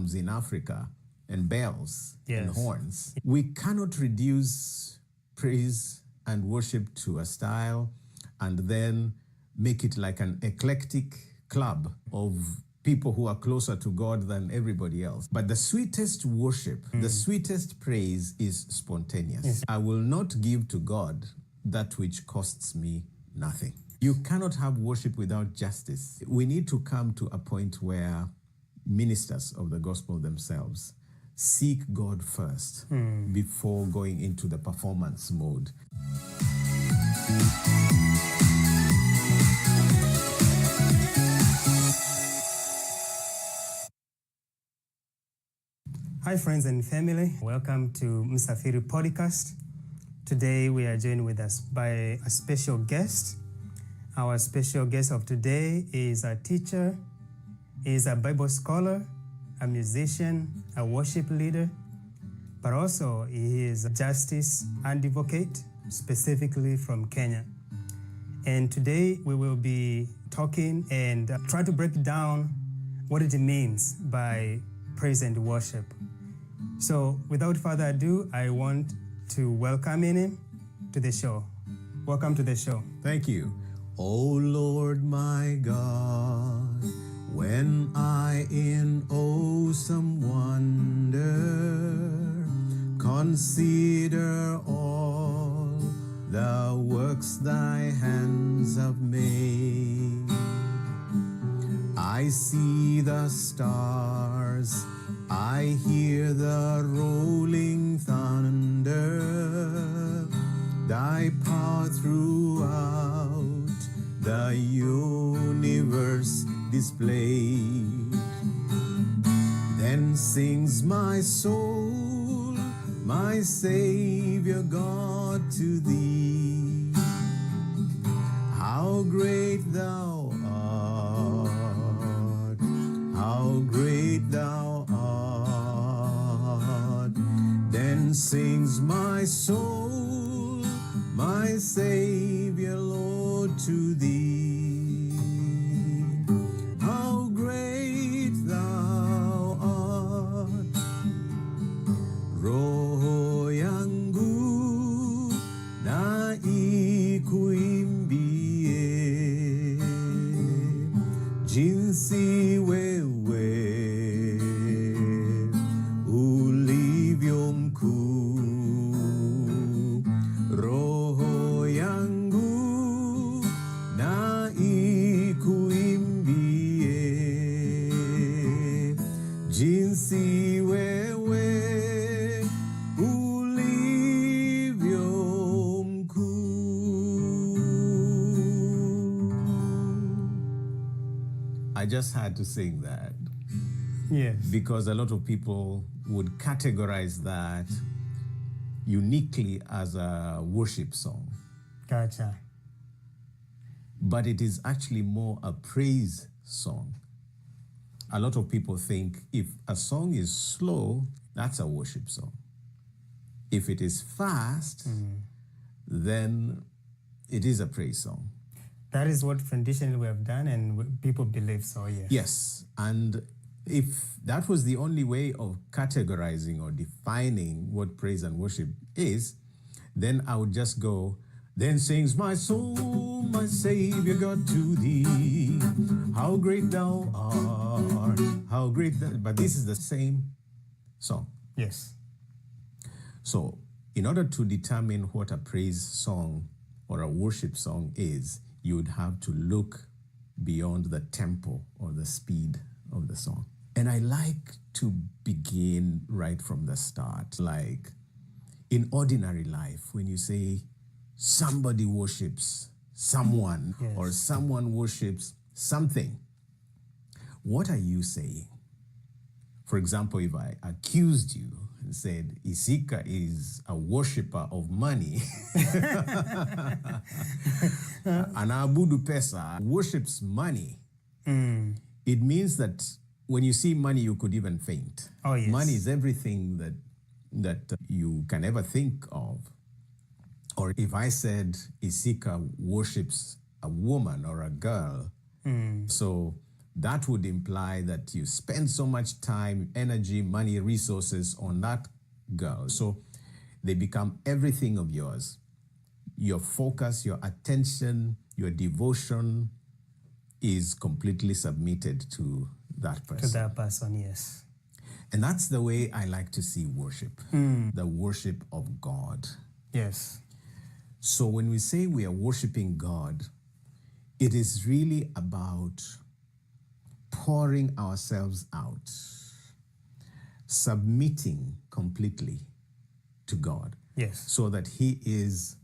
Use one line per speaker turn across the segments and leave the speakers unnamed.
drums in Africa and bells
Yes.
and horns. We cannot reduce praise and worship to a style and then make it like an eclectic club of people who are closer to God than everybody else. But the sweetest worship, the sweetest praise is spontaneous.
Yes.
I will not give to God that which costs me nothing. You cannot have worship without justice. We need to come to a point where ministers of the gospel themselves seek God first before going into the performance mode.
Hi friends and family, welcome to Msafiri Podcast. Today we are joined with us by a special guest. Our special guest of today is a teacher, is a Bible scholar, a musician, a worship leader, but also he is a justice advocate, specifically from Kenya. And today we will be talking and try to break down what it means by praise and worship. So without further ado, I want to welcome him to the show. Welcome to the show.
Thank you. O Lord my God, when I in awesome wonder consider all the works thy hands have made, I see the stars, I hear the rolling thunder, thy power throughout the universe displayed. Then sings my soul, my Savior God, to thee. How great thou art, how great thou art. Then sings my soul, my Savior Lord, to thee. How great thou art. Roho yangu na ikuimbie jinsi wewe ulivyo mkuu. Roho yangu na ikuimbie jinsi wewe ulivyo mkuu. I just had to sing that.
Yes.
Because a lot of people would categorize that uniquely as a worship song.
Gotcha.
But it is actually more a praise song. A lot of people think if a song is slow, that's a worship song. If it is fast, then it is a praise song.
That is what traditionally we have done and people believe so, yes.
Yes, and if that was the only way of categorizing or defining what praise and worship is, then I would just go, then sings my soul, my Savior God, to thee. How great thou art, how great thou... But this is the same song.
Yes.
So in order to determine what a praise song or a worship song is, you would have to look beyond the tempo or the speed of the song. And I like to begin right from the start. Like in ordinary life, when you say somebody worships someone,
Yes.
or someone worships something, what are you saying? For example, if I accused you and said, Isika is a worshiper of money, Anaabudu pesa, worships money, it means that when you see money, you could even faint.
Oh, yes.
Money is everything that you can ever think of. Or if I said Isika worships a woman or a girl, so that would imply that you spend so much time, energy, money, resources on that girl. So they become everything of yours. Your focus, your attention, your devotion is completely submitted to that person.
To that person, yes.
And that's the way I like to see worship, the worship of God.
Yes.
So when we say we are worshiping God, it is really about pouring ourselves out, submitting completely to God.
Yes.
So that He is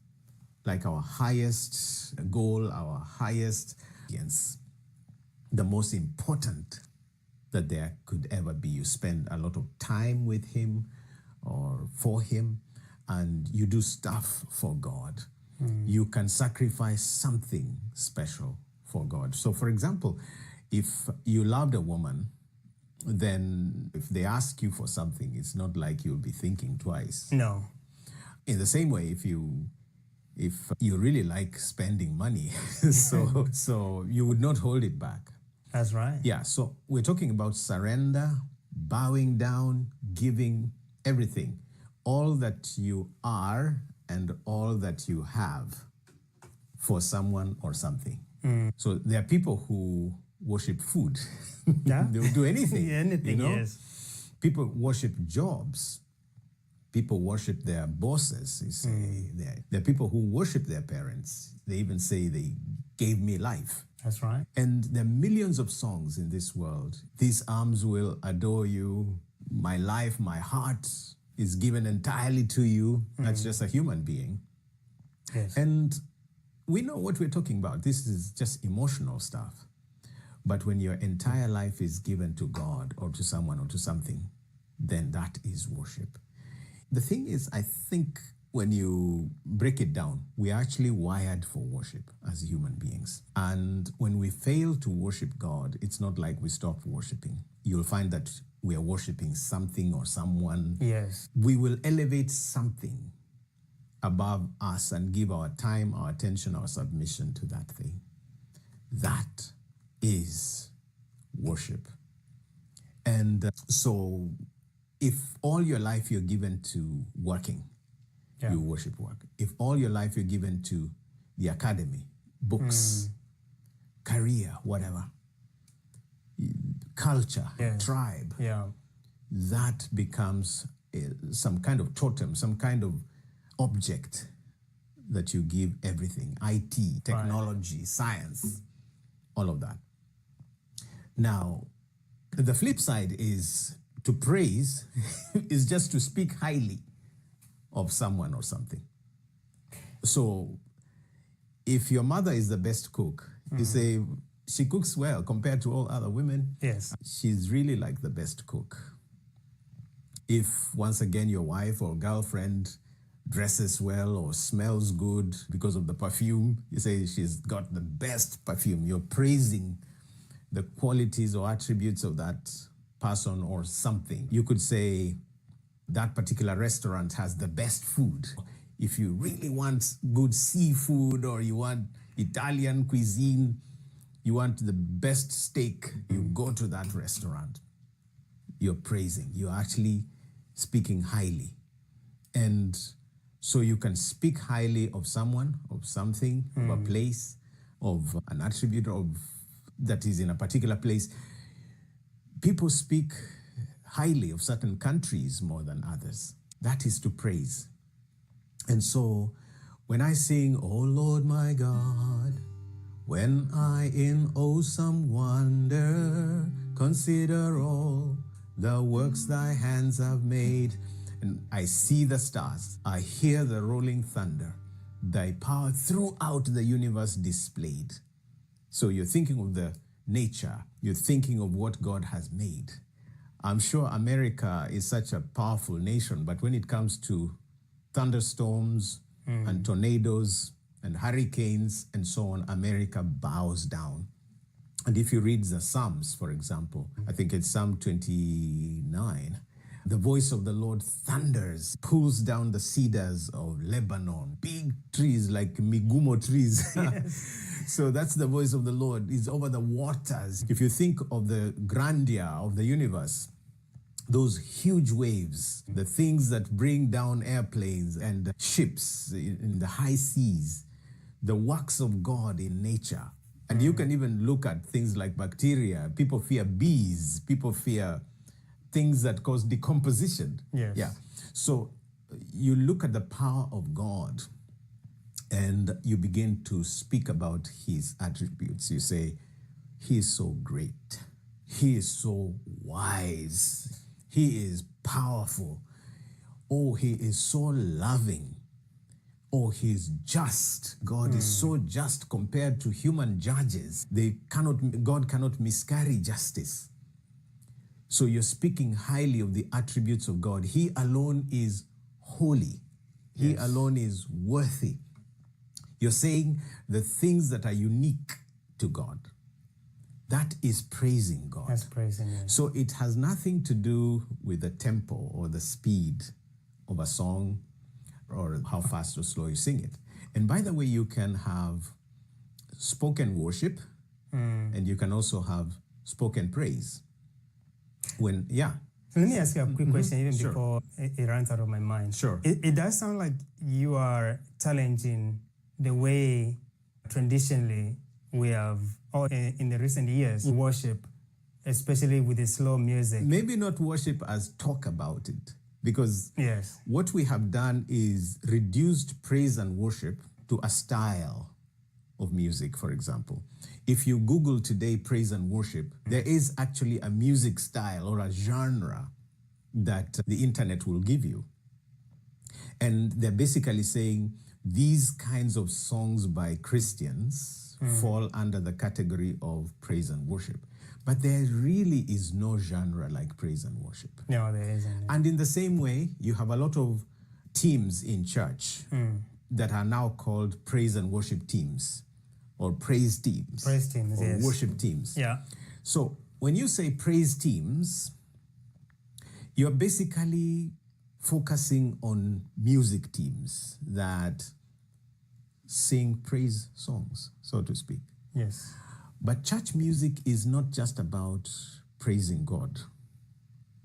like our highest goal, our highest, yes, the most important that there could ever be. You spend a lot of time with Him or for Him, and you do stuff for God. You can sacrifice something special for God. So, for example, if you loved a woman, then if they ask you for something, it's not like you'll be thinking twice.
No.
In the same way, if you really like spending money, so you would not hold it back.
That's right.
Yeah, so we're talking about surrender, bowing down, giving everything, all that you are and all that you have for someone or something. So there are people who worship food.
Yeah.
They'll do anything.
Anything,
you know?
yes.
People worship jobs. People worship their bosses. You say there are people who worship their parents. They even say they gave me life.
That's right.
And there are millions of songs in this world. These arms will adore you. My life, my heart is given entirely to you. That's just a human being.
Yes.
And we know what we're talking about. This is just emotional stuff. But when your entire life is given to God or to someone or to something, then that is worship. The thing is, I think when you break it down, we are actually wired for worship as human beings. And when we fail to worship God, it's not like we stop worshiping. You'll find that we are worshiping something or someone.
Yes.
We will elevate something above us and give our time, our attention, our submission to that thing. That is worship. And so if all your life you're given to working, you worship work. If all your life you're given to the academy, books, career, whatever, culture, tribe, that becomes some kind of totem, some kind of object that you give everything. IT, technology, science, all of that. Now, the flip side is to praise is just to speak highly of someone or something. So if your mother is the best cook, you say she cooks well compared to all other women.
Yes.
She's really like the best cook. If once again your wife or girlfriend dresses well or smells good because of the perfume, you say she's got the best perfume. You're praising the qualities or attributes of that person or something. You could say that particular restaurant has the best food. If you really want good seafood or you want Italian cuisine, you want the best steak, you go to that restaurant. You're praising. You're actually speaking highly. And so you can speak highly of someone, of something, of a place, of an attribute of that is in a particular place. People speak highly of certain countries more than others. That is to praise. And so when I sing, "Oh Lord my God, when I in awesome wonder consider all the works thy hands have made, and I see the stars, I hear the rolling thunder, thy power throughout the universe displayed." So you're thinking of the nature, you're thinking of what God has made. I'm sure America is such a powerful nation, but when it comes to thunderstorms and tornadoes and hurricanes and so on, America bows down. And if you read the Psalms, for example, I think it's Psalm 29, The voice of the Lord thunders, pulls down the cedars of Lebanon, big trees like migumo trees.
Yes.
So that's the voice of the Lord. Is over the waters. If you think of the grandeur of the universe, those huge waves, the things that bring down airplanes and ships in the high seas, the works of God in nature. And you can even look at things like bacteria. People fear bees. People fear things that cause decomposition.
Yes.
Yeah. So you look at the power of God and you begin to speak about his attributes. You say, he is so great. He is so wise. He is powerful. Oh, he is so loving. Oh, he is just. God is so just compared to human judges. God cannot miscarry justice. So you're speaking highly of the attributes of God. He alone is holy. He alone is worthy. You're saying the things that are unique to God. That is praising God.
That's praising, yes.
So it has nothing to do with the tempo or the speed of a song or how fast or slow you sing it. And by the way, you can have spoken worship and you can also have spoken praise.
So let me ask you a quick question even
Sure.
before it runs out of my mind.
Sure.
It does sound like you are challenging the way traditionally we have, or in the recent years, worship, especially with the slow music.
Maybe not worship as talk about it, because
Yes.
what we have done is reduced praise and worship to a style of music, for example. If you Google today praise and worship, there is actually a music style or a genre that the internet will give you. And they're basically saying these kinds of songs by Christians fall under the category of praise and worship. But there really is no genre like praise and worship.
No, there isn't.
And in the same way, you have a lot of teams in church that are now called praise and worship teams or praise teams.
Praise teams,
or
yes.
worship teams.
Yeah.
So when you say praise teams, you're basically focusing on music teams that sing praise songs, so to speak.
Yes.
But church music is not just about praising God.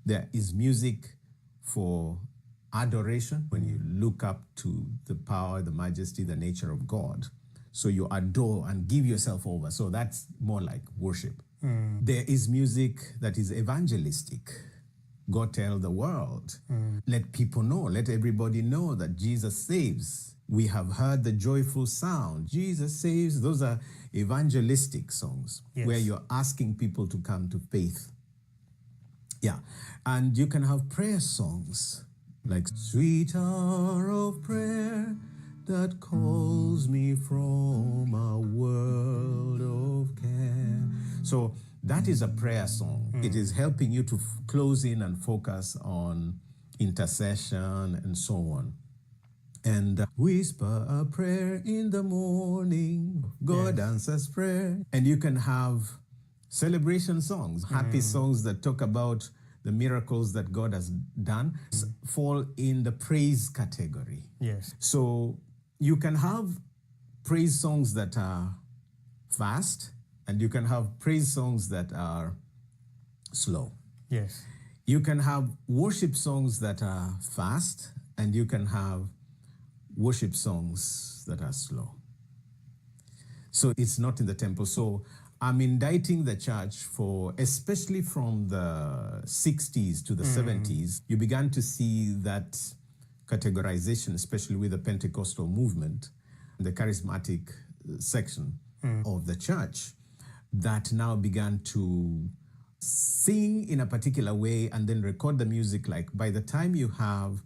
There is music for adoration, when you look up to the power, the majesty, the nature of God. So you adore and give yourself over. So that's more like worship. There is music that is evangelistic. Go tell the world. Let people know. Let everybody know that Jesus saves. We have heard the joyful sound. Jesus saves. Those are evangelistic songs where you're asking people to come to faith. Yeah. And you can have prayer songs like Sweet Hour of Prayer that calls me from a world of care. So that is a prayer song. It is helping you to close in and focus on intercession and so on. And whisper a prayer in the morning. God answers prayer. And you can have celebration songs, happy songs that talk about the miracles that God has done, fall in the praise category.
Yes.
So you can have praise songs that are fast, and you can have praise songs that are slow.
Yes.
You can have worship songs that are fast, and you can have worship songs that are slow. So it's not in the temple. So I'm indicting the church for, especially from the 60s to the 70s, you began to see that categorization, especially with the Pentecostal movement, the charismatic section of the church, that now began to sing in a particular way and then record the music. Like by the time you have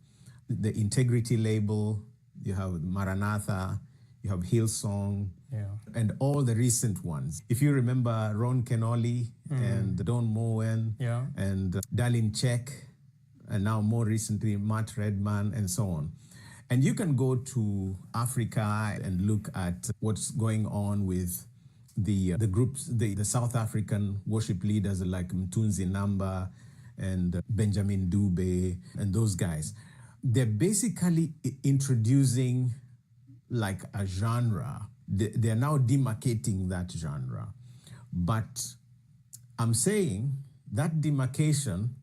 the Integrity label, you have Maranatha, you have Hillsong, and all the recent ones. If you remember Ron Kenoli and Don Moen and Darlene Check, and now more recently Matt Redman and so on. And you can go to Africa and look at what's going on with the groups, the South African worship leaders like Mtunzi Namba and Benjamin Dube and those guys. They're basically introducing like a genre. They're now demarcating that genre. But I'm saying that demarcation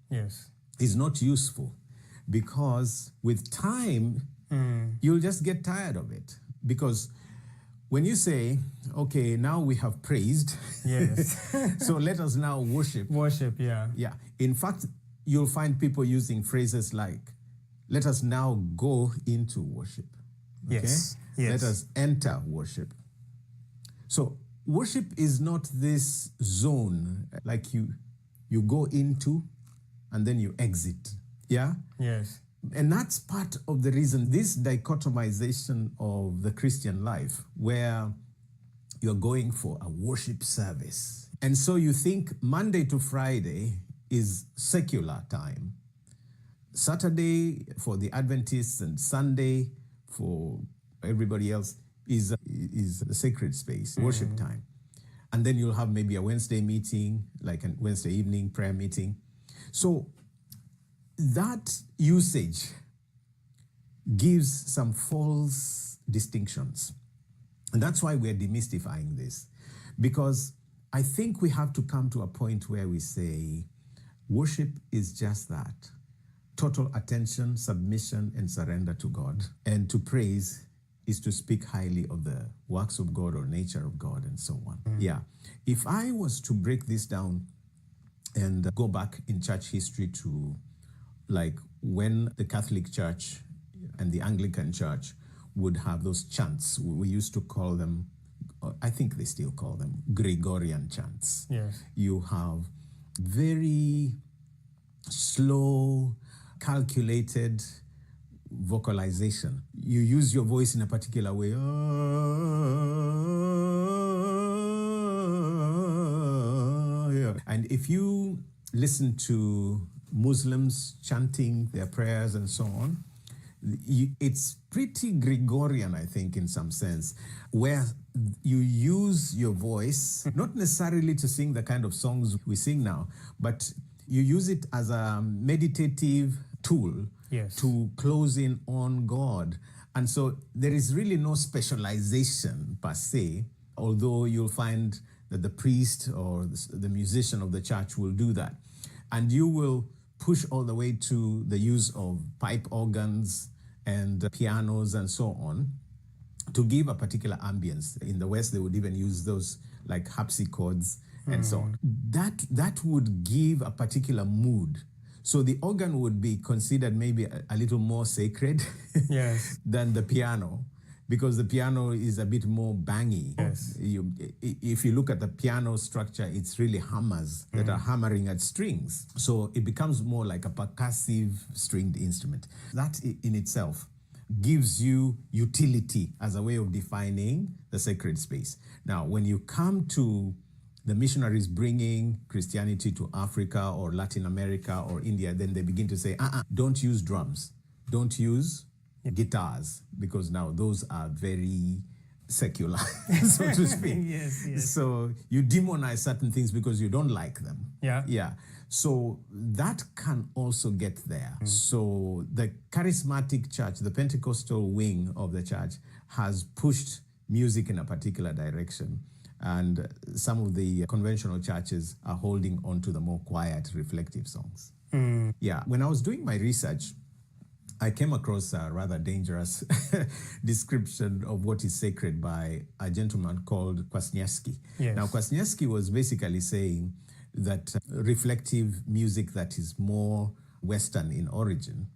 is not useful, because with time, you'll just get tired of it. Because when you say, okay, now we have praised, so let us now worship.
Worship, yeah.
Yeah. In fact, you'll find people using phrases like, let us now go into worship. Okay?
Yes.
Let us enter worship. So worship is not this zone like you go into and then you exit. Yeah?
Yes.
And that's part of the reason, this dichotomization of the Christian life, where you're going for a worship service. And so you think Monday to Friday is secular time. Saturday for the Adventists and Sunday for everybody else is the sacred space, worship time. And then you'll have maybe a Wednesday meeting, like a Wednesday evening prayer meeting. So that usage gives some false distinctions. And that's why we're demystifying this. Because I think we have to come to a point where we say worship is just that. Total attention, submission, and surrender to God. And to praise is to speak highly of the works of God or nature of God and so on. Yeah. If I was to break this down and go back in church history to like when the Catholic Church and the Anglican Church would have those chants, we used to call them, I think they still call them, Gregorian chants.
Yes.
You have very slow, calculated vocalization. You use your voice in a particular way. And if you listen to Muslims chanting their prayers and so on, it's pretty Gregorian, I think, in some sense, where you use your voice, not necessarily to sing the kind of songs we sing now, but you use it as a meditative tool to close in on God. And so there is really no specialization per se, although you'll find that the priest or the musician of the church will do that. And you will push all the way to the use of pipe organs and pianos and so on to give a particular ambience. In the West, they would even use those like harpsichords and so on. That would give a particular mood. So the organ would be considered maybe a little more sacred than the piano, because the piano is a bit more bangy.
Yes.
If you look at the piano structure, it's really hammers that are hammering at strings. So it becomes more like a percussive stringed instrument. That in itself gives you utility as a way of defining the sacred space. Now, when you come to the missionaries bringing Christianity to Africa or Latin America or India, then they begin to say, don't use drums, don't use guitars, because now those are very secular, so to speak.
Yes.
So you demonize certain things because you don't like them. Yeah. So that can also get there. So the charismatic church, the Pentecostal wing of the church, has pushed music in a particular direction. And some of the conventional churches are holding on to the more quiet, reflective songs. Yeah. When I was doing my research, I came across a rather dangerous description of what is sacred by a gentleman called Kwasniewski.
Yes.
Now, Kwasniewski was basically saying that reflective music that is more Western in origin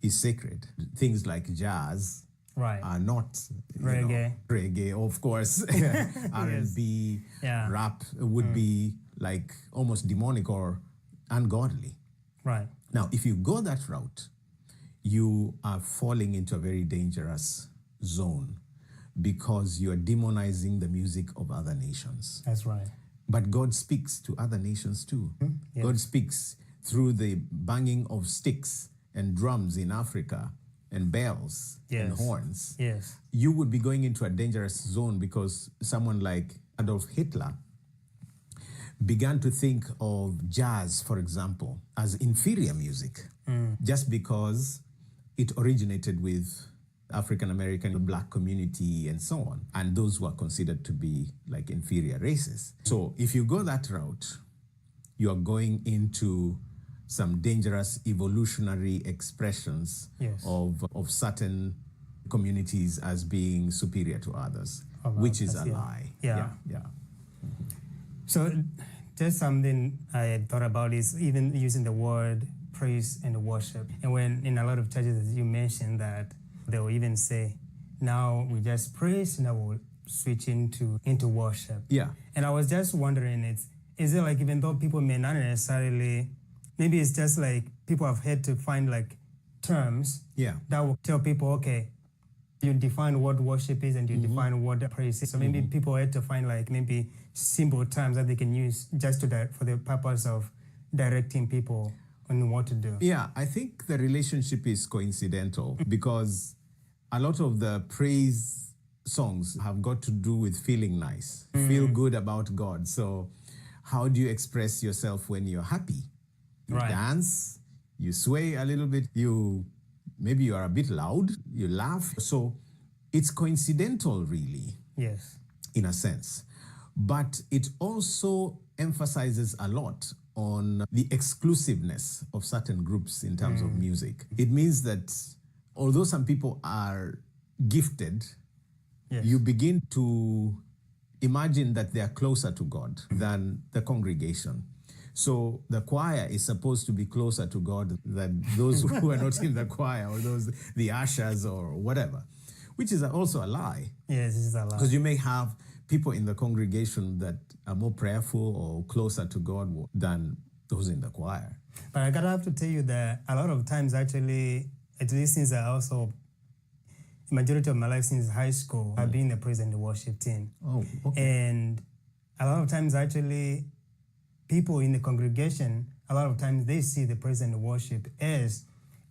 is sacred. Things like jazz are not reggae, of course. R&B, rap would be like almost demonic or ungodly.
Right.
Now, if you go that route, you are falling into a very dangerous zone, because you are demonizing the music of other nations.
That's right.
But God speaks to other nations too. God speaks through the banging of sticks and drums in Africa and bells and horns.
Yes.
You would be going into a dangerous zone, because someone like Adolf Hitler began to think of jazz, for example, as inferior music, just because it originated with African American, Black community, and so on. And those were considered to be like inferior races. So if you go that route, you are going into some dangerous evolutionary expressions of certain communities as being superior to others, which is a lie.
Yeah. So just something I had thought about is even using the word praise and worship. And when in a lot of churches, you mentioned that they will even say, now we just praise, now we'll switch into worship.
Yeah.
And I was just wondering, is it like, even though people may not necessarily, maybe it's just like people have had to find like terms that will tell people, okay, you define what worship is and you define what praise is. So maybe people had to find like maybe simple terms that they can use just for the purpose of directing people on what to do.
Yeah, I think the relationship is coincidental because a lot of the praise songs have got to do with feeling nice, feel good about God. So how do you express yourself when you're happy? You dance, you sway a little bit, maybe you are a bit loud, you laugh. So it's coincidental, really.
Yes.
In a sense. But it also emphasizes a lot on the exclusiveness of certain groups in terms of music. It means that although some people are gifted, you begin to imagine that they are closer to God than the congregation. So the choir is supposed to be closer to God than those who are not in the choir or the ushers or whatever, which is also a lie.
Yes, it's a lie.
Because you may have people in the congregation that are more prayerful or closer to God than those in the choir.
But I gotta have to tell you that a lot of times actually, at least since I also, majority of my life since high school, I've been in the praise and the worship team.
Oh, okay.
And a lot of times actually, people in the congregation, a lot of times they see the praise and the worship as,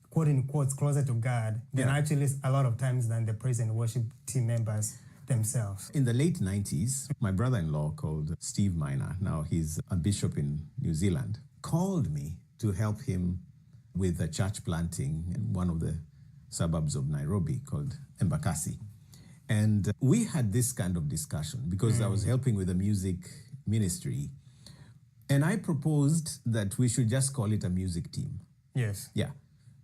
quote unquote, closer to God than actually a lot of times than the praise and worship team members themselves.
In the late 90s, my brother-in-law called Steve Minor, now he's a bishop in New Zealand, called me to help him with a church planting in one of the suburbs of Nairobi called Embakasi. And we had this kind of discussion because I was helping with the music ministry. And I proposed that we should just call it a music team.
Yes.
Yeah.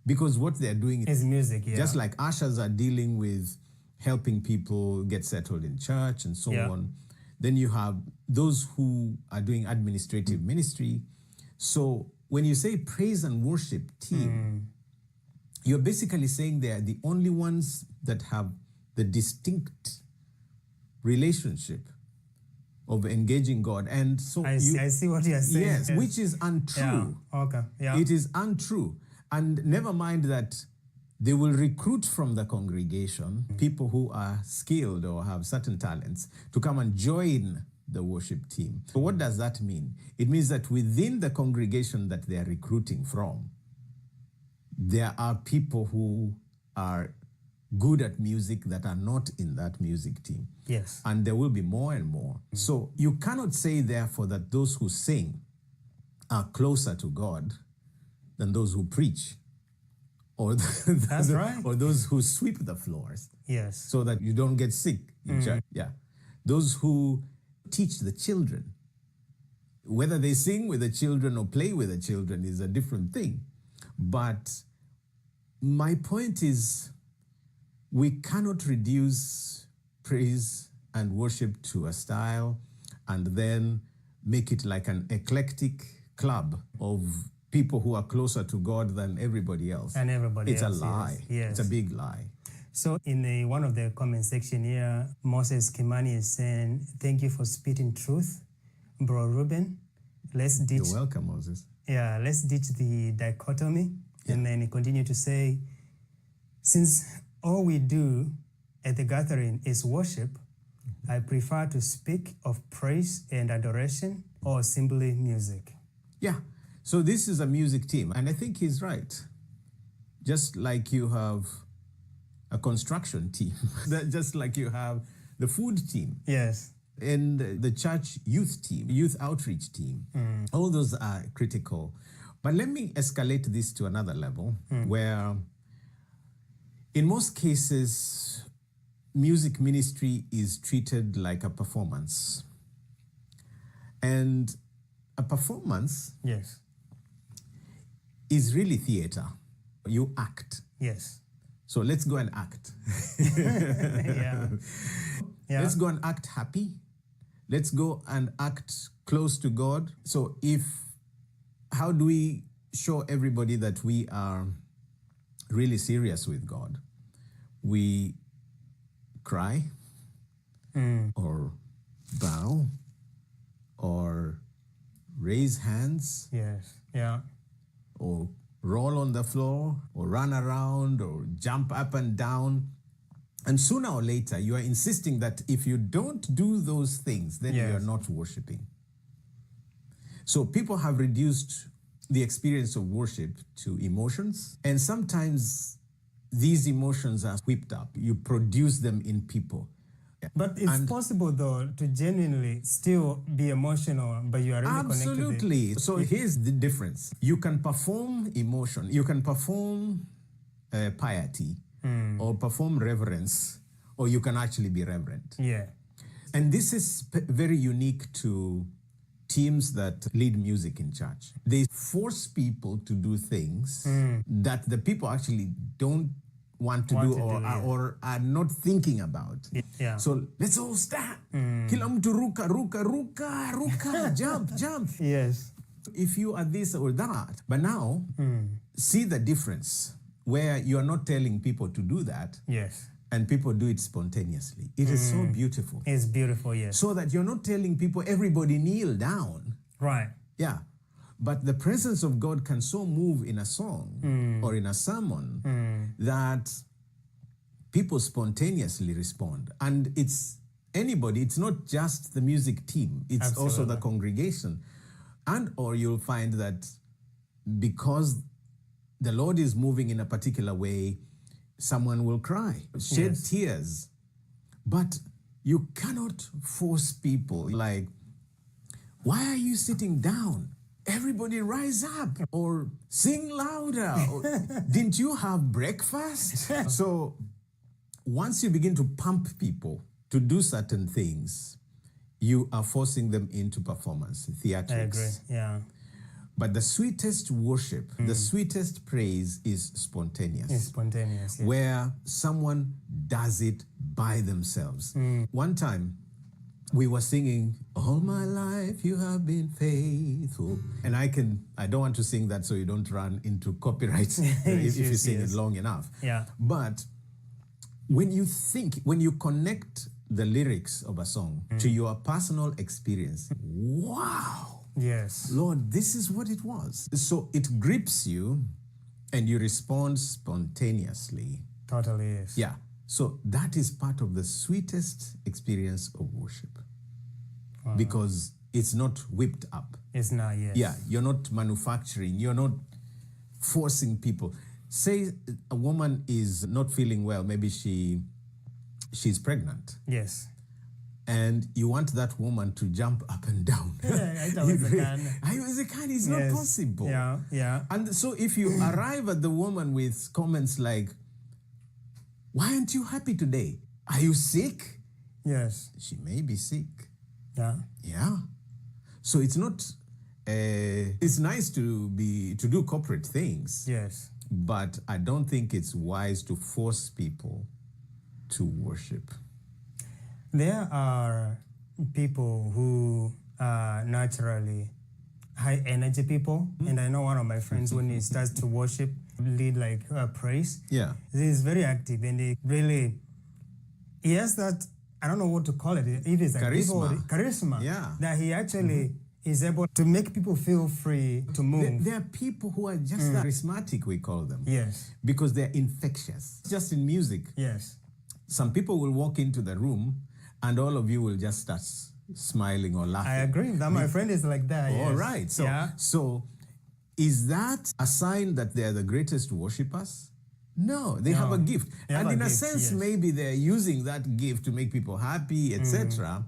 Because what they're doing
is music,
just like ushers are dealing with helping people get settled in church and so on. Then you have those who are doing administrative ministry. So when you say praise and worship team, you're basically saying they are the only ones that have the distinct relationship of engaging God. And so
I see what you're saying.
Yes, which is untrue.
Yeah. Okay. Yeah.
It is untrue. And never mind that they will recruit from the congregation people who are skilled or have certain talents to come and join the worship team. So what does that mean? It means that within the congregation that they are recruiting from, there are people who are good at music that are not in that music team.
Yes.
And there will be more and more. So you cannot say, therefore, that those who sing are closer to God than those who preach or
That's right.
or those who sweep the floors.
Yes.
So that you don't get sick in church. Yeah. Those who teach the children. Whether they sing with the children or play with the children is a different thing. But my point is, we cannot reduce praise and worship to a style and then make it like an eclectic club of people who are closer to God than everybody else.
And everybody
else.
else.
It's a lie.
Yes.
It's a big lie.
So in one of the comment section here, Moses Kimani is saying, thank you for spitting truth, Bro Ruben. Let's ditch.
You're welcome, Moses.
Yeah, let's ditch the dichotomy. Yeah. And then he continued to say, since all we do at the gathering is worship, I prefer to speak of praise and adoration or simply music.
Yeah. So this is a music team. And I think he's right. Just like you have a construction team, just like you have the food team.
Yes.
And the church youth team, youth outreach team, all those are critical. But let me escalate this to another level where in most cases, music ministry is treated like a performance. And a performance
Yes.
is really theater. You act.
Yes.
So let's go and act.
Yeah. Yeah.
Let's go and act happy. Let's go and act close to God. So how do we show everybody that we are really serious with God? We cry or bow or raise hands
Yes. Yeah.
or roll on the floor or run around or jump up and down. And sooner or later, you are insisting that if you don't do those things, then you are not worshiping. So people have reduced the experience of worship to emotions. And sometimes these emotions are whipped up. You produce them in people.
But it's possible, though, to genuinely still be emotional, but you are really
Absolutely.
connected.
So here's the difference. You can perform emotion. You can perform piety or perform reverence, or you can actually be reverent.
Yeah.
And this is very unique to teams that lead music in church. They force people to do things that the people actually don't want to do or are not thinking about.
Yeah.
So let's all stand. Kila mtu ruka, ruka, ruka, ruka, jump, jump.
Yes.
If you are this or that. But now, see the difference where you are not telling people to do that.
Yes.
And people do it spontaneously. It is so beautiful.
It's beautiful, yes.
So that you're not telling people, everybody kneel down.
Right.
Yeah. But the presence of God can so move in a song or in a sermon that people spontaneously respond. And it's anybody, it's not just the music team, it's also the congregation. And or you'll find that because the Lord is moving in a particular way, someone will cry, shed tears. But you cannot force people like, why are you sitting down? Everybody rise up or sing louder. Or, didn't you have breakfast? So once you begin to pump people to do certain things, you are forcing them into performance, theatrics.
I agree, yeah.
But the sweetest worship, the sweetest praise is spontaneous.
It's spontaneous, yeah.
Where someone does it by themselves. One time, we were singing, all my life you have been faithful. And I don't want to sing that so you don't run into copyright if you sing it long enough.
Yeah.
But when you connect the lyrics of a song to your personal experience, wow.
Yes.
Lord, this is what it was. So it grips you and you respond spontaneously.
Totally is.
Yeah. So that is part of the sweetest experience of worship.
Wow.
Because it's not whipped up.
It's not, yes.
Yeah, you're not manufacturing, you're not forcing people. Say a woman is not feeling well, maybe she's pregnant.
Yes.
And you want that woman to jump up and down. It's not possible.
Yeah, yeah.
And so if you arrive at the woman with comments like, why aren't you happy today? Are you sick?
Yes.
She may be sick.
Yeah.
Yeah. So it's not, it's nice to do corporate things.
Yes.
But I don't think it's wise to force people to worship.
There are people who are naturally high energy people. And I know one of my friends, when he starts to worship, lead like praise.
Yeah.
He's very active and he has that, I don't know what to call it. If it's like charisma.
Yeah.
That he actually is able to make people feel free to move.
There are people who are just charismatic, we call them.
Yes.
Because they're infectious. Just in music.
Yes.
Some people will walk into the room and all of you will just start smiling or laughing.
I agree. That my friend is like that.
All
yes.
right. So is that a sign that they're the greatest worshipers? No, they have a gift. And in a sense, maybe they're using that gift to make people happy, etc.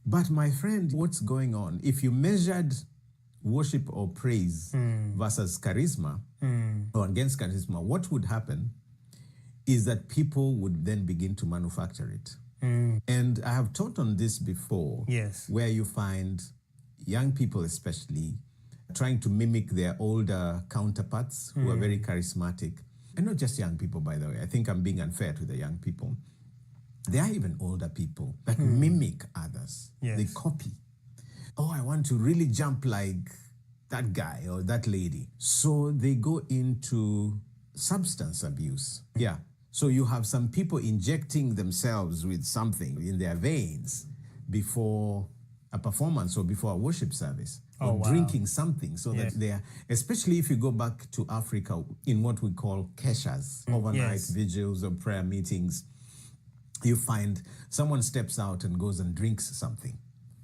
But my friend, what's going on? If you measured worship or praise versus charisma or against charisma, what would happen is that people would then begin to manufacture it. And I have taught on this before,
Yes.
where you find young people especially trying to mimic their older counterparts who are very charismatic. And not just young people, by the way. I think I'm being unfair to the young people. There are even older people that mimic others.
Yes.
They copy. Oh, I want to really jump like that guy or that lady. So they go into substance abuse. Yeah. So you have some people injecting themselves with something in their veins before a performance or before a worship service. Or drinking something so that they are, especially if you go back to Africa in what we call keshas, overnight vigils or prayer meetings, you find someone steps out and goes and drinks something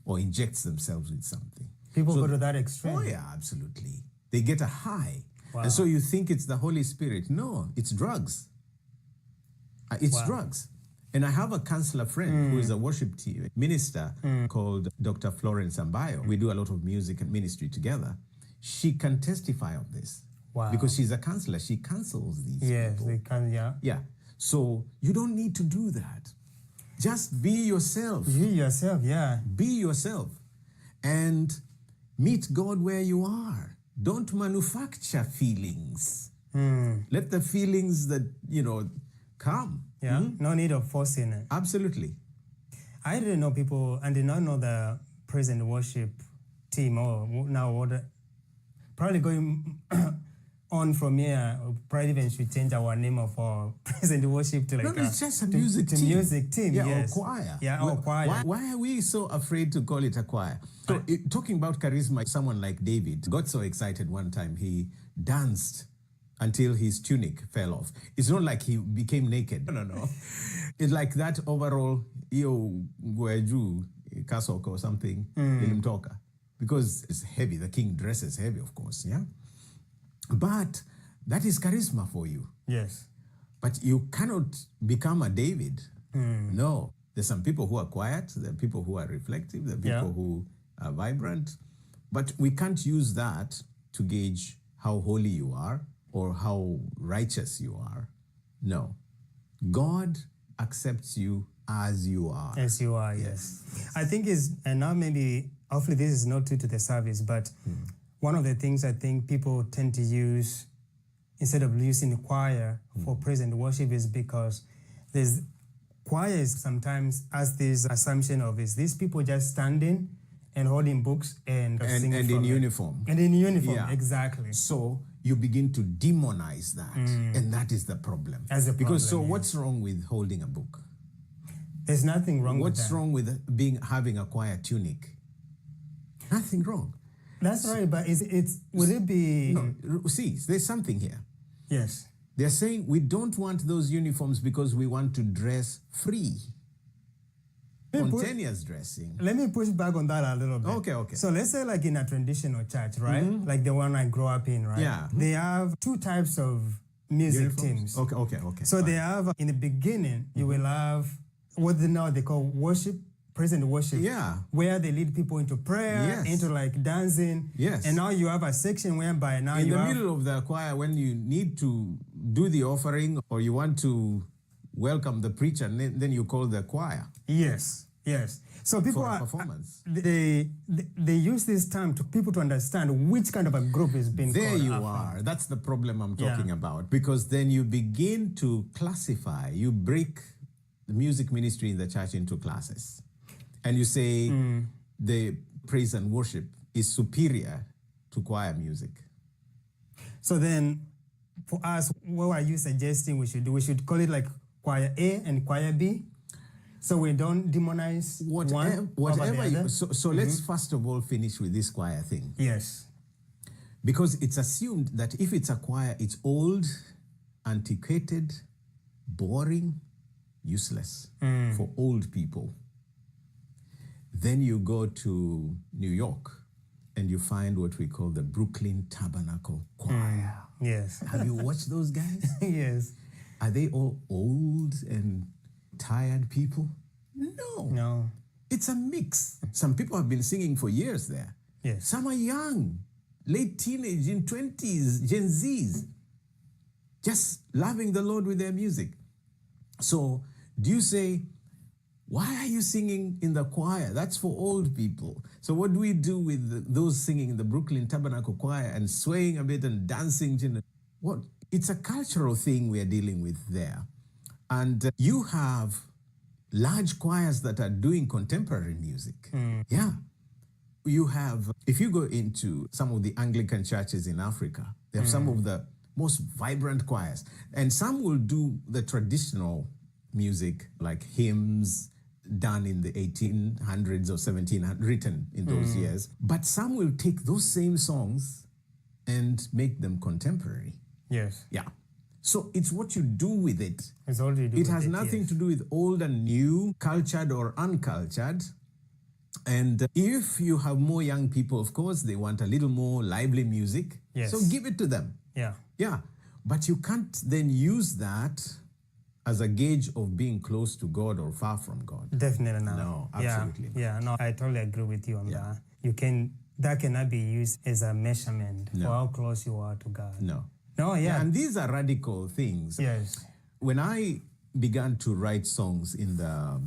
or injects themselves with something.
People go to that extreme.
Oh yeah, absolutely. They get a high.
Wow.
And so you think it's the Holy Spirit. No, it's drugs. It's drugs. And I have a counselor friend who is a worship team minister called Dr. Florence Ambayo. We do a lot of music and ministry together. She can testify of this.
Wow.
Because she's a counselor. She counsels these people.
Yes, they can,
Yeah. So you don't need to do that. Just be yourself.
Be yourself, yeah.
Be yourself. And meet God where you are. Don't manufacture feelings. Let the feelings that, come.
Yeah, no need of forcing it.
Absolutely.
I didn't know people, and did not know the praise and worship team, or now what, probably going on from here, probably even should change our name of our praise and worship to like
it's just a music team.
Music team,
yeah,
yes.
or choir.
Yeah, or choir.
Why are we so afraid to call it a choir? So talking about charisma, someone like David got so excited one time, he danced until his tunic fell off. It's not like he became naked. No. It's like that overall, kasok or something, ilimtoka. Because it's heavy. The king dresses heavy, of course, yeah? But that is charisma for you.
Yes.
But you cannot become a David. No. There's some people who are quiet. There are people who are reflective. There are people who are vibrant. But we can't use that to gauge how holy you are or how righteous you are. No. God accepts you as you are.
As you are, yes. I think and now maybe, hopefully this is not due to the service, but one of the things I think people tend to use, instead of using the choir for praise and worship, is because there's choirs sometimes has this assumption of, is these people just standing and holding books and singing
and in uniform.
And in uniform, exactly.
So you begin to demonize that, and that is the problem. Because what's wrong with holding a book?
There's nothing wrong with that.
What's wrong with having a choir tunic? Nothing wrong.
That's right, but would it be...
No, see, there's something here.
Yes.
They're saying we don't want those uniforms because we want to dress free. Spontaneous dressing.
Let me push back on that a little bit.
Okay.
So let's say like in a traditional church, right? Like the one I grew up in, right?
Yeah.
They have two types of music
Uniforms?
teams.
Okay.
So they have, in the beginning, you will have what they call worship, praise and worship.
Yeah.
Where they lead people into prayer, into like dancing.
Yes.
And now you have a section whereby now
in the middle of the choir, when you need to do the offering or you want to welcome the preacher, and then you call the choir.
Yes. So people
for a performance.
They use this term to people to understand which kind of a group is being
there
called.
There you are. That's the problem I'm talking about. Because then you begin to classify, you break the music ministry in the church into classes. And you say the praise and worship is superior to choir music. So
then for us, what are you suggesting we should do? We should call it like choir A and choir B? So we don't demonize whatever
you... So let's first of all finish with this choir thing.
Yes.
Because it's assumed that if it's a choir, it's old, antiquated, boring, useless for old people. Then you go to New York and you find what we call the Brooklyn Tabernacle Choir.
Yes.
Have you watched those guys?
Yes.
Are they all old and tired people? No. it's a mix. Some people have been singing for years there.
Yes.
Some are young, late teenage, in 20s, Gen Zs, just loving the Lord with their music. So do you say, why are you singing in the choir? That's for old people. So what do we do with those singing in the Brooklyn Tabernacle Choir and swaying a bit and dancing? What? It's a cultural thing we are dealing with there. And you have large choirs that are doing contemporary music. Yeah. You have, if you go into some of the Anglican churches in Africa, they have some of the most vibrant choirs. And some will do the traditional music, like hymns done in the 1800s or 1700s, written in those years. But some will take those same songs and make them contemporary.
Yes.
Yeah. So it's what you do with it.
It's all you do.
It has nothing to do with old and new, cultured or uncultured. And if you have more young people, of course, they want a little more lively music.
Yes.
So give it to them.
Yeah.
Yeah. But you can't then use that as a gauge of being close to God or far from God.
Definitely not.
No, absolutely not.
Yeah, no, I totally agree with you on that. That cannot be used as a measurement for how close you are to God.
No.
No, yeah.
And these are radical things.
Yes.
When I began to write songs in the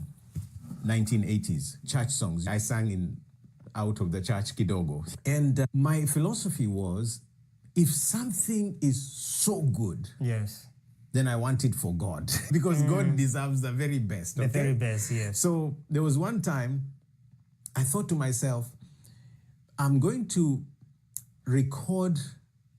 1980s, church songs, I sang out of the church kidogo. And my philosophy was, if something is so good,
yes,
then I want it for God. Because God deserves the very best.
The very best, yes.
So there was one time I thought to myself, I'm going to record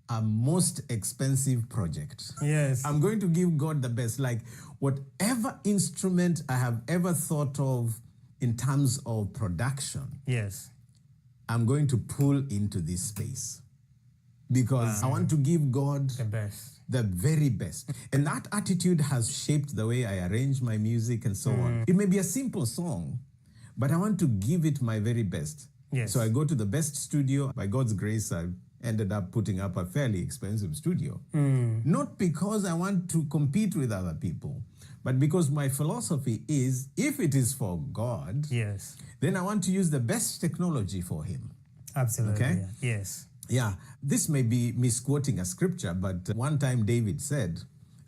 a most expensive project.
Yes.
I'm going to give God the best. Like whatever instrument I have ever thought of in terms of production,
yes,
I'm going to pull into this space. Because I want to give God
the best.
The very best. And that attitude has shaped the way I arrange my music and so on. It may be a simple song, but I want to give it my very best.
Yes.
So I go to the best studio. By God's grace, I ended up putting up a fairly expensive studio. Not because I want to compete with other people, but because my philosophy is, if it is for God,
yes,
then I want to use the best technology for Him.
Absolutely.
Okay?
Yeah. Yes.
Yeah, this may be misquoting a scripture, but one time David said,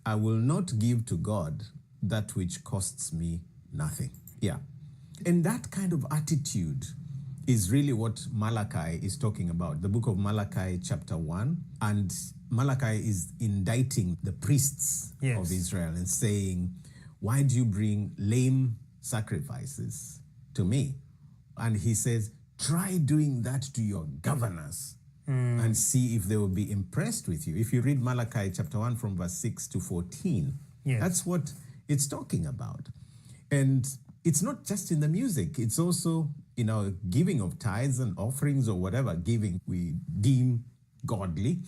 I will not give to God that which costs me nothing. Yeah. And that kind of attitude is really what Malachi is talking about. The book of Malachi chapter 1. And Malachi is indicting the priests of Israel and saying, why do you bring lame sacrifices to me? And he says, try doing that to your governors. And see if they will be impressed with you. If you read Malachi chapter 1 from verse 6 to 14, that's what it's talking about. And it's not just in the music, it's also, giving of tithes and offerings or whatever giving we deem godly.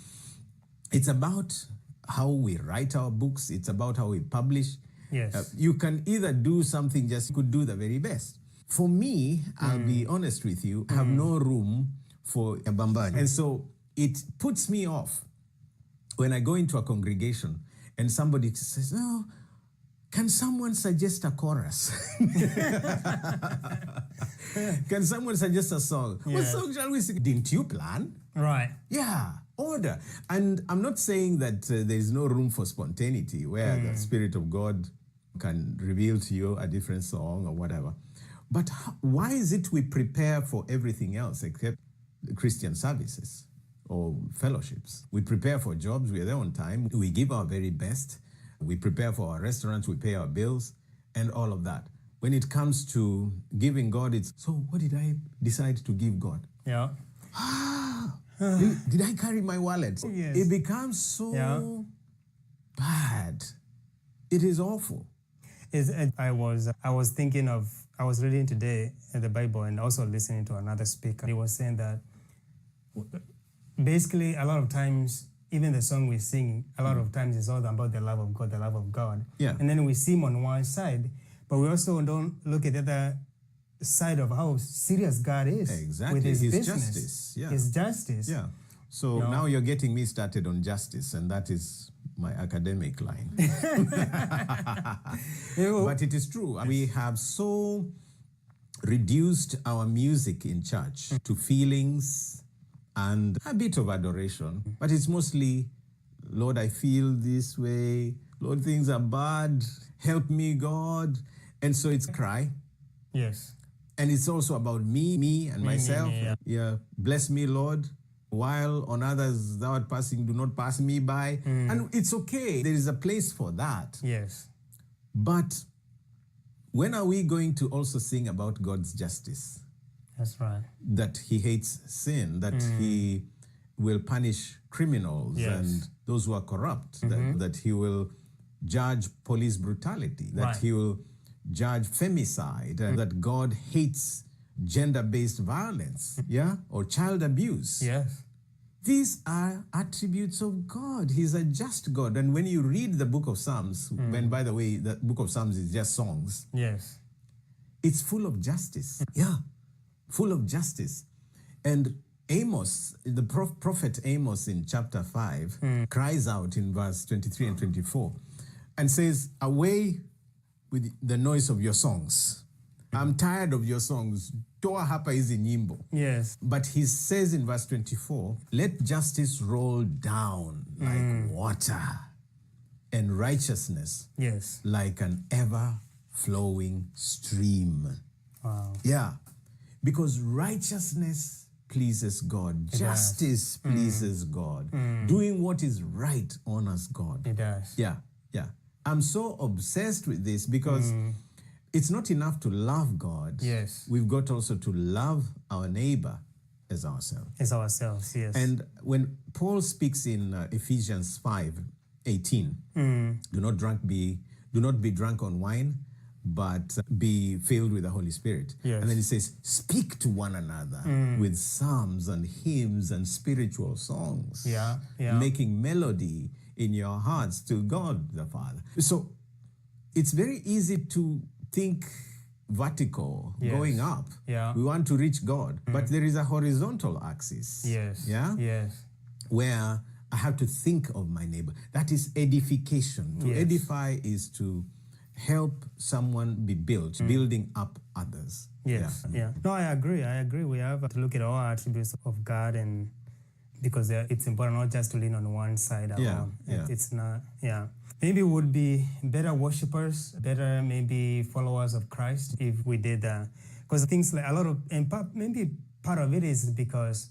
It's about how we write our books, it's about how we publish.
Yes.
You can either do something, you could do the very best. For me, I'll be honest with you, I have no room for a bambani. And so it puts me off when I go into a congregation and somebody says, oh, can someone suggest a chorus? Can someone suggest a song? What song shall we sing? Didn't you plan?
Right.
Yeah, order. And I'm not saying that there is no room for spontaneity where the Spirit of God can reveal to you a different song or whatever. But why is it we prepare for everything else except Christian services or fellowships? We prepare for jobs, we are there on time, we give our very best, we prepare for our restaurants, we pay our bills, and all of that. When it comes to giving God, it's, so what did I decide to give God?
Yeah.
Did I carry my wallet?
Yes.
It becomes so bad. It is awful.
I was thinking of, I was reading today in the Bible and also listening to another speaker. He was saying that basically a lot of times, even the song we sing, a lot of times is all about the love of God, the love of God.
Yeah.
And then we sing on one side, but we also don't look at the other side of how serious God is
Exactly.
with his business.
Justice. Yeah.
His justice.
Yeah. So now you're getting me started on justice, and that is my academic line. But it is true. We have so reduced our music in church to feelings and a bit of adoration, but it's mostly, Lord, I feel this way. Lord, things are bad. Help me, God. And so it's cry.
Yes.
And it's also about me and myself. Yeah. Bless me, Lord. While on others thou art passing, do not pass me by. And it's okay. There is a place for that.
Yes.
But when are we going to also sing about God's justice?
That's right.
That he hates sin, that he will punish criminals and those who are corrupt, that he will judge police brutality, that he will judge femicide, that God hates gender-based violence, or child abuse.
Yes.
These are attributes of God. He's a just God. And when you read the book of Psalms, when, by the way, the book of Psalms is just songs,
yes,
it's full of justice. Yeah, full of justice. And Amos, the prophet Amos in chapter 5, cries out in verse 23 and 24 and says, away with the noise of your songs. I'm tired of your songs. Toa hapa hizi nyimbo.
Yes.
But he says in verse 24, let justice roll down like water and righteousness like an ever-flowing stream.
Wow.
Yeah, because righteousness pleases God. Justice pleases God. Doing what is right honors God.
It does.
Yeah. I'm so obsessed with this because it's not enough to love God.
Yes.
We've got also to love our neighbor as ourselves.
As ourselves, yes.
And when Paul speaks in Ephesians 5:18, do not be drunk on wine, but be filled with the Holy Spirit.
Yes.
And then he says, speak to one another with psalms and hymns and spiritual songs.
Yeah.
Making melody in your hearts to God the Father. So it's very easy to think vertical, going up.
Yeah.
We want to reach God. But there is a horizontal axis.
Yes.
Yeah?
Yes.
Where I have to think of my neighbor. That is edification. To edify is to help someone be built, building up others.
Yes. Yeah. No, I agree. We have to look at all attributes of God, and because it's important not just to lean on one side alone. It's not, Maybe we would be better worshipers, better maybe followers of Christ if we did that. Because things like maybe part of it is because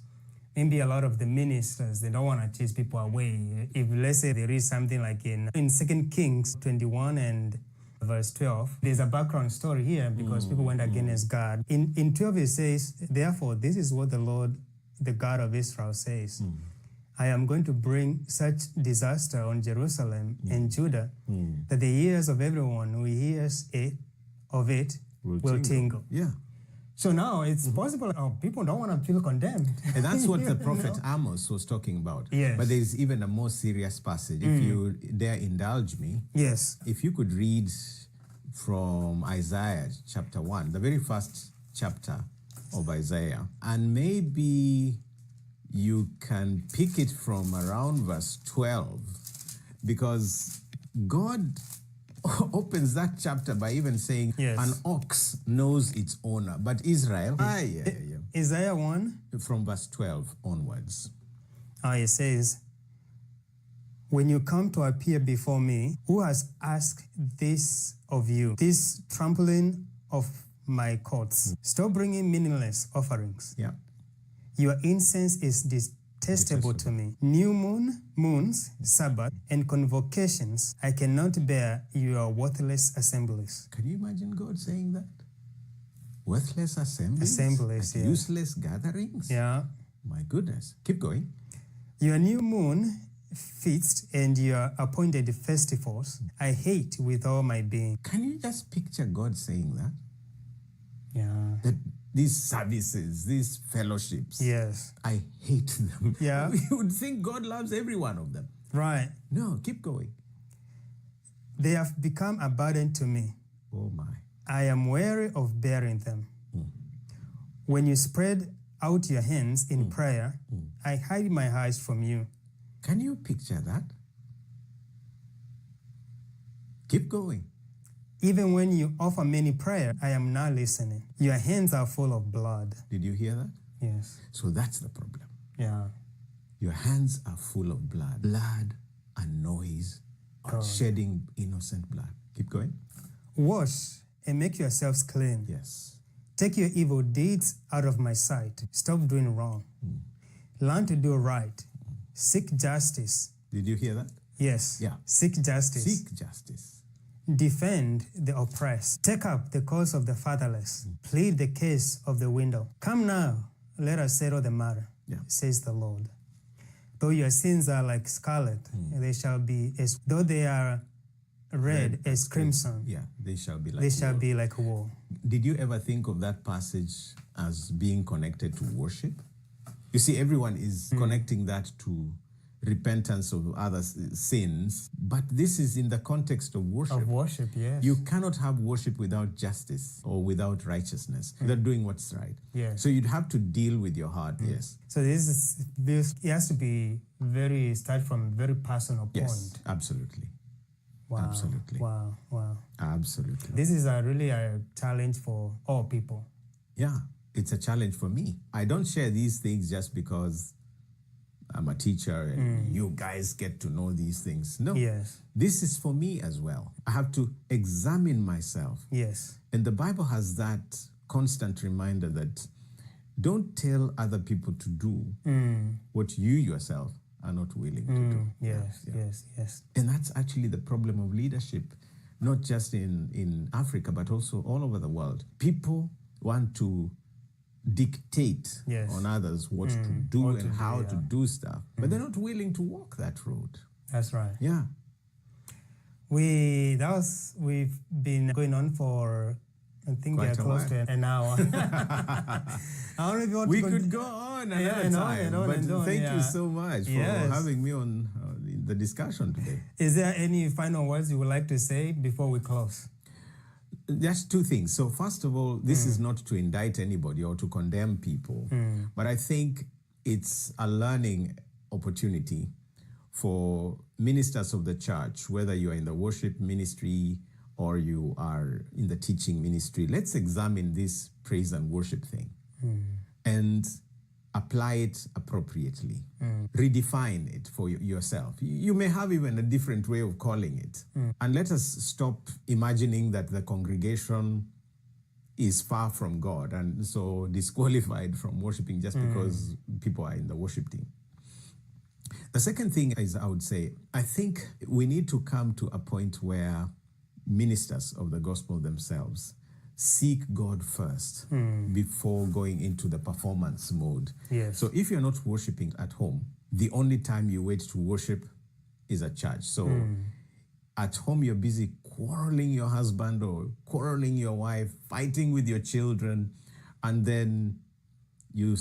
maybe a lot of the ministers, they don't want to chase people away. If let's say there is something like in 2 Kings 21 and verse 12, there's a background story here because people went against God. In 12 it says, therefore, this is what the Lord, the God of Israel says. I am going to bring such disaster on Jerusalem and Judah that the ears of everyone who hears of it will tingle.
Yeah.
So now it's possible people don't want to feel condemned.
And that's what the prophet Amos was talking about.
Yes.
But there's even a more serious passage. If you dare indulge me.
Yes.
If you could read from Isaiah chapter 1, the very first chapter of Isaiah, and maybe you can pick it from around verse 12, because God opens that chapter by even saying an ox knows its owner, but Israel,
Isaiah 1
from verse 12 onwards.
It says, when you come to appear before me, who has asked this of you, this trampling of my courts? Stop bringing meaningless offerings.
Yeah.
Your incense is detestable to me. New moons, Sabbath, and convocations, I cannot bear your worthless assemblies.
Can you imagine God saying that? Worthless assemblies?
Assemblies, yes.
Useless gatherings?
Yeah.
My goodness. Keep going.
Your new moon feasts and your appointed festivals, I hate with all my being.
Can you just picture God saying that?
Yeah.
That these services, these fellowships,
yes,
I hate them.
Yeah.
You would think God loves every one of them.
Right.
No, keep going.
They have become a burden to me.
Oh my.
I am weary of bearing them. When you spread out your hands in prayer, I hide my eyes from you.
Can you picture that? Keep going.
Even when you offer many prayer, I am not listening. Your hands are full of blood.
Did you hear that?
Yes.
So that's the problem.
Yeah.
Your hands are full of blood. Blood and noise, shedding innocent blood. Keep going.
Wash and make yourselves clean.
Yes.
Take your evil deeds out of my sight. Stop doing wrong. Learn to do right. Seek justice.
Did you hear that?
Yes.
Yeah.
Seek justice.
Seek justice.
Defend the oppressed. Take up the cause of the fatherless. Plead the case of the widow. Come now, let us settle the matter, says the Lord. Though your sins are like scarlet, they shall be as though they are red as crimson.
Yeah, they shall be like
They shall
wool.
be like wool.
Did you ever think of that passage as being connected to worship? You see, everyone is connecting that to repentance of other sins, but this is in the context of worship.
Of worship, yes.
You cannot have worship without justice or without righteousness, without doing what's right.
Yes.
So you'd have to deal with your heart, yes.
So this it has to be start from a very personal point.
Yes, absolutely.
Wow.
Absolutely.
Wow.
Absolutely.
This is really a challenge for all people.
Yeah, it's a challenge for me. I don't share these things just because I'm a teacher and you guys get to know these things. No.
Yes.
This is for me as well. I have to examine myself.
Yes.
And the Bible has that constant reminder that don't tell other people to do what you yourself are not willing to do.
Yes.
And that's actually the problem of leadership, not just in Africa, but also all over the world. People want to dictate on others what to do and how to do stuff, but they're not willing to walk that road.
That's right.
Yeah.
We've been going on for, I think we are close to an hour. I don't know if you want
We
to
could go on another time, but thank you so much for having me on the discussion today.
Is there any final words you would like to say before we close?
Just two things. So first of all, this is not to indict anybody or to condemn people, but I think it's a learning opportunity for ministers of the church, whether you are in the worship ministry or you are in the teaching ministry. Let's examine this praise and worship thing and apply it appropriately. Redefine it for yourself. You may have even a different way of calling it. And let us stop imagining that the congregation is far from God and so disqualified from worshiping just because people are in the worship team. The second thing is, I would say, I think we need to come to a point where ministers of the gospel themselves seek God first before going into the performance mode.
Yes.
So if you're not worshiping at home, the only time you wait to worship is at church. So at home, you're busy quarreling your husband or quarreling your wife, fighting with your children, and then you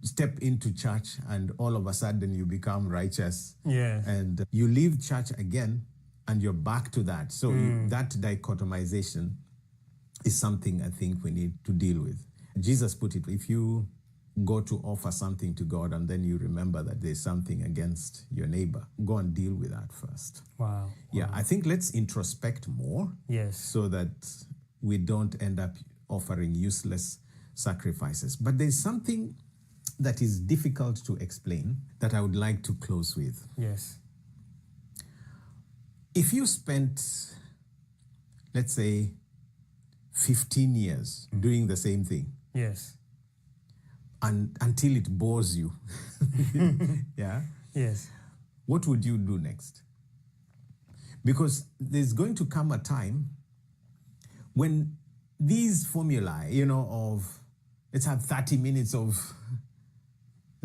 step into church and all of a sudden you become righteous.
Yeah.
And you leave church again and you're back to that. So that dichotomization is something I think we need to deal with. Jesus put it, if you go to offer something to God and then you remember that there's something against your neighbor, go and deal with that first.
Wow.
Yeah, I think let's introspect more.
Yes.
So that we don't end up offering useless sacrifices. But there's something that is difficult to explain that I would like to close with.
Yes.
If you spent, let's say, 15 years doing the same thing.
Yes.
And until it bores you. Yeah?
Yes.
What would you do next? Because there's going to come a time when these formulae, of let's have 30 minutes of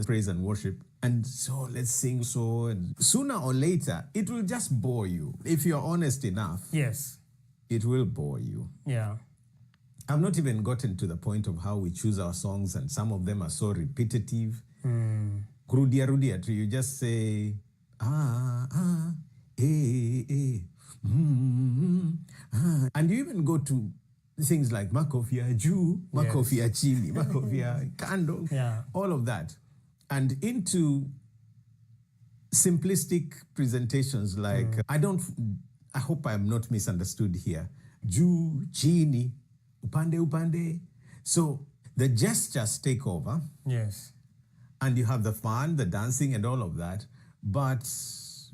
praise and worship, and so let's sing so, and sooner or later, it will just bore you. If you're honest enough,
Yes.
it will bore you.
Yeah.
I've not even gotten to the point of how we choose our songs, and some of them are so repetitive. Kurudia rudia, you just say, and you even go to things like makofia juu, makofia chini, makofia kando, all of that. And into simplistic presentations like, I hope I'm not misunderstood here. juu, chini, upande, upande. So the gestures take over.
Yes.
And you have the fun, the dancing, and all of that. But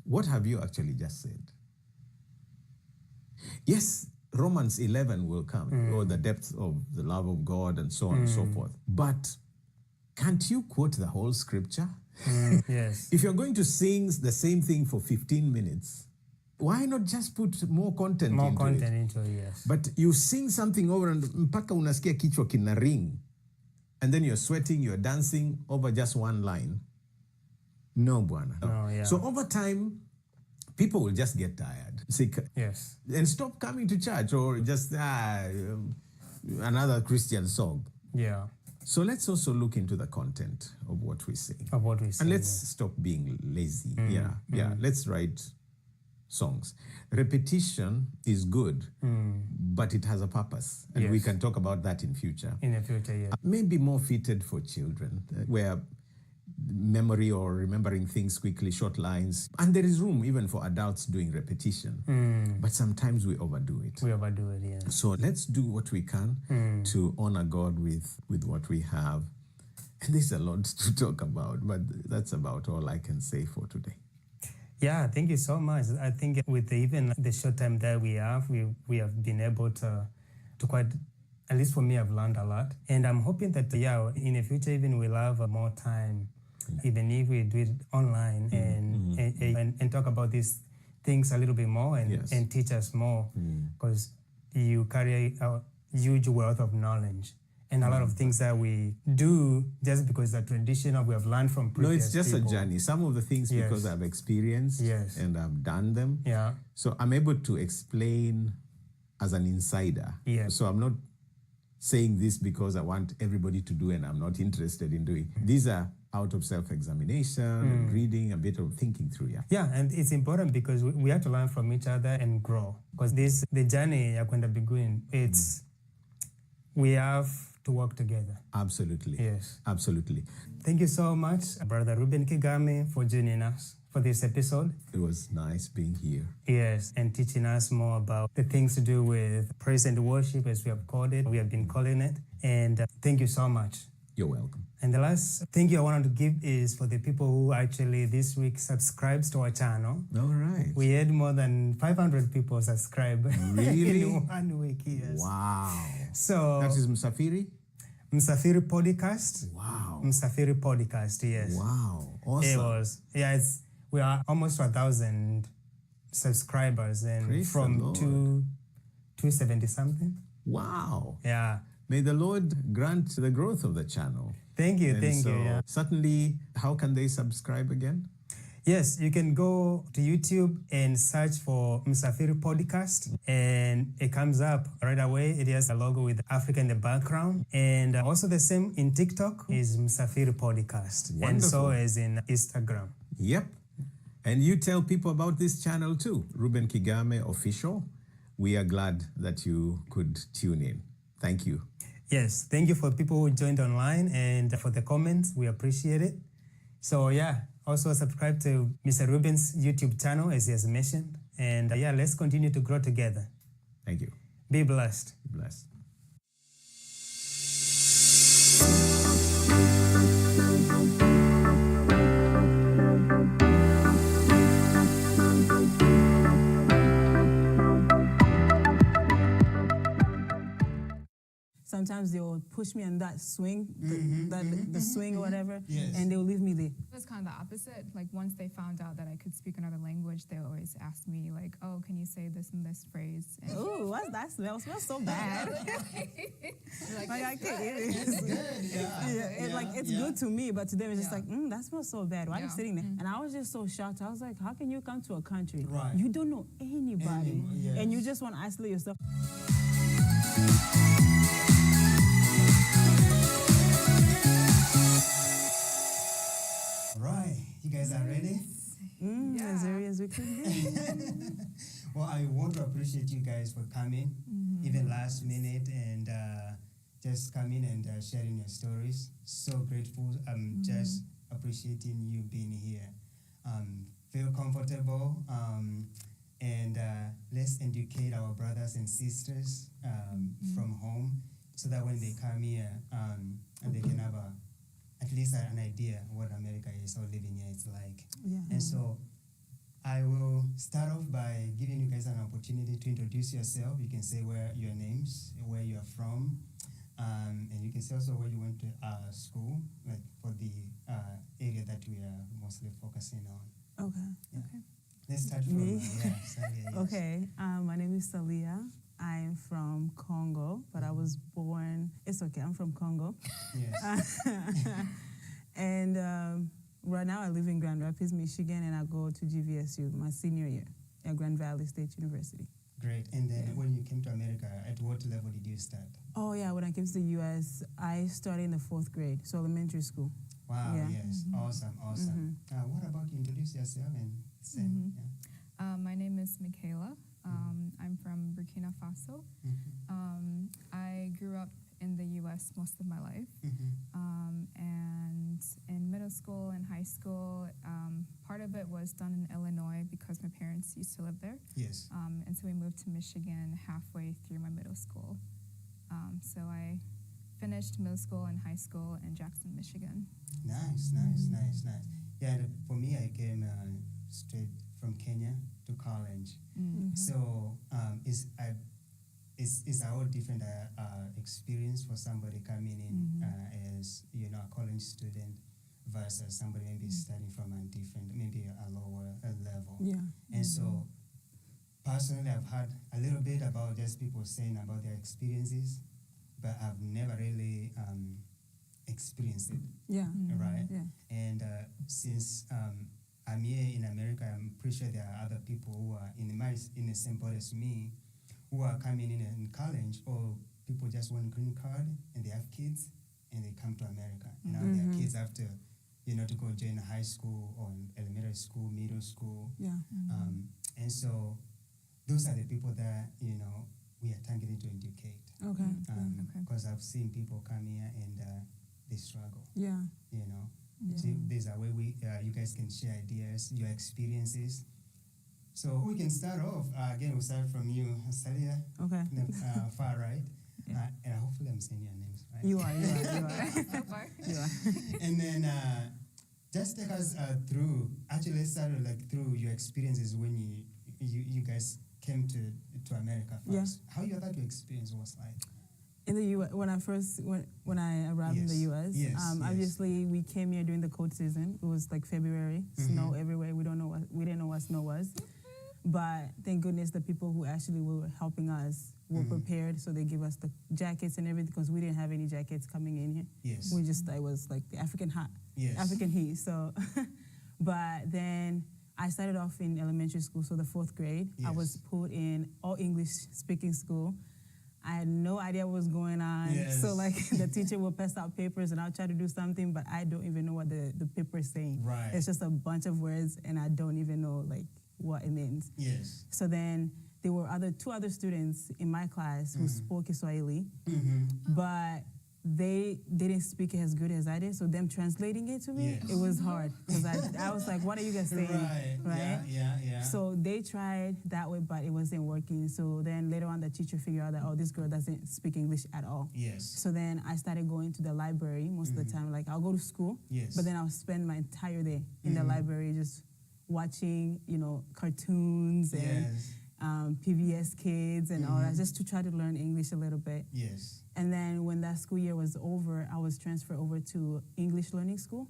what have you actually just said? Yes, Romans 11 will come, or the depth of the love of God, and so on and so forth. But can't you quote the whole scripture?
Yes.
If you're going to sing the same thing for 15 minutes, why not just put more content
into it? Yes.
But you sing something over and mpaka unasikia kichwa kina ring. And then you're sweating, you're dancing over just one line. No, bwana.
No, yeah.
So over time, people will just get tired. Sick.
Yes.
And stop coming to church, or just another Christian song.
Yeah.
So let's also look into the content of what we sing. And let's stop being lazy. Let's write songs. Repetition is good, but it has a purpose. And we can talk about that in future.
In the future, yeah.
Maybe more fitted for children, where memory or remembering things quickly, short lines. And there is room even for adults doing repetition. But sometimes we overdo it.
Yeah.
So let's do what we can to honor God with what we have. And there's a lot to talk about, but that's about all I can say for today.
Yeah, thank you so much. I think with even the short time that we have been able to quite, at least for me, I've learned a lot. And I'm hoping that, in the future, even we'll have more time, even if we do it online and talk about these things a little bit more and teach us more, because you carry a huge wealth of knowledge. And a lot of things that we do just because the tradition of we have learned from previous
No, it's just
people.
a journey. Some of the things because I've experienced and I've done them.
Yeah.
So I'm able to explain as an insider.
Yeah.
So I'm not saying this because I want everybody to do and I'm not interested in doing. These are out of self-examination and reading, a bit of thinking through.
Yeah, and it's important because we have to learn from each other and grow. Because the journey you're going to be going, we have to work together.
Absolutely.
Yes.
Absolutely.
Thank you so much, Brother Ruben Kigame, for joining us for this episode.
It was nice being here.
Yes, and teaching us more about the things to do with praise and worship, as we have called it. We have been calling it. And thank you so much.
You're welcome.
And the last thank you I wanted to give is for the people who actually this week subscribes to our channel.
All right.
We had more than 500 people subscribe
really?
in 1 week. Yes.
Wow.
So
that is Msafiri?
Msafiri Podcast.
Wow.
Msafiri Podcast, yes.
Wow. Awesome.
It was. Yeah, we are almost 1,000 subscribers and
Praise
from 270 something.
Wow.
Yeah.
May the Lord grant the growth of the channel.
Thank you,
and
thank
so,
you. Yeah.
Certainly, how can they subscribe again?
Yes, you can go to YouTube and search for Msafiri Podcast, and it comes up right away. It has a logo with Africa in the background. And also the same in TikTok is Msafiri Podcast.
Wonderful.
And so is in Instagram.
Yep. And you tell people about this channel too, Ruben Kigame Official. We are glad that you could tune in. Thank you.
Yes, thank you for people who joined online and for the comments. We appreciate it. So also subscribe to Mr. Ruben's YouTube channel, as he has mentioned. And let's continue to grow together.
Thank you.
Be blessed.
Be blessed.
Sometimes they will push me on that swing, the swing or whatever, and they will leave me there.
It was kind of the opposite. Like once they found out that I could speak another language, they always asked me like, "Oh, can you say this and this phrase?"
Oh, what's that smell? It smells so bad.
like
I can't eat it.
It's good.
It's good to me, but to them it's just like, that smells so bad. Why are you
Yeah.
sitting there? And I was just so shocked. I was like, how can you come to a country?
Right.
You don't know anybody, and you just want to isolate yourself.
Right. You guys are ready?
As early as we could be.
Well, I want to appreciate you guys for coming, even last minute, and just coming and sharing your stories. So grateful. I'm just appreciating you being here. Feel comfortable, and let's let's educate our brothers and sisters from home, so that when they come here, and they can have at least an idea what America is or living here is like.
Yeah.
And so I will start off by giving you guys an opportunity to introduce yourself. You can say where your names, where you are from, and you can say also where you went to school, like for the area that we are mostly focusing on.
Okay.
Yeah.
Okay.
Let's start from
Me?
Salia, yes.
Okay. My name is Salia. I'm from Congo, but I was born. It's okay. I'm from Congo.
Yes.
And right now I live in Grand Rapids, Michigan, and I go to GVSU my senior year at Grand Valley State University.
Great. And then when you came to America, at what level did you start?
Oh yeah, when I came to the U.S., I started in the 4th grade, so elementary school.
Wow,
Yeah.
yes. Awesome. What about you? Introduce yourself and say. Yeah.
My name is Michaela. I'm from Burkina Faso. I grew up in the U.S. most of my life. And in middle school and high school, part of it was done in Illinois because my parents used to live there.
Yes.
And so we moved to Michigan halfway through my middle school. So I finished middle school and high school in Jackson, Michigan.
Nice. Yeah, for me, I came straight from Kenya to college. So it's a whole different experience for somebody coming in as a college student versus somebody maybe studying from a different, maybe a lower level.
Yeah.
And so personally, I've heard a little bit about just people saying about their experiences, but I've never really experienced it.
Yeah.
Right?
Yeah.
And since I'm here in America, I'm pretty sure there are other people who are in the same boat as me, who are coming in college, or people just want a green card and they have kids and they come to America. And now their kids have to, to go join high school or elementary school, middle school.
Yeah.
And so those are the people that, we are targeting to educate.
Okay.
Because I've seen people come here and they struggle.
Yeah.
So there's a way you guys can share ideas, your experiences. So we can start off. Again, we'll start from you, Salia,
Okay.
far right.
Yeah.
And hopefully I'm saying your names right.
You are.
So far.
You are.
And then just take us through, actually let's start through your experiences when you guys came to America first. How you thought your experience was like?
In the U.S., when I arrived in the U.S., obviously we came here during the cold season. It was like February, snow everywhere. We didn't know what snow was, but thank goodness the people who actually were helping us were prepared, so they gave us the jackets and everything because we didn't have any jackets coming in here.
Yes.
It was like the African African heat. So, but then I started off in elementary school, so the 4th grade.
Yes.
I was put in all English speaking school. I had no idea what was going on.
Yes.
So the teacher will pass out papers and I'll try to do something, but I don't even know what the paper is saying.
Right.
It's just a bunch of words and I don't even know what it means.
Yes.
So then there were two other students in my class who spoke Kiswahili, but they didn't speak as good as I did. So them translating it to me, it was hard because I was like, what are you guys saying? Right?
Yeah.
So they tried that way, but it wasn't working. So then later on, the teacher figured out that, this girl doesn't speak English at all.
Yes.
So then I started going to the library most of the time. I'll go to school, but then I'll spend my entire day in the library just watching, cartoons and PBS Kids and all that, just to try to learn English a little bit.
Yes.
And then when that school year was over, I was transferred over to English learning school.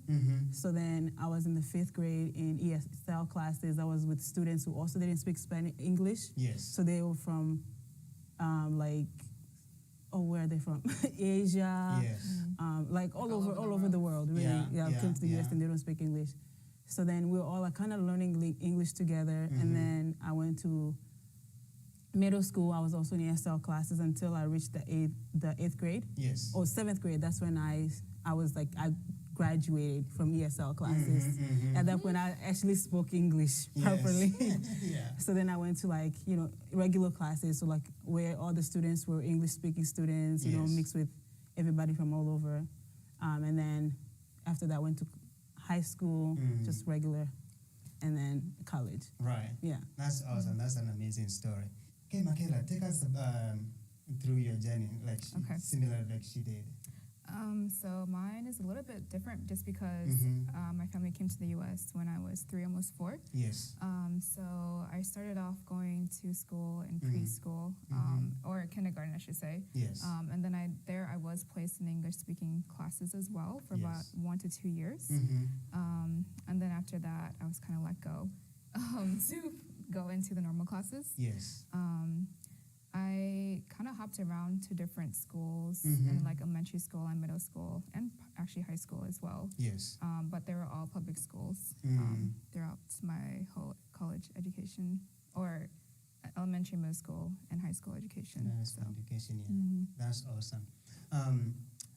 So then I was in the 5th grade in ESL classes. I was with students who also didn't speak English.
Yes.
So they were from where are they from? Asia.
Yes.
All over the world, really. Came to the US and they don't speak English. So then we were all kind of learning English together. And then I went to middle school. I was also in ESL classes until I reached the 8th grade.
Yes.
Or 7th grade. That's when I graduated from ESL classes. At that point, I actually spoke English properly. So then I went to regular classes, so where all the students were English-speaking students, mixed with everybody from all over. And then after that, I went to high school, just regular, and then college.
Right.
Yeah.
That's awesome. That's an amazing story. Okay, Michaela, take us through your journey, like similar like she did.
So mine is a little bit different just because my family came to the U.S. when I was 3, almost 4.
Yes.
So I started off going to school in preschool, or kindergarten, I should say.
Yes.
And then I was placed in English-speaking classes as well for about 1 to 2 years. And then after that, I was kind of let go to go into the normal classes.
Yes.
I kind of hopped around to different schools, in like elementary school and middle school, and actually high school as well.
Yes.
But they were all public schools throughout my whole college education, or elementary, middle school, and high school education.
Education, yeah. That's awesome.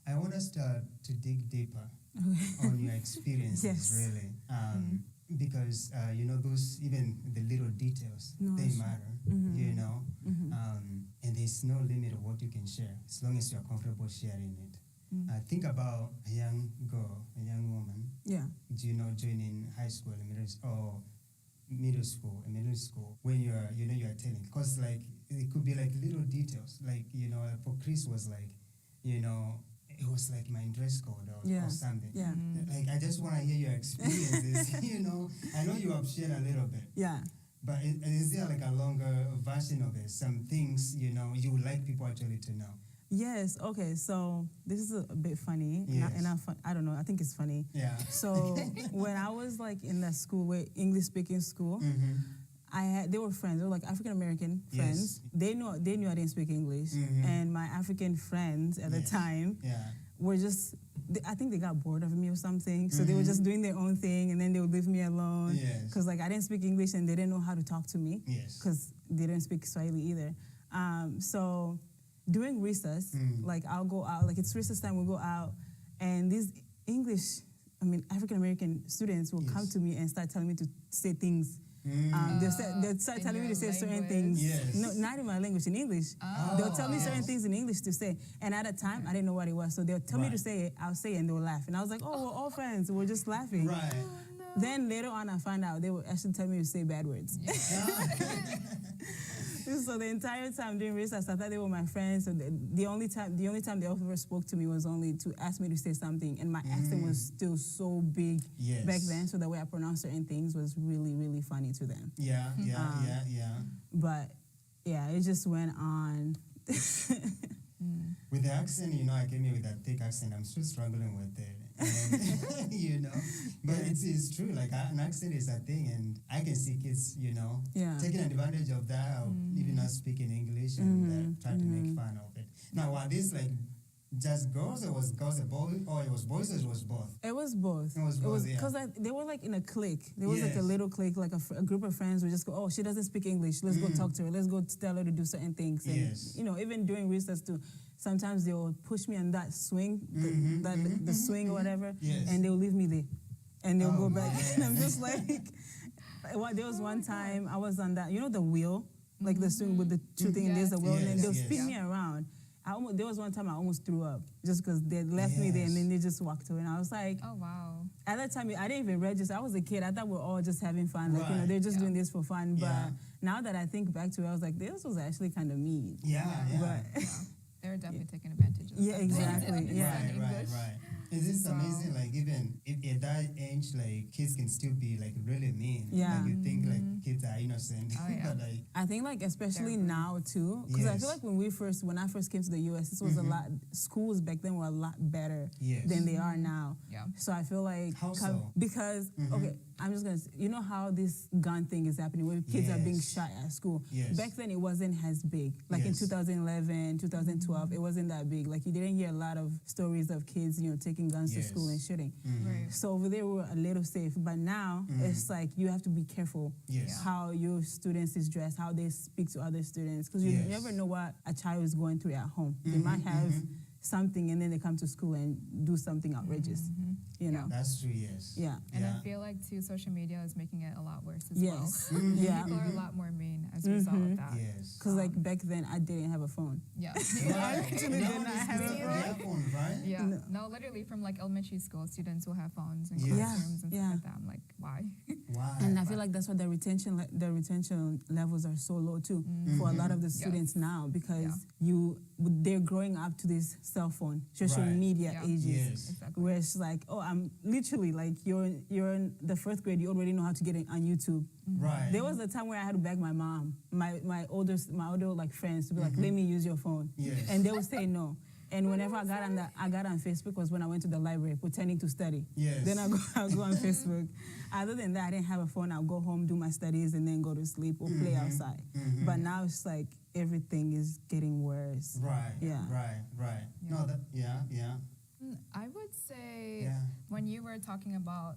I want us to dig deeper on your experiences, really. Because those, even the little details, they matter, and there's no limit of what you can share as long as you're comfortable sharing it. Think about a young girl, a young woman, joining high school or middle school when you're telling, because like it could be like little details, like for Chris was like, it was like my dress code or something.
Yeah.
Like, I just want to hear your experiences, I know you have shared a little bit.
Yeah.
But is there like a longer version of it? Some things, you would like people actually to know?
Yes. Okay. So this is a bit funny.
Yes.
I don't know. I think it's funny.
Yeah.
So when I was like in that school, English speaking school, they were friends. They were like African American friends.
Yes.
They knew I didn't speak English, and my African friends at the time were just. I think they got bored of me or something, so they were just doing their own thing, and then they would leave me alone. Because like I didn't speak English, and they didn't know how to talk to me. Because they didn't speak Swahili either. So during recess, like I'll go out. Like it's recess time, we'll go out, and these African American students will come to me and start telling me to say things. They'll start telling me to say certain things. No, not in my language, in English. They'll tell me certain things in English to say. And at the time, I didn't know what it was. So they'll tell me to say it, I'll say it, and they'll laugh. And I was like, oh, we're all friends. We're just laughing.
Right.
Then later on, I found out they would actually tell me to say bad words. So the entire time during recess, I thought they were my friends. So the only time they ever spoke to me was only to ask me to say something, and my accent was still so big back then. So the way I pronounced certain things was really, really funny to them.
Yeah.
But yeah, it just went on.
With the accent, I came here with that thick accent. I'm still struggling with it. And, but it's true. Like an accent is a thing, and I can see kids, taking advantage of that, of even not speaking English and trying to make fun of it. Now, are these like just girls, or was girls a boy, or it was boys, or it was both?
It was both.
It was both,
because they were like in a clique. There was like a little clique, like a group of friends would just go, oh, she doesn't speak English. Let's go talk to her. Let's go tell her to do certain things. And, even during recess too, sometimes they will push me on that swing, the swing or whatever, and they'll leave me there. And they'll go back. And I'm just like, there was one time I was on that, the wheel, like the swing with the two things, and there's a wheel, and then they'll spin me around. There was one time I almost threw up just because they left me there and then they just walked away. And I was like,
oh, wow.
At that time, I didn't even register. I was a kid. I thought we were all just having fun. Like, they're just doing this for fun. But now that I think back to it, I was like, this was actually kind of mean. But
they were definitely taking advantage of it.
Yeah, exactly.
Right. It's amazing, like even at that age, like kids can still be like really mean.
Yeah.
Like you think like kids are innocent.
Oh, yeah.
But like,
I think like especially now too, because I feel like when I first came to the US, this was a lot. Schools back then were a lot better than they are now.
Yeah.
So I feel like
how so?
Because okay, I'm just gonna say, how this gun thing is happening where kids are being shot at school. Back then it wasn't as big. Like in 2011, 2012, it wasn't that big. Like you didn't hear a lot of stories of kids, taking guns to school and shooting.
Right.
So over there we were a little safe, but now it's like you have to be careful how your students is dressed, how they speak to other students, because you never know what a child is going through at home. They might have something and then they come to school and do something outrageous, you know.
That's true, yes.
Yeah.
And I feel like too, social media is making it a lot worse as
Yes.
well.
Yeah.
People are a lot more mean as a result of that.
Yes.
Because like back then I didn't have a phone.
Yeah.
I actually did not have a phone.
phone, right?
Yeah.
No.
No, literally from like elementary school, students will have phones in
Yes.
classrooms and
Yeah.
stuff like that. I'm like, why?
Why?
And I feel like that's why the retention levels are so low too for a lot of the students now, because they're growing up to this cell phone, social
Right.
media
Yeah.
ages,
Yes.
Exactly.
where it's like, oh, I'm literally like you're in the 4th grade, you already know how to get it on YouTube.
Right.
There was a time where I had to beg my mom, my older like friends to be like, let me use your phone,
Yes.
and they would say no. And whenever I got on Facebook was when I went to the library pretending to study.
Yes.
Then I'll go on Facebook. Other than that, I didn't have a phone. I'll go home, do my studies, and then go to sleep or play outside. But now it's like everything is getting worse.
Right.
Yeah.
Right.
Yeah.
No, yeah.
I would say
Yeah.
when you were talking about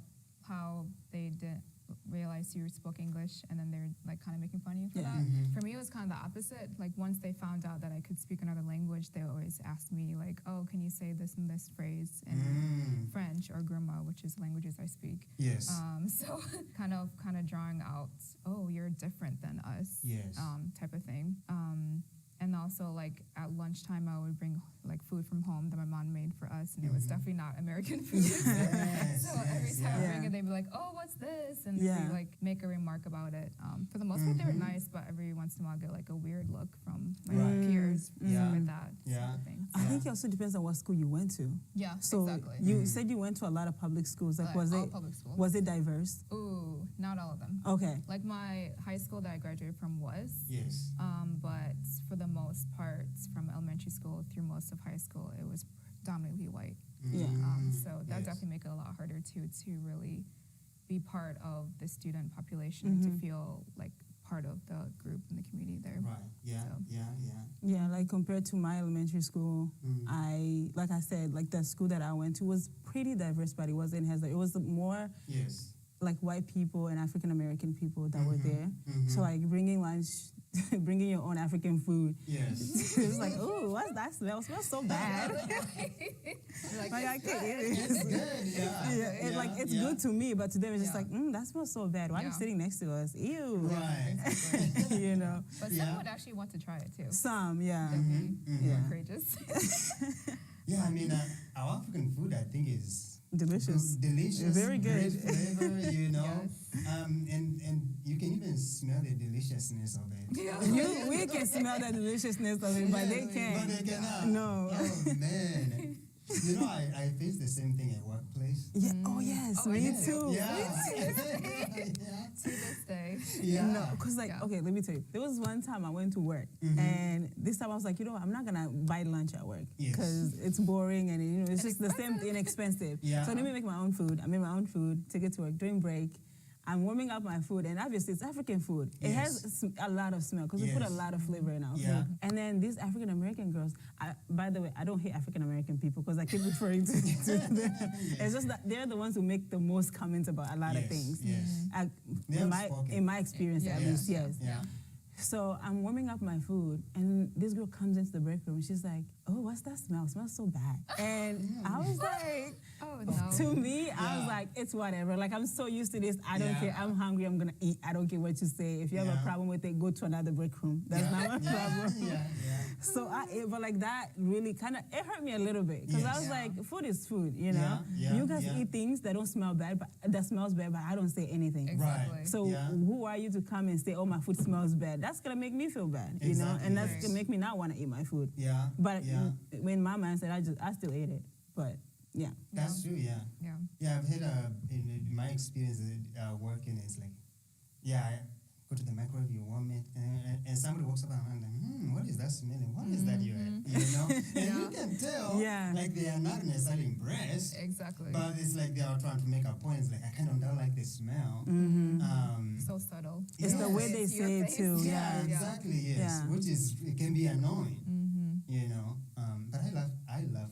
how they didn't realize you spoke English and then they're like kind of making fun of you for
Yeah.
that. For me, it was kind of the opposite. Like once they found out that I could speak another language, they always asked me like, oh, can you say this and this phrase in French or Grima, which is languages I speak.
Yes.
So kind of drawing out, oh, you're different than us.
Yes.
Type of thing. And also, like, at lunchtime, I would bring, like, food from home that my mom made for us, and it was definitely not American food.
Yes,
So every
yes,
time I
yeah.
bring it, they'd be like, oh, what's this? And
Yeah.
they'd, like, make a remark about it. For the most part, they were nice, but every once in a while, I get, like, a weird look from my
Right.
peers
Yeah.
with that
Yeah.
sort of thing.
I think it also depends on what school you went to.
Yeah,
So
exactly.
you said you went to a lot of public schools. Like,
Like, all public schools.
was it diverse?
Ooh, not all of them.
Okay.
Like, my high school that I graduated from was.
Yes.
But for the most part, from elementary school through most of high school, it was dominantly white.
Yeah.
So that
Yes.
definitely make it a lot harder to really be part of the student population and to feel like part of the group and the community there.
Right. Yeah.
So.
Yeah.
Yeah, like compared to my elementary school, like I said, like the school that I went to was pretty diverse, but it wasn't as, it was more
Yes.
like white people and African American people that were there. So like bringing lunch, bringing your own African food.
Yes.
It's like, oh, what's that smell? It smells so bad.
Like,
Like I can't eat it.
It's good. Yeah.
Yeah, it's like it's
yeah.
good to me, but to them it's just
Yeah.
like, that smells so bad. Why are you
Yeah.
sitting next to us? Ew.
Right.
exactly.
You know,
But
Yeah.
some would actually want to try it too.
some, yeah.
Definitely
Yeah.
courageous.
Yeah. I mean, our African food, I think, is
Delicious.
delicious,
Very good.
great flavor, you know.
Yes.
And you can even smell the deliciousness of it.
Yeah.
We can smell the deliciousness of it, but they can't.
But they cannot.
No.
Oh man. You know, I face the same thing at workplace.
Yeah. Oh yes,
Oh,
me
yes.
too.
Yeah.
To this day.
Yeah.
No, because like,
Yeah.
okay, let me tell you. There was one time I went to work, and this time I was like, you know what, I'm not gonna buy lunch at work
Yes.
because it's boring and it's just the same thing, inexpensive.
Yeah.
So let me make my own food. I made my own food, take it to work during break. I'm warming up my food, and obviously it's African food. It
Yes.
has a lot of smell because we put a
Yes.
lot of flavor in our
Yeah.
food. And then these African American girls, by the way, I don't hate African American people because I keep referring to them. It's just that they're the ones who make the most comments about a lot of
Yes,
things.
yes. They
In
have spoken.
in my experience, at
Yeah.
least, yes.
Yeah.
So I'm warming up my food, and this girl comes into the break room, and she's like, "Oh, what's that smell? It smells so bad." And I was like,
Oh no.
to me, I was
Yeah.
like, it's whatever. Like, I'm so used to this. I don't
Yeah.
care. I'm hungry. I'm going to eat. I don't care what you say. If you have a
Yeah.
problem with it, go to another break room. That's not my problem.
Yeah.
So I ate, but like that really kind of, it hurt me a little bit. Because I
Yes.
was
Yeah.
like, food is food, you know?
Yeah,
You guys
yeah.
eat things that don't smell bad, but that smells bad, but I don't say anything.
Exactly.
Right.
So
Yeah.
who are you to come and say, oh, my food smells bad? That's going to make me feel bad, you know?
Exactly,
And that's
yes.
going to make me not want to eat my food.
Yeah.
But
yeah.
when my man said, I still ate it. But yeah.
That's true. Yeah.
Yeah.
Yeah, I've had in my experience working, it's like, I go to the microwave, you warm it, and somebody walks up and I'm like, what is that smelling? What is that you had? You know? And you can tell,
Yeah.
like, they are not necessarily impressed,
Exactly.
but it's like they are trying to make a point. It's like, I kind of don't like the smell.
So subtle.
It's the way they
It's your
say it
face.
too.
Yeah,
Yeah.
exactly, yes.
Yeah.
Which is, it can be annoying, you know? But I love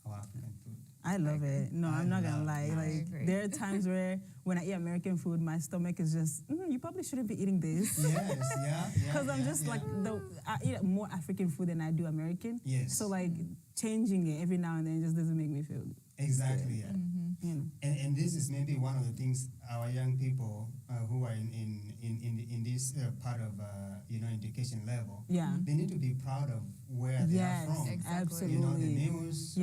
our African food.
I love it. No, I'm not gonna lie. Like there are times where when I eat American food, my stomach is just, you probably shouldn't be eating this.
Yes,
Because I'm just like, I eat more African food than I do American.
Yes.
So like changing it every now and then just doesn't make me feel good.
Exactly, yeah. And this is maybe one of the things our young people who are in this part of education level, they need to be proud of where they are from.
Absolutely.
You know, the news,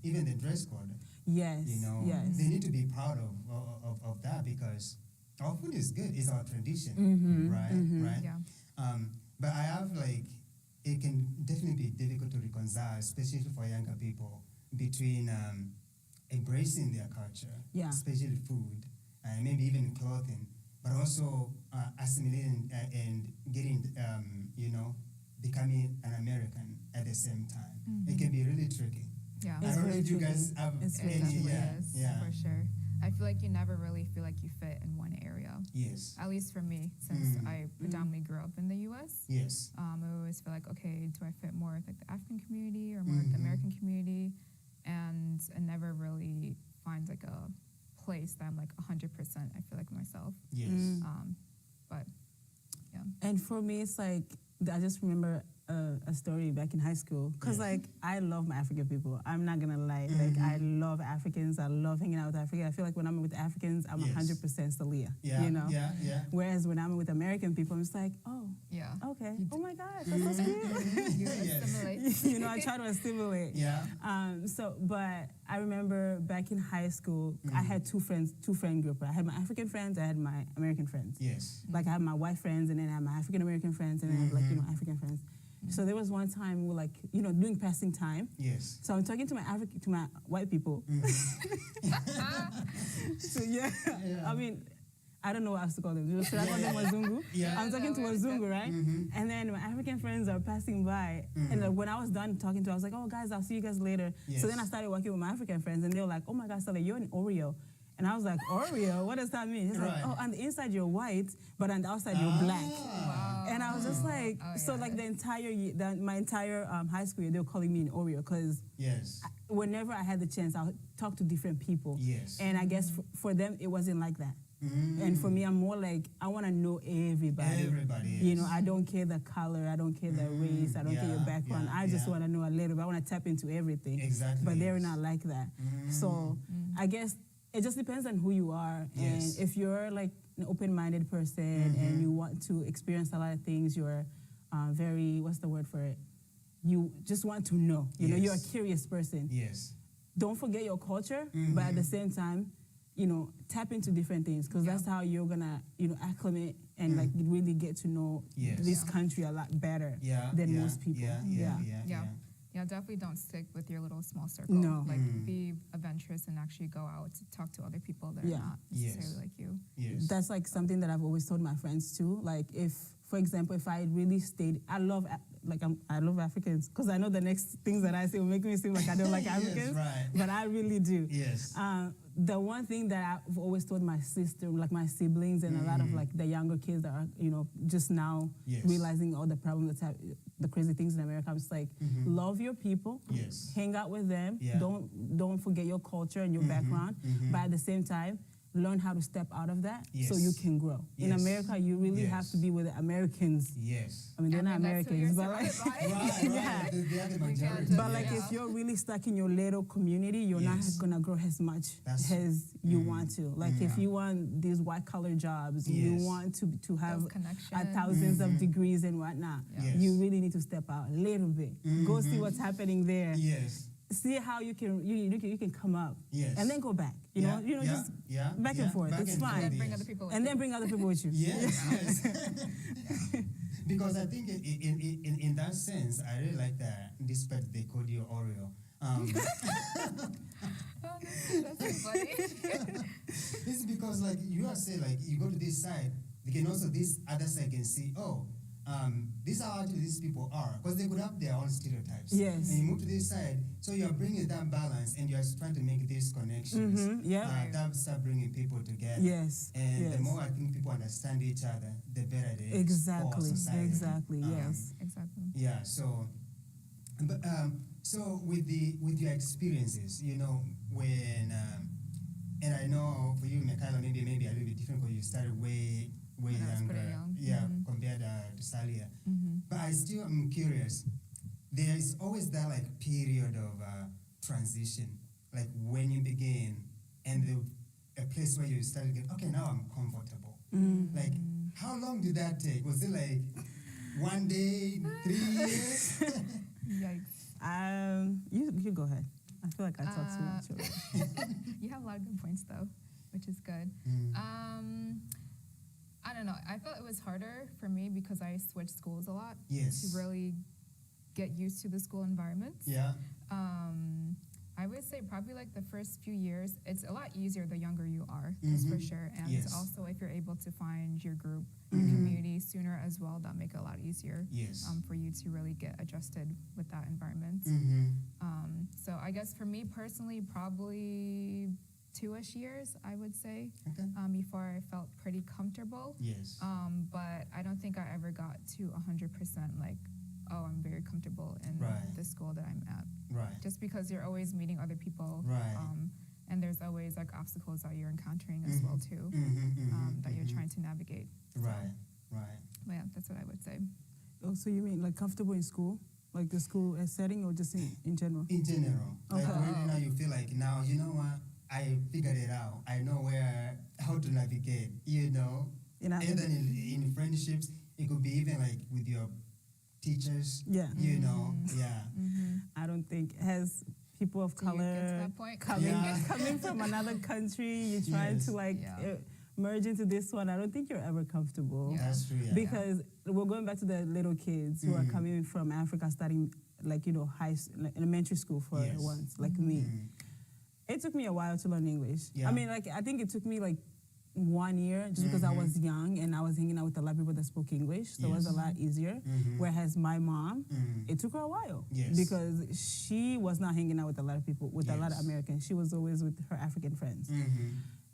even the dress code.
Yes.
You know, they need to be proud of that because our food is good. It's our tradition, right?
Yeah.
But I have it can definitely be difficult to reconcile, especially for younger people, between embracing their culture, especially food, and maybe even clothing, but also assimilating and getting, becoming an American at the same time. It can be really tricky.
Yeah.
I don't know if you guys have any.
Yeah, for sure. I feel like you never really feel like you fit in one area.
Yes.
At least for me, since I predominantly grew up in the U.S.
Yes.
I always feel like, okay, do I fit more with like the African community or more with the American community? And I never really find like a place that I'm like 100%. I feel like myself.
Yes.
But yeah.
And for me, it's like I just remember a story back in high school because like I love my African people. I'm not gonna lie. Like I love Africans. I love hanging out with Africans. I feel like when I'm with Africans, I'm 100% Salia.
Yeah.
You know.
Yeah. Yeah.
Whereas when I'm with American people, I'm just like, oh.
Yeah.
Okay. Oh my God, that's so cute.
You assimilate.
You know, I try to assimilate.
Yeah.
But I remember back in high school, I had two friend group. I had my African friends, I had my American friends.
Yes.
Like I had my white friends, and then I had my African American friends, and then I had like African friends. So there was one time we were like, doing passing time.
Yes.
So I'm talking to my white people. So I mean, I don't know what else to call them. Should I call them Wazungu?
Yeah.
I'm talking to Wazungu, right? And then my African friends are passing by. And when I was done talking to them, I was like, oh, guys, I'll see you guys later.
Yes.
So then I started working with my African friends, and they were like, oh, my God, Stella, you're an Oreo. And I was like, Oreo? What does that mean? He's like, oh, on the inside you're white, but on the outside you're black.
Wow.
And I was just like, like the entire year, my entire high school year, they were calling me an Oreo because whenever I had the chance, I would talk to different people.
Yes.
And I guess for them, it wasn't like that. And for me, I'm more like, I want to know everybody.
Everybody, yes.
You know, I don't care the color, I don't care the race, I don't care your background. I just want to know a little bit. I want to tap into everything.
Exactly.
But they're not like that. So I guess it just depends on who you are. And if you're like an open-minded person and you want to experience a lot of things, you're very, what's the word for it? You just want to know. You know, you're a curious person.
Yes.
Don't forget your culture, but at the same time, tap into different things because that's how you're gonna, acclimate and like really get to know this country a lot better than most people.
Yeah, definitely don't stick with your little small circle.
No.
Like be adventurous and actually go out to talk to other people that are not necessarily like you.
Yes.
That's like something that I've always told my friends too. Like if, for example, if I really stayed, I love Africans because I know the next things that I say will make me seem like I don't like Africans, but I really do.
Yes.
The one thing that I've always told my sister, like my siblings and a lot of like the younger kids that are, just now realizing all the problems the crazy things in America, I'm just like, love your people, hang out with them, don't forget your culture and your background, but at the same time, learn how to step out of that so you can grow. In America, you really have to be with the Americans.
Yes.
I mean, they're not Americans, but like,
They are the majority.
But like, if you're really stuck in your little community, you're not gonna grow as much as you want to. Like, if you want these white-collar jobs, you want to have thousands of degrees and whatnot, you really need to step out a little bit. Go see what's happening there.
Yes.
See how you can come up, and then go back. Just back and forth. It's fine.
And then bring other people with
and then bring other people with you.
Yes. Because I think in that sense, I really like that. Despite they call you Oreo.
That's so funny.
It's because like you are saying, like you go to this side, they can also this other side can see, these are actually these people are, because they could have their own stereotypes.
Yes.
And you move to this side, so you're bringing that balance and you're trying to make these connections. That start bringing people together.
Yes.
And the more I think people understand each other, the better it is for society.
Exactly. Yes.
Exactly.
Yeah. So But so with your experiences, you know, when and I know for you, Michaela, maybe a little bit different because you started way
When I was
younger,
pretty young.
yeah, compared to Salia. But I still am curious. There is always that like period of transition, like when you begin and a place where you started getting, okay, now I'm comfortable. Like, how long did that take? Was it like 1 day, 3 years?
Yikes.
You go ahead. I feel like I talk too much already.
You have a lot of good points though, which is good. I don't know. I felt it was harder for me because I switched schools a lot
Yes.
to really get used to the school environment.
Yeah.
I would say probably like the first few years, it's a lot easier the younger you are, that's for sure. And
Yes.
also if you're able to find your group, your community sooner as well, that make it a lot easier
Yes.
for you to really get adjusted with that environment. So I guess for me personally, probably 2-ish years, I would say,
Okay.
before I felt pretty comfortable.
Yes.
But I don't think I ever got to 100% like, oh, I'm very comfortable in
Right.
the school that I'm at.
Right.
Just because you're always meeting other people.
Right.
And there's always like obstacles that you're encountering as well too, that you're trying to navigate.
Right. Right.
But yeah, that's what I would say.
Oh, so you mean like comfortable in school? Like the school setting or just in general?
In general, like
Okay.
when now you feel like now you know what, I figured it out. I know how to navigate. You know,
In a-
either in friendships, it could be even like with your teachers.
Yeah.
You know, yeah.
I don't think has people of
Do you get to
color
that point?
coming from another country, you try
Yes.
to like
Yeah.
merge into this one. I don't think you're ever comfortable.
Yeah.
That's true. Yeah.
Because we're going back to the little kids who are coming from Africa, starting like elementary school for
Yes.
once, like me. It took me a while to learn English.
Yeah.
I mean, like I think it took me like 1 year just because I was young and I was hanging out with a lot of people that spoke English, so it was a lot easier. Whereas my mom, it took her a while
Yes.
because she was not hanging out with a lot of people, with a lot of
Yes.
Americans. She was always with her African friends.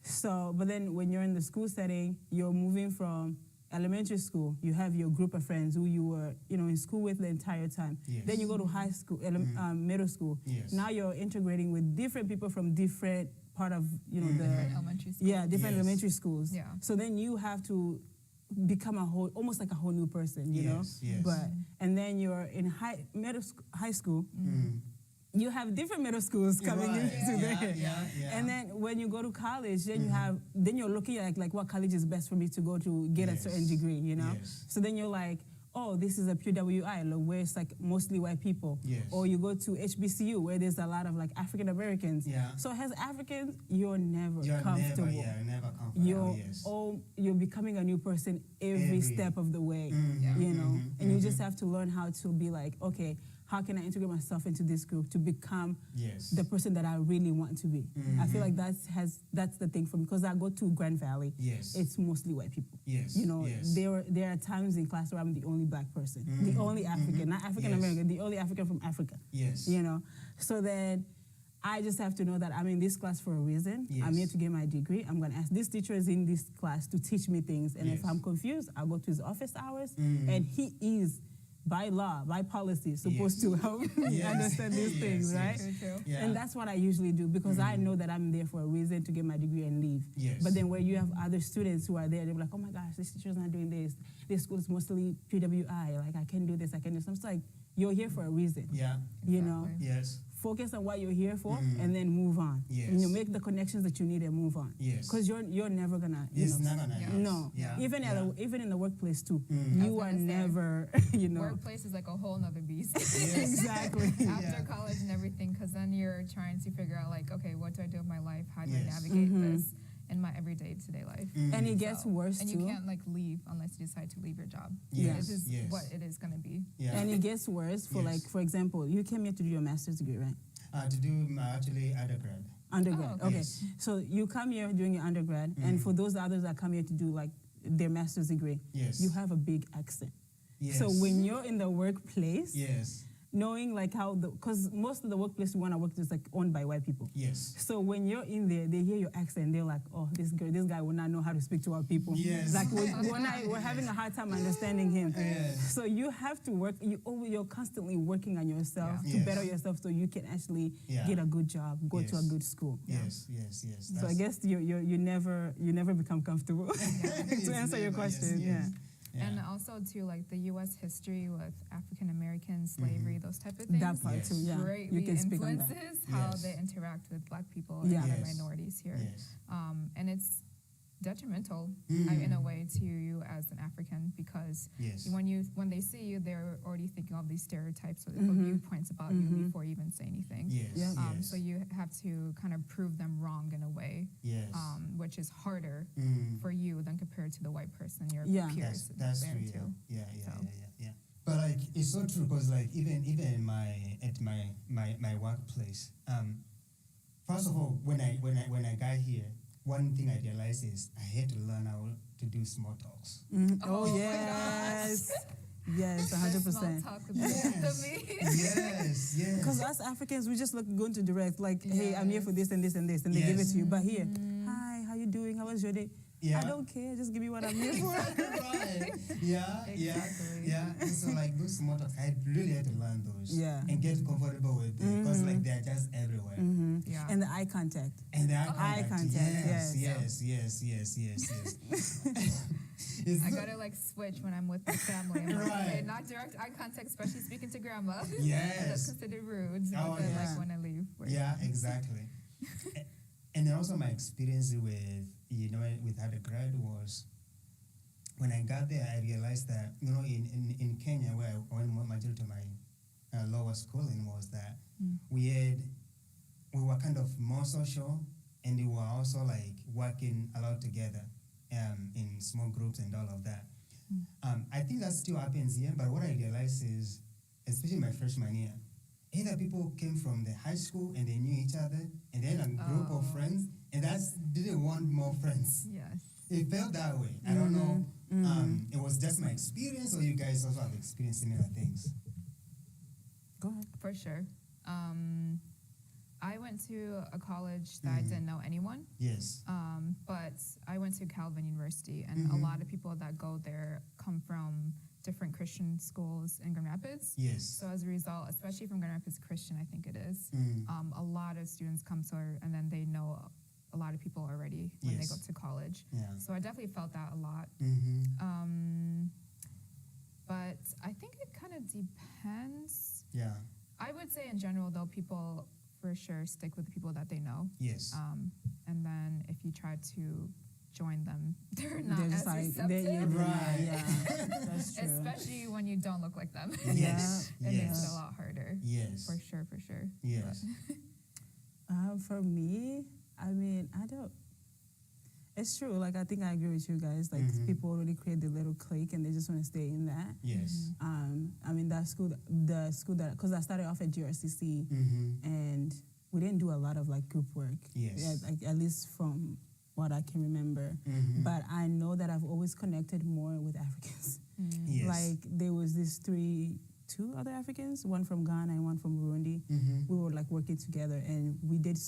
So, but then when you're in the school setting, you're moving from elementary school, you have your group of friends who you were, in school with the entire time.
Yes.
Then you go to high school, middle school.
Yes.
Now you're integrating with different people from different part of, the
Elementary school.
different
Yes.
elementary schools.
Yeah.
So then you have to become almost like a whole new person, you know.
Yes, yes.
And then you're in high school. You have different middle schools coming
Right.
into there.
Yeah.
And then when you go to college, then you're looking at like what college is best for me to go to get a
Yes.
certain degree, you know?
Yes.
So then you're like, oh, this is a PWI, where it's like mostly white people.
Yes.
Or you go to HBCU where there's a lot of like African Americans.
Yeah.
So as Africans, you're never
You're
comfortable.
never comfortable.
You're becoming a new person every step of the way, you know? And you just have to learn how to be like, okay, how can I integrate myself into this group to become
Yes.
the person that I really want to be? I feel like that's the thing for me, because I go to Grand Valley.
Yes.
It's mostly white people.
Yes.
You know,
Yes.
there are times in class where I'm the only black person, the only African, not African American, the only African from Africa.
Yes.
You know, so then I just have to know that I'm in this class for a reason.
Yes.
I'm here to get my degree. I'm going to ask this teacher is in this class to teach me things. And if
Yes.
I'm confused, I'll go to his office hours. And he is, by law, by policy, supposed to help me
Yes.
understand these
Yes,
things,
yes.
right?
True.
Yeah.
And that's what I usually do, because I know that I'm there for a reason, to get my degree and leave.
Yes.
But then where you have other students who are there, they're like, oh my gosh, this teacher's not doing this. This school is mostly PWI. Like, I can do this, I can do this. I'm just like, you're here for a reason.
Yeah.
You know?
Exactly.
Yes.
Focus on what you're here for, and then move on.
Yes.
And you make the connections that you need and move on.
Yes.
Because you're never gonna.
It's not gonna.
Yeah.
Yes.
No.
Yeah.
Even
yeah.
even in the workplace too,
I
you
was
are
gonna say,
never. You know.
Workplace is like a whole nother beast.
Exactly.
After college and everything, because then you're trying to figure out like, okay, what do I do with my life? How do
Yes.
I navigate this in my everyday today life?
And it gets
So-
worse
and
too.
you can't like leave unless you decide to leave your job.
Yes,
This is
yes.
what it is going to be.
Yeah.
And it gets worse for
Yes.
like, for example, you came here to do your master's degree, right?
To do actually undergrad.
Undergrad.
Oh,
okay.
Yes.
So you come here doing your undergrad, and for those others that come here to do like their master's degree,
Yes.
you have a big accent.
Yes.
So when you're in the workplace,
Yes.
knowing like how because most of the workplace we want to work is like owned by white people.
Yes.
So when you're in there, they hear your accent, they're like, oh, this guy will not know how to speak to our people.
Yes.
Like we're having a hard time understanding him.
Yes.
So you have to work. You're constantly working on yourself to
Yes.
better yourself, so you can actually get a good job, go to a good school.
Yes.
So I guess you never become comfortable. To answer your question,
yes.
And also too, like the U.S. history with African American slavery, those type of things.
That part too, yeah.
Greatly
You can speak on that.
influences how they interact with Black people and other minorities here.
Yes.
And it's detrimental in a way to you as an African, because when they see you, they're already thinking of these stereotypes or viewpoints about you before you even say anything. So you have to kind of prove them wrong in a way, which is harder for you than compared to the white person, your peers.
That's
there
true.
too.
Yeah. But like it's so true, because like even in my workplace, first of all, when I got here, one thing I realized is I had to learn how to do small talks.
Oh yes. Yes, 100%.
Small talk with me.
Yes.
Because us Africans, we just go into direct, like, hey, I'm here for this and this and this, and they give it to you. But here, hi, how you doing? How was your day?
Yeah.
I don't care. Just give me what I'm here for.
Right. Yeah. And so like those small talks, I really had to learn those.
Yeah.
And get comfortable with them, because like they're just everywhere.
Yeah.
And the eye contact.
And the
eye contact.
Yes.
I gotta like switch when I'm with my family. I'm like, okay, not direct eye contact, especially speaking to grandma.
Yes.
That's considered rude.
Oh,
but
yeah.
like when I leave work.
Yeah, exactly. And then also my experience with undergrad was, when I got there, I realized that, in Kenya, where I went majority of my lower schooling, was that we were kind of more social, and we were also like working a lot together in small groups and all of that. I think that still happens here, but what I realized is, especially my freshman year, either people came from the high school and they knew each other, and then a group of friends, and didn't want more friends.
Yes.
It felt that way. I don't know. It was just my experience, or you guys also have experienced similar things?
Go ahead.
For sure. I went to a college that I didn't know anyone.
Yes.
But I went to Calvin University, and a lot of people that go there come from different Christian schools in Grand Rapids.
Yes.
So as a result, especially from Grand Rapids Christian, I think it is, a lot of students come to her, and then they know a lot of people already when they go to college.
Yeah.
So I definitely felt that a lot. But I think it kind of depends.
Yeah.
I would say in general, though, people for sure stick with the people that they know.
Yes.
And then if you try to join them, they're not
They're
as
just like,
receptive.
Right.
Yeah, that's true.
Especially when you don't look like them.
Yes.
It makes it a lot harder.
Yes.
For sure.
Yes.
For me, I mean, I don't. It's true. Like, I think I agree with you guys. Like, people already create the little clique and they just want to stay in that.
Yes.
I mean, the school that, because I started off at GRCC and we didn't do a lot of like group work.
Yes.
Yeah, like, at least from what I can remember. But I know that I've always connected more with Africans.
Yes.
Like, there was two other Africans, one from Ghana and one from Burundi. We were like working together, and we did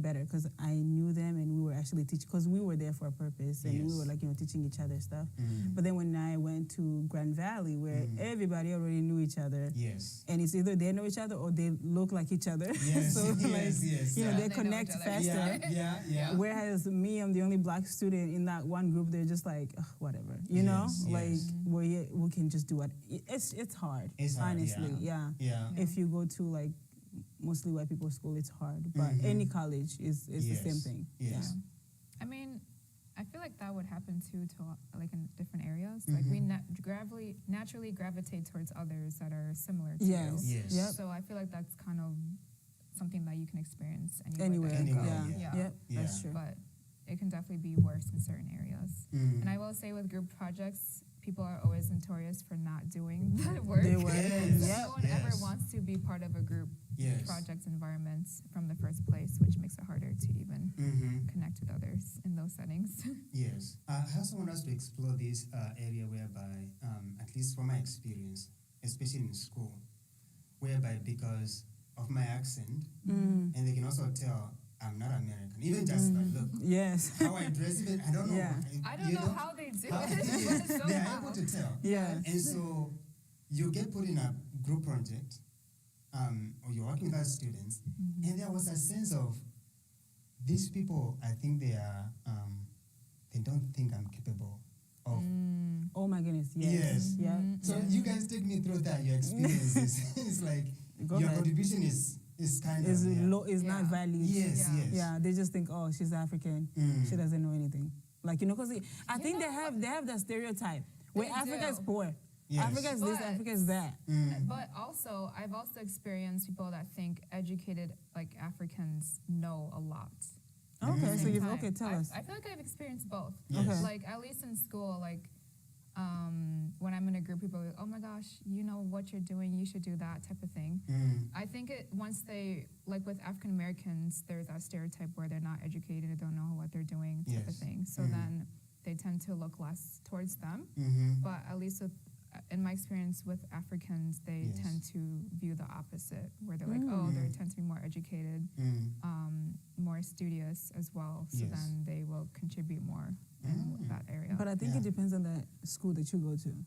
better because I knew them, and we were actually teaching, because we were there for a purpose, and we were like, teaching each other stuff. But then when I went to Grand Valley, where everybody already knew each other,
Yes.
and it's either they know each other or they look like each other.
Yes.
So
Yes.
they
They know
connect
each other.
faster.
Yeah.
Whereas me, I'm the only Black student in that one group. They're just like, ugh, whatever,
Yes.
like we can just do it. It's hard.
It's hard,
honestly, yeah. If you go to like mostly white people's school, it's hard. But any college is the same thing.
Yes.
I mean, I feel like that would happen too, to like in different areas. Like we naturally gravitate towards others that are similar to
Yes.
you.
Yes.
Yep.
So I feel like that's kind of something that you can experience
Anywhere.
that you go.
Anywhere,
Yeah.
Yeah.
Yep. That's true.
But it can definitely be worse in certain areas. And I will say with group projects, people are always notorious for not doing the work.
They work.
Yes.
Yep.
No one ever wants to be part of a group project environment from the first place, which makes it harder to even connect with others in those settings.
Yes. I also want us to explore this area whereby, at least from my experience, especially in school, whereby because of my accent, and they can also tell I'm not American. Even just by look.
Yes.
How I dress, even I don't know.
Yeah.
I don't know how they do it. But
They are able to tell.
Yeah.
And so you get put in a group project, or you're working with other students, and there was a sense of these people, I think they are, they don't think I'm capable of.
Oh my goodness. Yes. Yeah.
So you guys take me through that, your experiences. It's like
Go
your
ahead.
contribution is kind
Is
of
low, is not valued.
Yes, yes.
Yeah, they just think, oh, she's African. She doesn't know anything. Like, you know, because I think they have that stereotype where
They
Africa is
do.
poor.
Yes.
Africa is this,
But-
Africa is that.
But also, I've also experienced people that think educated like Africans know a lot.
Okay, so
Same
you've,
time.
okay, tell us.
I feel like I've experienced both.
Yes.
Okay.
Like at least in school, like when I'm in a group, people are like, oh my gosh, you know what you're doing, you should do that type of thing. I think once they, like with African Americans, there's that stereotype where they're not educated, they don't know what they're doing type of
Yes.
thing. So then they tend to look less towards them. But at least in my experience with Africans, they
Yes.
tend to view the opposite, where they're like, oh, they tend to be more educated, more studious as well. So
Yes.
then they will contribute more in that area.
But I think
Yeah.
it depends on the school that you go to,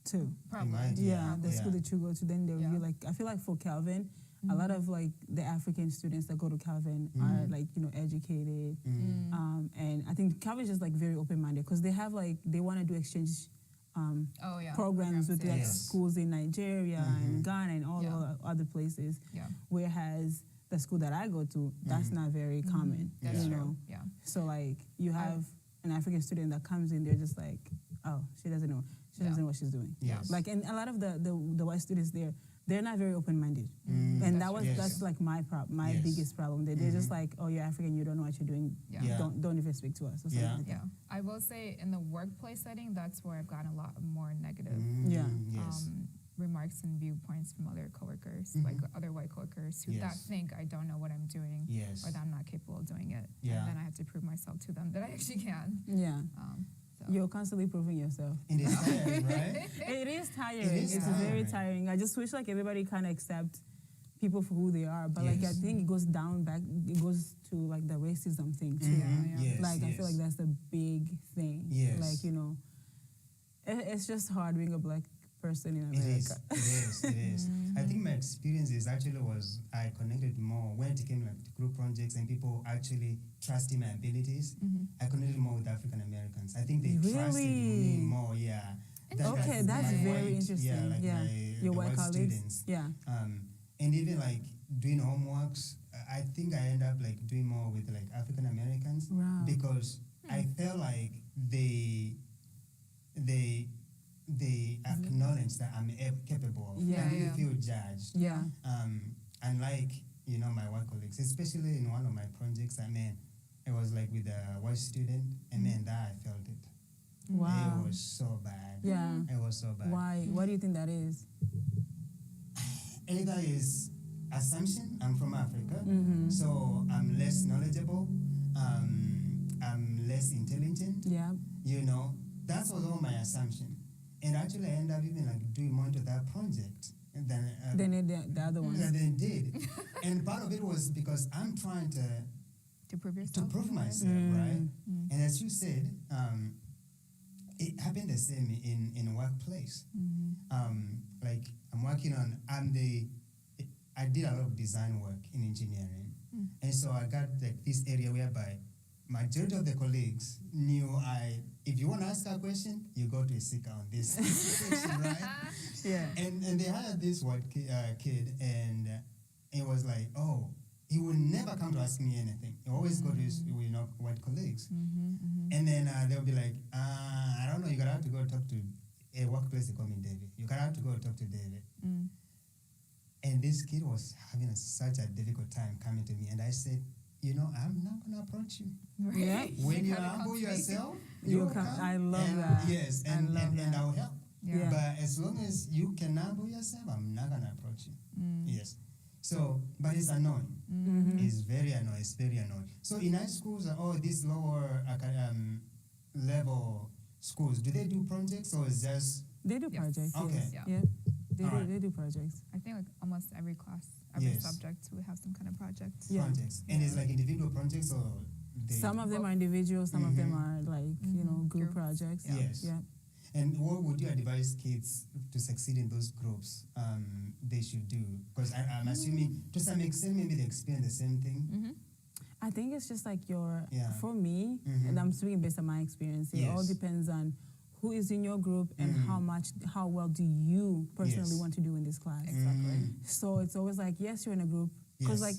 too.
Probably.
might,
Yeah, the school
yeah.
that you go to, then they'll
Yeah.
be like, I feel like for Calvin, a lot of like the African students that go to Calvin are like, you know, educated. And I think Calvin is just like very open-minded because they have like, they want to do exchange
Oh yeah.
programs with like
Yes.
schools in Nigeria and Ghana and all
Yeah.
other places.
Yeah.
Whereas the school that I go to, that's not very common,
That's
you
true.
know.
Yeah.
So like you have an African student that comes in, they're just like, oh, she doesn't know. She doesn't know what she's doing.
Yes.
Like, and a lot of the white students there, they're not very open-minded. And that's like my
Yes.
biggest problem. They're just like, oh, you're African, you don't know what you're doing.
Yeah.
Yeah.
Don't even speak to us or something
Yeah.
like that.
Yeah. I will say in the workplace setting, that's where I've gotten a lot more negative
Yeah.
Yes.
remarks and viewpoints from other coworkers, like other white coworkers who that
Yes.
think I don't know what I'm doing
Yes.
or that I'm not capable of doing it.
Yeah.
And then I have to prove myself to them that I actually can.
Yeah.
So.
You're constantly proving yourself.
And it's tiring, right?
It is tiring.
It is
It's very
tiring.
tiring. I just wish like everybody kind of accept people for who they are. But like I
Yes.
think it goes it goes to like the racism thing too.
Yes,
Like I feel
yes.
like that's the big thing.
Yes.
Like, you know, it's just hard being a black person in
It is.
America.
It is. It is. I think my experiences actually was I connected more when it came like to group projects and people actually trusting my abilities. I connected more with African Americans. I think they trusted
Really?
me more. Yeah.
Okay, that's
my
very
white-
interesting.
Yeah, like
Yeah.
my
Your
the
white colleagues.
students.
Yeah.
And even like doing homeworks, I think I end up like doing more with like African Americans
Wow.
because I felt like they acknowledge that I'm capable of.
Yeah.
I didn't
Yeah.
feel judged.
Yeah.
Unlike, you know, my work colleagues, especially in one of my projects, I mean, it was like with a white student, and man, that I felt it.
Wow.
It was so bad.
Yeah.
It was so bad.
Why? What do you think that is?
Either is assumption, I'm from Africa,
Mm-hmm.
so I'm less knowledgeable, I'm less intelligent,
Yeah.
you know, that was all my assumption. And actually I ended up even like doing more to that project than
The other ones.
than they did. And part of it was because I'm trying
To prove
to
yourself.
prove myself, right? And as you said, it happened the same in a workplace. Like I'm working on, I did a lot of design work in engineering. And so I got like this area whereby majority of the colleagues knew if you want to ask a question, you go to a seeker on this section, right?
Yeah.
And they hired this white kid, and it was like, oh, he would never come to ask me anything. He always go to his white colleagues. And then they'll be like, I don't know, you're going to have to go talk to a workplace, they call me David. You're going to have to go talk to David. And this kid was having such a difficult time coming to me. And I said, you know, I'm not going to approach you.
Right?
Yeah.
When you
gotta come
humble
to me.
yourself,
You
you'll
come.
come.
I love
and,
that.
Yes,
I
and,
love
and,
that.
and I'll help.
Yeah.
But as long as you can humble yourself, I'm not going to approach you. Yes. So, but it's annoying. It's very annoying. It's very annoying. So in high schools, these lower level schools, do they do projects or is just...
They do
Yes.
projects.
Okay.
Yes.
Yeah.
Yeah. They do projects.
I think like almost every class, every subject, we have some kind of project.
Yeah.
Projects. And it's like individual projects or
some of them are individual, some of them are like, group projects.
Yes.
Yeah.
And what would you advise kids to succeed in those groups they should do? Because I'm assuming to some extent maybe they experience the same thing.
I think it's just like for me, and I'm speaking based on my experience, it all depends on who is in your group and how well do you personally want to do in this class.
Exactly.
So it's always like, yes, you're in a group. Because like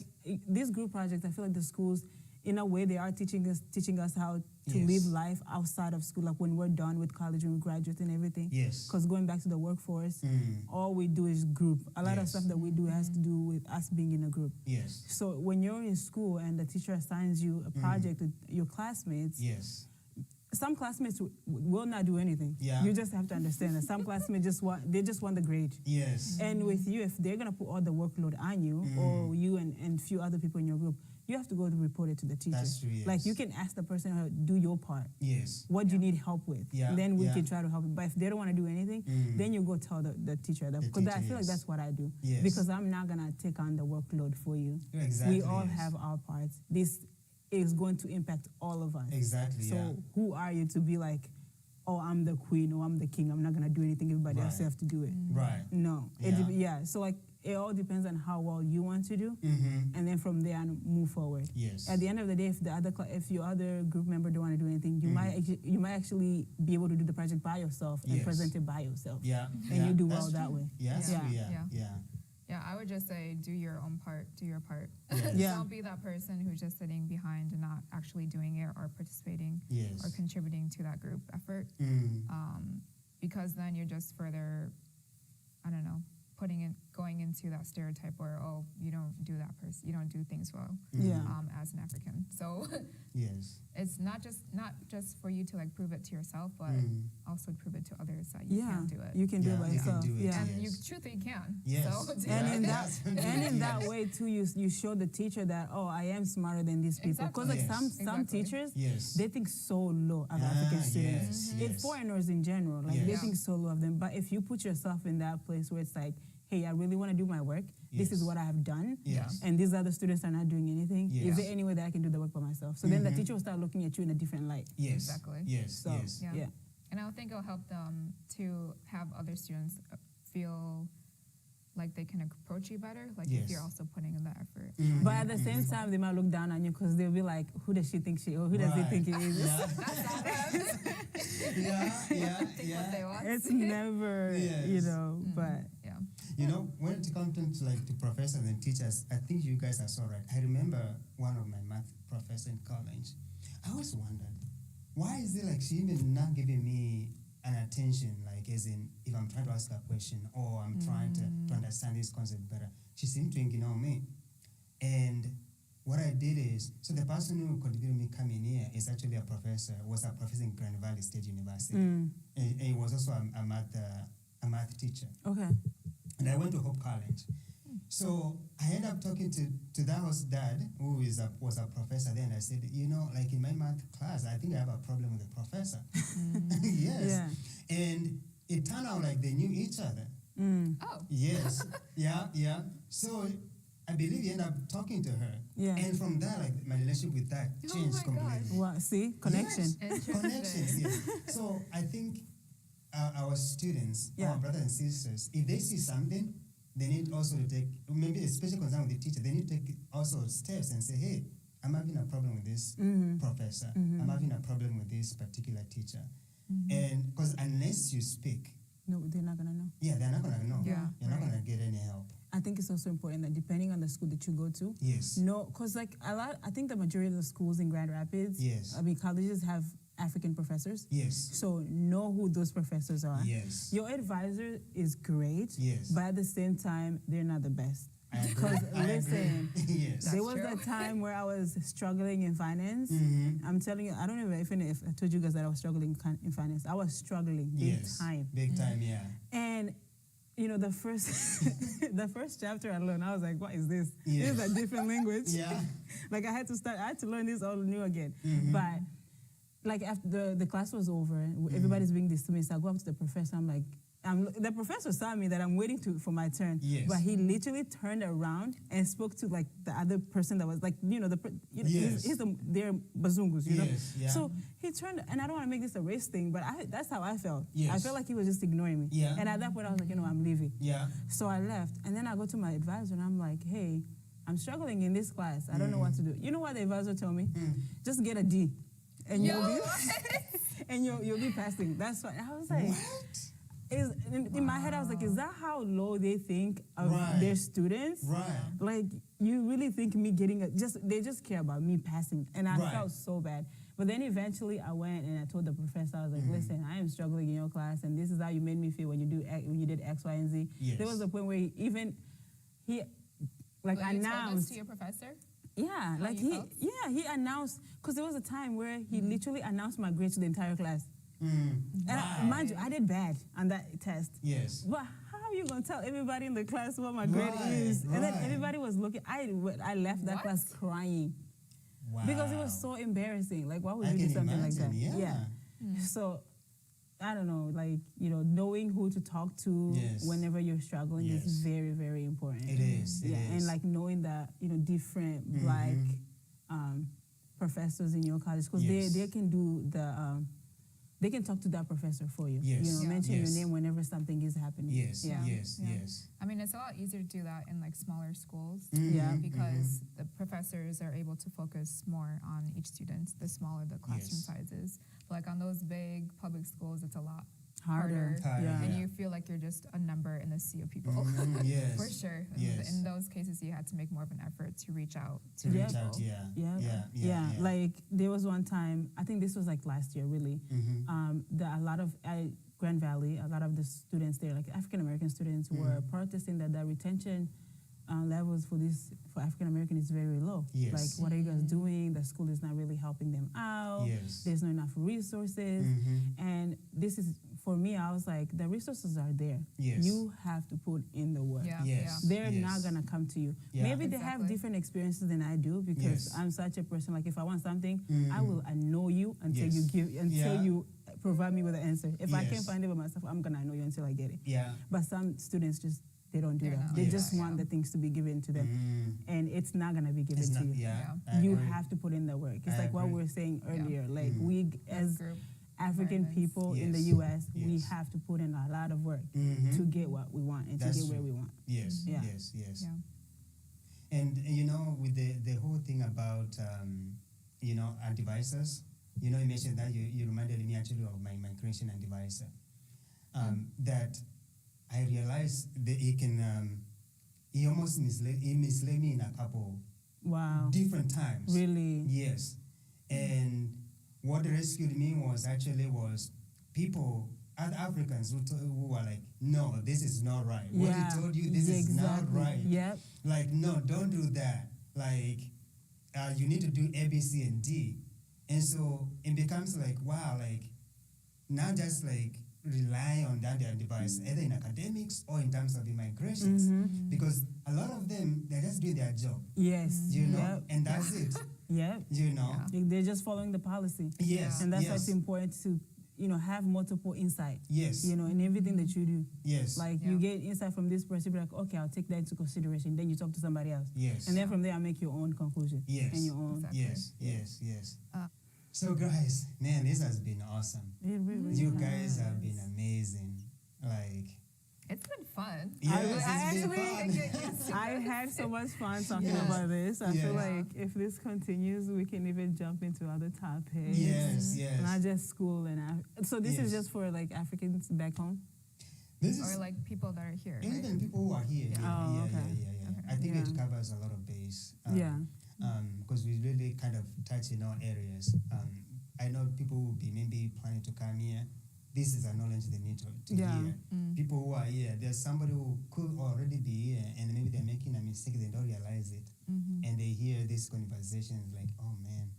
these group projects, I feel like the schools, in a way, they are teaching us how to live life outside of school, like when we're done with college, when we graduate and everything.
Yes.
Because going back to the workforce, all we do is group. A lot of stuff that we do has to do with us being in a group.
Yes.
So when you're in school and the teacher assigns you a project with your classmates, some classmates will not do anything.
Yeah.
You just have to understand that some classmates just want the grade.
Yes.
And with you, if they're gonna put all the workload on you, or you and few other people in your group, you have to go to report it to the teacher.
That's true, yes.
Like you can ask the person how do your part.
Yes.
What do you need help with?
Yeah.
Then we can try to help you. But if they don't want to do anything, then you go tell the teacher that. Because I feel like that's what I do.
Yes.
Because I'm not gonna take on the workload for you.
Exactly.
We all have our parts. This is going to impact all of us.
Exactly.
So who are you to be like, oh, I'm the queen or I'm the king, I'm not gonna do anything, everybody else have to do it.
Right.
No. So like it all depends on how well you want to do, and then from there on move forward.
Yes.
At the end of the day, if your other group member don't want to do anything, you might actually be able to do the project by yourself and present it by yourself.
Yeah.
And you do well that way.
Yes.
Yeah, I would just say do your own part, do your part.
Yes.
Don't be that person who's just sitting behind and not actually doing it or participating or contributing to that group effort. Because then you're just further, I don't know, going into that stereotype where, oh, you don't do that person, you don't do things well as an African. So it's not just for you to like prove it to yourself, but also prove it to others that you can do it.
You can do it by yourself.
And you truthfully can.
Yes.
So
and in that way too, you show the teacher that, oh, I am smarter than these people. Because like some teachers, they think so low of African students. It's foreigners in general. Like they think so low of them. But if you put yourself in that place where it's like, hey, I really want to do my work. This is what I have done. And these other students are not doing anything. Is there any way that I can do the work by myself? So then the teacher will start looking at you in a different light.
Exactly.
So,
And I think it'll help them to have other students feel like they can approach you better, like if you're also putting in the effort.
But at the same time, they might look down on you because they'll be like, who does she think she is? Or who does he think he is?
Yeah.
It's never, but...
You know, when it comes to professors and teachers, I think you guys are so right. I remember one of my math professors in college. I always wondered, why is it like she even not giving me an attention, like as in if I'm trying to ask a question or I'm trying to understand this concept better. She seemed to ignore me. And what I did is, so the person who contributed me coming here is actually was a professor in Grand Valley State University. And he was also a math teacher.
Okay.
And I went to Hope College. So I ended up talking to that host dad, who was a professor then. I said, like in my math class, I think I have a problem with the professor. Yes. Yeah. And it turned out like they knew each other.
Oh.
Yes. Yeah. So I believe he ended up talking to her. Yeah. And from there, like my relationship with that changed completely.
Wow, see? Connection.
Yes. Connections, yes. So I think our students, our brothers and sisters, if they see something, they need also to take, maybe especially concerned with the teacher, they need to take also steps and say, hey, I'm having a problem with this professor. I'm having a problem with this particular teacher. And because unless you speak,
no, they're not going to know.
Yeah, they're not going to know.
Yeah.
You're not going to get any help.
I think it's also important that depending on the school that you go to, because like I think the majority of the schools in Grand Rapids, colleges have African professors.
Yes.
So know who those professors are.
Yes.
Your advisor is great.
Yes.
But at the same time, they're not the best. Because listen, there was a time where I was struggling in finance. I'm telling you, I don't know if I told you guys that I was struggling in finance. I was struggling big time.
Big time, yeah.
And the first chapter I learned, I was like, what is this? This is a different language.
Yeah.
Like I had to learn this all new again. But like after the class was over, everybody's being dismissed. I go up to the professor, I'm like, the professor saw me that I'm waiting for my turn,
Yes.
but he literally turned around and spoke to like the other person that was like,
Yes.
they're bazungus, you know.
Yes, yeah.
So he turned, and I don't want to make this a race thing, but that's how I felt.
Yes.
I felt like he was just ignoring me.
Yeah.
And at that point, I was like, I'm leaving.
Yeah.
So I left, and then I go to my advisor, and I'm like, hey, I'm struggling in this class. I don't know what to do. You know what the advisor told me? Just get a D, and you'll be passing. That's what I was like.
What?
In my head, I was like, is that how low they think of their students?
Right.
Like, you really think me getting they just care about me passing. And I felt so bad. But then eventually I went and I told the professor, I was like, listen, I am struggling in your class, and this is how you made me feel when you did X, Y, and Z.
Yes.
There was a point where he
You told this
announced.
to your professor?
Yeah,
How
like
you felt?
he announced, because there was a time where he literally announced my grades to the entire class. And mind you, I did bad on that test.
Yes.
But how are you going to tell everybody in the class what my grade is? And then everybody was looking. I left that class crying.
Wow.
Because it was so embarrassing. Like, why would
I
you do
can
something like that?
imagine, yeah.
So, I don't know, like, knowing who to talk to whenever you're struggling is very, very important.
It is. It is.
And like knowing that, different Black professors in your college, because they can do they can talk to that professor for you.
Yes.
Mention your name whenever something is happening.
Yes.
Yeah.
Yes.
I mean, it's a lot easier to do that in like smaller schools.
Yeah.
Because the professors are able to focus more on each student, the smaller the classroom sizes. But like on those big public schools, it's a lot harder.
Yeah.
And you feel like you're just a number in a sea of people.
Yes.
For sure.
Yes.
In those cases, you had to make more of an effort to reach out to
Reach
people.
out,
Yeah. Like there was one time, I think this was like last year, really. A lot of Grand Valley, a lot of the students there, like African American students, were protesting that the retention levels for African American is very low.
Yes.
Like, what are you guys doing? The school is not really helping them out.
Yes.
There's not enough resources. And this is, for me, I was like, the resources are there.
Yes.
You have to put in the work.
Yeah.
Yes.
They're not going to come to you.
Yeah.
Maybe they have different experiences than I do, because I'm such a person, like if I want something, I will annoy you until you provide me with an answer. If I can't find it by myself, I'm going to annoy you until I get it.
Yeah.
But some students they don't do
They're
that.
not.
They
Yes.
just want the things to be given to them. And it's not going to be given
It's
to
not,
you.
yeah.
You
I agree.
have to put in the work. It's
I
like what
agree.
we were saying earlier. Like we, as
Group
African
environments.
people in the
Yes.
U.S., we
Yes.
have to put in a lot of work to get what we want and
That's
to get where
true.
we want.
Yes.
Yeah.
Yes. Yes.
Yeah.
And with the whole thing about advisors, you mentioned that you reminded me actually of my migration advisor. That I realized that he almost misled me in a couple different times.
Really?
Yes. And what rescued me was people, other Africans who were like, no, this is not right. What he told you, this is not right.
Yep.
Like, no, don't do that. Like, you need to do A, B, C, and D. And so it becomes like, wow, like, not just like rely on that device, either in academics or in terms of immigrations. Because a lot of them, they're just doing their job.
Yes. Yep.
And that's it.
Yep. They're just following the policy.
Yes.
And that's why it's important to, have multiple insight.
Yes.
In everything that you do.
Yes.
Like you get insight from this person, be like, okay, I'll take that into consideration. Then you talk to somebody else.
Yes.
And then from there, I'll make your own conclusion.
Yes.
And your own.
Exactly.
Yes. So guys, man, this has been awesome.
It really
You guys have been amazing. Like,
it's been fun.
Yes, it's been fun.
I had so much fun talking about this. I feel like if this continues, we can even jump into other topics.
Yes.
Not just school so this is just for like Africans back home?
This is
Or like people that are here.
even
Right?
people who are here. Yeah.
Okay.
I think it covers a lot of base. Because we really kind of touch in all areas. I know people will be maybe planning to come here. This is a knowledge they need to hear. People who are here, there's somebody who could already be here and maybe they're making a mistake, they don't realize it. And they hear this conversation like, oh man,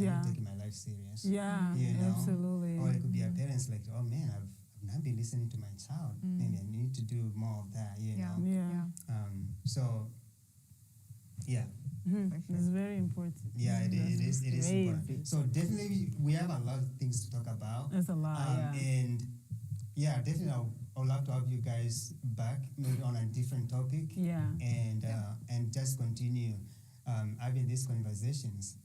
I'm taking my life serious.
Yeah, absolutely.
Or it could be a parents like, oh man, I've not been listening to my child. Maybe I need to do more of that, you know. So, yeah.
It's very important.
Yeah, it is
crazy.
important. So definitely we have a lot of things to talk about.
It's a lot,
And yeah, definitely I'll would love to have you guys back, maybe on a different topic.
Yeah.
And just continue having these conversations.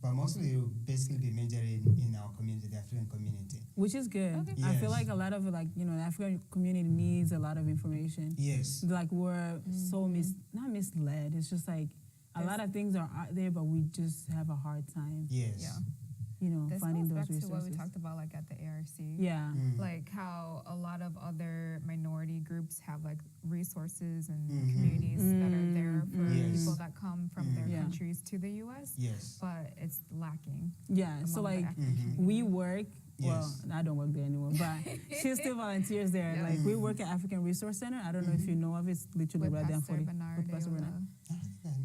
But mostly it will basically be majoring in our community, the African community.
Which is good.
Okay.
I feel
Yes.
like a lot of the African community needs a lot of information.
Yes.
Like we're so not misled. It's just like a lot of things are out there, but we just have a hard time,
Yes.
Yeah.
finding
This goes
those
back
resources.
to what we talked about, like at the ARC.
Yeah.
Like how a lot of other minority groups have like resources and communities that are there for
Yes.
people that come from their
Yeah.
countries to the U.S.
Yes.
But it's lacking.
Yeah. So
among the
like
African
we work. Well,
Yes.
I don't work there anymore, but she still volunteers there.
Yeah.
Like we work at African Resource Center. I don't know if you know of it. It's literally
With
right there on
Pastor
40.
Bernard
with Pastor Bernard.
I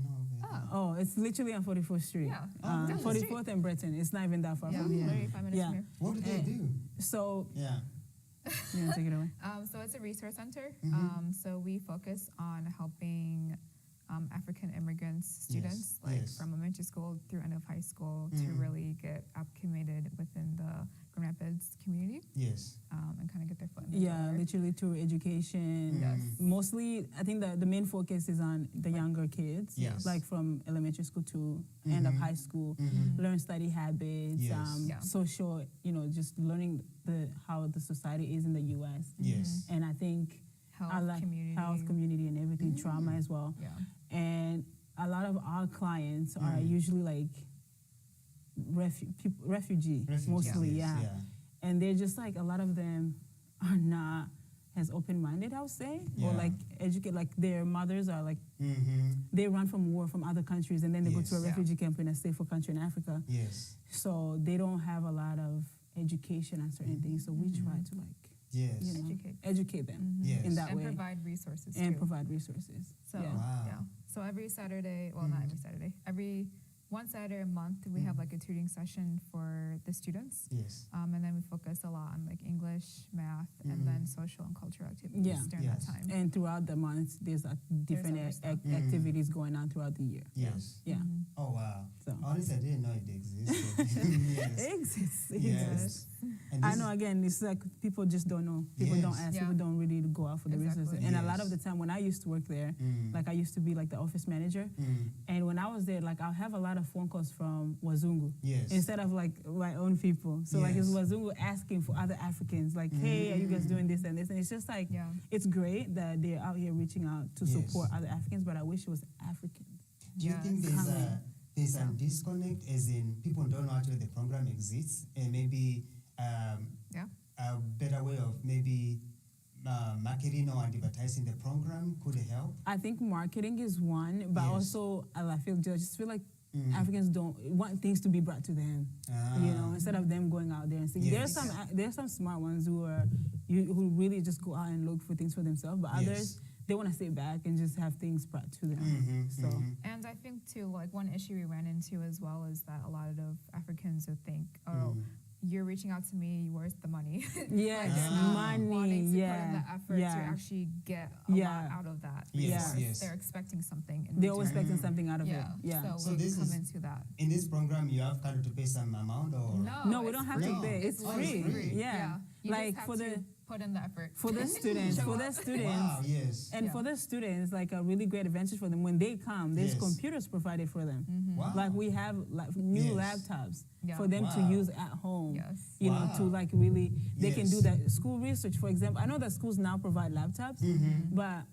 know.
Oh, it's literally on 44th Street.
Yeah. Down the
44th
street.
and Breton. It's not even that far
Yeah,
from here.
35 minutes
Yeah.
from here.
What do they do?
So,
Yeah.
you want to take it away?
So it's a resource center. So we focus on helping African immigrants, students, like
yes.
from elementary school through end of high school, to really get acclimated within the Grand Rapids community
Yes.
and kind of get their foot in the
Yeah,
door.
literally through education.
Yes.
Mostly, I think the main focus is on the younger kids,
Yes.
like from elementary school to end of high school, learn study habits,
Yes.
Yeah.
social, just learning how the society is in the U.S.
Yes.
And I think
Health,
I like
community.
health, community, and everything, trauma as well.
Yeah.
And a lot of our clients are usually like refugee, mostly,
yes,
yeah. And they're just like, a lot of them are not as open-minded, I would say, or
Yeah.
like educate, like their mothers are like, they run from war from other countries and then they go to a
Yes.
Yeah.
refugee camp in a safer country in Africa.
Yes.
So they don't have a lot of education on certain things. So we try to like,
Yes.
educate them
Yes.
in that
And
way
provide resources
and
too.
provide resources.
So
yeah.
Wow.
yeah. So every Saturday, well, not every Saturday, every one Saturday a month, we have like a tutoring session for the students.
Yes.
And then we focus a lot on like English, math, and then social and cultural activities
Yeah.
during
Yes.
that time.
And throughout the month, there's different
other stuff.
activities going on throughout the year.
Yes.
Yeah.
Oh wow.
So
Honestly, I didn't know it existed. yes.
it exists. It
Yes.
exists.
And
I
this
know. Again, it's like people just don't know. People
Yes.
don't ask.
Yeah.
People don't really go out for the
Exactly.
resources. And a lot of
Yes.
the time, when I used to work there, like I used to be like the office manager, and when I was there, like I'll have a lot of phone calls from Wazungu
Yes.
instead of like my own people. So like it's
Yes.
Wazungu asking for other Africans, like, hey, are you guys doing this and this? And it's just like
Yeah.
it's great that they're out here reaching out to
Yes.
support other Africans, but I wish it was Africans.
Do you think
Yes.
there's a disconnect, as in people don't know actually the program exists, and maybe
Yeah.
a better way of maybe marketing or advertising the program could help?
I think marketing is one, but
Yes.
also I just feel like Africans don't want things to be brought to them. Instead of them going out there and seeing.
Yes.
There's some smart ones who really just go out and look for things for themselves, but
Yes.
others they want to sit back and just have things brought to them. So
And I think too, like one issue we ran into as well is that a lot of Africans would think, oh, you're reaching out to me, where's the money?
yes,
They're not
money,
wanting to put in
yeah,
the effort to
yeah.
actually get a
Yeah.
lot out of that.
Yes,
because
yes.
They're expecting something. In
They're always
return.
expecting something out of
Yeah.
it. Yeah.
So,
So
we
this
come
is-
into that.
In this program, you have kind of to pay some amount, or
No, we
it's
don't have
free.
to pay. It's free.
free.
Yeah.
You
Like
just have
for
to
the
put in the effort.
for the students,
Show
for the
up.
students.
Wow, yes.
And
Yeah.
for the students, like a really great advantage for them when they come, there's
Yes.
computers provided for them.
Wow.
Like we have like new
Yes.
laptops
Yeah.
for them to
Wow.
use at home.
Yes.
You
Wow.
know, to like really they can do
Yes.
that school research, for example. I know that schools now provide laptops, but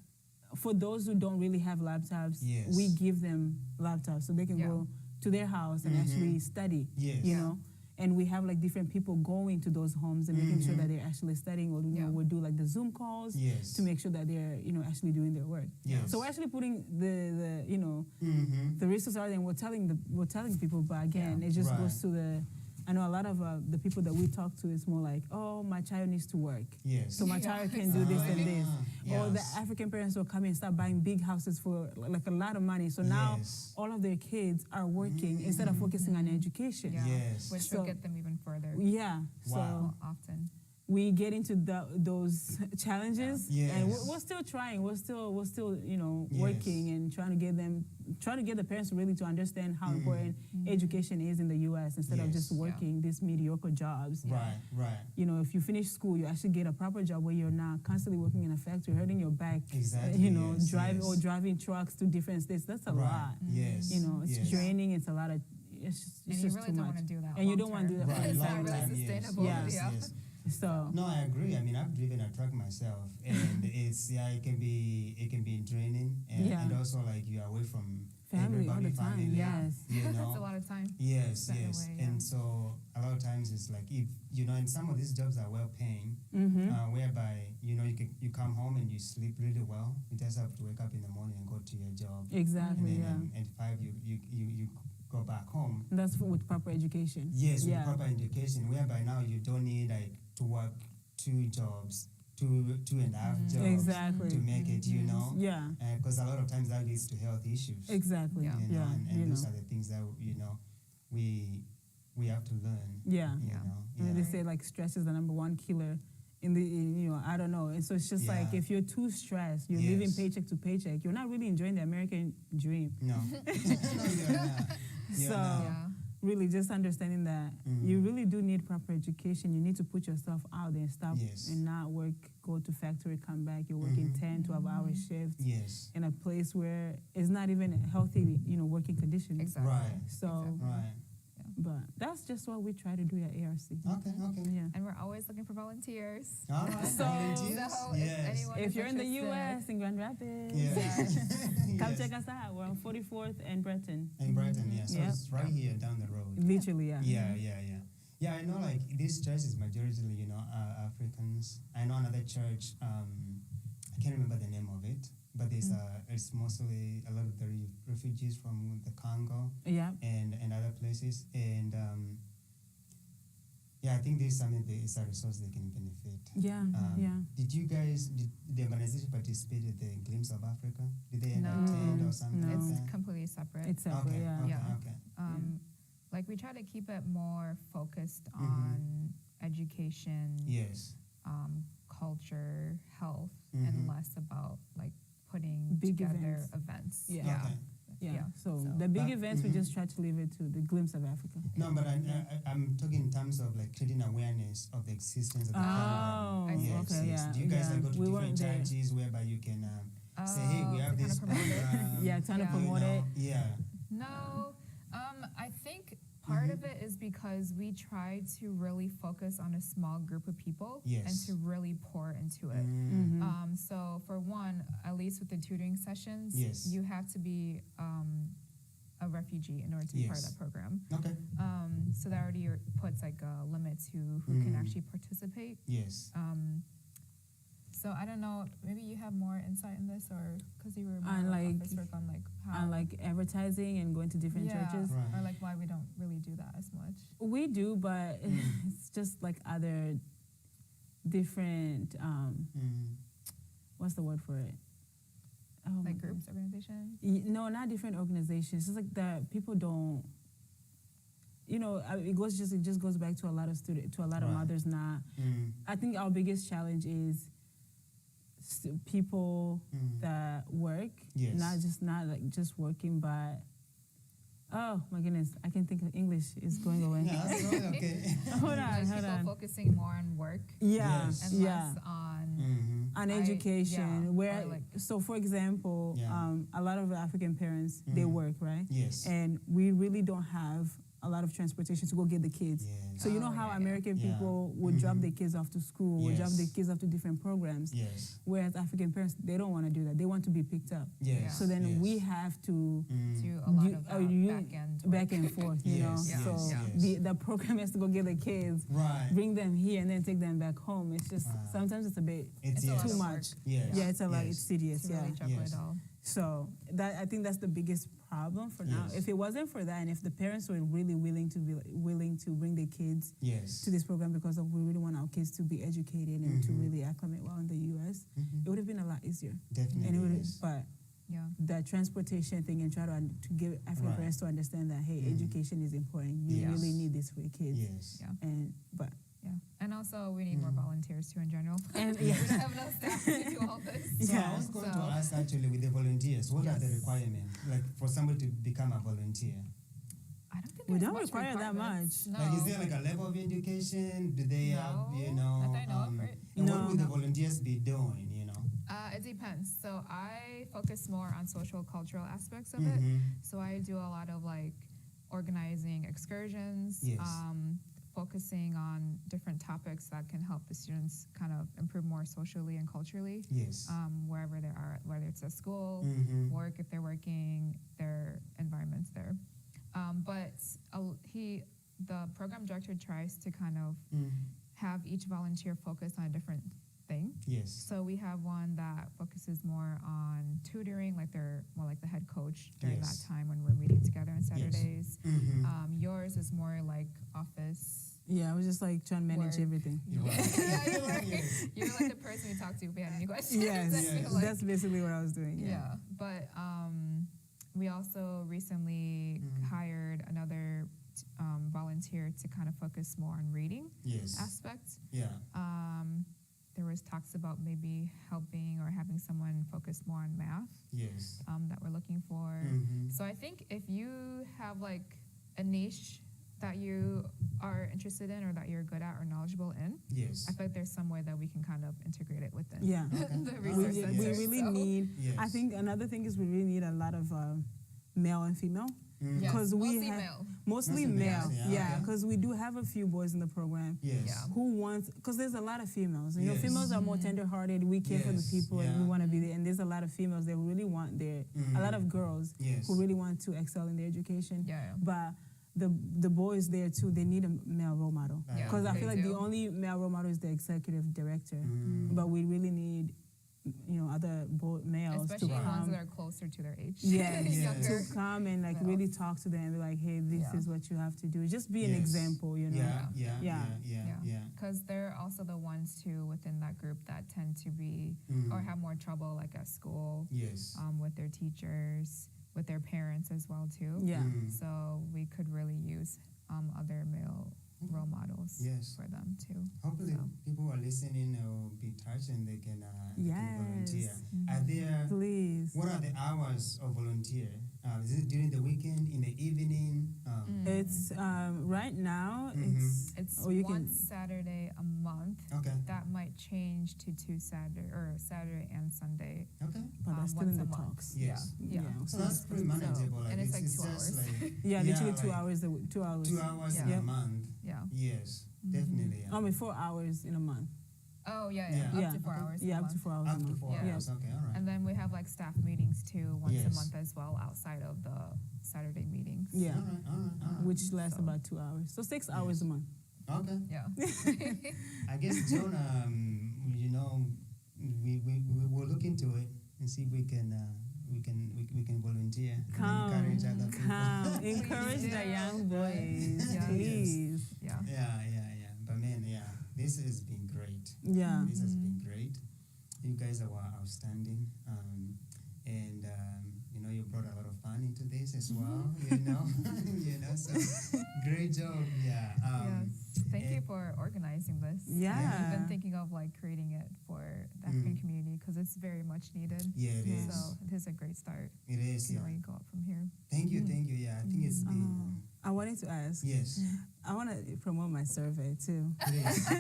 for those who don't really have laptops,
Yes.
we give them laptops so they can
Yeah.
go to their house and actually study.
Yes.
You
Yeah.
know. And we have like different people going to those homes and making sure that they're actually studying, or
Yeah.
we'll do like the Zoom calls
Yes.
to make sure that they're actually doing their work.
Yes.
So we're actually putting the
Mm-hmm.
the resources out there, and we're telling people, but again,
Yeah.
it just
Right.
goes to I know a lot of the people that we talk to, it's more like, oh, my child needs to work,
Yes.
so my
Yeah.
child can do this and this. Or the
Yes.
African parents will come and start buying big houses for like a lot of money. So now
Yes.
all of their kids are working instead of focusing on education.
Yeah.
Yes.
Which
So-
will get them even further
Yeah.
Wow.
So
often.
we get into those challenges, and we're still trying. We're still working and trying to get the parents really to understand how important education is in the U.S. instead of just working these mediocre jobs.
Right.
If you finish school, you actually get a proper job where you're not constantly working in a factory, hurting your back.
Exactly.
Driving trucks to different states. That's a lot.
Yes.
It's draining. It's a lot of. It's just
really
too
don't
much.
want to do that.
And you don't want to do that.
Right,
It's not
long
really
time,
sustainable.
Yes.
So
No, I agree. I mean, I've driven a truck myself, and it can be draining, and also like you're away from
family all the time.
Family,
Yes.
That's a lot of time.
Yes.
Away,
And so a lot of times it's like if and some of these jobs are well paying, whereby you come home and you sleep really well. You just have to wake up in the morning and go to your job.
Exactly.
And then at 5 you go back home.
And that's with proper education.
Yes, with proper education, whereby now you don't need like to work 2 jobs, two and a half jobs
Exactly.
to make it,
Yeah.
because a lot of times that leads to health issues.
Exactly.
And those are the things that we have to learn.
Yeah. And they say like stress is the number 1 killer I don't know. And so it's just like if you're too stressed, you're living paycheck to paycheck, you're not really enjoying the American dream.
No. You're not.
Really just understanding that you really do need proper education. You need to put yourself out there and stop and not go to factory, come back. You're working 10, 12-hour shifts in a place where it's not even healthy, working conditions.
Exactly.
Right.
So, but that's just what we try to do at ARC.
Okay.
Yeah.
And we're always looking for volunteers.
All right.
So,
volunteers.
If you're in the U.S. in Grand Rapids, come check us out. We're on 44th and Breton.
In Brighton, So it's right here down the road.
Literally,
Yeah, I know like this church is majority, Africans. I know another church, I can't remember the name of it, but it's mostly a lot of the refugees from the Congo and other places. And I think this is something that is a resource they can benefit. Did the organization participate in the Glimpse of Africa? Did they attend or something like
It's
that?
completely separate.
It's separate,
Okay.
Like we try to keep it more focused on education, culture, health, and less about like putting
Big
together
events.
events.
So the big events, we just try to leave it to the Glimpse of Africa.
No, but I'm talking in terms of like creating awareness of the existence of the program. Do you guys go to different churches whereby you can say, hey, we have this program?
Trying to promote it.
No, I think part of it is because we try to really focus on a small group of people and to really pour into it. So for one, at least with the tutoring sessions, you have to be a refugee in order to be part of that program.
Okay.
So that already puts like a limit to who can actually participate. So I don't know, maybe you have more insight in this, or because you were more office work on like how...
On like advertising and going to different churches.
Or like why we don't really do that as much.
We do, but it's just like other different, what's the word for it?
Like groups, organizations?
No, not different organizations. It's like that people don't, it just goes back to a lot of mothers now. I think our biggest challenge is people that work, not just working, but oh my goodness, I can think of English is going away.
Yeah, that's right, okay.
hold on.
People focusing more on work, and less on
education. So for example, a lot of African parents they work, right? And we really don't have a lot of transportation to go get the kids. So you know how American people would drop their kids off to school, would drop their kids off to different programs. Whereas African parents, they don't want to do that. They want to be picked up. So then we have to
do a lot of
back and forth, So the program has to go get the kids, bring them here, and then take them back home. It's just sometimes it's a bit too much. It's a lot. It's tedious. So I think that's the biggest problem for now. If it wasn't for that, and if the parents were really willing to bring their kids to this program because we really want our kids to be educated and to really acclimate well in the U.S., it would have been a lot easier.
Definitely.
The transportation thing and try to give African parents to understand that, hey, education is important. You really need this for your kids.
And also, we need more volunteers too in general.
And
we don't have enough staff to do all this.
So I was going to ask actually with the volunteers, what are the requirements? Like for somebody to become a volunteer?
I don't think
we
there's
don't require that much.
No.
Like, is there like a level of education? Do they have,
That I know of, right?
and what would the volunteers be doing,
It depends. So I focus more on social cultural aspects of it.
Mm-hmm.
So I do a lot of like organizing excursions,
Yes.
focusing on different topics that can help the students kind of improve more socially and culturally.
Yes.
Wherever they are, whether it's at school,
Mm-hmm.
work, if they're working, their environments there. But the program director tries to kind of have each volunteer focus on a different thing.
Yes.
So we have one that focuses more on tutoring, like they're more like the head coach during
Yes.
that time when we're meeting together on Saturdays.
Mm-hmm.
Yours is more like office.
Yeah, I was just like trying to manage
Work.
everything.
You're right.
Yes. You're like the person we talk to if we had any questions.
Yes,
I feel like.
that's basically what I was doing.
Yeah, but we also recently hired another volunteer to kind of focus more on reading
Yes.
aspects.
Yeah.
There was talks about maybe helping or having someone focus more on math
Yes.
that we're looking for.
Mm-hmm.
So I think if you have like a niche that you are interested in or that you're good at or knowledgeable in,
Yes.
I feel like there's some way that we can kind of integrate it within
Yeah.
the
We,
resource
we
center.
really
So-
need,
Yes.
I think another thing is we really need a lot of male and female.
Mm.
Yes,
Because we
mostly
have-
male.
Mostly
Mostly
male,
males, yeah,
yeah,
okay.
because we do have a few boys in the program
Yes.
Yeah.
who want, because there's a lot of females. You know,
Yes.
females are more tender-hearted. We care for the
Yes,
people, and we
yeah.
want to be there. And there's a lot of females that really want their, a lot of girls
Yes.
who really want to excel in their education.
Yeah.
But the boys there too, they need a male role model.
Yeah,
Because I
they
feel like
do.
the only male role model is the executive director.
Mm.
But we really need, other males
Especially
to
ones
come.
that are closer to their age.
Yes,
Younger.
to come and like
Yeah.
really talk to them and be like, hey, this
Yeah.
is what you have to do. Just be an
Yes.
example, you know.
Yeah. Yeah.
Yeah.
Yeah. Yeah.
Because they're also the ones too within that group that tend to be or have more trouble like at school
Yes.
with their teachers, with their parents as well too.
Yeah.
Mm.
So we could really use other male role models
Yes.
for them too.
Hopefully,
So.
people are listening will be touched and they can volunteer.
Yes.
Are there?
Please.
What are the hours of volunteer? Is it during the weekend, in the evening?
It's right now.
Mhm.
It's
Oh, you
one
can-
Saturday a month.
Okay.
That might change to two Saturday or Saturday and Sunday.
Okay.
But that's still
once
in
a
the
month.
talks.
Yes.
Yeah.
So that's pretty manageable.
and it's like
it's
2
just
hours.
like
Yeah, literally
like
2 hours. 2 hours.
2 hours in
Yeah.
a month.
Yeah.
Yes, definitely. Yeah.
I mean, 4 hours in a month.
Oh yeah,
Yeah.
yeah.
Yeah.
Up to 4 hours.
Yeah,
a
up to
month.
4 hours
Up
a
to
month.
4
Yeah.
hours. Okay, all right.
And then we have like staff meetings too once
Yes.
a month as well outside of the Saturday meetings.
Yeah,
All right, all right, all right.
which lasts
So-
about 2 hours. So 6 hours a month.
Okay.
Yeah.
I guess, John, we will look into it and see if we can volunteer and
Come,
encourage other people.
come, encourage
do.
the young boys,
Yeah.
please.
Yeah.
Yeah. But man, yeah, this has been great.
Yeah.
This has been great. You guys are outstanding. And you brought a lot of fun into this as well. So great job. Yeah.
Yes. Thank you for organizing this.
Yeah.
I've been thinking of like creating it for the African community because it's very much needed.
Yeah, it is.
So it is a great start.
It is.
You
Yeah.
know, you go up from here.
Thank you. Yeah, I think it's been.
I wanted to ask.
Yes.
I want to promote my survey too.
Please go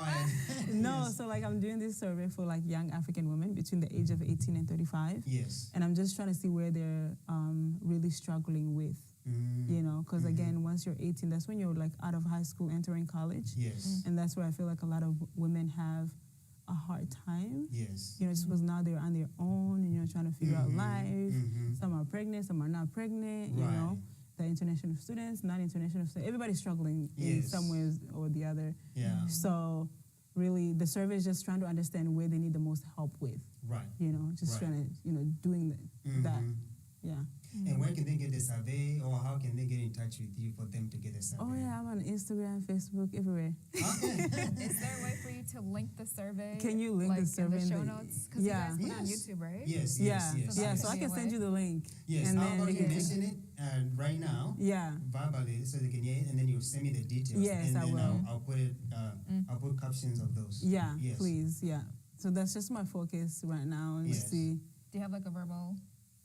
ahead.
No,
Yes.
so like I'm doing this survey for like young African women between the age of 18 and 35.
Yes.
And I'm just trying to see where they're really struggling with, because again, once you're 18, that's when you're like out of high school, entering college.
Yes.
And that's where I feel like a lot of women have a hard time.
Yes.
Just because now they're on their own, trying to figure out life.
Mhm.
Some are pregnant, some are not pregnant,
Right.
The international students, non-international students, everybody's struggling in
Yes.
some ways or the other.
Yeah.
So really the survey is just trying to understand where they need the most help with,
Right.
just
Right.
trying to, doing that.
Mhm.
Yeah.
And where can they get the survey, or how can they get in touch with you for them to get a survey?
Oh yeah, I'm on Instagram, Facebook, everywhere.
Okay.
Is there a way for you to link the survey?
Can you link
like,
the survey
in
in
the show
the-
notes? Because
Yeah.
you guys put it on
Yes.
YouTube, right?
Yes,
Yeah,
yes, yes.
yeah.
yes.
So I can send you the link.
Yes,
and
I'll
then
already
you can-
mention it right now,
Yeah.
verbally, so they can hear it, and then you send me the details.
Yes,
and
I
then
will.
I'll put it. I'll put captions of those.
Yeah,
Yes.
please. Yeah. So that's just my focus right now. And
Yes.
see.
Do you have like a verbal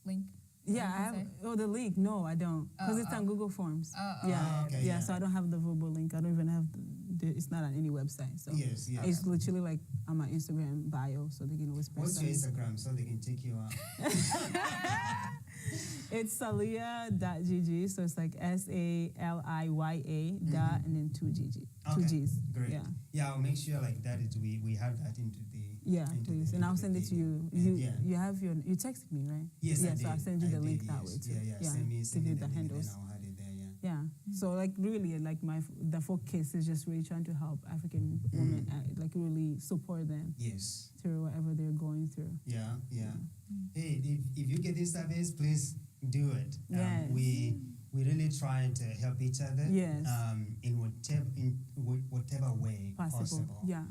link?
Yeah,
you
I
can
have.
say?
Oh, the link? No, I don't, because it's on Google Forms. Yeah,
okay,
yeah.
yeah.
So I don't have the verbal link. I don't even have it's not on any website. So
Yes, yes.
it's literally like on my Instagram bio, so they can always press
What's
on
your
it.
Instagram so they can check you out?
It's salia.gg. So it's like SALIYA dot and then 2GG. Two
Okay,
G's.
Great.
Yeah.
Yeah, I'll make sure like that is we have that into the.
Yeah,
into
please.
the-
And I'll
into
send
the
it to you.
video.
You
And,
you have you texted me, right?
Yes,
yeah,
I
so I'll
did.
send you the link that
yes.
way too.
Yeah. Send me
give you
the link,
handles.
and then I'll add it there. Yeah.
Yeah. So like really like the focus is just really trying to help African women like really support them
Yes.
through whatever they're going through.
Yeah. Hey, if you get this service, please do it.
Yes.
We really try to help each other.
Yes.
In whatever way possible.
Yeah.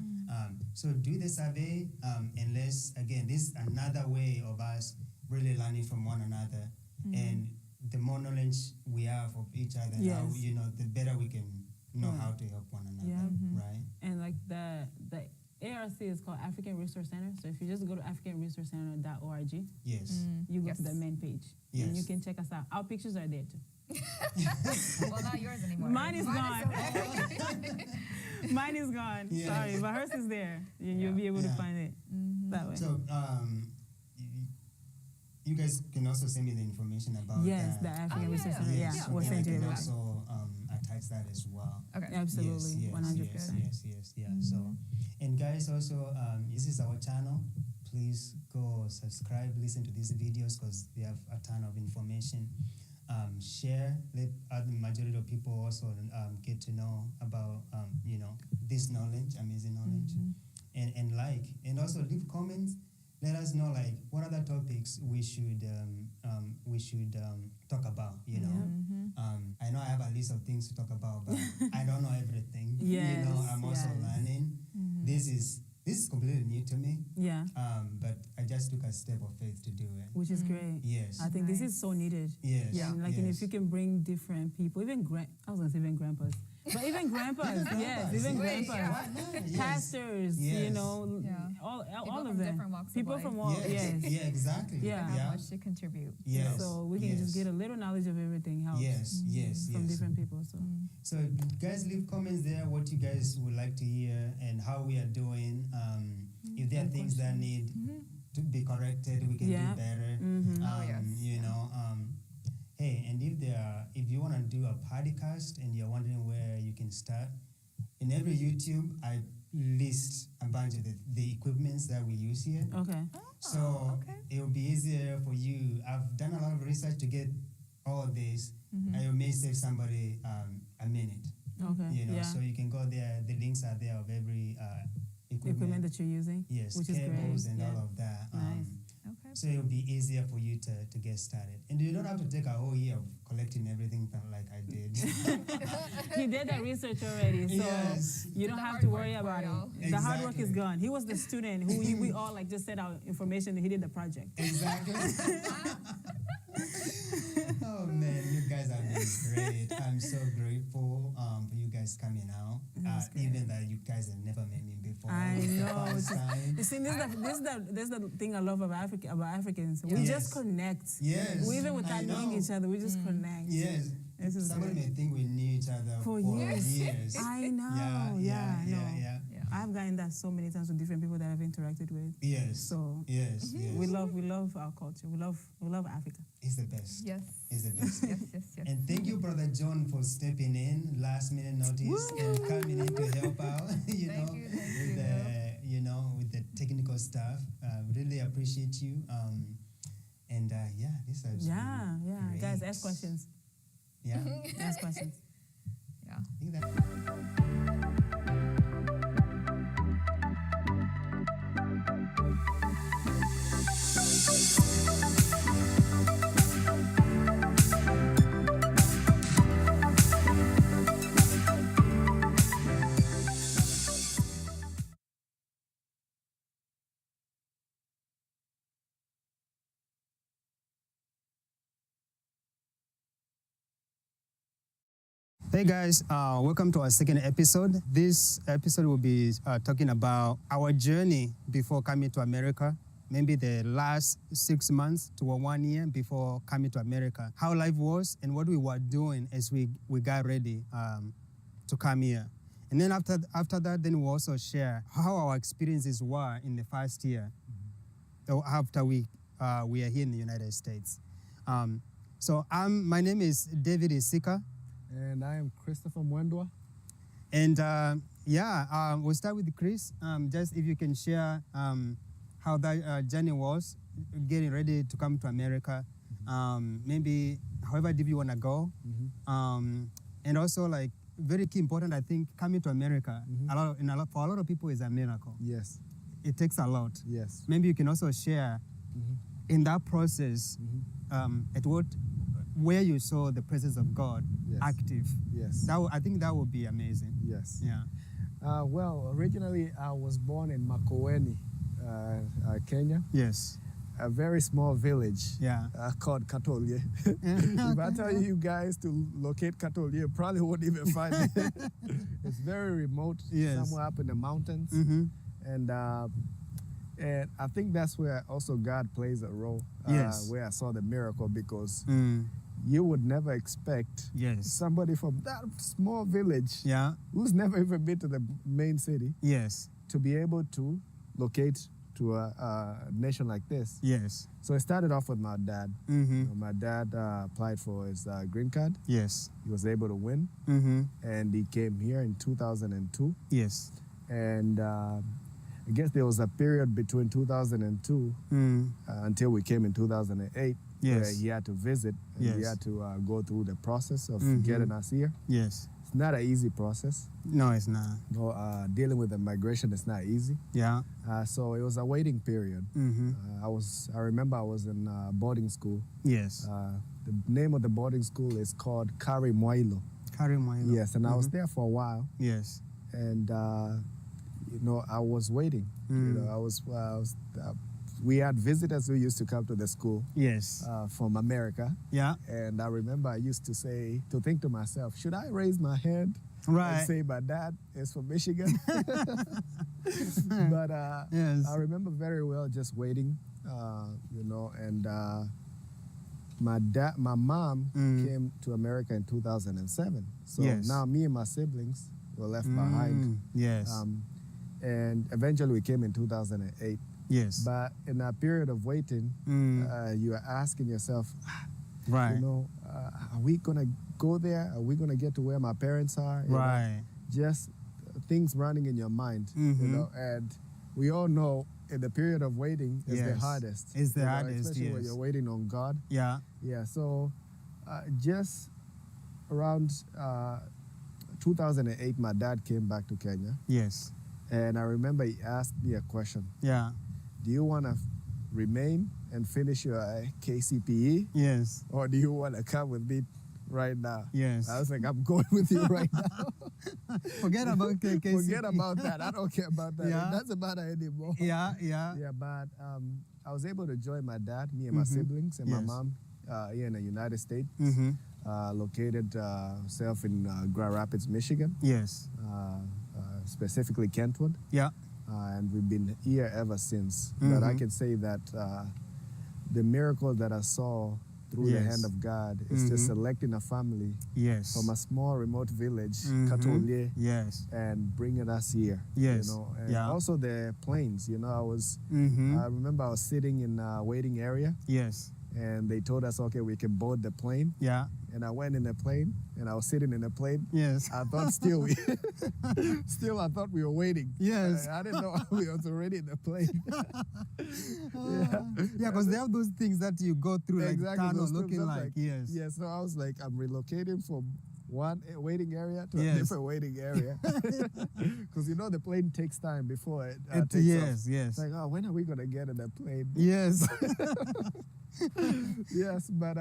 So do the survey. Unless again, this is another way of us really learning from one another, and the more knowledge we have of each other, now,
Yes.
the better we can know
Yeah.
how to help one another.
Yeah.
Right.
And like the ARC is called African Resource Center. So if you just go to africanresourcecenter.org,
Yes.
you go
Yes.
to the main page.
Yes.
And you can check us out. Our pictures are there too.
Well, not yours anymore.
Mine is
still
gone.
there.
Mine is gone.
Yeah.
Sorry, but hers is there. You'll be able to
Yeah.
find it that way.
So you guys can also send me the information about
Yes,
that.
the African
yeah,
Resource
yeah.
Center.
Yeah.
Yeah,
so
we'll
then
send
I
you
can
everything.
also attach that as well.
Okay.
Absolutely,
Yes,
100%.
Yes. Yeah. So, and guys, also, this is our channel. Please go subscribe, listen to these videos because they have a ton of information. Share, let the majority of people also get to know about this knowledge, amazing knowledge, and like, and also leave comments. Let us know like what other topics we should talk about. I know I have a list of things to talk about, but I don't know everything.
Yes,
I'm also
yes.
learning. This is completely new to me.
Yeah,
But I just took a step of faith to do it.
which is great.
Yes.
I think this is so needed.
Yes.
Yeah, and like and if you can bring different people, even I was gonna say even grandpas, but even grandpas, yes, even
Wait,
grandpas,
Yes.
pastors,
Yes.
all
People
of
from
them,
different walks of
people
life.
from all, yes.
Yeah, exactly.
Yeah.
Have
Yeah.
much to contribute.
Yes.
So we can just get a little knowledge of everything helps
Yes.
from different people. So
So guys, leave comments there what you guys would like to hear and how we are doing. If there are things that need to be corrected, we can
Yeah.
do better.
Oh, yes.
Hey, and if you want to do a podcast and you're wondering where you can start, in every YouTube I list a bunch of the equipments that we use here.
okay,
So
okay.
it will be easier for you. I've done a lot of research to get all of this. And it may save somebody a minute.
okay, yeah.
So you can go there. The links are there of every
The equipment that you're using,
yes,
which is
cables
great.
and
Yeah.
all of that.
Nice.
Okay.
So it'll be easier for you to get started. And you don't have to take a whole year of collecting everything like I did.
He did that research already, so
Yes.
you don't
The
have
hard
to
work
worry
for
about
y'all.
it. The hard work is
Exactly.
gone. He was the student who we all like just set out information and he did the project.
Exactly. Oh man, you guys have been great. I'm so grateful for you guys coming out. Even that you guys have never met me before.
I
It's the
know.
first time.
You see, this is the thing I love about Africans. We
Yes.
just connect.
Yes.
We, even without
I
knowing
know.
each other, we just connect.
Yes.
This is
Somebody
great.
may think we knew each other
For
for
years.
years.
I know.
Yeah,
Yeah, no.
yeah.
I've gotten that so many times with different people that I've interacted with.
Yes.
So
Yes. Yes.
we love our culture. We love Africa.
It's the best.
Yes.
It's the best.
Yes.
And thank you, Brother John, for stepping in last minute notice and coming in to help out.
Thank you.
With the with the technical stuff. Really appreciate you. This has
Yeah.
been
Guys,
great.
ask questions.
Yeah.
Ask questions.
Yeah.
I think that.
Hey guys, welcome to our second episode. This episode will be talking about our journey before coming to America, maybe the last 6 months to 1 year before coming to America, how life was and what we were doing as we got ready to come here. And then after that, then we'll also share how our experiences were in the first year after we are here in the United States. So my name is David Isika.
And I am Christopher Mwendwa.
And we'll start with Chris. Just if you can share how that journey was, getting ready to come to America, maybe however deep you want to go. And also, like, very key important, I think, coming to America, for a lot of people is a miracle.
Yes.
It takes a lot.
Yes.
Maybe you can also share in that process where you saw the presence of God active.
Yes.
I think that would be amazing.
Yes.
Yeah.
Well, originally I was born in Makueni, Kenya.
Yes.
A very small village.
Yeah.
Called Katolye. If I tell you guys to locate Katolye, you probably won't even find it. It's very remote.
Yes.
Somewhere up in the mountains. And I think that's where also God plays a role.
Yes.
Where I saw the miracle, because you would never expect somebody from that small village who's never even been to the main city to be able to locate to a nation like this.
Yes.
So it started off with my dad. My dad applied for his green card.
Yes.
He was able to win. And he came here in 2002.
Yes.
And I guess there was a period between 2002 until we came in 2008 where he had to visit and he had to go through the process of getting us here.
Yes.
It's not an easy process.
No, it's not.
No, dealing with immigration is not easy.
Yeah.
So it was a waiting period. I remember I was in boarding school.
Yes.
The name of the boarding school is called Kari Mwailo.
Kari Mwailo.
Yes, and I was there for a while.
Yes.
And I was waiting. We had visitors who used to come to the school.
Yes.
From America.
Yeah.
And I remember I used to think to myself, should I raise my hand and say my dad is from Michigan? But I remember very well just waiting, and my mom came to America in 2007. So now me and my siblings were left behind.
Yes.
And eventually we came in 2008.
Yes.
But in that period of waiting, you are asking yourself,
right.
Are we going to go there? Are we going to get to where my parents are?
Right.
Just things running in your mind, and we all know in the period of waiting is the hardest.
It's the hardest,
especially when you're waiting on God.
Yeah.
Yeah, so just around 2008, my dad came back to Kenya.
Yes.
And I remember he asked me a question.
Yeah.
Do you want to remain and finish your KCPE?
Yes.
Or do you want to come with me right now?
Yes.
I was like, I'm going with you right now.
Forget about KCPE.
Forget about that. I don't care about that.
Yeah.
It doesn't matter anymore.
Yeah.
Yeah, but I was able to join my dad, me and my siblings, and my mom here in the United States. Located herself in Grand Rapids, Michigan.
Yes.
Specifically Kentwood.
Yeah.
And we've been here ever since. But I can say that the miracle that I saw through the hand of God is just selecting a family from a small remote village, Katolye, and bringing us here.
Yes.
And also the planes. I remember I was sitting in a waiting area.
Yes.
And they told us, okay, we can board the plane.
Yeah.
And I went in the plane, and I was sitting in the plane.
Yes.
I thought I thought we were waiting.
Yes.
I didn't know we was already in the plane.
Yeah, because they have those things that you go through, like tunnel looking like. Yes.
Yeah, so I was like, I'm relocating from one waiting area to a different waiting area. Because the plane takes time before it takes off.
Yes.
It's like, when are we going to get in the plane?
Yes.
Yes, but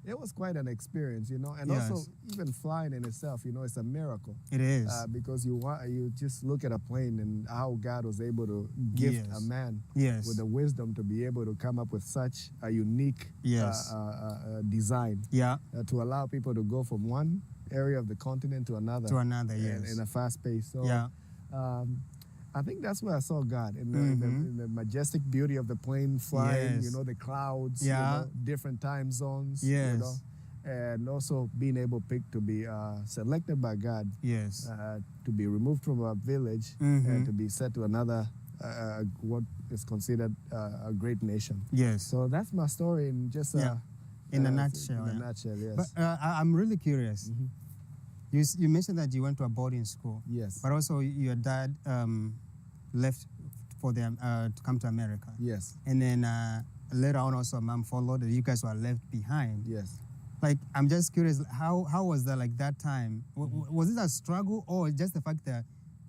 it was quite an experience, and also even flying in itself, it's a miracle.
It is.
Because you just look at a plane and how God was able to gift a man with the wisdom to be able to come up with such a unique design to allow people to go from one area of the continent to another.
Yes.
In a fast pace. So I think that's where I saw God in the majestic beauty of the plane flying, the clouds, different time zones, and also being able to be selected by God, to be removed from a village and to be sent to another, what is considered a great nation.
Yes.
So that's my story in just
in a nutshell.
In a nutshell, yes.
But I'm really curious. You mentioned that you went to a boarding school.
Yes.
But also your dad left for them to come to America.
Yes.
And then later on also mom followed. You guys were left behind.
Yes.
Like, I'm just curious, how was that, like, that time? Was it a struggle, or just the fact that,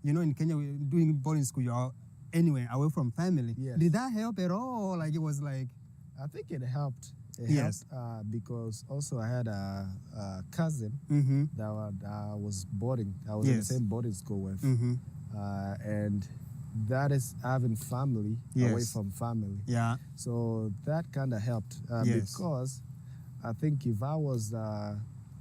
in Kenya, doing boarding school, you're anywhere away from family?
Yes.
Did that help at all? Or, like, it was like...
I think it helped. It
Yes.
helped because also I had a cousin that I was boarding. I was in the same boarding school with. And that is having family away from family.
Yeah.
So that kind of helped because I think if I was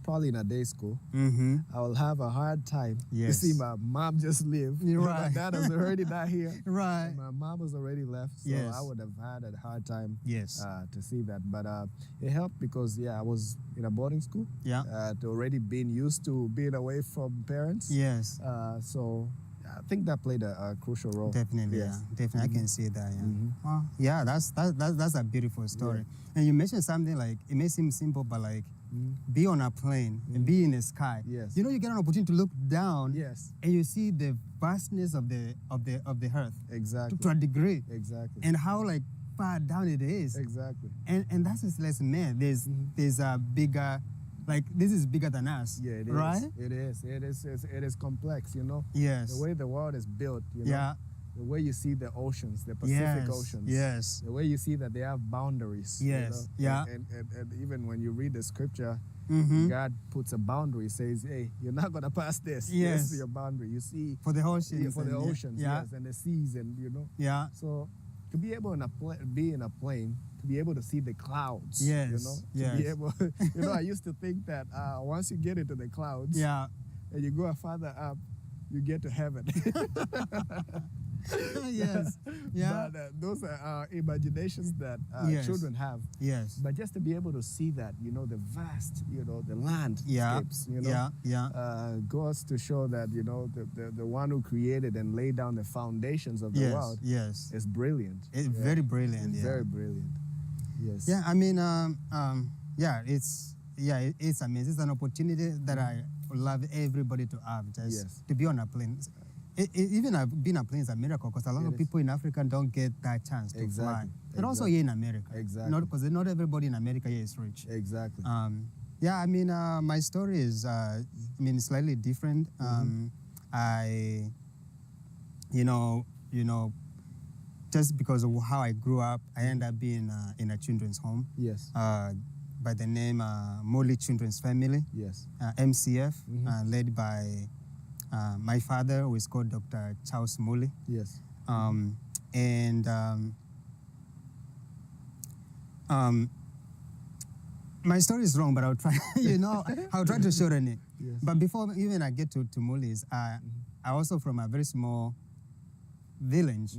probably in a day school, I will have a hard time to see my mom just leave.
Right.
My dad was already not here.
Right.
And my mom was already left. So I would have had a hard time to see that. But it helped because, I was in a boarding school.
Yeah.
To already being used to being away from parents.
Yes.
So I think that played a crucial role.
Definitely,
Yes.
definitely. I can see that. Yeah. That's a beautiful story. And you mentioned something like, it may seem simple, but like, be on a plane and be in the sky.
Yes.
You get an opportunity to look down.
Yes.
And you see the vastness of the earth.
Exactly.
To a degree.
Exactly.
And how, like, far down it is.
Exactly.
And that's just lesson, man. There's a bigger, like, this is bigger than us.
Yeah, it is.
Right?
It is. It is complex,
Yes.
The way the world is built,
Yeah.
The way you see the oceans, the Pacific Oceans.
Yes.
The way you see that they have boundaries.
Yes. Yeah.
And even when you read the scripture, God puts a boundary, says, hey, you're not going to pass this.
Yes.
This is your boundary. You see.
For the oceans.
Yeah, for the oceans, yes, and the seas, and,
Yeah.
So to be able be in a plane, to be able to see the clouds,
Yes.
to be able, I used to think that once you get into the clouds,
Yeah.
and you go further up, you get to heaven.
Yes. Yeah.
But those are imaginations that children have.
Yes.
But just to be able to see that, the vast, the
Yeah.
landscapes, goes to show that, the one who created and laid down the foundations of the world is brilliant.
It's very brilliant.
It's very brilliant. Yes.
Yeah, I mean, it's amazing. It's an opportunity that I would love everybody to have, just to be on a plane. Even being on a plane is a miracle because a lot of people in Africa don't get that chance to fly. And also here in America.
Exactly.
Because not everybody in America here is rich.
Exactly.
I mean, my story is, slightly different. I, just because of how I grew up, I ended up being in a children's home.
Yes.
By the name Molly Children's Family.
Yes.
MCF, led by my father, who is called Dr. Charles Molly.
Yes.
My story is wrong, but I'll try, I'll try to shorten it.
Yes.
But before even I get to Molly's, I also from a very small village,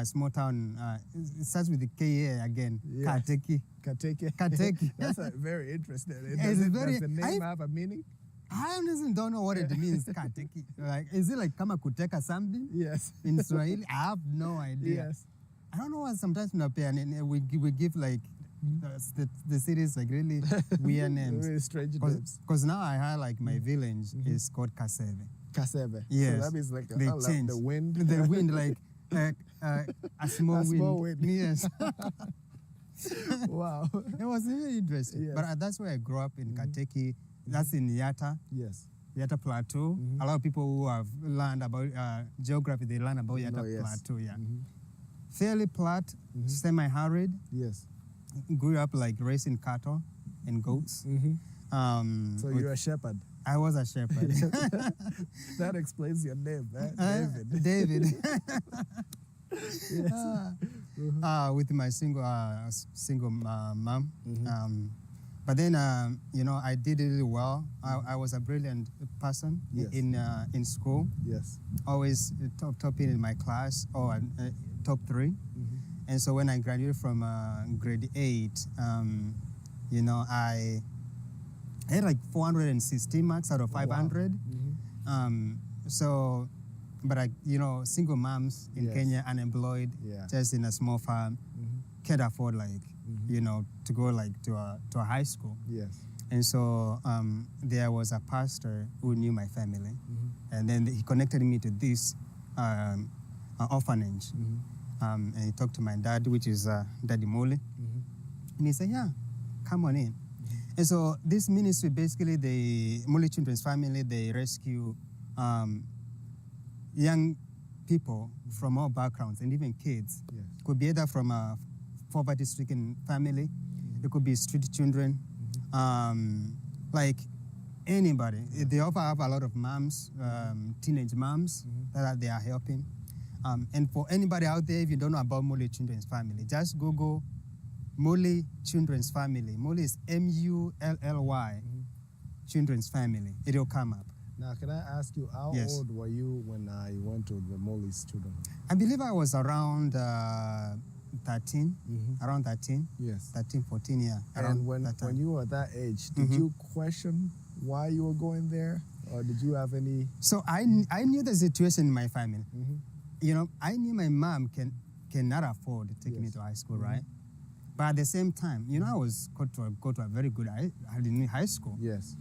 small town. It starts with the K-A again, Kateki.
Kateki. That's very interesting. Does the name have a meaning?
I honestly don't know what it means, Kateki. Like, is it like kama kuteka something?
Yes.
In Swahili? I have no idea.
Yes.
I don't know why sometimes we give like the cities like really weird names.
Really strange names.
Because now I have like my village is called Kaseve.
Kaseve.
Yes.
So that means like
the
wind.
The wind, like a small wind.
Small wind.
Yes.
Wow.
It was really interesting.
Yes.
But that's where I grew up in Kateki. That's in Yatta.
Yes.
Yatta Plateau. A lot of people who have learned about geography, they learn about Yatta Plateau. Yeah. Fairly flat, semi-arid.
Yes.
Grew up like raising cattle and goats.
So you're a shepherd.
I was a shepherd.
That explains your name, David.
David.
Yes.
With my single mom.
But then, I did really well. I was a brilliant person in school.
Yes.
Always top in my class, or top 3. And so when I graduated from grade 8, I had like 416 marks out of 500.
Wow.
But single moms in Kenya, unemployed, just in a small farm, can't afford to go to a high school.
Yes.
And so there was a pastor who knew my family, and then he connected me to this orphanage. And he talked to my dad, which is Daddy Mole, and he said, "Yeah, come on in." And so this ministry, basically, the Mole Children's Family, they rescue young people from all backgrounds, and even kids.
Yes.
Could be either from a poverty-stricken family, it could be street children, like anybody. They often have a lot of moms, teenage moms that they are helping. And for anybody out there, if you don't know about Mole Children's Family, just Google Mole Children's Family. Mole is M-U-L-L-Y, Children's Family. It'll come up.
Now, can I ask you, how old were you when you went to the Mole's children?
I believe I was around 13, around 13.
Yes.
13, 14, yeah.
And when you were that age, did you question why you were going there? Or did you have any...
So I knew the situation in my family. I knew my mom cannot afford to take me to high school, right? But at the same time, I was go to a very good high school.
Yes.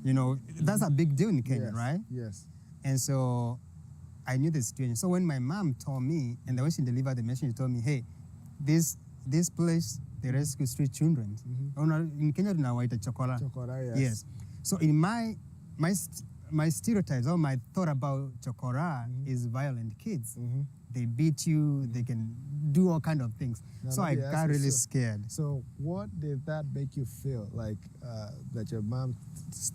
That's a big deal in Kenya, right?
Yes.
And so I knew the situation. So when my mom told me, and when she delivered the message, she told me, hey, this place, they rescue street children. In Kenya, we know chokora.
Chokora,
Yes. So in my stereotypes, or my thought about chokora is violent kids. They beat you, they can do all kind of things.
Now,
so I got really scared.
So what did that make you feel, like that your mom's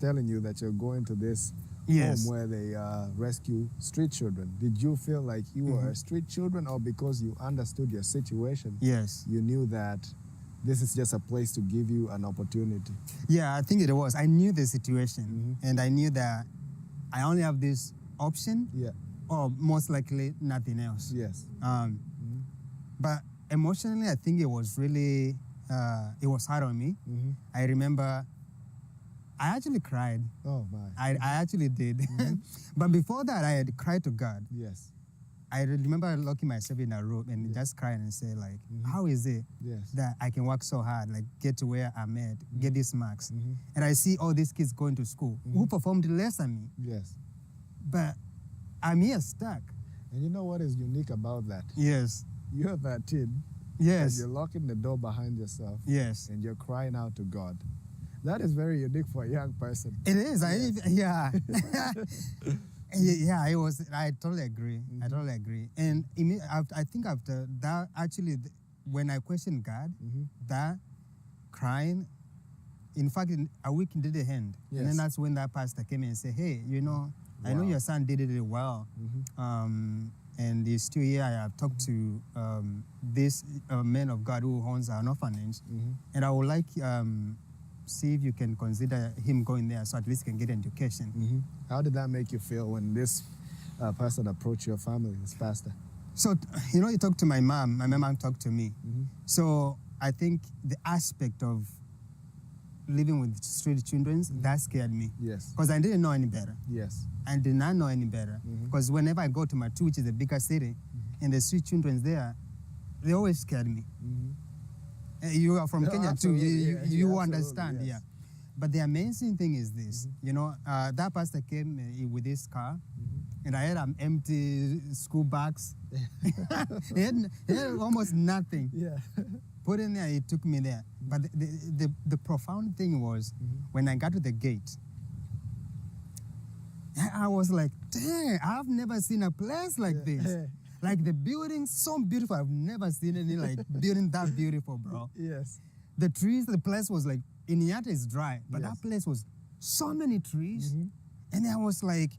telling you that you're going to this home where they rescue street children? Did you feel like you were a street children, or because you understood your situation, you knew that this is just a place to give you an opportunity?
Yeah, I think it was. I knew the situation, and I knew that I only have this option, or most likely nothing else.
Yes.
But emotionally, I think it was really, it was hard on me. I remember I actually cried.
Oh, my.
I actually did. But before that, I had cried to God.
Yes.
I remember locking myself in a room and just crying and say, like, how is it that I can work so hard, like get to where I'm at, get these marks, and I see all these kids going to school who performed less than me.
Yes.
But I'm here stuck.
And you know what is unique about that?
Yes.
You're 13.
Yes.
And you're locking the door behind yourself.
Yes.
And you're crying out to God. That is very unique for a young person.
It is. Yes. Yeah, it was. I totally agree. I totally agree. And I think after that, actually, when I questioned God, that crying, in fact, a week didn't end.
Yes.
And then that's when that pastor came in and said, hey, I know your son did it really well. And he's still here. I have talked to this man of God who owns an orphanage. And I would like see if you can consider him going there so at least he can get education.
How did that make you feel when this person approached your family, this pastor?
So, you talked to my mom talked to me. So I think the aspect of living with street children, that scared me.
Yes.
Because I didn't know any better.
Yes.
I did not know any better. Because whenever I go to Matu, which is a bigger city, and the street children there, they always scared me. You are from Kenya too. You understand, yes. But the amazing thing is this. That pastor came with his car, and I had empty school bags. he had almost nothing.
Yeah.
Put in there, he took me there. But the profound thing was, when I got to the gate, I was like, dang, I've never seen a place like this. Like the building, so beautiful. I've never seen any building that beautiful, bro.
Yes.
The trees, the place was like, Inyata is dry, but that place was so many trees. And I was like,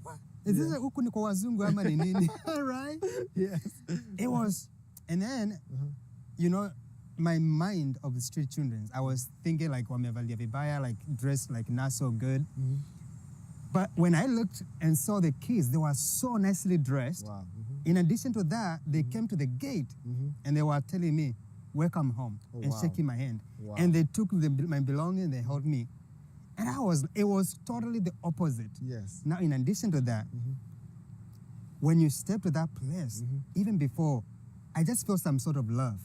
what? Is this a ukuniko wazungu ama ni nini? Right?
Yes.
It was, and then,
my mind of the street children, I was thinking like Wamevalia Vibaya, like dressed like not so good.
Mm-hmm.
But when I looked and saw the kids, they were so nicely dressed.
Wow.
In addition to that, they came to the gate and they were telling me, welcome home, and shaking my hand.
Wow.
And they took my belongings, they held me. And it was totally the opposite.
Yes.
Now, in addition to that, when you step to that place, even before, I just felt some sort of love.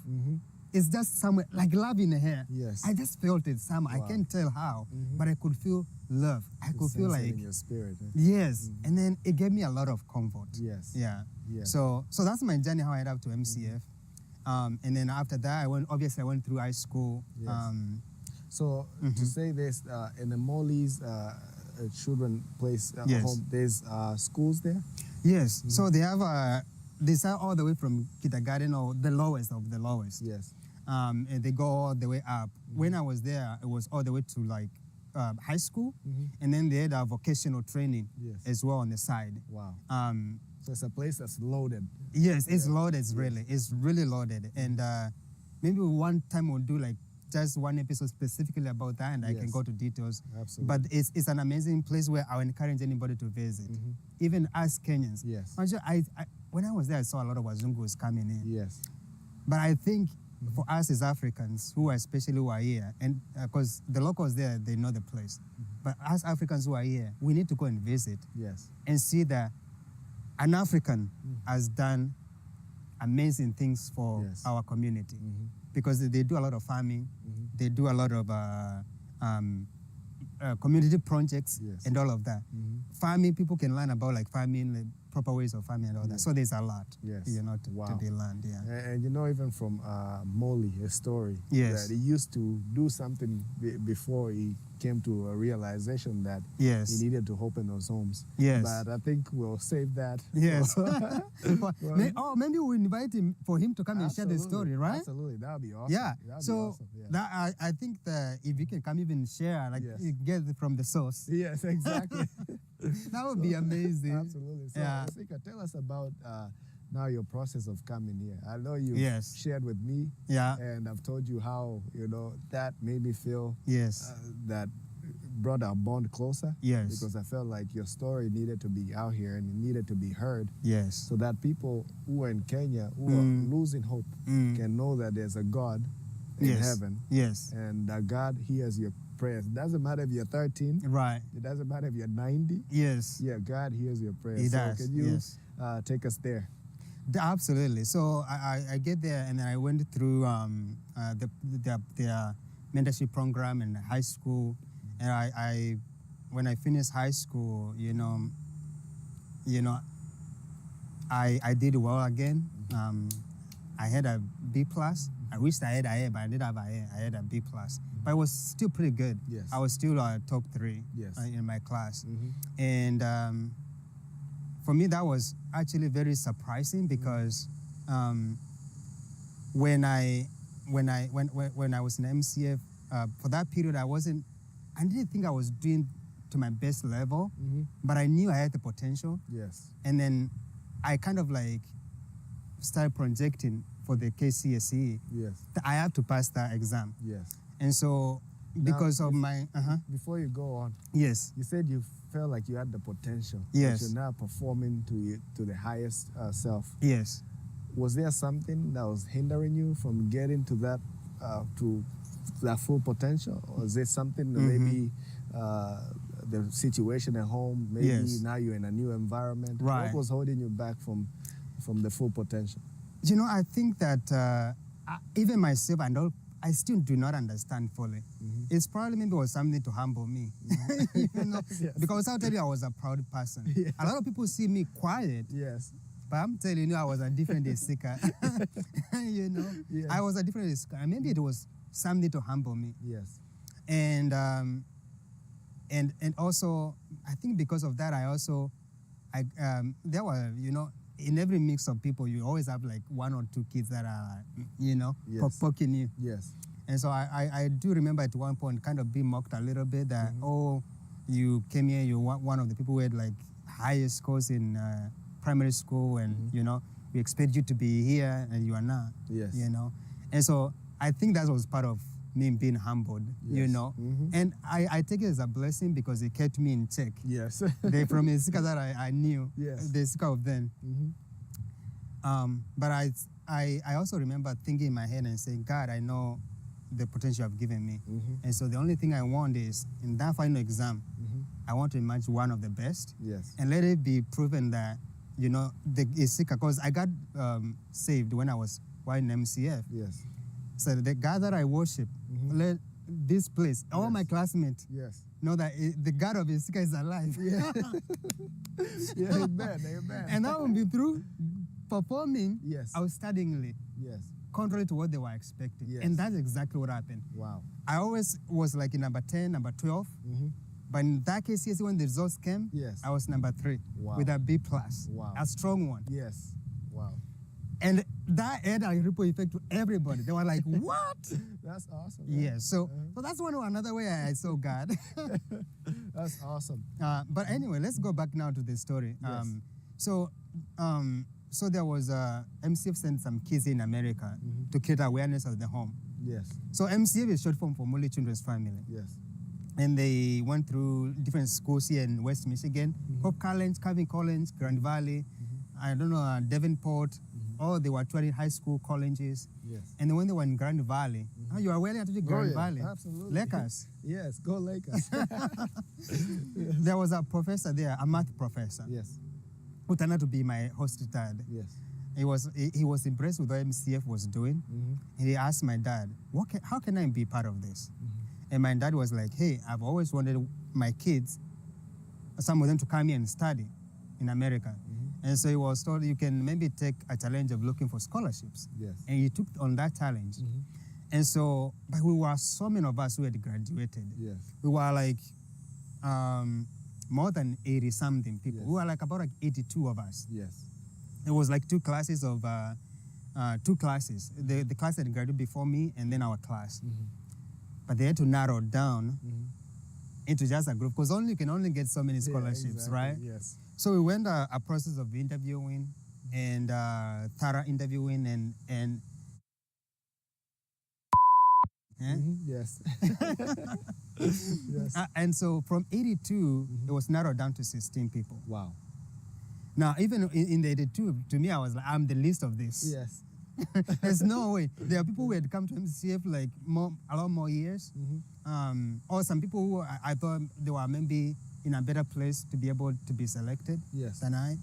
It's just somewhere, like love in the air.
Yes.
I just felt it somewhere.
Wow.
I can't tell how, but I could feel love. I could feel like,
in your spirit.
yes. And then it gave me a lot of comfort.
Yes.
Yeah.
Yes.
So that's my journey, how I ended up to MCF. And then after that, I went through high school.
Yes. So to say this, in the Molly's children place
Yes.
home, there's schools there?
Yes. So they have they start all the way from kindergarten, or the lowest of the lowest.
Yes.
And they go all the way up. When I was there, it was all the way to like high school, and then they had a vocational training as well on the side.
Wow. So it's a place that's loaded.
Yes, it's loaded. It's really loaded. And maybe one time we'll do like just one episode specifically about that, and I can go to details.
Absolutely.
But it's an amazing place where I encourage anybody to visit, even us Kenyans.
Yes.
When I was there, I saw a lot of Wazungus coming in.
Yes.
But I think for us as Africans, who are here, and because the locals there, they know the place. But us Africans who are here, we need to go and visit.
Yes.
And see that an African has done amazing things for our community. Because they do a lot of farming, they do a lot of community projects and all of that. Farming, people can learn about like farming, like proper ways of farming and all that. So there's a lot, to be learned. Yeah.
And even from Molly, a story, that he used to do something before he came to a realization that he needed to open those homes.
Yes.
But I think we'll save that.
Yes. Maybe we'll invite him for him to come and share the story, right?
Absolutely. That would be awesome.
Yeah.
That'd
so
be awesome. Yeah.
that if he can come even share, like get it from the source.
Yes, exactly.
That would be amazing.
Absolutely. So, Sika, tell us about now your process of coming here. I know you've shared with me, and I've told you how, that made me feel that brought our bond closer.
Yes.
Because I felt like your story needed to be out here and it needed to be heard.
Yes.
So that people who are in Kenya, who are losing hope, can know that there's a God in heaven.
Yes.
And that God hears your prayers. It doesn't matter if you're 13.
Right.
It doesn't matter if you're 90.
Yes.
Yeah, God hears your prayers.
He does.
Can you take us there?
Absolutely. So I get there, and then I went through their mentorship program in high school, and when I finished high school, I did well again. I had a B plus. I wished I had a A, but I didn't have a A. I had a B plus, but it was still pretty good.
Yes.
I was still top 3 in my class, and for me that was actually very surprising because when I was in MCF for that period, I didn't think I was doing to my best level, but I knew I had the potential.
Yes.
And then I kind of like started projecting for the KCSE.
Yes.
I have to pass that exam.
Yes.
And so because of my...
Before you go on,
yes,
you said you felt like you had the potential.
Yes.
But you're now performing to the highest self.
yes.
Was there something that was hindering you from getting to that full potential? Or is it something that maybe the situation at home, maybe now you're in a new environment?
Right.
What was holding you back from the full potential?
I think that even myself, I still do not understand fully. It's probably maybe was something to humble me. Because I'll tell you, I was a proud person.
Yeah.
A lot of people see me quiet.
Yes.
But I'm telling you, I was a different seeker.
Yes.
I was a different seeker. Maybe it was something to humble me.
Yes.
And also, I think because of that, there were, in every mix of people, you always have like 1 or 2 kids that are, poking you.
Yes.
And so I do remember at one point kind of being mocked a little bit that, you came here, you're one of the people who had like highest scores in primary school, and, we expect you to be here and you are not.
Yes.
And so
I think that was part of me being humbled, you know. And I take it as a blessing because it kept me in check.
Yes.
From a Sika that I knew, the Sika of then. But I also remember thinking in my head and saying, God, I know the potential you've given me. And so the only thing I want is, in that final exam, I want to emerge one of the best.
Yes.
And let it be proven that, you know, it's Sika, because I got saved when I was in MCF.
Yes.
So the God that I worship, let this place, all my classmates know that the God of Isika is alive.
Amen.
And that will be through performing outstandingly, contrary to what they were expecting. And that's exactly what happened.
Wow.
I always was like in number 10, number 12. But in that case, when the results came, I was number 3 with a B+.
Wow.
A strong one.
Yes. Wow.
And that had a ripple effect to everybody. They were like, what?
That's awesome.
Yeah, so that's another way I saw God.
That's awesome.
But anyway, let's go back now to the story.
Yes.
So there was MCF sent some kids in America to create awareness of the home.
Yes.
So MCF is short form for Molly Children's Family.
Yes.
And they went through different schools here in West Michigan, Hope College, Calvin College, Grand Valley, I don't know, Davenport. They were actually high school colleges.
Yes.
And when they were in Grand Valley, you are well into the Grand Valley.
Absolutely.
Lakers.
Yes, go Lakers.
There was a professor there, a math professor.
Yes.
Who turned out to be my host dad.
Yes.
He was impressed with what MCF was doing. And he asked my dad, how can I be part of this? And my dad was like, hey, I've always wanted my kids, some of them to come here and study in America. And so he was told, you can maybe take a challenge of looking for scholarships.
Yes.
And he took on that challenge. And so, but we were so many of us who had graduated.
Yes.
We were like more than 80-something people. We were like about 82 of us.
Yes.
It was like two classes. The class that graduated before me and then our class. But they had to narrow down into just a group because you can only get so many scholarships, right?
Yes.
So we went a process of interviewing and thorough interviewing and
yes. Yes.
And so from 82, it was narrowed down to 16 people.
Wow.
Now, even in the 82, to me, I was like, I'm the least of this.
Yes.
There's no way. There are people who had come to MCF like a lot more years. Or some people who I thought they were maybe in a better place to be able to be selected than I.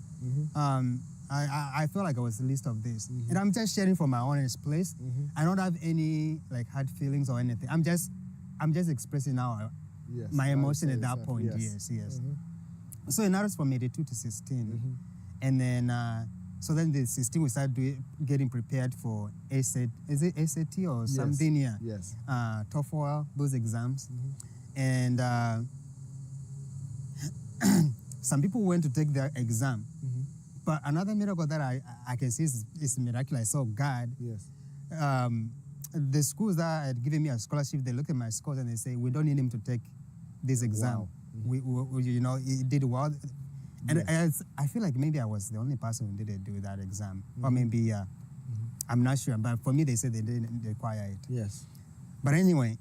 I felt like I was the least of this. And I'm just sharing from my honest place. I don't have any like hard feelings or anything. I'm just expressing now my emotion at that point. Yes. So it narrows from 82 to 16. And then so then the 16 we started getting prepared for ASAT. Is it ASAT or something? Yeah.
Yes.
TOEFL, those exams. And some people went to take their exam. But another miracle that I can see is miraculous. I saw God.
Yes.
The schools that had given me a scholarship, they look at my scores and they say, we don't need him to take this exam.
Wow.
We he did well. And I feel like maybe I was the only person who didn't do that exam. Or maybe, I'm not sure. But for me, they said they didn't require it.
Yes.
But anyway,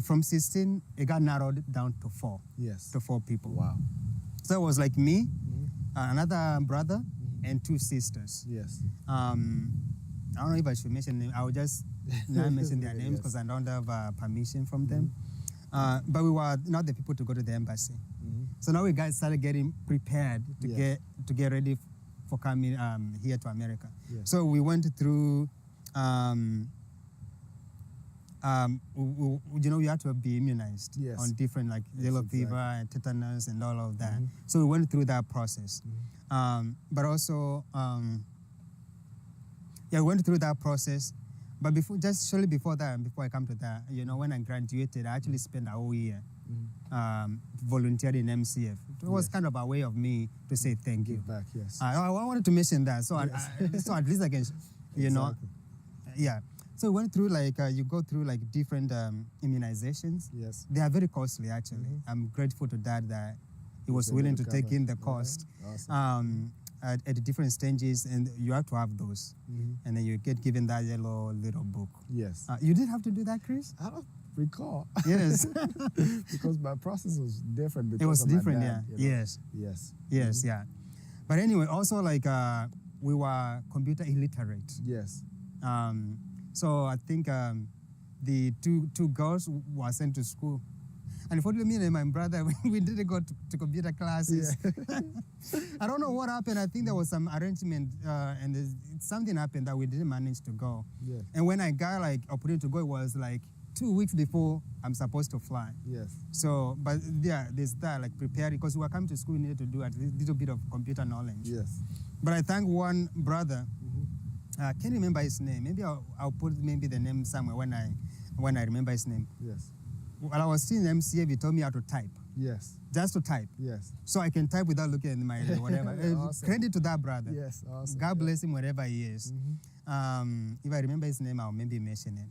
from 16, it got narrowed down to 4.
Yes.
To 4 people.
Wow.
So it was like me, another brother, and 2 sisters.
Yes.
I don't know if I should mention them. I will just not mention their names because I don't have permission from them. But we were not the people to go to the embassy. So now we guys started getting prepared to get ready for coming here to America. Yes. So we went through, we had to be immunized on different like yellow fever and tetanus and all of that. So we went through that process. But also, we went through that process. But shortly before that, before I come to that, when I graduated, I actually spent a whole year volunteering in MCF. It was kind of a way of me to say thank you.
Give back, yes.
I wanted to mention that, so so at least I can, So we went through you go through different immunizations.
Yes.
They are very costly actually. I'm grateful to Dad that he was willing to take in the cost.
Awesome.
at different stages, and you have to have those. And then you get given that yellow little book.
Yes.
You did have to do that, Chris?
I don't recall.
Yes.
Because my process was different.
It was different,
dad,
yeah.
You know?
Yes.
Yes.
Yes, yeah. But anyway, also like we were computer illiterate.
Yes.
So I think the two girls were sent to school. Unfortunately, me and my brother, we didn't go to computer classes. Yeah. I don't know what happened. I think there was some arrangement and something happened that we didn't manage to go.
Yes.
And when I got like opportunity to go, it was like 2 weeks before I'm supposed to fly.
Yes.
So, but yeah, there's that, like preparing, because we were coming to school, we needed to do a little bit of computer knowledge.
Yes.
But I thank one brother, I can't remember his name. Maybe I'll put maybe the name somewhere when I remember his name.
Yes.
While I was still in MCA, he told me how to type.
Yes.
Just to type.
Yes.
So I can type without looking at my whatever.
Awesome.
Credit to that brother.
Yes. Awesome.
God bless him wherever he is. If I remember his name, I'll maybe mention it.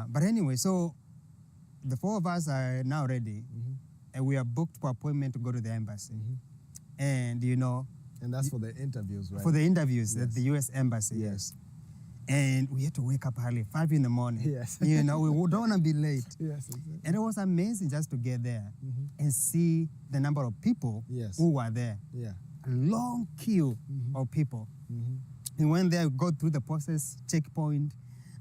But anyway, so the four of us are now ready, and we are booked for appointment to go to the embassy. And you know.
And that's for the interviews, right?
For the interviews at
Yes.
the U.S. Embassy.
Yes.
And we had to wake up early, 5 in the morning.
Yes.
You know, we don't want to be late.
Yes, exactly.
And it was amazing just to get there and see the number of people
Yes.
who were there.
Yeah.
A long queue of people. We went there, go through the process, checkpoint,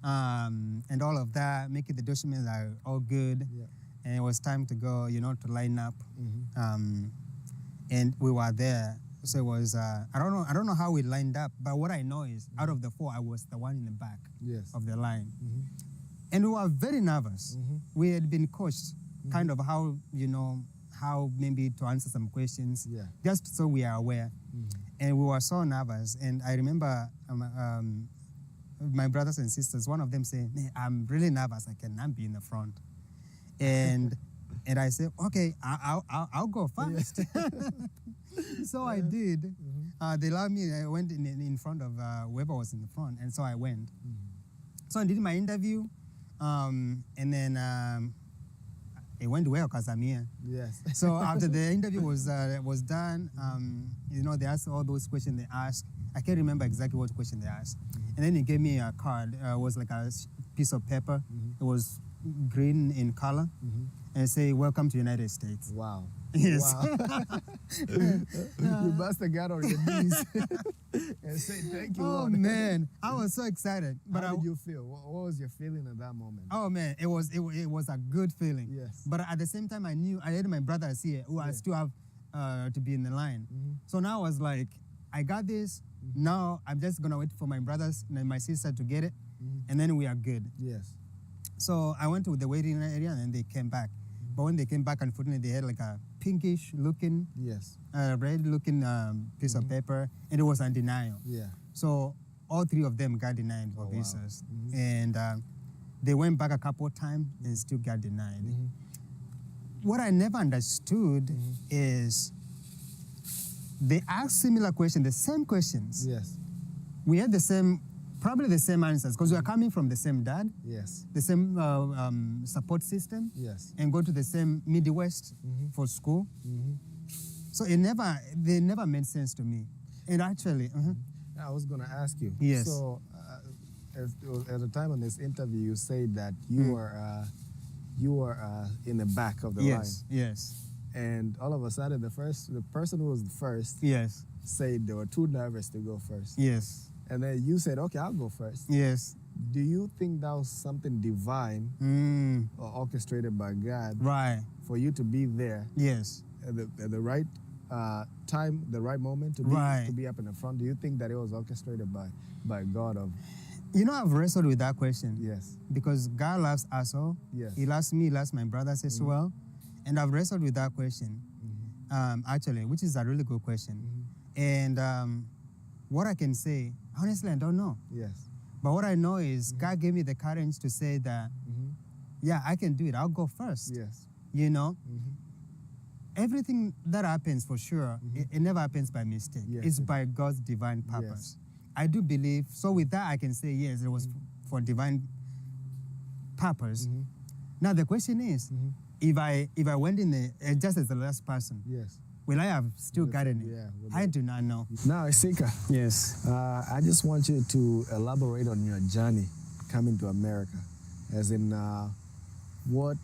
and all of that, making the documents are all good.
Yeah.
And it was time to go, you know, to line up. And we were there. So it was, I don't know how we lined up, but what I know is out of the four, I was the one in the back
Yes.
of the line. And we were very nervous. We had been coached kind of how, you know, how maybe to answer some questions,
Yeah.
just so we are aware. And we were so nervous. And I remember my brothers and sisters, one of them saying, "Man, I'm really nervous. I cannot be in the front." And and I said, "Okay, I'll go first." So I did. They allowed me. I went in front of whoever was in the front, and so I went. So I did my interview, and then it went well because I'm here.
Yes.
So after the interview was done, you know, they asked all those questions they asked. I can't remember exactly what question they asked. And then he gave me a card. It was like a piece of paper. It was green in color, and it said, "Welcome to United States."
Wow.
Yes.
Wow. You must have got on your knees and said, "Thank you,
Oh
Lord."
man, I was so excited. But
How did you feel? What was your feeling at that moment?
Oh man, it was a good feeling.
Yes.
But at the same time, I knew I had my brothers here who I still have to be in the line. So now I was like, I got this. Now I'm just gonna wait for my brothers and my sister to get it, and then we are good.
Yes.
So I went to the waiting area and then they came back. But when they came back, unfortunately, they had like a pinkish looking,
Yes.
red looking piece of paper, and it was on denial.
Yeah.
So all three of them got denied for
wow.
visas. And they went back a couple of times and still got denied. What I never understood is they asked similar questions, the same questions.
Yes.
We had probably the same answers because we are coming from the same dad,
Yes.
the same support system,
Yes.
and go to the same Midwest for school. So they never made sense to me. And actually,
I was going to ask you.
Yes.
So, at the time of this interview, you said that you were in the back of the line,
yes,
and all of a sudden, the person who was the first,
yes,
said they were too nervous to go first.
yes,
And then you said, "Okay, I'll go first."
yes.
Do you think that was something divine or orchestrated by God
Right.
for you to be there
Yes.
at the right time, the right moment to be up in the front? Do you think that it was orchestrated by God?
You know, I've wrestled with that question.
Yes.
Because God loves us all.
Yes.
He loves me, he loves my brothers as well. And I've wrestled with that question, actually, which is a really good question. And what I can say, honestly, I don't know.
Yes.
But what I know is God gave me the courage to say that, yeah, I can do it. I'll go first.
Yes.
You know? Everything that happens, for sure, it never happens by mistake.
Yes.
It's by God's divine purpose. I do believe, so with that I can say, yes, it was for divine purpose. Now the question is, if I went in just as the last person,
Yes.
Will I have still gotten it?
Yeah.
I do not know.
Now, Isika.
Yes.
I just want you to elaborate on your journey coming to America, as in what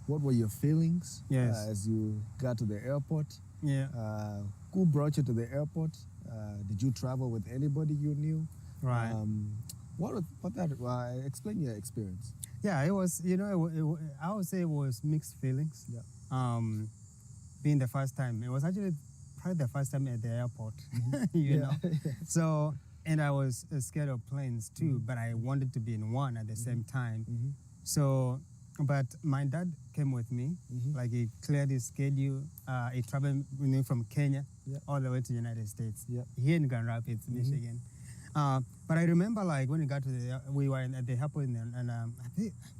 were your feelings as you got to the airport?
Yeah.
Who brought you to the airport? Did you travel with anybody you knew?
Right.
Explain your experience.
Yeah, it was, I would say it was mixed feelings.
Yeah.
Being the first time. It was actually probably the first time at the airport, you know. So, and I was scared of planes too, but I wanted to be in one at the same time. So, but my dad came with me. Like he cleared his schedule. He traveled with me from Kenya all the way to the United States. Here in Grand Rapids, Michigan. But I remember, like, when we got to we were at the airport, and I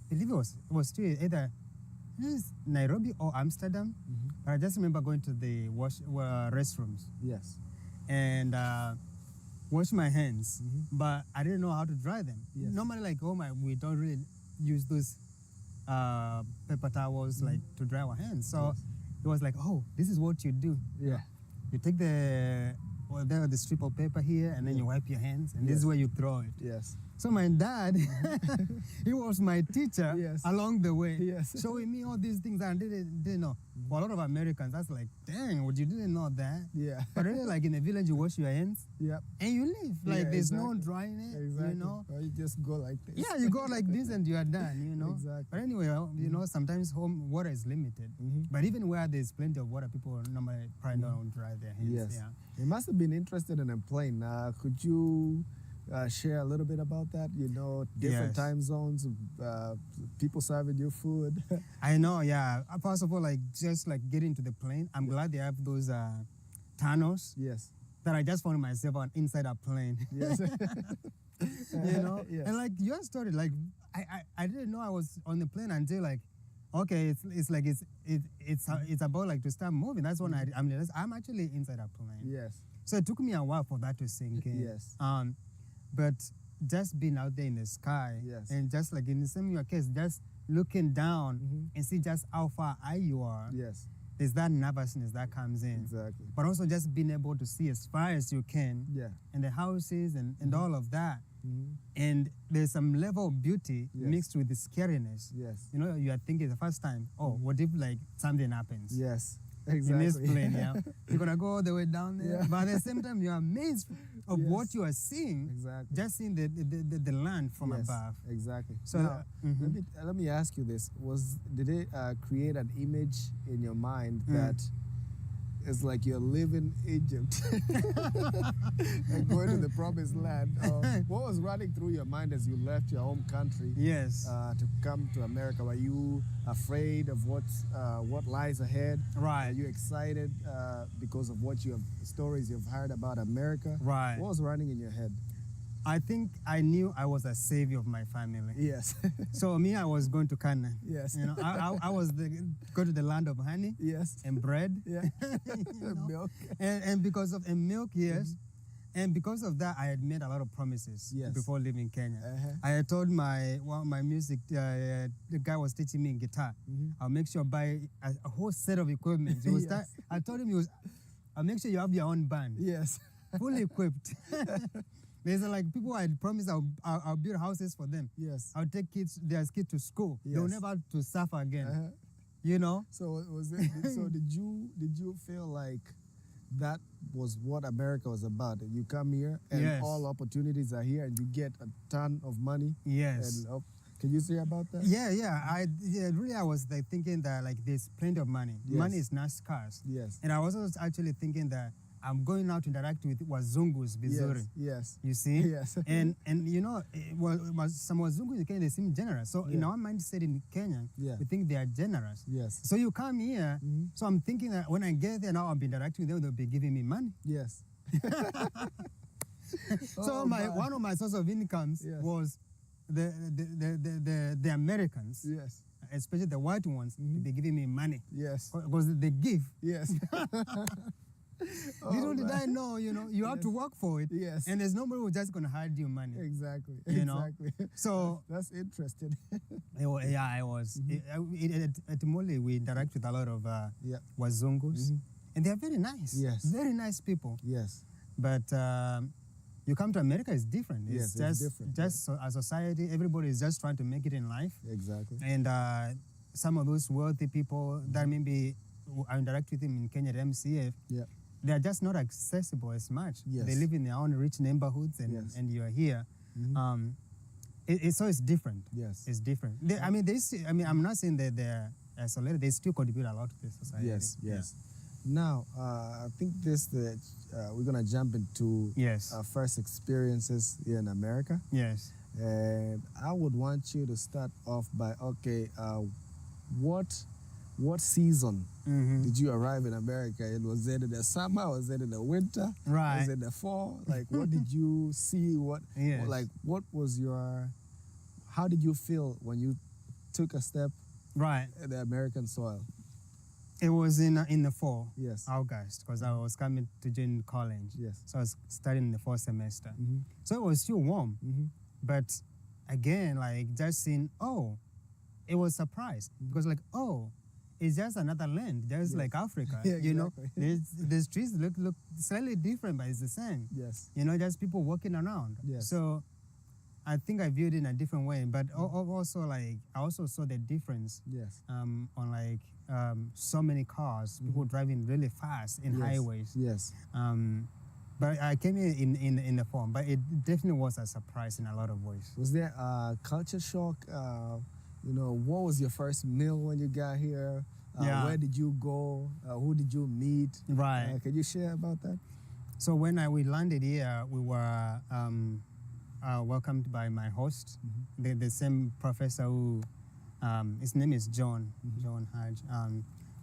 believe it was still either Nairobi or Amsterdam. But I just remember going to the restrooms.
Yes.
And wash my hands, but I didn't know how to dry them. Normally, like, we don't really use those paper towels like to dry our hands. So it was like, oh, this is what you do.
Yeah.
You take the strip of paper here, and then you wipe your hands, and this is where you throw it.
Yes.
So my dad, he was my teacher along the way, showing me all these things I didn't know. For a lot of Americans, that's like, dang, you didn't know that. Yeah. But really, like in the village, you wash your hands, and you leave. Like there's no drying it, you know.
Or you just go like this.
Yeah, you go like this, and you are done, you know.
Exactly.
But anyway, you know, sometimes home water is limited. But even where there's plenty of water, people normally probably don't dry their hands.
Yes.
Yeah.
You must have been interested in a plane. Could you share a little bit about that? You know, different time zones, people serving you food.
I know, yeah. First of all, like just like getting to the plane, I'm glad they have those tunnels.
Yes.
That I just found myself on inside a plane. Yes. You know, and like your story, like I didn't know I was on the plane until like, okay, it's about like to start moving. That's when I'm actually inside a plane.
Yes.
So it took me a while for that to sink in.
Yes.
But just being out there in the sky, and just like in the same case, just looking down and see just how far high you are.
Yes.
There's that nervousness that comes in.
Exactly.
But also just being able to see as far as you can.
Yeah.
And the houses and all of that. And there's some level of beauty mixed with the scariness.
Yes.
You know, you are thinking the first time, oh, what if like something happens?
Yes. Exactly.
In this plane, you're gonna go all the way down there, but at the same time, you're amazed of what you are seeing. Exactly. Just seeing the land from above.
Exactly.
So
now, let me ask you this: did it create an image in your mind that it's like you're living Egypt and going to the promised land? What was running through your mind as you left your home country?
Yes.
To come to America? Were you afraid of what lies ahead?
Right.
Are you excited because of stories you've heard about America?
Right.
What was running in your head?
I think I knew I was a savior of my family.
Yes.
So me, I was going to Canaan.
Yes.
You know, I was go to the land of honey.
Yes.
And bread.
Yeah.
You know?
Milk.
And because of milk, yes. And because of that, I had made a lot of promises before leaving Kenya. I had told my music, the guy was teaching me guitar. I'll make sure I buy a whole set of equipment. I told him I'll make sure you have your own band.
Yes.
Fully equipped. There's like people I had promised I'll build houses for them.
Yes.
I'll take their kids to school.
Yes.
They'll never have to suffer again. You know?
So did you feel like that was what America was about? You come here and all opportunities are here and you get a ton of money?
Yes.
And, can you say about that?
Yeah. I was like thinking that like there's plenty of money.
Yes.
Money is not scarce.
Yes.
And I was also actually thinking that I'm going out to interact with Wazungus vizuri.
Yes.
You see?
Yes.
And you know, some Wazungus in Kenya, they seem generous. So in our mindset in Kenya, we think they are generous.
Yes.
So you come here, so I'm thinking that when I get there now, I'll be interacting with them, they'll be giving me money.
Yes.
So one of my source of incomes was the Americans.
Yes.
Especially the white ones, they're giving me money.
Yes.
Because they give.
Yes.
Little did I know, you know, you have to work for it.
Yes.
And there's nobody who's just going to hand you money.
Exactly.
You know?
Exactly.
So
that's interesting.
I was. At Mole, we interact with a lot of Wazungus. And they are very nice.
Yes.
Very nice people.
Yes.
But you come to America, it's different. It's
it's different.
Just a society, everybody is just trying to make it in life.
Exactly.
And some of those wealthy people that maybe I interact with them in Kenya at MCF, they are just not accessible as much.
Yes.
They live in their own rich neighborhoods, and you are here. So it's different.
Yes.
It's different. I'm not saying that they're isolated. They still contribute a lot to the society.
Yes. Yes. Now, I think we're gonna jump into our first experiences here in America.
Yes.
And I would want you to start off by what season did you arrive in America? Was it in the summer? Was it in the winter?
Right.
Was it in the fall? Like, what did you see? How did you feel when you took a step in the American soil?
It was in the fall,
yes,
August, because I was coming to join college.
Yes.
So I was studying the fall semester. So it was still warm. But again, like just seeing, it was surprised because it's just another land, just like Africa.
Yeah,
you know,
exactly.
the streets look slightly different, but it's the same.
Yes.
You know, just people walking around.
Yes.
So I think I viewed it in a different way, but also I also saw the difference.
Yes.
On so many cars, people driving really fast in highways.
Yes.
But I came here in the form, but it definitely was a surprise in a lot of ways.
Was there a culture shock? What was your first meal when you got here? Where did you go? Who did you meet?
Right.
Can you share about that?
So when we landed here, we were welcomed by my host, the same professor who, his name is John Hodge,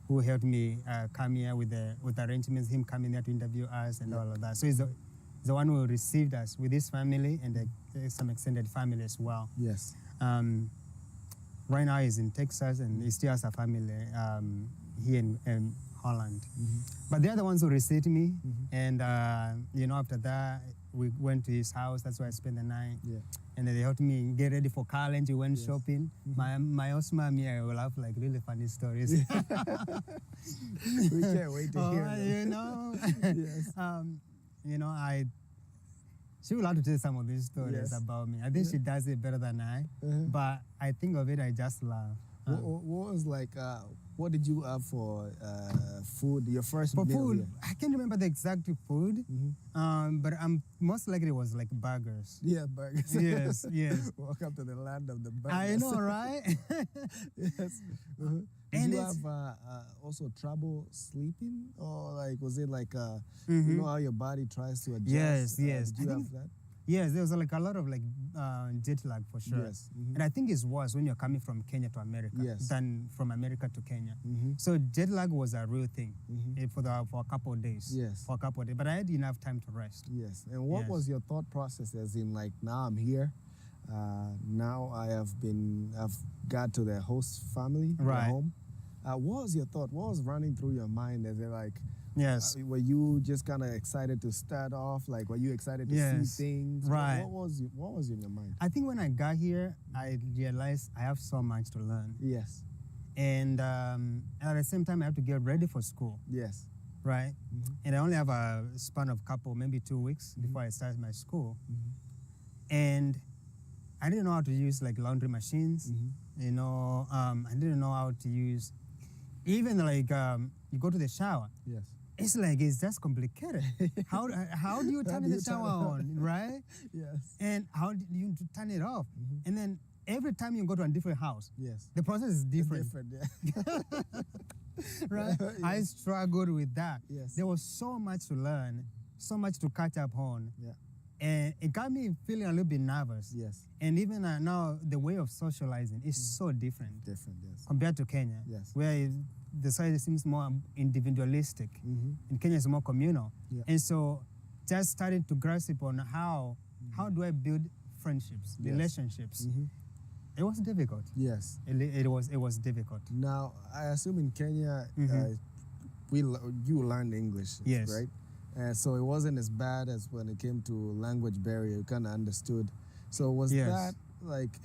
who helped me come here with arrangements, him coming here to interview us and all of that. So he's the one who received us with his family and some extended family as well.
Yes.
Right now he's in Texas and he still has a family here in Holland. But they're the ones who received me. And, after that, we went to his house. That's where I spent the night.
Yeah.
And then they helped me get ready for college. We went shopping. My host mom here will have like really funny stories.
We can't wait to hear them.
Yes. She will have to tell some of these stories about me. I think she does it better than I. But I think of it, I just laugh.
What was what did you have for food? Your first
for
meal
food,
here?
I can't remember the exact food, but most likely it was like burgers.
Yeah, burgers.
Yes, yes.
Welcome to the land of the burgers.
I know, right?
Yes. Did you have also trouble sleeping, or was it you know how your body tries to adjust?
Yes.
Did you have that?
Yes, there was a lot of jet lag for sure.
Yes.
And I think it's worse when you're coming from Kenya to America than from America to Kenya. So jet lag was a real thing for a couple of days.
Yes.
For a couple of days, but I had enough time to rest.
Yes. And what was your thought process as in now I'm here, now I've got to the host family,
right,
home. What was your thought? What was running through your mind? As in
yes.
Were you just kind of excited to start off? Were you excited to see things?
Right.
What was in your mind?
I think when I got here, I realized I have so much to learn.
Yes.
And at the same time, I have to get ready for school.
Yes.
Right? And I only have a span of maybe 2 weeks before I start my school. And I didn't know how to use laundry machines. I didn't know how to use, even you go to the shower.
Yes.
It's just complicated. How do you turn the shower on, right?
Yes.
And how do you turn it off? And then every time you go to a different house, the process is different. Right? Yes. I struggled with that.
Yes.
There was so much to learn, so much to catch up on.
Yeah.
And it got me feeling a little bit nervous.
Yes.
And even now, the way of socializing is so different.
Different, yes.
Compared to Kenya,
yes,
the society seems more individualistic. In Kenya, it's more communal. Yeah. And so just starting to grasp on how do I build friendships, relationships. It was difficult.
Yes.
It was difficult.
Now, I assume in Kenya, you learned English,
yes,
right? So it wasn't as bad as when it came to language barrier. You kind of understood. So was that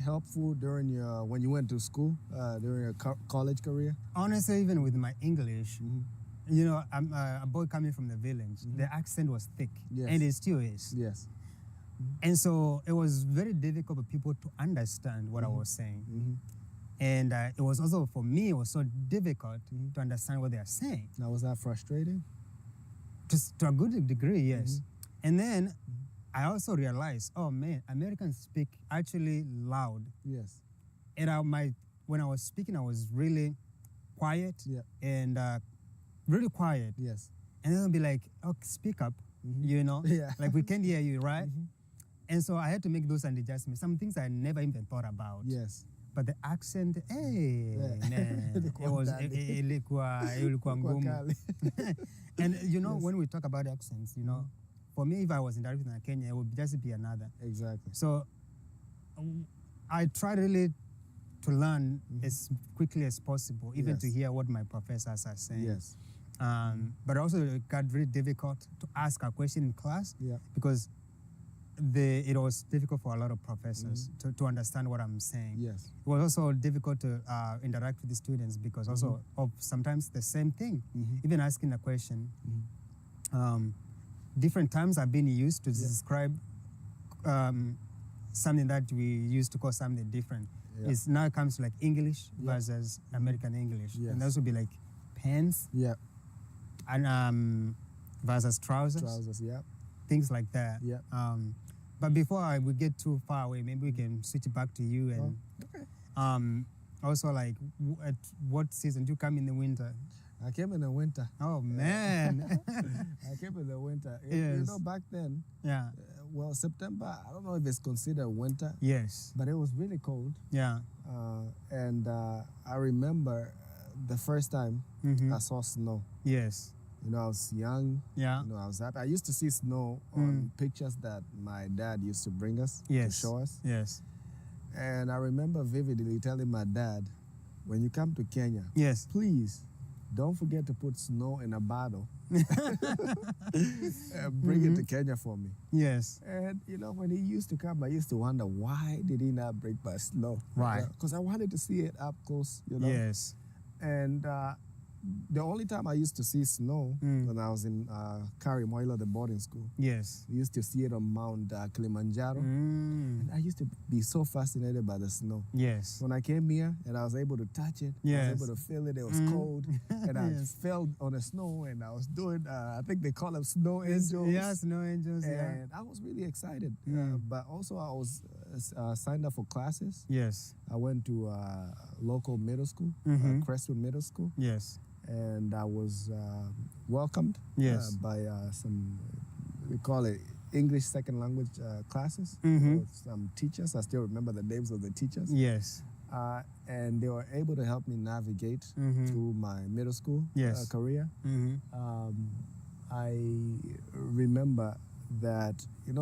helpful during when you went to school, during your college career?
Honestly, even with my English, I'm a boy coming from the village.
Mm-hmm.
The accent was thick,
Yes.
and it still is.
Yes.
And so it was very difficult for people to understand what I was saying.
Mm-hmm.
And it was also, for me, it was so difficult to understand what they are saying.
Now, was that frustrating?
To a good degree, yes. And then I also realized, oh man, Americans speak actually loud.
Yes.
And when I was speaking, I was really quiet and really quiet.
Yes.
And then I'll be like, oh, speak up,
Yeah.
like we can't hear you, right? And so I had to make those adjustments. Some things I never even thought about.
Yes.
But the accent, hey, man, ilikuwa ngumu. And when we talk about accents, for me, if I was in direct in Kenya, it would just be another.
Exactly.
So I tried really to learn as quickly as possible, even to hear what my professors are saying.
Yes.
But also it got very difficult to ask a question in class because it was difficult for a lot of professors to understand what I'm saying.
Yes.
It was also difficult to interact with the students because also of sometimes the same thing, even asking a question. Different terms are being used to describe something that we used to call something different.
Yeah.
It's now comes to like English versus American English.
Yes.
And those would be like pants and versus trousers.
Trousers, yeah.
Things like that.
Yeah.
But before we get too far away, maybe we can switch it back to you. And also, like, at what season do you come in the winter?
I came in the winter.
Oh, man.
I came in the winter.
Yes.
Back then, September, I don't know if it's considered winter.
Yes.
But it was really cold.
Yeah.
And I remember the first time I saw snow.
Yes.
I was young.
Yeah.
I was happy. I used to see snow on pictures that my dad used to bring us to show us.
Yes.
And I remember vividly telling my dad, when you come to Kenya, please don't forget to put snow in a bottle. Bring it to Kenya for me.
Yes.
And, when he used to come, I used to wonder, why did he not bring my snow?
Right.
Because I wanted to see it up close,
Yes.
And the only time I used to see snow when I was in Karimoila, the boarding school.
Yes.
We used to see it on Mount Kilimanjaro. And I used to be so fascinated by the snow.
Yes.
When I came here and I was able to touch it, I was able to feel it. It was cold. And I fell on the snow and I was doing, I think they call them snow angels.
Yeah, snow angels.
And I was really excited. But also I was signed up for classes.
Yes.
I went to local middle school, Crestwood Middle School.
Yes.
And I was welcomed by some, we call it English second language classes. Some teachers. I still remember the names of the teachers.
Yes.
And they were able to help me navigate through my middle school career. I remember that,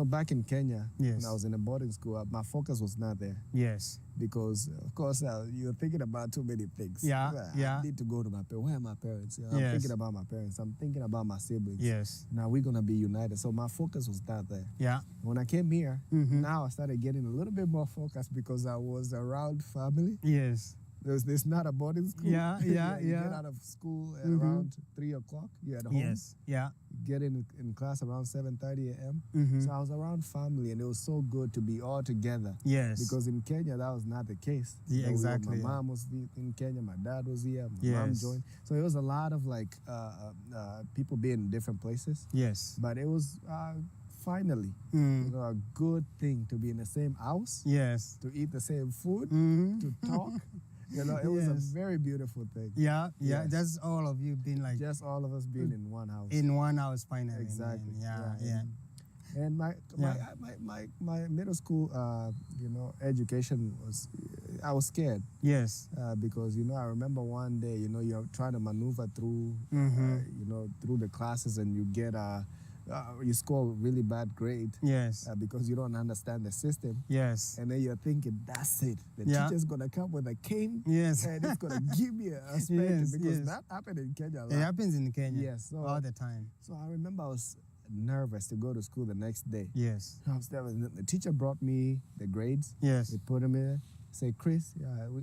back in Kenya, when I was in a boarding school, my focus was not there.
Yes.
Because, of course, you're thinking about too many things. I need to go to my parents. Where are my parents? I'm thinking about my parents. I'm thinking about my siblings.
Yes.
Now we're going to be united. So my focus was not there.
Yeah.
When I came here, now I started getting a little bit more focused because I was around family.
Yes.
There's not a boarding school.
Yeah.
You get out of school at around 3 o'clock. You're at home.
Yes. Yeah.
You get in class around 7:30 a.m. So I was around family, and it was so good to be all together.
Yes.
Because in Kenya, that was not the case.
Yeah, exactly.
My mom was in Kenya. My dad was here. My mom joined. So it was a lot of people being in different places.
Yes.
But it was finally a good thing to be in the same house.
Yes.
To eat the same food. To talk. It was a very beautiful thing.
Yeah. Just all of you being like...
Just all of us being in one house.
In one house, finally.
Exactly.
Yeah.
And my middle school, education was... I was scared.
Yes.
Because, I remember one day, you're trying to maneuver through, through the classes and you get... you score a really bad grade.
Yes.
Because you don't understand the system.
Yes.
And then you're thinking, that's it. The teacher's going to come with a cane.
Yes.
And it's going to give me a spanking. Because that happened in Kenya a lot.
It happens in Kenya.
Yes. So,
all the time.
So I remember I was nervous to go to school the next day.
Yes.
I was there. The teacher brought me the grades.
Yes.
They put them in. Say, Chris,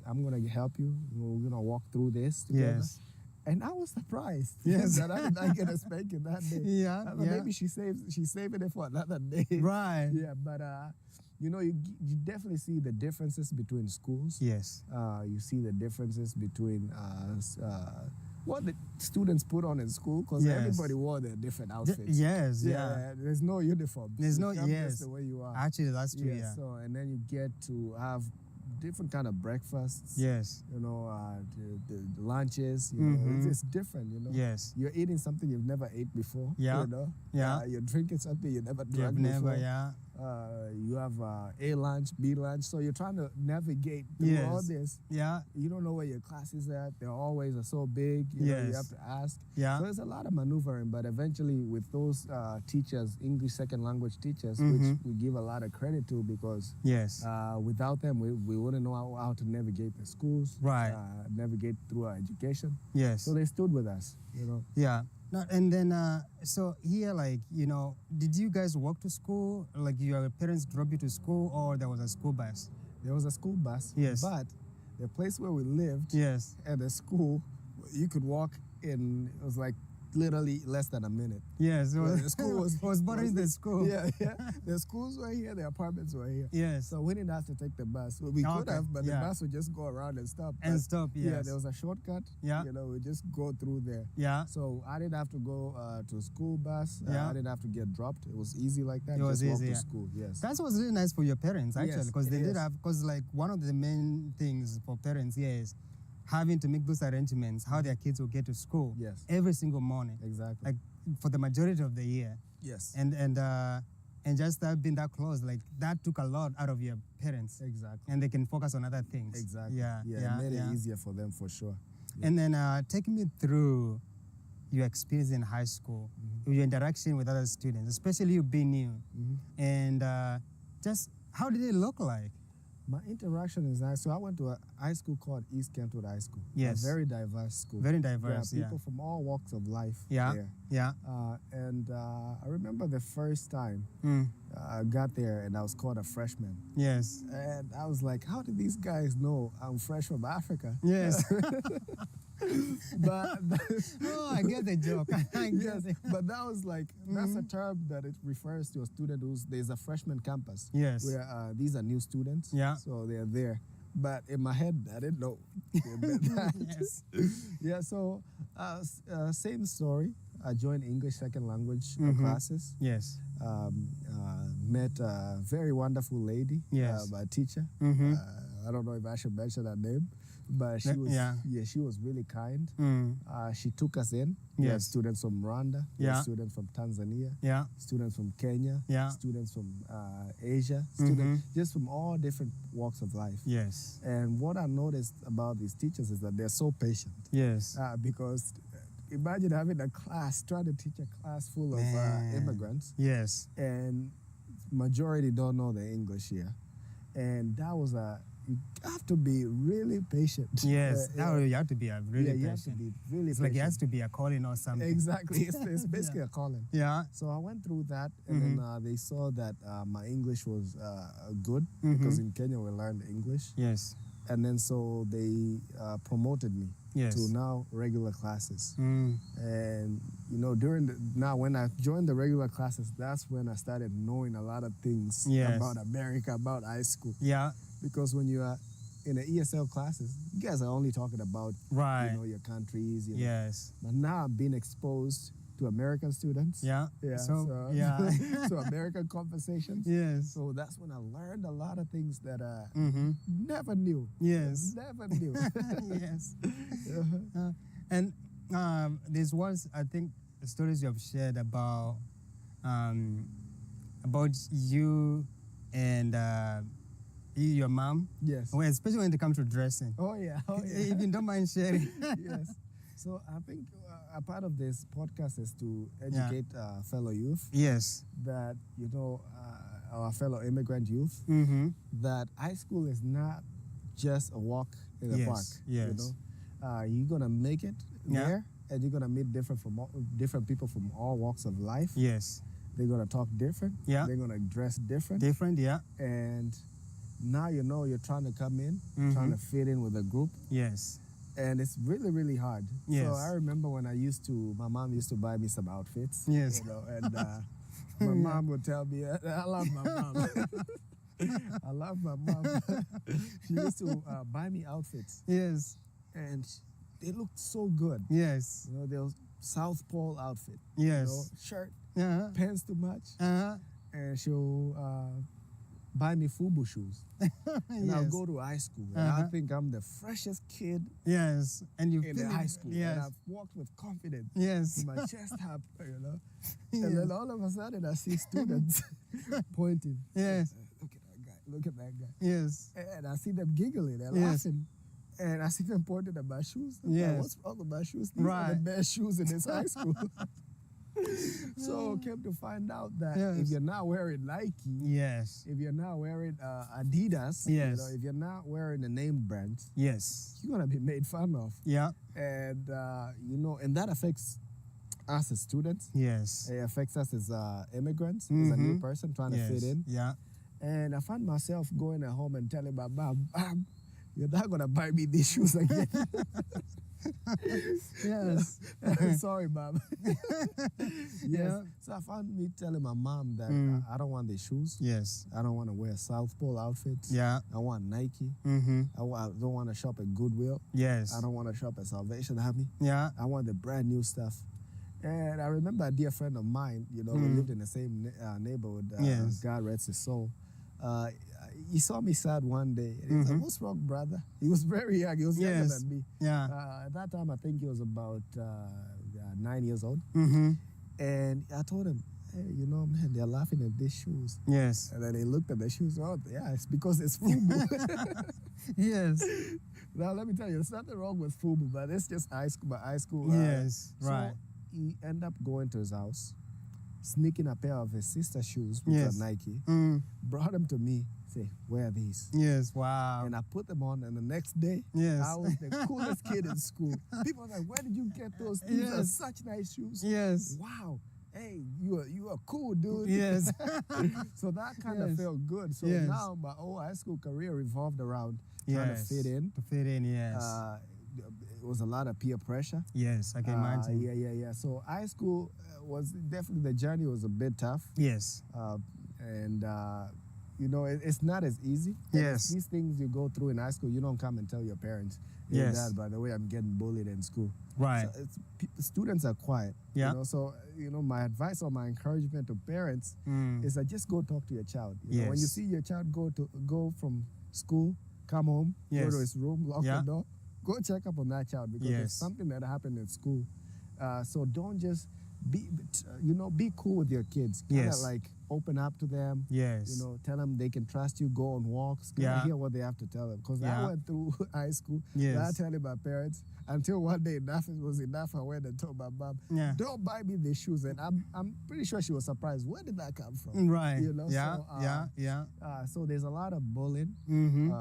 I'm going to help you. We're going to walk through this together.
Yes.
And I was surprised
Yes.
that I did not get a spanking that day.
Yeah,
I thought maybe she's saving it for another day.
Right.
Yeah, but you definitely see the differences between schools.
Yes.
You see the differences between what the students put on in school, because everybody wore their different outfits.
Yes, yeah.
There's no uniform.
There's no,
come
yes.
just the way you are.
Actually, that's true, yeah.
So, and then you get to have different kind of breakfasts.
Yes.
The lunches, it's different,
Yes.
You're eating something you've never ate before.
Yeah. Yeah.
You're drinking something you never drank
Never,
before.
yeah.
You have A lunch, B lunch, so you're trying to navigate through all this.
Yeah.
You don't know where your class is at. They always are so big. You have to ask.
Yeah.
So there's a lot of maneuvering, but eventually with those teachers, English second language teachers, which we give a lot of credit to, because without them, we wouldn't know how to navigate the schools,
right?
Navigate through our education.
Yes.
So they stood with us,
Yeah. No, and then, so here, did you guys walk to school? Like your parents drove you to school, or there was a school bus?
There was a school bus.
Yes.
But the place where we lived, and the school, you could walk in. It was like literally less than a minute.
Yes.
The school was
bothering the school.
Yeah. The schools were here, the apartments were here.
Yes.
So we didn't have to take the bus. We could have, but the bus would just go around and stop.
Yes.
Yeah, there was a shortcut. Yeah. We just go through there.
Yeah.
So I didn't have to go to a school bus. I didn't have to get dropped. It was easy like that.
It was
just
easy,
walk to school. Yes.
That was really nice for your parents, actually, because they did have, because one of the main things for parents here is having to make those arrangements, how their kids will get to school every single morning.
Exactly.
Like for the majority of the year.
Yes.
And just being that close, like that took a lot out of your parents.
Exactly.
And they can focus on other things.
Exactly.
Yeah.
It made it easier for them for sure. Yeah.
And then take me through your experience in high school, your interaction with other students, especially you being new. And just how did it look like?
My interaction is nice. So I went to a high school called East Kentwood High School.
Yes.
A very diverse school.
Very diverse,
people from all walks of life
there. Yeah.
And I remember the first time I got there and I was called a freshman.
Yes.
And I was like, how did these guys know I'm fresh from Africa?
Yes.
but
I get the joke.
But that was like, that's a term that it refers to a student there's a freshman campus.
Yes.
Where these are new students.
Yeah.
So they're there. But in my head, I didn't know.
Yes.
Yeah, so same story. I joined English second language classes.
Yes.
Met a very wonderful lady, my teacher. I don't know if I should mention her name, but she was she was really kind. She took us in. We had students from Rwanda, students from Tanzania, students from Kenya, students from Asia, students just from all different walks of life.
Yes.
And what I noticed about these teachers is that they're so patient.
Yes.
Because imagine having a class, trying to teach a class full of immigrants.
Yes.
And majority don't know the English here. And that was you have to be really patient.
Yes, you have to be really patient.
You have to be really
it's
patient.
like it has to be a calling or something.
Exactly. It's basically a calling.
Yeah.
So I went through that, and then they saw that my English was good, because in Kenya we learned English.
Yes.
And then so they promoted me to now regular classes. And when I joined the regular classes, that's when I started knowing a lot of things about America, about high school.
Yeah.
Because when you are in the ESL classes, you guys are only talking about your countries.
Yes.
But now I'm being exposed to American students.
Yeah.
So American conversations.
Yes.
So that's when I learned a lot of things that I never knew.
Yes.
Never knew.
Yes. And there's ones, I think, the stories you have shared about you and your mom.
Yes.
Well, especially when it comes to dressing.
Oh yeah.
If you don't mind sharing.
Yes. So I think a part of this podcast is to educate fellow youth.
Yes.
That our fellow immigrant youth, that high school is not just a walk in the park.
Yes.
You're gonna make it there, and you're gonna meet different people from all walks of life.
Yes.
They're gonna talk different.
Yeah.
They're gonna dress different.
Different. Yeah.
And now you're trying to come in, trying to fit in with a group.
Yes.
And it's really, really hard.
Yes.
So I remember when my mom used to buy me some outfits.
Yes.
You know, and my mom would tell me, I love my mom. I love my mom. She used to buy me outfits.
Yes.
And they looked so good.
Yes.
You know, they were South Pole outfit.
Yes.
You know, shirt,
Uh-huh.
pants to match.
Uh-huh.
And she'll buy me FUBU shoes. And I'll go to high school. And I think I'm the freshest kid
Yes. And you
in the high school.
Yes.
And I've walked with confidence.
Yes.
My chest up, you know. And then all of a sudden I see students pointing.
Yes.
Look at that guy. Look at that guy.
Yes.
And I see them giggling and
Yes.
laughing. And I see them pointing at my shoes. I'm
Yes.
like, what's wrong with my shoes? These are the best shoes in this high school. So came to find out that if you're not wearing Nike,
Yes.
if you're not wearing Adidas, you
Yes.
know, if you're not wearing the name brands,
Yes.
you're gonna be made fun of.
Yeah.
And you know, and that affects us as students.
Yes.
It affects us as immigrants, as a new person trying to fit in.
Yeah.
And I found myself going at home and telling my mom, you're not gonna buy me these shoes again.
Yes.
Sorry, Mom. Yes.
Yeah.
So I found me telling my mom that I don't want these shoes.
Yes.
I don't want to wear South Pole outfits.
Yeah.
I want Nike.
Mm-hmm.
I don't want to shop at Goodwill.
Yes.
I don't want to shop at Salvation Army.
Yeah.
I want the brand new stuff. And I remember a dear friend of mine, you know, we lived in the same neighborhood.
Yes.
God rest his soul. He saw me sad one day. And he said, what's wrong, brother? He was very young. He was younger than me.
Yeah.
At that time, I think he was about 9 years old.
Mm-hmm.
And I told him, hey, you know, man, they're laughing at these shoes.
Yes.
And then he looked at the shoes. Oh, yeah, it's because it's FUBU.
Yes.
Now, let me tell you, there's nothing wrong with FUBU, but it's just high school.
Yes. Right.
So he ended up going to his house, sneaking a pair of his sister's shoes, which
Yes.
are Nike,
Mm.
brought them to me, say, wear these.
Yes. Wow.
And I put them on, and the next day,
Yes.
I was the coolest kid in school. People were like, where did you get those? These are
Yes.
such nice shoes.
Yes.
Wow. Hey, you are cool, dude.
Yes.
So that kind of
Yes.
felt good. So
Yes.
now my whole high school career revolved around trying to fit in.
To fit in, yes.
It was a lot of peer pressure.
Yes, I can imagine.
Yeah. So high school was definitely, the journey was a bit tough.
Yes.
And you know, it's not as easy.
Yes.
These things you go through in high school, you don't come and tell your parents, hey,
Yes.
Dad, by the way, I'm getting bullied in school.
Right.
So students are quiet.
Yeah.
You know, so, you know, my advice or my encouragement to parents is that just go talk to your child. You know, when you
Yes.
see your child go from school, come home, go
Yes.
to his room, lock the door, go check up on that child because there's
Yes.
something that happened in school. So don't just be cool with your kids. Kind of
Yes.
like open up to them.
Yes.
You know, tell them they can trust you, go on walks, hear what they have to tell them. Because I went through high school
Yes.
without telling my parents until one day enough was enough. I went and told my mom, don't buy me these shoes. And I'm pretty sure she was surprised. Where did that come from?
Right.
You know,
Yeah.
So there's a lot of bullying
Mm-hmm.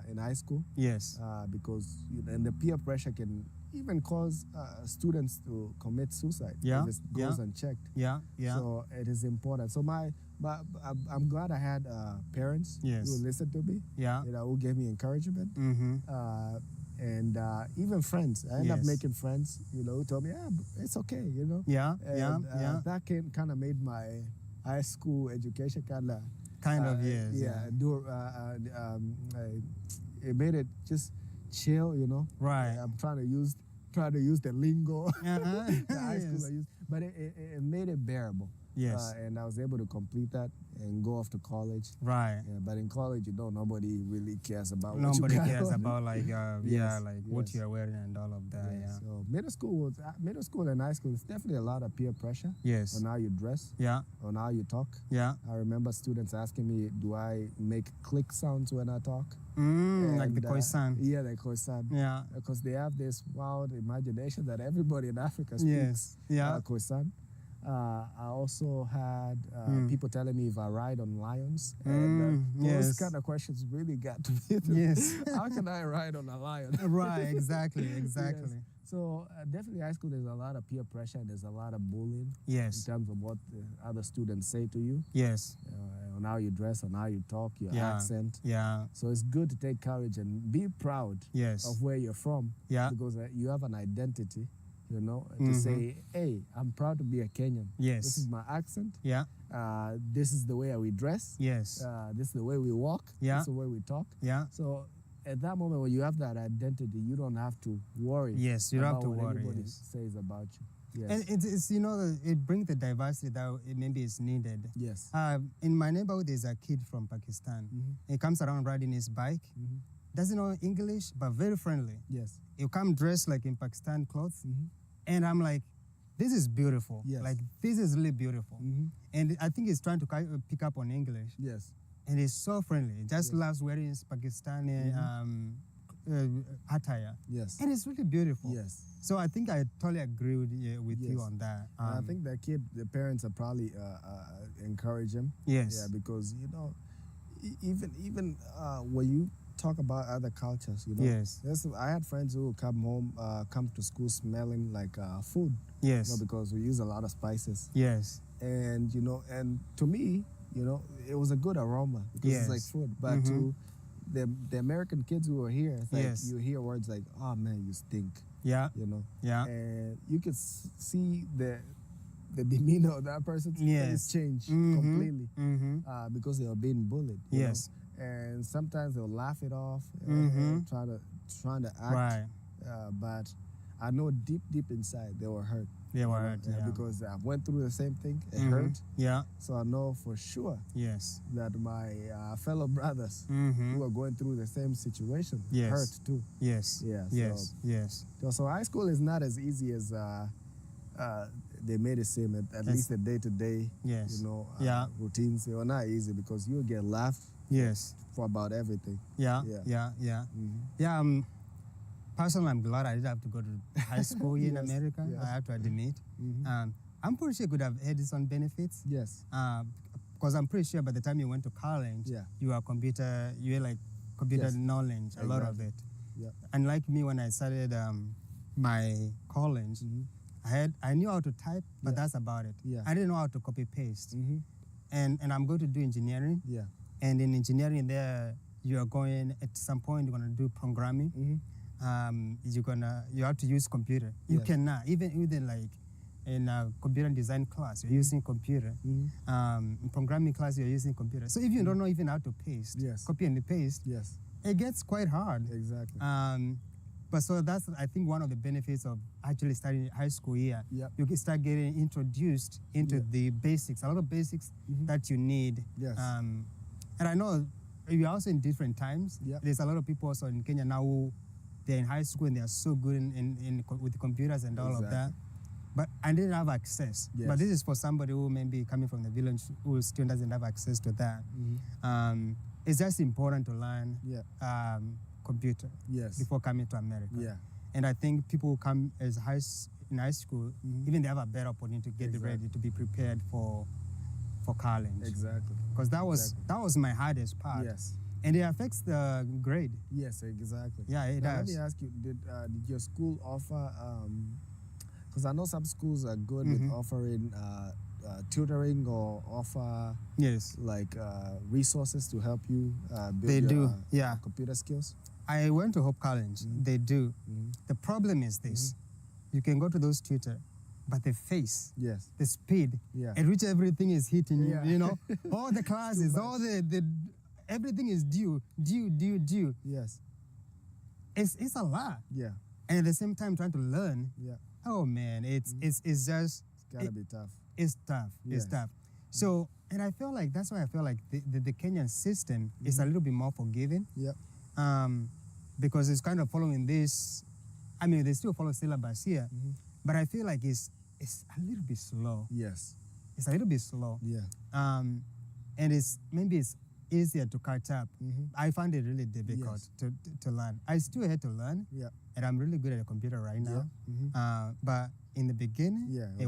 in high school.
Yes.
Because and the peer pressure can even cause students to commit suicide if it goes unchecked.
Yeah.
So it is important. So I'm glad I had parents
Yes.
who listened to me.
Yeah.
You know, who gave me encouragement.
Mm-hmm.
And even friends. I ended up
Yes.
making friends. You know, who told me, it's okay. You know.
Yeah.
And, that kind of made my high school education it made it just chill, you know.
Right.
I'm trying to use the lingo
Uh-huh.
the high school I used, but it made it bearable.
Yes.
And I was able to complete that and go off to college.
Right.
Yeah, but in college, nobody really cares about what
Nobody
you got
cares
on.
about what
Yes.
you're wearing and all of that. Yeah.
So middle school and high school, it's definitely a lot of peer pressure
Yes.
on how you dress,
Yeah.
on how you talk.
Yeah.
I remember students asking me, do I make click sounds when I talk?
Like the
And,
croissant.
Yeah, the croissant.
Yeah.
Because they have this wild imagination that everybody in Africa speaks
Yes. Yeah.
croissant. I also had people telling me if I ride on lions. And those kind of questions really got to me.
Yes.
How can I ride on a lion?
Right. Exactly. Exactly.
Yes. So definitely high school, there's a lot of peer pressure. There's a lot of bullying.
Yes.
In terms of what the other students say to you.
Yes.
On how you dress, on how you talk, your accent.
Yeah.
So it's good to take courage and be proud of where you're from.
Yeah.
Because you have an identity, to say, hey, I'm proud to be a Kenyan.
Yes.
This is my accent.
Yeah.
This is the way we dress.
Yes.
This is the way we walk.
Yeah.
This is the way we talk.
Yeah.
So at that moment when you have that identity, you don't have to worry.
Yes, you don't have to
what
worry.
Everybody says about you. Yes.
And it's it brings the diversity that it maybe is needed.
Yes.
In my neighborhood, there's a kid from Pakistan.
Mm-hmm.
He comes around riding his bike.
Mm-hmm.
Doesn't know English, but very friendly.
Yes.
He'll come dressed like in Pakistan clothes.
Mm-hmm.
And I'm like, this is beautiful.
Yes.
Like, this is really beautiful.
Mm-hmm.
And I think he's trying to pick up on English.
Yes.
And he's so friendly. He just loves wearing his Pakistani attire.
Yes.
And it's really beautiful.
Yes.
So I think I totally agree with you on that.
I think that kid, the parents are probably encourage him.
Yes.
Yeah, because even when you talk about other cultures,
Yes.
I had friends who would come to school smelling like food.
Yes.
Because we use a lot of spices.
Yes.
And and to me, it was a good aroma because it's like food. But to the American kids who were here, it's like you hear words like, "Oh man, you stink."
Yeah. Yeah.
And you could see the demeanor of that person's face change completely because they were being bullied.
Yes.
And sometimes they'll laugh it off, trying to act.
Right.
But I know deep inside they were hurt.
They were hurt,
because I went through the same thing. It hurt.
Yeah.
So I know for sure that my fellow brothers who are going through the same situation hurt too.
Yes.
Yeah. So high school is not as easy as they made it seem. At least the day-to-day, routines, they were not easy because you get laughed for about everything.
Yeah. Personally, I'm glad I didn't have to go to high school here in America. I have to admit. I'm pretty sure it could have had some benefits.
Yes.
Because I'm pretty sure by the time you went to college, you had computer knowledge, a lot of it.
Yeah.
And like me, when I started my college, I knew how to type, but that's about it.
Yeah.
I didn't know how to copy paste. And I'm going to do engineering.
Yeah.
And in engineering there, you are going, at some point, you're going to do programming. You have to use computer. You cannot, even like in a computer design class, you're using computer. In programming class, you're using computer. So if you don't know even how to paste, copy and paste, it gets quite hard.
Exactly.
But so that's, I think, one of the benefits of actually starting high school here.
Yep.
You can start getting introduced into the basics, a lot of basics that you need.
Yes.
And I know you're also in different times.
Yep.
There's a lot of people also in Kenya now who they're in high school and they're so good with computers and all of that. But I didn't have access.
Yes.
But this is for somebody who may be coming from the village who still doesn't have access to that. It's just important to learn computer before coming to America.
Yeah.
And I think people who come in high school, even they have a better opportunity to get ready to be prepared for college.
Exactly.
Because that was my hardest part.
Yes.
And it affects the grade.
Yes, exactly.
Yeah, it
now,
does.
Let me ask you, did your school offer, because I know some schools are good with offering tutoring or offer like resources to help you build your computer skills?
I went to Hope College. They do. The problem is this. You can go to those tutors, but the face, the speed at which everything is hitting you, all the classes, all the everything is due.
Yes.
It's a lot.
Yeah.
And at the same time trying to learn.
Yeah.
Oh man, it's just
it's gotta be tough.
It's tough. It's tough. So, and I feel like that's why I feel like the Kenyan system is a little bit more forgiving.
Yeah.
Because it's kind of following this. I mean, they still follow syllabus here, but I feel like it's a little bit slow.
Yes.
It's a little bit slow.
Yeah.
And it's easier to catch up. I find it really difficult to learn. I still had to learn. Yeah. And I'm really good at a computer right now. But in the beginning, it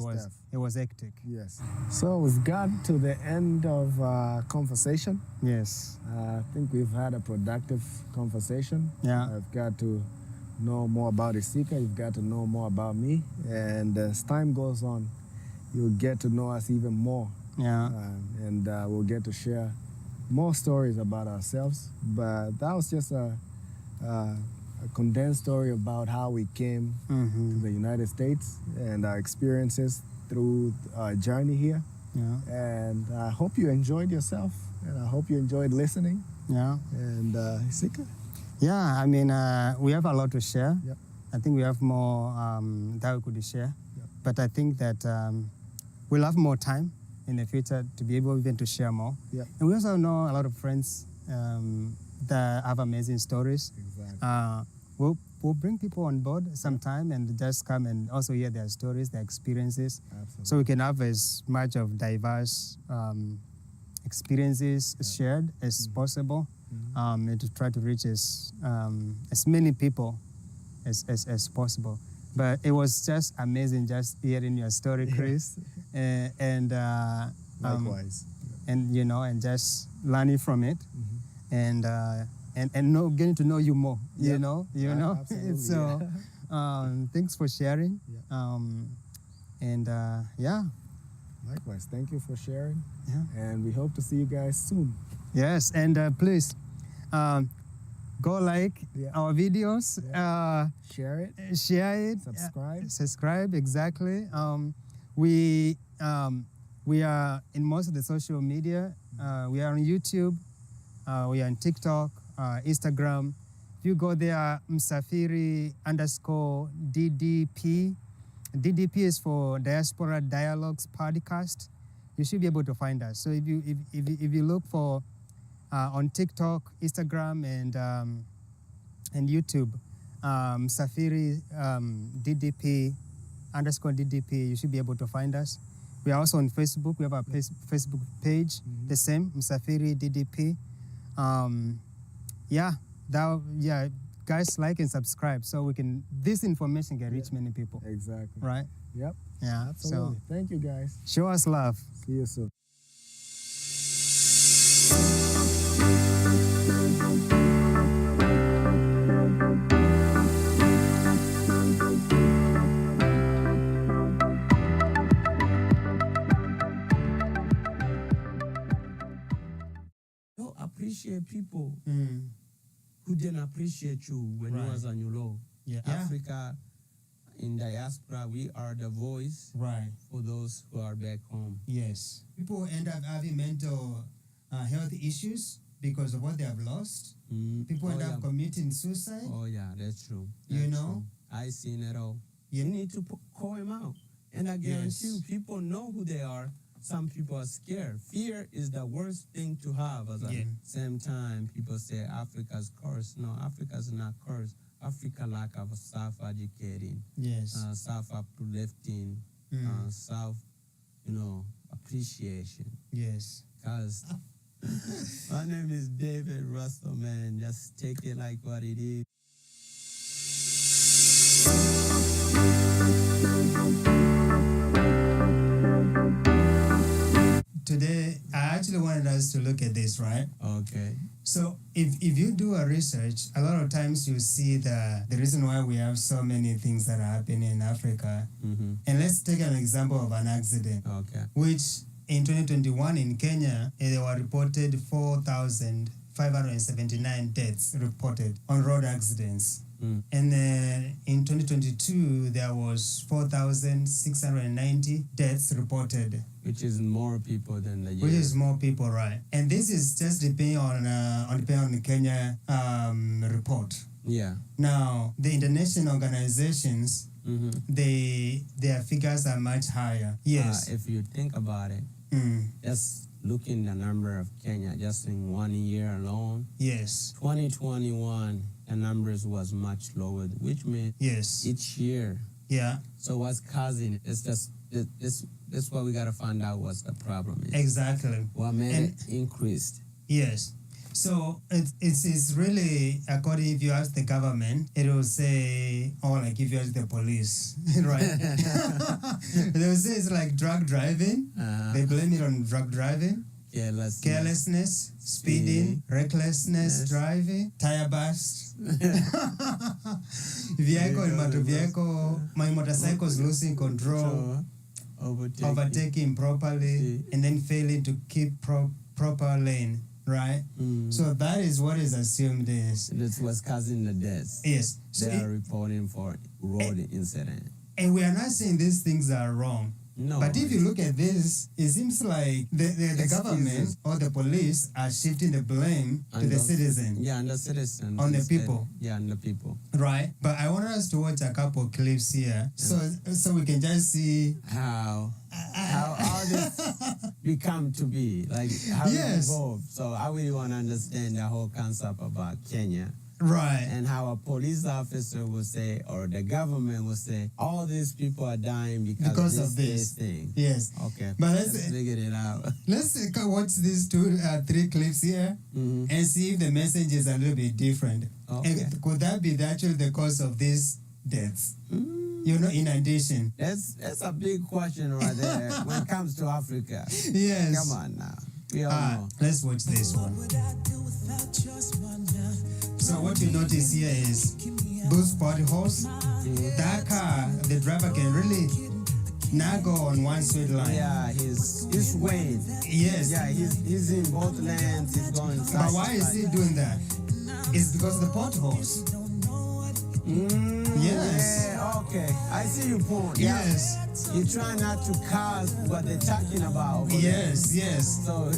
was hectic.
Yes. So we've got to the end of conversation.
Yes.
I think we've had a productive conversation.
Yeah.
I've got to know more about Isika. You've got to know more about me. And as time goes on, you'll get to know us even more.
Yeah.
And we'll get to share more stories about ourselves. But that was just a condensed story about how we came to the United States and our experiences through our journey here.
Yeah.
And I hope you enjoyed yourself, and I hope you enjoyed listening.
Yeah.
And Isika?
Yeah, I mean, we have a lot to share.
Yep.
I think we have more that we could share.
Yep.
But I think that we'll have more time in the future to be able even to share more.
Yep.
And we also know a lot of friends that have amazing stories.
Exactly.
We'll bring people on board sometime and just come and also hear their stories, their experiences.
Absolutely.
So we can have as much of diverse experiences shared as possible, and to try to reach as many people as possible. But it was just amazing just hearing your story, Chris, and
Likewise.
and and just learning from it, and getting to know you more. You know.
Absolutely,
So, thanks for sharing.
Yeah. Likewise. Thank you for sharing.
Yeah.
And we hope to see you guys soon.
Yes, and please go like our videos.
Share it.
Share it.
Subscribe.
Subscribe, exactly. We are in most of the social media. We are on YouTube. We are on TikTok, Instagram. If you go there, Msafiri _DDP. DDP is for Diaspora Dialogues Podcast. You should be able to find us. So if you look for on TikTok, Instagram, and YouTube, Msafiri DDP _DDP, you should be able to find us. We are also on Facebook. We have our Facebook page, the same, Msafiri DDP. Guys, like and subscribe so this information can reach many people.
Exactly.
Right?
Yep.
Yeah.
Absolutely.
So
thank you, guys.
show us love.
See you soon.
Don't appreciate people who didn't appreciate you when you was on your low.
Yeah.
Africa, in diaspora, we are the voice for those who are back home.
Yes. People end up having mental health issues because of what they have lost. People end up committing suicide.
Oh, yeah, that's true.
You
That's
know?
true. I seen it all.
Yeah.
You need to call him out. And I guarantee you, people know who they are. Some people are scared. Fear is the worst thing to have. At the same time, people say Africa's cursed. No, Africa's not cursed. Africa lack of self-educating, self-uplifting, appreciation.
Yes.
Because my name is David Russell, man. Just take it like what it is.
Today, I actually wanted us to look at this, right?
Okay.
So if you do a research, a lot of times you see the reason why we have so many things that are happening in Africa. And let's take an example of an accident.
Okay.
Which in 2021 in Kenya, there were reported 4,579 deaths reported on road accidents. And then in 2022, there was 4,690 deaths reported.
Which is more people than the year.
Which is more people, right? And this is just depending on the Kenya report.
Yeah.
Now, the international organizations, their figures are much higher. Yes.
If you think about it, just looking the number of Kenya, just in 1 year alone.
Yes.
2021, the numbers was much lower, which means each year.
Yeah.
So what's causing it? It's just that's what we gotta find out what's the problem is.
Exactly.
What made it increased?
Yes. So it's really, according, if you ask the government, it will say, or like if you ask the police, right? They will say it's like drug driving. They blame it on drug driving. carelessness, speeding, recklessness, driving, tire burst, my motorcycles losing control, overtaking improperly, and then failing to keep proper lane. Right? So that is what is assumed is.
That's what's causing the deaths.
Yes. So
they are reporting for road incident.
And we are not saying these things are wrong.
No.
But if you look at this, it seems like the government or the police are shifting the blame to the citizen.
Yeah, and the citizen.
On the people.
Yeah, on the people.
Right. But I want us to watch a couple of clips here so we can just see
how all this become to be, like how it evolved. So I really want to understand the whole concept about Kenya.
Right.
And how a police officer will say, or the government will say, all these people are dying because of this thing.
Yes.
Okay.
But
let's figure it out.
Let's watch these 3 clips here and see if the message is a little bit different.
Okay.
And could that be actually the cause of these deaths? Inundation.
That's a big question right there when it comes to Africa.
Yes.
Come on now. We all know.
Let's watch this one. So what you notice here is those potholes. That car, the driver can really not go on one straight line.
Yeah, he's swaying.
Yes.
Yeah, he's in both lanes. He's going side.
But why is he doing that? It's because of the potholes. Yes.
Yeah, okay. I see your point.
Yes.
You try not to cause what they're talking about.
Yes, yes.
So,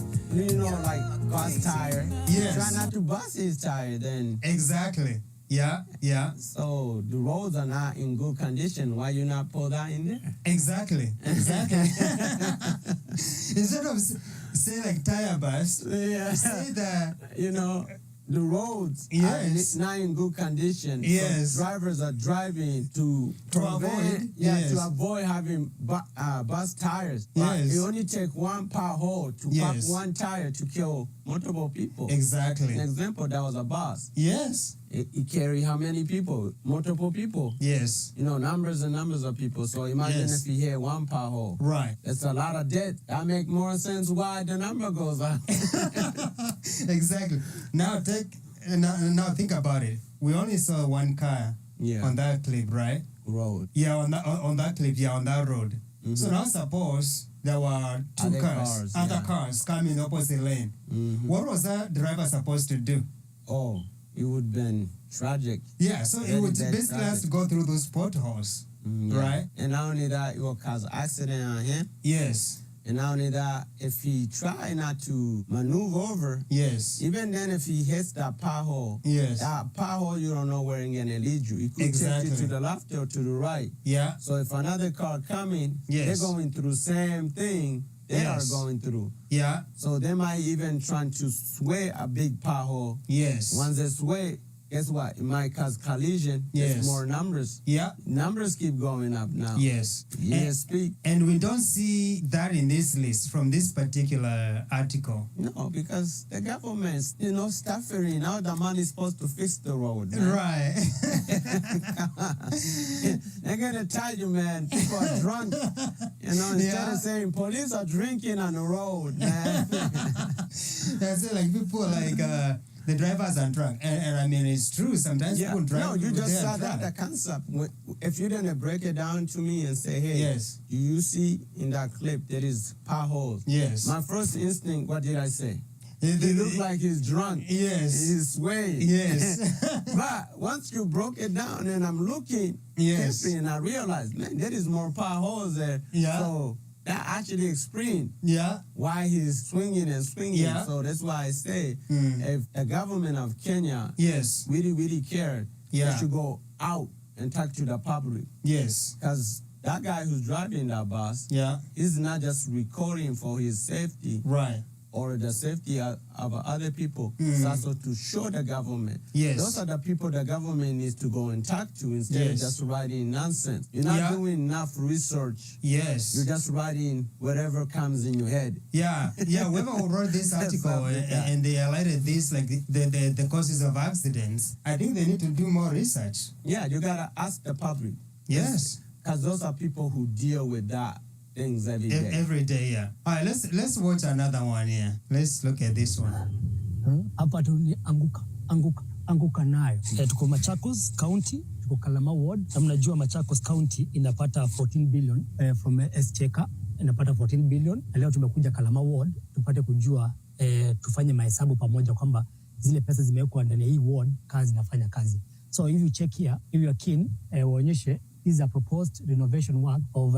like bust tire.
Yes.
Try not to bust his tire then.
Exactly. Yeah, yeah.
So the roads are not in good condition. Why you not put that in there?
Exactly. Instead of say like tire burst, say that
the roads are not in good condition.
Yes.
So drivers are driving to avoid having bust tires.
Yes.
It only take one pothole to pop one tire to kill multiple people.
Exactly.
An example, that was a bus.
Yes.
It carry how many people? Multiple people.
Yes.
Numbers and numbers of people. So imagine if you hear one pothole.
Right.
That's a lot of death. That make more sense why the number goes up.
Exactly. Now think about it. We only saw one car on that clip, right?
Road.
Yeah, on that clip, on that road. Mm-hmm. So now suppose there were other cars coming opposite lane. Mm-hmm. What was that driver supposed to do?
Oh, it would have been tragic.
Yeah, so it would basically have to go through those potholes, right?
And not only that, it will cause accident on him.
Yes.
And not only that, if he try not to maneuver over, even then if he hits that pothole, that pothole you don't know where it's going to lead you. It could take you to the left or to the right.
Yeah.
So if another car coming, they're going through the same thing they are going through.
Yeah.
So they might even try to sway a big pothole.
Yes.
Once they sway, guess what? It might cause collision. There's more numbers.
Yeah.
Numbers keep going up now.
Yes. And we don't see that in this list from this particular article.
No, because the government, Msafiri, now the money is supposed to fix the road. Man.
Right.
They're going to tell you, man, people are drunk. Instead of saying police are drinking on the road, man.
That's it, like people like... the drivers are drunk, and I mean it's true. Sometimes people drive.
No, you just saw that concept. If you didn't break it down to me and say, "Hey, you see in that clip there is potholes."
Yes.
My first instinct, what did I say? He looks like he's drunk.
Yes.
He's swaying.
Yes.
But once you broke it down, and I'm looking carefully, and I realized, man, there is more potholes there.
Yeah.
So that actually explains why he's swinging and swinging.
Yeah.
So that's why I say if the government of Kenya really cared, they should go out and talk to the public.
Yes.
Because that guy who's driving that bus is not just recording for his safety.
Right.
Or the safety of other people. It's also to show the government.
Yes.
Those are the people the government needs to go and talk to instead of just writing nonsense. You're not doing enough research.
Yes.
You're just writing whatever comes in your head.
Yeah. Whoever wrote this article and they highlighted this, like the causes of accidents, I think they need to do more research.
Yeah, you got to ask the public.
Yes.
Because those are people who deal with that. things every day.
Every day, yeah. All right, let's watch another one here. Let's look at this one.
Hapa tu ni anguka nayo. Tuko Machakos County, tuko Kalama Ward. Na mnajua Machakos County inapata 14 billion from S-Checker, inapata 14 billion. Na leo tumekuja Kalama Ward tupate kujua tufanye mahesabu pamoja kwamba zile pesa zimewekwa ndani ya hii ward kazi inafanya kazi. So if you check here, if you are keen, waonyeshe is a proposed renovation work of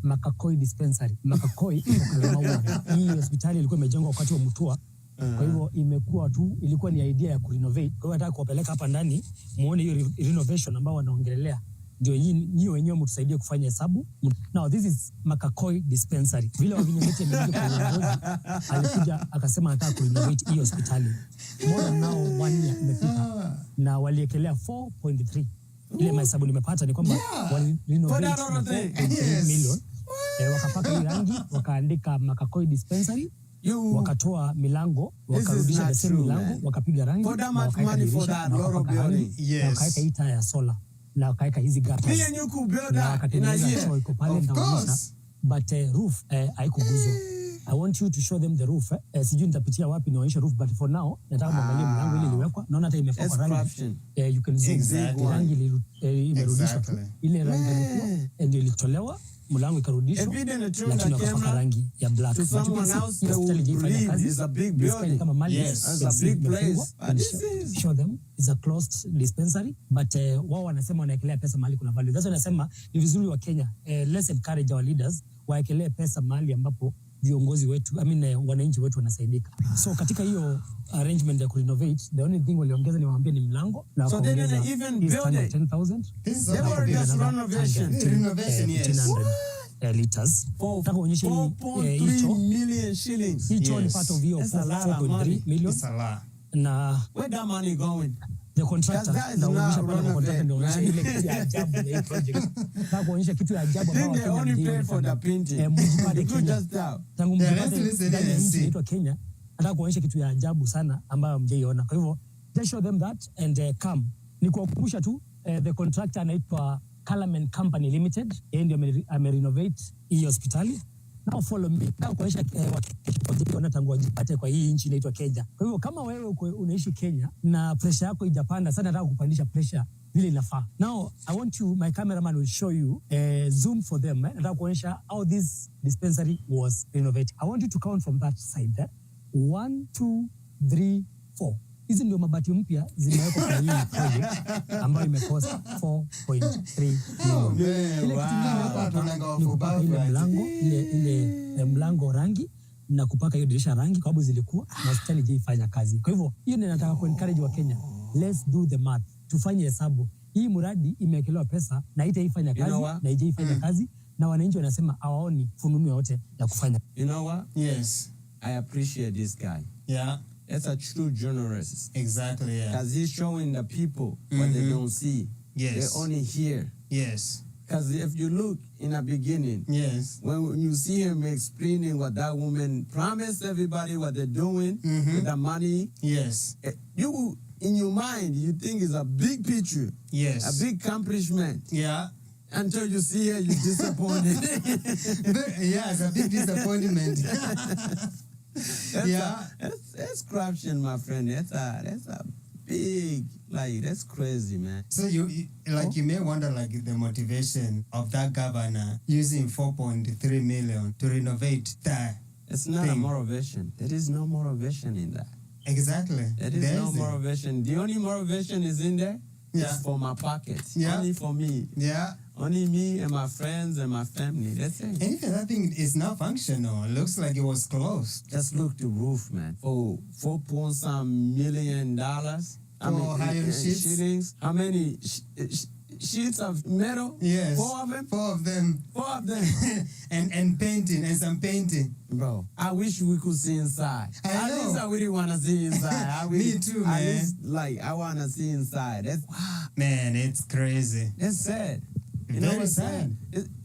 Makakoi dispensary. Makakoi Kalama Ward. Hii hospitali ilikuwa imejengwa wakati wa Mutua. Kwa hivyo imekuwa tu, ilikuwa ni idea ya kurenovate. Kwa hiyo nataka kuwapeleka hapa ndani muone hiyo renovation ambao wanaongelelea. Ndio nyinyi wenyewe mtusaidie kufanya hesabu. Now this is Makakoi dispensary. Vile wavinyemete amekuja kurenovate, alikuja akasema anataka kurenovate hii hospitali. More than now 1 year imepita na waliekelea 4.3. Ile mahesabu nimepata ni kwamba walirenovate na 4.3 million. Wakapaka hii rangi, wakaandika Makakoi dispensary. Wakatoa milango, wakarudisha the same milango, wakapiga rangi, na wakaeka dirisha, na wakapaka rangi, na wakaeka hii taa ya sola, na wakaeka hizi gata, na wakatengeneza choo iko pale ndaonyesha, but roof haikuguzwa. I want you to show them the roof. Sijui nitapitia wapi nionyeshe roof, but for now nataka muangalie mlango ile iliwekwa. Naona hata imepakwa rangi. You can zoom. Rangi imerudishwa tu. Ile rangi ilikuwa ndio ilitolewa. Mlango ikarudishwa, lakini wakapaka rangi ya black.
To someone else that will believe it's a big building.
Yes,
it's a big place.
Show them it's a closed dispensary, but wao wanasema wanaekelea pesa mahali kuna value. That's why nasema ni vizuri wa Kenya, let's encourage our leaders waekelee pesa mahali ambapo viongozi wetu, wananchi wetu wanasaidika. So katika hiyo arrangement ya kurenovate, the only thing waliongeza ni waambie ni mlango na
so
kuongeza
even build it
10,000.
This is
renovation, yes. 1,500 liters. Nataka uonyeshe hicho
4.3 million shillings.
Hicho ni part of your 4.3 million.
It's a lot.
Na
where that money going?
The contractor na uonyesha pale contractor ndio uonyesha ile kitu ya ajabu ya hii project. Nataka kuonyesha kitu ya ajabu ambao
they only pay for the painting.
Tangu mjipate Kenya. Nataka kuonyesha kitu ya ajabu sana ambayo mjaiona. Kwa hivyo just show them that and come. Ni kuwakumbusha tu the contractor anaitwa Calamen Company Limited. Yeye ndio amerenovate hii hospitali. Now follow me. Nataka kuonyesha tangu wajipate kwa hii nchi inaitwa Kenya. Kwa hivyo kama wewe unaishi Kenya na pressure yako ijapanda sana, nataka kupandisha pressure vile inafaa. Now I want you, my cameraman will show you zoom for them. Nataka kuonyesha how this dispensary was renovated. I want you to count from that side there. 1, 2, 3, 4. Hizi ndio mabati mpya zimewekwa kwa hii project ambayo imecost 4.3 million. Ni kupaka ile mlango, ile mlango rangi na kupaka hiyo dirisha rangi kwa sababu zilikuwa na hospitali haifanya kazi. Kwa hivyo hiyo ndio nataka kuencourage wa Kenya. Let's do the math. Tufanye hesabu. Hii mradi imewekelewa pesa na haitaifanya kazi na haijaifanya kazi na wananchi wanasema hawaoni fununu yote ya kufanya.
You know what?
Yes.
I appreciate this guy.
Yeah.
That's a true journalist.
Exactly, yeah.
Because he's showing the people what they don't see.
Yes.
They only hear.
Yes.
Because if you look in the beginning,
yes,
when you see him explaining what that woman promised everybody what they're doing with the money,
yes,
you in your mind you think it's a big picture,
yes,
a big accomplishment,
yeah.
Until you see her, you're disappointed.
Yeah, it's a big disappointment.
That's corruption, my friend. That's a big, like, that's crazy, man.
So you may wonder like the motivation of that governor using 4.3 million to renovate that.
It's not a motivation. There is no motivation in that.
Exactly.
There is no motivation. The only motivation is in there.
Yeah.
It's for my pocket.
Yeah.
Only for me.
Yeah.
Only me and my friends and my family. That's it.
And even that thing is not functional. It looks like it was closed.
Just look the roof, man. For $4.some million. Shillings. How many sheets of metal?
Yes.
4 of them?
4 of them. 4 of them. and painting and some painting.
Bro, I wish we could see inside.
At
least I really want to see inside.
Me too, man.
At least, I want to see inside. That's,
man, it's crazy.
It's sad. You
Very
know what's
sad.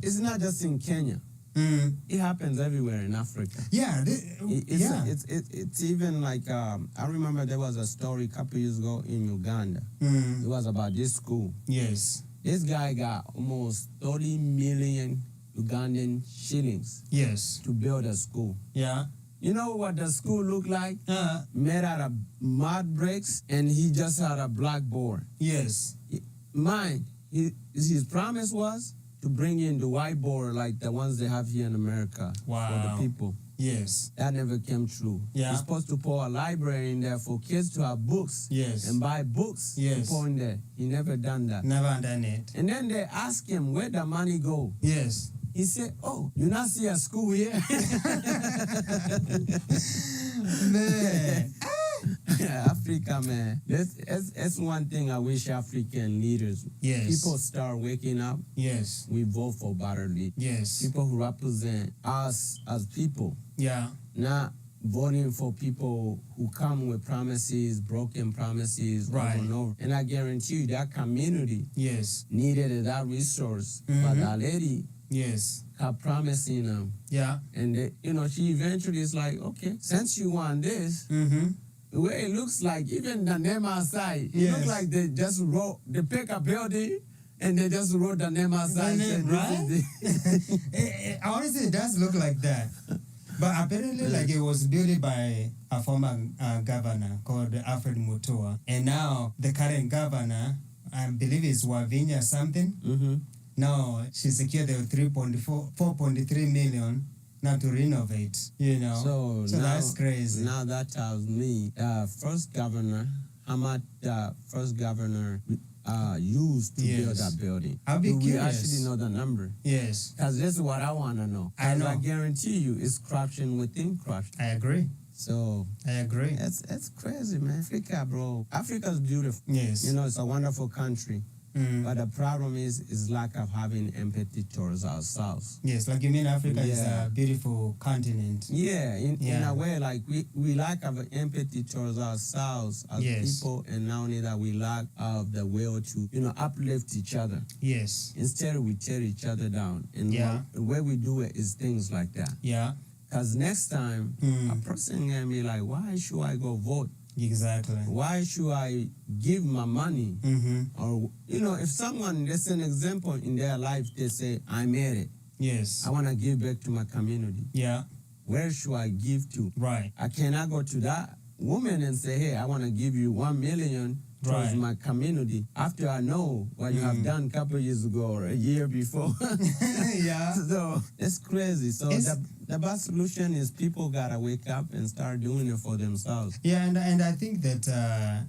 It's not just in Kenya. It happens everywhere in Africa.
Yeah.
It's even like, I remember there was a story a couple years ago in Uganda. It was about this school.
Yes.
This guy got almost $30 million Ugandan shillings.
Yes.
To build a school.
Yeah.
You know what the school looked like? Made out of mud bricks, and he just had a blackboard.
Yes.
His promise was to bring in the whiteboard like the ones they have here in America for the people.
Yes.
That never came true.
Yeah.
You're supposed to pour a library in there for kids to have books.
Yes.
And buy books to pour in there. He never done that.
Never done it.
And then they asked him where the money go.
Yes.
He said, "Oh, you not see a school here?"
Man.
Africa, man. That's one thing I wish African leaders.
Yes.
People start waking up.
Yes.
We vote for better leaders.
Yes.
People who represent us as people.
Yeah.
Not voting for people who come with promises, broken promises, over and over. And I guarantee you that community needed that resource. But that lady kept promising them.
Yeah.
And they, she eventually is like, okay, since you want this, the way it looks like, even the name outside, it looks like they just they pick a building and they just wrote the name outside.
Honestly, it does look like that. But apparently, like, it was built by a former governor called Alfred Mutua. And now the current governor, I believe it's Wavinya something. Now she secured the 4.3 million now to renovate, So
now,
that's crazy.
Now that tells me first governor, how much the first governor used to build that building.
I'll be curious.
We actually know the number.
Yes.
Because this is what I want to know.
I know.
I guarantee you it's corruption within corruption.
I agree.
So
I agree.
It's crazy, man. Africa, bro. Africa's beautiful.
Yes.
It's a wonderful country. But the problem is lack of having empathy towards ourselves.
Yes, like you mean Africa is a beautiful continent.
Yeah, in a way, like we lack of empathy towards ourselves as people, and not only that, we lack of the will to, uplift each other.
Yes.
Instead, we tear each other down. And the way we do it is things like that.
Yeah.
Because next time, a person can be like, why should I go vote?
Exactly.
Why should I give my money? Or, if someone, that's an example in their life, they say, I made it.
Yes.
I want to give back to my community.
Yeah.
Where should I give to?
Right.
I cannot go to that woman and say, hey, I want to give you 1 million towards my community after I know what you have done a couple of years ago or a year before.
Yeah.
So it's crazy. So the best solution is people got to wake up and start doing it for themselves.
Yeah, and I think that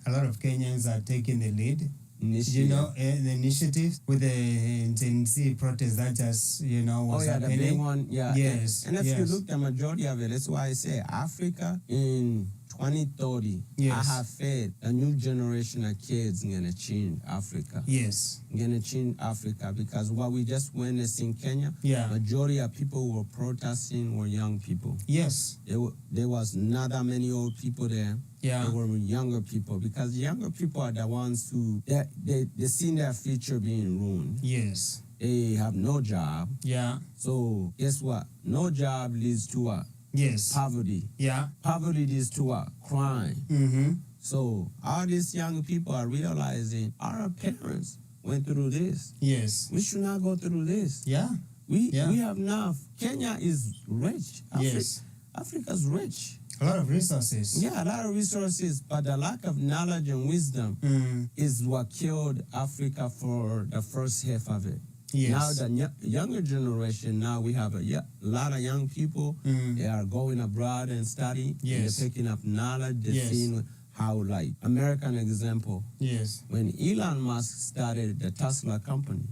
a lot of Kenyans are taking the lead. The initiative with the Gen Z protest that just, was happening.
The big one,
Yes.
And if you look, the majority of it, that's why I say Africa in 2030, I have faith a new generation of kids are going to change Africa.
Yes.
Going to change Africa because what we just witnessed in Kenya, majority of people who were protesting were young people.
Yes.
There was not that many old people there.
Yeah.
There were younger people because younger people are the ones who, they seen their future being ruined.
Yes.
They have no job.
Yeah.
So guess what? No job leads to what?
Yes.
Poverty.
Yeah.
Poverty leads to what? Crime. So all these young people are realizing our parents went through this.
Yes.
We should not go through this.
Yeah.
We have enough. Kenya is rich. Africa's rich.
A lot of resources.
Yeah, a lot of resources, but the lack of knowledge and wisdom is what killed Africa for the first half of it.
Yes.
Now the younger generation, now we have a lot of young people. They are going abroad and studying.
Yes.
They're picking up knowledge. They're seeing how, like, American example.
Yes.
When Elon Musk started the Tesla company,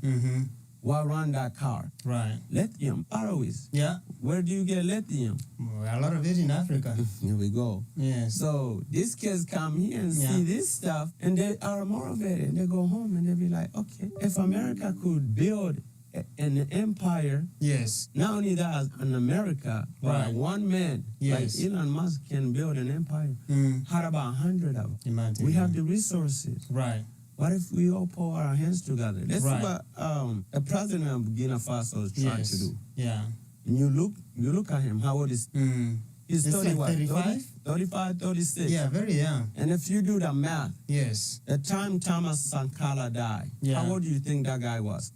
what run that car?
Right.
Lithium, batteries.
Yeah.
Where do you get lithium?
A lot of it in Africa.
Here we go.
Yes.
So these kids come here and see this stuff, and they are motivated. And they go home and they be like, okay, if America could build an empire, not only that in America, but one man like Elon Musk can build an empire. How about 100 of them? We have the resources.
Right.
What if we all put our hands together? That's what the president of Burkina Faso is trying to do.
Yeah.
And you look at him. How old is he's 30,
like 35?
35, 36.
Yeah, very young.
And if you do the math,
yes,
the time Thomas Sankara died, how old do you think that guy was?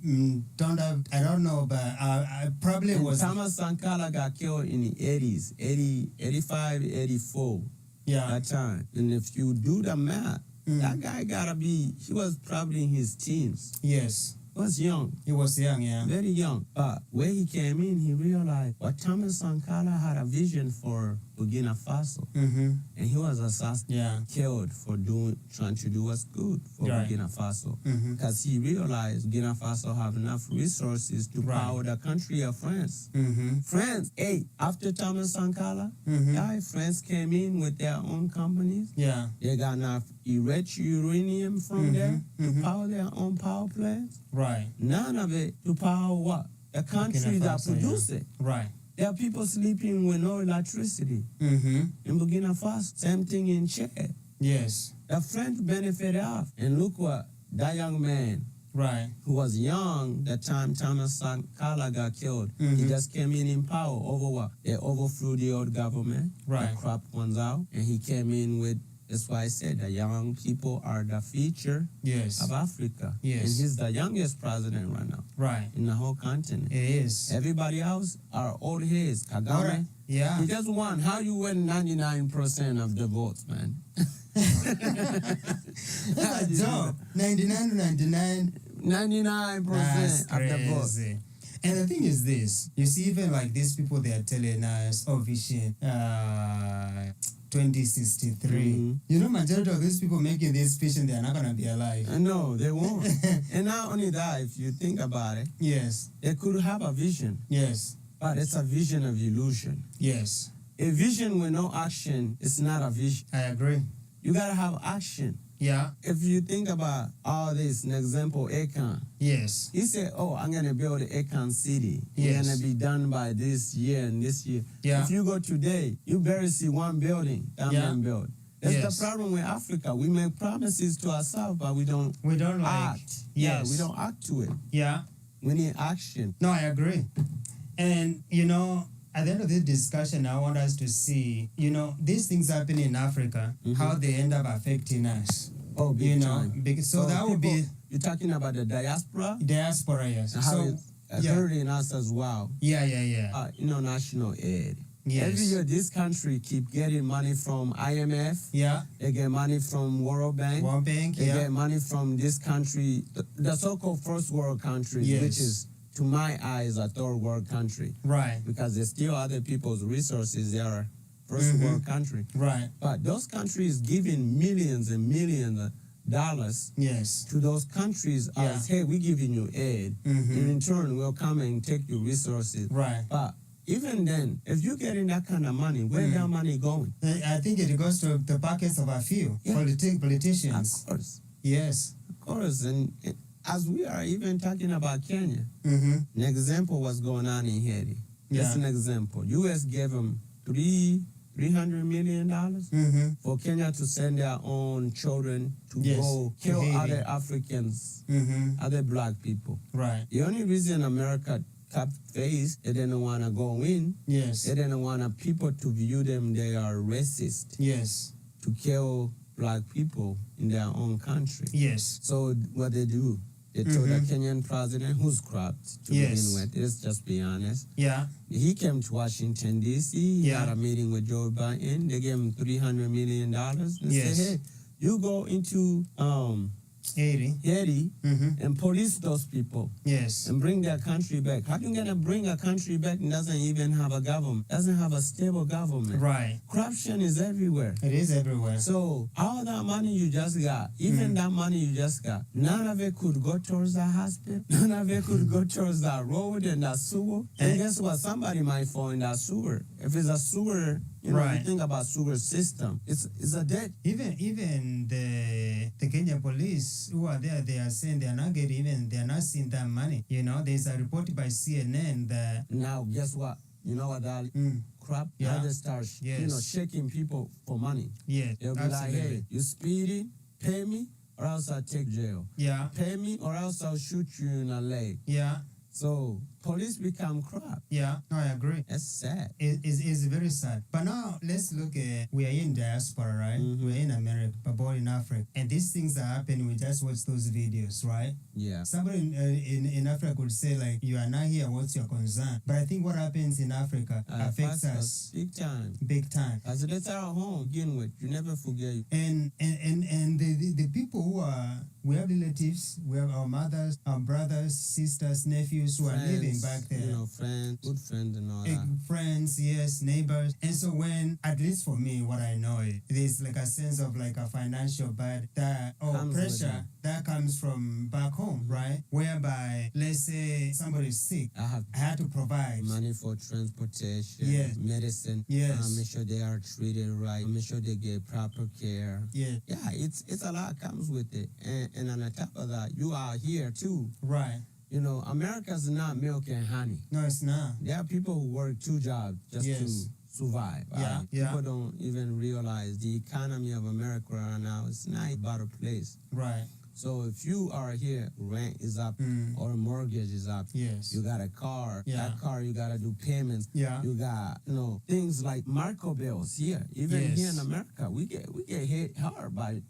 I don't know, but I probably
and
was.
Thomas Sankara got killed in the 80s, 85, 84.
Yeah.
That time. And if you do the math, that guy he was probably in his teens.
Yes.
He was young.
He was young, yeah.
Very young. But when he came in, he realized what Thomas Sankara had a vision for Burkina Faso. And he was assassinated, killed for trying to do what's good for Burkina Faso. Because he realized Burkina Faso have enough resources to power the country of France. France, after Thomas Sankara, France came in with their own companies.
Yeah.
They got enough enriched uranium from there to power their own power plants.
Right.
None of it to power what? The countries that produce it.
Right.
There are people sleeping with no electricity. In Burkina Faso, same thing in Chad.
Yes.
The French benefited off. And look what that young man, who was young the time Thomas Sankara got killed, he just came in power over what? They overthrew the old government, the corrupt ones out, and he came in with. That's why I said the young people are the future of Africa.
Yes.
And he's the youngest president right now.
Right.
In the whole continent.
It is.
Everybody else are old heads. Kagame.
Yeah.
He just won. How you win 99% of the votes, man?
That's a joke. 99 to 99.
99% of the votes.
And the thing is this, you see, even like these people, they are telling us, Vision 2063. You know, majority of these people making this vision, they are not going to be alive.
No, they won't. And not only that, if you think about it,
yes,
they could have a vision.
Yes.
But it's a vision of illusion.
Yes.
A vision with no action is not a vision.
I agree.
You got to have action.
Yeah.
If you think about all this, an example, Akon.
Yes.
He said, I'm going to build Akon City.
Yes.
It's going to be done by this year and this year.
Yeah.
If you go today, you barely see one building that man built. That's the problem with Africa. We make promises to ourselves, but we don't act. Yeah, we don't act to it.
Yeah.
We need action.
No, I agree. And, you know, at the end of this discussion, I want us to see, you know, these things happen in Africa, how they end up affecting us.
Oh, big time.
So that would be...
You're talking about the diaspora?
Diaspora, yes.
And how it's hurting us as well.
Yeah.
International aid.
Yes.
Every year, this country keep getting money from IMF.
Yeah.
They get money from World Bank. They get money from this country, the so-called first world countries, which is, to my eyes, a third world country.
Right.
Because there's still other people's resources. They are first world country.
Right.
But those countries giving millions and millions of dollars to those countries as, hey, we're giving you aid. In return, we'll come and take your resources.
Right.
But even then, if you're getting that kind of money, where's that money going?
I think it goes to the pockets of a few politicians.
Of course.
Yes.
Of course. And as we are even talking about Kenya, an example what's going on in Haiti. Just an example. U.S. gave them $300 million for Kenya to send their own children to go kill other Africans, other black people.
Right.
The only reason America kept face, they didn't want to go in.
Yes.
They didn't want people to view them, they are racist.
Yes.
To kill black people in their own country.
Yes.
So what they do, they told the Kenyan president, who's corrupt to begin with, let's just be honest.
Yeah.
He came to Washington, D.C. He had a meeting with Joe Biden. They gave him $300 million. And said, hey, you go into Haiti and police those people.
Yes.
And bring their country back. How you going to bring a country back that doesn't even have a government, doesn't have a stable government?
Right.
Corruption is everywhere.
It is everywhere.
So all that money you just got, even that money you just got, none of it could go towards the hospital. None of it could go towards that road and that sewer. And guess what? Somebody might fall in that sewer. If it's a sewer, you know, you think about sewer system. It's a debt.
Even the Kenya police who are there, they are saying they are not seeing that money. You know, there's a report by CNN that
now guess what? You know what that crap? Now they start shaking people for money.
Yeah.
They'll be like, hey, you speeding, pay me or else I'll take jail.
Yeah.
Pay me or else I'll shoot you in the leg.
Yeah.
So police become corrupt.
Yeah, no, I agree.
That's sad.
It's very sad. But now let's look at, we are in diaspora, right? We're in America, but born in Africa. And these things are happening, we just watch those videos, right?
Yeah.
Somebody in Africa could say, like, you are not here, what's your concern? But I think what happens in Africa affects us.
Big time.
Big time.
As that's our home, begin with. You never forget.
And the people who are, we have relatives, we have our mothers, our brothers, sisters, nephews who are living back there.
You know, friends, good friends and all that.
Friends, yes, neighbors. And so when, at least for me, what I know, there's like a sense of like a financial burden or pressure that comes from back home, right? Whereby, let's say somebody's sick, I had to provide
money for transportation, medicine, make sure they are treated right, make sure they get proper care. Yeah, it's a lot comes with it. And on top of that, you are here too.
Right.
You know, America's not milk and honey.
No, it's not.
There are people who work 2 jobs just to survive. People don't even realize the economy of America right now is not a better place.
Right.
So if you are here, rent is up or mortgage is up.
Yes.
You got a car. That car, you got to do payments.
Yeah.
You got, you know, things like Marco bills here. Even here in America, we get hit hard by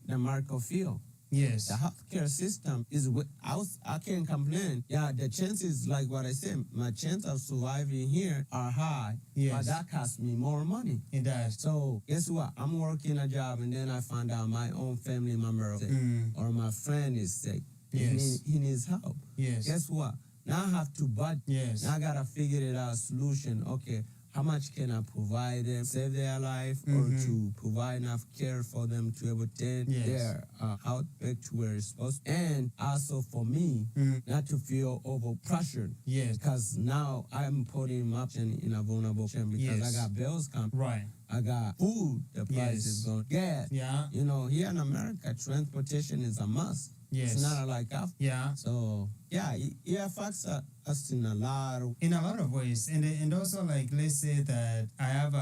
the Marco field.
Yes.
The healthcare system is, I can't complain. Yeah, the chances, like what I said, my chance of surviving here are high.
Yes.
But that costs me more money.
It does.
So guess what? I'm working a job and then I find out my own family member is sick or my friend is sick.
Yes.
He needs help.
Yes.
Guess what? Now I have to budget.
Yes.
Now I got to figure it out, solution. Okay. How much can I provide them, save their life, or to provide enough care for them to obtain their health back to where it's supposed to? And also for me, not to feel overpressured.
Yes.
Because now I'm putting my in a vulnerable position because I got bills coming.
Right.
I got food, the price is going. Gas.
Yeah.
You know, here in America, transportation is a must.
Yes.
It's not like Africa.
Yeah.
So, yeah, it affects us in a lot of
ways. And also, like, let's say that I have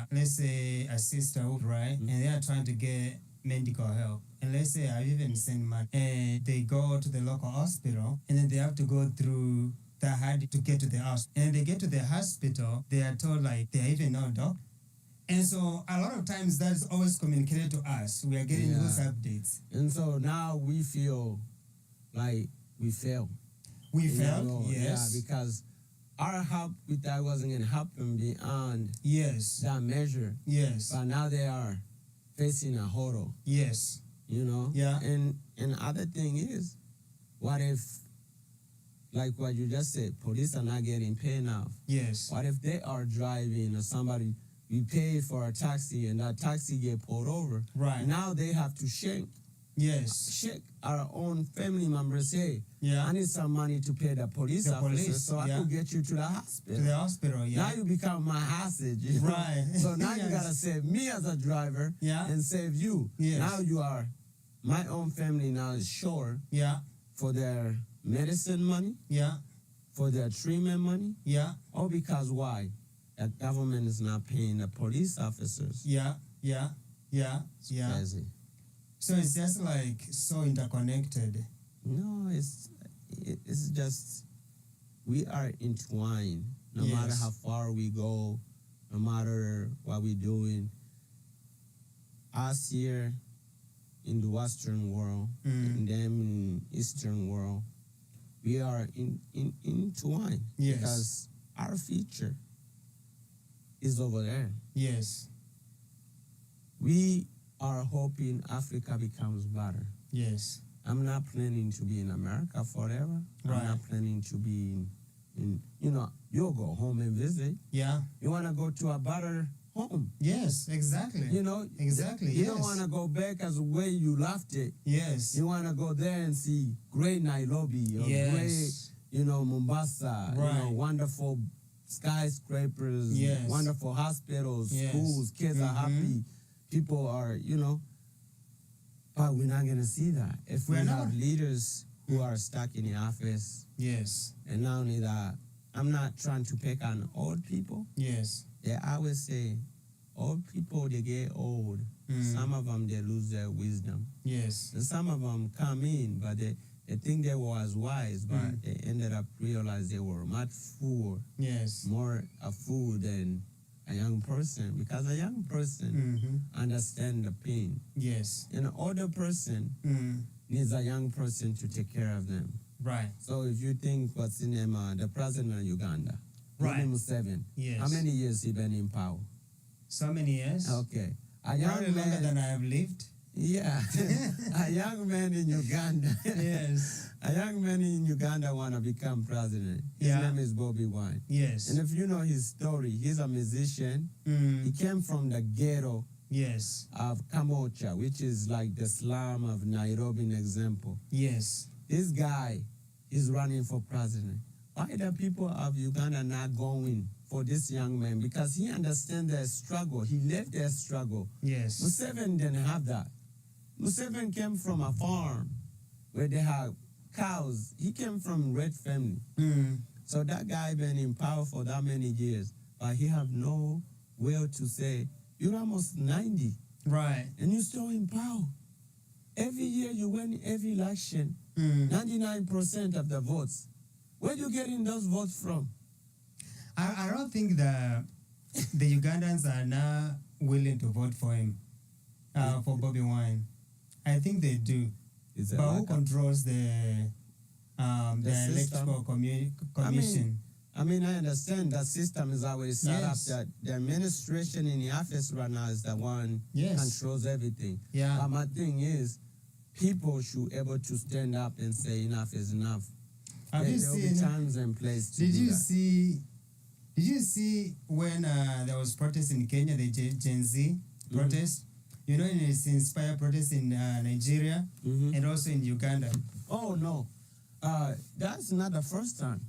let's say a sister, right? And they are trying to get medical help. And let's say I even send money and they go to the local hospital and then they have to go through the hard to get to the hospital. And they get to the hospital, they are told, like, they even know doctor. And so a lot of times that's always communicated to us. We are getting those updates.
And so now we feel like we failed.
We failed? Yes.
Yeah, because our help with that wasn't going to happen beyond that measure.
Yes.
But now they are facing a hurdle.
Yes.
You know?
Yeah.
And other thing is, what if, like what you just said, police are not getting paid enough?
Yes.
What if they are driving or somebody, we pay for a taxi and that taxi get pulled over?
Right.
Now they have to shake our own family members. Hey, I need some money to pay the police officer so I could get you to the hospital.
To the hospital,
Now you become my hostage. You know?
Right.
So now you got to save me as a driver and save you.
Yes.
Now you are, my own family now is short for their medicine money, for their treatment money. All because why? The government is not paying the police officers. It's crazy.
So it's just like so interconnected.
No, it's just we are entwined. No matter how far we go, no matter what we're doing. Us here in the Western world, and them in the Eastern world, we are entwined because our future is over there.
Yes.
We are hoping Africa becomes better.
Yes.
I'm not planning to be in America forever.
Right.
I'm not planning to be in you know, you'll go home and visit.
Yeah.
You want to go to a better home.
Yes, exactly.
You know?
Exactly,
You don't want to go back as the way you left it.
Yes.
You want to go there and see great Nairobi or great, you know, Mombasa.
Right.
You know, wonderful skyscrapers, wonderful hospitals, schools, kids are happy. People are, you know, but we're not going to see that. If we have leaders who are stuck in the office.
Yes.
And not only that, I'm not trying to pick on old people.
Yes.
They always say, old people, they get old. Some of them, they lose their wisdom.
Yes.
And some of them come in, but they They think they were as wise, but they ended up realizing they were much more a fool than a young person, because a young person understands the pain.
Yes.
An older person needs a young person to take care of them.
Right.
So if you think what's in him, the president of Uganda,
right.
Msafiri,
yes.
How many years he been in power?
So many years.
Okay.
Probably longer than I have lived.
Yeah. A young man in Uganda.
Yes.
A young man in Uganda want to become president. His name is Bobby Wine.
Yes.
And if you know his story, he's a musician. He came from the ghetto of Kamocha, which is like the slum of Nairobi, an example.
Yes.
This guy is running for president. Why the people of Uganda not going for this young man? Because he understands their struggle. He lived their struggle.
Yes.
Museveni didn't have that. Museveni came from a farm where they have cows. He came from red family. So that guy been in power for that many years, but he have no will to say, you're almost 90.
Right.
And you're still in power. Every year you win every election, 99% of the votes. Where you getting those votes from?
I don't think the Ugandans are now willing to vote for him, for Bobby Wine. I think they do. But who controls the electoral commission?
I understand that system is always set up that the administration in the office right now is the one controls everything.
Yeah.
But my thing is, people should be able to stand up and say enough is enough. There will be times and places to do that.
Did you see when there was protest in Kenya, the Gen Z protest? You know, it's inspired protest in Nigeria and also in Uganda.
Oh, no. That's not the first time.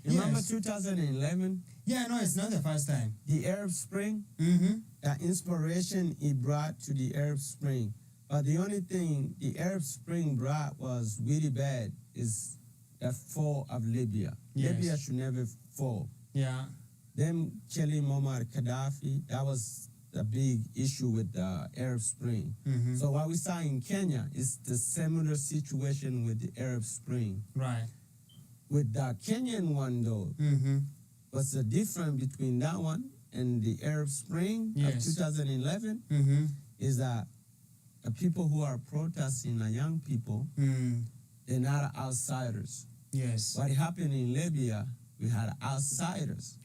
Remember 2011?
Yeah, no, it's not the first time.
The Arab Spring? The inspiration it brought to the Arab Spring. But the only thing the Arab Spring brought was really bad is the fall of Libya.
Yes.
Libya should never fall.
Yeah.
Them killing Muammar Gaddafi, that was a big issue with the Arab Spring. So what we saw in Kenya is the similar situation with the Arab Spring.
Right.
With the Kenyan one, though, what's the difference between that one and the Arab Spring of 2011 is that the people who are protesting, the young people, they're not outsiders.
Yes.
What happened in Libya, we had outsiders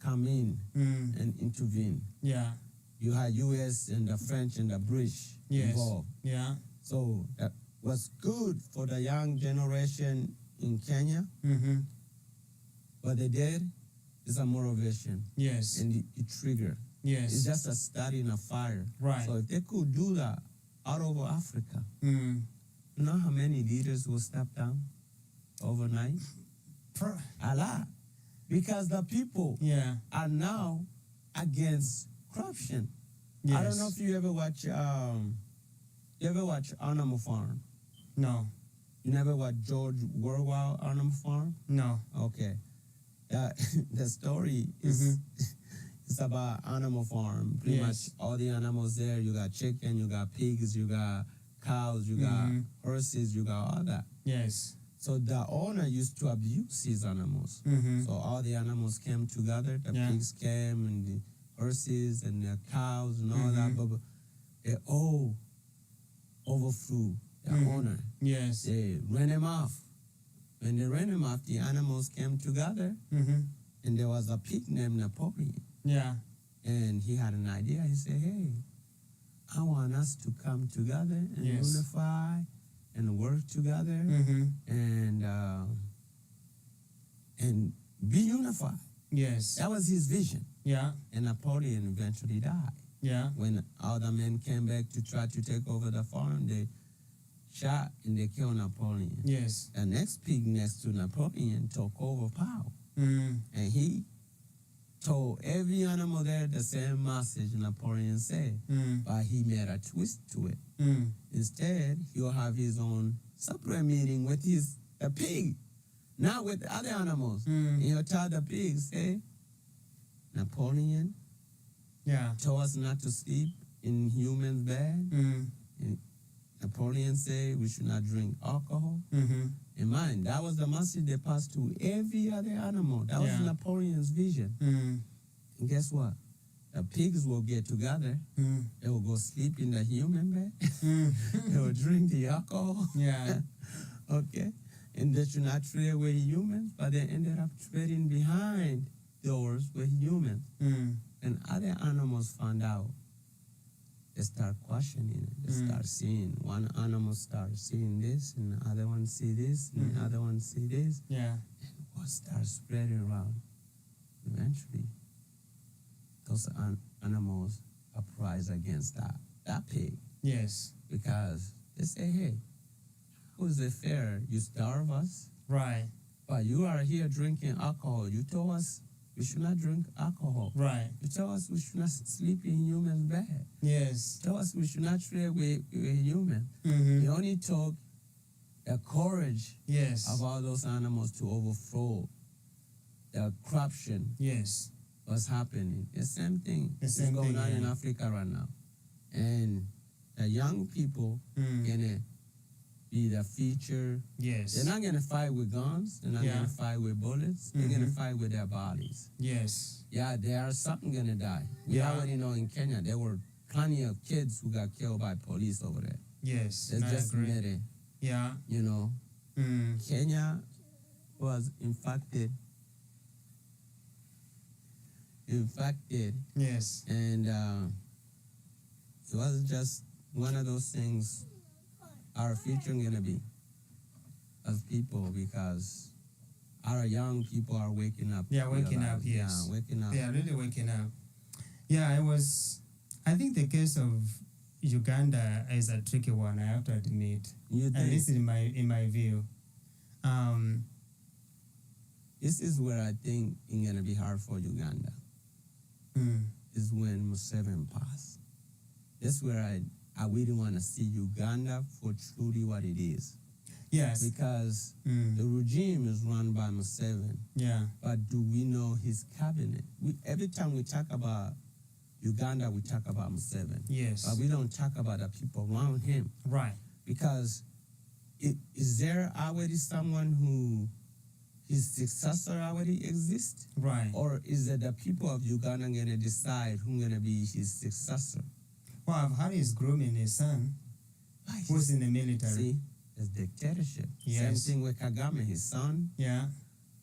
come in and intervene.
Yeah.
You had U.S. and the French and the British involved.
Yeah.
So that was good for the young generation in Kenya. What they did is a motivation.
Yes.
And it triggered.
Yes.
It's just a starting a fire.
Right.
So if they could do that all over Africa, you know how many leaders will step down overnight? A lot. Because the people are now against corruption.
Yes.
I don't know if you ever watch Animal Farm.
No.
You never watch George Orwell Animal Farm?
No.
Okay. The story is it's about Animal Farm. Pretty much all the animals there. You got chicken, you got pigs, you got cows, you got horses, you got all that.
Yes.
So the owner used to abuse his animals. So all the animals came together. The pigs came and the horses and the cows and all that. But they all overthrew the owner.
Yes.
They ran him off. When they ran him off, the animals came together. And there was a pig named Napoleon.
Yeah.
And he had an idea. He said, hey, I want us to come together and unify and work together and be unified.
Yes.
That was his vision.
Yeah.
And Napoleon eventually died.
Yeah.
When other men came back to try to take over the farm, they shot and they killed Napoleon.
Yes.
The next pig next to Napoleon took over power. And he told every animal there the same message Napoleon said, but he made a twist to it. Instead, he'll have his own separate meeting with a pig, not with the other animals. And he'll tell the pigs, hey, Napoleon told us not to sleep in humans' bed. And Napoleon said we should not drink alcohol. In mind, that was the message they passed to every other animal. That was Napoleon's vision. And guess what? The pigs will get together. They will go sleep in the human bed. They will drink the alcohol. Okay? And they should not trade with humans, but they ended up trading behind doors with humans. And other animals found out. They start questioning it. They start seeing. One animal starts seeing this, and the other one see this, and the other one see this. And what starts spreading around? Eventually, those animals uprise against that pig.
Yes.
Because they say, hey, how is it fair? You starve us.
Right.
But you are here drinking alcohol. You told us we should not drink alcohol.
Right.
You tell us we should not sleep in human bed.
Yes.
You tell us we should not trade with human. You only took the courage of all those animals to overthrow the corruption.
Yes.
What's happening? The same thing is going on in Africa right now. And the young people gonna be the future.
Yes.
They're not gonna fight with guns. They're not gonna fight with bullets. They're gonna fight with their bodies.
Yes.
Yeah, there are some gonna die. We already know in Kenya there were plenty of kids who got killed by police over there.
Yes.
They just made it.
Yeah.
You know, Kenya was infected.
Yes.
And it was just one of those things our future gonna be as people, because our young people are waking up.
Yeah, waking up, yes.
Yeah, waking up.
They are really waking up. Yeah, I think the case of Uganda is a tricky one, I have to admit.
You think?
At least in my view.
This is where I think it's gonna be hard for Uganda. Is when Museveni passed. That's where I really want to see Uganda for truly what it is.
Yes.
Because the regime is run by Museveni.
Yeah.
But do we know his cabinet? Every time we talk about Uganda, we talk about Museveni.
Yes.
But we don't talk about the people around him.
Right.
Because is there already someone who his successor already exists?
Right.
Or is it the people of Uganda going to decide who's going to be his successor?
Well, I've heard he's grooming his son, who's in the military.
See, it's dictatorship.
Yes.
Same thing with Kagame, his son.
Yeah.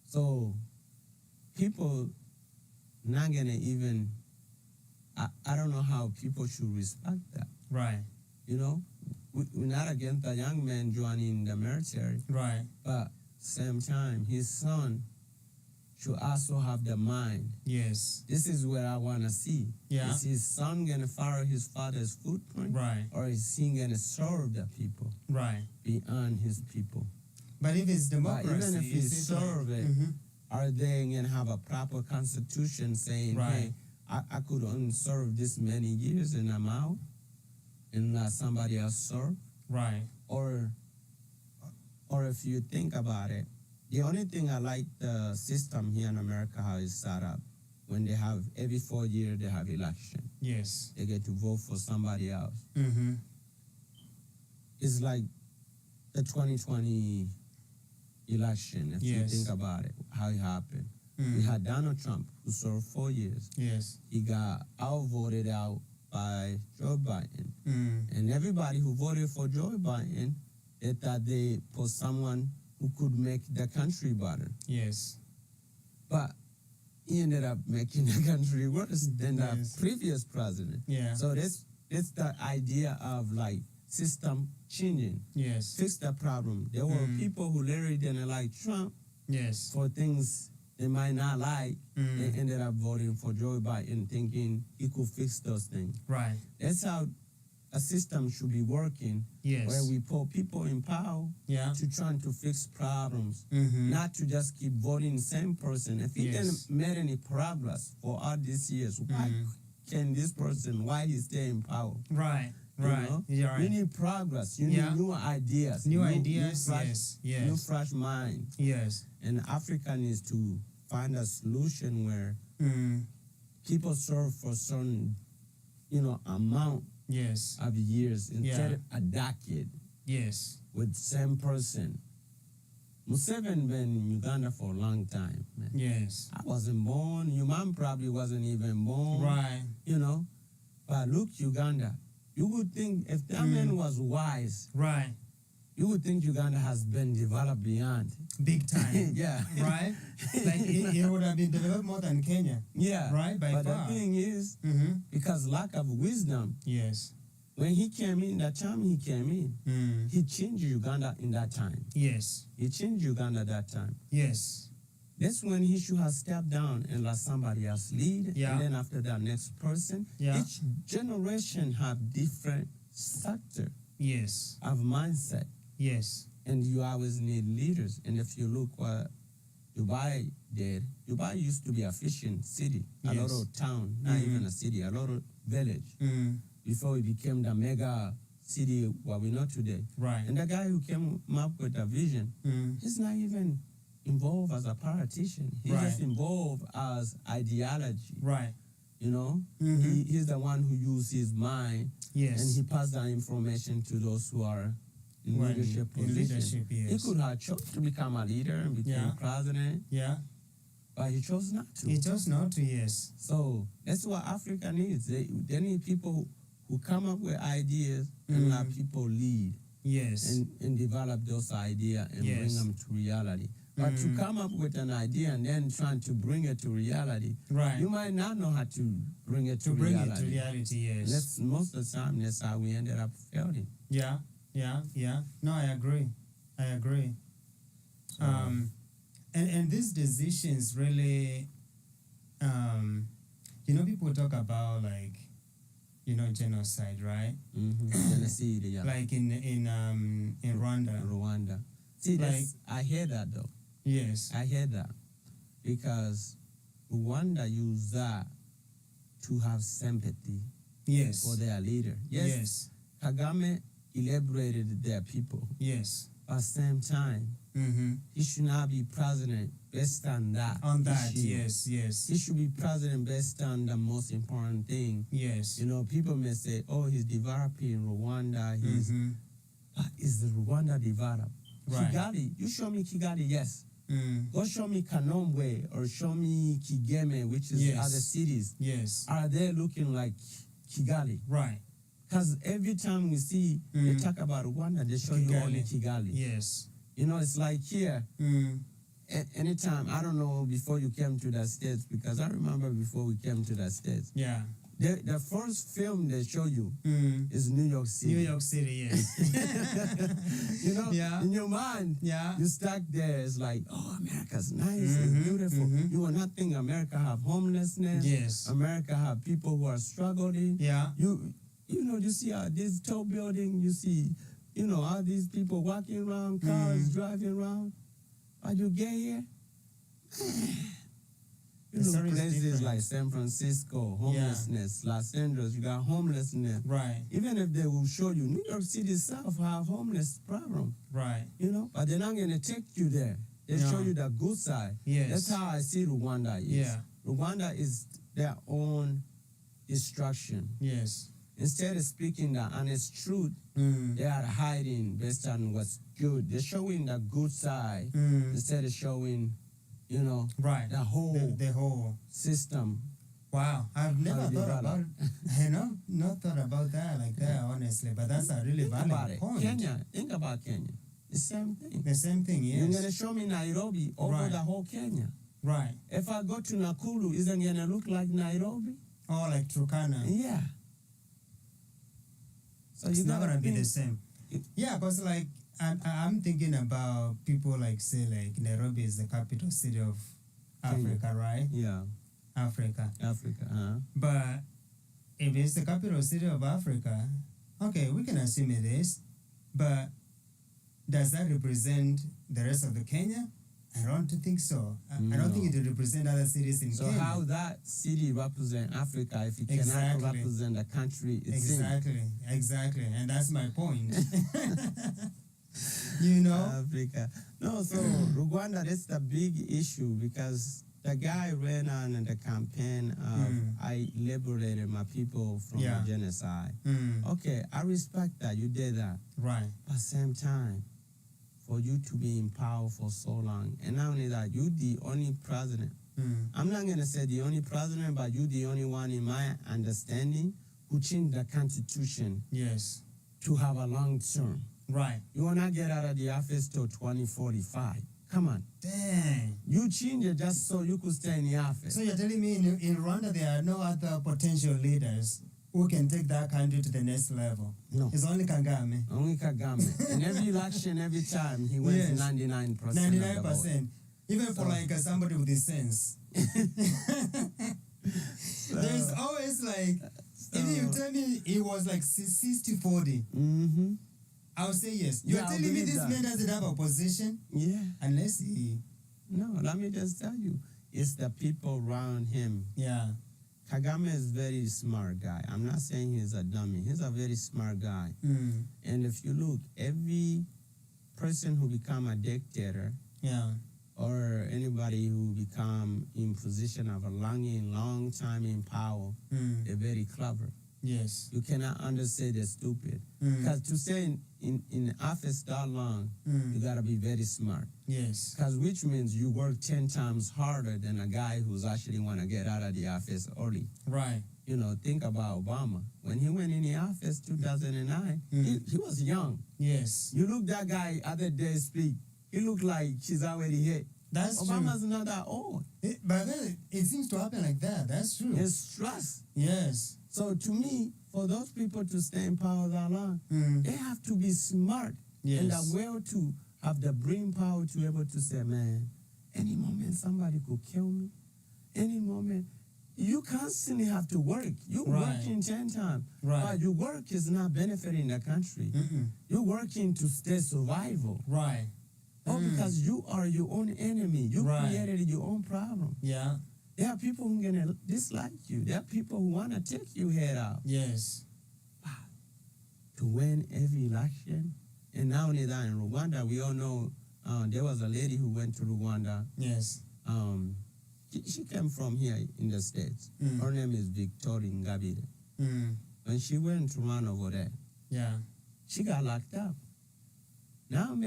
So people not going to even, I don't know how people should respect that.
Right.
You know, we're not against the young man joining the military.
Right.
But same time, his son should also have the mind.
Yes.
This is where I want to see.
Yeah.
Is his son going to follow his father's footprint?
Right.
Or is he going to serve the people?
Right.
Beyond his people?
But if it's democracy,
but even if he serve it, are they going to have a proper constitution saying, hey, I could only serve this many years and I'm out and let somebody else serve?
Right.
Or if you think about it, the only thing I like the system here in America, how it's set up, when they have, every 4 years they have election.
Yes.
They get to vote for somebody else.
Mm-hmm.
It's like the 2020 election, if you think about it, how it happened. We had Donald Trump, who served 4 years.
Yes.
He got outvoted out by Joe Biden. And everybody who voted for Joe Biden, they thought they put someone who could make the country better.
Yes.
But he ended up making the country worse than the previous president.
Yeah.
So that's the idea of like system changing.
Yes.
Fix the problem. There were people who literally didn't like Trump.
Yes.
For things they might not like. They ended up voting for Joe Biden thinking he could fix those things.
Right.
That's how a system should be working.
Yes.
Where we put people in power to try to fix problems, not to just keep voting the same person. If he didn't make any progress for all these years, why can this person, why he stay in power?
Right.
Right. You know?
You're right.
You need progress. You need new ideas.
New ideas.
New fresh mind.
Yes.
And Africa needs to find a solution where people serve for certain, amount
Yes.
of years instead of a decade.
Yes.
With same person. Museveni been in Uganda for a long time, man.
Yes.
I wasn't born. Your mom probably wasn't even born.
Right.
You know? But look, Uganda. You would think if that man was wise,
right,
you would think Uganda has been developed beyond.
Big time.
Yeah.
Right? Like it would have been developed more than Kenya.
Yeah.
Right? By
but
far.
the thing is, because lack of wisdom,
yes.
When he came in, that time he came in, he changed Uganda in that time.
Yes.
He changed Uganda that time.
Yes.
That's when he should have stepped down and let somebody else lead.
Yeah.
And then after that, next person.
Yeah.
Each generation have different sector
yes.
of mindset.
Yes.
And you always need leaders. And if you look what Dubai did, Dubai used to be a fishing city, a
yes.
little town, not even a city, a little village. Before it became the mega city what we know today.
Right.
And the guy who came up with the vision, he's not even involved as a politician. He's just involved as ideology.
Right.
You know? He's the one who used his mind.
Yes.
And he passed that information to those who are in leadership position.
Yes.
He could have chosen to become a leader and become president.
Yeah.
But he chose not to.
He chose not to, yes.
So that's what Africa needs. They need people who come up with ideas and let people lead.
Yes.
And develop those ideas and bring them to reality. But to come up with an idea and then trying to bring it to reality, you might not know how to bring it to reality.
To reality, yes.
And that's most of the time, that's how we ended up failing.
Yeah. No, I agree. And these decisions really, people talk about like, genocide, right?
Genocide, yeah.
Like in Rwanda.
Rwanda. See, I hear that though.
Yes.
I hear that because Rwanda used that to have sympathy for their leader. Yes. Kagame elaborated their people.
Yes.
At the same time, he should not be president based on that.
On that,
issue.
yes.
He should be president based on the most important thing.
Yes.
People may say, oh, he's developing Rwanda. But is the Rwanda developed?
Right.
Kigali, you show me Kigali, yes. Go show me Kanombwe or show me Kigeme, which is other cities.
Yes.
Are they looking like Kigali?
Right.
Because every time we see they talk about Rwanda, they show you only Kigali.
Yes.
It's like here. Anytime, I don't know before you came to the States, because I remember before we came to the States.
Yeah.
The first film they show you is New York City.
New York City, yes.
In your mind, you stuck there. It's like, oh, America's nice, it's beautiful. You will not think America have homelessness.
Yes.
America have people who are struggling.
Yeah.
You see this tall building, you see, all these people walking around, cars driving around. But you get here, you look places like San Francisco, homelessness, Los Angeles, you got homelessness.
Right.
Even if they will show you, New York City itself have homeless problem.
Right.
But they're not going to take you there. They show you the good side.
Yes.
That's how I see Rwanda is.
Yeah.
Rwanda is their own destruction.
Yes.
Instead of speaking the honest truth, they are hiding based on what's good. They're showing the good side instead of showing, the whole system.
Wow, I've never thought about not thought about that like that, honestly. But that's a really valid point.
Think about Kenya. The same thing.
The same thing, yes.
You're gonna show me Nairobi over the whole Kenya.
Right.
If I go to Nakuru, isn't it gonna look like Nairobi?
Or like Turkana.
Yeah. So
it's not gonna be the same. Yeah, because like I'm thinking about people like say like Nairobi is the capital city of Africa, right?
Yeah.
Africa.
Uh-huh.
But if it's the capital city of Africa, okay, we can assume it is. But does that represent the rest of the Kenya? I don't think so. I don't think it will represent other cities in Kenya.
So how that city represent Africa if it cannot represent the country it's in?
Exactly. And that's my point.
Africa. No, so Rwanda, that's the big issue because the guy ran on the campaign of I liberated my people from the genocide. Okay, I respect that. You did that.
Right.
But same time, for you to be in power for so long, and not only that, you the only president. I'm not going to say the only president, but you the only one in my understanding who changed the Constitution to have a long term.
Right.
You will not get out of the office till 2045. Come on.
Dang.
You changed it just so you could stay in the office.
So you're telling me in Rwanda there are no other potential leaders who can take that country to the next level?
No.
It's only Kagame.
Only Kagame. In every election, every time, he wins 99%.
99%. Even for like somebody with a sense. There's always like, if you tell me it was like 60-40, I would say yes. You're telling me this man doesn't have a position?
Yeah.
Unless he...
No, let me just tell you. It's the people around him.
Yeah.
Kagame is a very smart guy. I'm not saying he's a dummy. He's a very smart guy. And if you look, every person who become a dictator or anybody who become in position of a long time in power, they're very clever.
Yes.
You cannot undersay they're stupid. Because to stay in office that long, you got to be very smart.
Yes.
Because which means you work 10 times harder than a guy who's actually want to get out of the office early.
Right.
You know, think about Obama. When he went in the office 2009, he was young.
Yes.
You look that guy other day speak, he looked like he's already hit.
That's
Obama's
true.
not that old.
But then it seems to happen like that. That's true.
It's stress.
Yes.
So to me, for those people to stay in power that long, they have to be smart and aware to have the brain power to be able to say, man, any moment somebody could kill me. Any moment. You constantly have to work. You're working 10 times. But your work is not benefiting the country. You're working to stay survival.
Right.
Oh, because you are your own enemy. You created your own problem.
Yeah.
There are people who are going to dislike you. There are people who want to take your head out.
Yes.
Wow. To win every election. And not only that, in Rwanda, we all know there was a lady who went to Rwanda.
Yes.
She came from here in the States. Her name is Victoria Ngabire. When she went to run over there, she got locked up. Now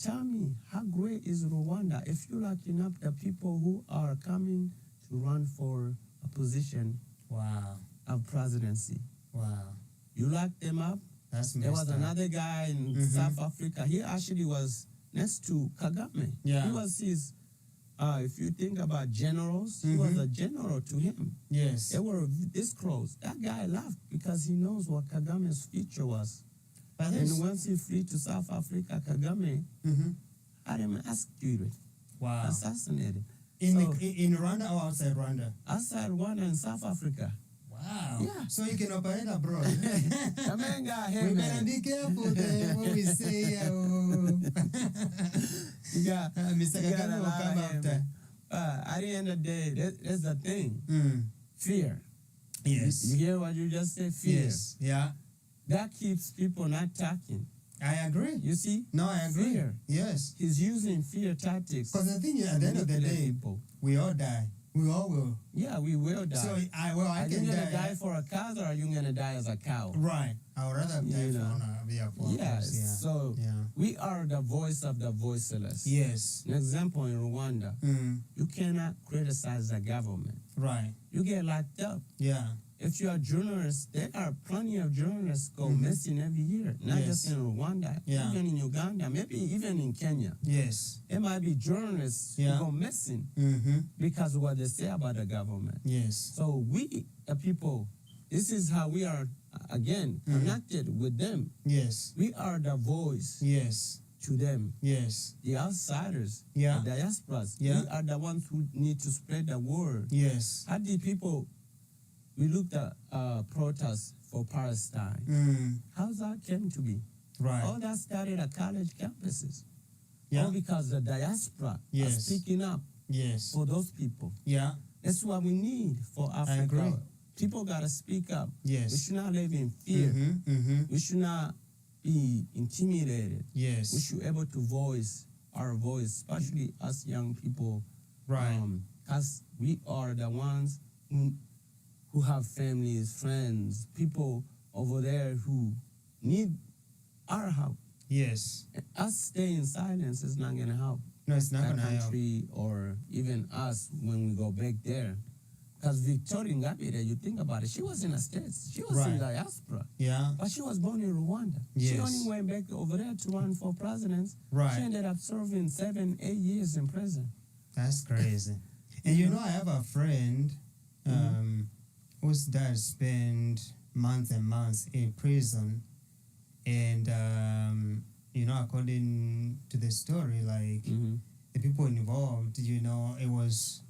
tell me, how great is Rwanda if you're locking up the people who are coming to run for a position of presidency?
Wow.
You lock them up? There was another guy in South Africa. He actually was next to Kagame.
Yeah.
He was his, if you think about generals, he was a general to him.
Yes.
They were this close. That guy left because he knows what Kagame's future was. And once he fled to South Africa, Kagame had him executed, assassinated.
In Rwanda or outside Rwanda?
Outside Rwanda and South Africa.
Wow.
Yeah.
So you can operate abroad.
The man got him.
We better be careful there what we say. Mr. Kagame will come after.
At the end of the day, that's the thing. Fear.
Yes.
You hear what you just said? Fear.
Yes. Yeah.
That keeps people not talking.
I agree.
You see?
No, I agree.
Fear.
Yes.
He's using fear tactics.
Because the thing is, at the end of the day, we all die. We all will.
Yeah, we will die.
So I
are
can
you
die.
Gonna die for a cause, or are you gonna die as a cow?
Right. I would rather die for
Yes. So we are the voice of the voiceless.
Yes.
An example in Rwanda, you cannot criticize the government.
Right.
You get locked up.
Yeah.
If you're a journalist, there are plenty of journalists go missing every year. Not just in Rwanda, even in Uganda, maybe even in Kenya.
Yes.
There might be journalists who go missing because of what they say about the government.
Yes.
So we, the people, this is how we are, again, connected with them.
Yes.
We are the voice to them.
Yes.
The outsiders, the diasporas. We are the ones who need to spread the word.
Yes.
How did people... We looked at protests for Palestine. How's that came to be?
Right.
All that started at college campuses.
Yeah.
All because the diaspora are speaking up for those people.
Yeah.
That's what we need for Africa.
I agree.
People got to speak up.
Yes.
We should not live in fear. We should not be intimidated.
Yes.
We should be able to voice our voice, especially us young people.
Right.
because we are the ones who have families, friends, people over there who need our help.
Yes.
Us staying in silence is not going to help.
No, it's not
that
going to help.
country or even us when we go back there. Because Victoria Ingabire, you think about it, she was in the States. She was in diaspora.
Yeah.
But she was born in Rwanda.
Yes.
She only went back over there to run for president.
Right.
She ended up serving 7-8 years in prison.
That's crazy. And you know, I have a friend whose dad spent months and months in prison. And, you know, according to the story, like, the people involved, you know, it was,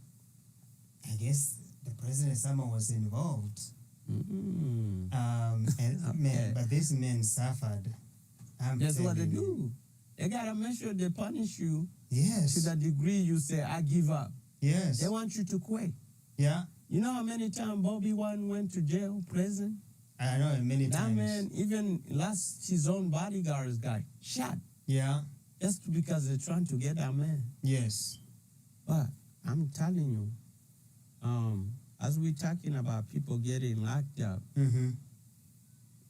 I guess, the president somehow was involved. And man, but this man suffered.
That's what they do. They gotta make sure they punish you.
Yes.
To the degree you say, I give up.
Yes.
They want you to quit.
Yeah.
You know how many times Bobby Wine went to jail, prison?
I know many
that
times.
That man, even his own bodyguards got shot.
Yeah.
Just because they're trying to get that man.
Yes.
But I'm telling you, as we're talking about people getting locked up,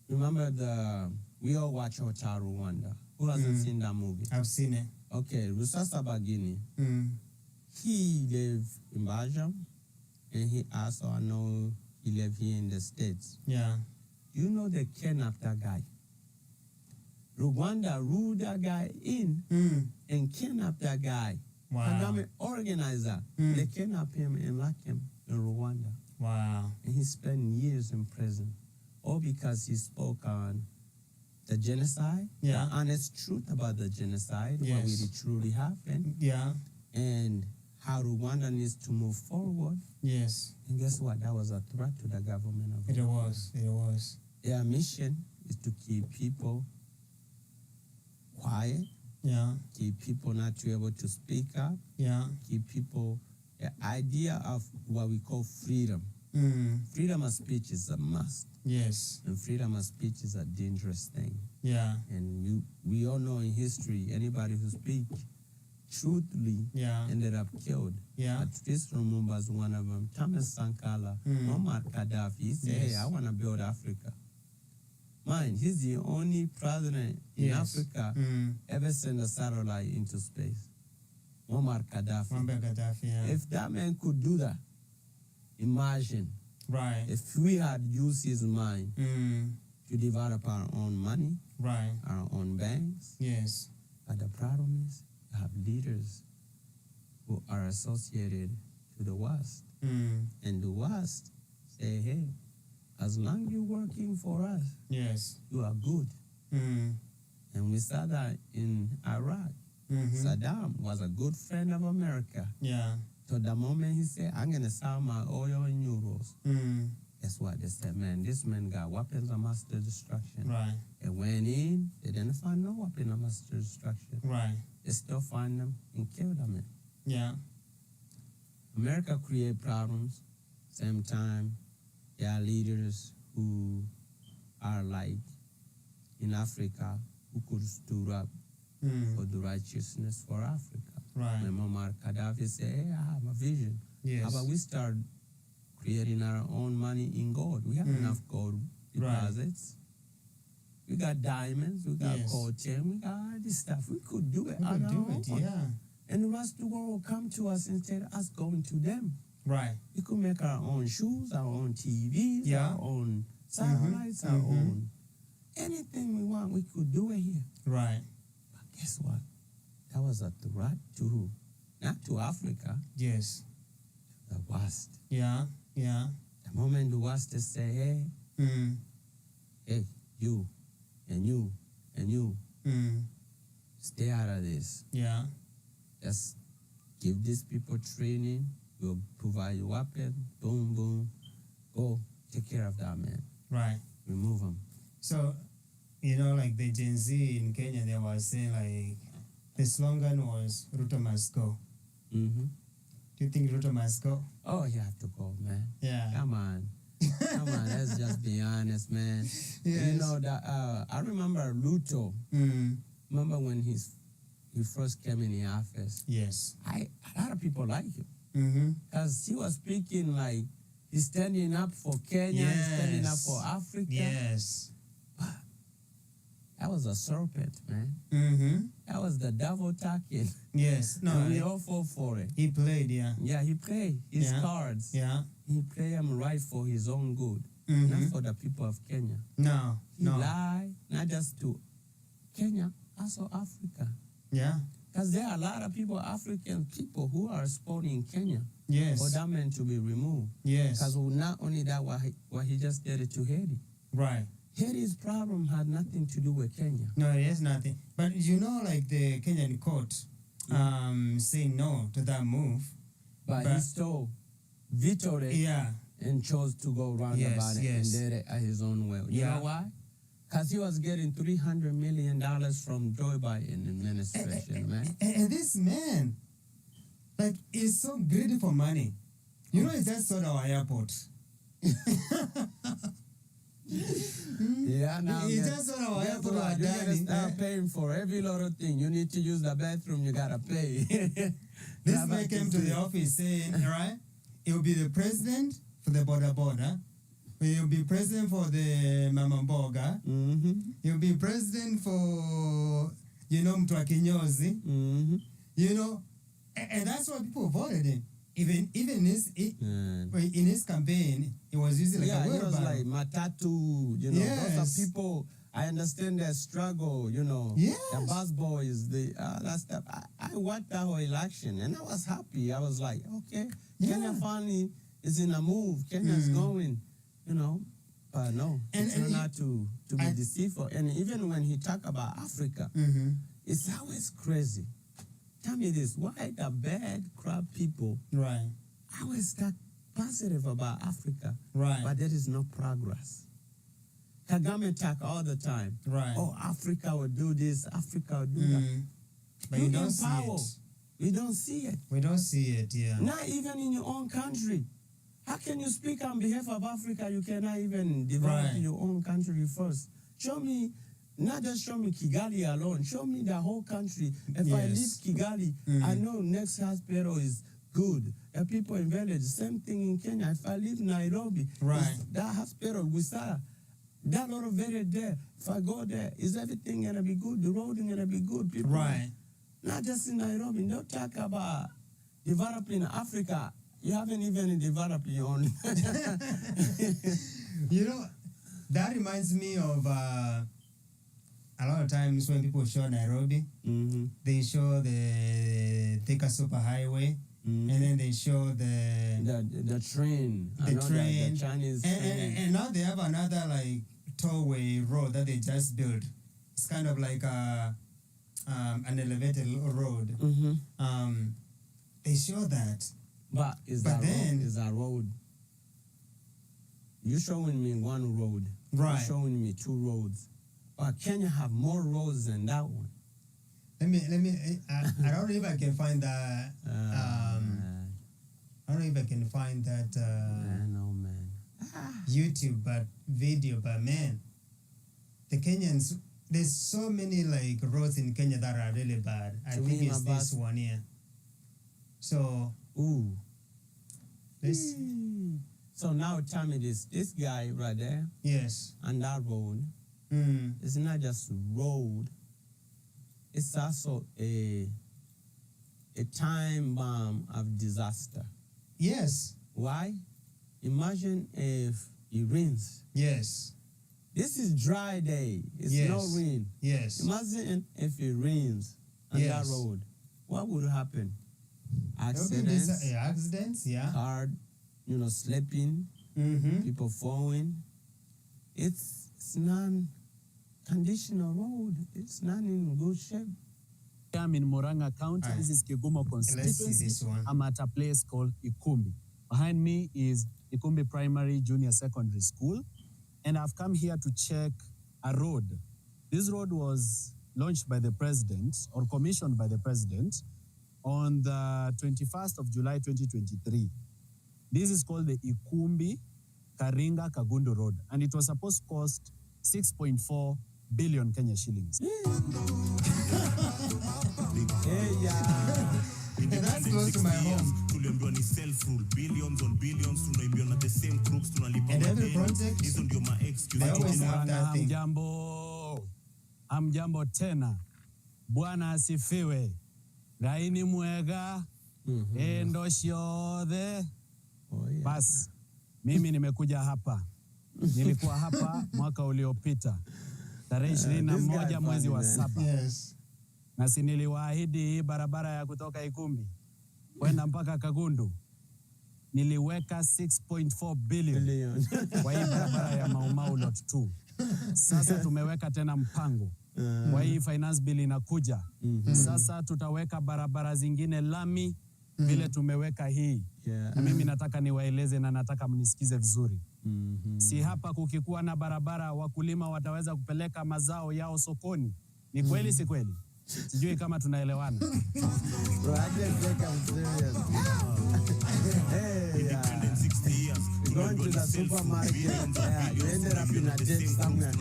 remember we all watch Hotel Rwanda. Who hasn't seen that movie?
I've seen it.
Okay, Rusasa Bagini. He lived in Belgium, and he also, I know, he lived here in the States.
Yeah.
You know they kidnapped that guy. Rwanda ruled that guy in and kidnapped that guy.
Wow.
Kagame organizer. They kidnapped him and locked him in Rwanda.
Wow.
And he spent years in prison. All because he spoke on the genocide, the honest truth about the genocide, what really truly happened.
Yeah.
And how Rwanda needs to move forward.
Yes.
And guess what? That was a threat to the government of
Rwanda. It was. It was.
Their mission is to keep people quiet.
Yeah.
Keep people not to be able to speak up.
Yeah.
Keep people the idea of what we call freedom. Freedom of speech is a must.
Yes.
And freedom of speech is a dangerous thing.
Yeah.
And we all know in history, anybody who speaks truthfully ended up killed.
Yeah.
Patrice Lumumba is one of them. Thomas Sankara, Muammar Gaddafi, he said, hey, I want to build Africa. Mind, he's the only president in Africa ever sent a satellite into space. Muammar Gaddafi.
Muammar Gaddafi, yeah.
If that man could do that, imagine.
Right.
If we had used his mind to develop our own money, our own banks.
Yes.
But the problem is, you have leaders who are associated to the West. And the West say, hey, as long as you're working for us, you are good. And we saw that in Iraq. Saddam was a good friend of America.
Yeah.
So the moment he said, I'm going to sell my oil in euros, guess what? They said, man, this man got weapons of mass destruction.
Right.
They went in, they didn't find no weapon of mass destruction.
Right.
They still find them and kill them.
Yeah.
America create problems. Same time, there are leaders who are like in Africa who could stood up for the righteousness for Africa.
Right.
When Muammar Gaddafi said, hey, I have a vision.
Yes.
How about we start creating our own money in gold? We have enough gold deposits. We got diamonds, we got gold chain, we got all this stuff. We could do it on our own. And the rest of the world will come to us instead of us going to them.
Right.
We could make our own shoes, our own TVs, our own satellites, our own anything we want, we could do it here.
Right.
But guess what? That was a threat to who? Not to Africa.
Yes.
To the West.
Yeah. Yeah.
The moment the West is say, hey, hey, you and you and you, stay out of this.
Yeah.
Just give these people training. We'll provide you weapon. Boom, boom. Go take care of that man.
Right.
Remove him.
So, you know, like the Gen Z in Kenya, they were saying like the slogan was Ruto must go. Do you think Ruto must go?
Oh, you have to go, man.
Yeah.
Come on. Come on, let's just be honest, man.
Yes.
You know that I remember Ruto. Remember when he first came in the office?
Yes.
A lot of people like him. Because he was speaking like he's standing up for Kenya, he's standing up for Africa.
Yes.
That was a serpent, man. That was the devil talking.
Yes. No,
and we all fall for it.
He played,
Yeah, he played his cards.
Yeah.
He played them right for his own good, not for the people of Kenya.
No.
He lied, not just to Kenya, also Africa.
Yeah.
Because there are a lot of people, African people, who are supporting Kenya.
Yes.
For that man to be removed.
Yes.
Because not only that, what he just did it to Haiti.
Right.
Haiti's problem had nothing to do with Kenya.
No, it has nothing. But like the Kenyan court saying no to that move.
But he still vetoed it.
Yeah.
And chose to go round about it and did it at his own way. You know why? Because he was getting $300 million from Joe Biden administration, man.
And this man, is so greedy for money. He just sold our airport.
Yeah, now
he just sold our airport.
You gotta start paying for every little thing. You need to use the bathroom, you gotta pay.
This man came to the office saying, right, he will be the president for the border. He'll be president for the Mama Mboga. He'll be president for, Mtu wa Kinyozi. And that's why people voted him. Even in his campaign, it was using a wheelbarrow.
It was like Matatu, those are people. I understand their struggle,
Yes.
The bus boys, that stuff. I watched that whole election and I was happy. I was like, okay, Kenya finally is in a move. Kenya's going, but no, it turned out to be deceitful. And even when he talk about Africa, it's always crazy. Tell me this, why the bad crap people always talk positive about Africa, but there is no progress. Kagame talk all the time. Oh, Africa will do this, Africa will do that.
But you don't see it.
We don't see it.
We don't see it, yeah.
Not even in your own country. How can you speak on behalf of Africa? You cannot even develop your own country first. Show me, not just show me Kigali alone. Show me the whole country. If I leave Kigali, I know next hospital is good. The people in village, same thing in Kenya. If I leave Nairobi, that hospital, we saw that lot of village there. If I go there, is everything going to be good? The road is going to be good. People, not just in Nairobi. Don't talk about developing Africa. You haven't even developed your own.
That reminds me of a lot of times when people show Nairobi, they show the Thika Super Highway, and then they show
the train. The
train.
The Chinese
and now they have another tollway road that they just built. It's kind of like an elevated road. They show that.
But is that road? You're showing me one road. You're showing me two roads. But Kenya have more roads than that one.
Let me. I don't know if I can find that. I don't know if I can find that.
No, man.
YouTube, video, but man, the Kenyans. There's so many roads in Kenya that are really bad. I think it's this one here. So. This.
So now tell me this guy right there.
Yes.
On that road. It's not just road. It's also a time bomb of disaster.
Yes.
Why? Imagine if it rains.
Yes.
This is dry day. It's no rain.
Yes.
Imagine if it rains on that road. What would happen?
Accidents, yeah.
Car, slipping, people falling. It's non-conditional road. It's not in good shape.
I'm in Murang'a County. This is Kigumo constituency.
Let's see this one.
I'm at a place called Ikumbi. Behind me is Ikumbi Primary Junior Secondary School. And I've come here to check a road. This road was launched by the president or commissioned by the president on the 21st of July 2023. This is called the Ikumbi Karinga Kagundu Road, and it was supposed to cost 6.4 billion Kenya shillings.
That's close to my home.
tuliambiwa ni self-rule. Billions on billions, tunaibiwa na the same crooks, tunalipa
and every
madeni.
project,
Hizo ndio ma-excuse.
they always have that thing.
Hamjambo tena. Bwana asifiwe. Raini mwega. Endo shiodhe. Bas, mimi nimekuja hapa. Nilikuwa hapa mwaka uliopita. Tarehe 21 mwezi wa 7.
Yes.
Na si niliwaahidi hii barabara ya kutoka Ikumbi kwenda mpaka Kagundu. Niliweka 6.4 billion kwa hii barabara ya Maumau lot 2. Sasa tumeweka tena mpango. Kwa hii finance bill inakuja. Sasa tutaweka barabara zingine lami vile tumeweka hii. Na mimi nataka niwaeleze na nataka mnisikize vizuri. Si hapa kukikuwa na barabara wakulima wataweza kupeleka mazao yao sokoni. Ni kweli si kweli? Sijui kama tunaelewana.
Independent 60 years.
Going to the supermarket, you ended up in a jet somewhere.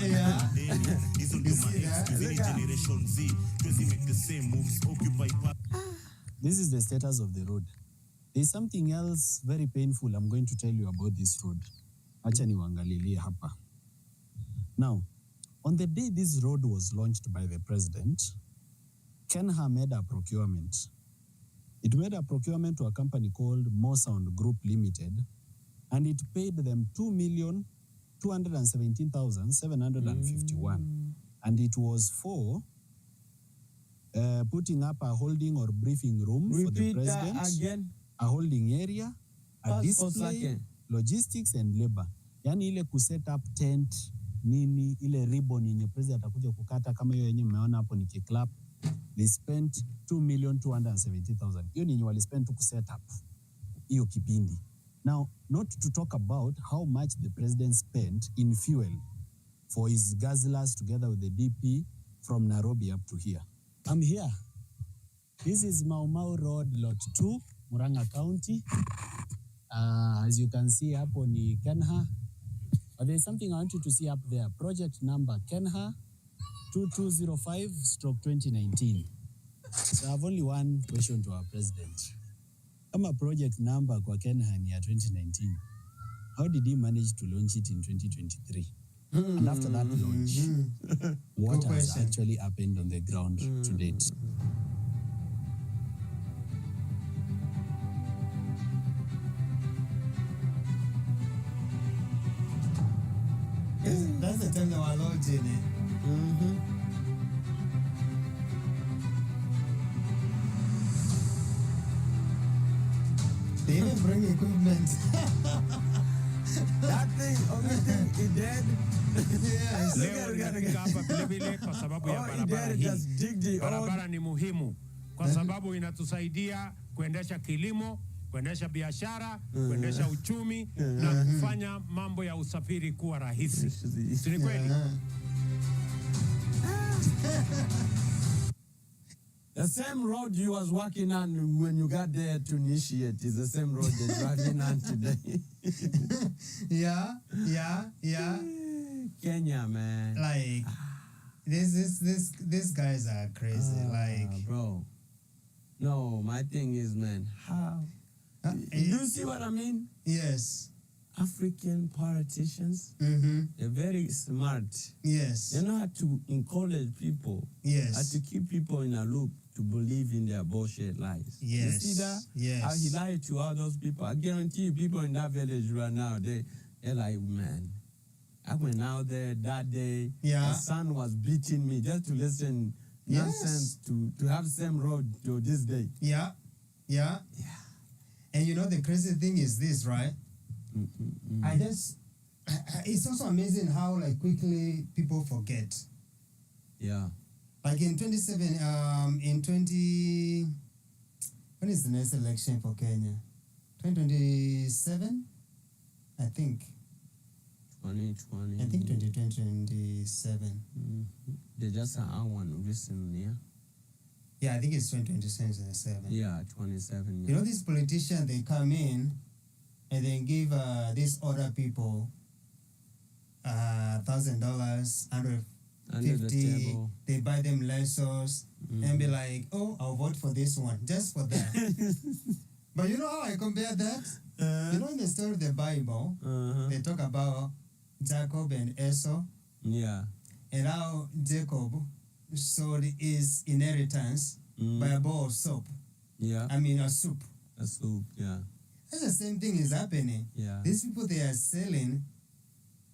Hizo ndio ma-excuse. Generation Z. Doesn't make the same moves. Occupy park.
This is the status of the road. There's something else very painful I'm going to tell you about this road. Acha niwaangalilie hapa. Now, on the day this road was launched by the president, Kenha made a procurement. It made a procurement to a company called Mosound Group Limited, and it paid them 2,217,751. And it was for putting up a holding or briefing room for the president,
again.
a holding area, a display, logistics and labor. Yani ile kuset up tent, nini, ile ribbon yenye president atakuja kukata kama hiyo yenye mmeona hapo ni kiklap. They spent 2,270,000. Hiyo ni yenye walispend to kuset up hiyo kipindi. Now, not to talk about how much the president spent in fuel for his guzzlers together with the DP from Nairobi up to here. I'm here. This is Maumau Road, Lot 2, Murang'a County. As you can see, hapo ni Kenha. But there's something I want you to see up there. Project number Kenha 2205/2019. So I have only one question to our president. Kama project number kwa Kenha ni ya 2019, how did he manage to launch it in 2023? And after that launch, what has actually happened on the ground to date?
That's the time they were launching it. They even bring equipment.
That thing, only thing he did.
Yes.
Leo ninafika hapa vile vile kwa sababu ya barabara hii. Barabara ni muhimu kwa sababu inatusaidia kuendesha kilimo, kuendesha biashara, kuendesha uchumi na kufanya mambo ya usafiri kuwa rahisi. Si ni kweli?
The same road you was working on when you got there to initiate is the same road you're driving on today.
Yeah.
Kenya, man.
Like, these guys are crazy.
Bro. No, my thing is, man, how? You see what I mean?
Yes.
African politicians, they're very smart.
Yes.
They know how to encourage people.
Yes.
How to keep people in a loop to believe in their bullshit lies.
Yes.
You see that?
Yes.
How he lied to all those people. I guarantee you, people in that village right now, they're like, man, I went out there that day.
Yeah.
My son was beating me just to listen nonsense to have the same road to this day.
Yeah. And you know the crazy thing is this, right? It's also amazing how like quickly people forget.
Yeah.
Like in 20, when is the next election for Kenya? 2027? I think.
2020.
I think 2027.
They just had one recently, yeah?
Yeah, I think it's 2027.
Yeah, 27. Yeah.
You know, these politicians, they come in and then give these other people $1,000, $150. They buy them Lexus and be like, oh, I'll vote for this one, just for that. But you know how I compare that? You know, in the story of the Bible, they talk about Jacob and Esau.
Yeah.
And how Jacob sold his inheritance by a bowl of soap.
Yeah.
I mean, a soup.
A soup, yeah.
That's the same thing is happening.
Yeah.
These people, they are selling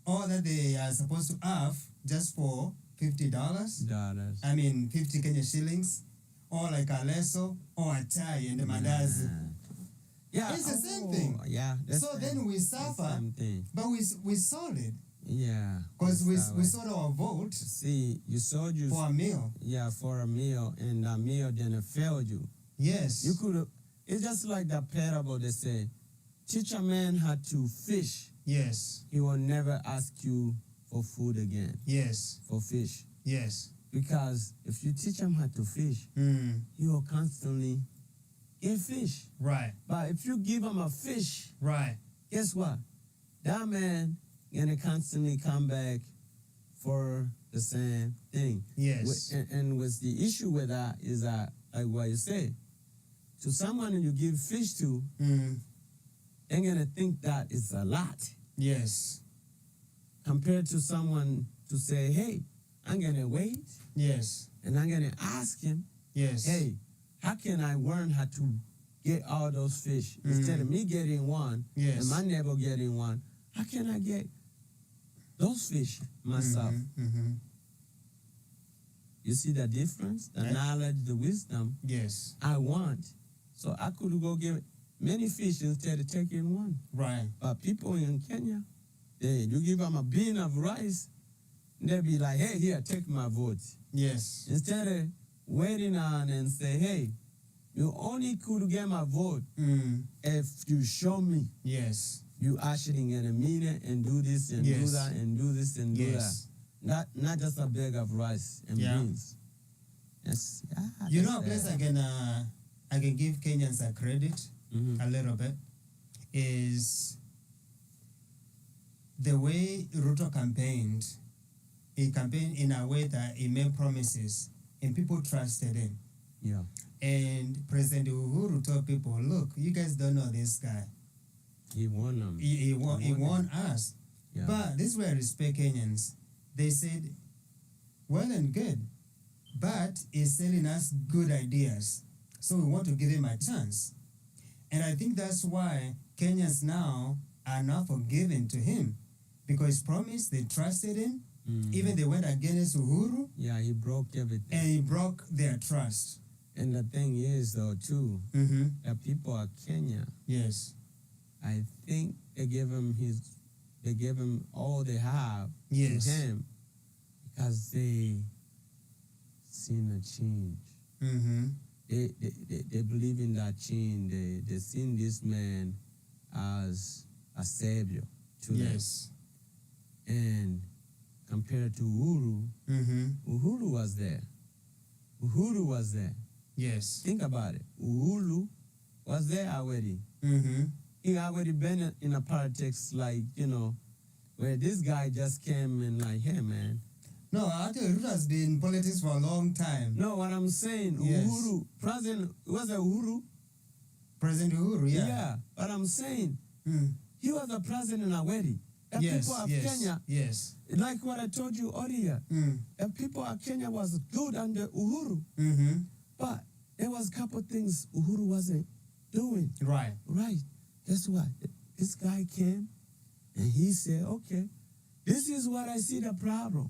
all that they are supposed to have just for $50. I mean, 50 Kenya shillings. Or like a leso or a chai and the mandazi.
Yeah.
It's the same thing.
Yeah.
So then we suffer, but we sold it.
Yeah.
Because we sold our vote.
See, you sold you
for a meal.
Yeah, for a meal, and that meal then failed you.
Yes.
You could. It's just like that parable they say, teach a man how to fish.
Yes.
He will never ask you for food again.
Yes.
For fish.
Yes.
Because if you teach him how to fish, he will constantly get fish.
Right.
But if you give him a fish,
right,
guess what? That man gonna constantly come back for the same thing.
Yes.
And with the issue with that is that, like what you say, to someone you give fish to, they're gonna think that it's a lot.
Yes.
Compared to someone to say, hey, I'm gonna wait.
Yes.
And I'm gonna ask him,
yes,
hey, how can I learn how to get all those fish? Instead of me getting one and my neighbor getting one, how can I get those fish myself? You see the difference? The knowledge, the wisdom.
Yes.
I want. So I could go get many fish instead of taking one.
Right.
But people in Kenya, you give them a bean of rice, they'll be like, hey, here, take my vote.
Yes.
Instead of waiting on and say, hey, you only could get my vote if you show me.
Yes.
You actually gonna mean it and do this and do that and do this and do that. Not just a bag of rice and beans. Yes.
You know, a place I can give Kenyans a credit a little bit is the way Ruto campaigned. He campaigned in a way that he made promises and people trusted him.
Yeah.
And President Uhuru told people, look, you guys don't know this guy.
He won them.
He won us.
Yeah.
But this is where I respect Kenyans. They said, well and good, but he's selling us good ideas. So we want to give him a chance. And I think that's why Kenyans now are not forgiving to him. Because he promised, they trusted him. Even they went against Uhuru.
Yeah, he broke everything.
And he broke their trust.
And the thing is, though, too, that people of Kenya,
yes,
I think they gave him all they have to him because they seen a change. They believe in that change. They seen this man as a savior to them. And compared to Uhuru, Uhuru was there. Uhuru was there.
Yes.
Think about it. Uhuru was there already. He already been in a politics, like, you know, where this guy just came and like, hey, man.
No, actually, Uhuru has been in politics for a long time.
No, what I'm saying, Uhuru, President, was it Uhuru?
President Uhuru, yeah.
Yeah, but I'm saying, he was a president already. The people of Kenya, like what I told you earlier, the people of Kenya was good under Uhuru. But there was a couple things Uhuru wasn't doing.
Right.
Guess what? This guy came and he said, okay, this is what I see the problem.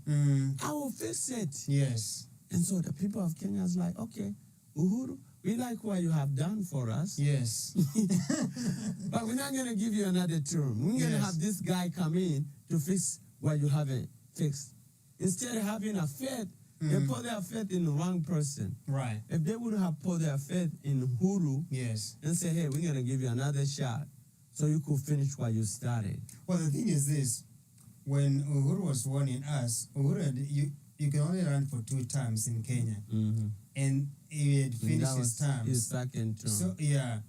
I will fix it.
Yes.
And so the people of Kenya is like, okay, Uhuru, we like what you have done for us.
Yes.
But we're not going to give you another term. We're going to have this guy come in to fix what you haven't fixed. Instead of having a faith, they put their faith in the wrong person.
Right.
If they would have put their faith in Uhuru and say, hey, we're going to give you another shot so you could finish what you started.
Well, the thing is this. When Uhuru was warning us, Uhuru, you can only run for 2 terms in Kenya. And he had finished his terms.
His second term.
So,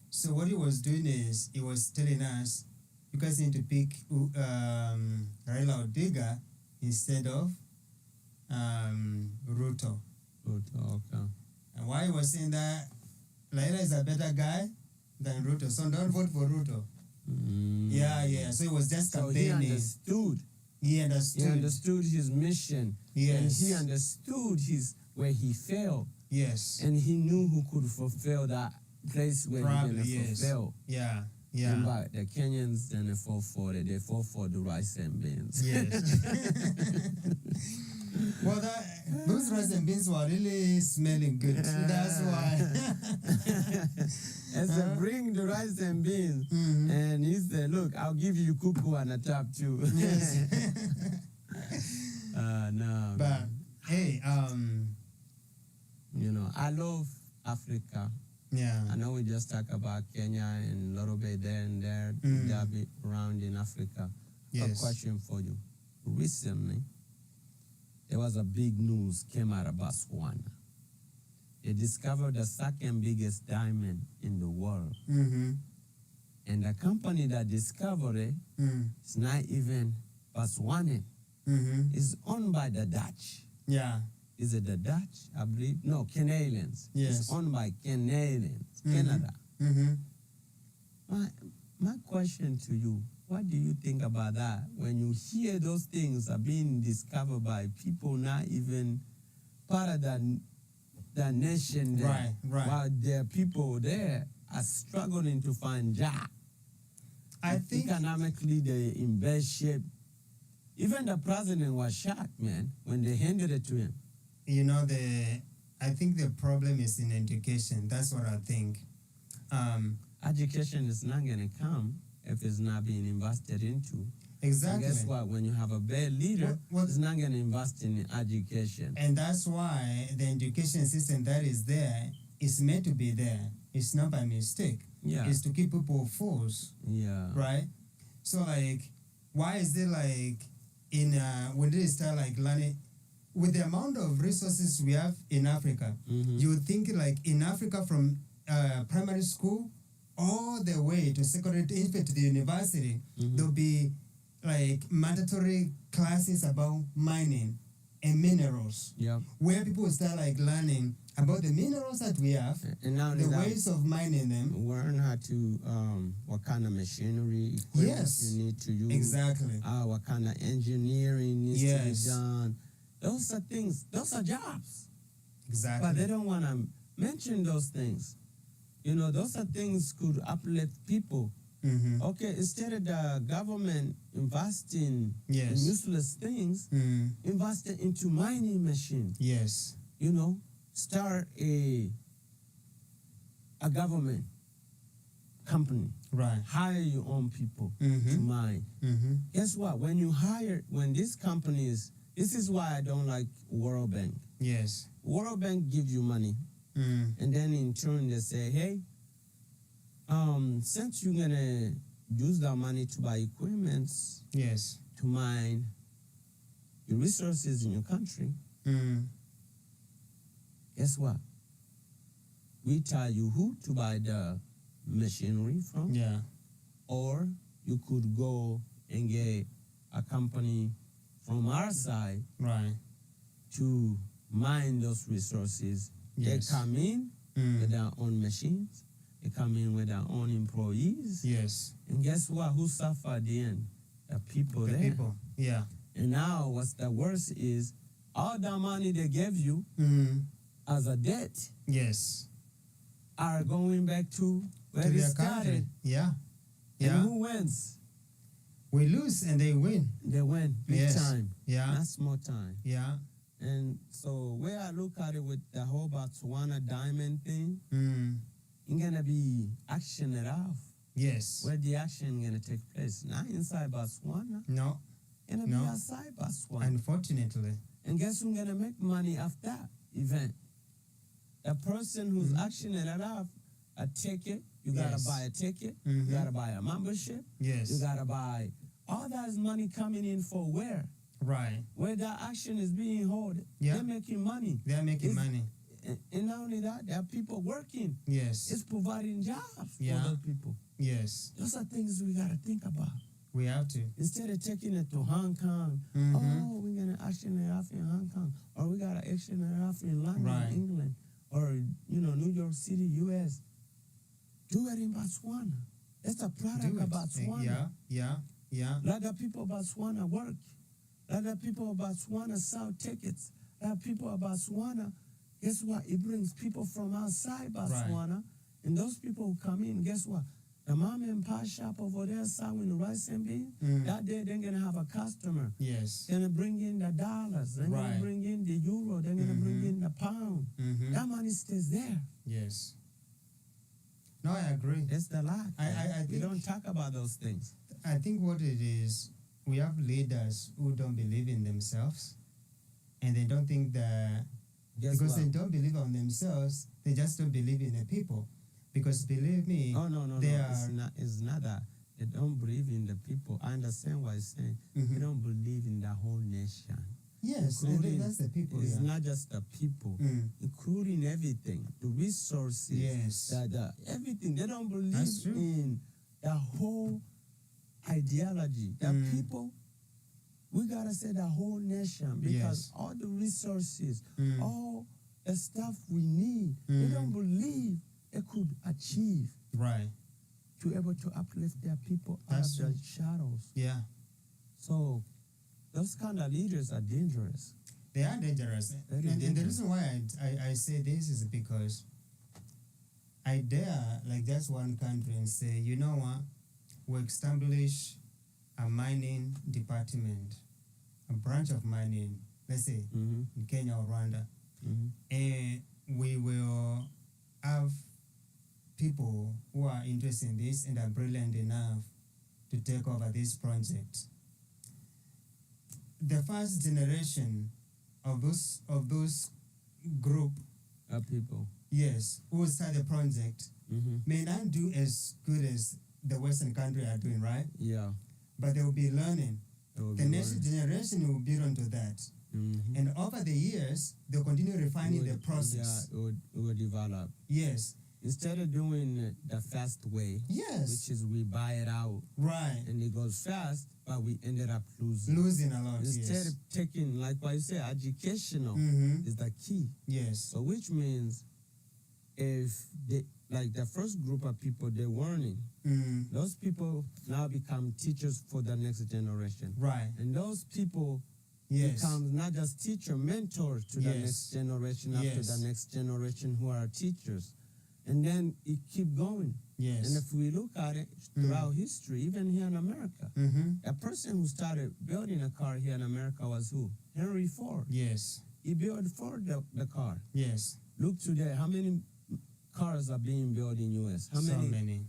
so what he was doing is, he was telling us, you guys need to pick Raila Odinga instead of Ruto.
Okay.
And why he was saying that Raila is a better guy than Ruto. So don't vote for Ruto. Yeah. So it was just campaigning.
So he understood.
He understood
his mission.
Yes.
And he understood where he failed.
Yes.
And he knew who could fulfill that place where he didn't fulfill.
Yeah.
Remember, the Kenyans, then they fought for it. They fought for the rice and beans.
Yes. Well, those rice and beans were really smelling good. That's why.
And so bring the rice and beans. And he said, look, I'll give you cuckoo and a tap too.
Yes.
No.
But, hey,
I love Africa.
Yeah.
I know we just talk about Kenya and a little bit there and there, a bit around in Africa.
Yes.
A question for you. Recently, there was a big news came out of Botswana. They discovered the second biggest diamond in the world.
Mm-hmm.
And the company that discovered it is not even Botswana. It's owned by the Dutch.
Yeah.
Is it the Dutch? I believe. No, Canadians.
Yes.
It's owned by Canadians, Canada. My question to you, what do you think about that? When you hear those things are being discovered by people not even part of that nation there.
Right.
While their people there are struggling to find jobs.
I think
economically they're in bad shape. Even the president was shocked, man, when they handed it to him.
I think the problem is in education. That's what I think.
Education is not going to come if it's not being invested into.
Exactly.
And guess what? When you have a bad leader, it's not going to invest in education.
And that's why the education system that is there is meant to be there. It's not by mistake.
Yeah.
It's to keep people forced.
Yeah.
Right? So, why is it when they start learning, with the amount of resources we have in Africa, you would think in Africa from primary school all the way to secondary, even to the university, there'll be mandatory classes about mining and minerals.
Yeah.
Where people will start learning about the minerals that we have,
and now
the ways of mining them.
Learn how to what kind of machinery equipment you need to use.
Exactly.
What kind of engineering needs to be done. Those are things. Those are jobs.
Exactly.
But they don't want to mention those things. Those are things could uplift people. Okay, instead of the government investing in useless things, invest into mining machine.
Yes.
Start a government company.
Right.
Hire your own people to mine. Guess what? When these companies, this is why I don't like World Bank.
Yes.
World Bank give you money. And then in turn they say, hey, since you're gonna use that money to buy equipment, to mine your resources in your country, guess what? We tell you who to buy the machinery from.
Yeah.
Or you could go and get a company from our side,
right,
to mine those resources. They come in with their own machines. They come in with their own employees.
Yes.
And guess what? Who suffer at the end? The people there.
People. Yeah.
And now what's the worst is all the money they gave you as a debt.
Yes.
Are going back to where it started.
Country. Yeah.
And who wins?
We lose and they win.
They win big time.
Yeah.
Not small time.
Yeah.
And so where I look at it with the whole Botswana diamond thing, it's gonna be action off.
Yes.
Where the action gonna take place? Not inside Botswana.
No.
Gonna be outside Botswana.
Unfortunately.
And guess who's gonna make money off that event? The person who's actioning it off, a ticket. You gotta buy a ticket. You gotta buy a membership.
Yes.
You gotta buy. All that is money coming in for where?
Right.
Where that action is being held.
Yeah.
They're making money.
They're making money.
And not only that, there are people working.
Yes.
It's providing jobs for those people.
Yes.
Those are things we gotta think about.
We have to.
Instead of taking it to Hong Kong, oh, we're gonna action it off in Hong Kong, or we gotta action it off in London, England, or New York City, US. Do it in Botswana. It's a product of Botswana.
Yeah.
Let the people of Botswana work. Let the people of Botswana sell tickets. Let people of Botswana, guess what? It brings people from outside Botswana. Right. And those people who come in, guess what? The mom and pop shop over there selling the rice and beans, that day they're going to have a customer.
Yes.
They're going to bring in the dollars. They're going to bring in the euro. They're going to bring in the pound. That money stays there.
Yes. No, I agree.
It's the life.
I
we don't talk about those things.
I think what it is, we have leaders who don't believe in themselves, and they don't think that because they don't believe on themselves, they just don't believe in the people. Because believe me,
it's not that. They don't believe in the people. I understand what you're saying. They don't believe in the whole nation.
Yes, that's the people.
It's not just the people, including everything, the resources, everything. They don't believe in the whole ideology. The people, we gotta say the whole nation, because all the resources, all the stuff we need, they don't believe they could achieve to be able to uplift their people out of the shadows.
Yeah.
So those kind of leaders are dangerous.
They are dangerous. And the reason why I say this is because I dare, like that's one country, and say, you know what, we establish a mining department, a branch of mining, let's say in Kenya or Rwanda, and we will have people who are interested in this and are brilliant enough to take over this project. The first generation of those group
of people,
who start the project, may not do as good as the Western country are doing, right?
Yeah.
But they will be learning. The next generation will build onto that. And over the years, they'll continue refining the process.
Yeah, it will develop.
Yes.
Instead of doing the fast way, which is we buy it out, and it goes fast, but we ended up losing
a lot.
Instead of taking, like what you say, educational is the key.
Yes.
So which means if they, like the first group of people, they're learning, those people now become teachers for the next generation.
Right.
And those people become not just teacher, mentors to the next generation, after the next generation who are teachers. And then it keep going.
Yes.
And if we look at it throughout history, even here in America, a person who started building a car here in America was who? Henry Ford.
Yes.
He built Ford the car.
Yes.
Look today, how many cars are being built in U.S.? How
so
many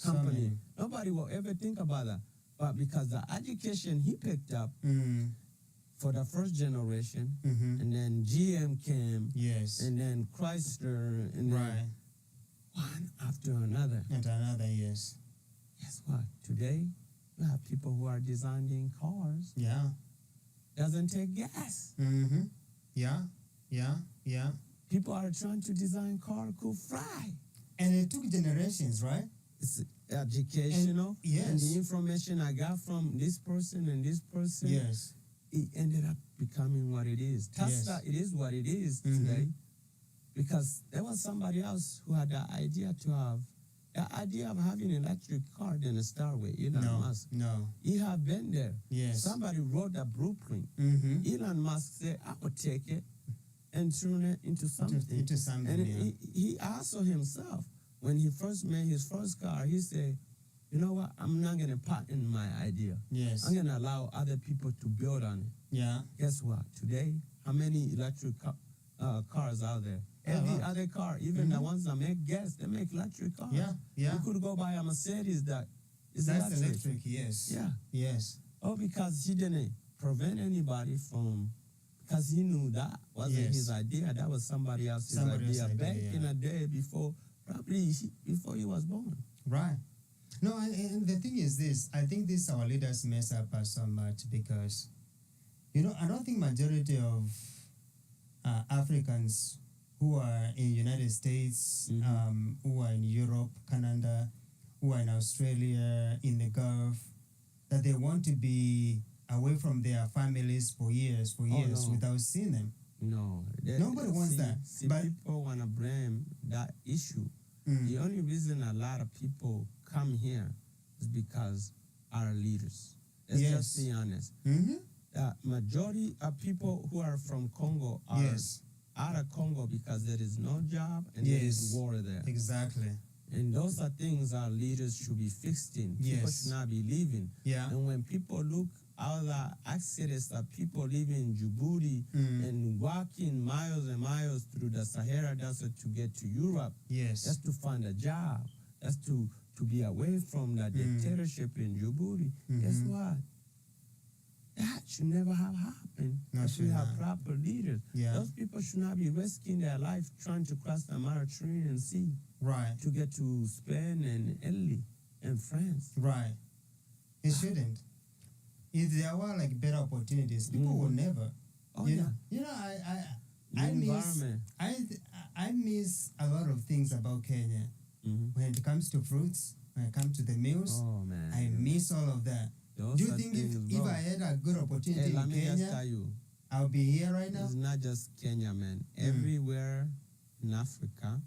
companies? Nobody will ever think about that. But because the education he picked up for the first generation, and then GM came, and then Chrysler, and then one after another.
And another, yes.
Guess what? Today, you have people who are designing cars.
Yeah.
Doesn't take gas.
Yeah.
People are trying to design car could fly.
And it took generations, right?
It's educational. And the information I got from this person and this person, it ended up becoming what it is. Tesla, it is what it is today. Because there was somebody else who had the idea of having an electric car than a Starway, Elon Musk.
No.
He had been there.
Yes.
Somebody wrote a blueprint. Elon Musk said, I would take it and turn it into something. And he also himself, when he first made his first car, he said, you know what, I'm not going to patent my idea.
Yes.
I'm going to allow other people to build on it.
Yeah.
Guess what? Today, how many electric cars out there? Every other car, even the ones that make gas, they make electric cars.
Yeah.
You could go buy a Mercedes that is
electric. Yes.
Yeah.
Yes.
Oh, because he didn't prevent anybody from, because he knew that wasn't his idea. That was somebody else's idea back in the day before he was born.
Right. No, and the thing is this. I think this our leaders mess up us so much because, I don't think majority of Africans who are in United States, who are in Europe, Canada, who are in Australia, in the Gulf, that they want to be away from their families for years without seeing them.
No.
Nobody wants that.
But people want to blame that issue The only reason a lot of people come here is because our leaders. Let's just be honest. The majority of people who are from Congo are out of Congo because there is no job and there is war there.
Exactly.
And those are things our leaders should be fixing. People should not be leaving. And when people look at the exodus of people living in Djibouti and walking miles and miles through the Sahara Desert to get to Europe, just to find a job, just to be away from the dictatorship in Djibouti, guess what? That should never have happened if we have proper leaders. Those people should not be risking their life trying to cross the Mediterranean Sea to get to Spain and Italy and France.
It shouldn't. If there were like better opportunities, people would never. You know, I miss a lot of things about Kenya. When it comes to fruits, when it comes to the meals, I miss all of that. Do you think if I had a good opportunity in Kenya, I'll be here right now?
It's not just Kenya, man. Everywhere in Africa,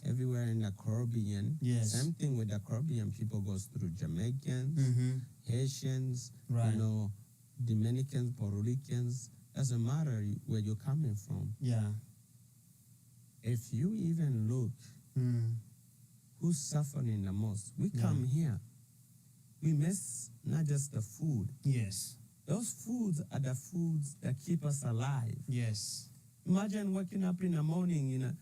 everywhere in the Caribbean, same thing with the Caribbean. People goes through Jamaicans, Haitians, you know, Dominicans, Puerto Ricans. Doesn't matter where you're coming from. If you even look, who's suffering the most? We come here. We miss not just the food. Those foods are the foods that keep us alive. Imagine waking up in the morning in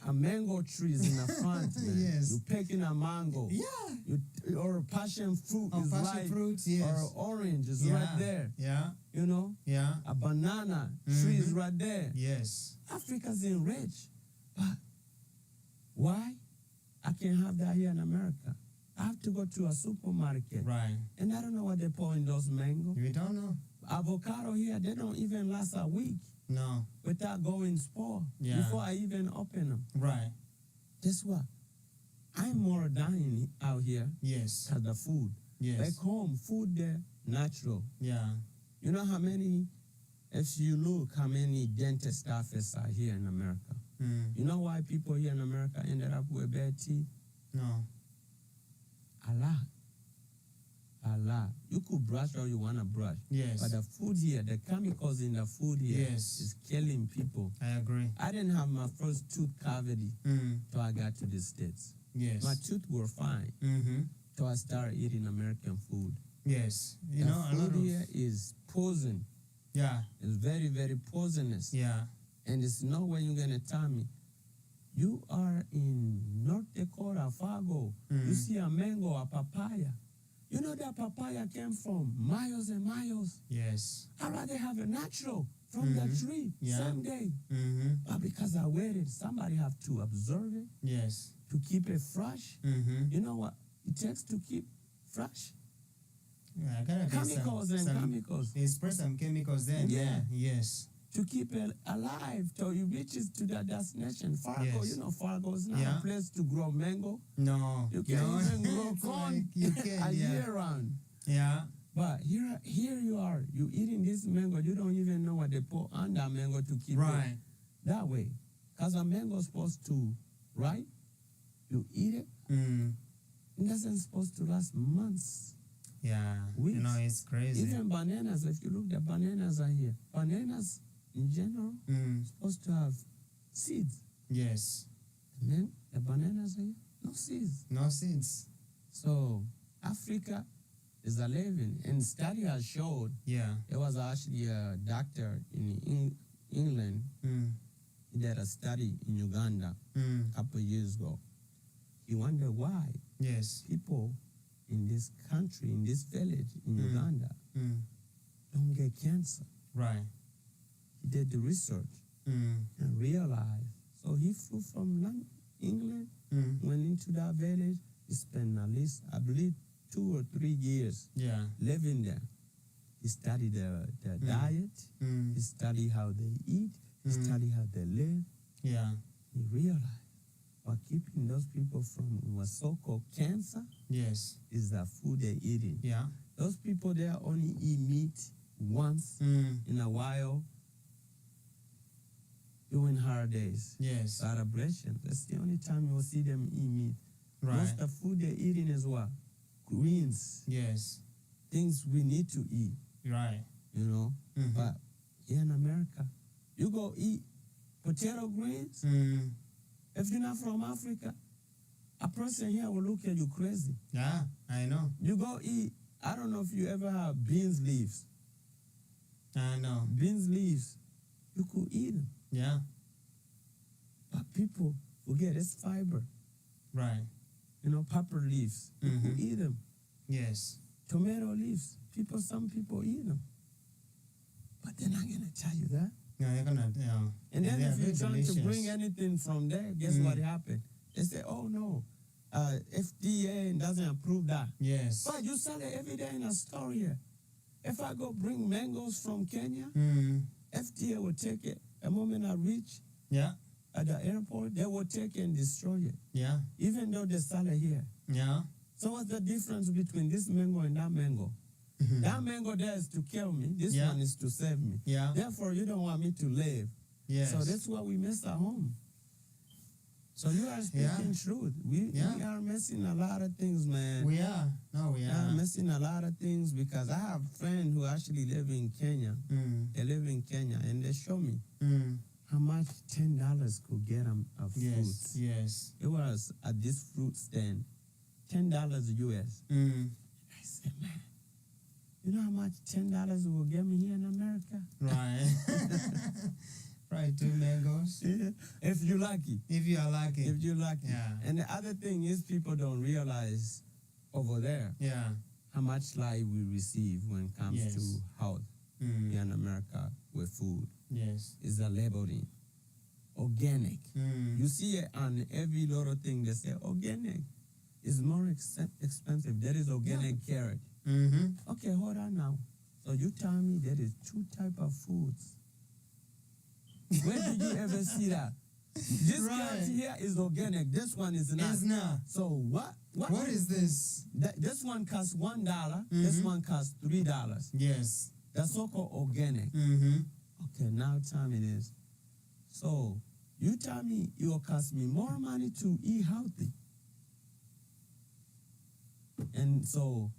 a mango trees in the front. You're picking a mango. Or passion fruit is right. Or orange is right there. You know? A banana tree is right there. Africa's enriched. But why? I can't have that here in America. I have to go to a supermarket. And I don't know what they pour in those mangoes.
You don't know.
Avocado here, they don't even last a week. Without going spoil. Before I even open them. Guess what? I'm more dying out here because the food. Back home, food there, natural. You know how many, if you look, how many dentist offices are here in America? You know why people here in America ended up with bad teeth? A lot. You could brush all you want to brush. But the food here, the chemicals in the food here is killing people.
I agree.
I didn't have my first tooth cavity till I got to the States. My teeth were fine till I started eating American food.
You know, a lot
food here is poison. It's very, very poisonous. And it's no way you're going to tell me. You are in North Dakota, Fargo. You see a mango, a papaya. You know that papaya came from miles and miles. I'd rather have it natural from the tree same day. But because I waited, somebody have to observe it. To keep it fresh. You know what it takes to keep fresh? Chemicals and chemicals.
They spray some chemicals then.
To keep it alive till it reaches to the destination. Fargo, you know, Fargo is not a place to grow mango. You can't even grow corn a year round. But here you are. You eating this mango. You don't even know what they put on that mango to keep it that way. Because a mango is supposed to, right? You eat it. It doesn't supposed to last months. Weeks.
You know, it's crazy.
Even bananas, if you look, the bananas are here. Bananas, in general, supposed to have seeds. And then the bananas are here. No seeds. So Africa is a living. And study has showed, there was actually a doctor in England, he did a study in Uganda a couple of years ago. He wondered why people in this country, in this village in Uganda, don't get cancer. He did the research and realized. So he flew from England, went into that village. He spent at least, I believe, 2 or 3 years living there. He studied their diet. He studied how they eat. He studied how they live. He realized what keeping those people from what's so-called cancer is the food they're eating. Those people there only eat meat once in a while. during holidays.
Yes.
Celebration. That's the only time you'll see them eat meat.
Right.
Most of the food they're eating is what? Greens.
Yes.
Things we need to eat.
Right.
You know?
Mm-hmm.
But here in America, you go eat potato greens. If you're not from Africa, a person here will look at you crazy.
Yeah, I know.
You go eat, I don't know if you ever have beans leaves.
I know.
Beans leaves, you could eat them.
Yeah.
But people forget it's fiber.
Right.
You know, pepper leaves, you could eat them.
Yes.
Tomato leaves, some people eat them. But they're not going to tell you that.
No, they're gonna.
And then if you're trying
delicious.
to bring anything from there, guess what happened? They say, oh no, FDA doesn't approve that.
Yes.
But you sell it every day in a store here. If I go bring mangoes from Kenya, FDA will take it. The moment I reach at the airport, they will take it and destroy it.
Yeah.
Even though they sell it here.
Yeah.
So what's the difference between this mango and that mango? That mango there is to kill me. This one is to save me.
Yeah.
Therefore, you don't want me to live.
Yes.
So that's why we miss at home. So you are speaking truth. We are missing a lot of things, man.
We are. No, we are.
Missing a lot of things because I have friends who actually live in Kenya. They live in Kenya and they show me how much $10 could get them a fruit.
Yes.
It was at this fruit stand, $10 US. I said, man, you know how much $10 will get me here in America?
Right. Right, 2 mangoes.
Yeah. If you're lucky.
If you are lucky.
If you're lucky.
Yeah.
And the other thing is people don't realize over there how much life we receive when it comes to health here in America with food.
Yes.
Is the labeling. Organic. You see it on every little thing they say organic. It's more expensive. There is organic carrot. Okay, hold on now. So you tell me there is 2 types of foods. Where did you ever see that? This carrot here is organic. This one is not.
It's not.
So what
is this?
This one costs $1. This one costs $3.
Yes.
That's so-called organic. Okay, now tell me this. So you tell me it will cost me more money to eat healthy. And so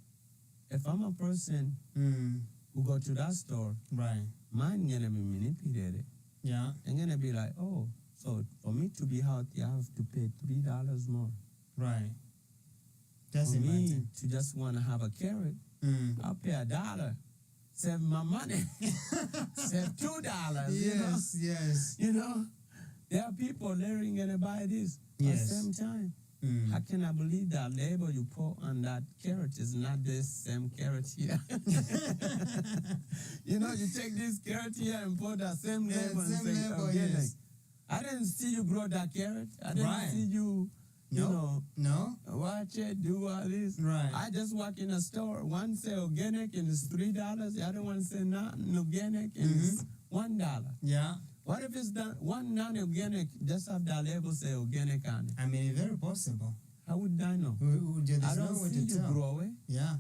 if I'm a person who go to that store, mine gonna be manipulated.
Yeah.
I'm gonna be like, oh, so for me to be healthy, I have to pay $3 more.
Right. Just
for
imagine.
me to just want to have a carrot, I'll pay $1. Save my money. Save $2.
Yes, yes.
You know, there are people literally gonna buy this at the same time. How can I believe that label you put on that carrot is not the same carrot here? You know, you take this carrot here and put that same label and say organic. Yes. I didn't see you grow that carrot. I didn't see you, you know, watch it, do all this.
Right.
I just walk in a store. One say organic and it's $3. The other one say non-organic and it's $1.
Yeah.
What if it's one non-organic, just have that label say organic on it?
I mean, it's very possible.
How would I know? I don't see you grow it.
Yeah.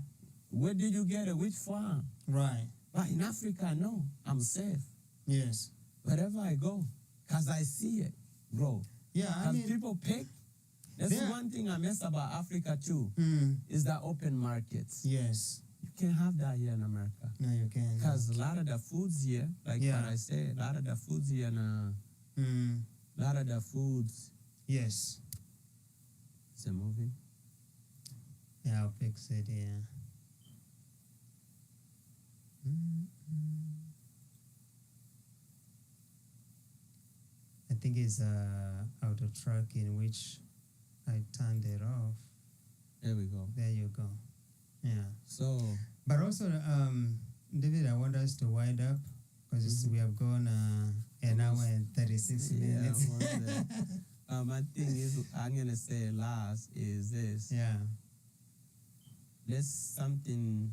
Where did you get it? Which farm?
Right.
But in Africa, no, I'm safe.
Yes.
Wherever I go, because I see it grow.
Yeah, I mean,
people pick. That's one thing I miss about Africa too, is the open markets.
Yes.
You can't have that here in America.
No, you can't.
Because a lot of the foods here, like what I say, a lot of the foods here, a lot of the foods.
Yes.
Is it moving?
Yeah, I'll fix it, yeah. I think it's out of track in which I turned it off.
There we go.
There you go. Yeah.
So,
but also, David, I want us to wind up because we have gone an hour and 36 minutes.
My thing is, I'm gonna say last is this.
Yeah.
There's something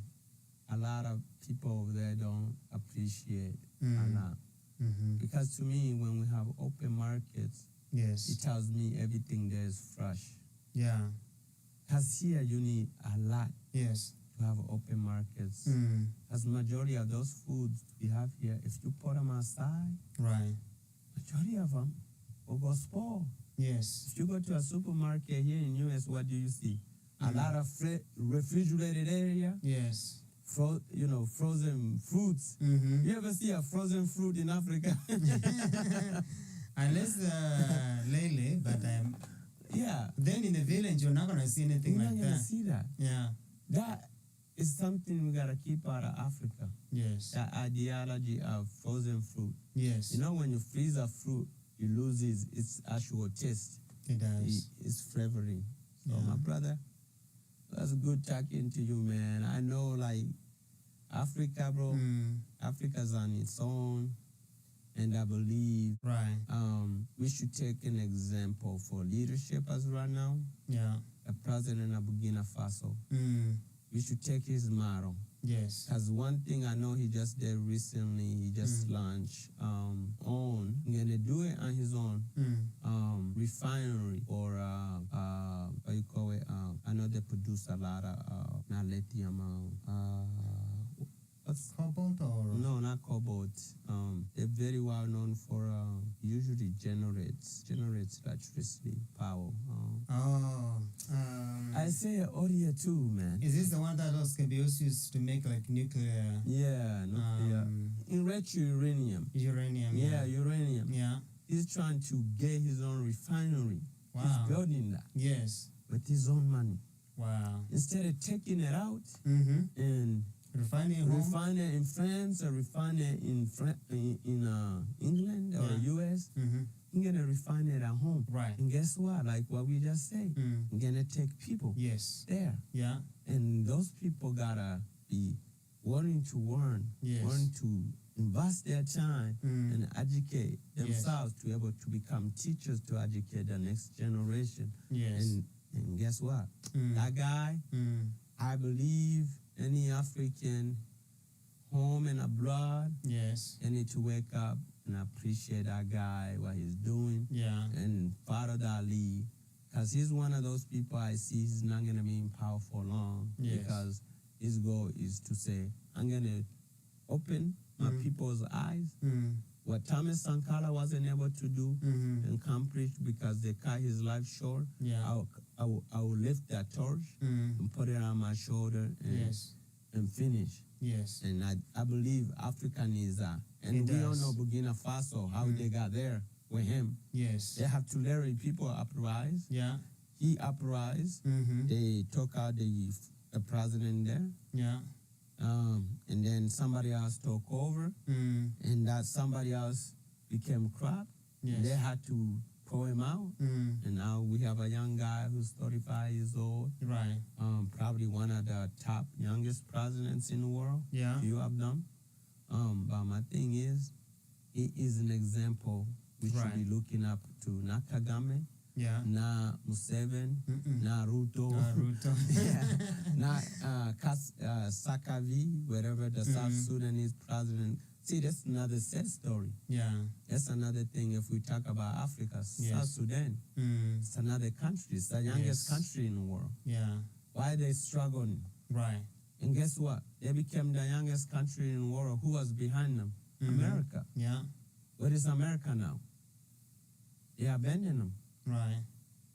a lot of people over there don't appreciate a lot. Because to me, when we have open markets, it tells me everything there is fresh.
Yeah.
Because here you need a lot.
Yes.
To have open markets. As majority of those foods we have here, if you put them outside,
right,
majority of them will go spoil.
Yes.
If you go to a supermarket here in US, what do you see? A lot of refrigerated area.
Yes.
Frozen fruits. You ever see a frozen fruit in Africa?
Unless lately, but
yeah.
Then in the village, you're not gonna see anything like that.
You're not gonna see that.
Yeah.
That is something we gotta keep out of Africa.
Yes.
That ideology of frozen fruit.
Yes.
You know, when you freeze a fruit, you lose its actual taste.
It does.
It's flavoring. So,
Yeah.
my brother, that's good talking to you, man. I know, like, Africa, bro, Africa's on its own. And I believe we should take an example for leadership as right now.
Yeah.
The president of Burkina Faso. We should take his model.
Yes.
Because one thing I know he just did recently, he just launched he's gonna do it on his own refinery or what you call it? I know they produce a lot of not lithium. What's
cobalt or
no, not cobalt. They're very well known for usually generates electricity power. I say audio too, man.
Is this the one that those can be used to make like nuclear?
Yeah, nuclear. Enriched uranium.
Uranium.
Yeah, uranium.
Yeah.
He's trying to get his own refinery.
Wow.
He's building that.
Yes.
With his own money.
Wow.
Instead of taking it out and
refine it
in France or refine it in England or US, you're gonna refine it at home.
Right.
And guess what? Like what we just say, you're gonna take people there.
Yeah.
And those people gotta be willing to learn, willing to invest their time and educate themselves to be able to become teachers to educate the next generation.
Yes.
And guess what? That guy, I believe any African home and abroad, they need to wake up and appreciate that guy, what he's doing, and follow that lead. Because he's one of those people I see he's not going to be in power for long because his goal is to say, I'm going to open my people's eyes. What Thomas Sankara wasn't able to do and accomplish because they cut his life short, I will lift that torch and put it on my shoulder and finish.
Yes.
And I believe Africa needs that. And we all know Burkina Faso, how they got there with him.
Yes.
They have to let people uprise.
Yeah.
He uprised. They took out the president there.
Yeah.
And then somebody else took over. And that somebody else became corrupt.
Yes.
They had to pull him out. And now we have a young guy who's 35 years old.
Right.
Probably one of the top youngest presidents in the world.
Yeah.
Few of them. But my thing is, he is an example we should be looking up to. Not Kagame, not Museveni, not Ruto, not Sakavi, wherever the South Sudanese president. See, that's another sad story.
Yeah.
That's another thing if we talk about Africa. South Sudan, it's another country. It's the youngest country in the world.
Yeah.
Why are they struggling?
Right.
And guess what? They became the youngest country in the world. Who was behind them? America.
Yeah.
Where is America now? They abandoned them.
Right.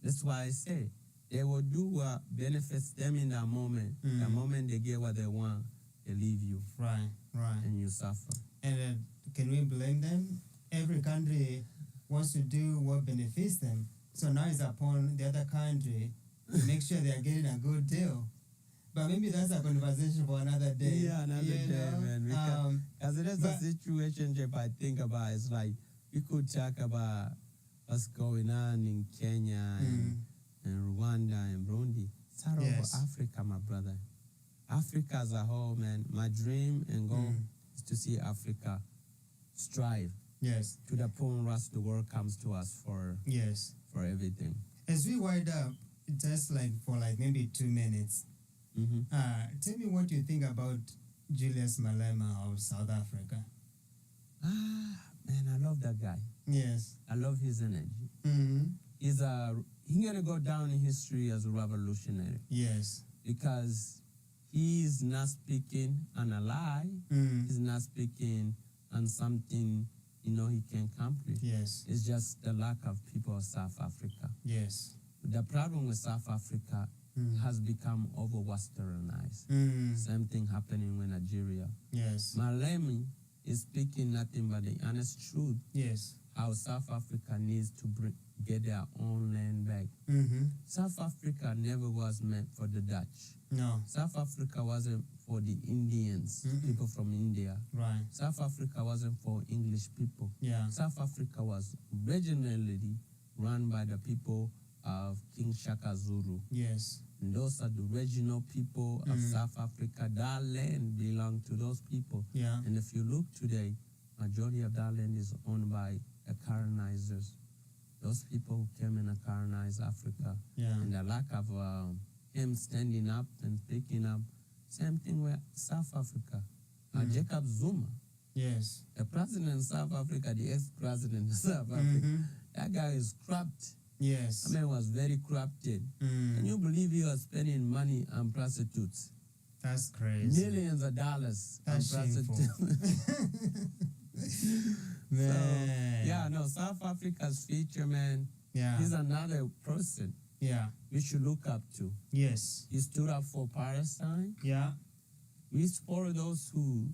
That's why I say they will do what benefits them in that moment. The moment they get what they want, they leave you.
Right. Right.
And you suffer.
And can we blame them? Every country wants to do what benefits them. So now it's upon the other country to make sure they are getting a good deal. But maybe that's a conversation for another day.
Yeah, another day, man. Because it is a situation I think about. It's like we could talk about what's going on in Kenya and Rwanda and Burundi. It's all over Africa, my brother. Africa as a whole, man. My dream and goal is to see Africa strive.
Yes.
To the point where the world comes to us for everything.
As we wind up, just like for maybe 2 minutes, tell me what you think about Julius Malema of South Africa.
Man, I love that guy.
Yes.
I love his energy. He's gonna go down in history as a revolutionary.
Yes.
Because he's not speaking on a lie. He's not speaking on something he can accomplish.
Yes.
It's just the lack of people of South Africa.
Yes.
The problem with South Africa has become over-westernized. Same thing happening with Nigeria.
Yes.
Malemi is speaking nothing but the honest truth.
Yes.
How South Africa needs to get their own land back. South Africa never was meant for the Dutch.
No.
South Africa wasn't for the Indians, people from India.
Right.
South Africa wasn't for English people.
Yeah.
South Africa was originally run by the people of King Shaka Zulu.
Yes.
And those are the regional people of South Africa. That land belonged to those people.
Yeah.
And if you look today, majority of that land is owned by colonizers. Those people who came and colonized Africa.
Yeah.
And the lack of him standing up and speaking up. Same thing with South Africa. Jacob Zuma.
Yes.
The president of South Africa, the ex-president of South Africa, that guy is corrupt.
Yes.
That man was very corrupted. Can you believe he was spending money on prostitutes?
That's crazy.
Millions of dollars
That's
on
shameful.
prostitutes.
Man.
South Africa's future, man.
Yeah.
He's another person we should look up to.
Yes.
He stood up for Palestine.
Yeah.
We support those who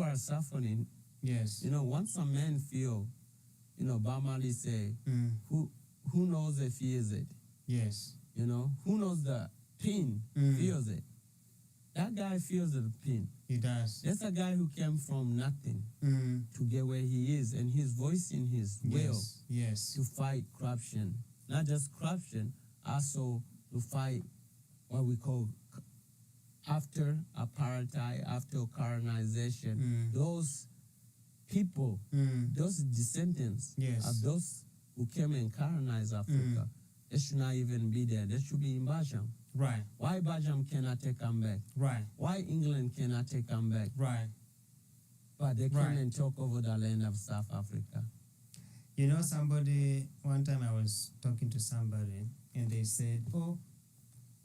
are suffering.
Yes.
Once a man feel, Bob Marley say, who knows if he is it?
Yes.
Who knows the pain, feels it. That guy feels the pain.
He does.
That's a guy who came from nothing to get where he is, and he's voicing his will to fight corruption. Not just corruption, also to fight what we call after apartheid, after colonization. Those people, those descendants of those who came and colonized Africa, they should not even be there. They should be in Bajam.
Right.
Why Bajam cannot take them back?
Right.
Why England cannot take them back?
Right.
But they come and talk over the land of South Africa.
Somebody, one time I was talking to somebody and they said,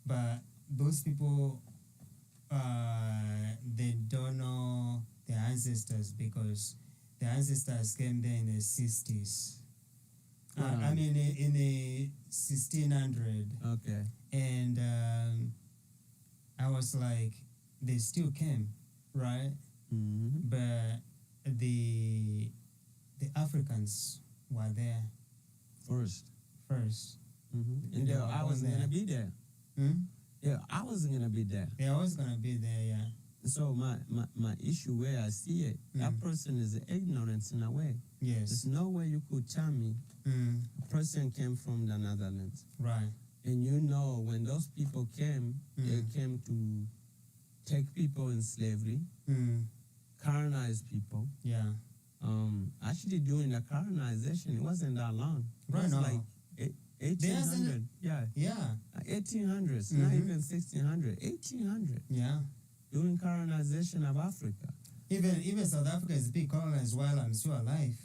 but those people, they don't know their ancestors because their ancestors came there in the 60s. I mean, in the 1600.
Okay.
And I was like, they still came, right? But the Africans were there
first.
And
I wasn't going to be there. Yeah, I wasn't going to be there.
Yeah, I was going to be there, yeah.
So my issue where I see it, that person is ignorance in a way.
Yes.
There's no way you could tell me a person came from the Netherlands.
Right.
And when those people came, they came to take people in slavery, colonize people.
Yeah.
Actually during the colonization, it wasn't that long. It was like 1800. Yeah. 1800s, not even 1600, 1800.
Yeah.
During colonization of Africa.
Even South Africa is being colonized while I'm still alive.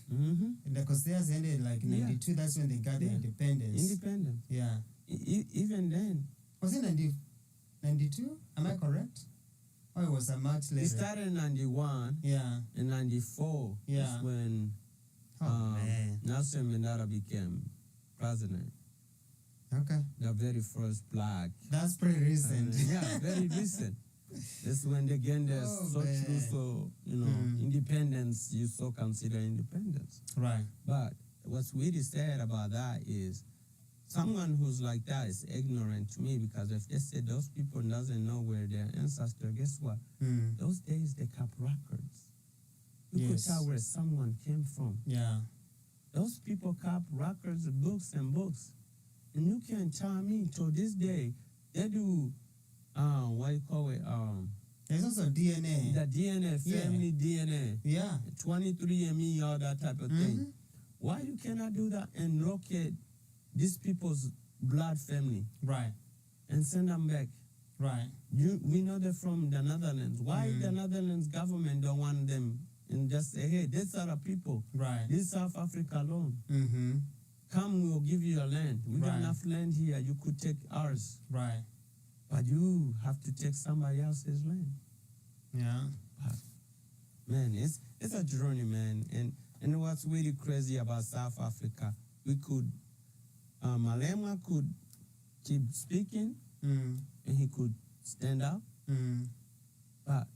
Because theirs ended like 92, that's when they got their independence.
Independent.
Yeah.
Even then.
Was it 92? Am I correct? Or it was a much later?
It started in 91.
Yeah.
In 94.
Yeah.
That's when Nelson Mandela became president.
Okay.
The very first black.
That's pretty recent.
Very recent. That's when they gained their independence. You so consider independence.
Right.
But what's really sad about that is someone who's like that is ignorant to me, because if they say those people doesn't know where their ancestors, guess what? Those days they kept records. You could tell where someone came from.
Yeah.
Those people kept records, books and books. And you can't tell me till this day they do what you call it?
There's also DNA.
The DNA, family DNA.
Yeah.
23andMe, all that type of thing. Why you cannot do that and locate these people's blood family?
Right.
And send them back.
Right.
We know they're from the Netherlands. Why the Netherlands government don't want them and just say, hey, these are the people.
Right.
This South Africa alone. Come, we'll give you your land. We got enough land here. You could take ours.
Right.
But you have to take somebody else's land.
Yeah.
But, man, it's a journey, man. And And what's really crazy about South Africa, we could, Malema could keep speaking, and he could stand up, but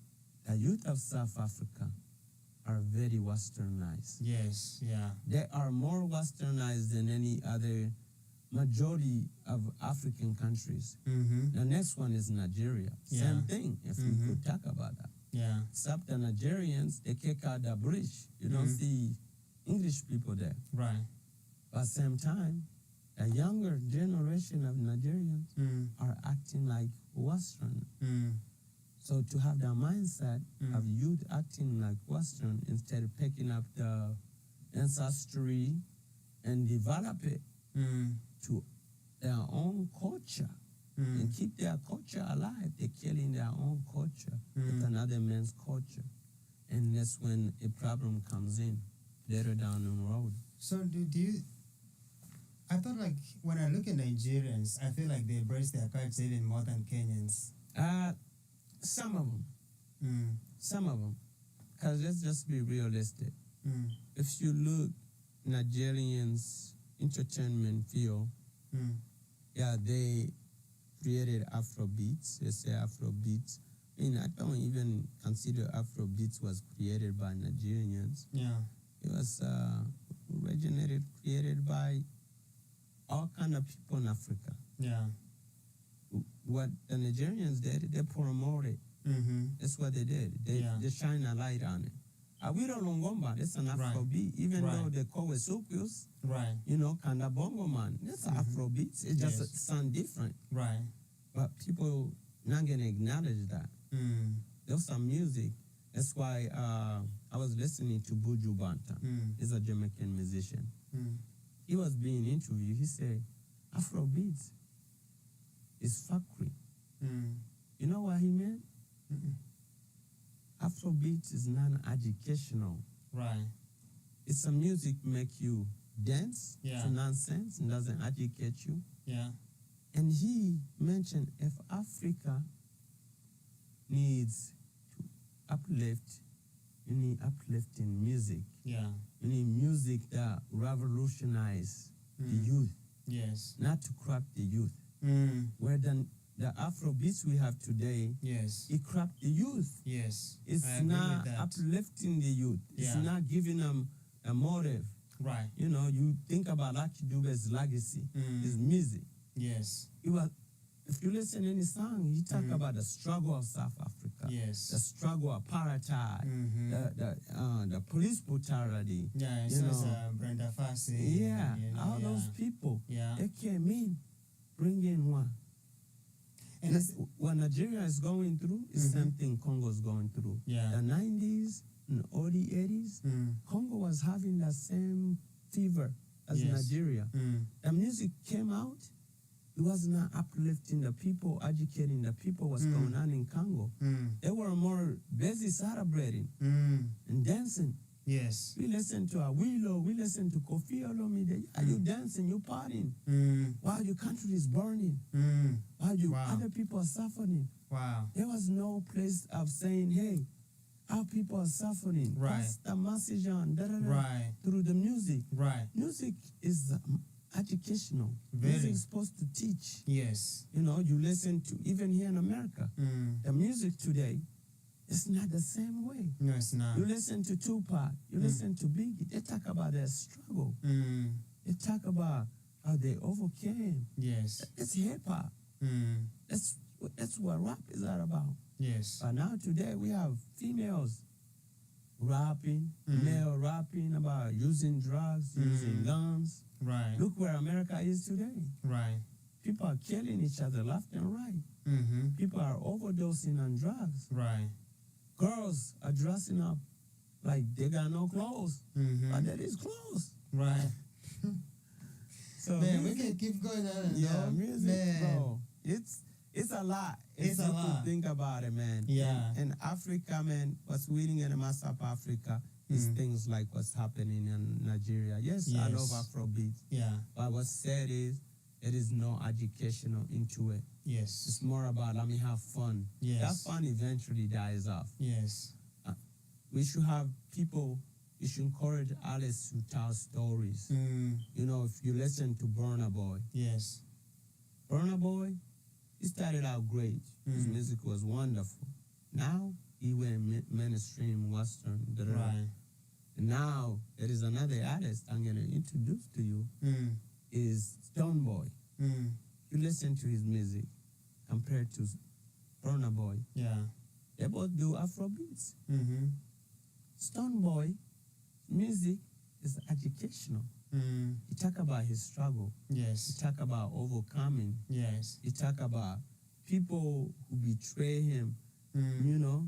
the youth of South Africa are very westernized.
Yes, yeah.
They are more westernized than any other majority of African countries. The next one is Nigeria. Same thing, if we could talk about that.
Yeah.
Except the Nigerians, they kick out the British. You don't see English people there.
Right.
But same time, the younger generation of Nigerians are acting like Western. So to have the mindset of youth acting like Western instead of picking up the ancestry and develop it to their own culture and keep their culture alive, they're killing their own culture with another man's culture. And that's when a problem comes in later down the road.
So do you... I thought, like, when I look at Nigerians, I feel like they embrace their culture even more than Kenyans.
Some of them. Some of them. Because let's just be realistic. If you look Nigerians' entertainment field, they created Afrobeats. They say Afrobeats. I mean, I don't even consider Afrobeats was created by Nigerians. Yeah. It was created by all kind of people in Africa. Yeah. What the Nigerians did, they promoted. That's what they did. They shine a light on it. Awiro Longomba, that's an Afrobeat, even though they call it Soukous. Right. You know, Kanda Bongo Man, that's Afrobeats. It just sound different. Right. But people not gonna acknowledge that. There's some music. That's why I was listening to Buju Banton. He's a Jamaican musician. He was being interviewed. He said, Afrobeats is factory. You know what he meant? Afrobeat is non-educational. Right. It's a music make you dance to nonsense and doesn't educate you. Yeah. And he mentioned if Africa needs to uplift, you need uplifting music. Yeah. You need music that revolutionize the youth. Yes. Not to corrupt the youth. Where the Afrobeats we have today, it corrupt the youth. Yes. It's not uplifting the youth. It's not giving them a motive. Right. You know, you think about Lucky Dube's legacy, his music. Yes. If you listen to any song, he talk about the struggle of South Africa. Yes. The struggle of apartheid, the police brutality. Yeah, you know,
Brenda Fassie.
Yeah, all those people. Yeah. They came in, bring in one. And what Nigeria is going through is something Congo is going through. Yeah. The 90s and early 80s, Congo was having the same fever as Nigeria. The music came out, it was not uplifting the people, educating the people what's going on in Congo. They were more busy celebrating and dancing. Yes. We listen to Awilo, we listen to Kofi Olomide. Are you dancing, you partying? While your country is burning. While other people are suffering. Wow. There was no place of saying, hey, our people are suffering. Right. That's the message on through the music. Right. Music is educational. Music is supposed to teach. Yes. You know, you listen to, even here in America, the music today, it's not the same way. No, it's not. You listen to Tupac, you listen to Biggie, they talk about their struggle. They talk about how they overcame. Yes. It's hip-hop. That's what rap is all about. Yes. But now today we have females rapping, male rapping about using drugs, using guns. Right. Look where America is today. Right. People are killing each other left and right. People are overdosing on drugs. Right. Girls are dressing up like they got no clothes, but there is clothes. Right. So
man, we can keep going on.
Yeah, music, bro. It's a lot.
It's a lot.
To think about it, man. Yeah. And Africa, man, what's winning in the mass of Africa is things like what's happening in Nigeria. Yes, I love Afrobeat. Yeah. But what's said is there is no educational into it. Yes. It's more about let me have fun. Yes. That fun eventually dies off. Yes. We should have people you should encourage artists to tell stories. You know, if you listen to Burna Boy.
Yes.
Burna Boy, he started out great. His music was wonderful. Now, he went mainstream, Western.
Right.
And now, there is another artist I'm going to introduce to you. Is Stone Boy. You listen to his music compared to Burna Boy.
Yeah.
They both do Afrobeats. Stone Boy music is educational. He talk about his struggle.
Yes.
He talk about overcoming.
Yes.
He talk about people who betray him. You know,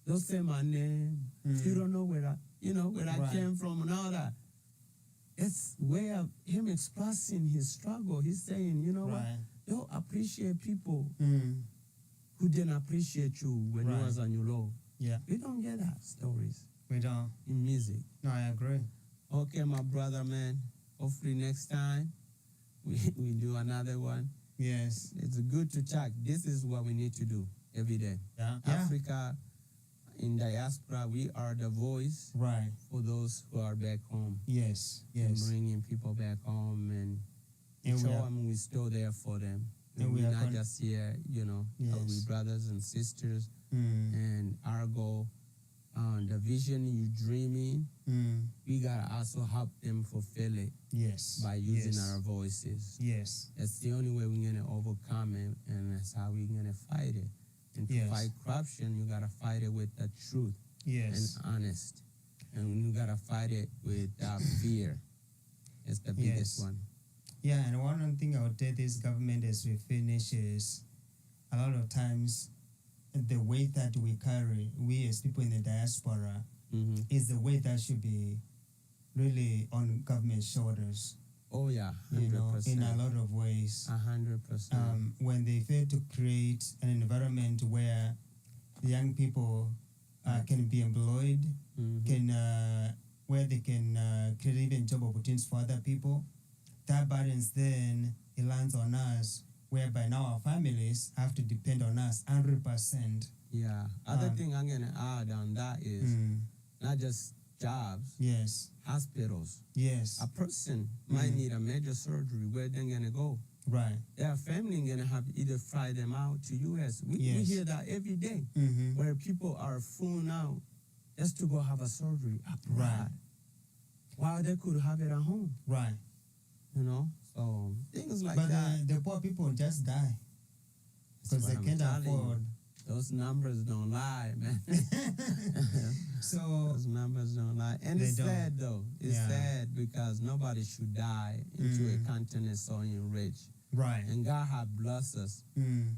don't say my name. You don't know where I came from and all that. It's way of him expressing his struggle. He's saying, you know what? Don't appreciate people who didn't appreciate you when you was on your low.
Yeah.
We don't get that stories.
We don't.
In music.
No, I agree.
Okay, my brother, man. Hopefully next time we do another one.
Yes.
It's good to talk. This is what we need to do every day.
Yeah.
Africa, in diaspora, we are the voice for those who are back home.
Yes.
And bringing people back home and show them we're still there for them. And we're not just here, you know, we brothers and sisters. And our goal, the vision you're dreaming, we gotta also help them fulfill it.
Yes.
By using our voices.
Yes.
That's the only way we're gonna overcome it, and that's how we're gonna fight it. And to fight corruption, you gotta fight it with the truth.
Yes.
And honest. And you gotta fight it with fear. It's the biggest one.
Yeah, and one thing I would tell this government as we finish is a lot of times the weight that we carry, we as people in the diaspora, is the weight that should be really on government shoulders.
Oh yeah, 100%.
You know, in a lot of ways.
100%.
When they fail to create an environment where the young people can be employed, where they can create even job opportunities for other people, that balance then it lands on us, whereby now our families have to depend on us 100%.
Yeah. Other thing I'm gonna add on that is not just jobs.
Yes.
Hospitals.
Yes.
A person might need a major surgery. Where they're gonna go?
Right.
Their family gonna have to either fly them out to US. We hear that every day, where people are flown out just to go have a surgery abroad.
Right.
While they could have it at home.
Right.
You know, so things like
but
that.
The poor people just die because they can't afford.
Those numbers don't lie, man.
So
those numbers don't lie, and it's sad though. It's sad because nobody should die into a continent so enriched.
Right.
And God have blessed us.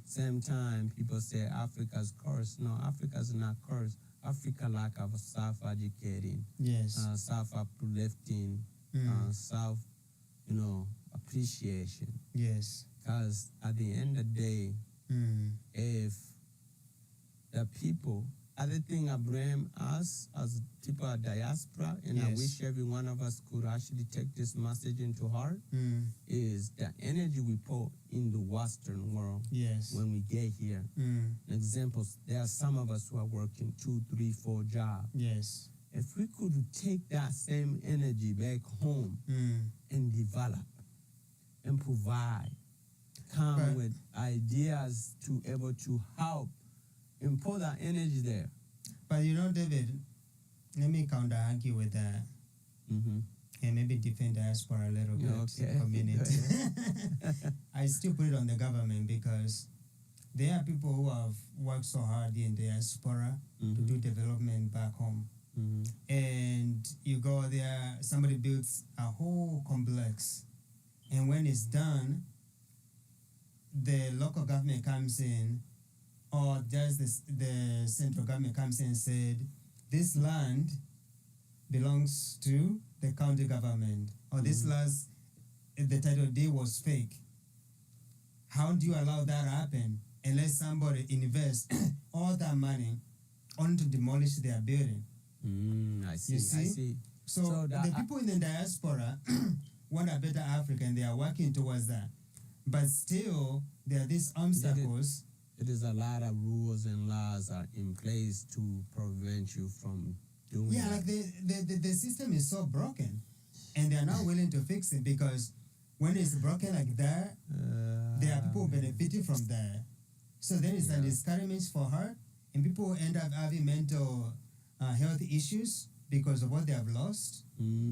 Same time, people say Africa's cursed. No, Africa's not cursed. Africa lack of self-educating.
Yes.
Self-uplifting. Self, appreciation.
Yes.
Because at the end of the day, if the people, other thing I blame us as people of diaspora, and I wish every one of us could actually take this message into heart, is the energy we put in the Western world when we get here. Examples, there are some of us who are working 2, 3, 4 jobs.
Yes.
If we could take that same energy back home and develop and provide, come with ideas to able to help and put that energy there.
But David, let me counter argue with that. And maybe defend diaspora a little bit, community. I still put it on the government because there are people who have worked so hard in diaspora to do development back home. And you go there, somebody builds a whole complex, and when it's done, the local government comes in, or just the central government comes in and said, this land belongs to the county government, or this land, the title deed was fake. How do you allow that to happen unless somebody invests all that money only to demolish their building?
I see.
You see?
I see.
So the people in the diaspora want a better Africa, and they are working towards that. But still, there are these obstacles.
It is a lot of rules and laws are in place to prevent you from
doing that. Like the system is so broken, and they're not willing to fix it because when it's broken like that, there are people benefiting from that. So then it's a discouragement for her, and people end up having mental health issues because of what they have lost.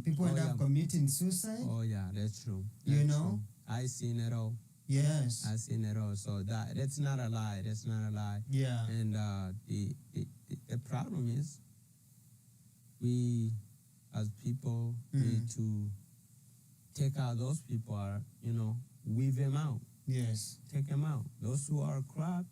People end up committing suicide.
Oh yeah, that's true.
You know,
true. I seen it all.
Yes,
I seen it all. So that's not a lie. That's not a lie.
Yeah.
And the problem is, we as people need to take out those people. Weave them out.
Yes.
Take them out. Those who are corrupt,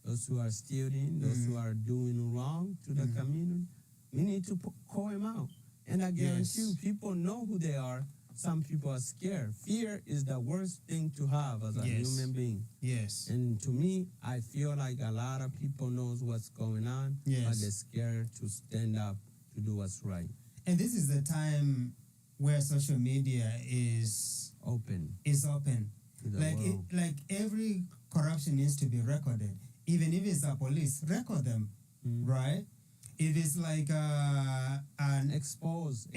those who are stealing, those who are doing wrong to the community, we need to call them out. And I guarantee you, people know who they are. Some people are scared. Fear is the worst thing to have as a human being.
Yes.
And to me, I feel like a lot of people knows what's going on, but they're scared to stand up to do what's right.
And this is the time where social media is
open.
Like every corruption needs to be recorded. Even if it's the police, record them, right? If it's like
expose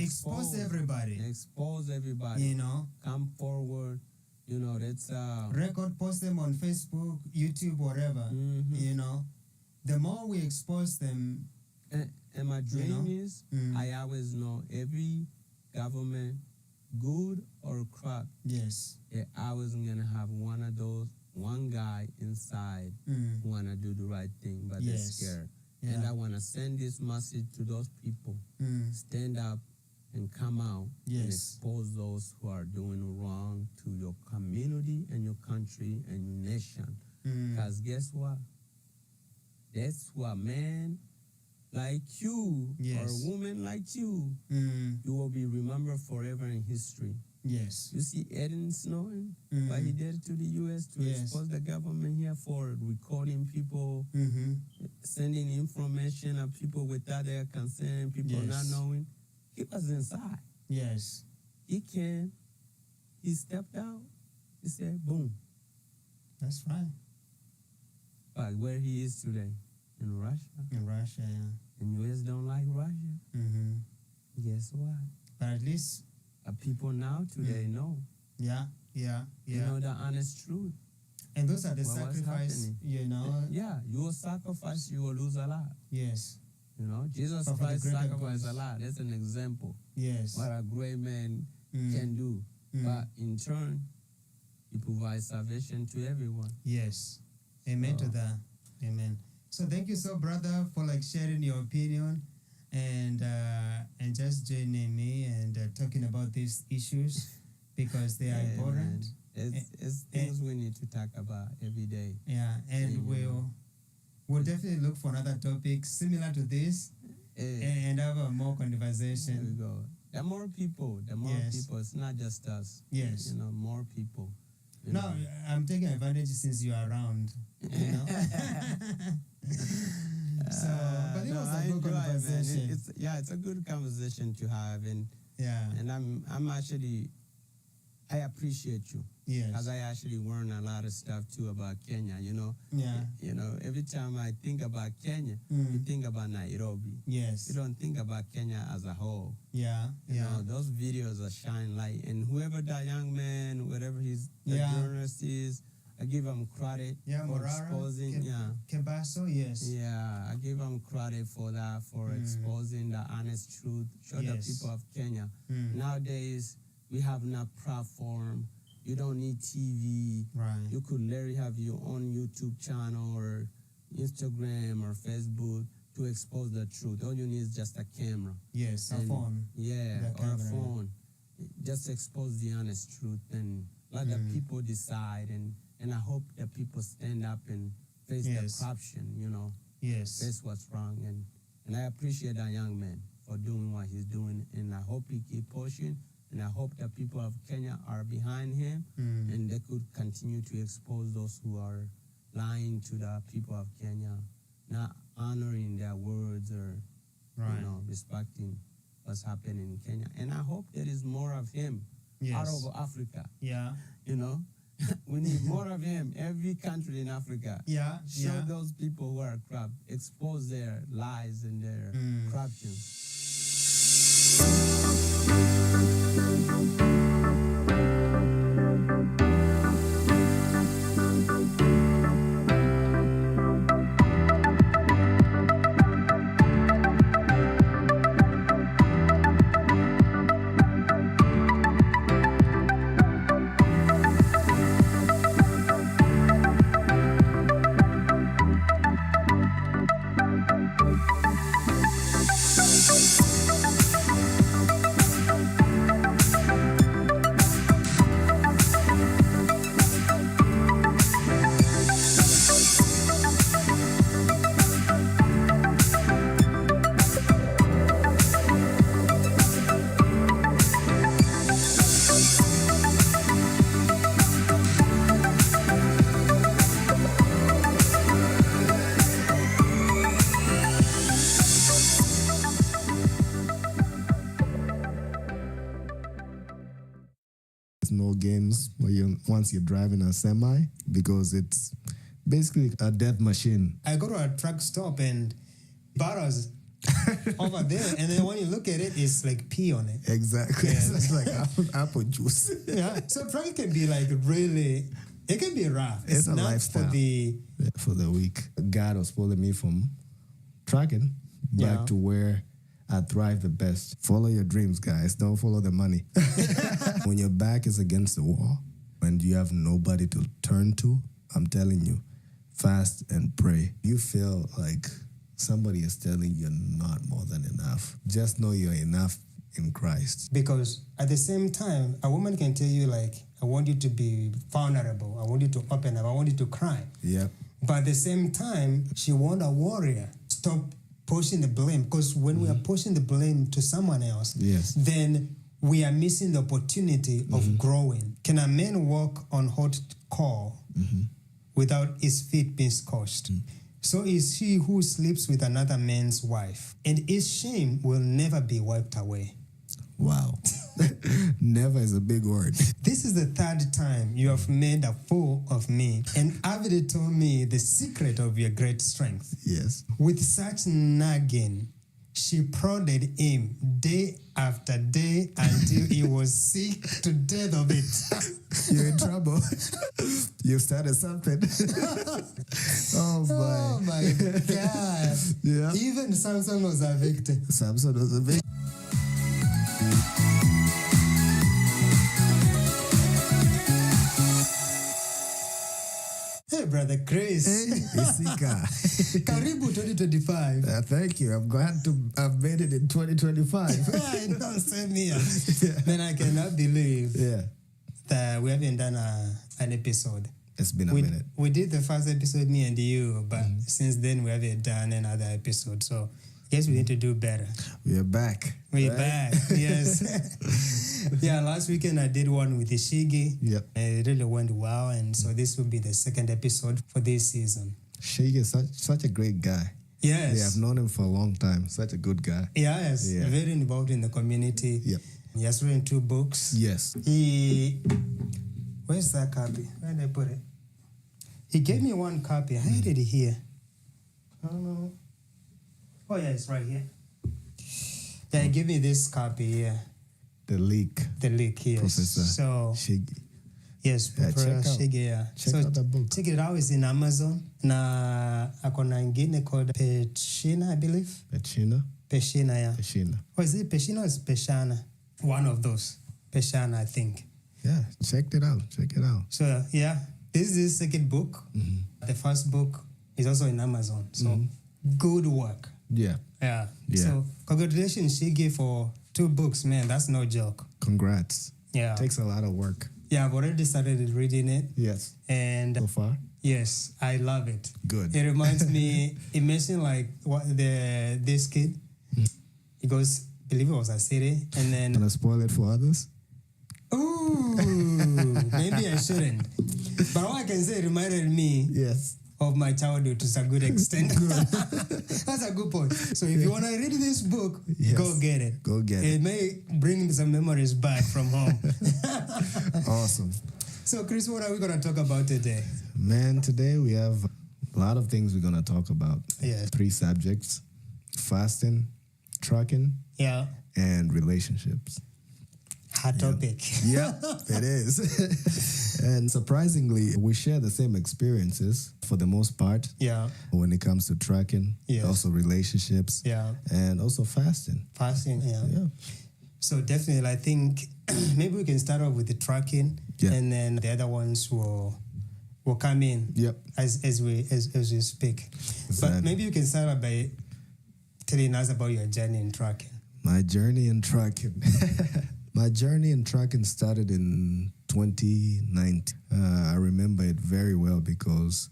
everybody.
Expose everybody. Come forward. That's
record, post them on Facebook, YouTube, whatever. The more we expose them.
And my dream is, I always know every government, good or corrupt.
Yes.
I was gonna have one guy inside who wanna do the right thing, but they're scared. Yeah. And I wanna send this message to those people: stand up and come out and expose those who are doing wrong to your community and your country and your nation. Because guess what? That's what man like you or a woman like you, you will be remembered forever in history.
Yes.
You see Eden Snowden, what he did to the U.S. to expose the government here for recording people, sending information of people without their consent, people not knowing. He was inside.
Yes.
He stepped out. He said, boom.
That's right.
But where he is today? In Russia.
In Russia, yeah.
And U.S. don't like Russia. Guess what?
But at least
people now today know.
Yeah.
You know the honest truth.
And those are the sacrifices,
Yeah, you will sacrifice, you will lose a lot.
Yes.
Jesus Christ sacrificed a lot. That's an example.
Yes.
What a great man can do. But in turn, he provides salvation to everyone.
Yes. Amen to that. Amen. So thank you so, brother, for sharing your opinion and just joining me and talking about these issues because they are important.
It's things we need to talk about every day.
Yeah, and we'll definitely look for another topic similar to this and have a more conversation.
There we go. The more people. It's not just us.
Yes.
More people.
No, I'm taking advantage since you are around. So, but it was a good conversation.
It's a good conversation to have, and I'm actually, I appreciate you.
Yes.
Because I actually learned a lot of stuff too about Kenya. Every time I think about Kenya, you think about Nairobi.
Yes.
You don't think about Kenya as a whole.
Yeah.
Those videos are shine light, and whoever that young man, whatever the journalist is, I give him credit for exposing.
Kebaso, yes.
Yeah, I give him credit for that, for exposing the honest truth. Show the people of Kenya. Nowadays, we have enough platform. You don't need TV.
Right.
You could literally have your own YouTube channel or Instagram or Facebook to expose the truth. All you need is just a camera.
Yes, a phone.
Yeah, or a phone. Just expose the honest truth and let the people decide. And I hope that people stand up and face the corruption,
Yes.
face what's wrong. And I appreciate that young man for doing what he's doing. And I hope he keep pushing. And I hope that people of Kenya are behind him and they could continue to expose those who are lying to the people of Kenya, not honoring their words or respecting what's happening in Kenya. And I hope there is more of him out of Africa.
Yeah.
We need more of him. Every country in Africa.
Yeah.
Show those people who are corrupt, expose their lies and their corruption.
No games once you're driving a semi, because it's basically a death machine.
I go to a truck stop and bottles over there, and then when you look at it, it's like pee on it.
Exactly.
Yeah.
It's like apple juice.
Yeah. So trucking can be like really, it can be rough.
It's a
not
lifestyle.
for the
week. God was pulling me from trucking back to where I thrive the best. Follow your dreams, guys. Don't follow the money. When your back is against the wall and you have nobody to turn to, I'm telling you, fast and pray. You feel like somebody is telling you you're not more than enough. Just know you're enough in Christ.
Because at the same time, a woman can tell you like, I want you to be vulnerable. I want you to open up. I want you to cry.
Yep.
But at the same time, she wants a warrior. Stop pushing the blame, because when we are pushing the blame to someone else, then we are missing the opportunity of growing. Can a man walk on hot coal without his feet being scorched? So is he who sleeps with another man's wife, and his shame will never be wiped away.
Wow. Never is a big word.
This is the third time you have made a fool of me, and Avide told me the secret of your great strength.
Yes.
With such nagging, she prodded him day after day until he was sick to death of it.
You're in trouble. You started something.
Oh my God.
Yeah.
Even Samson was a victim.
Samson was a victim.
Hey, Brother Chris.
Hey, Isika.
Karibu 2025.
Thank you. I'm glad to have made it in 2025.
I know, same here. Man, I cannot believe that we haven't done an episode.
It's been a minute.
We did the first episode, me and you, but since then we haven't done another episode. So I guess we need to do better.
We are back.
We're back, yes. Yeah, last weekend I did one with Ishigi.
Yep.
It really went well, and so this will be the second episode for this season.
Shigi is such a great guy.
Yes.
Yeah, I've known him for a long time. Such a good guy.
Yes, very involved in the community.
Yep.
He has written 2 books.
Yes.
Where's that copy? Where did I put it? He gave me one copy. I had it here. I don't know. Oh, yeah, it's right here. Yeah, he gave me this copy here.
The leak,
yes.
Professor
Shigi. Yes, Professor Shigi, yeah.
Check out the book.
Check it out. It's in Amazon. Na akona ingine called Peshina, I believe.
Peshina,
yeah.
Peshina.
Or is it Peshina or is it Peshana? One of those. Peshana, I think.
Yeah, check it out.
So, yeah, this is the second book. The first book is also in Amazon. So, good work.
Yeah.
So, congratulations, Shigi, for 2 books, man. That's no joke.
Congrats.
Yeah.
Takes a lot of work.
Yeah, I've already started reading it.
Yes.
And
so far?
Yes, I love it.
Good.
It reminds me, it mentioned like this kid. He goes, believe it was a city, and then...
Gonna spoil it for others?
Ooh, maybe I shouldn't. But all I can say, it reminded me of my childhood to some good extent. That's a good point. So if you want to read this book, go get it.
Go get it.
It may bring some memories back from home.
Awesome.
So Chris, what are we going to talk about today?
Man, today we have a lot of things we're going to talk about.
Yes.
3 subjects: fasting, trucking, and relationships.
Hot topic.
Yeah, it is. And surprisingly, we share the same experiences for the most part.
Yeah.
When it comes to tracking, also relationships, and also fasting.
Fasting, yeah. So definitely, I think maybe we can start off with the tracking, and then the other ones will come in as we speak. Exactly. But maybe you can start off by telling us about your journey in tracking.
My journey in tracking. My journey in tracking started in 2019. I remember it very well because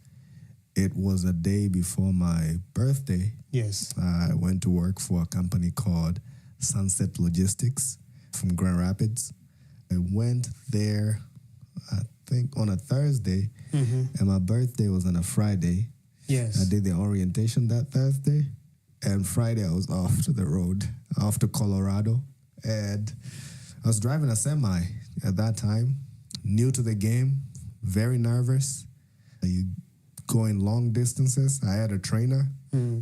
it was a day before my birthday.
Yes.
I went to work for a company called Sunset Logistics from Grand Rapids. I went there, I think, on a Thursday, and my birthday was on a Friday.
Yes.
I did the orientation that Thursday, and Friday I was off to the road, off to Colorado, and I was driving a semi at that time, new to the game, very nervous. You going long distances. I had a trainer,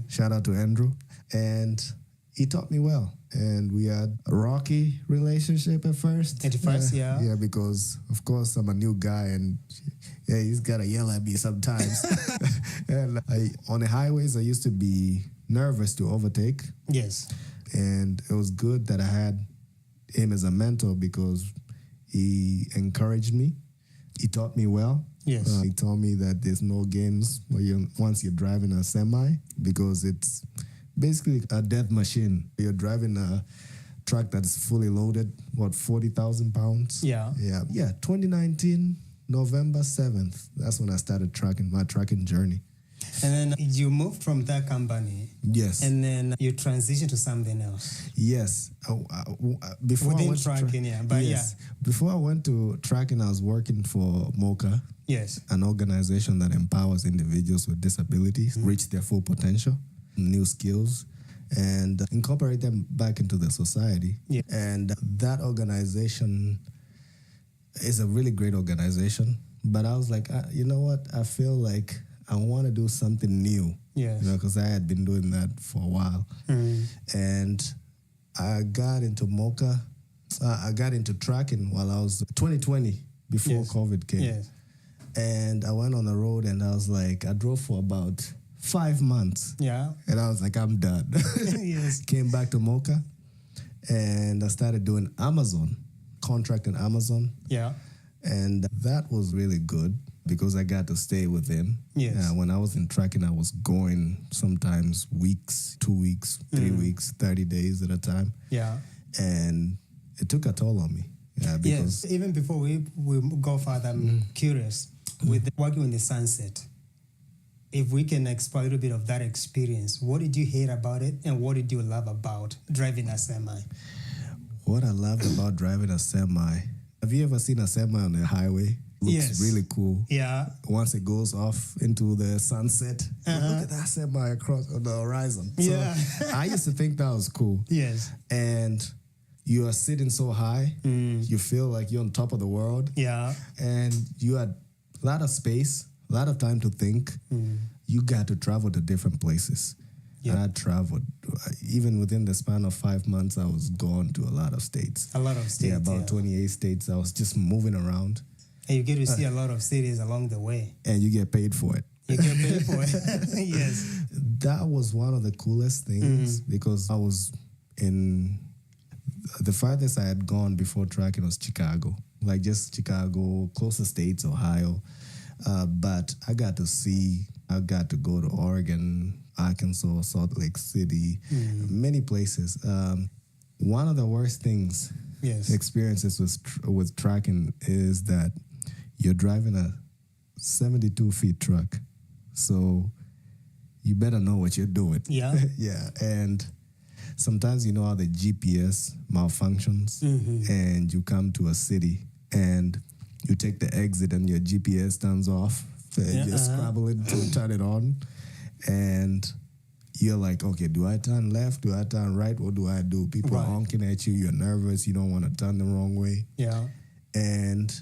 shout out to Andrew, and he taught me well. And we had a rocky relationship at first.
At first, yeah.
Yeah, because, of course, I'm a new guy, and he's got to yell at me sometimes. And on the highways, I used to be nervous to overtake.
Yes.
And it was good that I had him as a mentor because he encouraged me. He taught me well.
Yes.
He told me that there's no games once you're driving a semi because it's basically a death machine. You're driving a truck that's fully loaded, 40,000 pounds?
Yeah.
Yeah, 2019, November 7th. That's when I started my tracking journey.
And then you moved from that company.
Yes.
And then you transitioned to something else.
Yes. Before
Within
I went
tracking,
Before I went to tracking, I was working for MOCA.
Yes.
An organization that empowers individuals with disabilities reach their full potential, new skills, and incorporate them back into the society.
Yeah.
And that organization is a really great organization. But I was like, you know what? I feel like I want to do something new.
Yes.
Because I had been doing that for a while. And I got into MOCA. I got into tracking while I was 2020, before COVID came.
Yes.
And I went on the road and I was like, I drove for about 5 months.
Yeah.
And I was like, I'm done.
Yes.
Came back to MOCA and I started doing Amazon, contracting Amazon.
Yeah.
And that was really good because I got to stay with him.
Yes.
When I was in tracking, I was going sometimes weeks, 2 weeks, 3 weeks, 30 days at a time.
Yeah.
And it took a toll on me. Yeah, because
yes. Even before we go further, I'm curious. With working with the Sunset, if we can explore a little bit of that experience, what did you hate about it and what did you love about driving a semi?
What I loved about driving a semi, have you ever seen a semi on the highway? Looks really cool.
Yeah.
Once it goes off into the sunset, look at that semi across on the horizon.
Yeah.
So I used to think that was cool.
Yes.
And you are sitting so high, you feel like you're on top of the world.
Yeah.
And you had a lot of space, a lot of time to think. You got to travel to different places. Yep. And I traveled. Even within the span of 5 months, I was gone to a lot of states.
A lot of states.
Yeah, about 28 states. I was just moving around.
And you get to see a lot of cities along the way.
And you get paid for it.
You get paid for it. Yes.
That was one of the coolest things because I was in... The farthest I had gone before tracking was Chicago. Like just Chicago, closer states, Ohio. But I got to go to Oregon, Arkansas, Salt Lake City, many places. One of the worst things, experiences with tracking is that you're driving a 72-feet truck. So you better know what you're doing.
Yeah.
Yeah. And sometimes you know how the GPS malfunctions and you come to a city and you take the exit and your GPS turns off. You scrabble it to turn it on. And you're like, okay, do I turn left? Do I turn right? What do I do? People are honking at you. You're nervous. You don't want to turn the wrong way.
Yeah.
And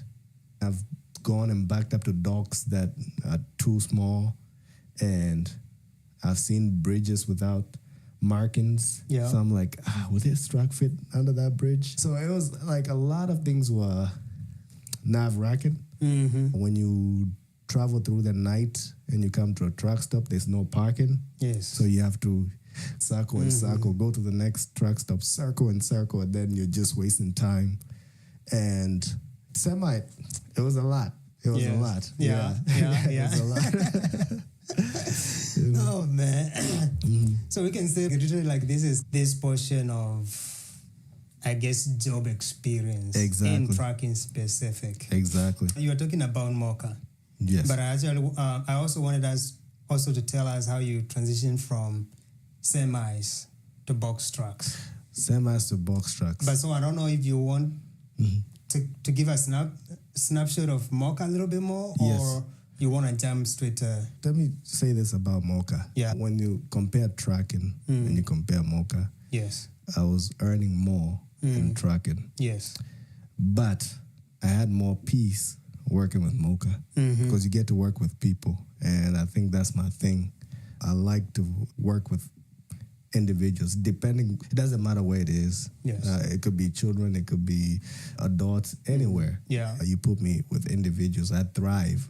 I've gone and backed up to docks that are too small. And I've seen bridges without markings.
Yeah.
So I'm like, will this truck fit under that bridge? So it was like a lot of things were nerve-wracking. When you travel through the night and you come to a truck stop, there's no parking.
Yes.
So you have to circle and circle, go to the next truck stop, circle and circle, and then you're just wasting time. And it was a lot. It was a lot.
Yeah.
It was a lot.
Oh, man. So we can say literally like this portion of, I guess, job experience in trucking specific.
Exactly.
You were talking about Mocha.
Yes.
But I also wanted us also to tell us how you transitioned from semis to box trucks.
Semis to box trucks.
But so I don't know if you want to give a snapshot of Mocha a little bit more, or you want to jump straight to...
Let me say this about Mocha.
Yeah.
When you compare trucking and you compare Mocha,
yes,
I was earning more in trucking.
Yes.
But I had more peace working with Mocha because you get to work with people. And I think that's my thing. I like to work with individuals, it doesn't matter where it is.
Yes.
It could be children, it could be adults, anywhere.
Yeah.
You put me with individuals, I thrive.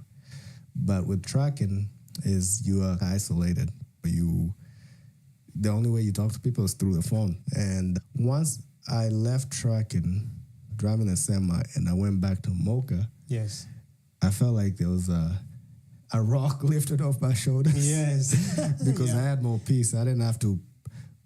But with trucking is you are isolated. The only way you talk to people is through the phone. And once I left trucking, driving a semi, and I went back to Mocha,
yes,
I felt like there was a rock lifted off my shoulders.
Yes.
Because I had more peace. I didn't have to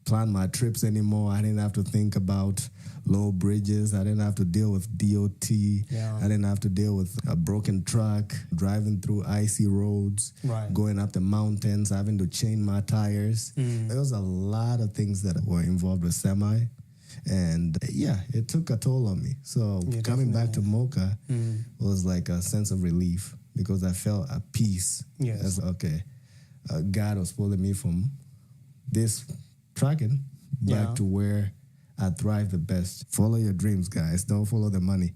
plan my trips anymore. I didn't have to think about low bridges. I didn't have to deal with DOT.
Yeah.
I didn't have to deal with a broken truck, driving through icy roads, going up the mountains, having to chain my tires. There was a lot of things that were involved with semi. And it took a toll on me. So coming back to Mocha was like a sense of relief because I felt at peace.
Yes.
As, God was pulling me from this trucking back to where I thrive the best. Follow your dreams, guys. Don't follow the money.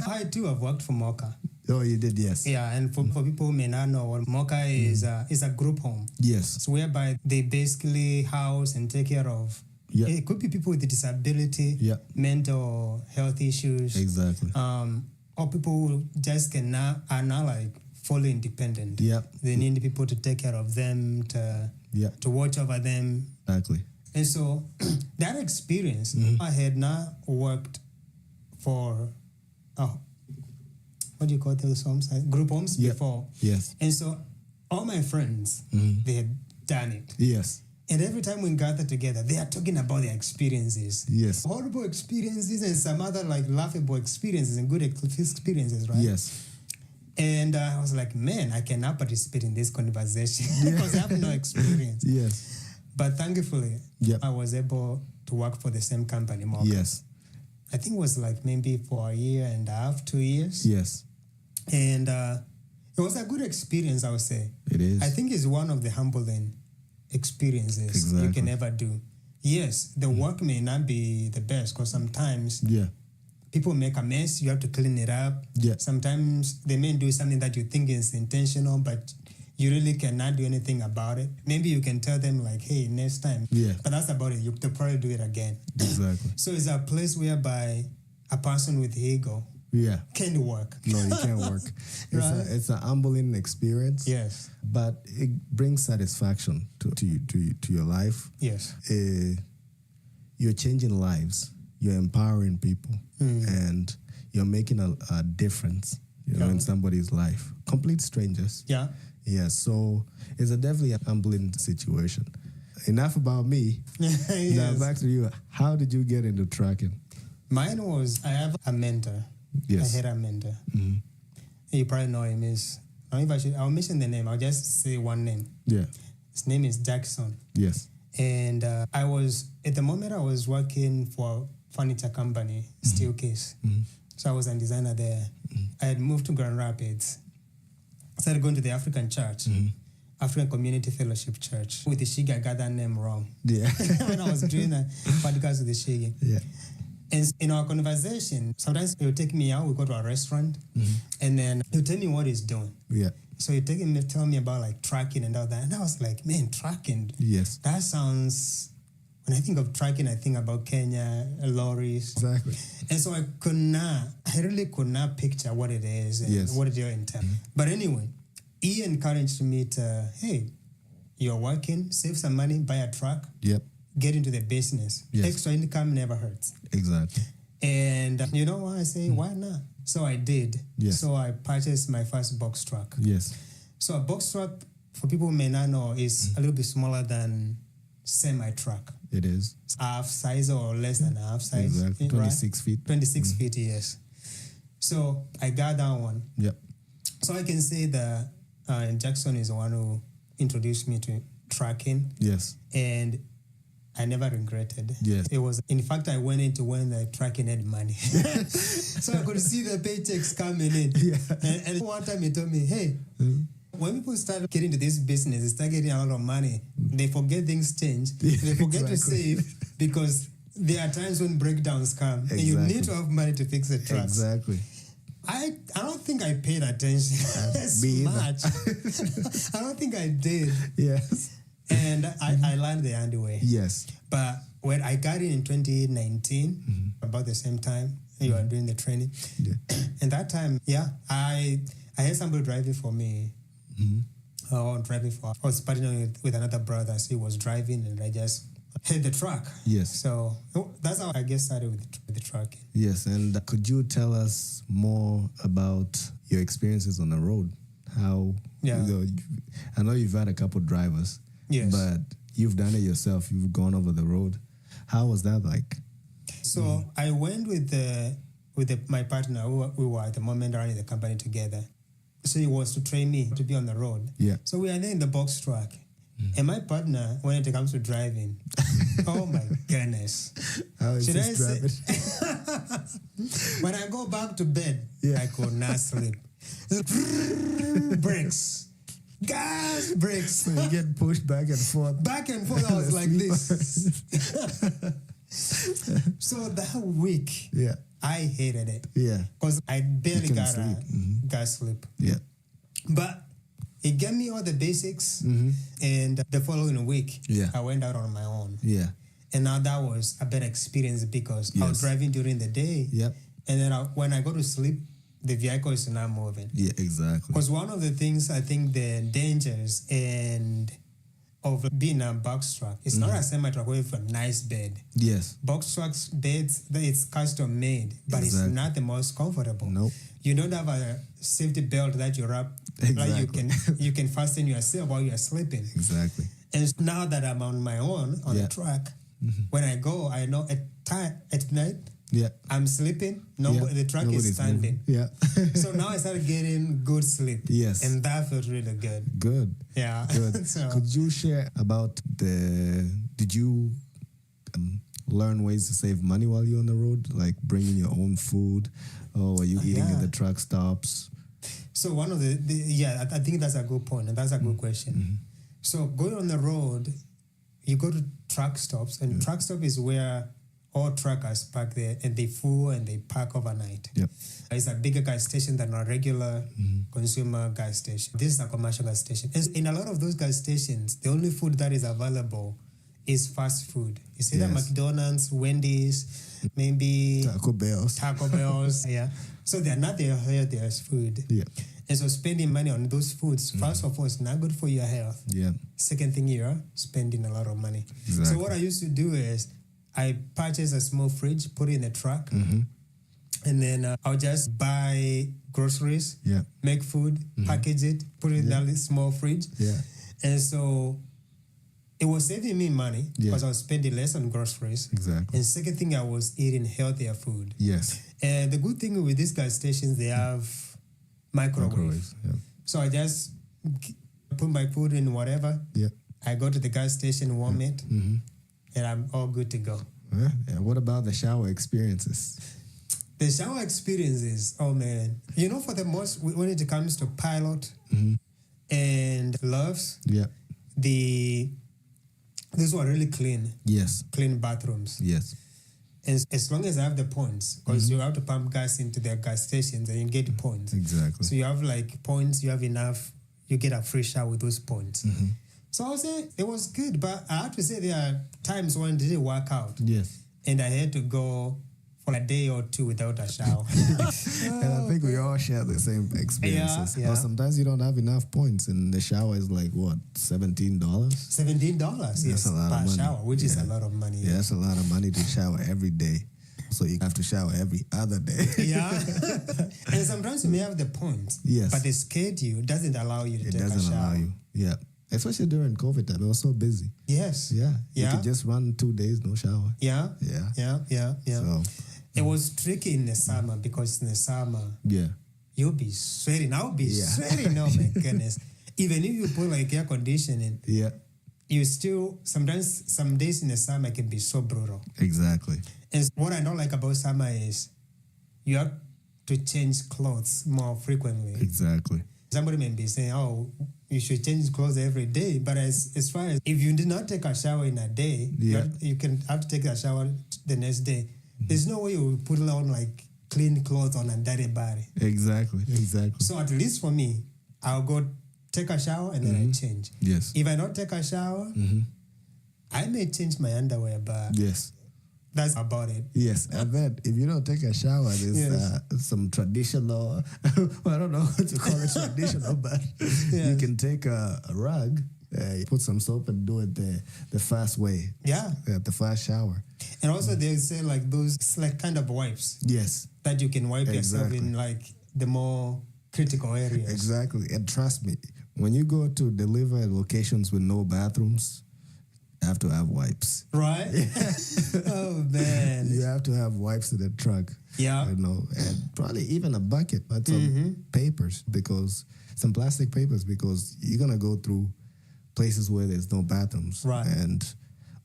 I too have worked for Mocha.
Oh, you did, yes.
Yeah, and for people who may not know, what Mocha is a group home.
Yes.
So whereby they basically house and take care of.
Yeah.
It could be people with disability, mental health issues.
Exactly.
Or people who just are not like fully independent.
Yeah.
They need people to take care of them, to watch over them.
Exactly.
And so that experience, I had not worked for, what do you call those homes? Group homes before.
Yes.
And so all my friends, they had done it.
Yes.
And every time we gather together, they are talking about their experiences.
Yes.
Horrible experiences and some other like laughable experiences and good experiences, right?
Yes.
And I was like, man, I cannot participate in this conversation because I have no experience.
Yes.
But thankfully, I was able to work for the same company, Mocha.
Yes.
I think it was like maybe for a year and a half, 2 years.
Yes.
And it was a good experience, I would say.
It is.
I think it's one of the humbling experiences you can ever do. Yes, the work may not be the best because sometimes people make a mess, you have to clean it up.
Yeah.
Sometimes they may do something that you think is intentional, but you really cannot do anything about it. Maybe you can tell them like, hey, next time.
Yeah.
But that's about it. They'll probably do it again.
Exactly.
So it's a place whereby a person with ego can work.
No, you can't work. It's a humbling experience.
Yes.
But it brings satisfaction to your life.
Yes.
You're changing lives. You're empowering people. And you're making a difference, in somebody's life. Complete strangers.
Yeah.
Yeah, so it's definitely a humbling situation. Enough about me. Now back to you. How did you get into trucking?
Mine was, I have a mentor.
Yes.
I had a mentor. You probably know him. I'll mention the name. I'll just say one name.
Yeah.
His name is Jackson.
Yes.
And at the moment I was working for a furniture company, Steelcase. So I was a designer there. I had moved to Grand Rapids. I started going to the African church, African Community Fellowship Church. With the Shigi, I got that name wrong.
Yeah.
When I was doing a podcast with the Shigi.
Yeah.
And in our conversation, sometimes he'll take me out, we go to a restaurant, and then he'll tell me what he's doing.
Yeah.
So you tell me about like trucking and all that. And I was like, man, trucking.
Yes.
That sounds, when I think of trucking, I think about Kenya, lorries.
Exactly.
And so I really could not picture what it is and what it entails. But anyway, he encouraged me to, hey, you're working, save some money, buy a truck.
Yep.
Get into the business.
Yes.
Extra income never hurts.
Exactly.
And you know what I say? Why not? So I did.
Yes.
So I purchased my first box truck.
Yes.
So a box truck, for people who may not know, is a little bit smaller than semi truck.
It is.
It's half size or less than half size.
Exactly. 26 feet.
26 feet, yes. So I got that one.
Yep.
So I can say that Jackson is the one who introduced me to trucking.
Yes.
And I never regretted.
Yes.
It was, in fact, I went into when the trucking had money. So I could see the paychecks coming in.
Yeah.
And one time he told me, hey, when people start getting into this business, they start getting a lot of money. They forget things change. They forget to save because there are times when breakdowns come. And you need to have money to fix the trucks.
Exactly.
I don't think I paid attention as much. I don't think I did.
Yes.
And I learned the hard way.
Yes.
But when I got in 2019, about the same time you were doing the training, and that time, I had somebody driving for me. I was partnering with another brother. So he was driving, and I just hit the truck.
Yes.
So that's how I get started with the trucking.
Yes, and could you tell us more about your experiences on the road? How?
Yeah.
I know you've had a couple drivers.
Yes.
But you've done it yourself. You've gone over the road. How was that like?
So I went with my partner who we were at the moment running the company together. So he was to train me to be on the road.
Yeah.
So we are there in the box truck. And my partner, when it comes to driving, oh my goodness.
How is this driving?
When I go back to bed, I could not sleep. Brakes. Gas, brakes.
So you get pushed back and forth.
Back and forth, I was like this. So that week, I hated it.
Yeah.
Because I barely got a gas sleep.
Yeah.
But it gave me all the basics. And the following week, I went out on my own.
Yeah.
And now that was a better experience because I was driving during the day.
Yep.
And then when I go to sleep, the vehicle is not moving.
Yeah, exactly.
Because one of the things, I think the dangers of being a box truck, it's not a semi-truck with a nice bed.
Yes.
Box trucks, beds, it's custom made, but it's not the most comfortable.
Nope.
You don't have a safety belt that you wrap,
exactly.
like you can fasten yourself while you're sleeping.
Exactly.
And now that I'm on my own, on the truck, when I go, I know at night, I'm sleeping. The truck is standing.
Yeah.
So now I started getting good sleep.
Yes.
And that felt really good.
Good.
Yeah.
Good.
So,
could you share about did you learn ways to save money while you're on the road? Like bringing your own food? Or were you eating at the truck stops?
So one of I think that's a good point. And that's a good question. So going on the road, you go to truck stops. And truck stop is where all truckers park there and they fuel and they park overnight.
Yep.
It's a bigger gas station than a regular consumer gas station. This is a commercial gas station. And in a lot of those gas stations, the only food that is available is fast food. It's either McDonald's, Wendy's, maybe
Taco Bells.
Yeah. So they're not the healthiest food.
Yeah.
And so spending money on those foods, first of all, is not good for your health.
Yeah.
Second thing, you're spending a lot of money.
Exactly.
So what I used to do is I purchase a small fridge, put it in the truck, and then I'll just buy groceries, make food, package it, put it in that small fridge.
Yeah.
And so it was saving me money because I was spending less on groceries.
Exactly.
And second thing, I was eating healthier food.
Yes.
And the good thing with these gas stations, they have microwaves.
Yeah.
So I just put my food in whatever.
Yeah.
I go to the gas station, warm it, and I'm all good to go.
Yeah. And what about the shower experiences?
The shower experiences, oh man. You know, for the most, when it comes to pilot and loves, these were really clean.
Yes.
Clean bathrooms.
Yes.
And as long as I have the points, because you have to pump gas into their gas stations and you get points.
Exactly.
So you have like points, you have enough you get a free shower with those points. So I would say it was good, but I have to say there are times when it didn't work out.
Yes.
And I had to go for a day or two without a shower.
And I think we all share the same experiences.
Yeah.
But sometimes you don't have enough points, and the shower is like, what, $17?
$17, yes,
a lot of
per
money.
shower, which is a lot of money.
Yeah, that's a lot of money to shower every day. So you have to shower every other day.
Yeah. And sometimes you may have the points.
Yes.
But the schedule doesn't allow you to take a shower.
It doesn't allow you. Yeah. Especially during COVID time. It was so busy.
Yes.
Yeah. You
Yeah.
could just run 2 days, no shower.
Yeah.
Yeah.
Yeah.
So,
it was tricky in the summer because in the summer,
yeah.
you'll be sweating. I'll be sweating. Oh my goodness. Even if you put like air conditioning,
Yeah.
you still, sometimes, some days in the summer can be so brutal.
Exactly.
And what I don't like about summer is you have to change clothes more frequently.
Exactly.
Somebody may be saying, oh, you should change clothes every day. But as far as if you did not take a shower in a day, you can have to take a shower the next day. There's no way you will put on like clean clothes on a dirty body.
Exactly.
So at least for me, I'll go take a shower and then I change.
Yes.
If I don't take a shower, I may change my underwear, but
Yes.
that's about it.
Yes, and then if you don't take a shower, there's some traditional, I don't know what to call it traditional, but you can take a rug, you put some soap and do it the fast way.
Yeah.
The fast shower.
And also they say like those like kind of wipes
Yes.
that you can wipe yourself in like the more critical areas.
Exactly. And trust me, when you go to deliver at locations with no bathrooms, you have to have wipes.
Right? Oh, man.
You have to have wipes in the truck.
Yeah.
You know, and probably even a bucket, but some papers, some plastic papers, because you're going to go through places where there's no bathrooms.
Right.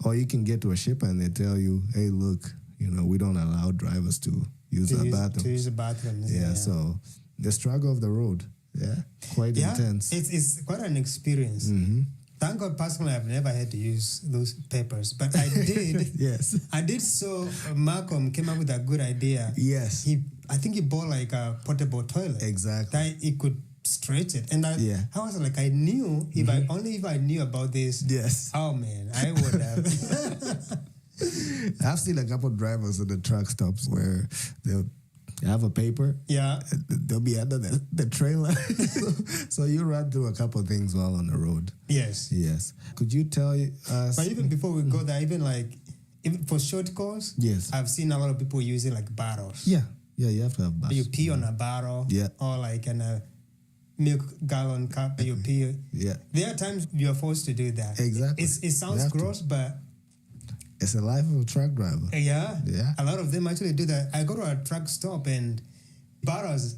Or you can get to a shipper and they tell you, hey, look, we don't allow drivers to use our bathrooms.
To use the bathroom.
Yeah, so the struggle of the road, quite intense.
It's quite an experience. Thank God, personally, I've never had to use those papers, but I did.
Yes.
I did. So Malcolm came up with a good idea.
Yes.
I think he bought like a portable toilet.
Exactly.
That he could stretch it, and I was like, I knew if I knew about this.
Yes.
Oh man, I would have.
I've seen a couple of drivers at the truck stops where they'll have a paper.
Yeah.
They'll be under the trailer. So you run through a couple of things while on the road.
Yes.
Yes. Could you tell us?
But even before we go there, even for short course,
yes,
I've seen a lot of people using like bottles.
Yeah, you have to have bottles.
You pee on a bottle.
Yeah.
Or like in a milk gallon cup, you pee.
Yeah.
There are times you're forced to do that.
Exactly.
It sounds gross, but
it's the life of a truck driver.
Yeah.
Yeah.
A lot of them actually do that. I go to a truck stop and bottles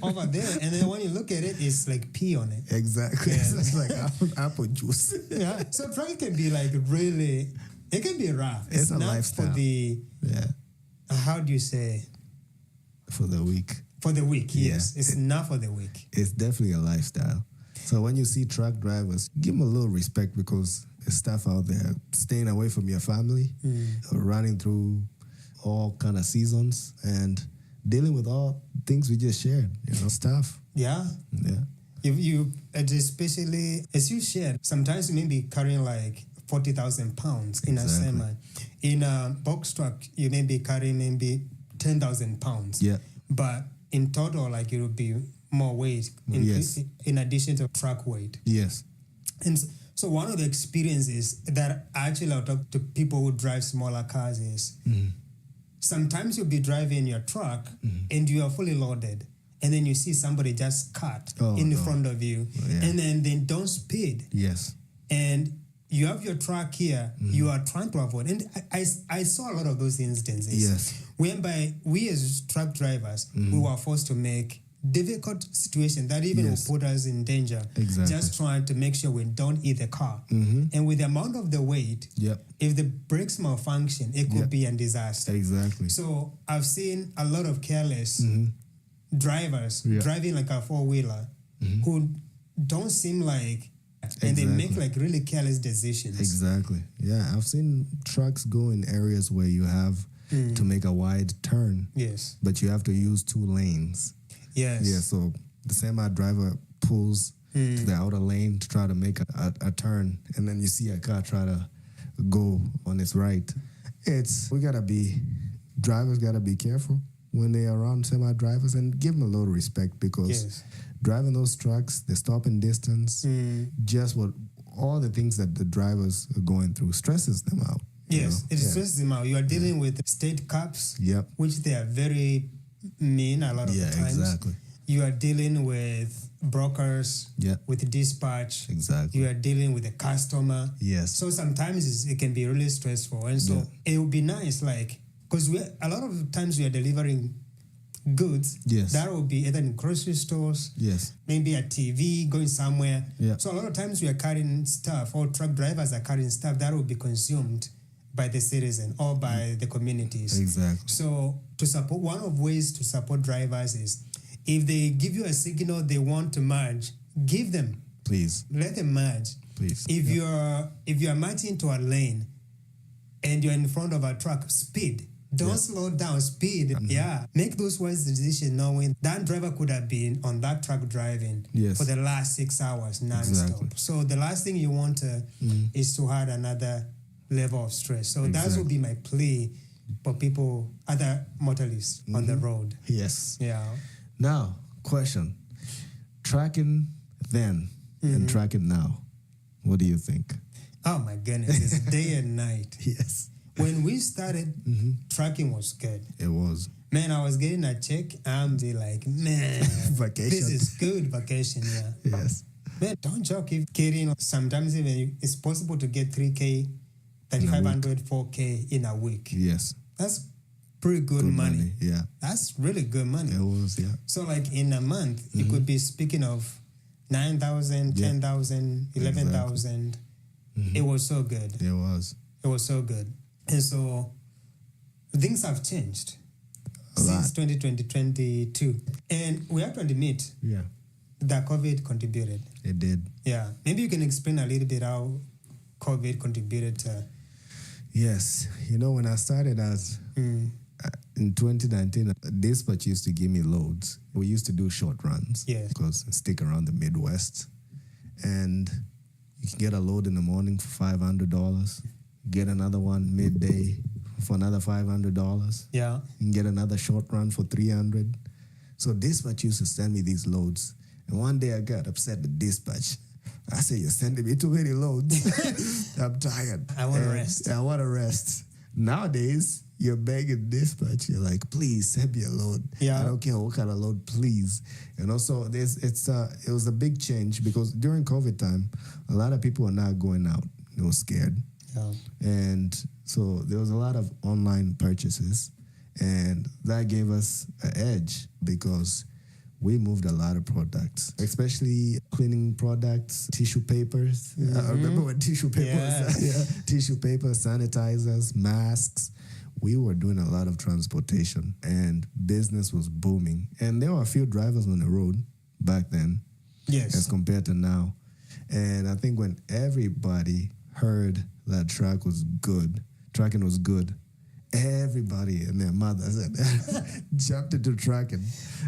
over there, and then when you look at it, it's like pee on it.
Exactly.
Yeah.
It's like apple juice.
Yeah. So truck can be like really, it can be rough.
It's a
not
lifestyle.
For the, how do you say?
For the week.
For the week, yes. It's not for the week.
It's definitely a lifestyle. So when you see truck drivers, give them a little respect because there's stuff out there, staying away from your family, running through all kind of seasons and dealing with all things we just shared, stuff.
Yeah.
Yeah.
You especially, as you shared, sometimes you may be carrying like 40,000 pounds in a semi. In a box truck, you may be carrying maybe 10,000 pounds.
Yeah.
But in total, like it would be more weight in addition to truck weight.
Yes.
And so one of the experiences that actually I talk to people who drive smaller cars is sometimes you'll be driving your truck and you are fully loaded, and then you see somebody just cut in front of you, and then they don't speed.
Yes.
And you have your truck here, you are trying to avoid. And I saw a lot of those instances.
Yes.
Whereby we as truck drivers, we were forced to make difficult situations that even will put us in danger.
Exactly.
Just trying to make sure we don't hit the car. And with the amount of the weight, if the brakes malfunction, it could be a disaster.
Exactly.
So I've seen a lot of careless drivers driving like a four-wheeler who don't seem like, and they make like really careless decisions.
Exactly. Yeah, I've seen trucks go in areas where you have to make a wide turn.
Yes.
But you have to use 2 lanes.
Yes.
Yeah, so the semi driver pulls to the outer lane to try to make a turn, and then you see a car try to go on its right. Drivers gotta be careful when they are around semi-drivers and give them a little respect, because driving those trucks, the stopping distance, all the things that the drivers are going through stresses them out.
Yes, it stresses them out. You are dealing with state cops, which they are very mean a lot of the times.
Exactly.
You are dealing with brokers, with dispatch.
Exactly.
You are dealing with a customer.
Yes.
So sometimes it can be really stressful. And so it would be nice, because a lot of times we are delivering goods.
Yes.
That will be either in grocery stores.
Yes.
Maybe a TV going somewhere.
Yeah.
So a lot of times we are carrying stuff, or truck drivers are carrying stuff that will be consumed by the citizen or by the communities.
Exactly.
So one of ways to support drivers is, if they give you a signal they want to merge, give them.
Please.
Let them merge.
Please.
If you're merging to a lane and you're in front of a truck, speed. Don't slow down, speed. Make those wise decisions, knowing that driver could have been on that truck driving for the last 6 hours non-stop.
Exactly.
So the last thing you want is to add another level of stress. So that would be my plea for people, other motorists on the road.
Yes.
Yeah.
Now, question. Tracking then and tracking now. What do you think?
Oh my goodness, it's day and night.
Yes.
When we started, tracking was good.
It was.
Man, I was getting a check and be like, man,
vacation.
This is good vacation,
Yes.
Man, don't joke if getting, sometimes even it's possible to get 3K, 3,500, 4K in a week.
Yes.
That's pretty good money.
Yeah.
That's really good money.
It was, yeah.
So in a month, you could be speaking of 9,000, 10,000, 11,000. It was so good.
It was.
It was so good. And so things have changed since 2022. And we have to admit that COVID contributed.
It did.
Yeah. Maybe you can explain a little bit how COVID contributed to...
Yes. When I started as... in 2019, Dispatch used to give me loads. We used to do short runs.
Yes.
Because stick around the Midwest. And you can get a load in the morning for $500. Get another one midday for another $500.
Yeah.
You can get another short run for $300. So Dispatch used to send me these loads. And one day I got upset with Dispatch. I said, you're sending me too many loads. I'm tired.
I want to rest.
I want to rest. Nowadays, you're begging Dispatch. You're like, please send me a load.
Yeah.
I don't care what kind of load, please. And also, it was a big change, because during COVID time, a lot of people were not going out. They were scared.
Yeah.
And so there was a lot of online purchases, and that gave us an edge, because we moved a lot of products, especially cleaning products, tissue papers. I remember when tissue paper was tissue paper, sanitizers, masks. We were doing a lot of transportation, and business was booming. And there were a few drivers on the road back then, as compared to now. And I think when everybody heard that tracking was good, everybody and their mothers jumped into tracking.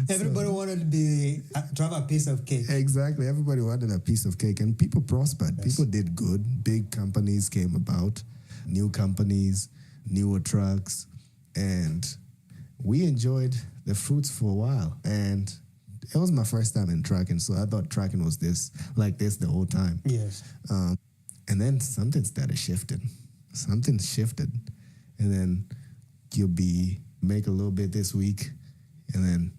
Everybody wanted to have a piece of cake.
Exactly. Everybody wanted a piece of cake, and people prospered. Yes. People did good. Big companies came about, new companies, newer trucks, and we enjoyed the fruits for a while. And it was my first time in tracking, so I thought tracking was like this the whole time.
Yes.
And then something started shifting. Something shifted. And then you'll make a little bit this week, and then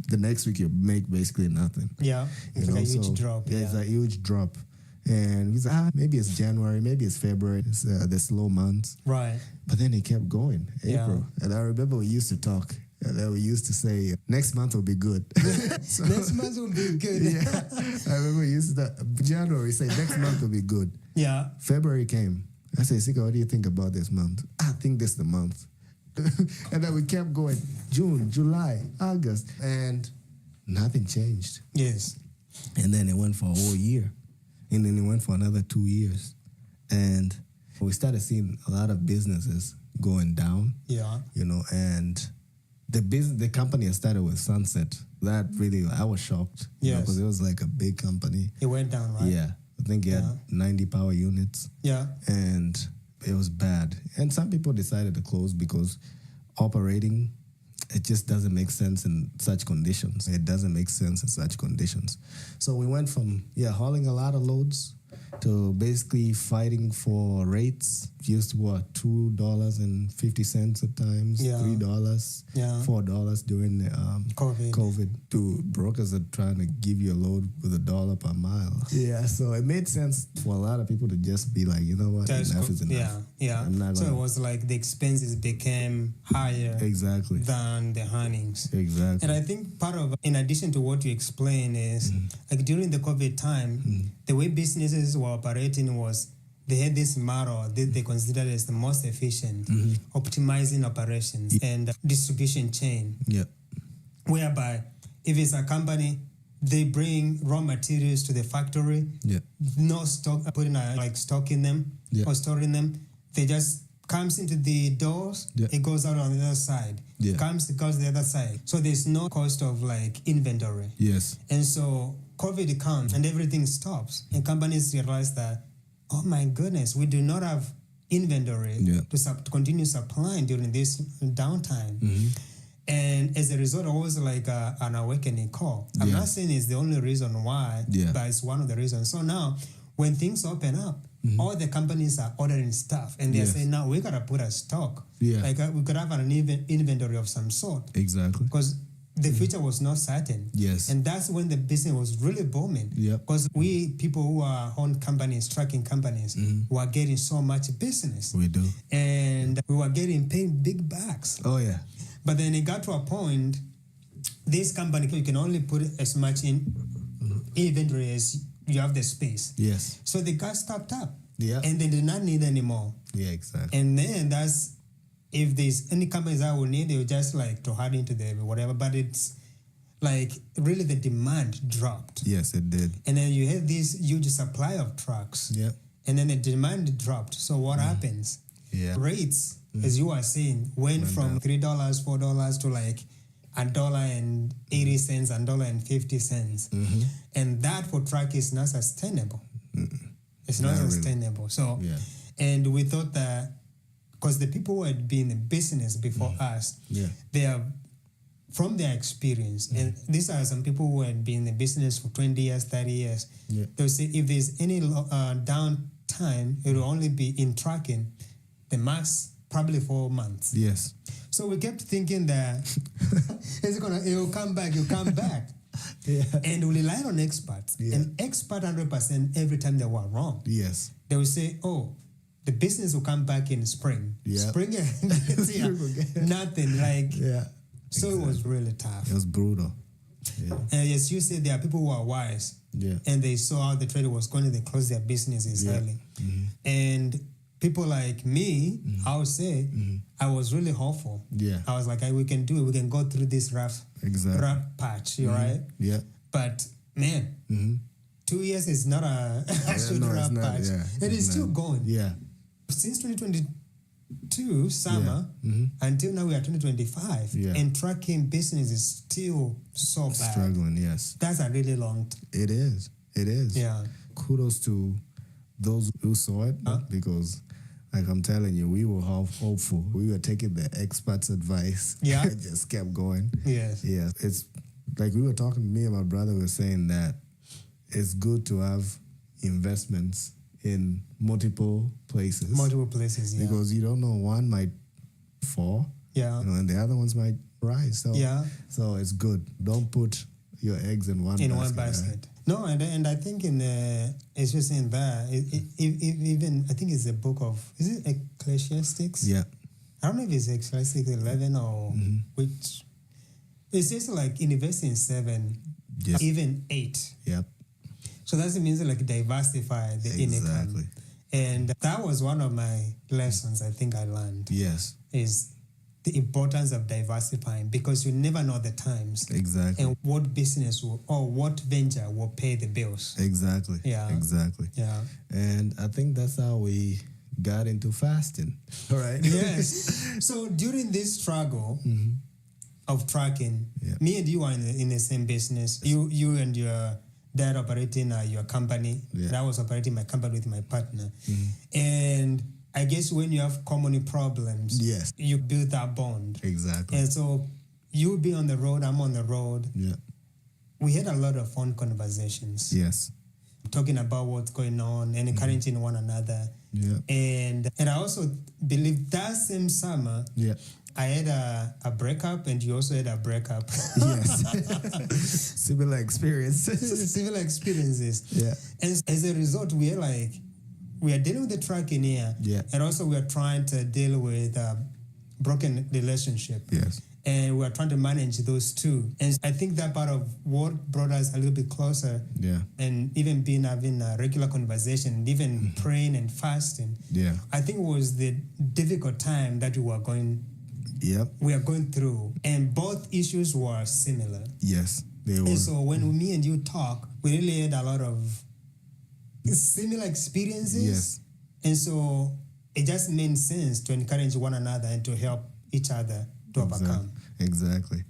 the next week you'll make basically nothing.
Yeah, it's like a huge drop.
Yeah, it's a huge drop. And he's like, maybe it's January, maybe it's February, it's the slow months.
Right.
But then it kept going, April. Yeah. And I remember we used to talk, and then we used to say, next month will be good.
So, next month will be good.
Yeah. I remember we used to, January, say next month will be good.
Yeah.
February came. I said, Sika, what do you think about this month? I think this is the month. And then we kept going, June, July, August, and nothing changed.
Yes.
And then it went for a whole year. And then it went for another 2 years. And we started seeing a lot of businesses going down.
Yeah.
And the company I started with, Sunset, that really, I was shocked.
Yes.
Because it was like a big company.
It went down, right?
Yeah. I think it had 90 power units.
Yeah.
And it was bad. And some people decided to close because operating, it just doesn't make sense in such conditions. It doesn't make sense in such conditions. So we went from, hauling a lot of loads to basically fighting for rates. Used $2.50 at times, $3, $4 during the COVID. To brokers are trying to give you a load with $1 per mile. Yeah, so it made sense for a lot of people to just be like, you know what, enough is enough.
Yeah. So it was like the expenses became higher than the earnings.
Exactly.
And I think part of, in addition to what you explained, is like during the COVID time, the way businesses were operating was they had this model that they considered as the most efficient, optimizing operations and distribution chain.
Yeah.
Whereby if it's a company, they bring raw materials to the factory, no stock, putting stock in them or storing them. They just comes into the doors, it goes out on the other side. It goes the other side. So there's no cost of like inventory.
Yes.
And so COVID comes and everything stops. And companies realize that, oh my goodness, we do not have inventory to continue supplying during this downtime. And as a result, it was like an awakening call. I'm not saying it's the only reason why, but it's one of the reasons. So now, when things open up, all the companies are ordering stuff, and they're saying, now we got to put a stock. Like we could have an inventory of some sort.
Exactly.
Because the future was not certain.
Yes.
And that's when the business was really booming. Because we, people who are own companies, trucking companies, were getting so much business.
We do.
And we were getting paid big bucks.
Oh, yeah.
But then it got to a point, this company, you can only put as much in inventory as you have the space.
Yes.
So they got stocked up.
Yeah.
And they did not need anymore.
Yeah, exactly.
And then that's, if there's any companies that will need, they will just like to add into the whatever. But it's like really the demand dropped.
Yes, it did.
And then you had this huge supply of trucks.
Yeah.
And then the demand dropped. So what happens?
Yeah.
Rates, as you are saying, went from $3, $4 to like $1.80, $1.50. And that for truck is not sustainable. It's not sustainable. So, and we thought that, because the people who had been in business before us, they are, from their experience, and these are some people who had been in the business for 20 years, 30 years, they'll say if there's any downtime, it will only be in trucking, the max probably 4 months.
Yes.
So we kept thinking that it will come back. And we relied on experts. And expert 100% every time they were wrong.
Yes.
They would say, oh, the business will come back in spring. Spring, nothing. So it was really tough.
It was brutal.
And as you said, there are people who are wise. And they saw how the trade was going and they closed their businesses early. And people like me, I would say, I was really hopeful. I was like, we can do it. We can go through this rough patch, right?
Yeah.
But man, 2 years is not a rough patch. It is still going.
Yeah.
Since 2022 summer until now we are 2025, and trucking business is still so bad.
Struggling, yes.
That's a really long
It is.
Yeah.
Kudos to those who saw it, because like I'm telling you, we were hopeful. We were taking the experts' advice. And just kept going.
Yes.
Yeah. It's like we were talking to me and my brother were saying that it's good to have investments in multiple places. Because you don't know, one might fall. And the other ones might rise. So so it's good. Don't put your eggs in one basket. Right?
No, and I think it's just in there. Even I think it's a book of, is it Ecclesiastics?
Yeah.
I don't know if it's Ecclesiastes 11 or which. It says like invest in 7, even 8.
Yep.
So that means like diversify the income. And that was one of my lessons I think I learned.
Yes.
Is the importance of diversifying, because you never know the times.
Exactly.
And what business or what venture will pay the bills.
Exactly.
Yeah.
Exactly.
Yeah.
And I think that's how we got into fasting. All right.
Yes. So during this struggle
of tracking.
Yeah.
Me and you are in the same business. You and your dad operating your company.
Yeah.
And I was operating my company with my partner.
Mm-hmm.
And I guess when you have common problems,
yes,
you build that bond.
Exactly.
And so you be on the road, I'm on the road.
Yeah.
We had a lot of fun conversations.
Yes.
Talking about what's going on and encouraging one another.
Yeah.
And I also believe that same summer,
yeah,
I had a breakup, and you also had a breakup.
Yes. Similar experiences.
Similar experiences.
Yeah.
And as a result, we are dealing with the tracking here.
Yeah.
And also we are trying to deal with broken relationship.
Yes.
And we are trying to manage those two. And I think that part of what brought us a little bit closer.
Yeah.
And even having a regular conversation, and even praying and fasting.
Yeah.
I think it was the difficult time that we are going through. And both issues were similar.
Yes, they were.
And so when me and you talk, we really had a lot of similar experiences.
Yes.
And so it just made sense to encourage one another and to help each other to overcome.
Exactly.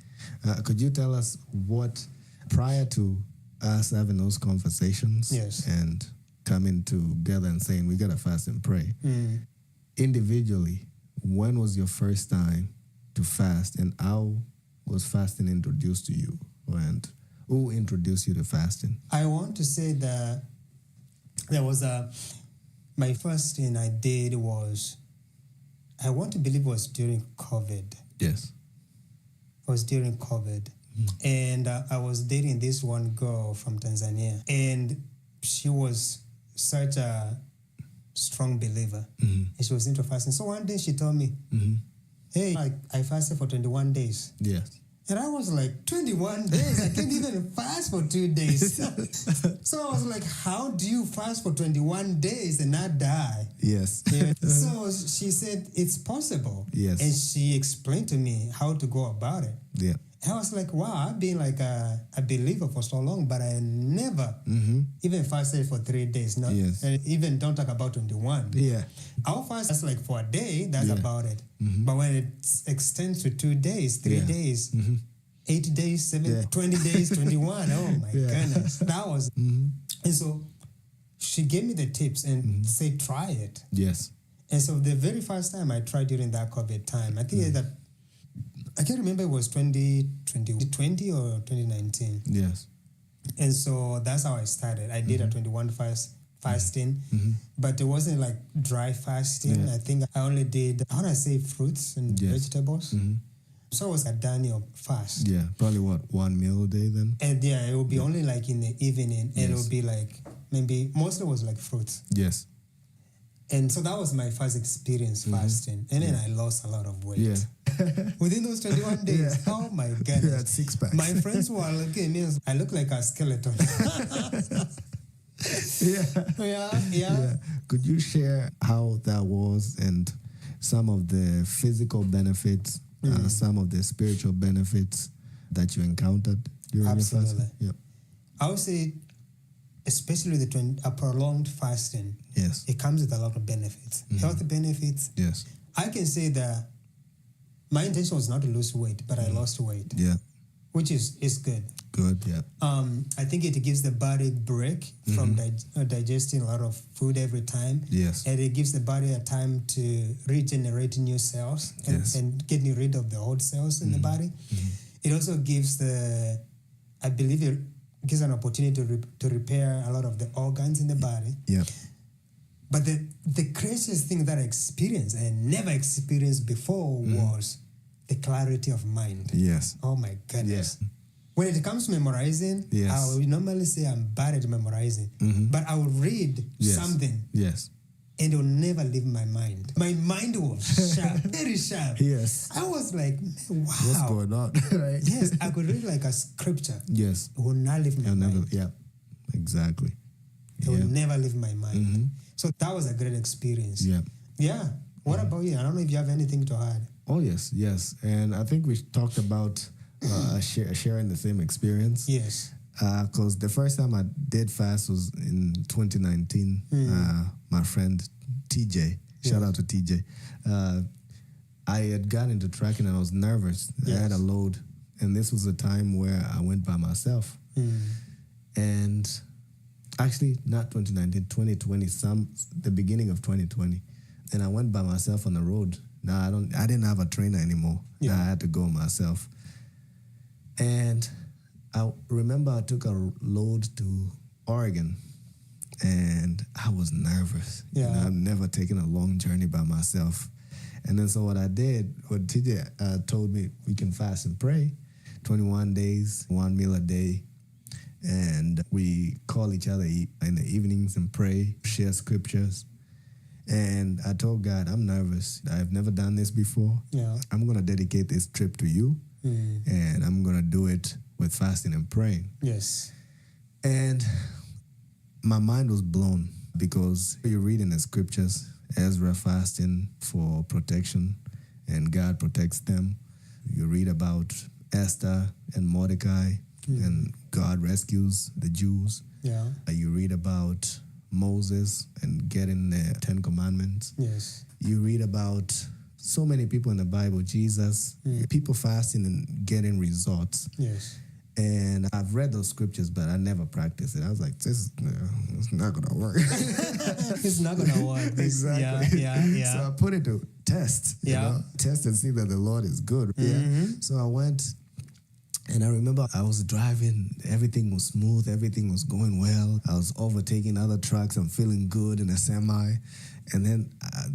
Could you tell us what, prior to us having those conversations and coming together and saying we got to fast and pray, individually, when was your first time to fast, and how was fasting introduced to you, and who introduced you to fasting?
I want to say that there was my first thing I did was, I want to believe it was during COVID.
Yes.
It was during COVID. And I was dating this one girl from Tanzania, and she was such a strong believer. And she was into fasting. So one day she told me, hey, I fasted for 21 days.
Yes.
And I was like, 21 days? I can't even fast for 2 days. So I was like, how do you fast for 21 days and not die?
Yes.
Yeah. So she said, it's possible.
Yes.
And she explained to me how to go about it.
Yeah.
And I was like, wow, I've been like a believer for so long, but I never even fasted for 3 days. No, and even don't talk about 21.
Yeah.
I'll fast like for a day, that's about it. But when it extends to 2 days, 3 days, 8 days, 7, 20 days, 21, oh my goodness. That was, and so she gave me the tips and said, try it.
Yes.
And so the very first time I tried during that COVID time, I think that, I can't remember, it was 2020 or 2019.
Yes.
And so that's how I started. I did a 21 fasting, but it wasn't like dry fasting. I think I only did, how do I say, fruits and vegetables. So it was a Daniel fast.
Yeah, probably what, 1 meal a day then?
And it would be only like in the evening, and it would be like, maybe, mostly was like fruits.
Yes.
And so that was my first experience fasting. And then I lost a lot of weight.
Yeah.
Within those 21 days, oh my goodness.
You had 6 packs.
My friends were looking at me, I look like a skeleton. Yeah.
Could you share how that was and some of the physical benefits, some of the spiritual benefits that you encountered during your fasting? Yep.
I would say, especially a prolonged fasting,
yes,
it comes with a lot of benefits. Health benefits.
Yes.
I can say that my intention was not to lose weight, but I lost weight.
Yeah.
Which is good.
Good, yeah.
I think it gives the body a break from digesting a lot of food every time.
Yes.
And it gives the body a time to regenerate new cells and getting rid of the old cells in the body. It also gives I believe it gives an opportunity to repair a lot of the organs in the body.
Yeah.
But the craziest thing that I experienced, I never experienced before, was the clarity of mind.
Yes.
Oh my goodness. Yeah. When it comes to memorizing, I will normally say I'm bad at memorizing. But I will read something.
Yes.
And it will never leave my mind. My mind was sharp, very sharp.
Yes.
I was like, wow.
What's going on? Right?
Yes, I could read like a scripture.
Yes.
It will not leave my mind.
Yeah, exactly.
It will never leave my mind. So that was a great experience.
Yeah.
Yeah. What about you? I don't know if you have anything to add.
Oh, yes. And I think we talked about sharing the same experience.
Yes.
Because the first time I did fast was in 2019. My friend TJ, shout out to TJ. I had gotten into tracking and I was nervous. I had a load And this was a time where I went by myself. And actually, not 2019, 2020, the beginning of 2020. And I went by myself on the road. Now I didn't have a trainer anymore. Yeah. Now I had to go myself. And I remember I took a load to Oregon, and I was nervous.
Yeah.
You know, I've never taken a long journey by myself. And then so what I did, what TJ told me, we can fast and pray, 21 days, 1 meal a day. And we call each other in the evenings and pray, share scriptures. And I told God, I'm nervous. I've never done this before.
Yeah.
I'm going to dedicate this trip to you. And I'm going to do it with fasting and praying.
Yes.
And my mind was blown because you read in the scriptures, Ezra fasting for protection and God protects them. You read about Esther and Mordecai and God rescues the Jews.
Yeah.
You read about Moses and getting the 10 Commandments.
Yes.
You read about so many people in the Bible, Jesus, people fasting and getting results.
Yes.
And I've read those scriptures, but I never practiced it. I was like, it's not going to work.
It's not going to work.
Exactly.
Yeah.
So I put it to test. You know? Test and see that the Lord is good. Yeah. So I went, and I remember I was driving. Everything was smooth. Everything was going well. I was overtaking other trucks. I'm feeling good in a semi. And then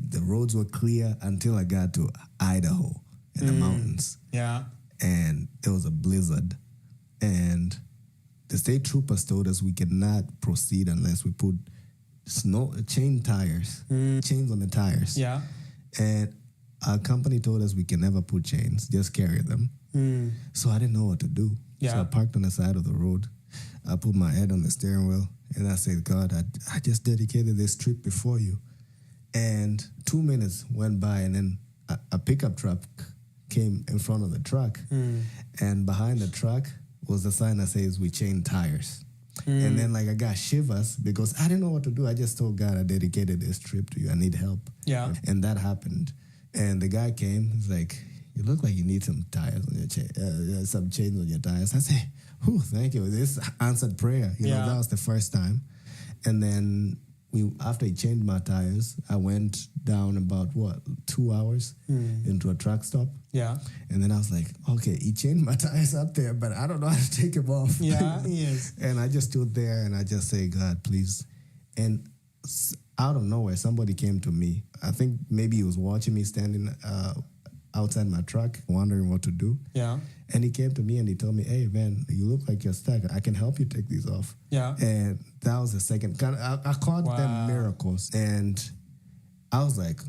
the roads were clear until I got to Idaho in the mountains.
Yeah.
And there was a blizzard. And the state troopers told us we cannot proceed unless we put chain tires, chains on the tires.
Yeah.
And our company told us we can never put chains, just carry them. So I didn't know what to do.
Yeah.
So I parked on the side of the road. I put my head on the steering wheel and I said, God, I just dedicated this trip before you. And 2 minutes went by and then a pickup truck came in front of the truck. And behind the truck was the sign that says we chain tires. And then I got shivers because I didn't know what to do. I just told God I dedicated this trip to you. I need help.
Yeah.
And that happened. And the guy came, he's like, you look like you need some tires on your chain, some chains on your tires. I say, thank you. This answered prayer. You know, that was the first time. And then after he changed my tires, I went down about 2 hours into a truck stop.
Yeah.
And then I was like, okay, he changed my tires up there, but I don't know how to take them off.
Yeah, yes.
And I just stood there and I just say, God, please. And out of nowhere, somebody came to me. I think maybe he was watching me standing outside my truck, wondering what to do.
Yeah.
And he came to me and he told me, hey, man, you look like you're stuck. I can help you take these off.
Yeah.
And that was the second. I caught them miracles. And I was like,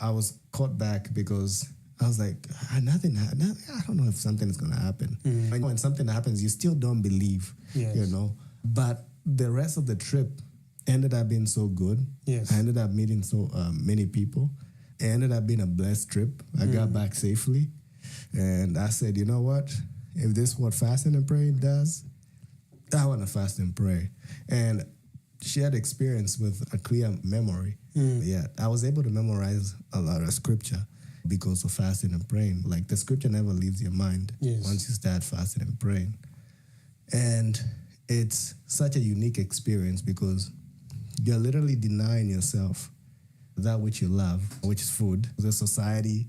I was caught back because I was like, nothing. I don't know if something is going to happen. When something happens, you still don't believe, you know. But the rest of the trip ended up being so good.
Yes.
I ended up meeting so many people. It ended up being a blessed trip. I got back safely. And I said, you know what? If this is what fasting and praying does, I want to fast and pray. And she had experience with a clear memory. Yeah, I was able to memorize a lot of scripture because of fasting and praying. Like the scripture never leaves your mind once you start fasting and praying. And it's such a unique experience because you're literally denying yourself that which you love, which is food. The society,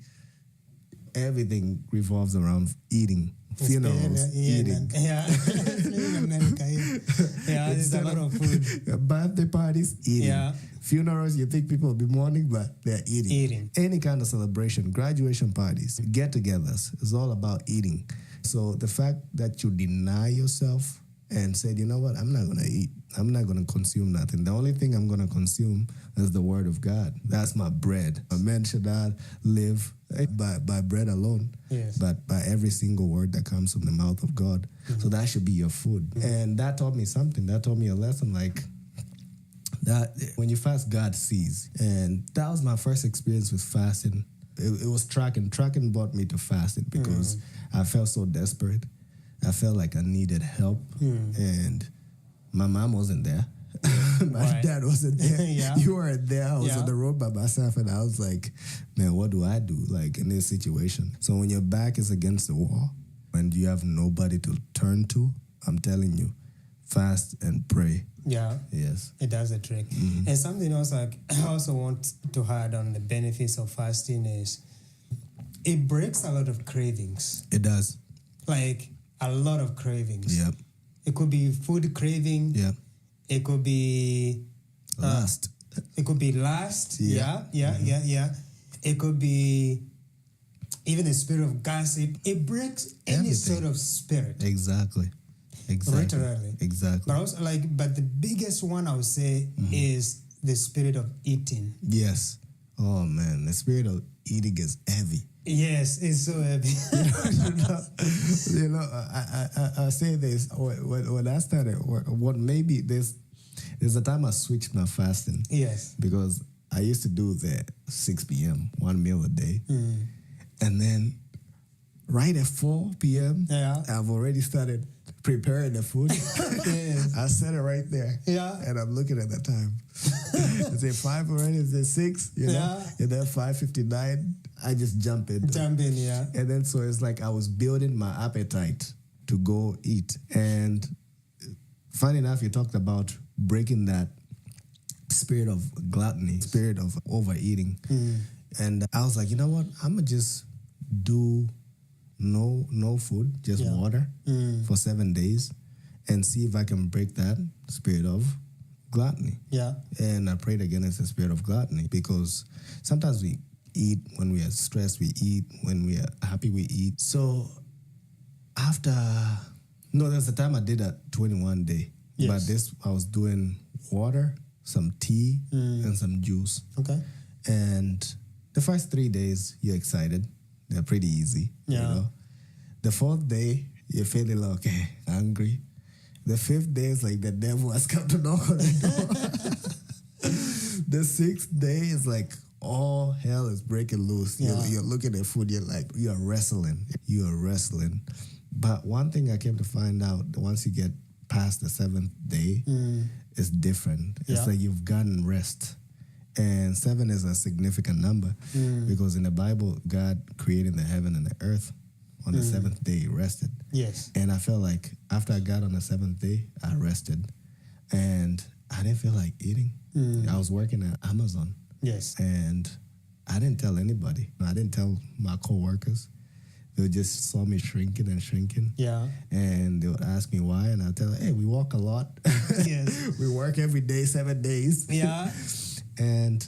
everything revolves around eating. Funerals, eating.
Yeah. In America, there's a lot of food.
Birthday parties, eating.
Yeah.
Funerals, you think people will be mourning, but they're eating. Any kind of celebration, graduation parties, get-togethers, it's all about eating. So the fact that you deny yourself and said, you know what, I'm not going to eat. I'm not going to consume nothing. The only thing I'm going to consume is the word of God. That's my bread. A man should not live by bread alone, but by every single word that comes from the mouth of God. So that should be your food. And that taught me something. That taught me a lesson like that when you fast, God sees. And that was my first experience with fasting. It was tracking. Tracking brought me to fasting because I felt so desperate. I felt like I needed help. And my mom wasn't there. My dad wasn't there. You weren't there. I was on the road by myself, and I was like, man, what do I do like in this situation? So when your back is against the wall
When you have nobody to turn to, I'm telling you, fast and pray.
Yeah.
Yes.
It does the trick.
Mm-hmm.
And something else I also want to add on the benefits of fasting is it breaks a lot of cravings.
It does.
Like a lot of cravings.
Yep.
It could be food craving.
Yep.
It could be
lust.
It could be lust.
Yeah.
Yeah. It could be even the spirit of gossip. It breaks any
Everything.
sort of spirit.
Exactly.
Literally.
Exactly.
But also but the biggest one I would say is the spirit of eating.
Yes. Oh man, the spirit of eating is heavy.
Yes, it's so heavy.
I say this when I started. What maybe there's a time I switched my fasting.
Yes.
Because I used to do the 6 p.m. 1 meal a day, and then right at 4 p.m. I've already started preparing the food.
Yes.
I set it right there.
Yeah.
And I'm looking at the time. Is it 5 already? Is it 6? You know?
Yeah.
And then 5:59, I just jump in.
Yeah.
And then so it's like I was building my appetite to go eat. And funny enough, you talked about breaking that spirit of gluttony, spirit of overeating. And I was like, you know what? I'm going to just do no food, just water for 7 days and see if I can break that spirit of gluttony.
Yeah.
And I prayed against the spirit of gluttony because sometimes we eat when we are stressed, we eat when we are happy, we eat. So there's a time I did a 21 day.
Yes.
But I was doing water, some tea, and some juice.
Okay.
And the first 3 days, you're excited. They're pretty easy.
Yeah.
You know? The 4th day, you're feeling like, okay, hungry. The 5th day is like the devil has come to knock on the door. The 6th day is like all hell is breaking loose.
Yeah.
You're looking at food, you're wrestling. You are wrestling. But one thing I came to find out, once you get past the 7th day, it's different. It's like you've gotten rest. And 7 is a significant number because in the Bible, God created the heaven and the earth. On the 7th day, he rested.
Yes.
And I felt like after I got on the 7th day, I rested. And I didn't feel like eating. I was working at Amazon.
Yes.
And I didn't tell anybody. I didn't tell my coworkers. They just saw me shrinking.
Yeah.
And they would ask me why. And I'd tell them, hey, we walk a lot.
Yes.
We work every day, 7 days.
Yeah.
And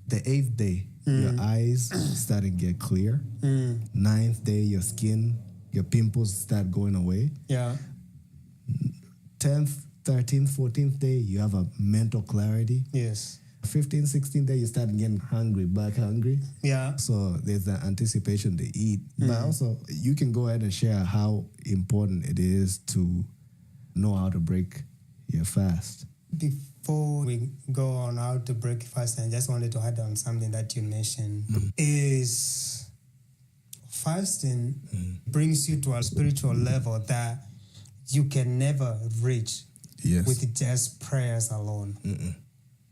the 8th day, your eyes start to get clear. 9th day, your skin, your pimples start going away.
Yeah.
10th, 13th, 14th day, you have a mental clarity.
Yes.
15th, 16th day, you start getting back hungry.
Yeah.
So there's the anticipation to eat. But also, you can go ahead and share how important it is to know how to break your fast.
Before we go on how to break fast, I just wanted to add on something that you mentioned is fasting brings you to a spiritual level that you can never reach with just prayers alone.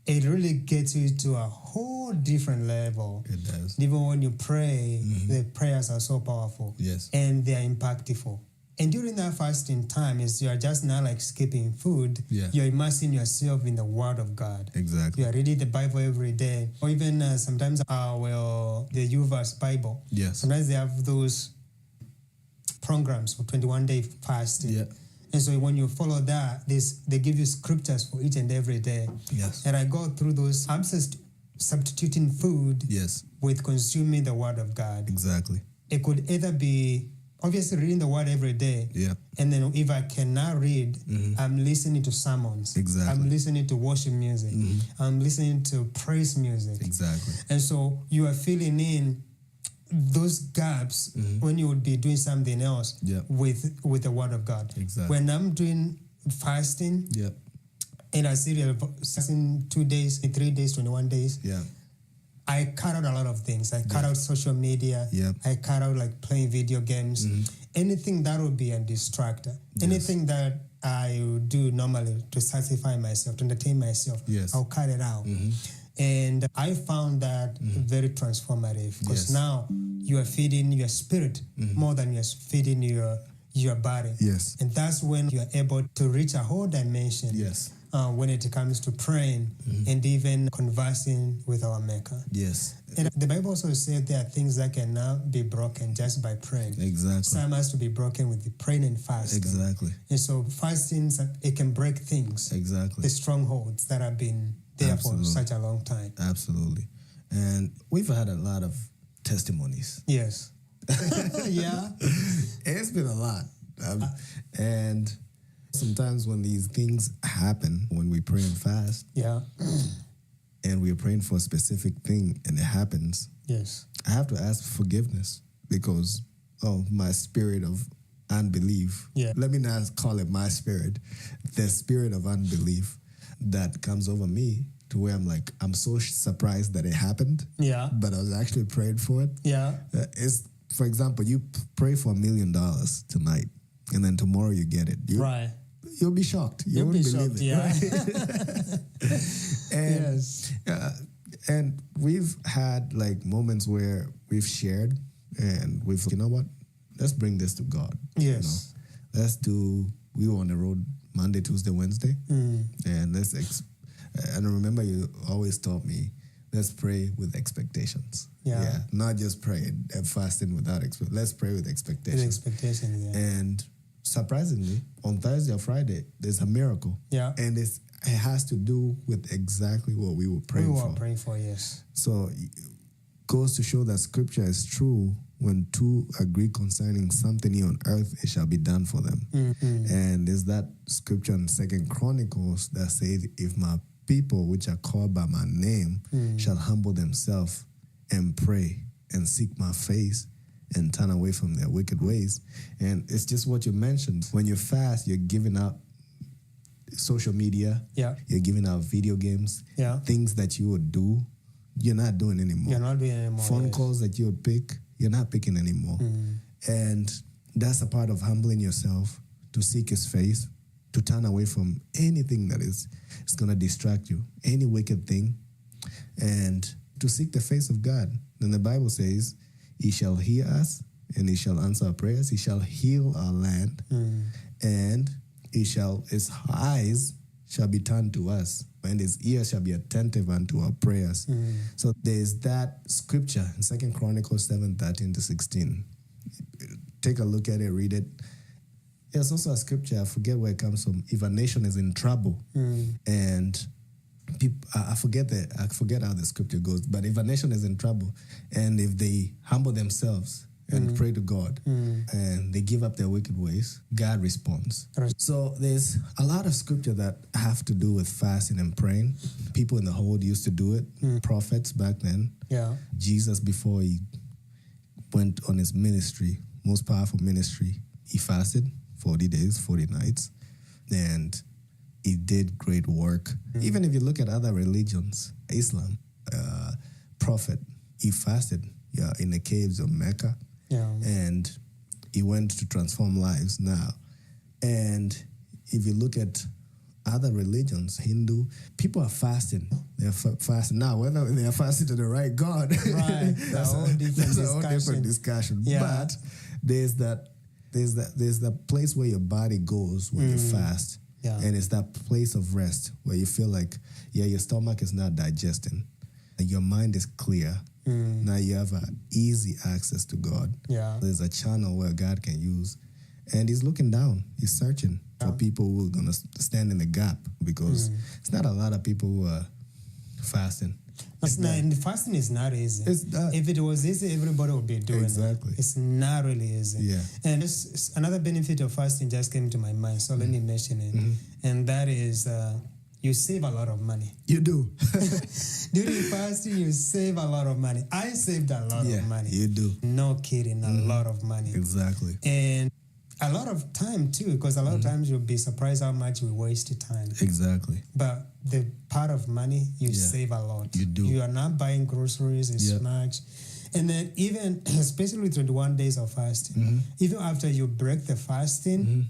It really gets you to a whole different level.
It does.
Even when you pray, the prayers are so powerful.
Yes.
And they are impactful. And during that fasting time, is you are just not like skipping food.
Yeah.
You're immersing yourself in the Word of God.
Exactly.
You are reading the Bible every day. Or even sometimes the U-Verse Bible.
Yes.
Sometimes they have those programs for 21-day fasting.
Yeah.
And so when you follow that, they give you scriptures for each and every day.
Yes.
And I go through those. I'm just substituting food with consuming the Word of God.
Exactly.
It could either be obviously reading the Word every day.
Yeah.
And then if I cannot read, I'm listening to sermons.
Exactly.
I'm listening to worship music. I'm listening to praise music.
Exactly.
And so you are filling in those gaps when you would be doing something else with the Word of God.
Exactly.
When I'm doing fasting in a serial fasting 2 days, 3 days, 21 days, I cut out a lot of things. I cut out social media. I cut out like playing video games. Anything that would be a distractor. Anything that I would do normally to satisfy myself, to entertain myself, I'll cut it out. And I found that very transformative because now you are feeding your spirit more than you're feeding your body.
Yes.
And that's when you are able to reach a whole dimension.
Yes.
When it comes to praying and even conversing with our Maker.
Yes.
And the Bible also said there are things that cannot be broken just by praying.
Exactly.
Some has to be broken with the praying and fasting.
Exactly.
And so fasting, it can break things.
Exactly.
The strongholds that have been there for such a long time.
Absolutely. And we've had a lot of testimonies.
Yes. Yeah.
It's been a lot. And sometimes when these things happen, when we pray and fast, and we're praying for a specific thing and it happens,
yes,
I have to ask for forgiveness because of my spirit of unbelief.
Yeah.
Let me not call it my spirit, the spirit of unbelief that comes over me to where I'm like, I'm so surprised that it happened.
Yeah.
But I was actually praying for it.
Yeah.
It's, for example, you pray for $1 million tonight and then tomorrow you get it.
Right.
You'll be shocked. You won't believe it.
Yeah.
Right? And,
yes.
And we've had like moments where we've shared and we've, you know what? Let's bring this to God.
Yes.
You know? We were on the road Monday, Tuesday, Wednesday. And and I remember you always taught me, let's pray with expectations.
Yeah.
Not just pray and fasting without expectations. Let's pray with expectations.
With expectations, yeah.
And surprisingly, on Thursday or Friday, there's a miracle.
Yeah.
And it has to do with exactly what we were praying for.
We were praying for, yes.
So it goes to show that scripture is true. When two agree concerning something here on earth, it shall be done for them. And there's that scripture in 2 Chronicles that says, if my people which are called by my name shall humble themselves and pray and seek my face and turn away from their wicked ways. And it's just what you mentioned. When you fast, you're giving up social media.
Yeah.
You're giving out video games.
Yeah.
Things that you would do, you're not doing anymore.
You're not doing anymore.
Phone calls that you would pick, you're not picking anymore. And that's a part of humbling yourself to seek his face, to turn away from anything that is going to distract you, any wicked thing, and to seek the face of God. Then the Bible says, he shall hear us and he shall answer our prayers. He shall heal our land and his eyes shall be turned to us and his ears shall be attentive unto our prayers. So there's that scripture in 2 Chronicles 7:13-16. Take a look at it, read it. There's also a scripture, I forget where it comes from. If a nation is in trouble and people, I forget how the scripture goes, but if a nation is in trouble and if they humble themselves and pray to God and they give up their wicked ways, God responds. So there's a lot of scripture that have to do with fasting and praying. People in the Old used to do it. Prophets back then.
Yeah. Jesus,
before he went on his ministry, most powerful ministry, he fasted 40 days, 40 nights, and he did great work. Even if you look at other religions, Islam, prophet, he fasted in the caves of Mecca, and he went to transform lives now. And if you look at other religions, Hindu, people are fasting. They're fasting now. Whether they are fasting to the right God,
right?
that's a whole different discussion.
Yeah.
But there's the place where your body goes when you fast.
Yeah.
And it's that place of rest where you feel like, your stomach is not digesting. And your mind is clear. Now you have easy access to God.
Yeah.
There's a channel where God can use. And he's looking down. He's searching for people who are going to stand in the gap because it's not a lot of people who are fasting.
And fasting is not easy. If it was easy, everybody would be doing it. It's not really easy.
Yeah.
And another benefit of fasting just came to my mind, so let me mention it. And that is you save a lot of money.
You do.
During fasting, you save a lot of money. I saved a lot of money.
You do.
No kidding, a lot of money.
Exactly.
And a lot of time too, because a lot of times you'll be surprised how much we waste time.
Exactly.
But the part of money, you save a lot.
You do.
You are not buying groceries as much. And then even, especially 21 days of fasting, even after you break the fasting,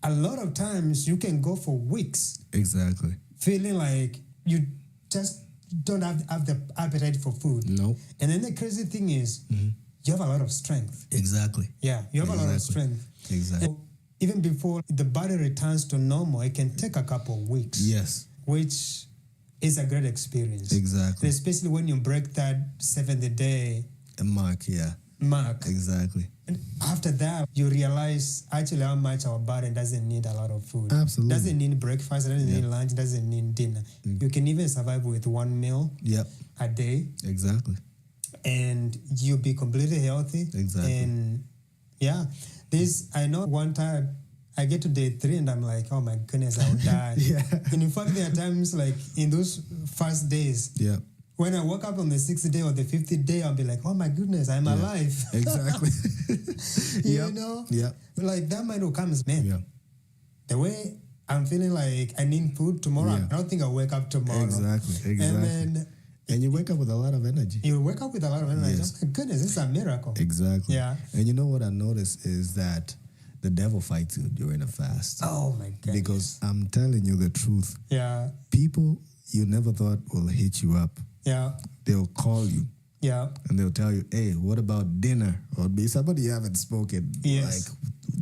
a lot of times you can go for weeks.
Exactly.
Feeling like you just don't have the appetite for food.
No.
And then the crazy thing is,
you have a lot of strength.
Exactly.
Yeah, you have a lot of strength.
Exactly.
And even before the body returns to normal, it can take a couple of weeks.
Yes.
Which is a great experience.
Exactly.
Especially when you break that 70th day
mark. Exactly.
And after that, you realize actually how much our body doesn't need a lot of food.
Absolutely.
Doesn't need breakfast, doesn't need lunch, doesn't need dinner. You can even survive with one meal a day.
Exactly.
And you'll be completely healthy.
Exactly.
And I know one time I get to day 3 and I'm like, oh my goodness, I'll die. And in fact, there are times like in those first days, when I woke up on the 6th day or the 50th day, I'll be like, oh my goodness, I'm alive.
Exactly.
You know? Like that might come, man. The way I'm feeling like I need food tomorrow, I don't think I'll wake up tomorrow.
Exactly. And you wake up with a lot of energy.
You wake up with a lot of energy.
Yes.
Oh my goodness, it's a miracle.
Exactly.
Yeah.
And you know what I noticed is that the devil fights you during a fast.
Oh my goodness.
Because I'm telling you the truth.
Yeah.
People you never thought will hit you up.
Yeah.
They'll call you.
Yeah.
And they'll tell you, hey, what about dinner? Or be somebody you haven't spoken like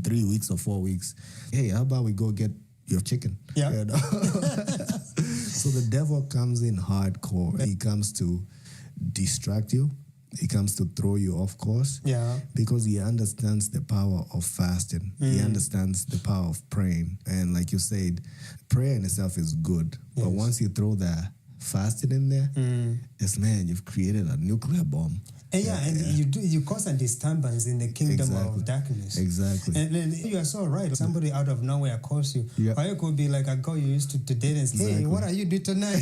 3 weeks or 4 weeks. Hey, how about we go get your chicken?
Yeah.
You know? So the devil comes in hardcore. He comes to distract you. He comes to throw you off course.
Yeah.
Because he understands the power of fasting. He understands the power of praying. And like you said, prayer in itself is good. But once you throw that fasting in there, it's, man, you've created a nuclear bomb.
And you cause a disturbance in the kingdom of darkness.
Exactly.
And then you are so right. Somebody out of nowhere calls you.
Yeah.
Or it could be like a girl you used to date and say, hey, what are you doing tonight?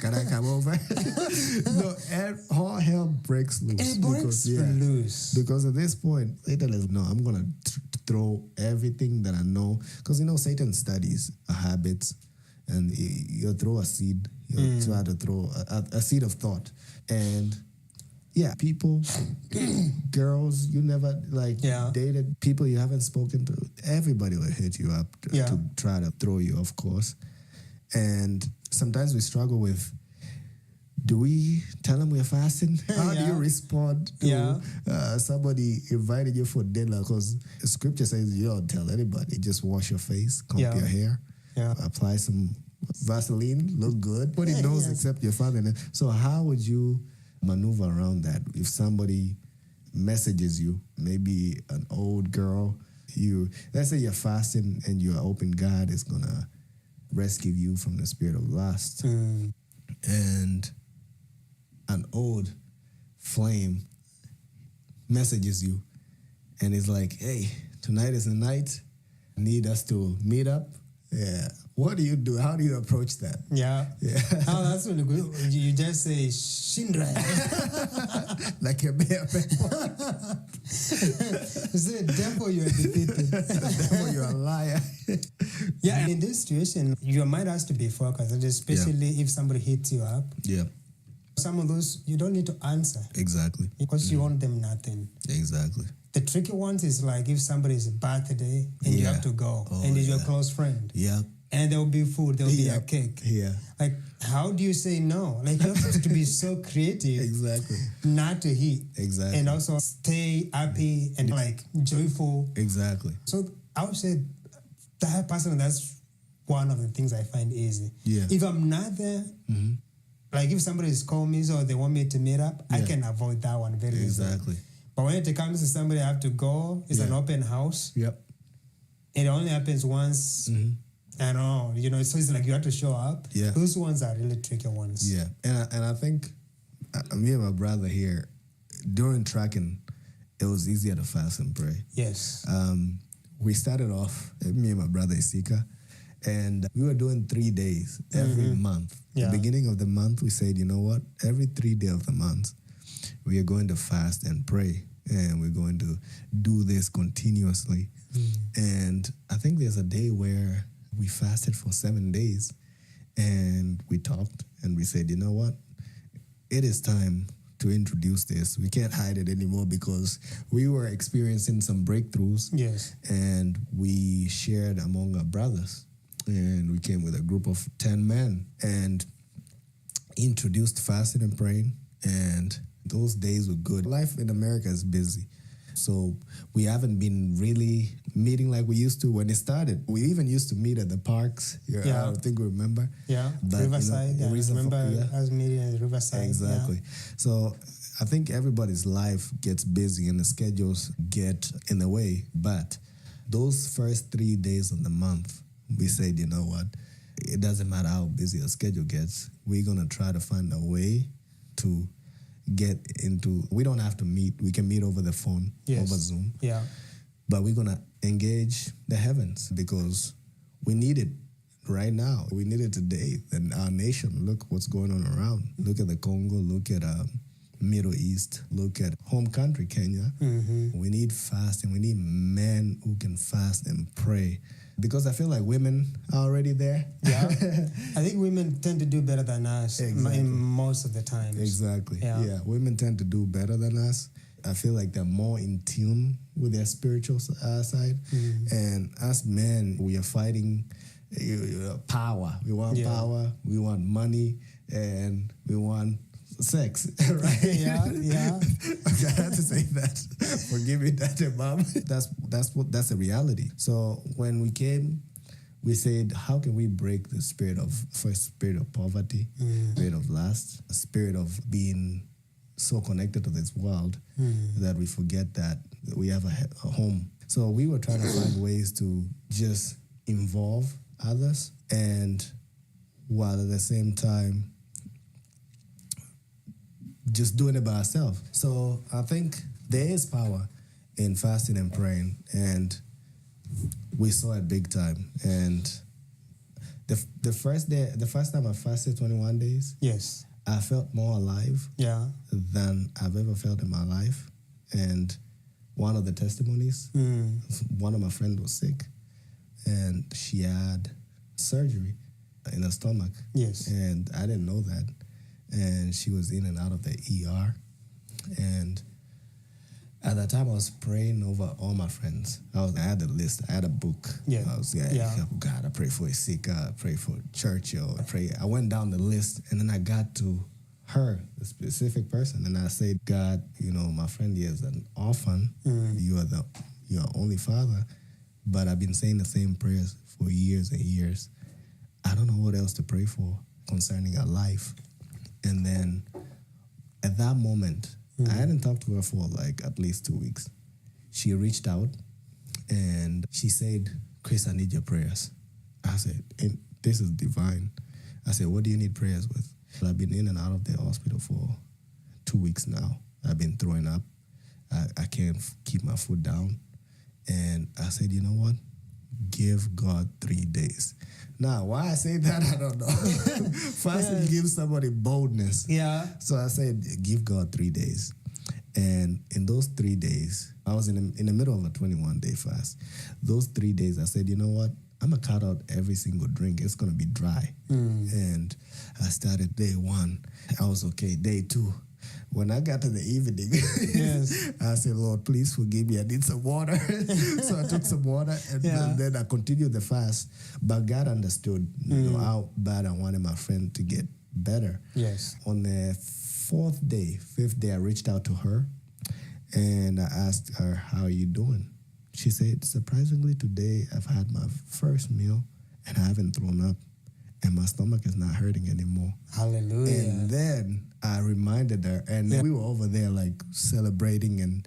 Can I come over? No, all hell breaks loose.
It breaks loose.
Because at this point, Satan is, no, I'm going to throw everything that I know. Because, Satan studies habits. And you'll throw a seed. You'll try to throw a seed of thought. And people, girls you never dated, people you haven't spoken to, everybody will hit you up to try to throw you off course. And sometimes we struggle with, do we tell them we're fasting? How do you respond to somebody invited you for dinner? Because the scripture says you don't tell anybody. Just wash your face, comb your hair, apply some Vaseline, look good. Nobody knows except your father. So how would you maneuver around that? If somebody messages you, maybe an old girl, let's say you're fasting and you're hoping God is gonna rescue you from the spirit of lust, and an old flame messages you and is like, hey, tonight is the night, I need us to meet up. What do you do? How do you approach that?
Oh, that's really good. You just say Shindra.
Like a bear.
You say, devil, you are defeated.
Devil, you are a liar.
In this situation, your mind has to be focused, especially if somebody hits you up. Some of those, you don't need to answer.
Exactly.
Because you owe them nothing.
Exactly.
The tricky ones is like if somebody's birthday and you have to go and it's your close friend. And there will be food, there will be a cake. Like, how do you say no? Like, you have to be so creative.
Exactly.
Not to hit.
Exactly.
And also stay happy and like joyful.
Exactly.
So I would say that personally, that's one of the things I find easy. If I'm not there, like if somebody is calling me or they want me to meet up, I can avoid that one very easily.
Exactly.
But when it comes to somebody I have to go, it's an open house. It only happens once. I know, so it's like you have to show up. Those ones are really tricky ones.
And I think me and my brother here, during tracking, it was easier to fast and pray. We started off, me and my brother Isika, and we were doing 3 days every month. The beginning of the month, we said, you know what? Every 3 days of the month, we are going to fast and pray. And we're going to do this continuously. And I think there's a day where we fasted for 7 days. And we talked and we said, you know what? It is time to introduce this. We can't hide it anymore because we were experiencing some breakthroughs. And we shared among our brothers. And we came with a group of 10 men and introduced fasting and praying. And Those days were good. Life in America is busy. So we haven't been really meeting like we used to when it started. We even used to meet at the parks. I think we remember.
Yeah,
but,
Riverside. I remember us meeting at Riverside.
Exactly.
Yeah.
So I think everybody's life gets busy and the schedules get in the way. But those first 3 days of the month, we said, you know what? It doesn't matter how busy our schedule gets. We're going to try to find a way to get into, we don't have to meet. We can meet over the phone, over Zoom.
Yeah.
But we're going to engage the heavens because we need it right now. We need it today. And our nation, look what's going on around. Look at the Congo, look at Middle East, look at home country, Kenya. Mm-hmm. We need fasting. We need men who can fast and pray. Because I feel like women are already there.
Yeah. I think women tend to do better than us in most of the times.
Exactly. Yeah. Women tend to do better than us. I feel like they're more in tune with their spiritual side. Mm-hmm. And us men, we are fighting power. We want power, we want money, and we want sex, right?
Yeah.
I had to say that. Forgive me, Daddy, Mom. That's a reality. So when we came, we said, how can we break the spirit of poverty, spirit of lust, a spirit of being so connected to this world that we forget that we have a home. So we were trying to find ways to just involve others, and while at the same time just doing it by ourselves. So I think there is power in fasting and praying, and we saw it big time. And the first time I fasted 21 days,
yes,
I felt more alive than I've ever felt in my life. And one of the testimonies, one of my friends was sick, and she had surgery in her stomach.
Yes.
And I didn't know that. And she was in and out of the ER. And at that time, I was praying over all my friends. I had a list. I had a book.
Yeah.
I was God, I pray for a sick. I pray for Churchill. I went down the list, and then I got to her, the specific person, and I said, God, my friend here is an orphan. You are your only father, but I've been saying the same prayers for years and years. I don't know what else to pray for concerning her life. And then at that moment, I hadn't talked to her for like at least 2 weeks. She reached out and she said, Chris, I need your prayers. I said, this is divine. I said, what do you need prayers with? I've been in and out of the hospital for 2 weeks now. I've been throwing up. I can't keep my foot down. And I said, you know what? Give God 3 days. Now, why I say that, I don't know. Fasting gives somebody boldness.
Yeah.
So I said, give God 3 days. And in those 3 days, I was in the middle of a 21-day fast. Those 3 days, I said, you know what? I'm going to cut out every single drink. It's going to be dry. And I started day 1. I was okay. Day 2. When I got to the evening, I said, Lord, please forgive me. I need some water. So I took some water, and then I continued the fast. But God understood how bad I wanted my friend to get better.
Yes.
On the 5th day, I reached out to her, and I asked her, how are you doing? She said, surprisingly, today I've had my first meal, and I haven't thrown up. And my stomach is not hurting anymore.
Hallelujah.
And then I reminded her, and we were over there like celebrating, and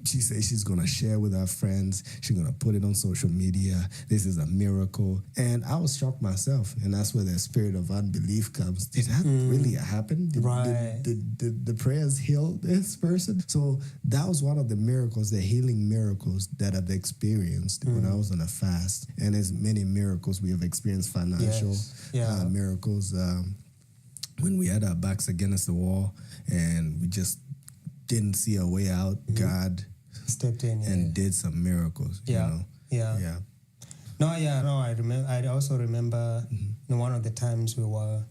she said she's going to share with her friends. She's going to put it on social media. This is a miracle. And I was shocked myself, and that's where the spirit of unbelief comes. Did that really happen? Did the prayers heal this person? So that was one of the miracles, the healing miracles that I've experienced when I was on a fast. And there's many miracles we have experienced, financial miracles. When we had our backs against the wall and we just didn't see a way out, God
stepped in
and did some miracles.
Yeah. I remember. I also remember one of the times we were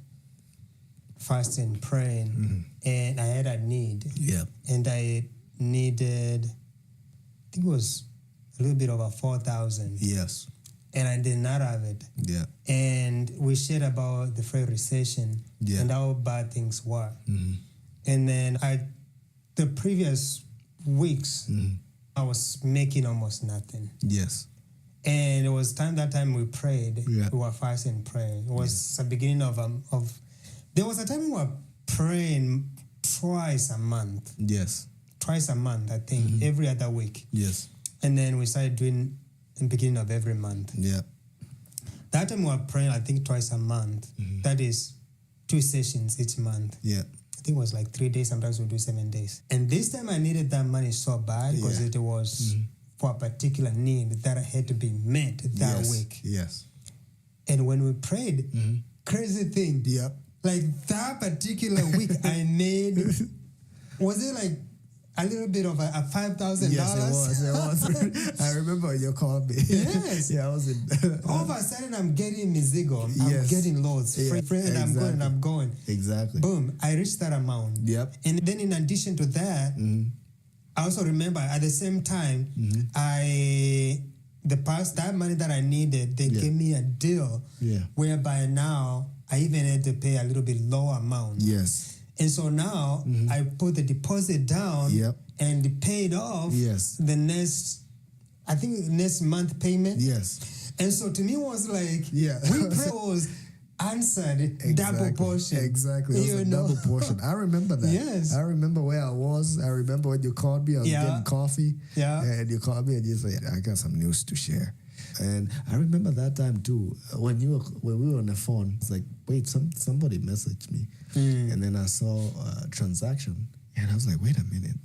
fasting, praying, and I had a need.
Yeah.
And I needed, I think it was a little bit over 4,000.
Yes.
And I did not have it.
Yeah.
And we shared about the Freight recession and how bad things were. And then I the previous weeks, I was making almost nothing.
Yes.
And it was that time we prayed.
Yeah.
We were fasting and praying. It was the beginning of there was a time we were praying twice a month.
Yes.
Twice a month, I think, every other week.
Yes.
And then we started doing in the beginning of every month.
Yeah.
That time we were praying, I think, twice a month. That is 2 sessions each month.
Yeah.
I think it was like 3 days. Sometimes we do 7 days. And this time I needed that money so bad because it was for a particular need that had to be met that week.
Yes.
And when we prayed, crazy thing.
Yep.
Like that particular week I made, was it like a little bit of a $5,000?
Yes, it was. I remember when you called me.
Yes.
Yeah, I was in.
All of a sudden I'm getting Mizigo. I'm getting loads.
Yeah,
And I'm going.
Exactly.
Boom. I reached that amount.
Yep.
And then in addition to that, I also remember at the same time, that money that I needed, they gave me a deal whereby now I even had to pay a little bit lower amount.
Yes.
And so now I put the deposit down and paid off the next month payment.
Yes.
And so to me it was like, we pray was answered double portion.
Exactly. It was a double portion. I remember that.
Yes.
I remember where I was. I remember when you called me. I was getting coffee.
Yeah.
And you called me and you said, I got some news to share. And I remember that time too, when we were on the phone, it's like, wait, somebody messaged me. And then I saw a transaction and I was like, wait a minute.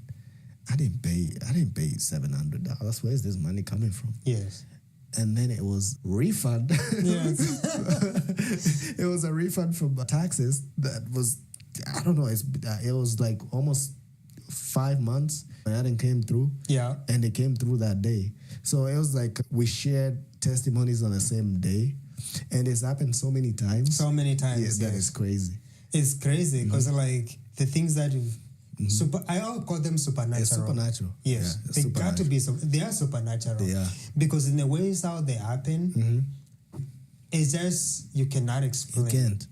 I didn't pay $700. Where is this money coming from?
Yes.
And then it was refund.
Yes.
It was a refund from taxes that was, I don't know, it was like almost 5 months. And it came through.
Yeah.
And it came through that day. So it was like we shared testimonies on the same day. And it's happened so many times.
So many times.
That is crazy.
It's crazy because like the things that I all call them supernatural.
It's supernatural.
Yes.
Yeah,
they got to be, they are supernatural.
They are.
Because in the ways how they happen, it's just, you cannot explain.
You can't.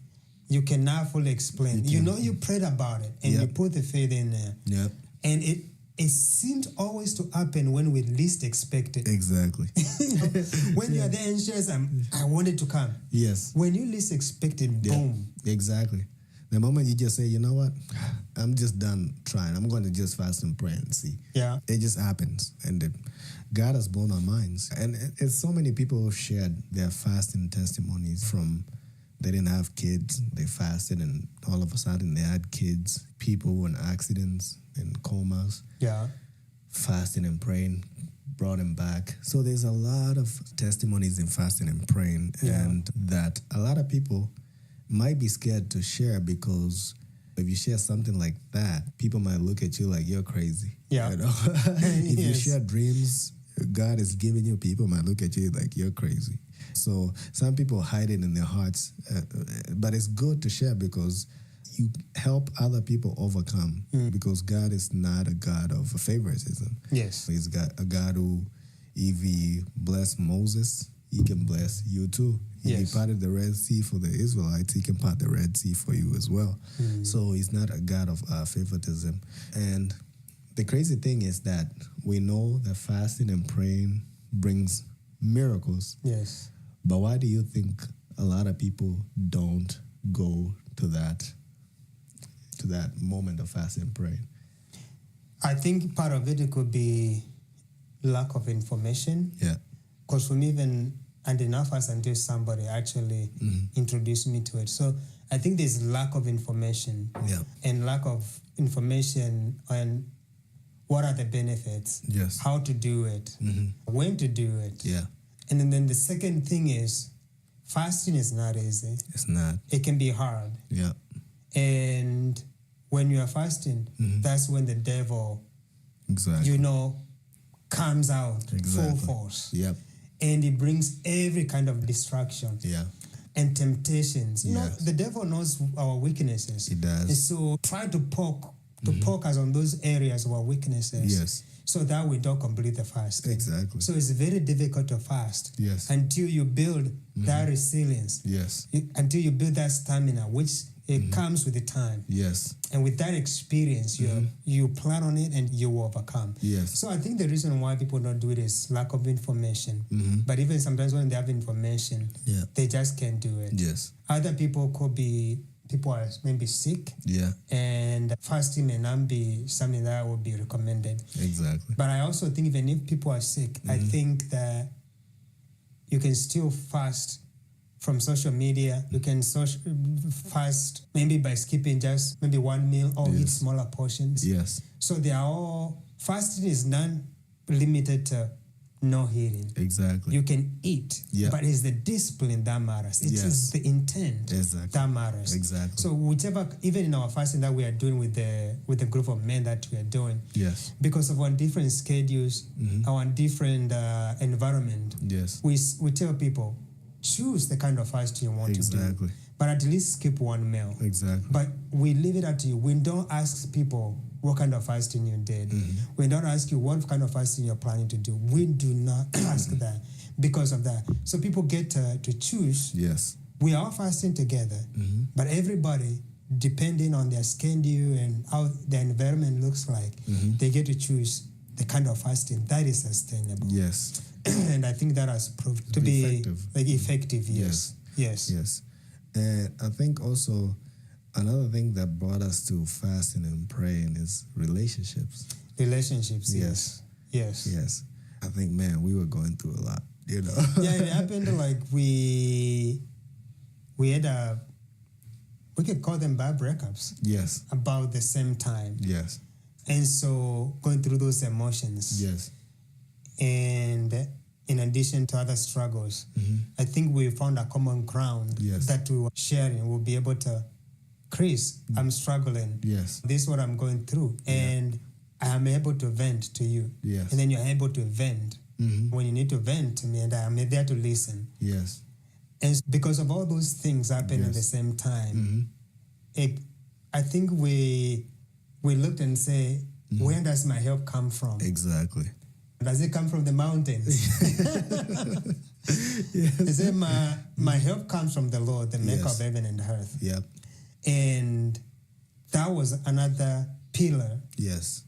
You cannot fully explain. You know you prayed about it and you put the faith in there.
Yep.
And it seemed always to happen when we least expect it.
Exactly.
When you are there anxious, I wanted to come.
Yes.
When you least expect it, boom.
Exactly. The moment you just say, you know what, I'm just done trying. I'm going to just fast and pray and see.
Yeah.
It just happens. And God has blown our minds. And it's so many people who shared their fasting testimonies from they didn't have kids, they fasted, and all of a sudden they had kids. People who were in accidents, in comas.
Yeah.
Fasting and praying brought them back. So there's a lot of testimonies in fasting and praying, and that a lot of people might be scared to share because if you share something like that, people might look at you like you're crazy.
Yeah.
You know? If you share dreams God is giving you, people might look at you like you're crazy. So some people hide it in their hearts, but it's good to share because you help other people overcome because God is not a God of favoritism.
Yes.
He's a God who, if he blessed Moses, he can bless you too. If he parted the Red Sea for the Israelites, he can part the Red Sea for you as well. So he's not a God of favoritism. And the crazy thing is that we know that fasting and praying brings miracles.
Yes.
But why do you think a lot of people don't go to that moment of fasting and praying?
I think part of it could be lack of information.
Yeah.
Because for me, even and enough as until somebody actually introduced me to it. So I think there's lack of information.
Yeah.
And lack of information on what are the benefits.
Yes.
How to do it. When to do it.
Yeah.
And then the second thing is fasting is not easy.
It's not.
It can be hard.
Yeah.
And when you are fasting, that's when the devil,
exactly,
comes out full
exactly,
force.
Yep.
And he brings every kind of distraction.
Yeah.
And temptations. You know,
Yes.
the devil knows our weaknesses.
He does.
And so try to poke us on those areas of our weaknesses.
Yes.
So that we don't complete the fast.
Exactly.
So it's very difficult to fast.
Yes.
Until you build that resilience.
Yes.
Until you build that stamina, which It comes with the time.
Yes.
And with that experience, you plan on it and you will overcome.
Yes.
So I think the reason why people don't do it is lack of information. But even sometimes when they have information, they just can't do it.
Yes.
Other people could be, people are maybe sick.
Yeah.
And fasting may not be something that would be recommended.
Exactly.
But I also think even if people are sick, I think that you can still fast from social media. You can fast maybe by skipping just maybe one meal or eat smaller portions.
Yes.
So they are all, fasting is not limited to no eating.
Exactly.
You can eat, but it's the discipline that matters. It's the intent that matters.
Exactly.
So whichever, even in our fasting that we are doing with the group of men that we are doing, because of our different schedules, our different environment, we tell people, choose the kind of fast you want to do. But at least skip one meal.
Exactly.
But we leave it up to you. We don't ask people what kind of fasting you did. We don't ask you what kind of fasting you're planning to do. We do not ask that because of that. So people get to choose.
Yes.
We are fasting together, but everybody, depending on their schedule and how the environment looks like, they get to choose the kind of fasting that is sustainable.
Yes.
And I think that has proved to be
effective.
Effective. Yes.
And I think also another thing that brought us to fasting and praying is relationships.
Yes.
I think, man, we were going through a lot, you know.
It happened like we had we could call them bad breakups.
Yes.
About the same time.
Yes.
And so going through those emotions.
Yes.
And in addition to other struggles, I think we found a common ground that we were sharing. We'll be able to, Chris, I'm struggling.
Yes.
This is what I'm going through. And I am able to vent to you.
Yes.
And then you're able to vent when you need to vent to me, and I'm there to listen.
Yes.
And because of all those things happening at the same time, I think we looked and say, where does my help come from?
Exactly.
Does it come from the mountains? They say my help comes from the Lord, the maker of heaven and earth.
Yep.
And that was another pillar.
Yes.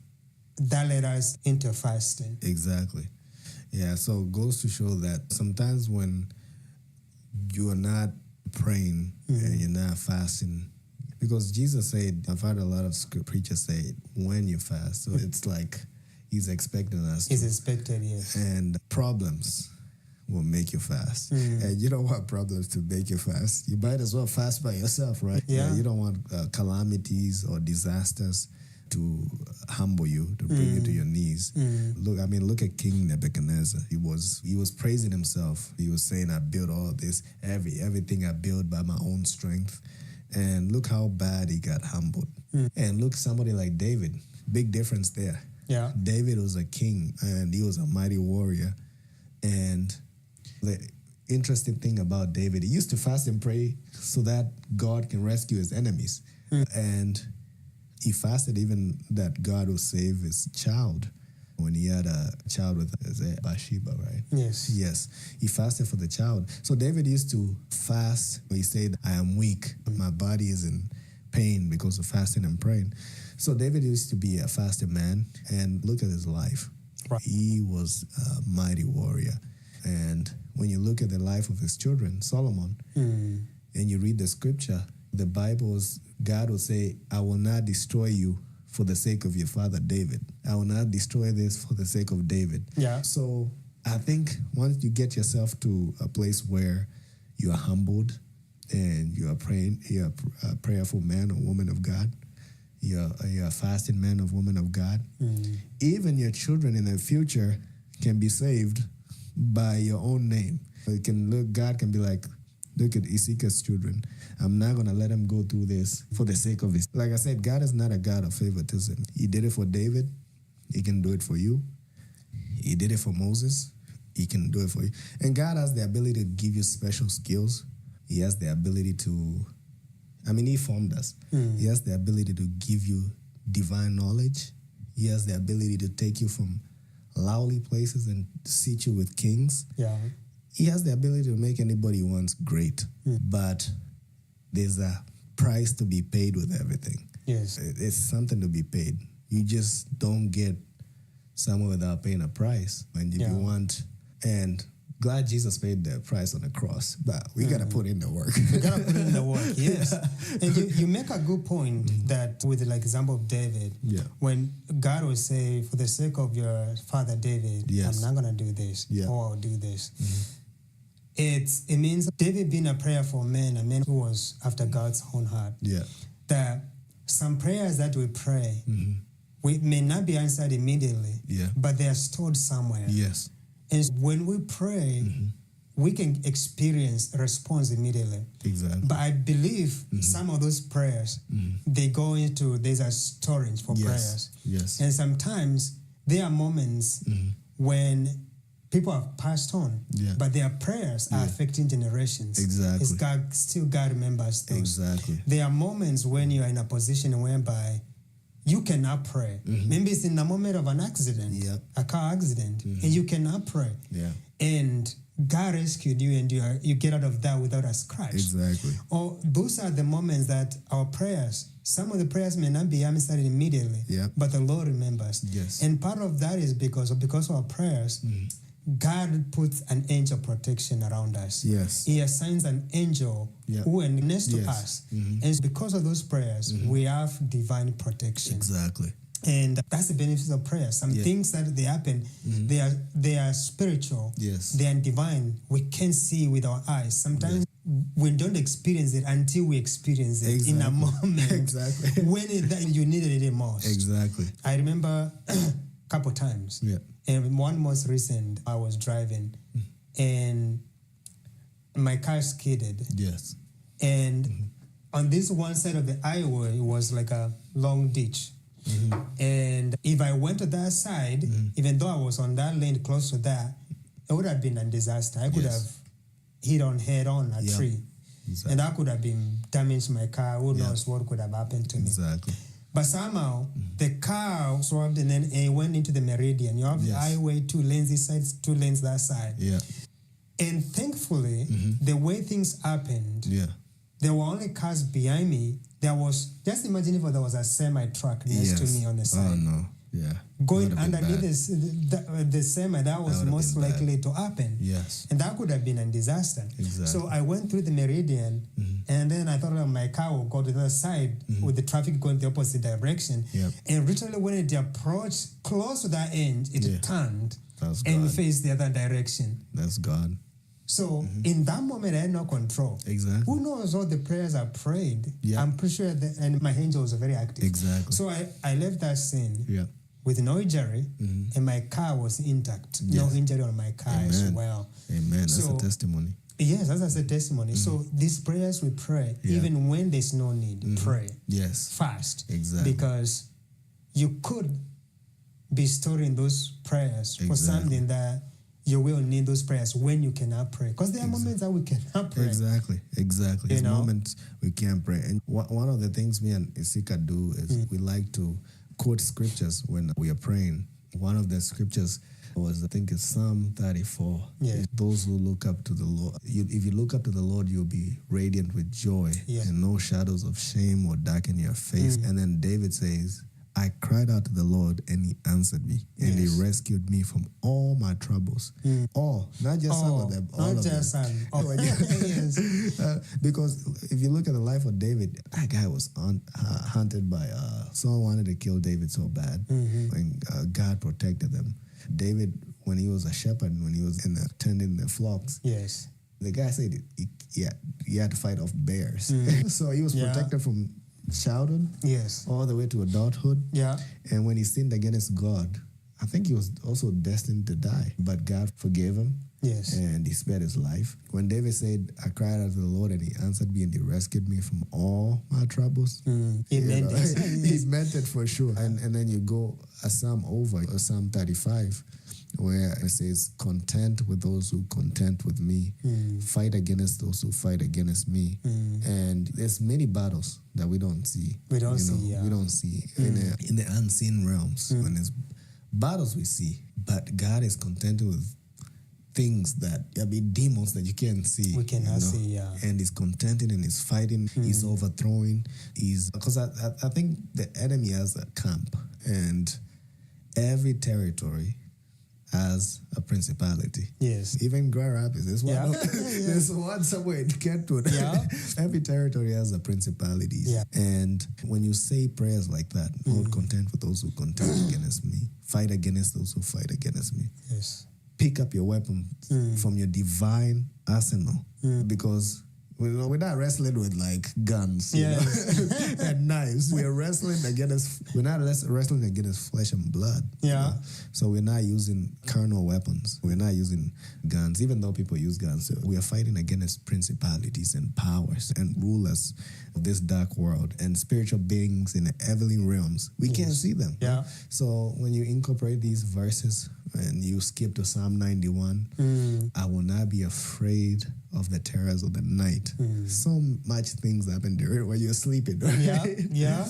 That led us into fasting.
Exactly. Yeah, so it goes to show that sometimes when you are not praying and you're not fasting, because Jesus said, I've heard a lot of preachers say, when you fast. So it's like he's expecting us
He's expected, yes.
And problems will make you fast. And you don't want problems to make you fast. You might as well fast by yourself, right?
Yeah.
You don't want calamities or disasters to humble you, to bring you to your knees. Look at King Nebuchadnezzar. He was praising himself. He was saying, I built all this, everything I built by my own strength. And look how bad he got humbled. And look, somebody like David, big difference there.
Yeah.
David was a king and he was a mighty warrior. And the interesting thing about David, he used to fast and pray so that God can rescue his enemies. And he fasted even that God will save his child when he had a child with Bathsheba, right?
Yes.
Yes. He fasted for the child. So David used to fast. He said, I am weak. My body is in pain because of fasting and praying. So David used to be a fasting man. And look at his life.
Right.
He was a mighty warrior. And when you look at the life of his children, Solomon, and you read the scripture, the Bible, God will say, I will not destroy you for the sake of your father David. I will not destroy this for the sake of David.
Yeah.
So I think once you get yourself to a place where you are humbled and you are praying, you're a prayerful man or woman of God, you're a fasting man or woman of God, even your children in the future can be saved by your own name. God can be like, look at Ezekiel's children. I'm not going to let him go through this for the sake of it. Like I said, God is not a God of favoritism. He did it for David. He can do it for you. He did it for Moses. He can do it for you. And God has the ability to give you special skills. He has the ability to, he formed us. He has the ability to give you divine knowledge. He has the ability to take you from lowly places and seat you with kings.
Yeah.
He has the ability to make anybody he wants great, but there's a price to be paid with everything.
Yes.
It's something to be paid. You just don't get someone without paying a price. And if you want, and glad Jesus paid the price on the cross, but we got to put in the work.
We got to put in the work, yes. And you make a good point that with the example of David, when God will say, for the sake of your father David, I'm not going to do this, or I'll do this. It means David being a prayerful man, a man who was after God's own heart. Yeah. That some prayers that we pray, we may not be answered immediately, but they are stored somewhere.
Yes.
And when we pray, we can experience a response immediately.
Exactly.
But I believe some of those prayers, they go into, there's a storage for prayers.
Yes.
And sometimes there are moments when people have passed on, but their prayers are affecting generations.
Exactly.
It's God remembers those.
Exactly.
There are moments when you are in a position whereby you cannot pray. Maybe it's in the moment of an accident, a car accident, and you cannot pray.
Yeah.
And God rescued you, and you get out of that without a scratch.
Exactly.
Or those are the moments that our prayers, some of the prayers may not be answered immediately, but the Lord remembers.
Yes.
And part of that is because of our prayers, God puts an angel protection around us.
Yes.
He assigns an angel who is next to us. And because of those prayers, we have divine protection.
Exactly.
And that's the benefits of prayer. Some things that they happen, they are spiritual.
Yes.
They are divine. We can't see with our eyes. Sometimes we don't experience it until we experience it in a moment.
Exactly.
When you needed it the most.
Exactly.
I remember a couple times.
Yeah.
And one most recent, I was driving and my car skidded.
Yes.
And on this one side of the highway, it was like a long ditch. And if I went to that side, even though I was on that lane close to that, it would have been a disaster. I could have hit on head on a tree. Exactly. And that could have been damaged my car. Who knows what could have happened to me.
Exactly.
But somehow, the car swerved and then it went into the meridian. You have the highway, 2 lanes this side, 2 lanes that side. Yeah. And thankfully, the way things happened, there were only cars behind me. There was, just imagine if there was a semi-truck next to me on the side.
Oh, no. Yeah.
Going underneath the semi, that was most likely to happen.
Yes.
And that could have been a disaster.
Exactly.
So I went through the meridian, and then I thought my car would go to the other side with the traffic going the opposite direction.
Yep.
And literally when it approached close to that end, it turned and faced the other direction.
That's God.
So in that moment, I had no control.
Exactly.
Who knows all the prayers I prayed?
Yeah.
I'm pretty sure and my angel was very active.
Exactly.
So I left that scene with no injury, and my car was intact. No injury on my car as well.
Amen. That's a testimony.
Yes, that's a testimony. So these prayers we pray, even when there's no need, pray.
Yes.
Fast.
Exactly.
Because you could be storing those prayers for something that you will need those prayers when you cannot pray. Because there are moments that we cannot pray.
Exactly. There's moments we can't pray. And one of the things me and Isika do is we like to quote scriptures when we are praying. One of the scriptures was, I think it's Psalm 34. Yeah. Those who look up to the Lord. If you look up to the Lord, you'll be radiant with joy and no shadows of shame will darken your face. And then David says, I cried out to the Lord and he answered me and he rescued me from all my troubles. All, not just some of them, all of them. Because if you look at the life of David, that guy was hunted by, someone wanted to kill David so bad and God protected them. David, when he was a shepherd, when he was tending the flocks, the guy said he had to fight off bears. So he was protected from childhood all the way to adulthood. And when he sinned against God, I think he was also destined to die, but God forgave him. And he spared his life. When David said, I cried out to the Lord and he answered me and he rescued me from all my troubles. He meant it. He meant it for sure. And then you go a psalm over, Psalm 35, where it says, content with those who content with me, fight against those who fight against me. And there's many battles that we don't see. We don't see in the unseen realms. When there's battles we see, but God is content with things that, demons that you can't see.
We cannot see, yeah.
And he's contending and he's fighting, he's overthrowing, because I think the enemy has a camp, and every territory has a principality.
Yes.
Even Grand Rapids, there's one somewhere in Kentwood.
Yeah.
Every territory has a principality.
Yeah.
And when you say prayers like that, Lord, contend for those who contend against me, fight against those who fight against me.
Yes.
Pick up your weapon from your divine arsenal, because we're not wrestling with like guns and knives. We're wrestling against. We're not wrestling against flesh and blood.
Yeah.
You know? So we're not using carnal weapons. We're not using guns, even though people use guns. So we are fighting against principalities and powers and rulers of this dark world and spiritual beings in the heavenly realms. We can't see them.
Yeah.
So when you incorporate these verses and you skip to Psalm 91, I will not be afraid of the terrors of the night. So much things happen during when you're sleeping. Right?
Yeah, yeah.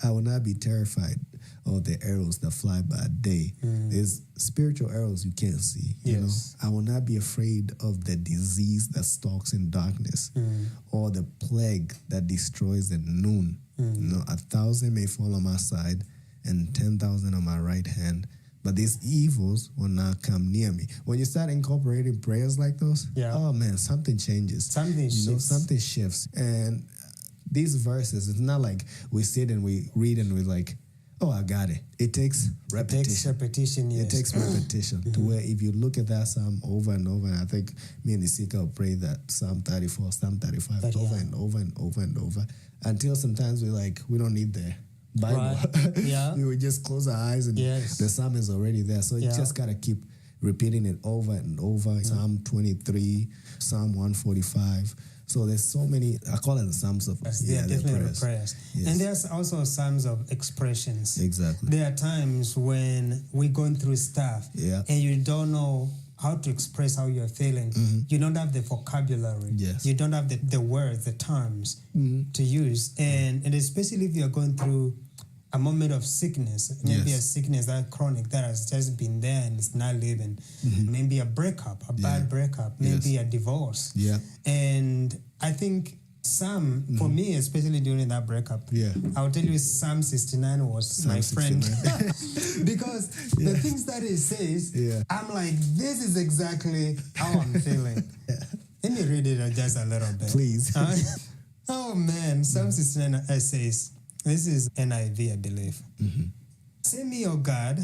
I will not be terrified of the arrows that fly by day. There's spiritual arrows you can't see. You know, I will not be afraid of the disease that stalks in darkness, or the plague that destroys at noon. You know, 1,000 may fall on my side and 10,000 on my right hand, but these evils will not come near me. When you start incorporating prayers like those, oh man, something changes. Something shifts. And these verses, it's not like we sit and we read and we're like, oh, I got it. It takes repetition.
It takes repetition, yes.
It takes repetition to where if you look at that psalm over and over, and I think me and Isika will pray that Psalm 34, Psalm 35 over and over and over and over, until sometimes we're like, we don't need the Bible.
Right. Yeah.
We would just close our eyes and the psalm is already there. So you just got to keep repeating it over and over. Psalm 23, Psalm 145. So there's so many, I call it the Psalms of
definitely prayers.
Yes.
And there's also Psalms of expressions.
Exactly.
There are times when we're going through stuff and you don't know how to express how you're feeling. You don't have the vocabulary.
Yes.
You don't have the words, the terms to use. And especially if you're going through a moment of sickness, maybe a sickness that chronic that has just been there and it's not leaving. Maybe a breakup, a bad breakup, maybe a divorce.
Yeah.
And I think for me, especially during that breakup, I'll tell you Psalm 69 was my friend. Because the things that it says, I'm like, this is exactly how I'm feeling. Let me read it just a little bit.
Please.
Oh man, Psalm 69 says, this is NIV, I believe. Save me, O God,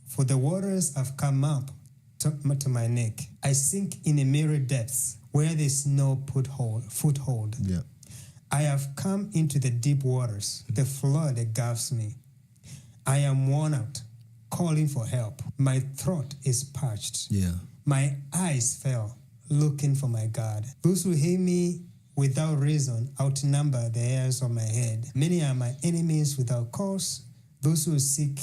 for the waters have come up to my neck. I sink in a mirror depths where there's no foothold.
Yeah.
I have come into the deep waters. The flood engulfs me. I am worn out, calling for help. My throat is parched.
Yeah.
My eyes fell, looking for my God. Those who hate me without reason outnumber the hairs of my head. Many are my enemies without cause. Those who seek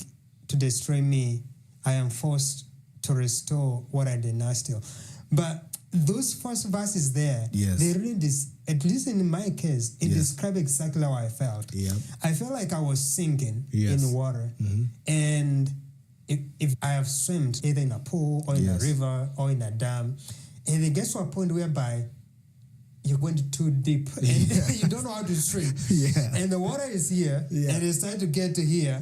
to destroy me, I am forced to restore what I did not steal. But those first verses there, they read this, at least in my case, it described exactly how I felt.
Yeah.
I felt like I was sinking in water. And if I have swimmed either in a pool or in a river or in a dam, and it gets to a point whereby you're going too deep and you don't know how to swim. And the water is here and it's trying to get to here.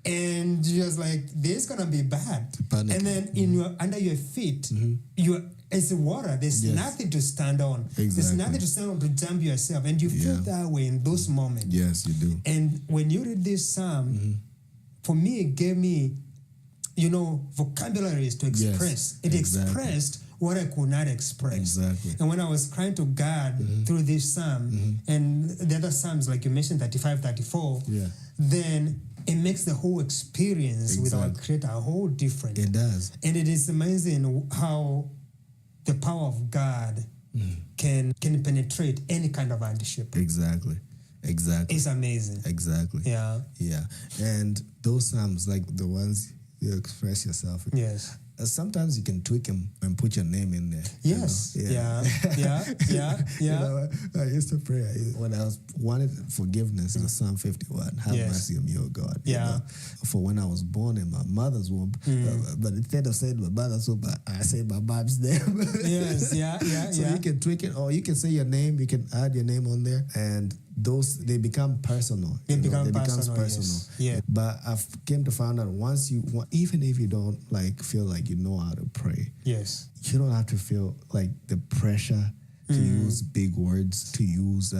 And you're just like, this is gonna be bad.
Panic.
And then under your feet, it's water. There's nothing to stand on. There's nothing to stand on to jump yourself. And you feel that way in those moments.
Yes, you do.
And when you read this psalm, for me, it gave me, vocabularies to express. It expressed what I could not express.
Exactly.
And when I was crying to God through this psalm and the other psalms, like you mentioned, 35, 34, then it makes the whole experience with our Creator a whole different.
It does.
And it is amazing how the power of God can penetrate any kind of hardship.
Exactly.
It's amazing.
Exactly.
Yeah.
Yeah. And those psalms, like the ones you express yourself.
Yes.
sometimes you can tweak them and put your name in there.
Yes.
You know?
Yeah.
You know, I used to pray when I wanted forgiveness. The Psalm 51. Have mercy on me, O God. You know, for when I was born in my mother's womb, but instead of saying my mother's womb, I say my mom's name.
Yes.
So you can tweak it, or you can say your name. You can add your name on there, and they become personal.
They become
personal.
Yes. Yeah.
But I've came to find out even if you don't feel like you know how to pray,
yes,
you don't have to feel like the pressure to use big words, to use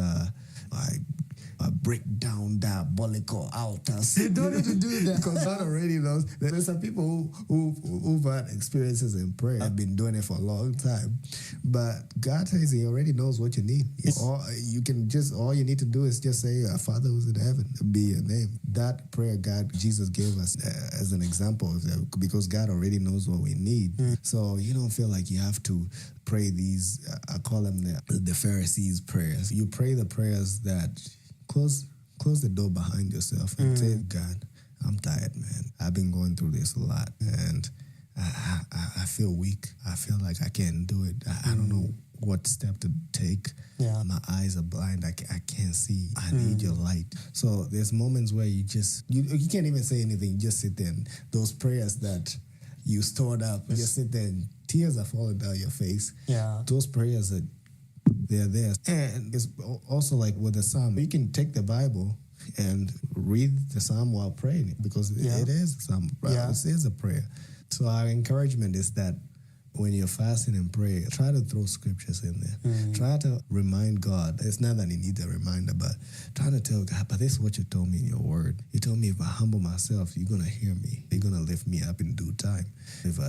break down diabolical altars. You don't need to do that because God already knows. There's some people who've had experiences in prayer. I've been doing it for a long time, but God says He already knows what you need. All you need to do is just say, "Our Father who's in heaven," be your name. That prayer Jesus gave us as an example, because God already knows what we need. So you don't feel like you have to pray these. I call them the Pharisees' prayers. You pray the prayers that close the door behind yourself and say, God, I'm tired, man. I've been going through this a lot, and I feel weak. I feel like I can't do it. I don't know what step to take.
Yeah.
My eyes are blind. I can't see. I need your light. So there's moments where you can't even say anything. You just sit there, and those prayers that you stored up, you just sit there and tears are falling down your face.
Yeah.
Those prayers they're there. And it's also like with the psalm, you can take the Bible and read the psalm while praying, because it is a psalm.
Yeah.
It is a prayer. So our encouragement is that when you're fasting and pray, try to throw scriptures in there. Try to remind God. It's not that He needs a reminder, but try to tell God, but this is what you told me in your word. You told me if I humble myself, you're going to hear me. You're going to lift me up in due time.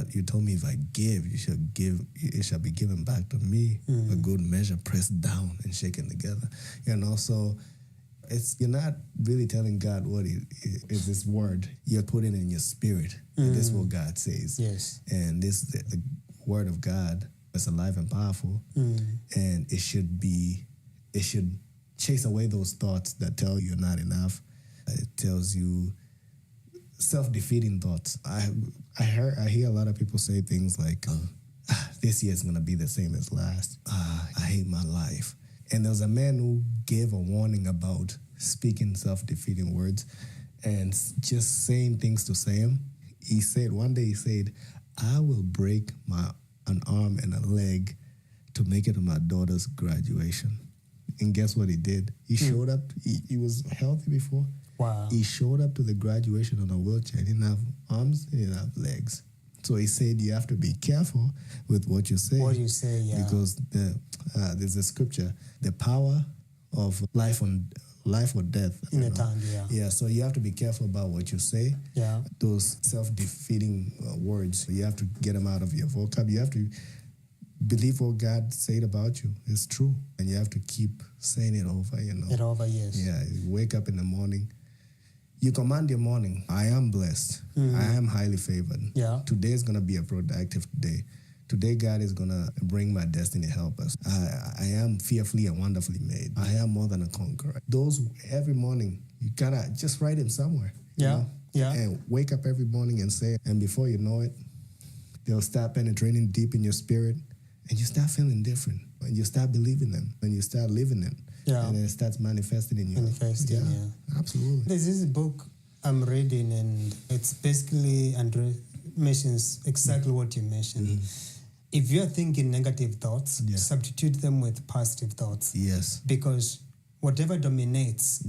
You told me if I give, it shall be given back to me. A good measure, pressed down and shaken together. So you're not really telling God what is this word. You're putting it in your spirit. And this is what God says.
Yes.
And the word of God is alive and powerful. And it should chase away those thoughts that tell you you're not enough. It tells you self-defeating thoughts. I hear a lot of people say things like, this year is going to be the same as last. I hate my life. And there was a man who gave a warning about speaking self-defeating words and just saying things to Sam. One day he said, I will break an arm and a leg to make it to my daughter's graduation. And guess what he did? He showed up. He was healthy before.
Wow.
He showed up to the graduation on a wheelchair. He didn't have arms, he didn't have legs. So he said you have to be careful with what you say.
What you say, yeah.
Because there's a scripture, the power of life or death.
In the tongue, yeah.
Yeah, so you have to be careful about what you say.
Yeah.
Those self-defeating words, you have to get them out of your vocab. You have to believe what God said about you. It's true. And you have to keep saying it over,
It over, yes.
Yeah, you wake up in the morning. You command your morning. I am blessed. I am highly favored.
Yeah.
Today is going to be a productive day. Today, God is going to bring my destiny helpers. I am fearfully and wonderfully made. I am more than a conqueror. Those, every morning, you got to just write them somewhere.
Yeah. Yeah.
And wake up every morning and say it. And before you know it, they'll start penetrating deep in your spirit. And you start feeling different. And you start believing them. And you start living them.
Yeah.
And then it starts manifesting in you.
Yeah.
Absolutely.
There's this book I'm reading, and it's basically mentions exactly what you mentioned. If you're thinking negative thoughts, substitute them with positive thoughts.
Yes.
Because whatever dominates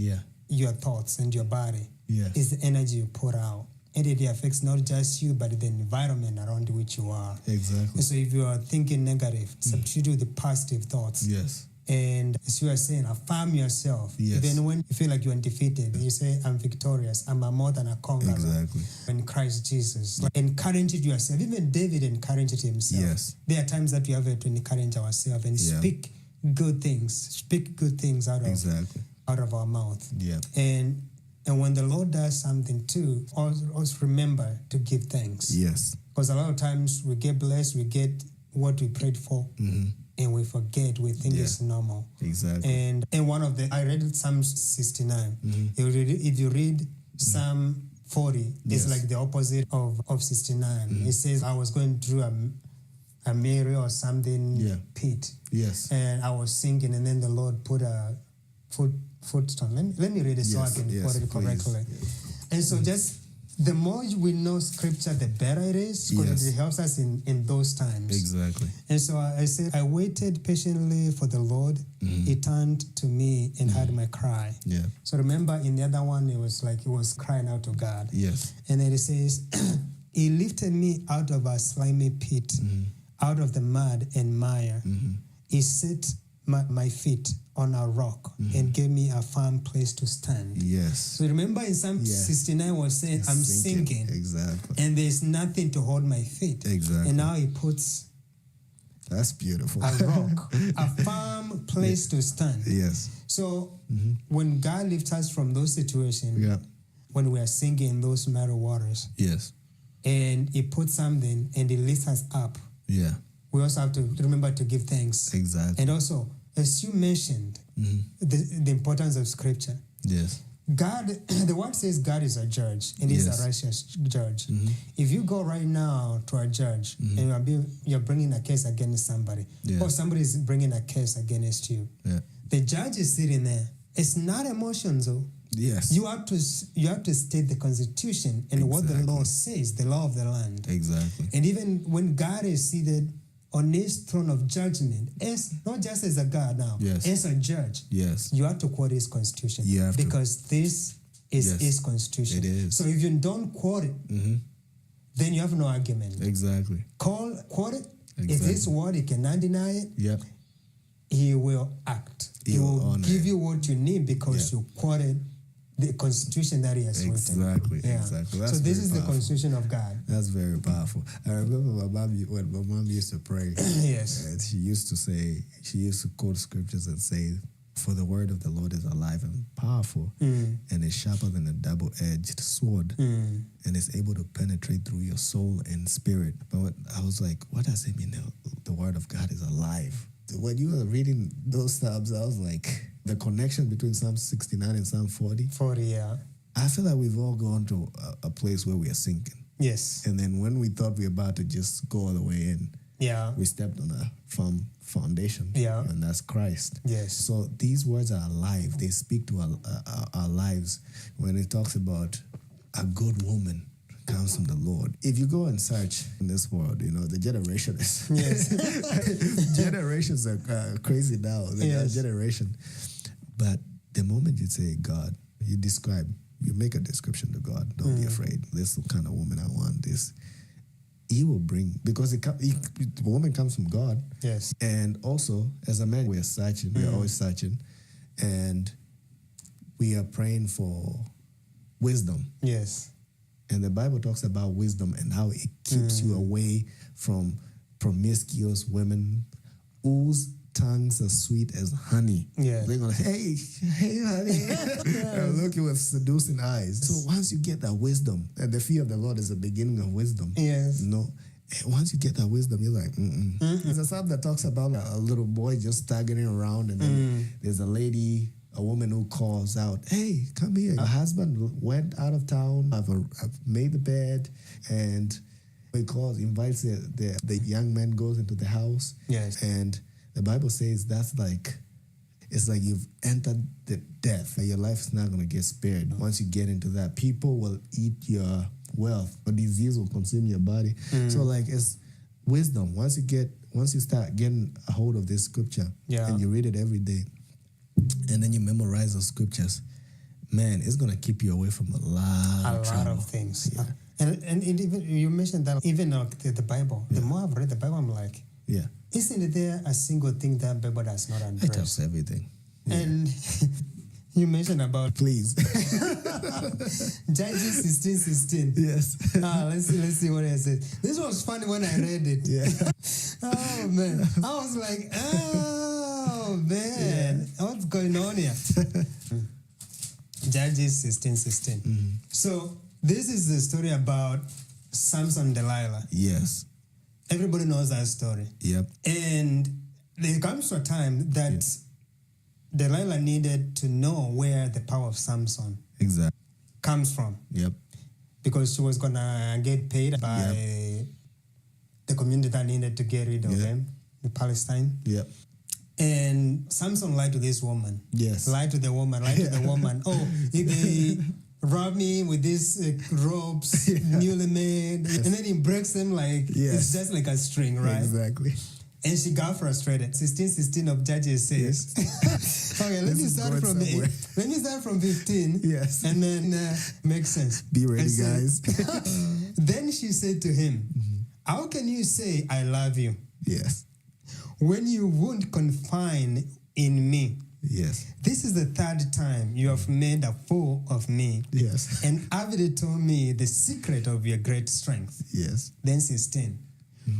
your thoughts and your body is the energy you put out. And it affects not just you, but the environment around which you are.
Exactly.
So if you are thinking negative, substitute with the positive thoughts.
Yes.
And as you are saying, affirm yourself.
Yes.
Even when you feel like you're undefeated, you say, I'm victorious. I'm more than a conqueror.
Exactly.
In Christ Jesus. Like, encourage it yourself. Even David encouraged himself.
Yes.
There are times that we have to encourage ourselves and speak good things. Speak good things out of our mouth.
Yeah.
And when the Lord does something too, always remember to give thanks.
Yes.
Because a lot of times we get blessed, we get what we prayed for, and we forget, we think it's normal.
Exactly.
And one of I read Psalm 69. If you read Psalm
40 is like the opposite of 69. It says I was going through a Mary or something pit.
Yes.
And I was sinking, and then the Lord put a footstone. Let me read it so I can quote it correctly. Yes. And so just the more we know scripture, the better it is, because it helps us in those times.
Exactly.
And so I said, I waited patiently for the Lord. He turned to me and heard my cry.
Yeah.
So remember, in the other one, it was like he was crying out to God.
Yes.
And then it says, he lifted me out of a slimy pit, out of the mud and mire. He set my feet on a rock and gave me a firm place to stand.
Yes.
So remember in Psalm 69 was saying, I'm sinking.
Exactly.
And there's nothing to hold my feet.
Exactly.
And now he puts
that's beautiful.
a rock, a firm place to stand.
Yes.
So when God lifts us from those situations, when we are sinking in those muddy waters, and he puts something and he lifts us up, we also have to remember to give thanks.
Exactly.
And also, as you mentioned, the importance of scripture.
Yes.
God, the word says God is a judge, and he's a righteous judge. If you go right now to a judge and you're bringing a case against somebody, or somebody is bringing a case against you, the judge is sitting there. It's not emotions, though.
Yes.
You have to state the Constitution and what the law says, the law of the land.
Exactly.
And even when God is seated on his throne of judgment, as not just as a God now, as a judge, you have to quote his Constitution, because this is his Constitution.
It is.
So if you don't quote it, then you have no argument.
Exactly.
Quote it.
Exactly.
If his word, he cannot deny it. He will act. He will give you what you need because you quoted the Constitution that he has written.
Exactly. That's
so this is
powerful.
the Constitution of God.
That's very powerful. I remember when my mom used to pray. And she used to quote scriptures and say, for the word of the Lord is alive and powerful, and is sharper than a double-edged sword, and is able to penetrate through your soul and spirit. But I was like, what does it mean the word of God is alive? When you were reading those Psalms, I was like, the connection between Psalm 69 and Psalm 40. 40, yeah. I feel like we've all gone to a place where we are sinking. Yes. And then when we thought we were about to just go all the way in, we stepped on a firm foundation. Yeah. And that's Christ. Yes. So these words are alive. They speak to our lives. When it talks about a good woman comes from the Lord. If you go and search in this world, the generation is... Yes. Generations are crazy now. The generation. But the moment you say God, you make a description to God. Don't be afraid. This is the kind of woman I want. This. He will bring, because the woman comes from God. Yes. And also, as a man, we are searching. We are always searching. And we are praying for wisdom. Yes. And the Bible talks about wisdom and how it keeps you away from promiscuous women whose tongues are sweet as honey. Yeah. They're going to, hey, honey. Look, you with seducing eyes. So once you get that wisdom, and the fear of the Lord is the beginning of wisdom. Yes. Once you get that wisdom, you're like, There's a psalm that talks about a little boy just staggering around, and then there's a woman who calls out, hey, come here. My husband went out of town. I've made the bed, and he calls, invites the young man, goes into the house. Yes. And the Bible says it's like you've entered the death. Your life is not going to get spared. Once you get into that, people will eat your wealth. A disease will consume your body. So it's wisdom. Once you start getting a hold of this scripture, and you read it every day, and then you memorize those scriptures, man, it's going to keep you away from a lot of things. Yeah. And even, you mentioned that even the Bible, the more I've read the Bible, I'm like, isn't there a single thing that Bible does not address? It does everything. Yeah. And you mentioned about, please, Judges 16:16. Yes. Let's see what it says. This was funny when I read it. Yeah. Oh man, I was like, oh man, what's going on here? Judges 16:16. So this is the story about Samson and Delilah. Yes. Everybody knows that story. Yep. And there comes to a time that Delilah needed to know where the power of Samson comes from. Yep.
because she was gonna get paid by the community that needed to get rid of them, the Palestine.
Yep.
And Samson lied to this woman.
Yes.
Lied to the woman. Oh, they rob me with these robes, newly made. And then he breaks them like, it's just like a string, right?
Exactly.
And she got frustrated. 16:16 of Judges says, okay, let me start from 15.
Yes.
And then make sense.
Be ready, guys.
Then she said to him, how can you say I love you?
Yes.
When you won't confine in me.
Yes.
This is the third time you have made a fool of me.
Yes.
And Abed told me the secret of your great strength.
Yes.
Then 16.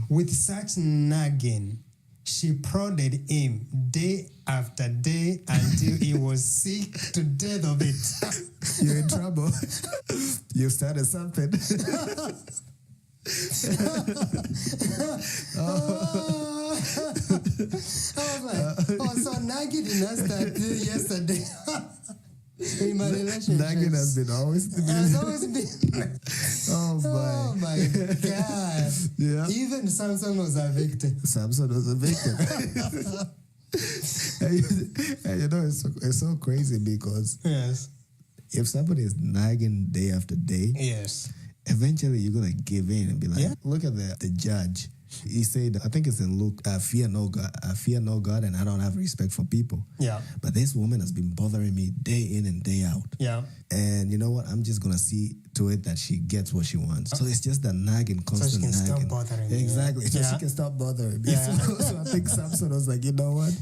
With such nagging, she prodded him day after day until he was sick to death of it.
You're in trouble. You started something.
I was like, so nagging did not start yesterday. In my relationship.
Nagging has always been.
Oh my God.
Yeah.
Even Samson was a victim.
And you know, it's so crazy because if somebody is nagging day after day, eventually you're going to give in and be like, look at the judge. He said, I think it's in Luke, I fear no God and I don't have respect for people.
Yeah.
But this woman has been bothering me day in and day out.
Yeah.
And you know what? I'm just going to see to it that she gets what she wants. So it's just that nagging, constant nagging. So she can
stop bothering me.
Exactly. So she can stop bothering me.
Yeah.
So I think Samson was like, you know what?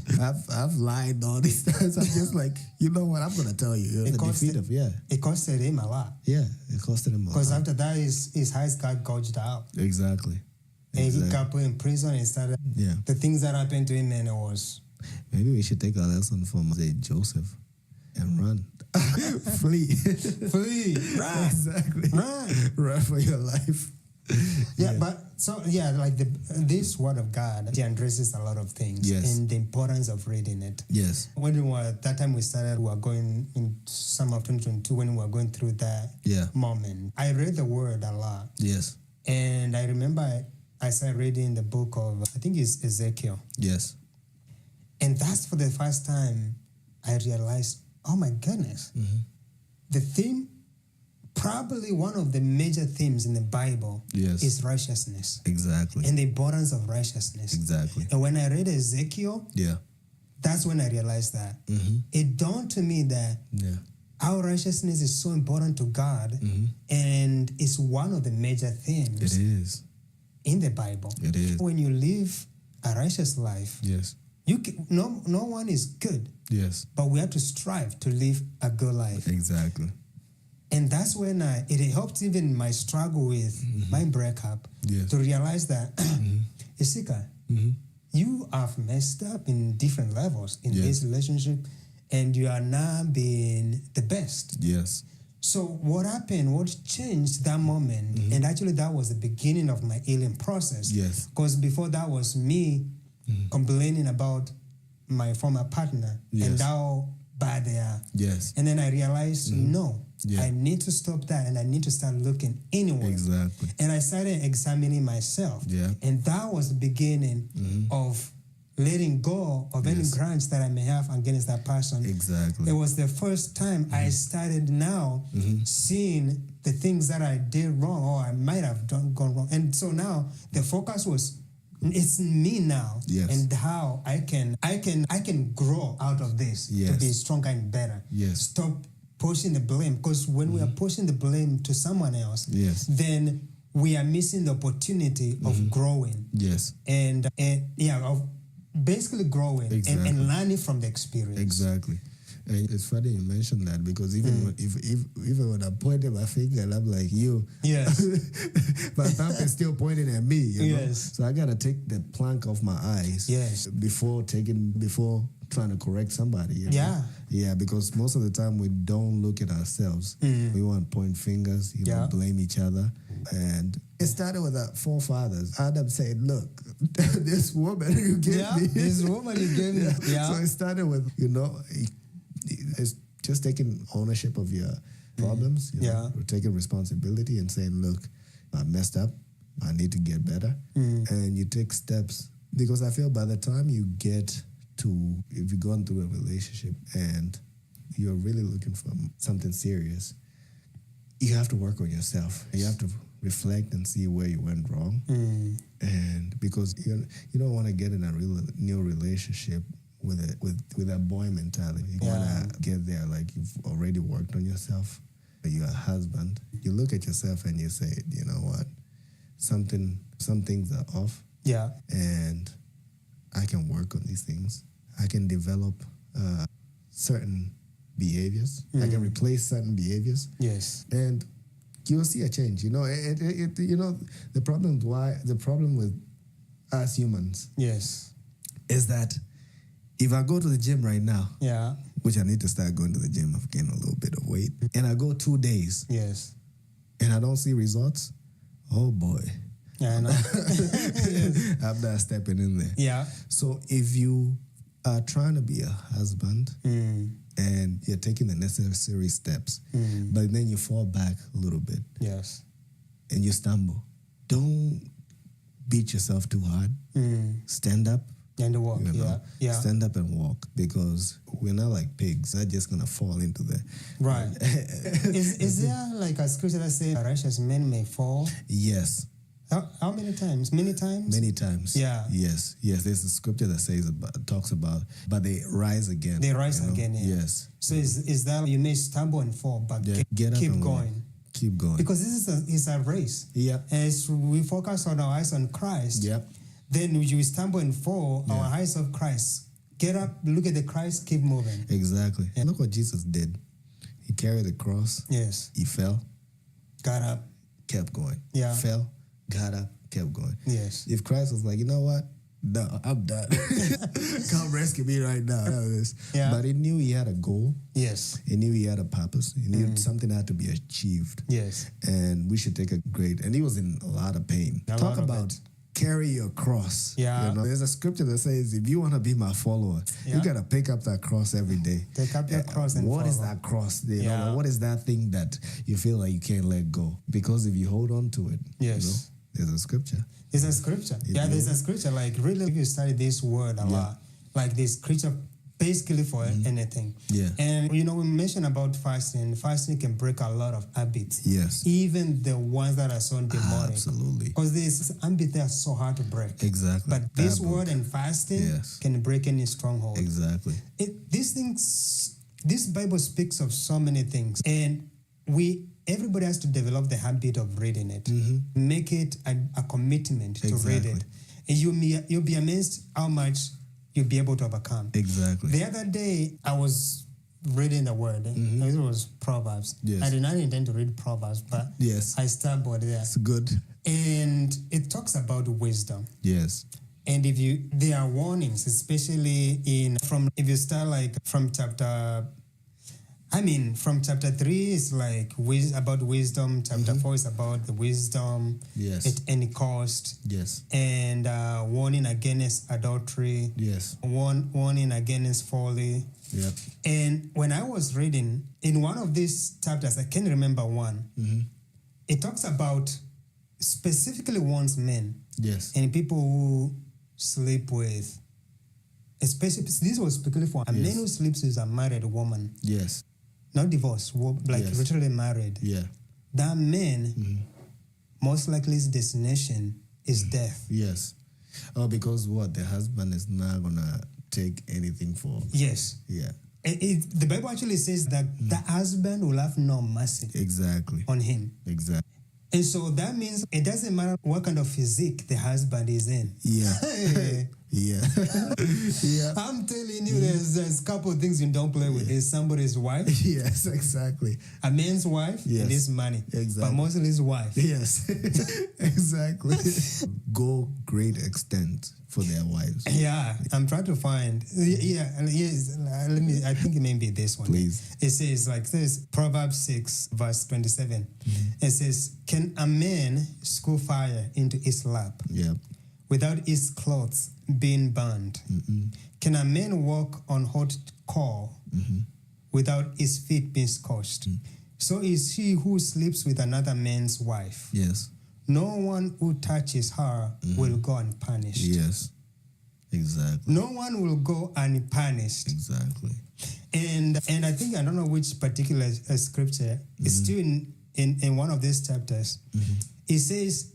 I've lied all these times. I'm just like, you know what? I'm going to tell you.
It costed him a lot.
Yeah, it costed him a lot.
Because after that, his eyes got gouged out.
Exactly.
And he got put in prison and started the things that happened to him, and it was.
Maybe we should take a lesson from Joseph and run. Flee.
Flee. Run.
Exactly. Run for your life.
Like this word of God, it addresses a lot of things and the importance of reading it.
Yes.
That time we started, we were going in summer of 2022 when we were going through that moment. I read the word a lot.
Yes.
And I remember I started reading the book of, I think it's Ezekiel.
Yes.
And that's for the first time I realized, oh my goodness, the theme, probably one of the major themes in the Bible is righteousness.
Exactly.
And the importance of righteousness.
Exactly.
And when I read Ezekiel, that's when I realized that. It dawned to me that our righteousness is so important to God, and it's one of the major themes.
It is.
In the Bible.
It is.
When you live a righteous life, no one is good.
Yes.
But we have to strive to live a good life.
Exactly.
And that's when it helped even my struggle with my breakup to realize that, Isika, you have messed up in different levels in this relationship, and you are now being the best.
Yes.
So what happened, what changed that moment, and actually that was the beginning of my healing process.
Yes.
Because before that was me complaining about my former partner and how bad they are.
Yes.
And then I realized, I need to stop that and I need to start looking inward.
Exactly.
And I started examining myself.
Yeah.
And that was the beginning of letting go of any grudge that I may have against that person.
Exactly.
It was the first time I started now seeing the things that I did wrong or I might have gone wrong. And so now the focus was, it's me now and how I can grow out of this to be stronger and better.
Yes.
Stop pushing the blame, because when we are pushing the blame to someone else, then we are missing the opportunity of growing.
Yes.
And of basically growing and learning from the experience.
Exactly. And it's funny you mentioned that, because even when I pointed my finger and I'm like, you.
Yes.
My thumb is still pointing at me. You know? So I gotta take the plank off my eyes.
Yes.
Before trying to correct somebody. You know?
Yeah.
Yeah, because most of the time we don't look at ourselves. We want to point fingers, blame each other. And it started with our forefathers. Adam said, look, this woman you gave me.
This woman you gave me. Yeah.
So it started with, it's just taking ownership of your problems. We're taking responsibility and saying, look, I messed up. I need to get better. And you take steps. Because I feel by the time you get to, if you've gone through a relationship and you're really looking for something serious, you have to work on yourself. You have to reflect and see where you went wrong. And because you don't want to get in a new relationship with a boy mentality. You want to get there like you've already worked on yourself. You're a husband. You look at yourself and you say, you know what? Some things are off.
Yeah.
And I can work on these things. I can develop certain behaviors. I can replace certain behaviors.
Yes.
And you'll see a change. The problem with us humans.
Yes.
Is that if I go to the gym right now, which I need to start going to the gym, I've gained a little bit of weight, and I go 2 days,
yes,
and I don't see results, oh boy.
Yeah, I know.
I'm not stepping in there.
Yeah.
So if you are trying to be a husband and you're taking the necessary steps, but then you fall back a little bit.
Yes.
And you stumble. Don't beat yourself too hard. Stand up.
And walk,
Stand up and walk, because we're not like pigs. We're not just going to fall into the...
Right. is there like a scripture that says righteous men may fall?
Yes.
How many times? Many times?
Many times.
Yeah.
Yes. There's a scripture that talks about, but they rise again.
They rise again, yeah.
Yes.
So is that you may stumble and fall, but
get up
keep
and
going.
Walk. Keep going.
Because this is a race.
Yeah.
As we focus on our eyes on Christ, then you stumble and fall, our eyes of Christ. Get up, look at the Christ, keep moving.
Exactly. And look what Jesus did. He carried the cross.
Yes.
He fell.
Got up.
Kept going.
Yeah.
Fell. Got up. Kept going.
Yes.
If Christ was like, you know what? No, I'm done. Come rescue me right now.
Yeah.
But he knew he had a goal.
Yes.
He knew he had a purpose. He knew something had to be achieved.
Yes.
And we should take a great... And he was in a lot of pain. Talk about... carry your cross.
Yeah.
There's a scripture that says, if you want to be my follower, you got to pick up that cross every day.
Take up your cross and
what
follow.
Is that cross? What is that thing that you feel like you can't let go? Because if you hold on to it, there's a scripture.
There's a scripture. There's a scripture. Like, really, if you study this word a lot, like this scripture basically for anything.
Yeah.
And, we mentioned about fasting. Fasting can break a lot of habits.
Yes.
Even the ones that are so demonic.
Absolutely.
Because these habits, they are so hard to break.
Exactly.
But this word and fasting can break any stronghold.
Exactly.
This Bible speaks of so many things. And everybody has to develop the habit of reading it. Make it a commitment to read it. And you'll be amazed how much you'll be able to overcome.
Exactly.
The other day, I was reading the word. It was Proverbs.
Yes.
I did not intend to read Proverbs, but I stumbled there.
It's good.
And it talks about wisdom.
Yes.
And there are warnings, especially if you start like from chapter 3 is like about wisdom. Chapter 4 is about the wisdom at any cost.
Yes.
And warning against adultery.
Yes.
Warning against folly.
Yep.
And when I was reading, in one of these chapters, I can't remember one, it talks about specifically warns men.
Yes.
And people who sleep with, especially, this was specifically for a man who sleeps with a married woman.
Yes.
Not divorced, literally married.
Yeah.
That man, most likely his destination is death.
Yes. Oh, because what? The husband is not going to take anything for...
Yes.
Yeah.
The Bible actually says that the husband will have no mercy.
Exactly.
On him.
Exactly.
And so that means it doesn't matter what kind of physique the husband is in.
Yeah. Yeah. Yeah.
I'm telling you, there's a couple of things you don't play with. There's somebody's wife.
Yes, exactly.
A man's wife and his money.
Exactly.
But mostly his wife.
Yes. Exactly. Go great extent for their wives.
Yeah, I'm trying to find. I think it may be this one.
Please.
It says Proverbs 6 verse 27. It says, "Can a man screw fire into his lap without his clothes being burned? Can a man walk on hot coal without his feet being scorched?"
So is he who sleeps with another man's wife.
Yes.
No one who touches her will go unpunished.
Yes. Exactly.
No one will go unpunished.
Exactly.
And I think, I don't know which particular scripture, it's still in one of these chapters. It says,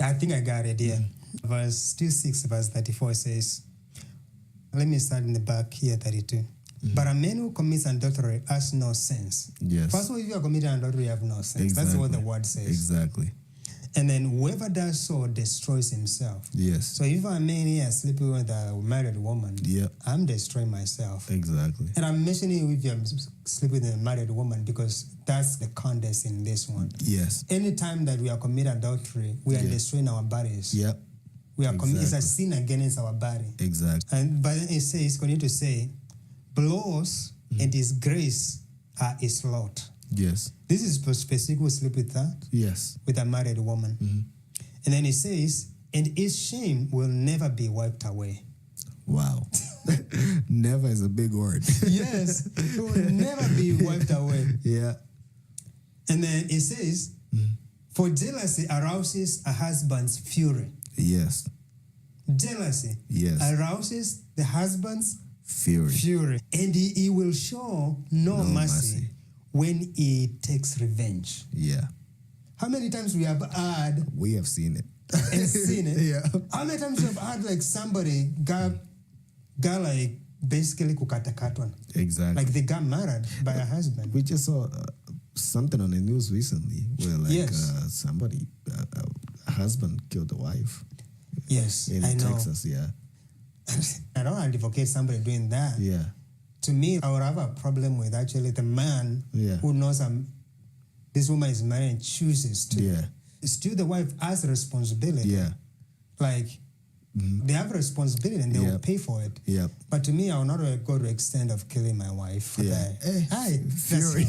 I think I got it here. Verse 6, verse 34 says, let me start in the back here, 32. But a man who commits adultery has no sense.
Yes.
First of all, if you are committing adultery, you have no sense.
Exactly.
That's what the word says.
Exactly.
And then whoever does so destroys himself.
Yes.
So if I'm a man here sleeping with a married woman, I'm destroying myself.
Exactly.
And I'm mentioning if you're sleeping with a married woman because that's the context in this one.
Yes.
Anytime that we are committing adultery, we are destroying our bodies.
Yep.
We are it's a sin against our body.
Exactly.
But then it says, continue to say, blows and his grace are his lot.
Yes.
This is for specific who sleep with that.
Yes.
With a married woman. And then it says, and his shame will never be wiped away.
Wow. Never is a big word.
Yes. It will never be wiped away.
Yeah.
And then it says, for jealousy arouses a husband's fury.
Yes.
Jealousy arouses the husband's fury. And he will show no mercy when he takes revenge.
Yeah.
How many times we have had...
We have seen it.
And seen it.
Yeah.
How many times we have had like somebody got like basically kukatakatwan.
Exactly.
Like they got married by a husband.
We just saw something on the news recently where like somebody, a husband killed a wife.
Yes,
in
I know.
Texas, yeah.
I don't advocate somebody doing that.
Yeah.
To me, I would have a problem with actually the man who knows this woman is married and chooses to.
Yeah.
Still, the wife has a responsibility.
Yeah.
Like, they have a responsibility and they will pay for it.
Yep.
But to me, I will not go to the extent of killing my wife.
Yeah.
Hi.
Fury.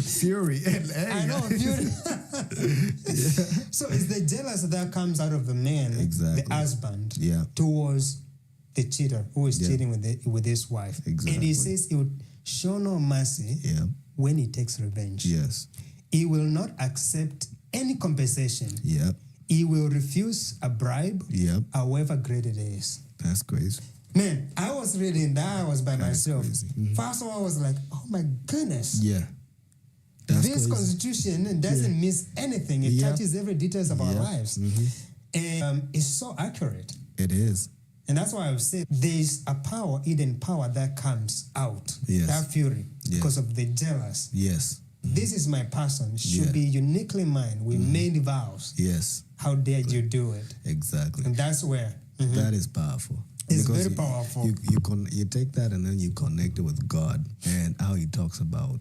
Fury.
I know, fury. So it's the jealousy that comes out of the man, the husband, towards the cheater who is cheating with his wife.
Exactly.
And he says he would show no mercy when he takes revenge.
Yes.
He will not accept any compensation.
Yep.
He will refuse a bribe, however great it is.
That's crazy.
Man, I was reading that. I was by myself. First of all, I was like, oh my goodness.
Yeah. That's
this
crazy.
Constitution doesn't miss anything. It touches every details of our lives. And it's so accurate.
It is.
And that's why I've said there's a power, hidden power that comes out.
Yes.
That fury because of the jealous.
Yes.
This is my person. Should be uniquely mine. We made vows.
Yes.
How dare you do it?
Exactly.
And that's where.
That is powerful.
It's
because
very powerful.
You take that and then you connect it with God and how he talks about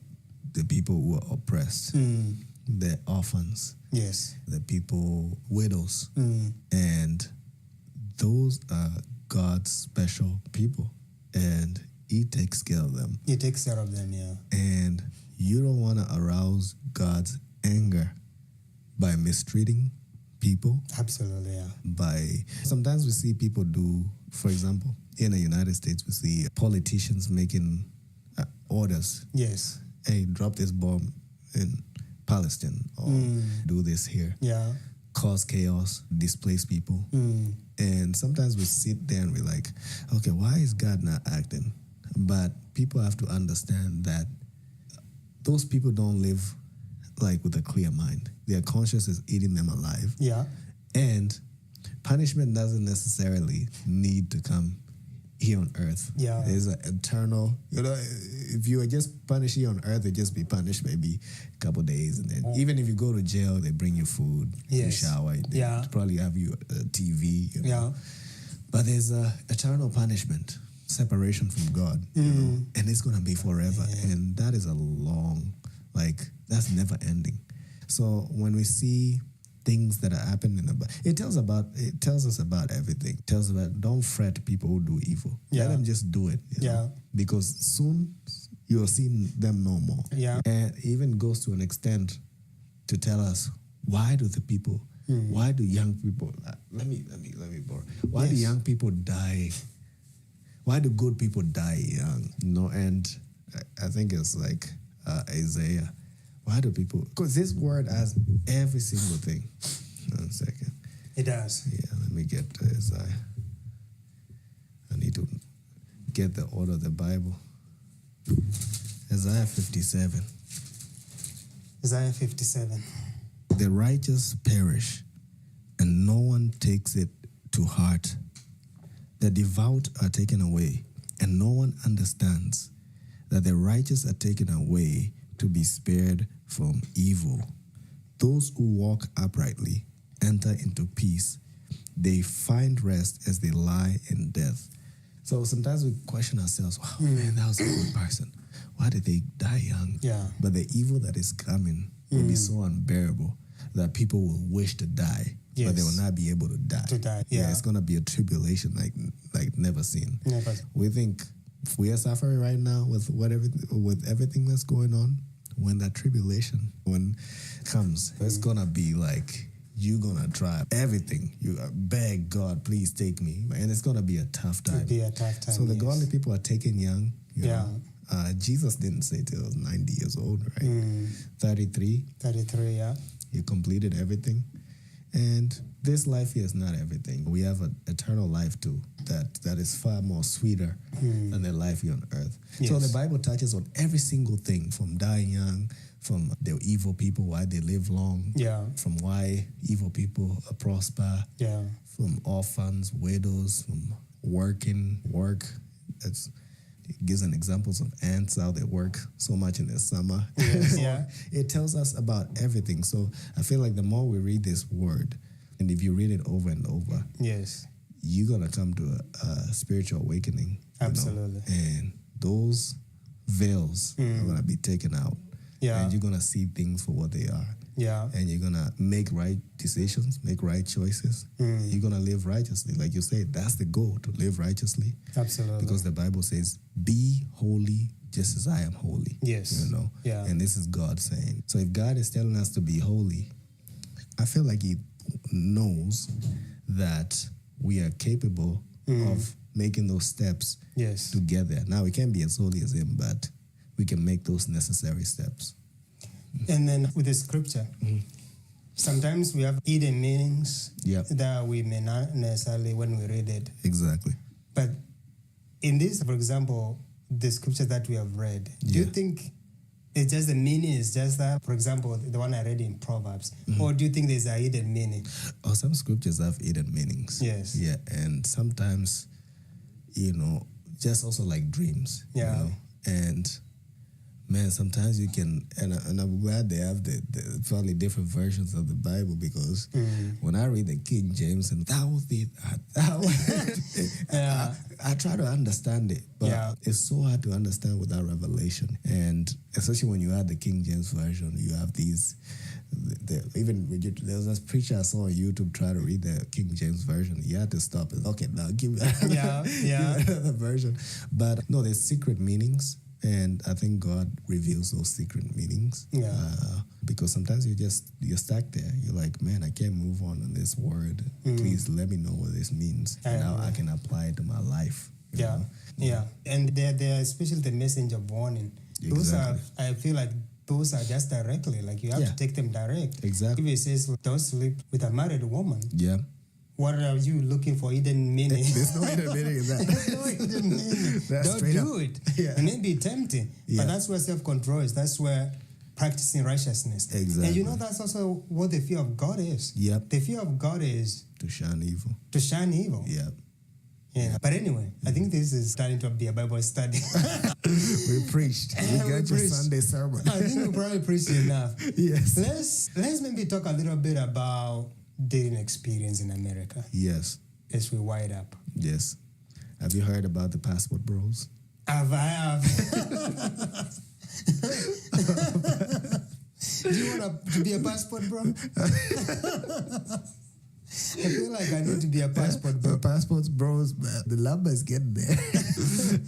the people who are oppressed, the orphans, the people, widows. And those are God's special people. And he takes care of them.
He takes care of them, yeah.
And you don't want to arouse God's anger by mistreating people.
Absolutely, yeah.
Sometimes we see people do, for example, in the United States, we see politicians making orders.
Yes.
Hey, drop this bomb in Palestine or do this here.
Yeah.
Cause chaos, displace people. And sometimes we sit there and we're like, okay, why is God not acting? But people have to understand that those people don't live like with a clear mind. Their conscience is eating them alive.
Yeah.
And punishment doesn't necessarily need to come here on earth.
Yeah.
There's an eternal, if you were just punished here on earth, it'd just be punished maybe a couple days. And then even if you go to jail, they bring you food, you shower, they probably have you a TV.
Yeah.
But there's an eternal punishment, separation from God, and it's going to be forever. Yeah. And that is a long, that's never ending. So when we see things that are happening, it tells us about everything. It tells about don't fret people who do evil.
Yeah.
Let them just do it. You know? Because soon you'll see them no more.
Yeah.
And it even goes to an extent to tell us why do young people? Let me borrow. Why do young people die? Why do good people die young? And I think it's like Isaiah. Why do people? Because this word has every single thing. 1 second.
It does.
Yeah, let me get to Isaiah. I need to get the order of the Bible. Isaiah 57.
Isaiah 57.
The righteous perish, and no one takes it to heart. The devout are taken away, and no one understands that the righteous are taken away to be spared from evil. Those who walk uprightly enter into peace. They find rest as they lie in death. So sometimes we question ourselves, wow, man, that was a good person. Why did they die young?
Yeah.
But the evil that is coming will be so unbearable that people will wish to die, but they will not be able to die. Yeah, it's going to be a tribulation like never seen.
Never.
We think we are suffering right now with everything that's going on. When that tribulation comes, it's going to be like you're going to try everything. You beg God, please take me. And it's going to be a tough time.
It'll be a tough time,
So the godly people are taken young. You
Yeah.
know. Jesus didn't say till he was 90 years old, right? 33.
33, yeah.
He completed everything. And this life here is not everything. We have an eternal life too that is far more sweeter than the life here on earth.
Yes.
So the Bible touches on every single thing, from dying young, from the evil people, why they live long, from why evil people prosper, from orphans, widows, from work. It gives an examples of ants, how they work so much in the summer.
Yes,
It tells us about everything. So I feel like the more we read this word, and if you read it over and over, you're going to come to a spiritual awakening.
Absolutely.
And those veils are going to be taken out. And you're going to see things for what they are. And you're going to make right decisions, make right choices. You're going to live righteously. Like you said, that's the goal, to live righteously.
Absolutely.
Because the Bible says, be holy just as I am holy.
Yes.
You know?
Yeah.
And this is God saying. So if God is telling us to be holy, I feel like he knows that we are capable of making those steps to get there. Now, we can't be as holy as him, but we can make those necessary steps.
And then with the scripture, sometimes we have hidden meanings that we may not necessarily when we read it.
Exactly.
But in this, for example, the scripture that we have read, do you think it's just the meaning is just that? For example, the one I read in Proverbs. Or do you think there's a hidden meaning?
Oh, some scriptures have hidden meanings.
Yes.
Yeah, and sometimes, just also like dreams.
Yeah.
You know? And man, sometimes you can, and I'm glad they have the probably different versions of the Bible, because when I read the King James, and I try to understand it, but it's so hard to understand without revelation. And especially when you add the King James version, you have these, there was this preacher I saw on YouTube try to read the King James version. He had to stop it. Okay, now give me another version. But no, there's secret meanings. And I think God reveals those secret meanings. Because sometimes you're stuck there. You're like, man, I can't move on this word. Please let me know what this means. And how I can apply it to my life. You know?
And they're especially the message of warning.
Exactly.
Those are, I feel like those are just directly, like you have to take them direct.
Exactly.
If it says, don't sleep with a married woman. What are you looking for? Hidden meaning?
There's no hidden meaning in that.
There's no hidden meaning. Don't do it. It may be tempting, but that's where self-control is. That's where practicing righteousness.
Exactly.
And that's also what the fear of God is. The fear of God is
to shun evil.
To shun evil. But anyway, I think this is starting to be a Bible study.
We preached. We got your Sunday sermon.
I think we probably preached enough.
Yes.
Let's maybe talk a little bit about dating experience in America.
Yes.
As we wind up.
Yes. Have you heard about the passport bros?
I have. Do you want to be a passport bro? I feel like I need to be a passport bro.
The passports bros, man, the numbers get there.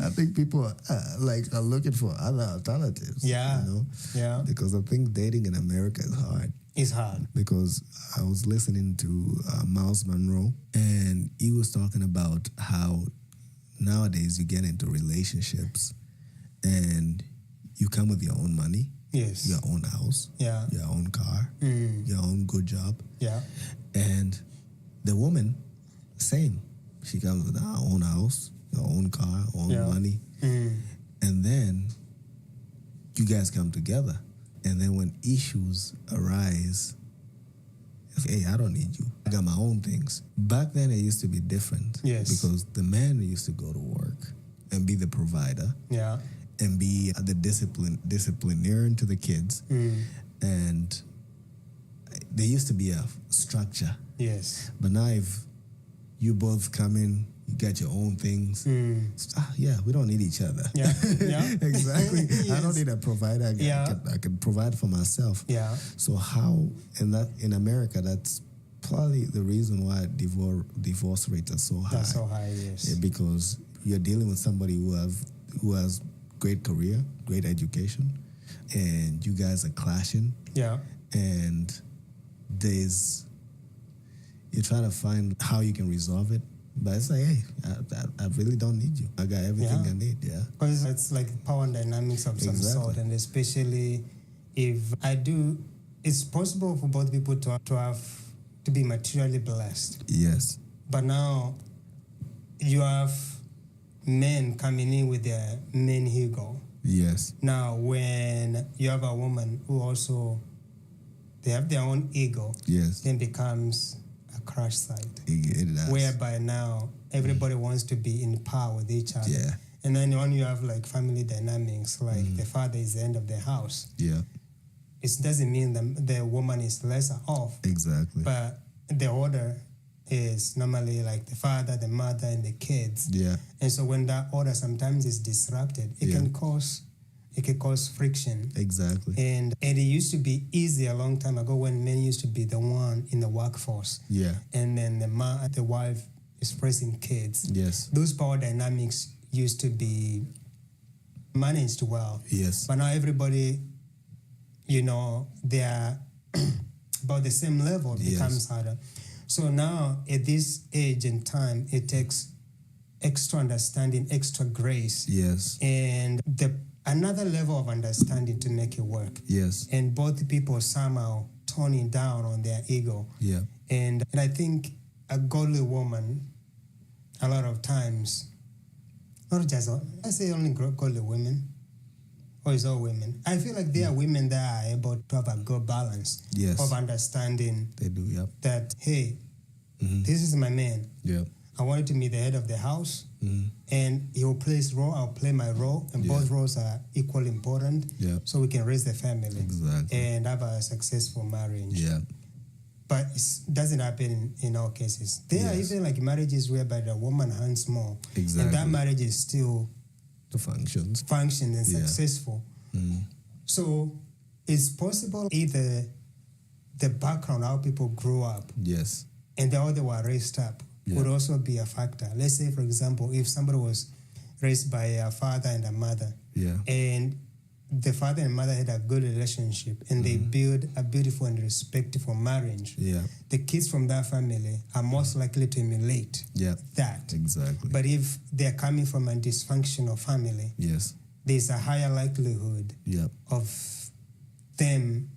I think people are looking for other alternatives. Because I think dating in America is hard.
It's hard.
Because I was listening to Miles Monroe, and he was talking about how nowadays you get into relationships and you come with your own money,
yes,
your own house,
yeah,
your own car, your own good job,
yeah,
and the woman, same. She comes with her own house, her own car, own money, and then you guys come together, and then when issues arise, hey, I don't need you. I got my own things. Back then, it used to be different.
Yes.
Because the man used to go to work and be the provider.
Yeah.
And be the disciplinarian to the kids. And there used to be a structure.
Yes.
But now if you both come in, you got your own things. Yeah, we don't need each other.
Yeah, yeah.
Exactly.
Yes.
I don't need a provider. I can provide for myself.
Yeah.
So how, in America, that's probably the reason why divorce rates are so high.
That's so high, yes.
Yeah, because you're dealing with somebody who has great career, great education, and you guys are clashing.
Yeah.
And you're trying to find how you can resolve it. But it's like, hey, I really don't need you. I got everything I need, yeah.
Because it's like power dynamics of some sort, and especially if it's possible for both people to be materially blessed.
Yes.
But now you have men coming in with their main ego.
Yes.
Now, when you have a woman who also, they have their own ego,
yes,
then becomes a crash site.
It does.
Whereby now everybody wants to be in power with each other.
Yeah.
And then when you have like family dynamics, like the father is the end of the house.
Yeah.
It doesn't mean the woman is lesser off.
Exactly.
But the order is normally like the father, the mother, and the kids.
Yeah.
And so when that order sometimes is disrupted, it can cause friction.
Exactly.
And it used to be easy a long time ago when men used to be the one in the workforce.
Yeah.
And then the wife is raising kids.
Yes.
Those power dynamics used to be managed well.
Yes.
But now everybody, they are about the same level. It becomes harder. So now at this age and time, it takes extra understanding, extra grace.
Yes.
And another level of understanding to make it work.
Yes.
And both people somehow toning down on their ego.
Yeah.
And I think a godly woman, a lot of times, not just, I say only godly women, or it's all women. I feel like there are women that are able to have a good balance of understanding.
They do, yeah.
That, hey, this is my man.
Yeah.
I want to be the head of the house, and he will play his role, I'll play my role, and both roles are equally important, so we can raise the family and have a successful marriage.
Yeah.
But it doesn't happen in all cases. There are even like marriages whereby the woman earns more, and that marriage is still
functions
and successful. So it's possible either the background, how people grew up, and how they were raised up, would also be a factor. Let's say, for example, if somebody was raised by a father and a mother, and the father and mother had a good relationship, and they build a beautiful and respectful marriage, the kids from that family are most likely to emulate that.
Exactly.
But if they're coming from a dysfunctional family, there's a higher likelihood of them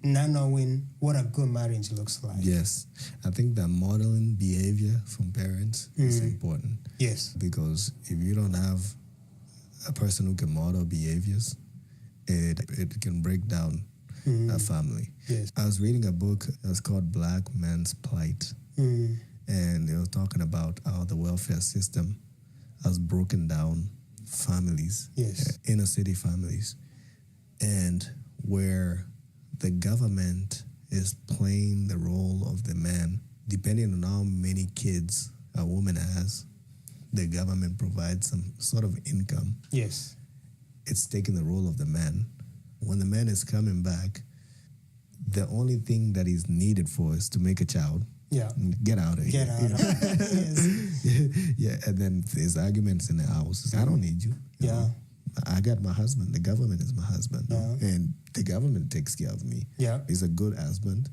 not knowing what a good marriage looks like.
Yes. I think that modeling behavior from parents is important.
Yes.
Because if you don't have a person who can model behaviors, it can break down a family.
Yes.
I was reading a book that's called Black Man's Plight. And they were talking about how the welfare system has broken down families, inner city families, and where the government is playing the role of the man. Depending on how many kids a woman has, the government provides some sort of income.
Yes.
It's taking the role of the man. When the man is coming back, the only thing that is needed for is to make a child.
Yeah.
Get out of here.
Get out of
here. Yeah, and then there's arguments in the house. I don't need you. You know? I got my husband. The government is my husband. And the government takes care of me.
Yeah.
He's a good husband.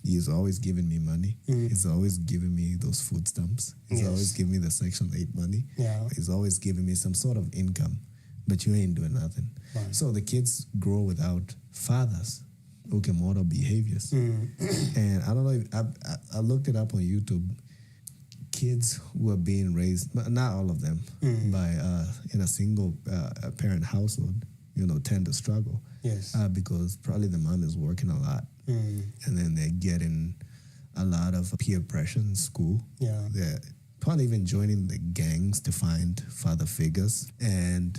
He's always giving me money. He's always giving me those food stamps. He's always giving me the Section 8 money.
Yeah.
He's always giving me some sort of income. but you ain't doing nothing. Right. So the kids grow without fathers who can model behaviors. And I don't know if I looked it up on YouTube. Kids who are being raised, not all of them, by in a single parent household, tend to struggle.
Yes.
Because probably the mom is working a lot, and then they're getting a lot of peer pressure in school.
Yeah.
They're probably even joining the gangs to find father figures, and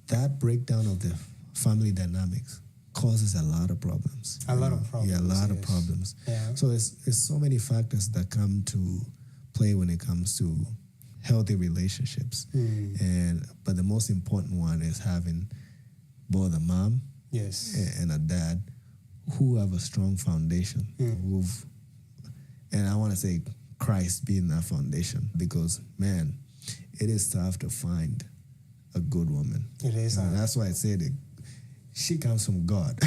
that breakdown of the family dynamics causes a lot of problems.
A lot of problems.
Yeah, a lot of problems.
Yeah.
So there's so many factors that come to play when it comes to healthy relationships. But the most important one is having both a mom and a dad who have a strong foundation, and I want to say Christ being that foundation, because man, it is tough to find a good woman.
It is.
That's why I said it. She comes from God.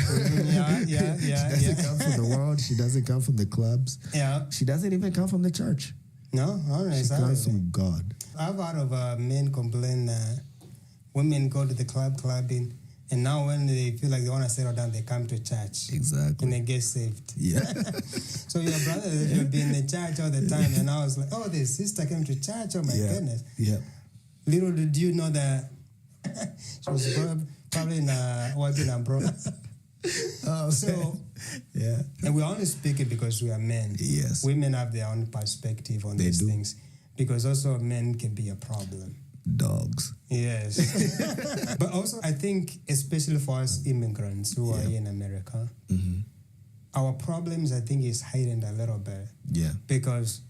Yeah.
She doesn't come from the world. She doesn't come from the clubs.
Yeah.
She doesn't even come from the church.
No,
She comes from God.
I've heard of men complain women go to the clubbing, and now when they feel like they want to settle down, they come to church.
Exactly.
And they get saved.
Yeah.
So your brother would be in the church all the time, and I was like, oh, the sister came to church. Oh my goodness.
Yeah.
Little did you know that she was probably in a working umbrella. So,
yeah.
And we only speak it because we are men.
Yes.
Women have their own perspective on these things, because also men can be a problem.
Dogs.
Yes. But also, I think, especially for us immigrants who are here in America, our problems, I think, is heightened a little bit.
Yeah.
Because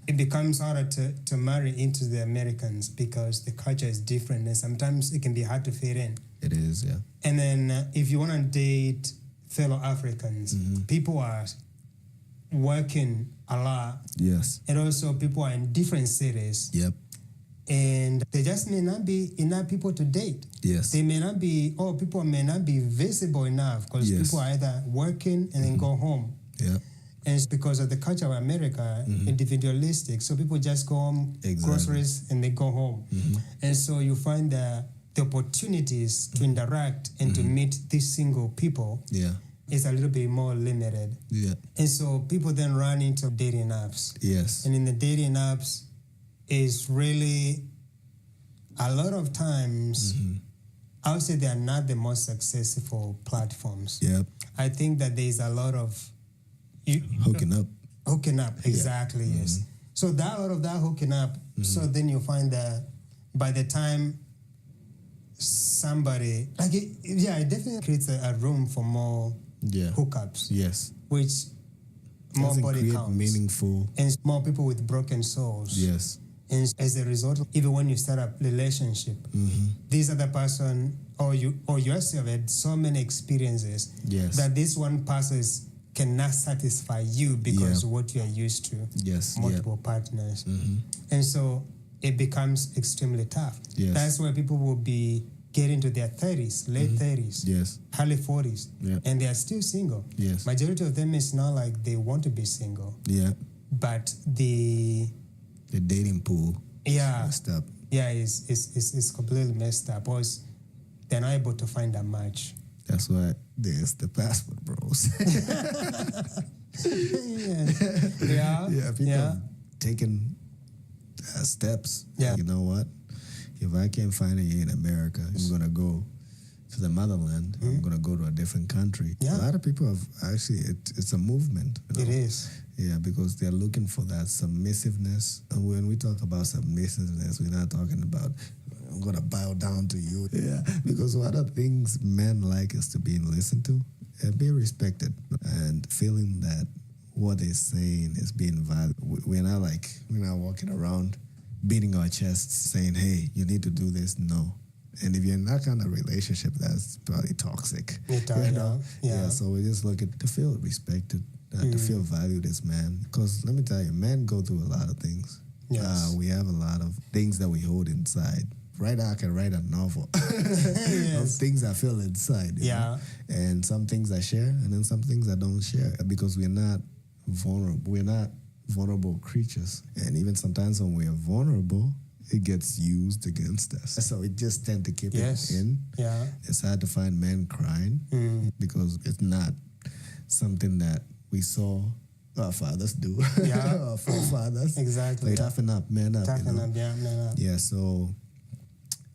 it becomes harder to marry into the Americans because the culture is different, and sometimes it can be hard to fit in.
It is, yeah.
And then if you want to date fellow Africans, people are working a lot.
Yes.
And also people are in different cities.
Yep.
And there just may not be enough people to date.
Yes.
They may not be, people may not be visible enough because people are either working and then go home.
Yeah.
And it's because of the culture of America, individualistic. So people just go home, groceries, and they go home. And so you find the opportunities to interact and to meet these single people is a little bit more limited.
Yeah.
And so people then run into dating apps.
Yes.
And in the dating apps is really a lot of times, I would say they are not the most successful platforms.
Yep.
I think that there is a lot of
hooking up,
exactly. Yes. So that out of that hooking up, so then you find that by the time somebody it definitely creates a room for more hookups.
Yes.
Which more
doesn't
body
create
counts,
meaningful,
and more people with broken souls.
Yes.
And as a result, even when you start a relationship, this other person or you yourself had so many experiences that this one person cannot satisfy you because of what you are used to.
Yes.
Multiple partners. And so it becomes extremely tough.
Yes.
That's where people will be getting to their 30s, late 30s, early 40s, and they are still single.
Yes.
Majority of them is not like they want to be single.
Yeah.
But the
dating pool messed up.
Yeah, it's completely messed up. Because they're not able to find a match.
That's why there's the passport bros. People have taken steps.
Yeah.
You know what? If I can't find it in America, I'm going to go to the motherland. I'm going to go to a different country.
Yeah.
A lot of people have actually, it's a movement.
It is.
Yeah, because they're looking for that submissiveness. And when we talk about submissiveness, we're not talking about, I'm going to bow down to you. Yeah, because one of the things men like is to be listened to and be respected and feeling that what they're saying is being valued. We're not walking around beating our chests saying, hey, you need to do this. No. And if you're in that kind of relationship, that's probably toxic. Yeah, so we just looking to feel respected, to feel valued as men. Because let me tell you, men go through a lot of things.
Yes.
We have a lot of things that we hold inside. Right now, I can write a novel of things I feel inside. You know? And some things I share, and then some things I don't share because we're not vulnerable. We're not vulnerable creatures. And even sometimes when we are vulnerable, it gets used against us. So it just tend to keep it in.
Yeah.
It's hard to find men crying because it's not something that we saw our fathers do.
Yeah.
Our forefathers.
Exactly.
Like, toughen up, man up.
Toughen up, yeah, man up.
Yeah, so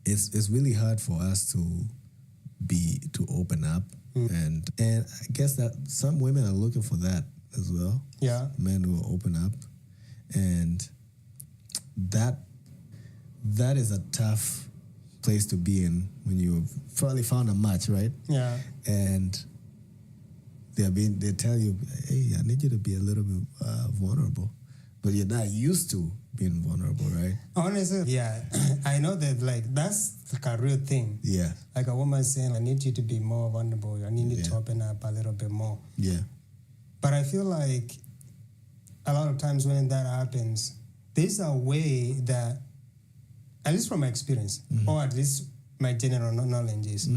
it's really hard for us to open up. And I guess that some women are looking for that as well.
Yeah.
Men who will open up. And that is a tough place to be in when you've finally found a match, right?
Yeah.
And they tell you, hey, I need you to be a little bit vulnerable. But you're not used to being vulnerable, right?
Honestly, yeah. I know that, like, that's like a real thing.
Yeah.
Like a woman saying, I need you to be more vulnerable. I need you to open up a little bit more.
Yeah.
But I feel like a lot of times when that happens, there's a way that, at least from my experience, or at least my general knowledge is,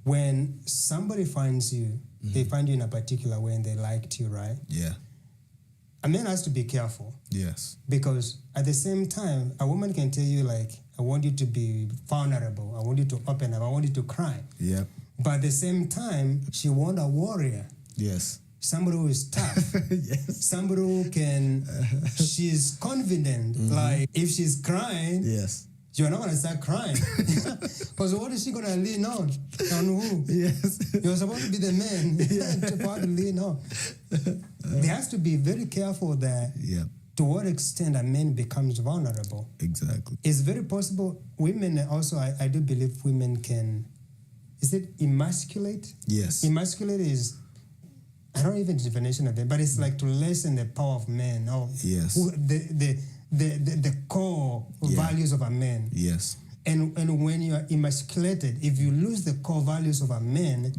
when somebody finds you, they find you in a particular way and they liked you, right?
Yeah.
A man has to be careful.
Yes.
Because at the same time, a woman can tell you, like, I want you to be vulnerable. I want you to open up. I want you to cry.
Yeah.
But at the same time, she wants a warrior.
Yes.
Somebody who is tough.
Yes.
Somebody who can, she's confident. Like, if she's crying,
yes,
you're not going to start crying. Because what is she going to lean on? On who?
Yes.
You're supposed to be the man to lean on. They have to be very careful that to what extent a man becomes vulnerable.
Exactly.
It's very possible. Women also, I do believe women can, is it emasculate?
Yes.
Emasculate is, I don't even definition of it, but it's like to lessen the power of men, or the core values of a man.
Yes.
And when you are emasculated, if you lose the core values of a man,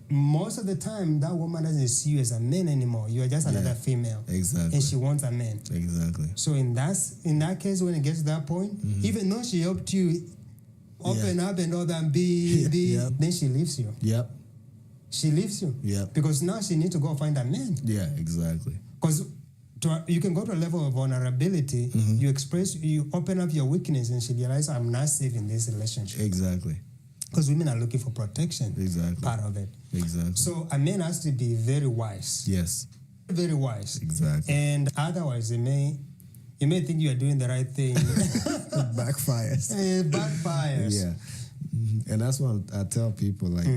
most of the time that woman doesn't see you as a man anymore. You are just another female.
Exactly.
And she wants a man.
Exactly.
So in that case, when it gets to that point, even though she helped you open up and all that, then she leaves you.
Yep.
She leaves you.
Yep.
Because now she needs to go find a man.
Yeah, exactly.
Because you can go to a level of vulnerability, you open up your weakness, and she realizes, I'm not safe in this relationship.
Exactly.
Because women are looking for protection.
Exactly.
Part of it.
Exactly.
So a man has to be very wise.
Yes.
Very wise.
Exactly.
And otherwise, you may think you are doing the right thing.
It backfires.
It backfires.
Yeah. And that's what I tell people, like,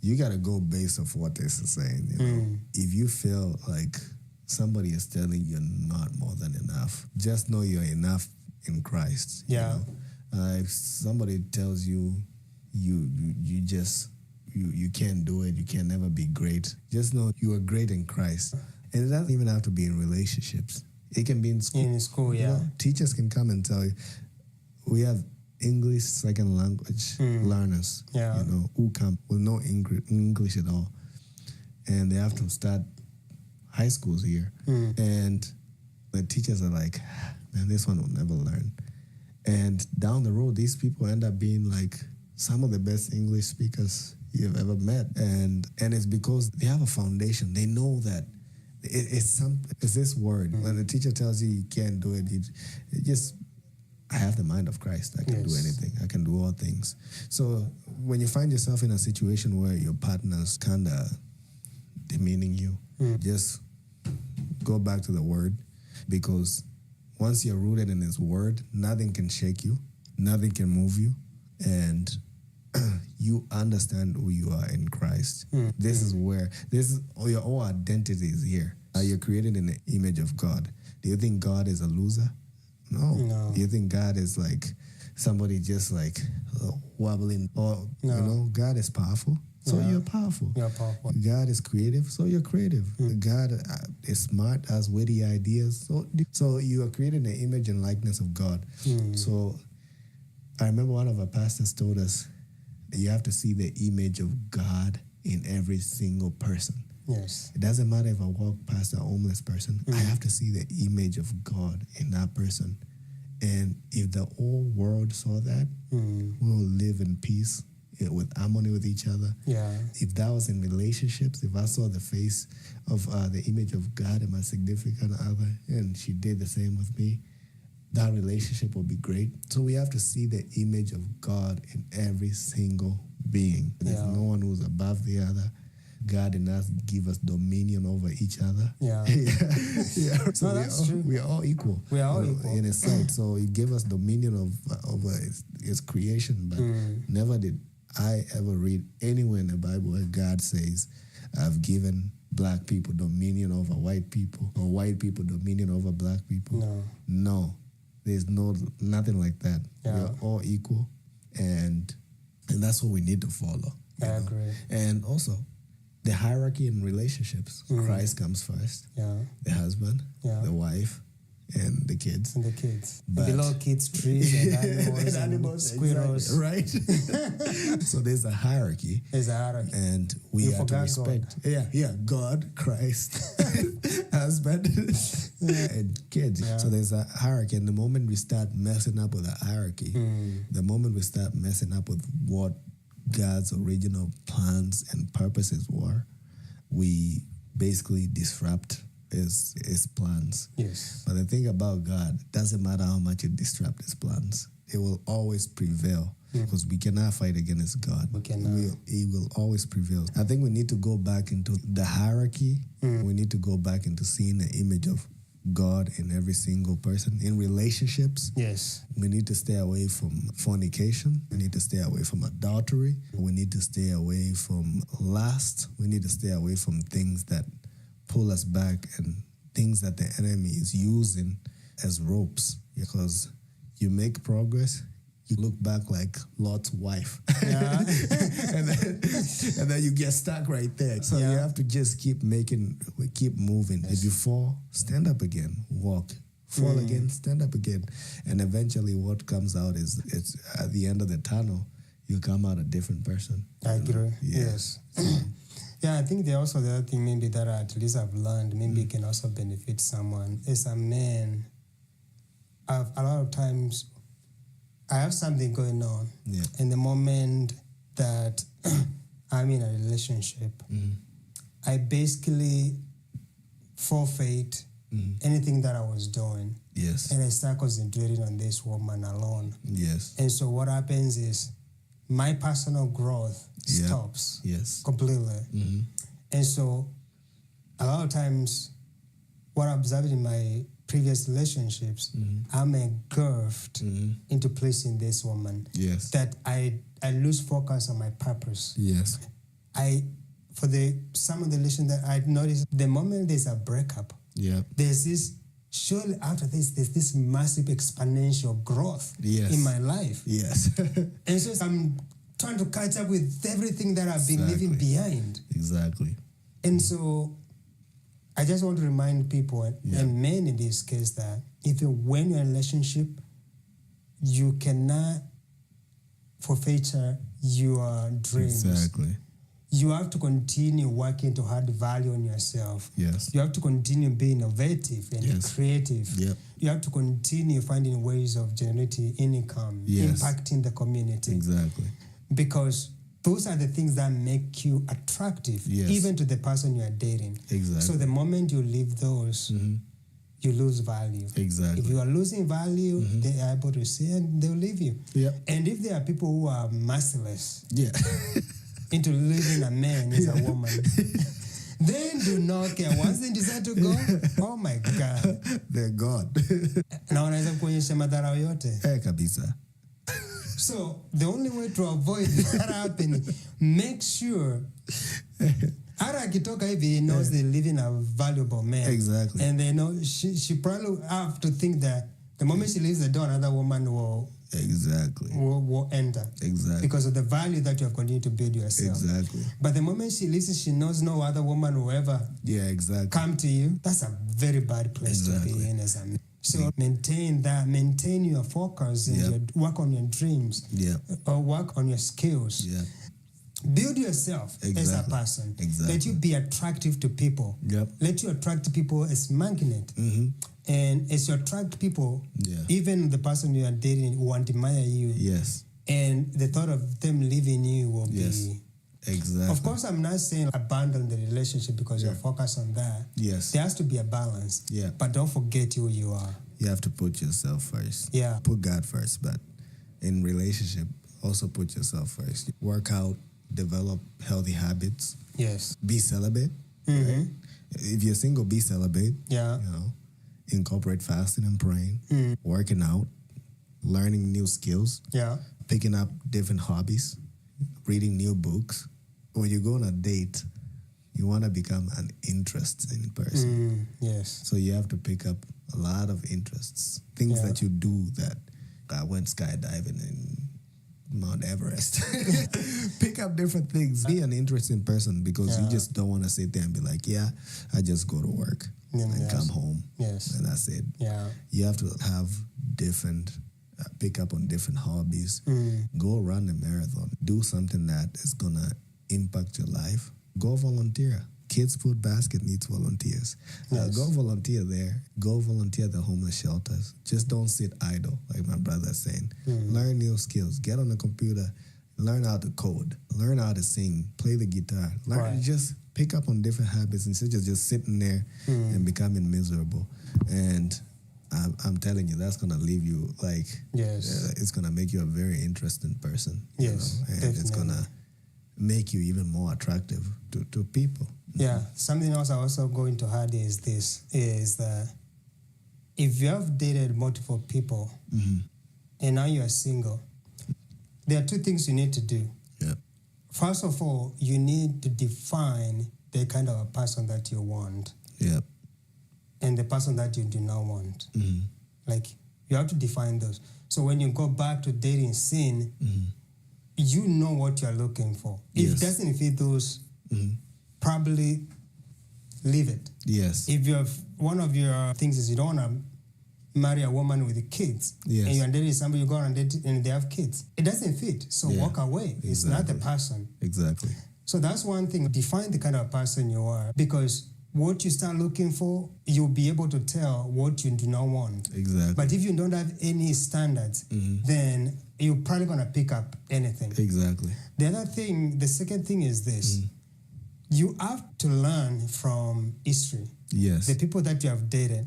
you got to go based off what this is saying. You know? If you feel like somebody is telling you you're not more than enough, just know you're enough in Christ.
Yeah.
You know? If somebody tells you you can't do it, you can never be great, just know you are great in Christ. And it doesn't even have to be in relationships. It can be in school.
In school, yeah.
You know, teachers can come and tell you, we have English second language learners, you know, who come with no English at all. And they have to start high schools here. And the teachers are like, man, this one will never learn. And down the road, these people end up being like some of the best English speakers you've ever met. And it's because they have a foundation. They know that it's this word. When the teacher tells you you can't do it, I have the mind of Christ. I can do anything. I can do all things. So when you find yourself in a situation where your partner's kind of demeaning you, just go back to the word, because once you're rooted in his word, nothing can shake you, nothing can move you, and you understand who you are in Christ. This is your whole identity is here. You're created in the image of God. Do you think God is a loser? No. Do you think God is like somebody just like wobbling? Or you know, God is powerful, so you're powerful.
You're powerful.
God is creative, so you're creative. God is smart, has witty ideas, so you are created in the image and likeness of God. So I remember one of our pastors told us, you have to see the image of God in every single person.
Yes.
It doesn't matter if I walk past a homeless person, I have to see the image of God in that person. And if the whole world saw that, we'll live in peace, with harmony with each other.
Yeah.
If that was in relationships, if I saw the face of the image of God in my significant other, and she did the same with me, that relationship will be great. So we have to see the image of God in every single being. There's no one who's above the other. God in us give us dominion over each other.
Yeah.
So
that's true.
We are all equal.
We are all equal.
In a sense. So he gave us dominion over his creation. But never did I ever read anywhere in the Bible where God says, I've given black people dominion over white people, or white people dominion over black people. No. There's nothing like that.
Yeah.
We're all equal, and that's what we need to follow.
I agree.
And also, the hierarchy in relationships. Christ comes first.
Yeah.
The husband, the wife, and the kids.
And the kids.
But
below kids, trees, and animals, and squirrels.
Exactly, right? So there's a hierarchy.
There's a hierarchy.
And we have to respect.
God.
God, Christ, husband, and kids.
Yeah.
So there's a hierarchy. And the moment we start messing up with the hierarchy, the moment we start messing up with what God's original plans and purposes were, we basically disrupt his plans.
Yes.
But the thing about God, it doesn't matter how much you disrupt his plans, it will always prevail, because we cannot fight against God.
We cannot.
He will always prevail. I think we need to go back into the hierarchy. We need to go back into seeing the image of God in every single person. In relationships,
yes,
we need to stay away from fornication. We need to stay away from adultery. We need to stay away from lust. We need to stay away from things that pull us back and things that the enemy is using as ropes. Because you make progress, you look back like Lot's wife.
Yeah.
and then you get stuck right there. So you have to just keep moving. Yes. If you fall, stand up again, walk. Fall again, stand up again. And eventually what comes out is, it's at the end of the tunnel, you come out a different person.
I agree.
Yeah.
Yes. Yeah, I think the other thing maybe that at least I've learned, maybe it can also benefit someone. As a man, a lot of times I have something going on.
Yeah.
And the moment that I'm in a relationship, I basically forfeit anything that I was doing.
Yes.
And I start concentrating on this woman alone.
Yes.
And so what happens is my personal growth stops completely. And so a lot of times what I observed in my previous relationships, I'm engulfed into pleasing this woman.
Yes.
That I lose focus on my purpose.
Yes.
For some of the relations that I noticed, the moment there's a breakup, there's this, surely after this, there's this massive exponential growth in my life.
Yes.
And so I'm trying to catch up with everything that I've been leaving behind.
Exactly.
And so I just want to remind people, and men in this case, that when you're in a relationship, you cannot forfeit your dreams.
Exactly.
You have to continue working to add value on yourself.
Yes.
You have to continue being innovative and creative.
Yep.
You have to continue finding ways of generating income, impacting the community.
Exactly.
Because those are the things that make you attractive, even to the person you are dating.
Exactly.
So the moment you leave those, you lose value.
Exactly.
If you are losing value, they are able to see and they'll leave you.
Yep.
And if there are people who are merciless into leaving a man as a woman, then do not care. Once they decide to go, oh my God.
They're gone.
Na wanaweza kuonyesha madhara yote.
Kabisa.
So the only way to avoid that happening, make sure Ara akitoka hivi, he knows they're leaving a valuable man.
Exactly.
And they know she probably have to think that the moment she leaves the door, another woman will enter.
Exactly.
Because of the value that you have continued to build yourself.
Exactly.
But the moment she leaves, she knows no other woman will ever come to you. That's a very bad place to be in as a man. So maintain your focus and work on your dreams or work on your skills. Build yourself as a person. Let you be attractive to people. Let you attract people as magnet. And as you attract people, even the person you are dating will admire you. And the thought of them leaving you will be...
Exactly.
Of course, I'm not saying abandon the relationship because you're focused on that.
Yes.
There has to be a balance. But don't forget who you are.
you have to put yourself first.
Yeah.
Put God first, but in relationship, also put yourself first. Work out, develop healthy habits.
Yes.
Be celibate. Right? If you're single, be celibate.
Yeah.
You know, incorporate fasting and praying, working out, learning new skills.
Yeah.
Picking up different hobbies, reading new books. When you go on a date, you want to become an interesting person.
Yes.
So you have to pick up a lot of interests, things that you do. That I went skydiving in Mount Everest. Pick up different things. Be an interesting person, because you just don't want to sit there and be like, yeah, I just go to work and come home.
Yes.
And that's it.
Yeah.
You have to have different, pick up on different hobbies. Go run a marathon. Do something that is going to impact your life. Go volunteer. Kids Food Basket needs volunteers. Go volunteer there. Go volunteer at the homeless shelters. Just don't sit idle, like my brother's saying. Learn new skills. Get on the computer. Learn how to code. Learn how to sing. Play the guitar. Just pick up on different habits instead of just sitting there and becoming miserable. And I'm telling you, that's going to leave you like, it's going to make you a very interesting person.
Yes,
you know? And it's going to make you even more attractive to people.
Yeah. Something else I also going to add is this, is that if you have dated multiple people and now you are single, there are two things you need to do.
Yeah.
First of all, you need to define the kind of a person that you want.
Yeah.
And the person that you do not want. Like, you have to define those. So when you go back to dating scene, you know what you're looking for. If it doesn't fit those, probably leave it.
Yes.
If you have, one of your things is you don't want to marry a woman with kids, and you're dating somebody, you go on a date and they have kids, it doesn't fit. So walk away. It's not the person.
Exactly.
So that's one thing. Define the kind of person you are, because what you start looking for, you'll be able to tell what you do not want.
Exactly.
But if you don't have any standards, then you're probably going to pick up anything.
Exactly.
The other thing, the second thing is this. You have to learn from history.
Yes.
The people that you have dated.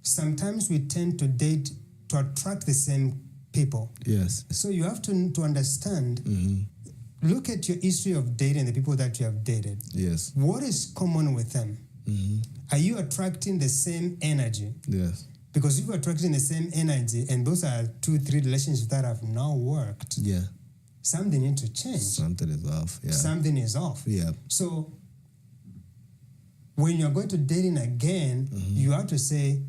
Sometimes we tend to date to attract the same people.
Yes.
So you have to understand, look at your history of dating the people that you have dated.
Yes.
What is common with them? Are you attracting the same energy?
Yes.
Because if you're attracting the same energy and those are 2-3 relationships that have not worked, something needs to change.
Something is off. Yeah.
Something is off.
Yeah.
So when you're going to dating again, you have to say,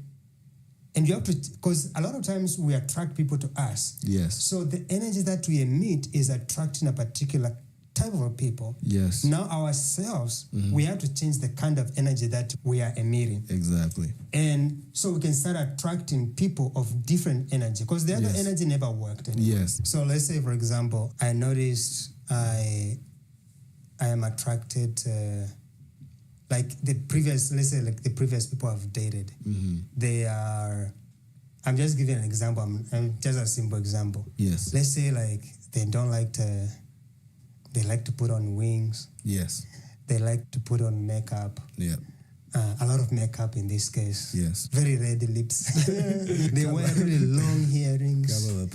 and you have to, because a lot of times we attract people to us.
Yes.
So the energy that we emit is attracting a particular type of people.
Yes.
Now ourselves, we have to change the kind of energy that we are emitting.
Exactly.
And so we can start attracting people of different energy, because the other energy never worked anymore.
Yes.
So let's say, for example, I noticed I am attracted to, like the previous, let's say like the previous people I've dated. They are, I'm just giving an example, I'm just a simple example.
Yes.
Let's say like they don't like to, they like to put on wings.
Yes.
They like to put on makeup.
Yeah.
A lot of makeup in this case.
Yes.
Very red lips. They wear really long earrings. They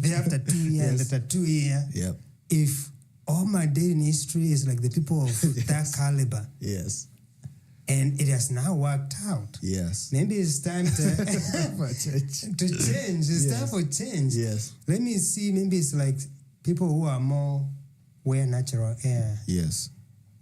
have tattoo here and the tattoo here.
Yep.
If all my dating history is like the people of that caliber.
Yes.
And it has now worked out.
Yes.
Maybe it's time to change. It's time for change.
Yes.
Let me see. Maybe it's like people who are more wear natural hair.
Yes.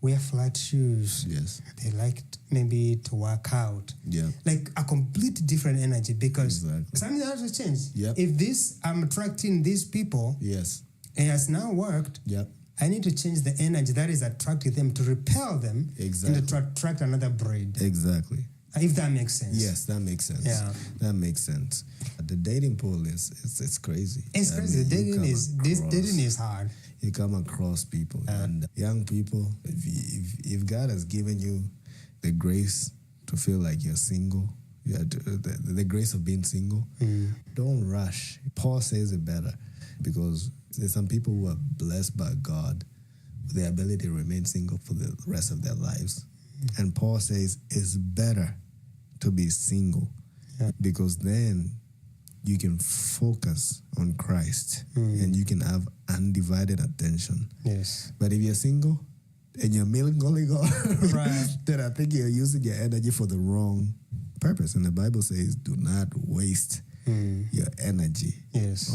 Wear flat shoes.
Yes.
They like maybe to work out.
Yeah.
Like a complete different energy, because something has to change.
Yep.
If this, I'm attracting these people.
Yes.
It has now worked.
Yep.
I need to change the energy that is attracting them to repel them.
Exactly.
And to attract another breed.
Exactly.
If that makes sense.
Yes, that makes sense.
Yeah.
That makes sense. The dating pool is it's crazy.
It's crazy. Dating is hard.
You come across people and young people. If God has given you the grace to feel like you're single, the grace of being single, don't rush. Paul says it better, because there's some people who are blessed by God with the ability to remain single for the rest of their lives. And Paul says it's better to be single, because then you can focus on Christ and you can have undivided attention.
Yes.
But if you're single and you're melancholy,
right,
then I think you're using your energy for the wrong purpose. And the Bible says, do not waste your energy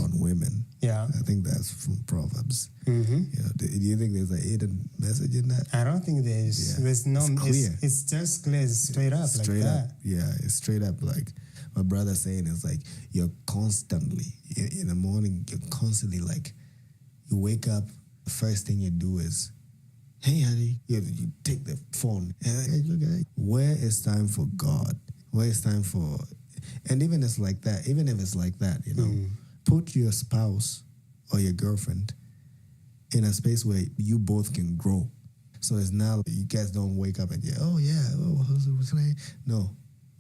on women.
Yeah.
I think that's from Proverbs.
Mm-hmm.
You know, do you think there's a hidden message in that?
I don't think there's.
Yeah.
There's no.
It's clear.
It's just clear, straight up,
Straight
like
up.
that.
Yeah, it's straight up. Like my brother saying, it's like you're constantly in the morning. You're constantly like, you wake up. The first thing you do is, hey, honey, you take the phone. Where is time for God? Where is time for? And even it's like that. Even if it's like that, you know, put your spouse or your girlfriend in a space where you both can grow. So it's now you guys don't wake up and no.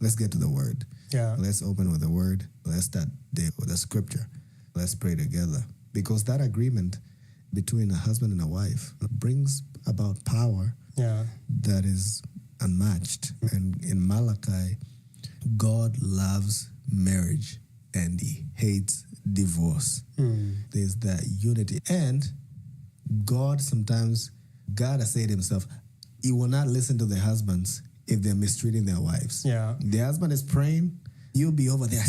Let's get to the word.
Yeah.
Let's open with the word. Let's start there with the scripture. Let's pray together. Because that agreement between a husband and a wife brings about power that is unmatched. And in Malachi, God loves marriage and he hates divorce. There's that unity. And God has said himself, he will not listen to the husbands if they're mistreating their wives.
Yeah.
The husband is praying, you'll be over there,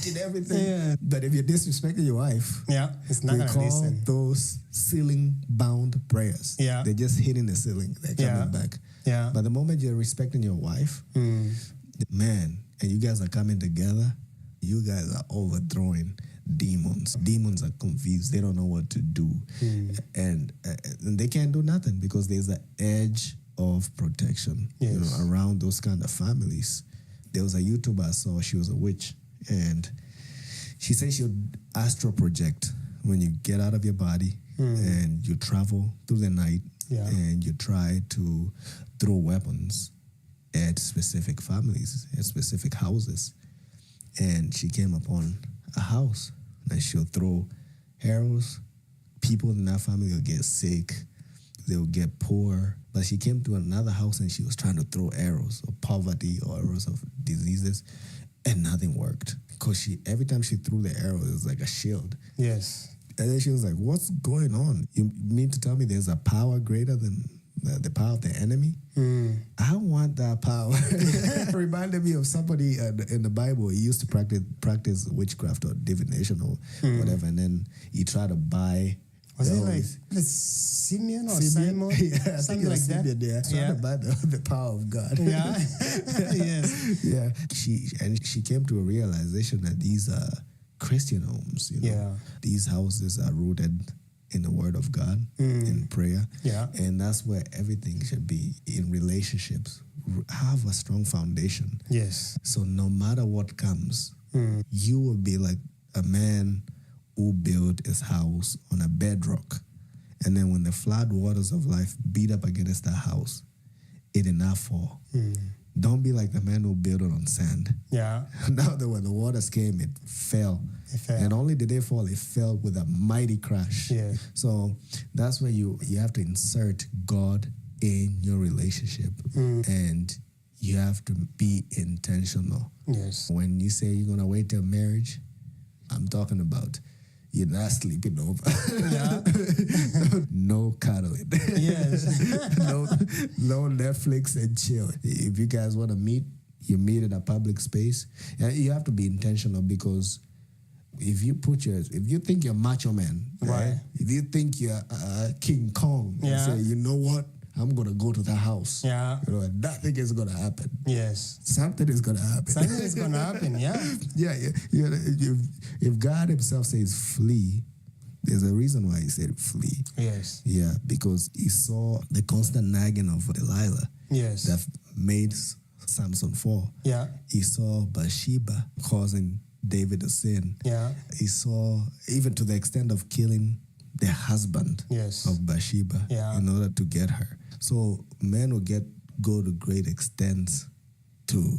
did everything. Yeah. But if you're disrespecting your wife,
it's not going to listen.
Those ceiling-bound prayers.
Yeah.
They're just hitting the ceiling. They're coming back.
Yeah.
But the moment you're respecting your wife, man, and you guys are coming together, you guys are overthrowing demons. Demons are confused. They don't know what to do. And they can't do nothing because there's an edge of protection around those kind of families. There was a YouTuber I saw, she was a witch, and she said she would astral project when you get out of your body and you travel through the night and you try to throw weapons at specific families, at specific houses. And she came upon a house and she'll throw arrows. People in that family will get sick. They'll get poor. But she came to another house and she was trying to throw arrows of poverty or arrows of diseases, and nothing worked. Because every time she threw the arrow, it was like a shield.
Yes.
And then she was like, what's going on? You mean to tell me there's a power greater than the power of the enemy? I want that power. It reminded me of somebody in the Bible. He used to practice witchcraft or divination or whatever, and then he tried to buy.
Was it like Simeon or Simon?
Yeah,
something like
Simeon,
that.
Yeah, trying to buy the power of God.
Yeah. Yes.
Yeah. She came to a realization that these are Christian homes. You know, these houses are rooted in the Word of God, in prayer.
Yeah.
And that's where everything should be in relationships. Have a strong foundation.
Yes.
So no matter what comes, you will be like a man who built his house on a bedrock. And then when the flood waters of life beat up against that house, it did not fall. Don't be like the man who built it on sand.
Yeah.
Now that when the waters came, it fell. And only did it fall, it fell with a mighty crash.
Yeah.
So that's where you have to insert God in your relationship. And you have to be intentional.
Yes.
When you say you're going to wait till marriage, I'm talking about you're not sleeping over.
Yeah.
No cuddling.
Yes.
no Netflix and chill. If you guys want to meet, you meet in a public space. And you have to be intentional, because if you think you're Macho Man, right? If you think you're King Kong, and say, you know what? I'm going to go to the house.
Yeah.
You know, and nothing is going to happen.
Yes.
Something is going to happen.
Something is going to happen, yeah.
If God himself says flee, there's a reason why he said flee.
Yes.
Yeah, because he saw the constant nagging of Delilah.
Yes.
That made Samson fall.
Yeah.
He saw Bathsheba causing David to sin.
Yeah.
He saw, even to the extent of killing the husband of Bathsheba in order to get her. So men will go to great extents to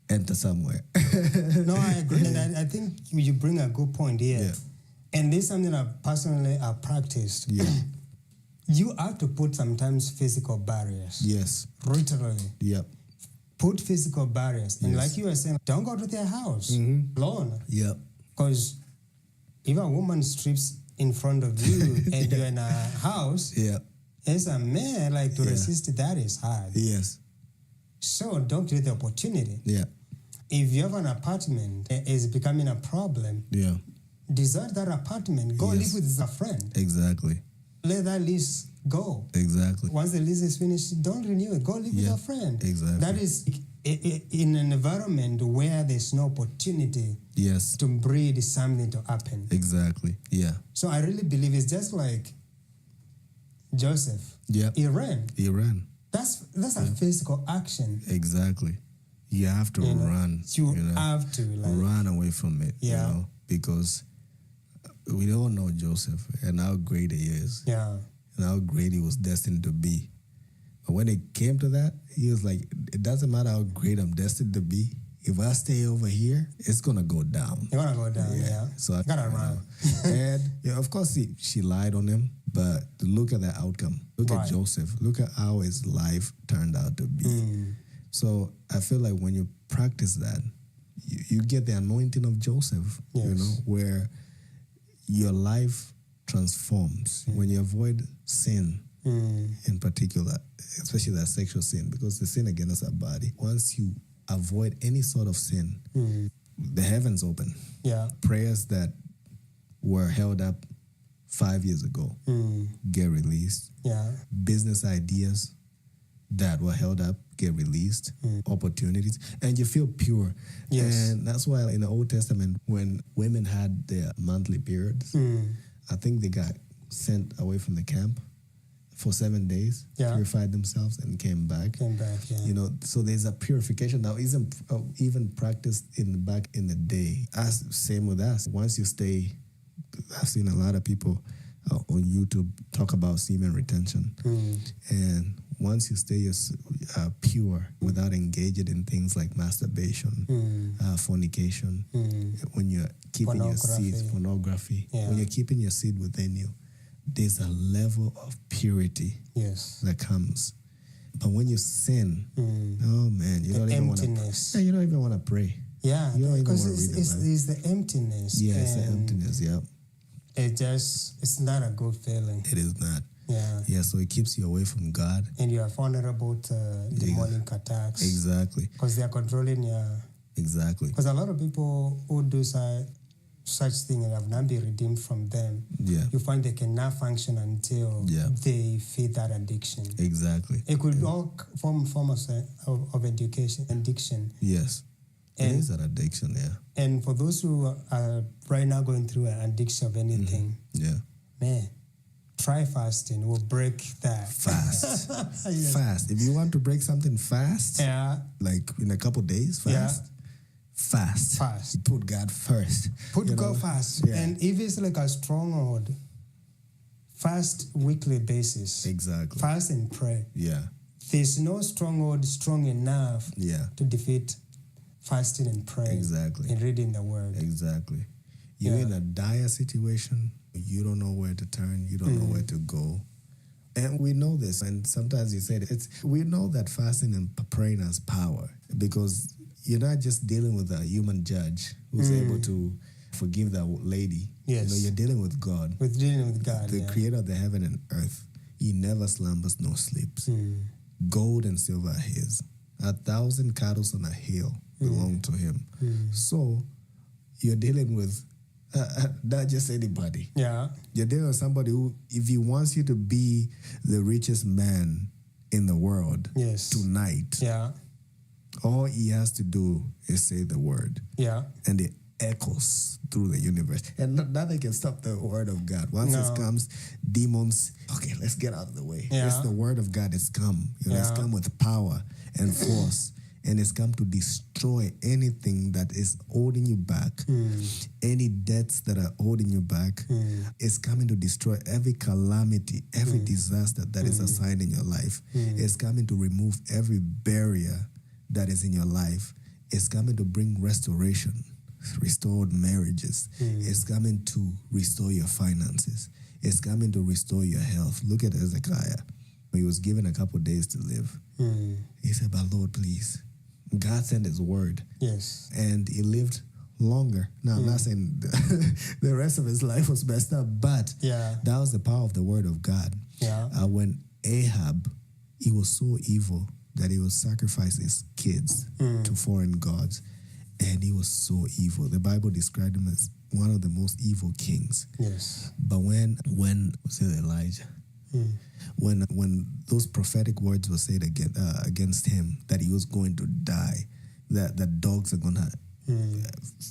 enter somewhere.
No, I agree. And I think you bring a good point here. Yeah. And this is something I personally have practiced.
Yeah.
You have to put sometimes physical barriers.
Yes.
Literally.
Yep.
put physical barriers. And like you were saying, don't go to their house alone.
Yeah.
Because if a woman strips in front of you and you're in a house, as a man, like to resist that is hard.
Yes.
So don't create the opportunity.
Yeah.
If you have an apartment is becoming a problem, desert that apartment, go live with a friend.
Exactly.
Let that lease go.
Exactly.
Once the lease is finished, don't renew it. Go live with a friend.
Exactly.
That is in an environment where there's no opportunity to breed something to happen.
Exactly. Yeah.
So I really believe it's just like Joseph.
Yeah.
He ran. That's a physical action.
Exactly. You have to run.
You have to
run away from it. You know, because we don't know Joseph and how great he is.
Yeah.
And how great he was destined to be. But when it came to that, he was like, it doesn't matter how great I'm destined to be. If I stay over here, it's going to go down.
It's going to go down, yeah.
So I
gotta run.
And of course, she lied on him, but look at the outcome. Look at Joseph. Look at how his life turned out to be. So I feel like when you practice that, you get the anointing of Joseph, you know, where your life transforms. When you avoid sin, in particular, especially that sexual sin, because the sin against our body, once you avoid any sort of sin, the heavens open.
Yeah.
Prayers that were held up 5 years ago get released.
Yeah.
Business ideas that were held up get released. Opportunities. And you feel pure.
Yes.
And that's why in the Old Testament, when women had their monthly periods, I think they got sent away from the camp for 7 days, purified themselves, and came back. You know, so there's a purification now, even practiced back in the day. As same with us. Once you stay, I've seen a lot of people on YouTube talk about semen retention, and once you stay pure without engaging in things like masturbation, fornication, when you're keeping your seed, pornography, when you're keeping your seed within you, there's a level of purity that comes. But when you sin, oh man, you don't even want to. You don't even want to pray.
Yeah,
you don't even want to
read it's the emptiness.
Yeah, it's the emptiness. Yeah,
it's not a good feeling.
It is not.
Yeah.
So it keeps you away from God,
and you are vulnerable to demonic attacks.
Exactly.
Because they are controlling your.
Exactly.
Because a lot of people who do such things have not been redeemed from them.
Yeah.
You find they cannot function until they feed that addiction.
Exactly.
It could all form of education, addiction.
Yes. It is an addiction,
And for those who are right now going through an addiction of anything, man, try fasting. We'll break that.
Fast. Fast. If you want to break something fast, like in a couple days, fast. Put God first.
Put God first. And if it's like a stronghold, fast weekly basis.
Exactly.
Fast and pray.
Yeah.
There's no stronghold strong enough to defeat fasting and praying.
Exactly.
And reading the word.
Exactly. You're in a dire situation. You don't know where to turn. You don't know where to go. And we know this. And sometimes you said we know that fasting and praying has power, because you're not just dealing with a human judge who's able to forgive that lady.
Yes.
You know, you're dealing with God.
We're dealing with God.
The creator of the heaven and earth. He never slumbers nor sleeps. Gold and silver are his. 1,000 cattle on a hill belong to him. So you're dealing with not just anybody.
Yeah.
You're dealing with somebody who, if he wants you to be the richest man in the world tonight, all he has to do is say the word.
Yeah.
And it echoes through the universe. And nothing can stop the word of God. Once it comes, demons, okay, let's get out of the way.
Yeah.
It's the word of God. It's come. It's come with power and force. And it's come to destroy anything that is holding you back. Any debts that are holding you back. It's coming to destroy every calamity, every disaster that is assigned in your life. It's coming to remove every barrier that is in your life. It's coming to bring restoration, restored marriages. It's coming to restore your finances. It's coming to restore your health. Look at Hezekiah. He was given a couple of days to live. He said, but Lord, please, God sent his word.
Yes.
And he lived longer. Now, I'm not saying the rest of his life was messed up, but that was the power of the word of God.
Yeah.
When Ahab, he was so evil that he would sacrifice his kids to foreign gods. And he was so evil. The Bible described him as one of the most evil kings.
Yes.
But when was it Elijah? When those prophetic words were said against him, that he was going to die, that the dogs are going to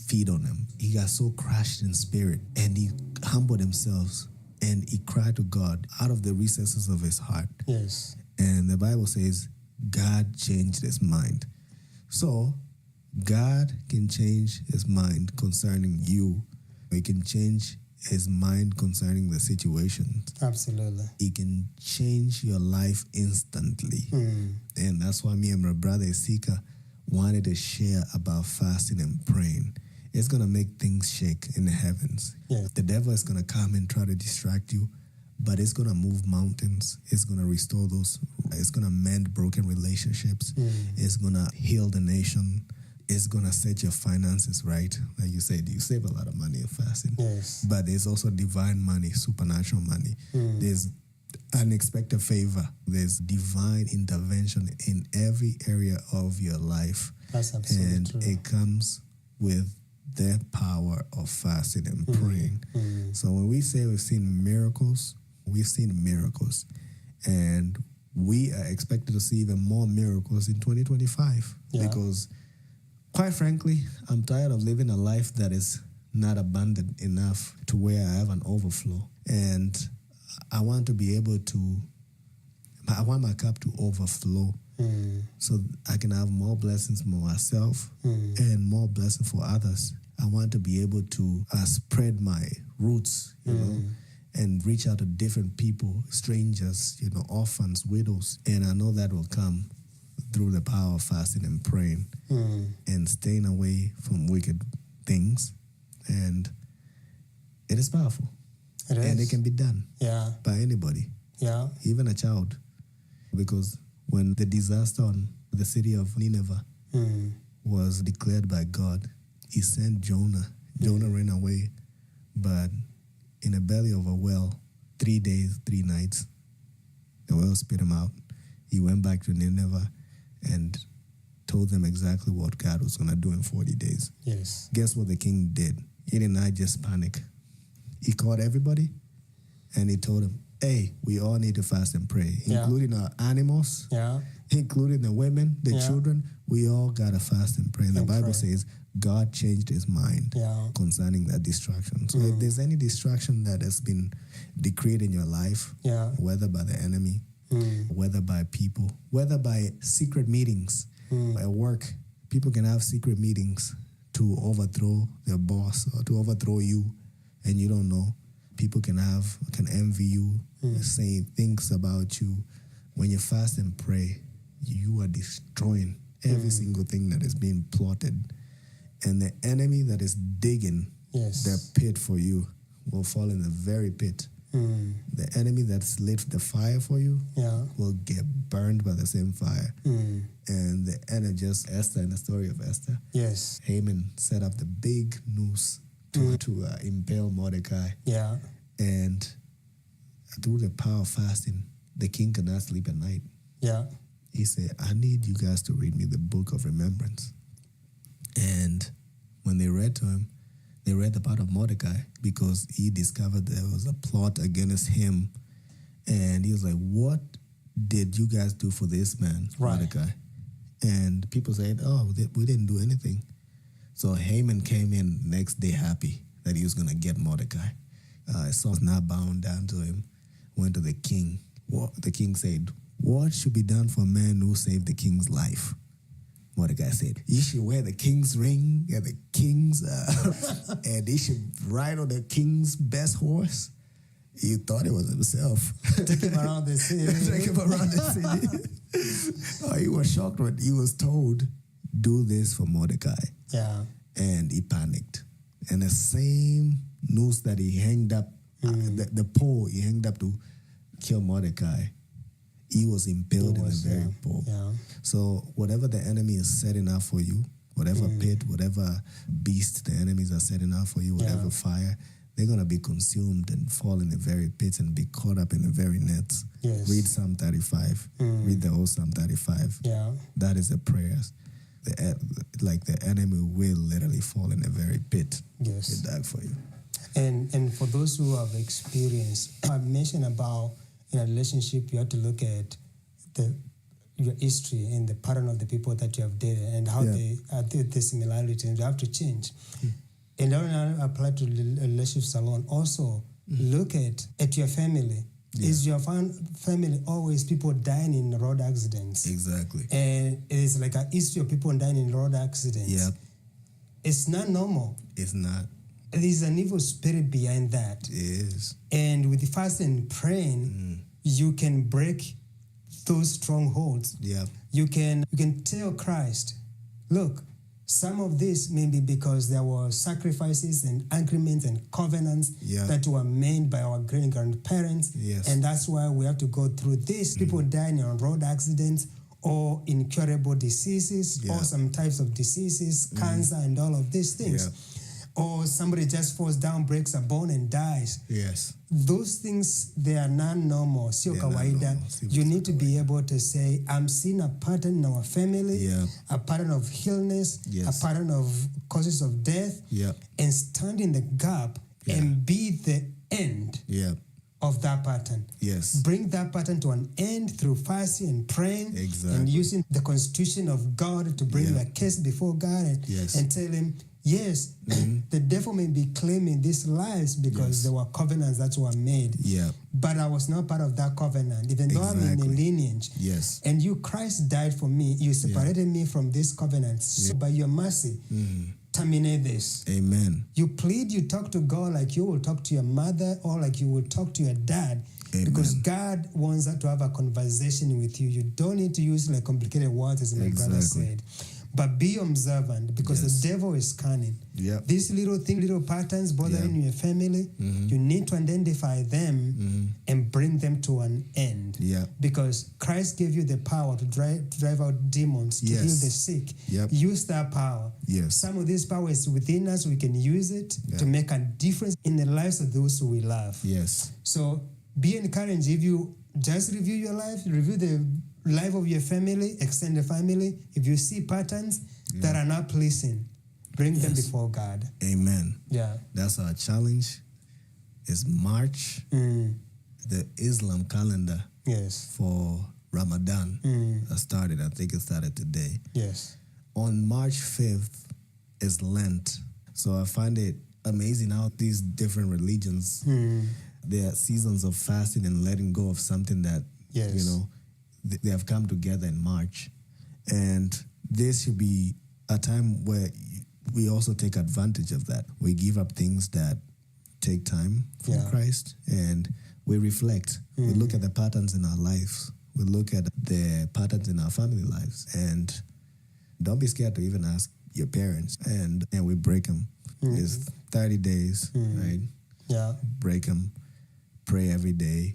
feed on him, he got so crushed in spirit, and he humbled himself, and he cried to God out of the recesses of his heart.
Yes.
And the Bible says God changed his mind. So God can change his mind concerning you. He can change his mind concerning the situation.
Absolutely.
He can change your life instantly. And that's why me and my brother Isika wanted to share about fasting and praying. It's going to make things shake in the heavens.
Yeah.
The devil is going to come and try to distract you, but it's going to move mountains. It's going to restore those. It's going to mend broken relationships. It's going to heal the nation. It's going to set your finances right. Like you said, you save a lot of money in fasting.
Yes.
But there's also divine money, supernatural money. There's unexpected favor. There's divine intervention in every area of your life.
That's absolutely
and
true.
It comes with the power of fasting and praying. So when we say we've seen miracles, we've seen miracles. And we are expected to see even more miracles in 2025. Because quite frankly, I'm tired of living a life that is not abundant enough to where I have an overflow. And I want to be able to, I want my cup to overflow so I can have more blessings for myself and more blessings for others. I want to be able to spread my roots, you know, and reach out to different people, strangers, you know, orphans, widows. And I know that will come through the power of fasting and praying and staying away from wicked things. And it is powerful.
It is.
And it can be done by anybody, even a child. Because when the disaster on the city of Nineveh was declared by God, he sent Jonah. Jonah ran away, but in the belly of a well, 3 days, 3 nights, the well spit him out. He went back to Nineveh and told them exactly what God was going to do in 40 days.
Yes.
Guess what the king did? He did not just panic. He called everybody and he told them, hey, we all need to fast and pray, including our animals, including the women, the children. We all got to fast and pray. And the Bible says God changed his mind concerning that distraction. So if there's any distraction that has been decreed in your life, whether by the enemy, whether by people, whether by secret meetings at work, people can have secret meetings to overthrow their boss or to overthrow you, and you don't know. People can envy you, say things about you. When you fast and pray, you are destroying every single thing that is being plotted. And the enemy that is digging their pit for you will fall in the very pit. The enemy that's lit the fire for you will get burned by the same fire. And the enemy, just Esther, in the story of Esther, Haman set up the big noose to impale Mordecai. And through the power of fasting, the king could not sleep at night. He said, I need you guys to read me the book of remembrance. And when they read to him, they read the part of Mordecai because he discovered there was a plot against him. And he was like, what did you guys do for this man, Mordecai? And people said, oh, we didn't do anything. So Haman came in next day happy that he was going to get Mordecai. His son was not bound down to him, went to the king. The king said, what should be done for a man who saved the king's life? Mordecai said, you should wear the king's ring and the king's, and he should ride on the king's best horse. He thought it was himself.
Take him around the city.
Take him around the city. He was shocked when he was told, do this for Mordecai. And he panicked. And the same noose that he hanged up, the pole he hanged up to kill Mordecai, he was impaled in a very pole.
Yeah.
So whatever the enemy is setting up for you, whatever pit, whatever beast the enemies are setting up for you, whatever fire, they're going to be consumed and fall in the very pit and be caught up in the very nets.
Yes.
Read Psalm 35. Read the whole Psalm 35.
Yeah.
That is a prayer. The enemy will literally fall in a very pit.
Yes.
He died for you.
And for those who have experienced, I've mentioned about in a relationship, you have to look at your history and the pattern of the people that you have dated and how they are the similarities, and you have to change. And that will apply to relationships alone. Also, look at your family. Yeah. Is your family always people dying in road accidents?
Exactly.
And it is like a history of people dying in road accidents.
Yep.
It's not normal.
It's not.
There's an evil spirit behind that.
It is.
And with the fasting and praying, you can break those strongholds.
Yeah.
You can tell Christ, look, some of this may be because there were sacrifices and agreements and covenants that were made by our great-grandparents.
Yes.
And that's why we have to go through this. People dying in road accidents or incurable diseases or some types of diseases, cancer and all of these things.
Yeah.
Or somebody just falls down, breaks a bone and dies.
Yes.
Those things, they are not normal. Sio kawaida. You need to be able to say, I'm seeing a pattern in our family, a pattern of illness, a pattern of causes of death, and stand in the gap and be the end of that pattern.
Yes.
Bring that pattern to an end through fasting and praying and using the constitution of God to bring your case before God and tell him, yes, the devil may be claiming these lives because there were covenants that were made.
Yeah.
But I was not part of that covenant, even though I'm in the lineage.
Yes.
And you, Christ, died for me. You separated me from this covenant. So by your mercy, terminate this.
Amen.
You plead, you talk to God like you will talk to your mother or like you will talk to your dad.
Amen.
Because God wants to have a conversation with you. You don't need to use like complicated words, as my brother said. But be observant because the devil is cunning.
Yep.
These little patterns bothering your family, you need to identify them and bring them to an end.
Yeah.
Because Christ gave you the power to drive out demons, to heal the sick.
Yep.
Use that power.
Yes.
Some of this power is within us. We can use it to make a difference in the lives of those who we love.
Yes.
So be encouraged. If you just review your life, review the life of your family, extended family. If you see patterns that are not pleasing, bring them before God.
Amen.
Yeah.
That's our challenge. It's March, the Islam calendar for Ramadan started. I think it started today.
Yes.
On March 5th is Lent. So I find it amazing how these different religions, there are seasons of fasting and letting go of something that, you know, they have come together in March. And this should be a time where we also take advantage of that. We give up things that take time from Christ and we reflect. We look at the patterns in our lives. We look at the patterns in our family lives. And don't be scared to even ask your parents. And we break them. It's 30 days, right?
Yeah.
Break them. Pray every day.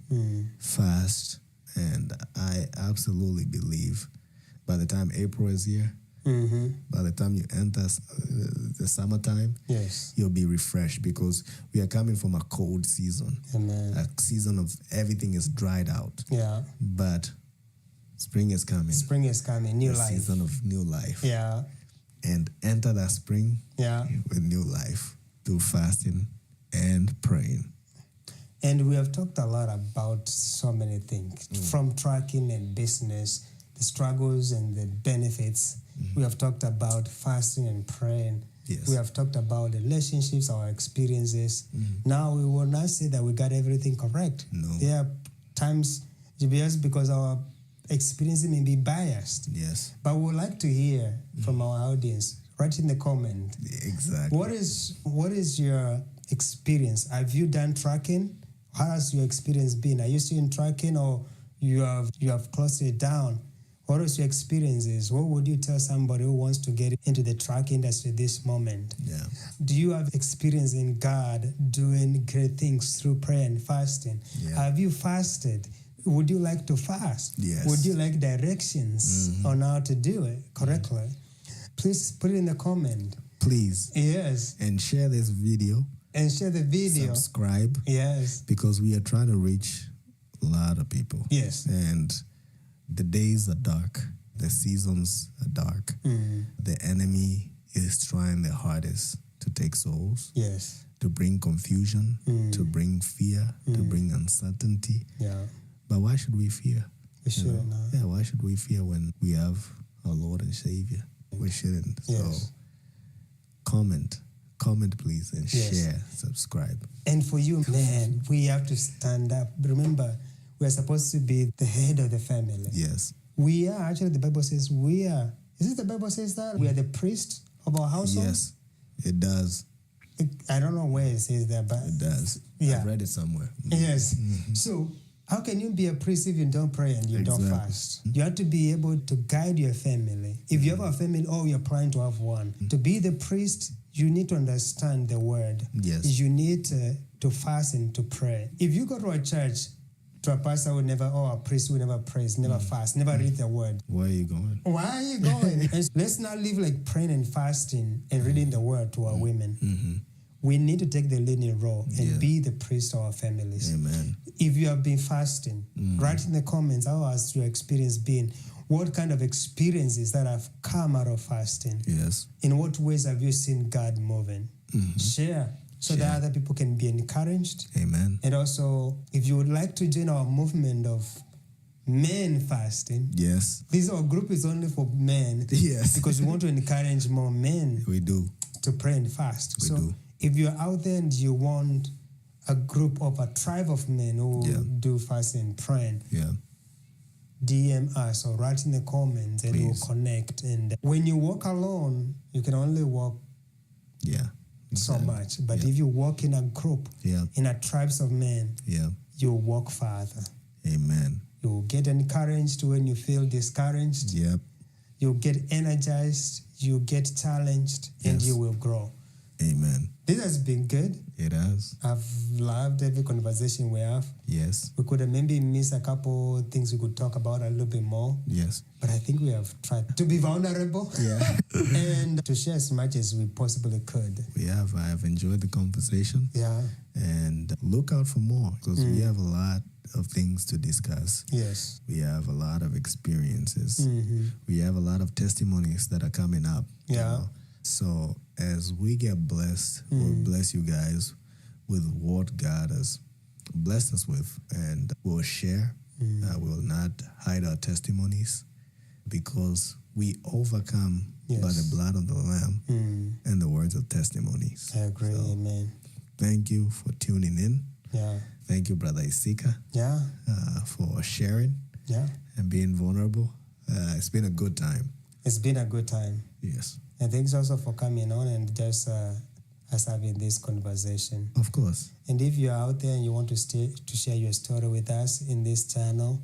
Fast. And I absolutely believe by the time April is here, by the time you enter the summertime, you'll be refreshed because we are coming from a cold season.
Amen.
A season of everything is dried out.
Yeah.
But spring is coming.
Spring is coming. New life.
Season of new life.
Yeah.
And enter that spring with new life through fasting and praying.
And we have talked a lot about so many things, from tracking and business, the struggles and the benefits. We have talked about fasting and praying.
Yes.
We have talked about relationships, our experiences. Now, we will not say that we got everything correct.
No.
There are times, just because our experiences may be biased.
Yes.
But we would like to hear from our audience. Write in the comment.
Exactly.
What is your experience? Have you done tracking? How has your experience been? Are you still in tracking or you have closed it down? What is your experiences? What would you tell somebody who wants to get into the track industry this moment?
Yeah.
Do you have experience in God doing great things through prayer and fasting?
Yeah.
Have you fasted? would you like to fast?
Yes.
Would you like directions on how to do it correctly? Please put it in the comment.
Please.
Yes.
And share this video.
And share the video.
Subscribe.
Yes.
Because we are trying to reach a lot of people.
Yes.
And the days are dark. The seasons are dark. The enemy is trying their hardest to take souls.
Yes.
To bring confusion, to bring fear, to bring uncertainty.
Yeah.
But why should we fear?
We shouldn't.
Yeah, why should we fear when we have our Lord and Savior? We shouldn't.
Yes.
So comment please, and share, subscribe.
And for you, man, we have to stand up. Remember, we are supposed to be the head of the family.
Yes.
We are, actually, the Bible says we are. Is it the Bible says that? We are the priest of our household?
Yes, it does.
I don't know where it says that, but...
It does.
Yeah.
I've read it somewhere.
Yes. So, how can you be a priest if you don't pray and you don't fast? You have to be able to guide your family. If you have a family, or you're planning to have one, to be the priest, you need to understand the word.
Yes.
You need to fast and to pray. If you go to a church, to a pastor who never, or a priest who never prays, never fast, never read the word.
Where are you going?
Why are you going? And let's not live like praying and fasting and reading the word to our women. We need to take the leading role and be the priest of our families.
Amen.
If you have been fasting, write in the comments, how has your experience been? What kind of experiences that have come out of fasting?
Yes.
In what ways have you seen God moving? Share so that other people can be encouraged.
Amen.
And also, if you would like to join our movement of men fasting,
yes,
this our group is only for men.
Yes.
Because we want to encourage more men.
We do.
To pray and fast.
We
so
do.
If you're out there and you want a group of a tribe of men who do fasting and praying, DM us or write in the comments and we'll connect. And when you walk alone, you can only walk so much. But if you walk in a group, in a tribes of men, you'll walk farther.
Amen.
You'll get encouraged when you feel discouraged.
Yep.
You'll get energized. You'll get challenged, and you will grow.
Amen.
This has been good.
It has.
I've loved every conversation we have.
Yes.
We could have maybe missed a couple things we could talk about a little bit more.
Yes.
But I think we have tried to be vulnerable.
Yeah.
And to share as much as we possibly could.
We have. I have enjoyed the conversation.
Yeah.
And look out for more, because we have a lot of things to discuss.
Yes.
We have a lot of experiences. We have a lot of testimonies that are coming up.
Yeah.
You know? So as we get blessed, we'll bless you guys with what God has blessed us with, and we'll share. We will not hide our testimonies, because we overcome by the blood of the Lamb and the words of testimonies.
I agree.
So,
amen.
Thank you for tuning in.
Yeah.
Thank you, Brother Isika, for sharing and being vulnerable. It's been a good time.
It's been a good time.
Yes.
And thanks also for coming on and just us having this conversation.
Of course.
And if you're out there and you want to share your story with us in this channel,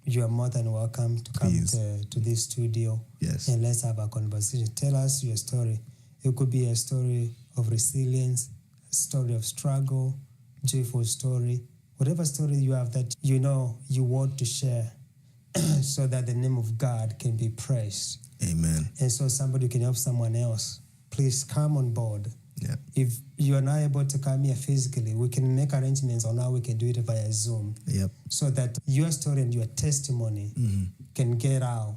you are more than welcome to come to this studio.
Yes.
And let's have a conversation. Tell us your story. It could be a story of resilience, a story of struggle, joyful story, whatever story you have that you know you want to share so that the name of God can be praised.
Amen.
And so somebody can help someone else. Please come on board.
Yeah.
If you are not able to come here physically, we can make arrangements on how we can do it via Zoom.
Yep.
So that your story and your testimony can get out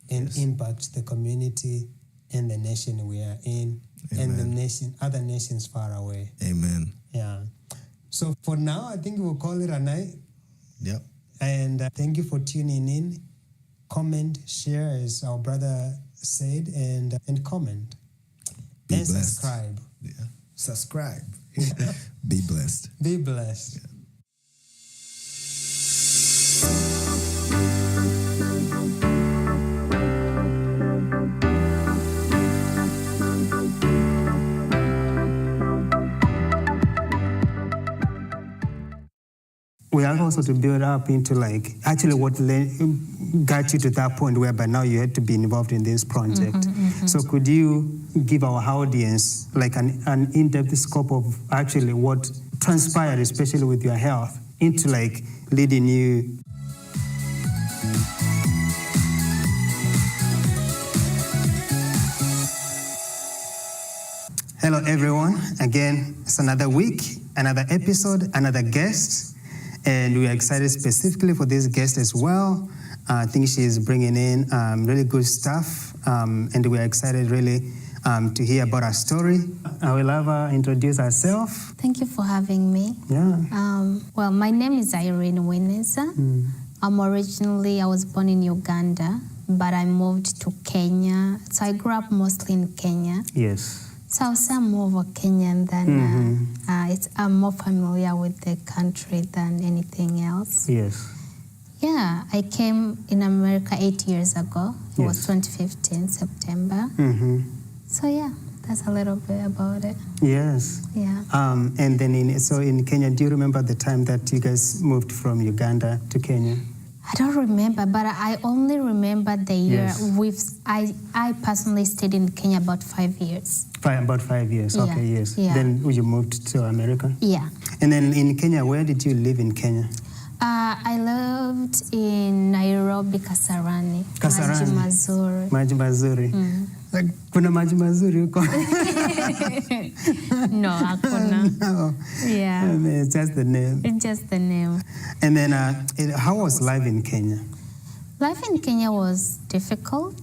and impact the community and the nation we are in.
Amen.
And the other nations far away.
Amen.
Yeah. So for now, I think we'll call it a night.
Yep.
And thank you for tuning in. Comment, share, as our brother said, and comment.
Be
and
blessed.
subscribe.
Yeah. Subscribe. Be blessed.
Be blessed.
Yeah.
We have also to build up into actually what got you to that point whereby now you had to be involved in this project. So could you give our audience an in-depth scope of actually what transpired, especially with your health, into like leading you. Hello, everyone. Again, it's another week, another episode, another guest. And we are excited specifically for this guest as well. I think she's bringing in really good stuff. And we are excited really to hear about her story. I will have her introduce herself.
Thank you for having me.
Yeah.
Well, my name is Irene Wineza. I was born in Uganda, but I moved to Kenya. So I grew up mostly in Kenya.
Yes.
So I'll say I'm more of a Kenyan than, I'm more familiar with the country than anything else.
Yes.
Yeah, I came in America 8 years ago. It was 2015, September. So yeah, that's a little bit about it.
Yes.
Yeah.
And then in Kenya, do you remember the time that you guys moved from Uganda to Kenya?
I don't remember, but I only remember the year. I personally stayed in Kenya about 5 years.
About 5 years,
Yeah.
okay, yes.
Yeah.
Then you moved to America?
Yeah.
And then in Kenya, where did you live in Kenya?
I lived in Nairobi, Kasarani.
Kasarani.
Maji Mazuri.
Maji Mazuri. Kuna maji mazuri huko?
No, hakuna.
No.
Yeah.
It's just the name.
It's just the name.
And then how was life in Kenya?
Life in Kenya was difficult.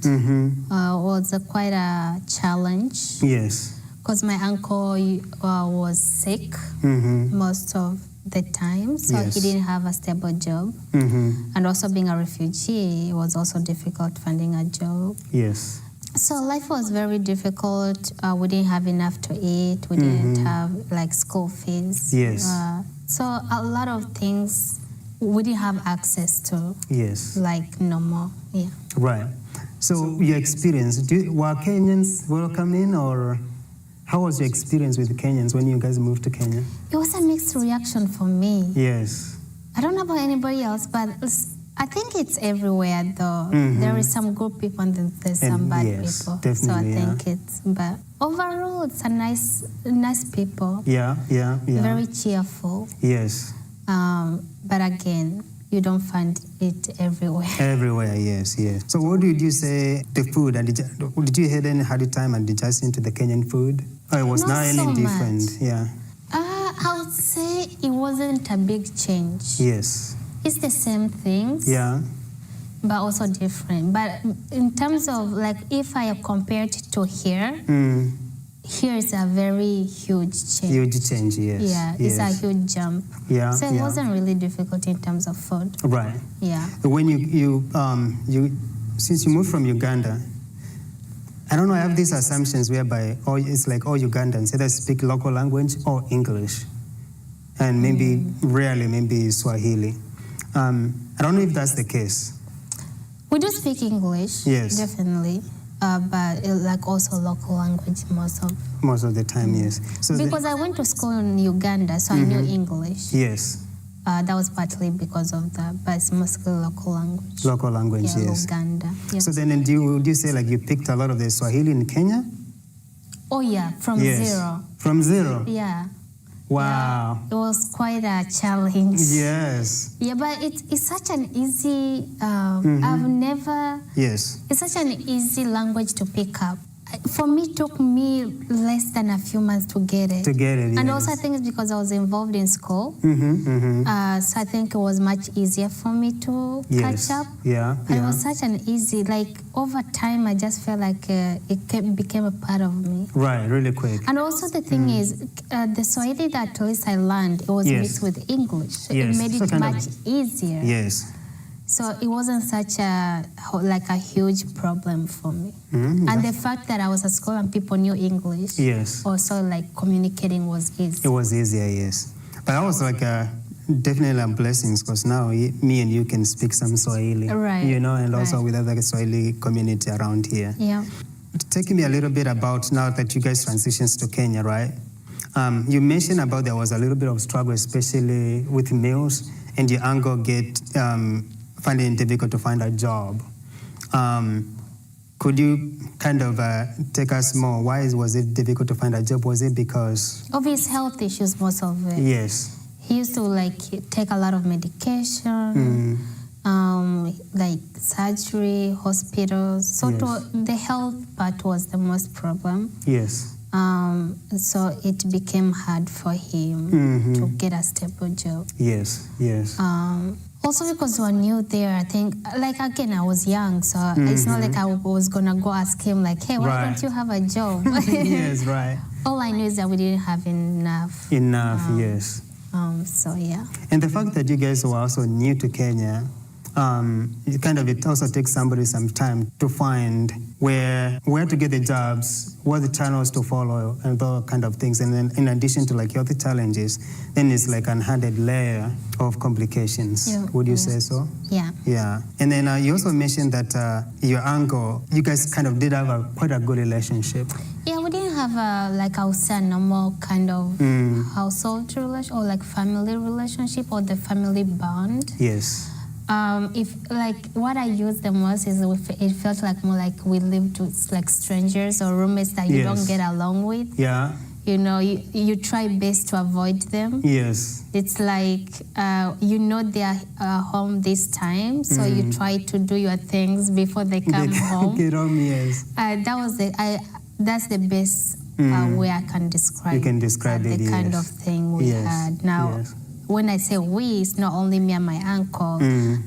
Was quite a challenge.
Yes.
Because my uncle was sick most of the time, so he didn't have a stable job. And also being a refugee, it was also difficult finding a job.
Yes.
So life was very difficult. We didn't have enough to eat. We didn't have like school fees.
Yes.
So a lot of things we didn't have access to.
Yes.
Like normal. Yeah.
Right. So your experience, were Kenyans welcoming, or how was your experience with the Kenyans when you guys moved to Kenya?
It was a mixed reaction for me.
Yes.
I don't know about anybody else, but I think it's everywhere though. There is some good people and then there's some bad people.
Definitely,
so I think but overall it's a nice people.
Yeah.
Very cheerful.
Yes.
But again, you don't find it everywhere.
Everywhere, yes. So what did you say, the food, and did you had any hard time adjusting to the Kenyan food? Or it was not any different?
Much.
Yeah.
I would say it wasn't a big change.
Yes.
It's the same things.
Yeah.
But also different. But in terms of like, if I compare it to here, here is a very huge change.
Huge change, yes.
Yeah, it's a huge jump.
Yeah.
So it wasn't really difficult in terms of food.
Right.
Yeah.
When you since you moved from Uganda, I don't know, I have these assumptions whereby it's like all Ugandans either speak local language or English. And maybe rarely, maybe Swahili. I don't know if that's the case.
We do speak English,
yes,
definitely, but like also local language most of
the time, yes.
So because I went to school in Uganda, so I knew English.
Yes.
That was partly because of that, but it's mostly local language.
Local language, yes.
Uganda. Yeah.
So then, do you say like you picked a lot of the Swahili in Kenya?
Oh yeah, from zero.
From zero.
Yeah.
Wow.
Yeah, it was quite a challenge.
Yes.
Yeah, but it's such an easy, I've never...
Yes.
It's such an easy language to pick up. For me, it took me less than a few months to get it. And also I think it's because I was involved in school. So I think it was much easier for me to catch up.
Yeah.
But it was such an easy, like over time, I just felt like it became a part of me.
Right, really quick.
And also the thing is, the Swahili that at least I learned, it was mixed with English. So it made it much easier.
Yes.
So it wasn't such a huge problem for me. And the fact that I was at school and people knew English, also like communicating was easy.
It was easier, yes. But I was like definitely a blessing because now me and you can speak some Swahili,
right?
You know, and also with other Swahili community around here.
Yeah.
Taking me a little bit about now that you guys transitions to Kenya, right? You mentioned about there was a little bit of struggle, especially with meals, and your uncle finding it difficult to find a job. Could you kind of take us more? Why was it difficult to find a job? Was it because
of his health issues, most of it?
Yes.
He used to like take a lot of medication, like surgery, hospitals. So the health part was the most problem.
Yes.
So it became hard for him to get a stable job.
Yes, yes.
Also because we were new there, I think, like again, I was young, so it's not like I was gonna go ask him like, hey, why don't you have a job?
Yes, right.
All I knew is that we didn't have enough.
Yes.
So yeah.
And the fact that you guys were also new to Kenya, it also takes somebody some time to find where to get the jobs, what the channels to follow, and those kind of things. And then in addition to like health challenges, then it's like an added layer of complications.
Yeah.
Would you say so?
Yeah.
Yeah. And then you also mentioned that your uncle, you guys kind of did have quite a good relationship.
Yeah, we didn't have I would say a normal kind of household relationship or like family relationship or the family bond.
Yes.
If like what I used the most is it felt like more like we lived with like strangers or roommates that you don't get along with.
Yeah.
You know, you try best to avoid them.
Yes.
It's like they're home this time, so you try to do your things before they come home.
Get home, yes.
That's the best way I can describe.
You can describe
the kind of thing we had now.
Yes.
When I say we, it's not only me and my uncle.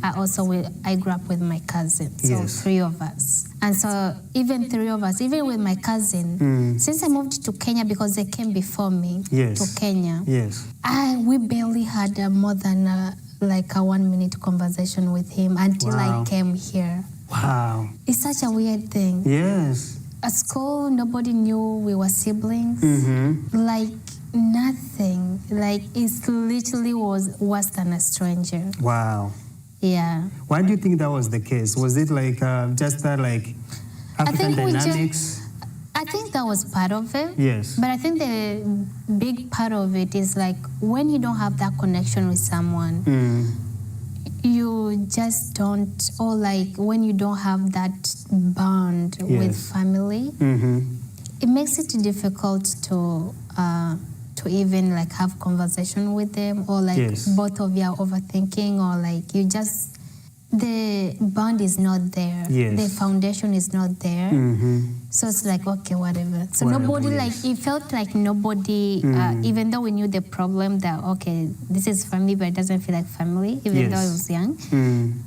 I grew up with my cousin, so 3 of us. And so even 3 of us, even with my cousin, since I moved to Kenya because they came before me to Kenya, we barely had more than a 1-minute conversation with him until I came here.
Wow.
It's such a weird thing.
Yes.
At school, nobody knew we were siblings. Like nothing. Like it literally was worse than a stranger.
Wow.
Yeah.
Why do you think that was the case? Was it like just that like African dynamics?
I think that was part of it.
Yes.
But I think the big part of it is like when you don't have that connection with someone, you just don't, or like when you don't have that bond with family, it makes it difficult to even like have conversation with them, or like both of you are overthinking, or like the bond is not there. The foundation is not there. So it's like, okay, whatever. So nobody, it felt like nobody, even though we knew the problem that, okay, this is family, but it doesn't feel like family, even though I was young.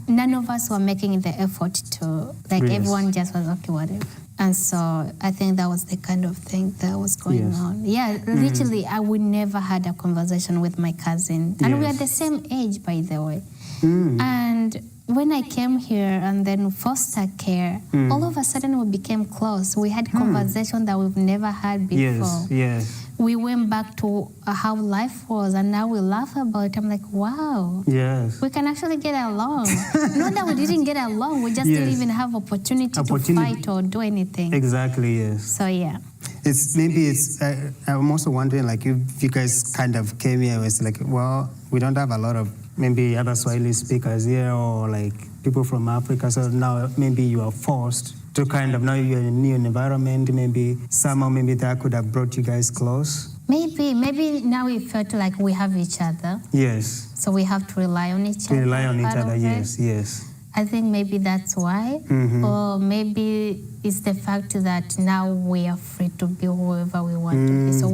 None of us were making the effort to, everyone just was, okay, whatever. And so I think that was the kind of thing that was going on. Yeah, literally, I would never had a conversation with my cousin. And we are the same age, by the way. And when I came here and then foster care, all of a sudden we became close. We had conversation that we've never had before.
Yes.
We went back to how life was, and now we laugh about it. I'm like, wow.
Yes.
We can actually get along. Not that we didn't get along, we just didn't even have opportunity to fight or do anything.
Exactly, yes.
So yeah.
I'm also wondering, like, if you guys kind of came here, it's like, well, we don't have a lot of maybe other Swahili speakers here, or like people from Africa, so now maybe you are forced to kind of, now you're in a new environment, maybe somehow maybe that could have brought you guys close. Maybe
now we felt like we have each other.
Yes.
So we have to rely on each other.
Rely on each other, yes.
I think maybe that's why. Or maybe it's the fact that now we are free to be whoever we want to be. So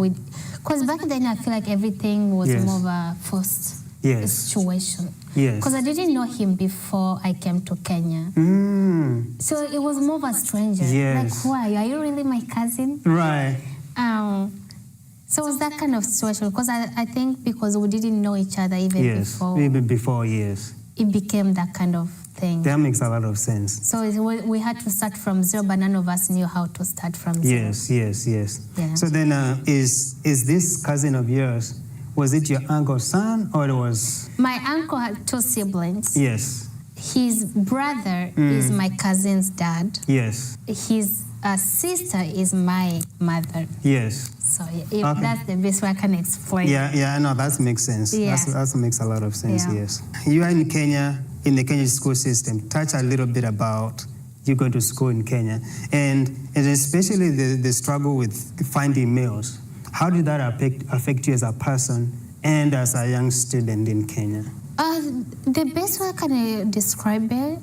because back then I feel like everything was more of a forced situation.
Yes.
Because I didn't know him before I came to Kenya. So it was more of a stranger.
Yes.
Like, who are you? Are you really my cousin?
Right.
So it was that kind of situation. Because I think because we didn't know each other even before. It became that kind of thing.
That makes a lot of sense.
So we had to start from zero, but none of us knew how to start from zero.
Yes.
Yeah.
So then is this cousin of yours, was it your uncle's son, or it was?
My uncle had 2 siblings.
Yes.
His brother is my cousin's dad.
Yes.
His sister is my mother.
Yes.
So that's the best way I can explain.
Yeah, no, that makes sense.
Yeah.
That makes a lot of sense, yes. You are in Kenya, in the Kenyan school system. Touch a little bit about you going to school in Kenya, and especially the struggle with finding meals. How did that affect you as a person and as a young student in Kenya?
The best way I can describe it,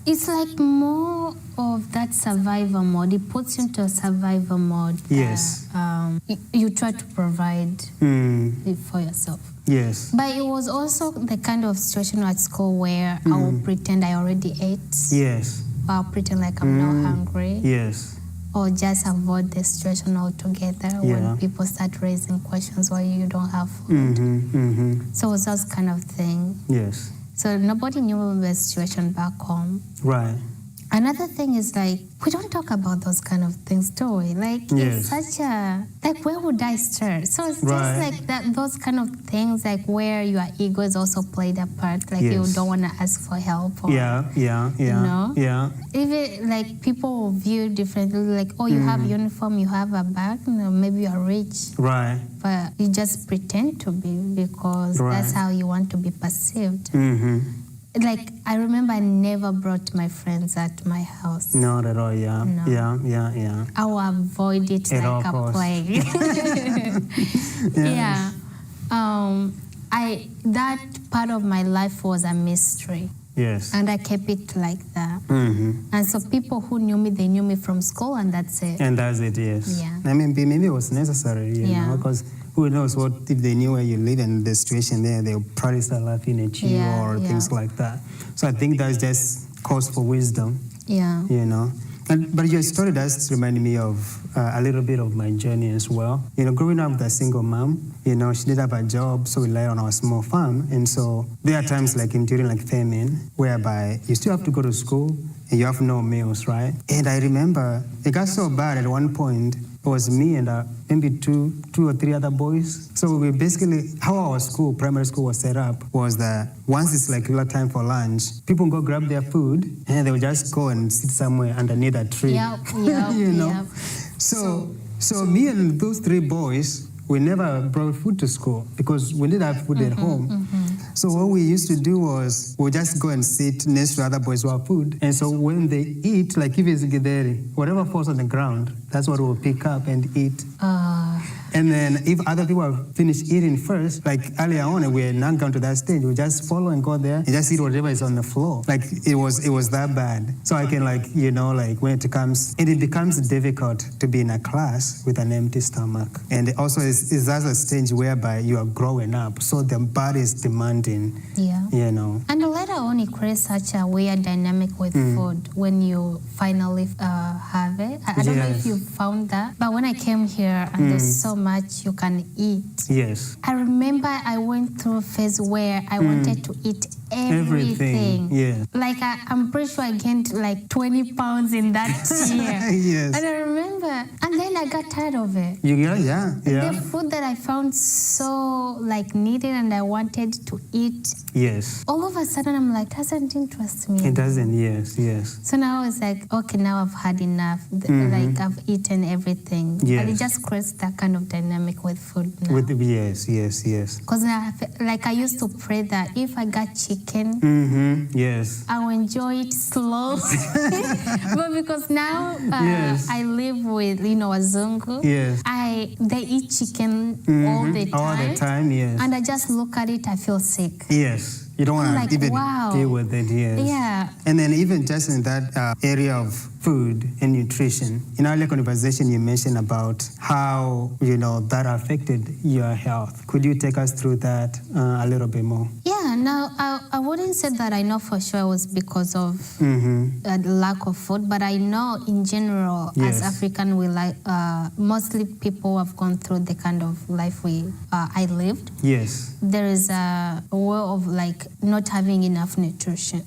it's like more of that survivor mode. It puts you into a survivor mode.
Yes.
You try to provide it for yourself.
Yes.
But it was also the kind of situation at school where I will pretend I already ate.
Yes.
I'll pretend like I'm not hungry.
Yes.
Or just avoid the situation altogether when people start raising questions why you don't have food. So it was that kind of thing.
Yes.
So nobody knew the situation back home.
Right.
Another thing is like, we don't talk about those kind of things, do we? Like, it's such a, like, where would I start? So it's just like that, those kind of things, like where your ego is also played a part, like you don't want to ask for help. Or, you know? Even like people will view differently, like, oh, you have uniform, you have a bag, you know, maybe you're rich.
Right.
But you just pretend to be because that's how you want to be perceived. Like, I remember I never brought my friends at my house.
Not at all,
No.
Yeah.
I will avoid it
At
like
all
a plague. That part of my life was a mystery.
Yes.
And I kept it like that. And so people who knew me, they knew me from school, and that's it.
And that's it, yes.
Yeah.
I mean, maybe it was necessary, you know, because who knows what if they knew where you live and the situation there, they'll probably start laughing at you or things like that. So I think that's just cause for wisdom.
Yeah.
You know. But your story does remind me of a little bit of my journey as well. You know, growing up with a single mom, you know, she did have a job, so we relied on our small farm. And so there are times like during like famine, whereby you still have to go to school and you have no meals, right? And I remember it got so bad at one point. It was me and maybe two or three other boys. So we basically, how our school, primary school was set up was that once it's like real time for lunch, people go grab their food and they'll just go and sit somewhere underneath a tree. You know? So me and those three boys, we never brought food to school because we didn't have food at home. So what we used to do was we'll just go and sit next to other boys who have food. And so when they eat, like if it's githeri, whatever falls on the ground, that's what we'll pick up and eat. And then if other people have finished eating first, like earlier on, we're not gone to that stage. We just follow and go there and just eat whatever is on the floor. Like it was that bad. So I can like, you know, like when it becomes difficult to be in a class with an empty stomach. And also it's that's a stage whereby you are growing up. So the body is demanding, you know.
And later on, it creates such a weird dynamic with food when you finally have it. I don't know if you found that, but when I came here and there's so much you can eat.
Yes.
I remember I went through a phase where I wanted to eat everything.
Yeah.
Like I'm pretty sure I gained like 20 pounds in that year.
Yes.
And I remember, and then I got tired of it.
Yeah.
The food that I found so like needed and I wanted to eat.
Yes.
All of a sudden I'm like, doesn't interest me.
It doesn't, yes.
So now I was like, okay, now I've had enough. Like I've eaten everything.
Yes.
And it just creates that kind of dynamic with food now.
Yes.
Because like I used to pray that if I got chicken,
yes,
I'll enjoy it slow. But because now I live with, you know, Wazungu.
Yes.
They eat chicken all the time.
All the time, yes.
And I just look at it, I feel sick.
Yes. You don't want to even deal with it, yes.
Yeah.
And then even just in that area of food and nutrition, in our conversation you mentioned about how, you know, that affected your health. Could you take us through that a little bit more?
Yeah, now I wouldn't say that I know for sure it was because of the lack of food, but I know in general as African, we like mostly people who have gone through the kind of life I lived.
Yes.
There is a way of like not having enough nutrition,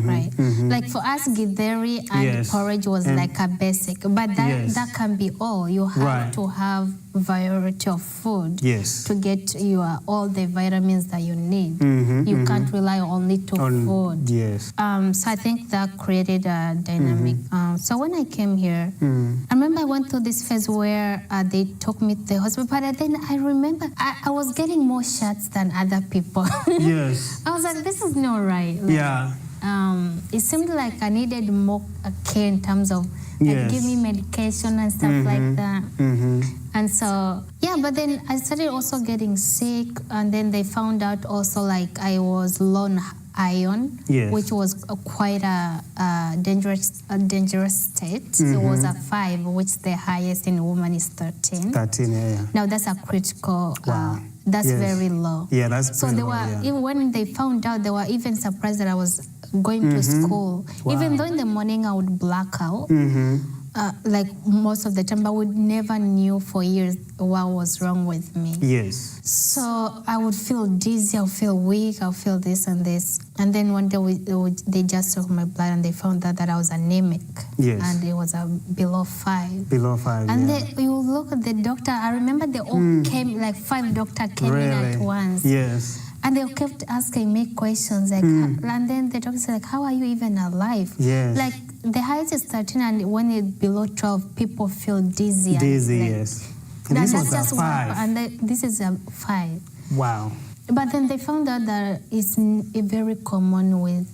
right? Like for us, githeri and porridge was like a basic, but that can be all. You have to have variety of food to get your all the vitamins that you need. You can't rely only on food.
Yes.
So I think that created a dynamic. So when I came here, I remember I went through this phase where they took me to the hospital, but then I remember I was getting more shots than other people.
Yes.
I was like, this is not right. Like, it seemed like I needed more care in terms of like give me medication and stuff like that. And so, but then I started also getting sick, and then they found out also like I was low iron, which was quite a dangerous state. It was a 5, which the highest in a woman is 13. 13, yeah. Now that's a critical. That's very low. Yeah, that's so they were even when they found out, they were even surprised that I was going to school. Even though in the morning I would black out. Like most of the time, but we never knew for years what was wrong with me. Yes. So I would feel dizzy, I'll feel weak, I'll feel this and this. And then one day they just took my blood and they found out that I was anemic. Yes. And it was below 5. Below 5, and then you look at the doctor. I remember they all came, like 5 doctors came in at once. Yes. And they kept asking me questions like, and then the doctor said, like, how are you even alive? Yes. Like, the height is 13, and when it's below 12, people feel dizzy. Dizzy, like, yes. And this was just 5. And this is a 5. Wow. But then they found out that it's very common with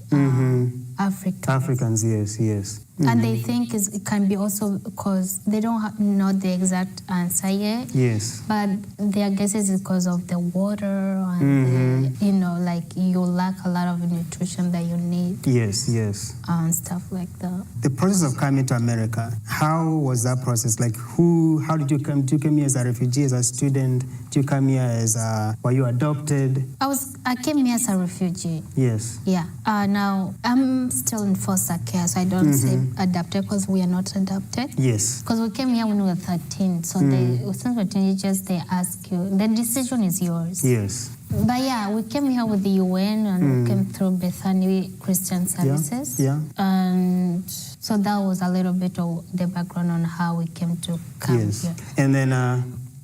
Africans. Yes. And they think it can be also because they don't know the exact answer yet. Yes. But their guess is because of the water and like you lack a lot of nutrition that you need. Yes. And stuff like that. The process of coming to America, how was that process? Like how did you come? Did you come here as a refugee, as a student? Did you come here were you adopted? I came here as a refugee. Yes. Yeah. Now I'm still in foster care, so I don't say adopted because we are not adopted. Yes. Because we came here when we were 13. So since we're teenagers, they ask you, the decision is yours. Yes. But yeah, we came here with the UN and we came through Bethany Christian Services. Yeah. And so that was a little bit of the background on how we came to come here. And then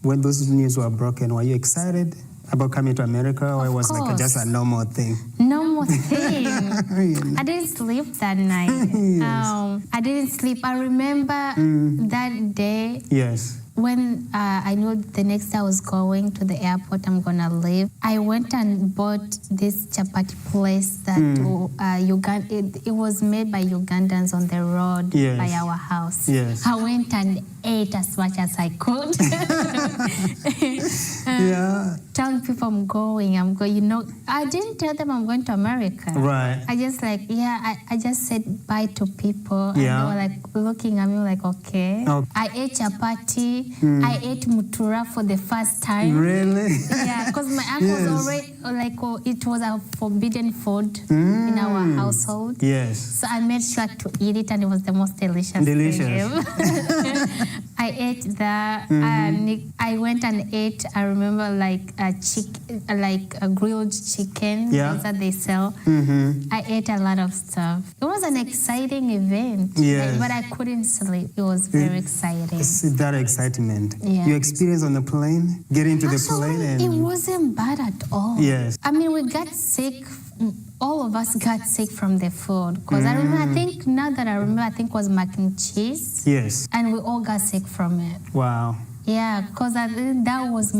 when those news were broken, were you excited about coming to America, or it was like just a normal thing? Normal thing. I didn't sleep that night. I didn't sleep. I remember that day. Yes. When I knew the next day I was going to the airport, I'm going to leave, I went and bought this chapati place that it was made by Ugandans on the road by our house. Yes. I went and ate as much as I could. Telling people I'm going. I didn't tell them I'm going to America. Right. I just I just said bye to people. And they were like looking at me like, okay. I ate chapati. I ate mutura for the first time. Really? Yeah, because my uncle was already it was a forbidden food in our household. Yes. So I made sure to eat it, and it was the most delicious. I ate that. I went and ate. I remember a grilled chicken that they sell. I ate a lot of stuff. It was an exciting event. Yes. But I couldn't sleep. It was very exciting. That excitement. Your experience on the plane, getting to the plane, and it wasn't bad at all. Yes. I mean, we got sick. All of us got sick from the food. Because I remember, I think it was mac and cheese. Yes. And we all got sick from it. Wow. Yeah, because that was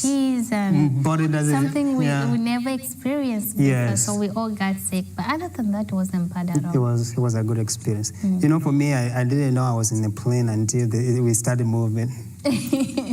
cheese and something we never experienced before, so we all got sick. But other than that, it wasn't bad at all. It was a good experience. For me, I didn't know I was in the plane until we started moving.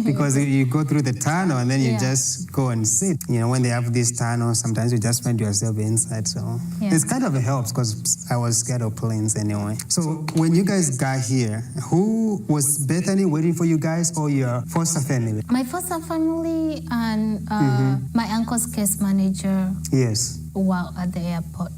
Because you go through the tunnel and then you just go and sit. When they have this tunnel, sometimes you just find yourself inside. So it kind of helps because I was scared of planes anyway. So when you guys got here, who was Bethany waiting for you guys, or your foster family? My foster family and my uncle's case manager. Yes. Were at the airport.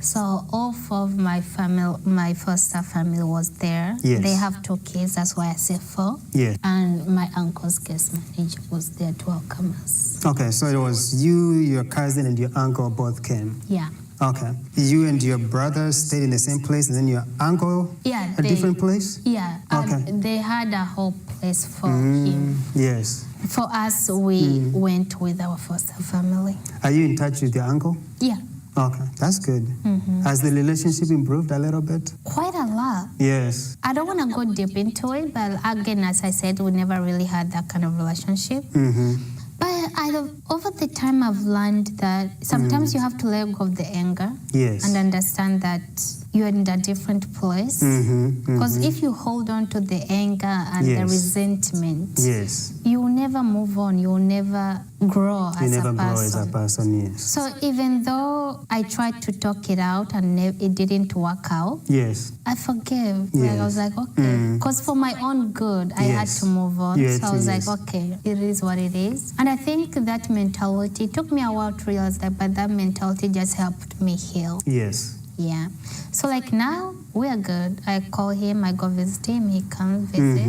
So all of my foster family was there. Yes. They have 2 kids, that's why I say 4. Yes. And my uncle's case manager was there to welcome us. Okay, so it was you, your cousin, and your uncle both came. Yeah. Okay. You and your brother stayed in the same place, and then your uncle a different place? Yeah. Okay. They had a whole place for him. Yes. For us, we went with our foster family. Are you in touch with your uncle? Yeah. Okay, that's good. Has the relationship improved a little bit? Quite a lot. Yes. I don't want to go deep into it, but again, as I said, we never really had that kind of relationship. But over the time, I've learned that sometimes you have to let go of the anger and understand that you're in a different place. Because if you hold on to the anger and the resentment, you will never move on. You will never grow as a person. So even though I tried to talk it out and it didn't work out, I forgave. Like, I was like, okay. Because for my own good, I had to move on. So I was like, okay, it is what it is. And I think that mentality, it took me a while to realize that, but that mentality just helped me heal. Yeah. So like now, we are good. I call him, I go visit him, he comes visit.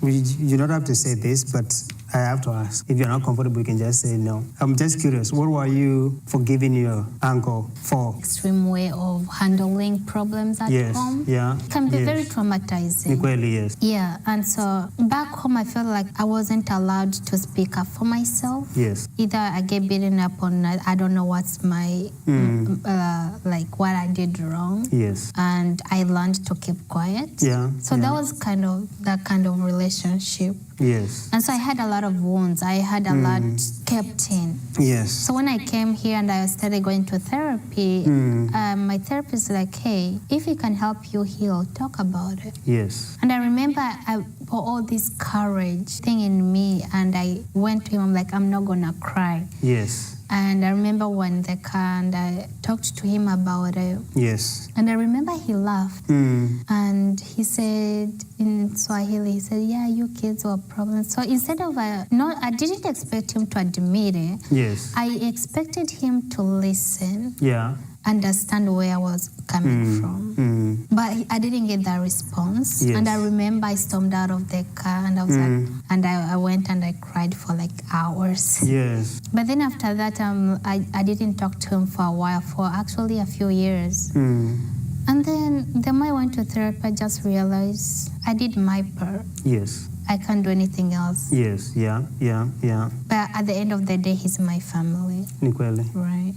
You don't have to say this, but I have to ask. If you're not comfortable, you can just say no. I'm just curious, what were you forgiving your uncle for?
Extreme way of handling problems at home. It can be very traumatizing. Yeah, and so back home, I felt like I wasn't allowed to speak up for myself. Either I get beaten up on, I don't know what's my, like what I did wrong. And I learned to keep quiet. So that was kind of that kind of relationship. And so I had a lot of wounds. I had a lot kept in. So when I came here and I started going to therapy, my therapist was like, hey, if it can help you heal, talk about it. And I remember I put all this courage thing in me and I went to him, I'm like, I'm not gonna cry. And I remember when the car and I talked to him about it. And I remember he laughed. And he said in Swahili, he said, yeah, you kids were problems. So instead of, I didn't expect him to admit it. I expected him to listen. Understand where I was coming from. But I didn't get that response. And I remember I stormed out of the car and I was like, and I went and I cried for like hours. But then after that, I didn't talk to him for a while, for actually a few years. And then the more I went to therapy, I just realized I did my part. I can't do anything else. But at the end of the day, he's my family. Right.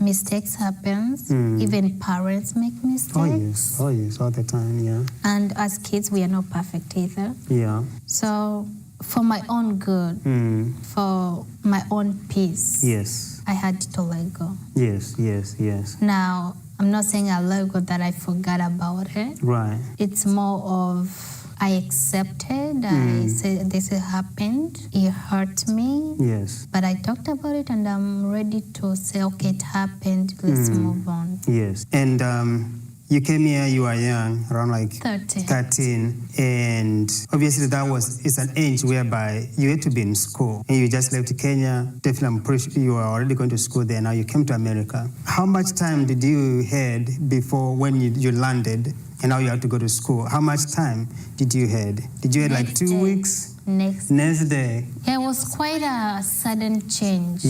Mistakes happens. Even parents make mistakes.
Oh yes, all the time,
And as kids, we are not perfect either. So for my own good, for my own peace, I had to let go. Now, I'm not saying I let go that I forgot about it. It's more of I accepted. I said this happened. It hurt me. But I talked about it and I'm ready to say, okay, it happened. Let's move on.
And you came here, you were young, around like 13. And obviously it's an age whereby you had to be in school. And you just left Kenya. Definitely, I'm pretty sure you were already going to school there. Now you came to America. How much time did you had before when you landed and now you have to go to school? How much time did you had? Did you had like 2 weeks?
Next
day.
Yeah, it was quite a sudden change.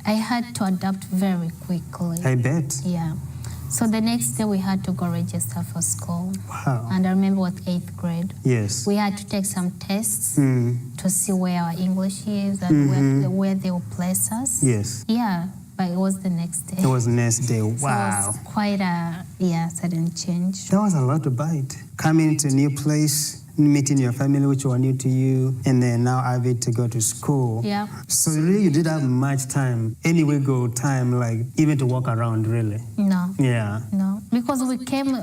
I had to adapt very quickly.
I bet.
Yeah. So the next day we had to go register for school.
Wow.
And I remember what 8th grade. We had to take some tests to see where our English is and where they will place us. Yeah, but it was the next day.
It was the next day. Wow.
So it was quite a sudden change.
That was a lot to bite. Coming to a new place, meeting your family, which were new to you, and then now having to go to school. So really you didn't have much time, time, like even to walk around, really?
No.
No.
Because we came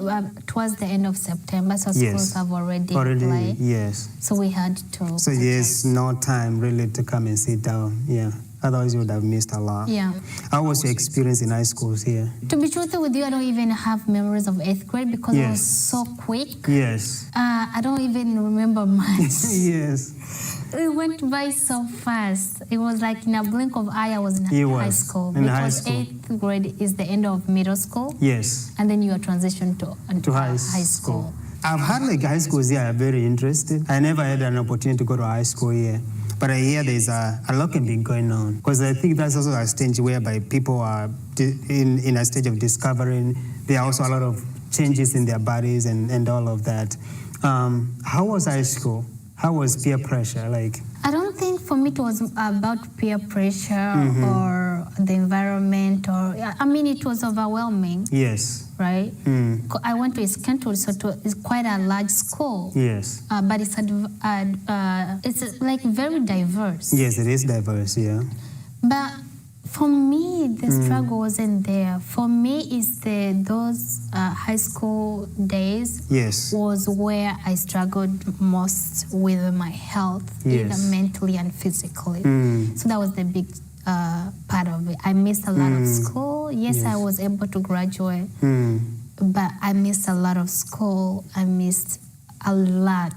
towards the end of September, so schools have already played. So we had to.
So yes, no time really to come and sit down. Otherwise you would have missed a lot. How was your experience in high schools here?
To be truthful with you, I don't even have memories of 8th grade because it was so quick. I don't even remember much. It went by so fast. It was like in a blink of eye, I was in high school. Because 8th grade is the end of middle school. And then you are transitioned to high school.
I've had like high schools here, I'm very interested. I never had an opportunity to go to high school here. But I hear there's a lot can be going on. Because I think that's also a stage whereby people are in a stage of discovering. There are also a lot of changes in their bodies and all of that. How was high school? How was peer pressure like?
I don't think for me it was about peer pressure or the environment it was overwhelming. Right? I went to East Kentwood, so it's quite a large school. But it's like very diverse.
Yes, it is diverse,
But For me, the struggle wasn't there. For me, it's those high school days was where I struggled most with my health, either mentally and physically. So that was the big part of it. I missed a lot of school. Yes, I was able to graduate, but I missed a lot of school. I missed a lot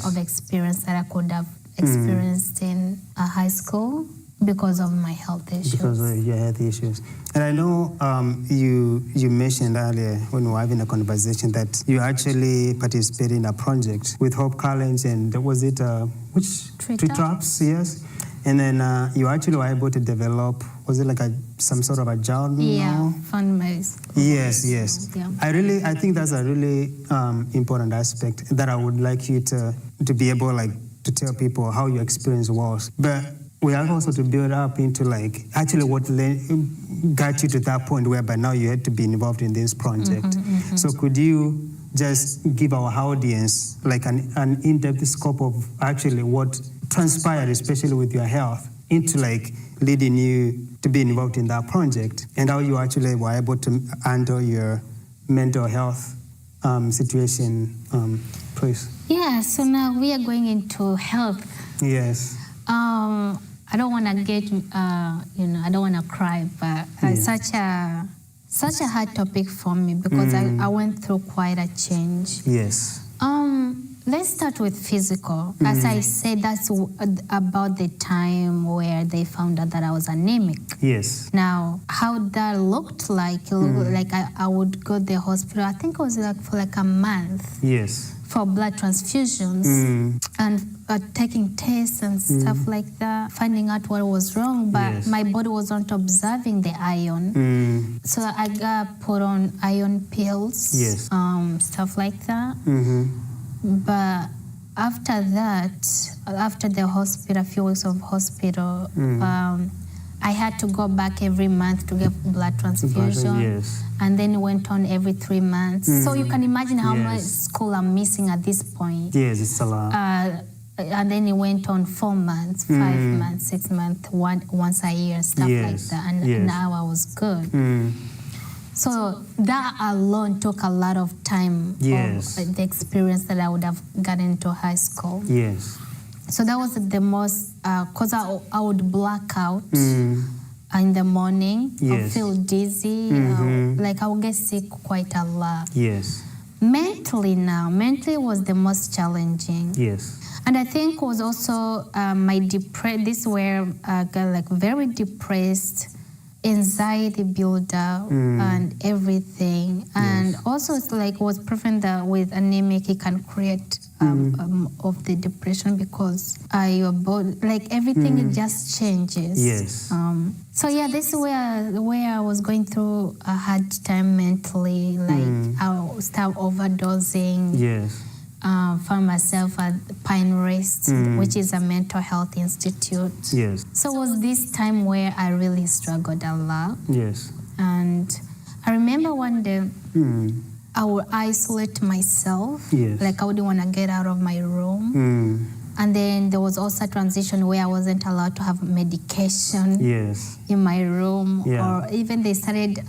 of experience that I could have experienced in high school because of my health issues.
Because of your health issues. And I know you mentioned earlier when we were having a conversation that you actually participated in a project with Hope College, and was it Tree Traps? Yes. And then you actually were able to develop, was it like some sort of a journal?
Yeah, fundraise.
Yes.
Yeah.
I think that's a really important aspect that I would like you to be able to tell people how your experience was. But we have also to build up into actually what got you to that point whereby now you had to be involved in this project. So could you just give our audience an in-depth scope of actually what transpired, especially with your health, into leading you to be involved in that project, and how you actually were able to handle your mental health situation, please?
Yeah, so now we are going into health.
Yes.
I don't want to get, I don't want to cry, but it's such a hard topic for me because I went through quite a change.
Yes.
Let's start with physical. As I said, that's about the time where they found out that I was anemic.
Yes.
Now, how that looked like, I would go to the hospital, I think it was for a month.
Yes.
For blood transfusions and taking tests and stuff like that, finding out what was wrong, but my body wasn't observing the iron. So I got put on iron pills, stuff like that. But after that, after the hospital, a few weeks of hospital, I had to go back every month to get blood transfusion. And then it went on every 3 months. So you can imagine how much school I'm missing at this point.
Yes, it's a lot.
And then it went on 4 months, 5 months, 6 months, once a year, stuff like that. And now I was good. So that alone took a lot of time of the experience that I would have gotten into high school.
Yes.
So that was the most, because I would black out in the morning. I would feel dizzy. I would get sick quite a lot.
Yes.
Mentally was the most challenging.
Yes.
And I think was also this where I got very depressed, anxiety build up and everything. And also it's was proven that with anemic it can create of the depression because your body, everything it just changes.
Yes.
So this is where I was going through a hard time mentally, I would start overdosing.
Yes.
Found myself at Pine Rest, which is a mental health institute.
Yes.
So it was this time where I really struggled a lot.
Yes.
And I remember one day I would isolate myself.
Yes.
I wouldn't want to get out of my room. And then there was also a transition where I wasn't allowed to have medication in my room. Or even they started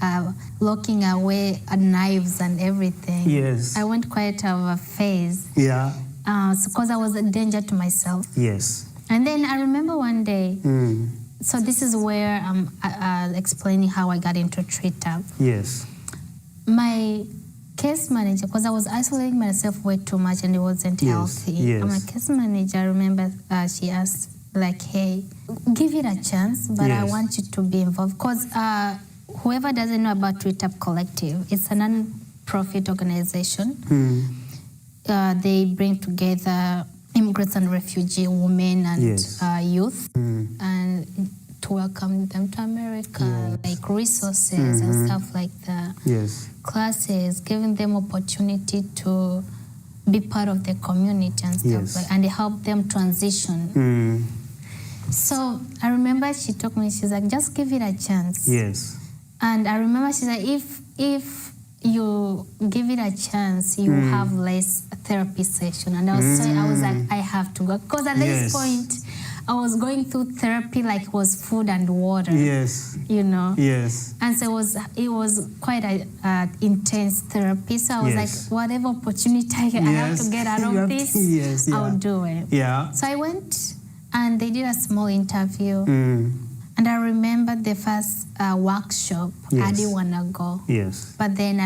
locking away knives and everything.
Yes.
I went quite of a phase.
Yeah.
Because I was a danger to myself.
Yes.
And then I remember one day, so this is where I'm explaining how I got into treatment.
Yes.
My case manager, because I was isolating myself way too much and it wasn't healthy.
Yes.
And my case manager, I remember she asked, hey, give it a chance, but I want you to be involved. Because whoever doesn't know about Treetap Collective, it's a non-profit organization. They bring together immigrants and refugee women and youth and to welcome them to America, resources and stuff like that.
Yes.
Classes, giving them opportunity to be part of the community and stuff and help them transition. So I remember she told me, she's like, just give it a chance.
Yes.
And I remember she's like, if you give it a chance, you will have less therapy session. And I was like, I have to go. Because at this point, I was going through therapy like it was food and water.
Yes.
You know.
Yes.
And so it was quite a intense therapy. So I was like, whatever opportunity I have to get out of this, I'll do it.
Yeah.
So I went and they did a small interview. And I remember the first workshop, I didn't want to go.
Yes.
But then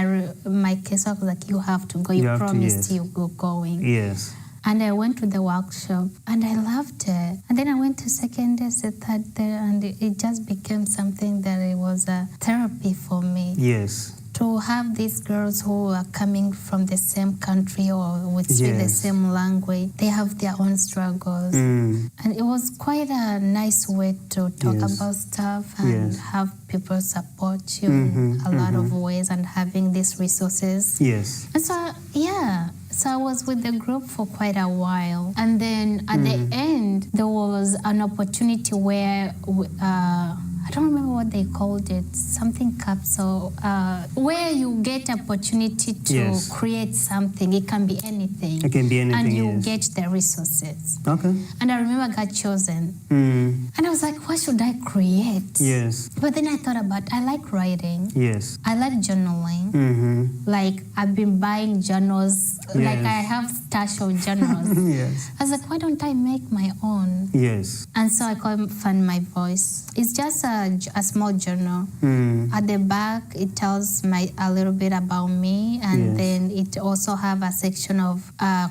my case was like, you have to go. You promised you go going.
Yes.
And I went to the workshop and I loved it. And then I went to second day, third day, and it just became something that it was a therapy for me.
Yes.
To have these girls who are coming from the same country or would speak the same language, they have their own struggles. And it was quite a nice way to talk about stuff and have people support you in a lot of ways and having these resources.
Yes.
And so, so I was with the group for quite a while. And then at the end, there was an opportunity where I don't remember what they called it, something capsule, where you get opportunity to create something. It can be anything.
It can be anything,
and you get the resources.
Okay.
And I remember I got chosen. And I was like, what should I create?
Yes.
But then I thought about, I like writing.
Yes.
I like journaling. Like, I've been buying journals. Like, I have stash of journals.
Yes.
I was like, why don't I make my own?
Yes.
And so I couldn't find my voice. It's just a small journal. At the back, it tells a little bit about me, and then it also have a section of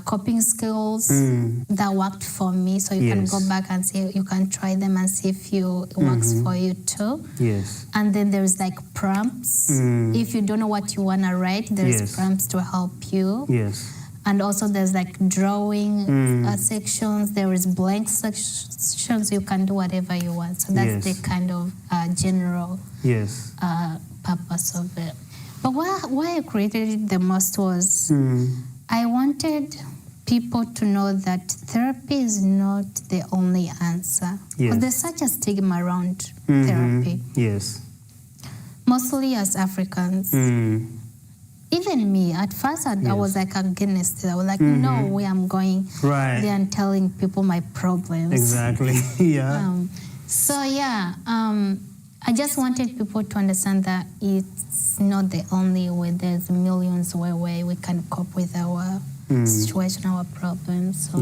coping skills that worked for me. So you can go back and see, you can try them and see if it works for you too.
Yes.
And then there's like prompts. If you don't know what you want to write, there's prompts to help you.
Yes.
And also there's like drawing sections. There is blank sections. You can do whatever you want. So that's the kind of general purpose of it. But why I created it the most was I wanted people to know that therapy is not the only answer. Because there's such a stigma around therapy.
Yes.
Mostly as Africans. Even me, at first I was like against it. I was like, no way I'm going there and telling people my problems.
Exactly,
I just wanted people to understand that it's not the only way. There's millions way we can cope with our situation, our problems. So,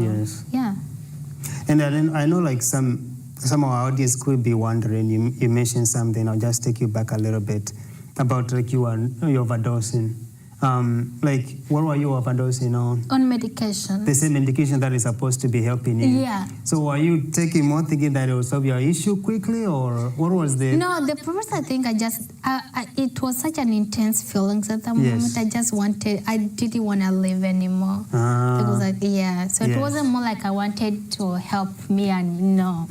And I know like some of our audience could be wondering, you mentioned something, I'll just take you back a little bit about like you overdosing. Like, what were you overdosing on?
On medication.
The same medication that is supposed to be helping you.
Yeah.
So were you taking more thinking that it will solve your issue quickly, or what was the...
No, the purpose, I think it was such an intense feeling at the moment. I didn't want to live anymore. It was like, so it wasn't more like I wanted to help me and no.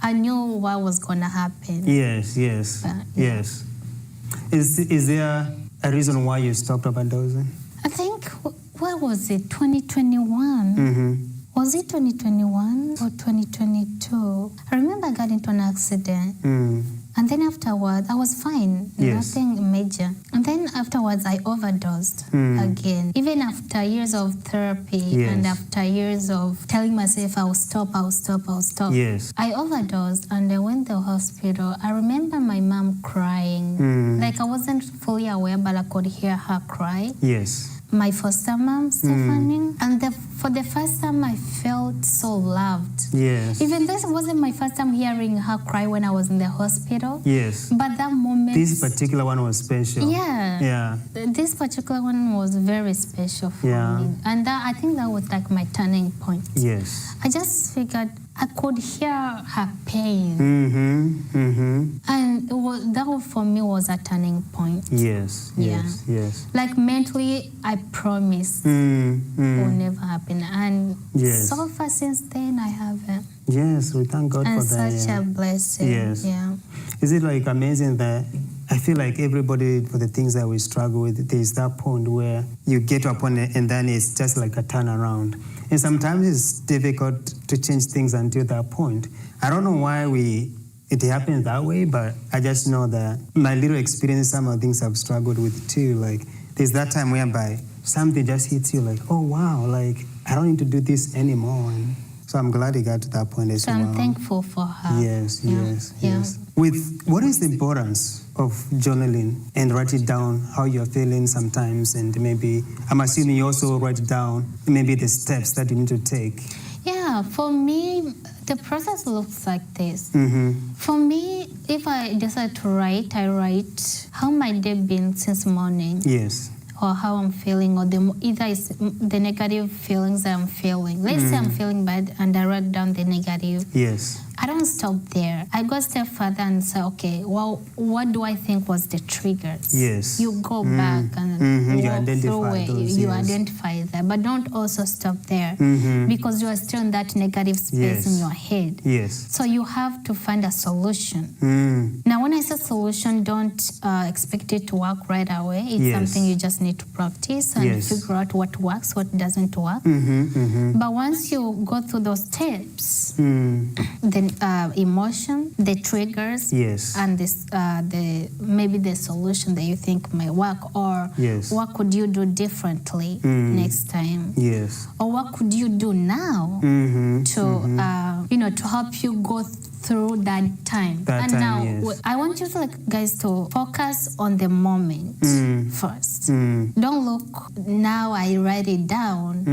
I knew what was going to happen.
Yes. Is there a reason why you stopped overdosing?
I think, what was it, 2021? Was it 2021 or 2022? I remember I got into an accident. And then afterwards, I was fine, nothing major. And then afterwards, I overdosed again. Even after years of therapy and after years of telling myself, I'll stop.
Yes.
I overdosed and I went to the hospital. I remember my mom crying. Like I wasn't fully aware, but I could hear her cry.
Yes.
My foster mom, Stephanie. And for the first time, I felt so loved.
Yes.
Even this wasn't my first time hearing her cry when I was in the hospital.
Yes.
But that moment...
This particular one was special.
Yeah. This particular one was very special for me. And I think that was like my turning point.
Yes.
I just figured I could hear her pain. And that for me was a turning point.
Yes. Like
mentally, I promised it will never happen. And so far since then, I haven't.
Yes, we thank God for that.
And such a blessing.
Yes. Is it like amazing that I feel like everybody, for the things that we struggle with, there's that point where you get to a point and then it's just like a turnaround. And sometimes it's difficult to change things until that point. I don't know why it happens that way, but I just know that my little experience, some of the things I've struggled with too. Like there's that time whereby something just hits you like, oh wow, like I don't need to do this anymore. And So I'm glad you got to that point as well.
So I'm thankful for her.
Yes. With what is the importance of journaling and writing down how you're feeling sometimes, and maybe I'm assuming you also write down maybe the steps that you need to take.
Yeah, for me, the process looks like this. For me, if I decide to write, I write how my day been since morning.
Yes.
Or how I'm feeling, or either it's the negative feelings I'm feeling. Let's say I'm feeling bad and I write down the negative.
Yes.
I don't stop there. I go a step further and say, okay, well, what do I think was the triggers?
Yes.
You go back and
you
walk
identify
through it.
those,
You
yes.
identify that, but don't also stop there because you are still in that negative space in your head.
Yes.
So you have to find a solution. Now, when I say solution, don't expect it to work right away. It's something you just need to practice and figure out what works, what doesn't work. But once you go through those steps, then emotion, the triggers, and this, maybe the solution that you think might work, or what could you do differently next time, or what could you do now to help you go through that time. I want you to guys to focus on the moment first. Don't look now. I write it down.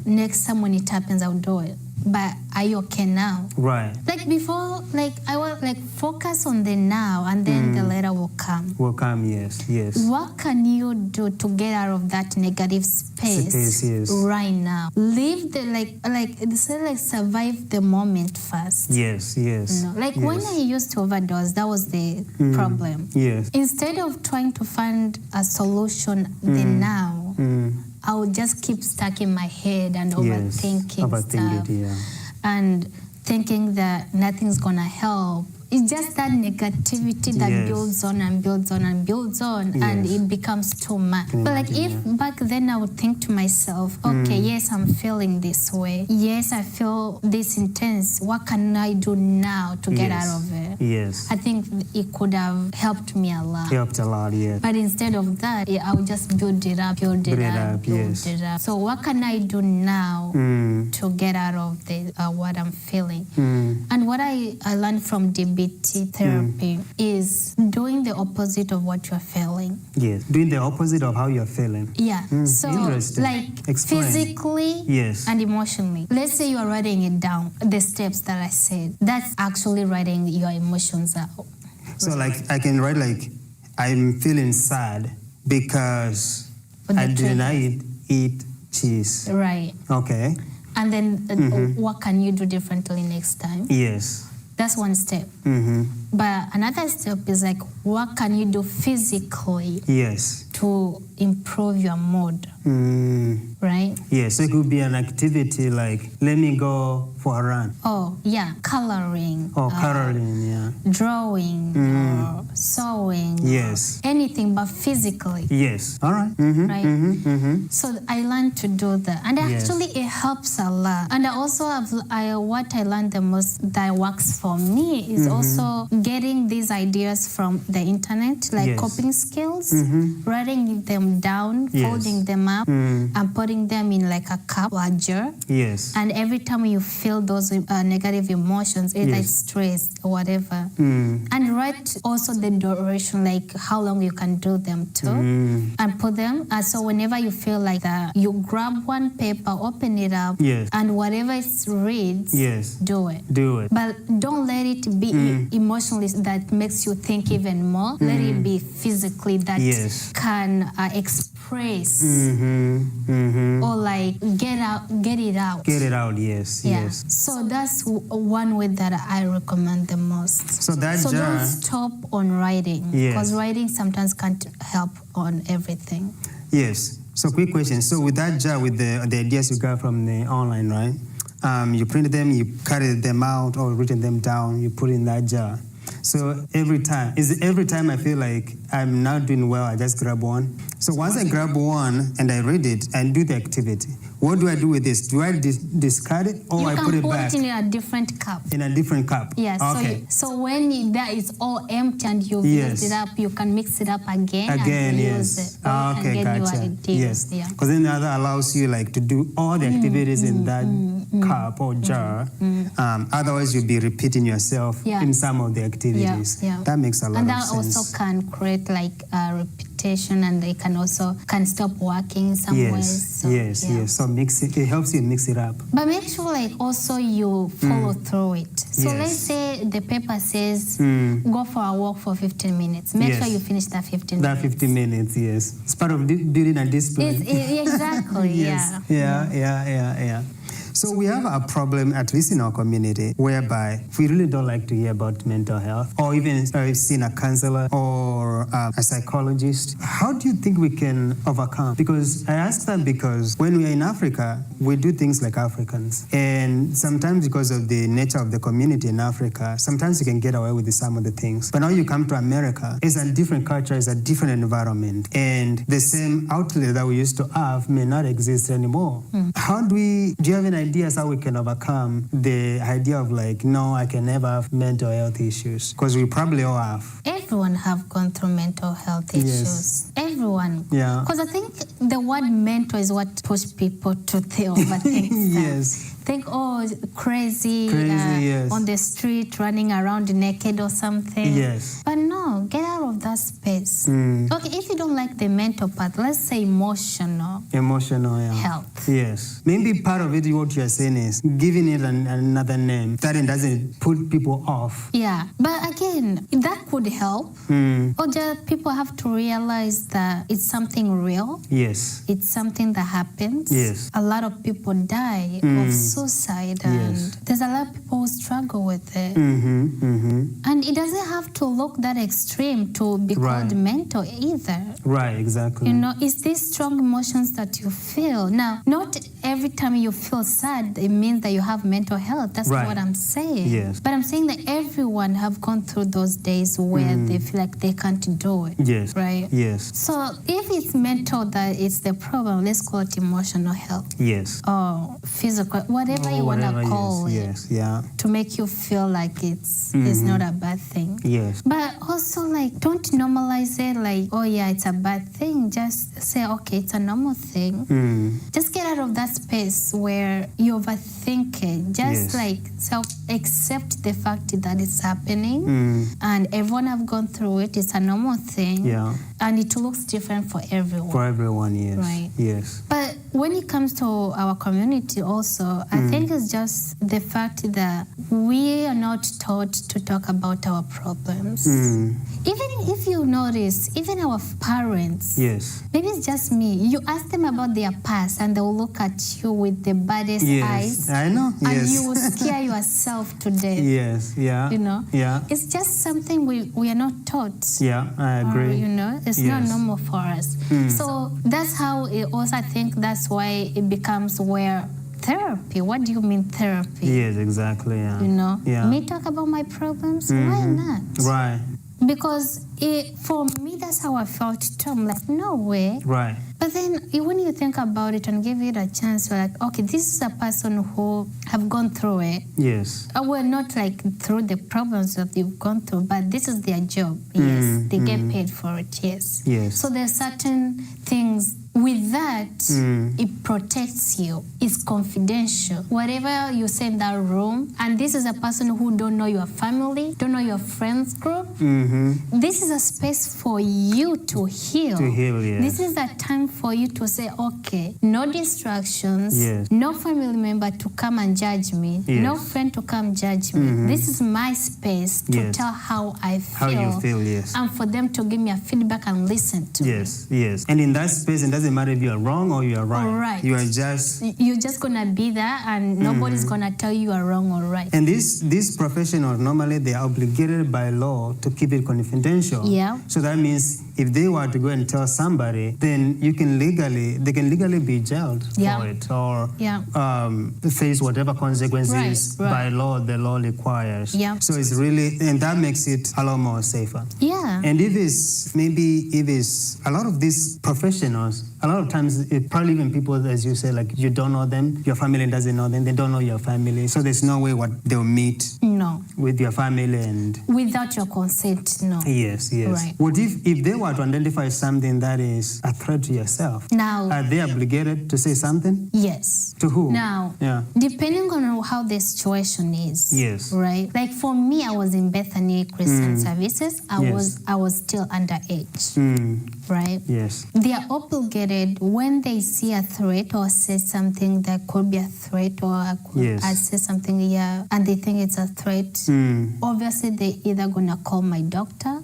Next time when it happens, I'll do it. But are you okay now?
Right.
Like before, I will focus on the now, and then the later will come.
Will come, yes.
What can you do to get out of that negative space right now? Live the survive the moment first.
Yes.
When I used to overdose, that was the problem.
Yes.
Instead of trying to find a solution the now, I would just keep stuck in my head and overthinking stuff and thinking that nothing's gonna help. It's just that negativity that builds on and builds on and builds on, and it becomes too much. But if back then I would think to myself, okay, yes, I'm feeling this way. Yes, I feel this intense. What can I do now to get out of it?
Yes.
I think it could have helped me a lot. But instead of that, I would just build it up. So what can I do now to get out of the what I'm feeling? And what I learned from DBT therapy is doing the opposite of what you're feeling.
Yes, doing the opposite of how you're feeling.
Yeah. So
Explain.
Physically and emotionally. Let's say you are writing it down, the steps that I said. That's actually writing your emotions out.
So I can write I'm feeling sad because I did not eat cheese.
Right.
Okay.
And then what can you do differently next time?
Yes.
That's one step. But another step is what can you do physically to improve your mood? Right?
Yes, so it could be an activity like, let me go for a run.
Oh, yeah, coloring. Drawing, or sewing.
Yes.
Anything but physically.
Yes. All right.
Right? So I learned to do that. And actually it helps a lot. And I also what I learned the most that works for me is also getting these ideas from the internet, coping skills, writing them down, folding them up, and putting them in a cup or a jar.
Yes.
And every time you feel those negative emotions, either stress or whatever, and write also the duration, how long you can do them too, and put them. So whenever you feel like that, you grab one paper, open it up, and whatever it reads, do it. But don't let it be emotionally that makes you think even more. Let it be physically that can express or get it out.
Get it out, yes.
So that's one way that I recommend the most.
So
don't stop on writing, because writing sometimes can't help on everything.
Yes. So quick question. So with that jar, with the ideas you got from the online, right? You printed them, you carried them out or written them down, you put in that jar. So every time I feel like I'm not doing well, I just grab one. So once I grab one and I read it and do the activity, What do I do with this? Do I discard it or I put it back?
You can put it in a different cup.
In a different cup?
Yes.
Okay.
So when that is all empty and you've used it up, you can mix it up again and use it.
Okay, gotcha. Yes. Because then that allows you like to do all the activities in that cup or jar. Otherwise, you'll be repeating yourself in some of the activities. That makes a lot of sense.
And that also can create like a repetition, and they can stop working in some ways. So,
yes. So mix it. It helps you mix it up.
But make sure like also you follow through it. So let's say the paper says go for a walk for 15 minutes. Make sure you finish that 15 minutes.
That 15 minutes, yes. It's part of building a discipline.
Exactly,
Yeah. So we have a problem, at least in our community, whereby we really don't like to hear about mental health, or even seeing a counselor or a psychologist. How do you think we can overcome? Because I ask that because when we are in Africa, we do things like Africans. And sometimes because of the nature of the community in Africa, sometimes you can get away with some of the things. But now you come to America, it's a different culture, it's a different environment. And the same outlet that we used to have may not exist anymore. Do you have an idea how we can overcome the idea of like, no, I can never have mental health issues? Because we probably all have.
Everyone have gone through mental health issues. Everyone.
Yeah.
Because I think the word mental is what pushes people to overthink stuff. Think, crazy on the street, running around naked or something.
Yes.
But no, get out of that space. Okay, if you don't like the mental part, let's say emotional health.
Yes. Maybe part of it, what you're saying is giving it another name that it doesn't put people off.
Yeah, but again, that could help. Or just people have to realize that it's something real.
Yes.
It's something that happens.
Yes.
A lot of people die of suicide, and there's a lot of people who struggle with it. And it doesn't have to look that extreme to be called mental either.
Right, exactly.
You know, it's these strong emotions that you feel. Now, not every time you feel sad, it means that you have mental health. That's not what I'm saying.
Yes.
But I'm saying that everyone have gone through those days where they feel like they can't do it.
Yes.
Right?
Yes.
So if it's mental that it's the problem, let's call it emotional health.
Yes.
Or physical, whatever you want to call it.
Yes, yeah.
To make you feel like it's not a bad thing.
Yes.
But also, like, don't normalize it like, oh yeah, it's a bad thing. Just say, okay, it's a normal thing. Just get out of that space where you overthink it. Just like accept the fact that it's happening, and everyone have gone through it. It's a normal thing.
Yeah.
And it looks different for everyone.
For everyone, yes.
Right.
Yes.
But when it comes to our community also, I think it's just the fact that we are not taught to talk about our problems. Even if you notice, even our parents, maybe it's just me, you ask them about their past and they'll look at you with the baddest eyes.
I know.
And you will scare yourself to death.
Yes, yeah.
You know?
Yeah.
It's just something we are not taught.
Yeah, I agree.
You know, it's not normal for us. So that's how it also, I think that's why it becomes where therapy. What do you mean therapy?
Yes, exactly. Yeah.
You know,
yeah.
Me talk about my problems. Why not?
Right.
Because for me, that's how I felt too. I'm like, no way.
Right.
But then when you think about it and give it a chance, you're like, okay, this is a person who have gone through it.
Yes.
Well, not like through the problems that you've gone through, but this is their job. Yes. They get paid for it. Yes.
Yes.
So there's certain things with that, it protects you. It's confidential. Whatever you say in that room, and this is a person who don't know your family, don't know your friends group. This is a space for you to heal.
To heal, yes.
This is a time for you to say, okay, no distractions, no family member to come and judge me, no friend to come judge me. This is my space to tell how I feel.
How you feel, yes.
And for them to give me a feedback and listen to me.
Yes. And in that space, it doesn't matter if you are wrong or you are right.
All right.
You are just...
You're just going to be there and nobody's going to tell you are wrong or right.
And these professionals, normally they are obligated by law to keep it confidential.
Yeah.
So that means if they were to go and tell somebody, then they can legally be jailed for it or face whatever consequences by law the law requires.
Yeah.
So it's really, and that makes it a lot more safer.
Yeah.
And if it's a lot of these professionals a lot of times, probably even people, as you say, like you don't know them, your family doesn't know them, they don't know your family. So there's no way what they'll meet with your family and...
Without your consent, no.
Yes.
Right.
What if they were to identify something that is a threat to yourself?
Now...
Are they obligated to say something?
Yes.
To who?
Now, depending on how the situation is.
Yes.
Right? Like for me, I was in Bethany Christian Services. I was still underage. Right?
Yes.
They are obligated when they see a threat or say something that could be a threat or I say something and they think it's a threat. Obviously, they either gonna call my doctor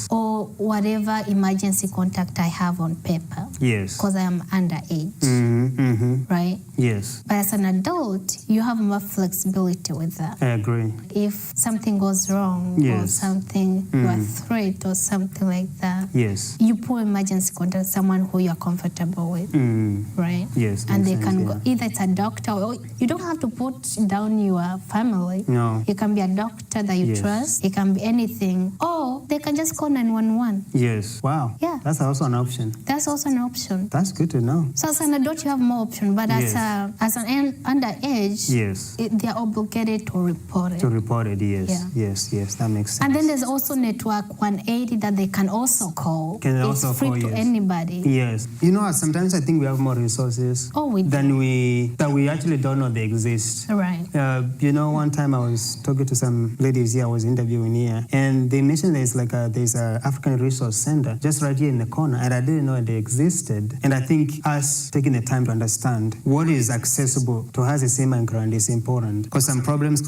or whatever emergency contact I have on paper.
Yes.
Because I am underage. Right?
Yes.
But as an adult, you have more flexibility with that.
I agree.
If something goes wrong or something, or a threat or something like that, you put emergency contact someone who you're comfortable with, right?
Yes.
And they can go, either it's a doctor or you don't have to put down your family.
No.
It can be a doctor that you trust. It can be anything. Or they can just call 911.
Yes. Wow.
Yeah.
That's also an option.
That's also an option.
That's good to know.
So as an adult, you have more options. But as an underage, they are obligated to report it.
To report it, yes. That makes sense.
And then there's also Network 180 that they can also call.
It's
free to anybody.
Yes. You know, sometimes I think we have more resources than we actually don't know they exist.
Right.
You know, one time I was talking to some ladies here, I was interviewing here, and they mentioned there's a African Resource Center just right here in the corner, and I didn't know they existed. And I think us taking the time to understand what is accessible to us as immigrant is important, because some problems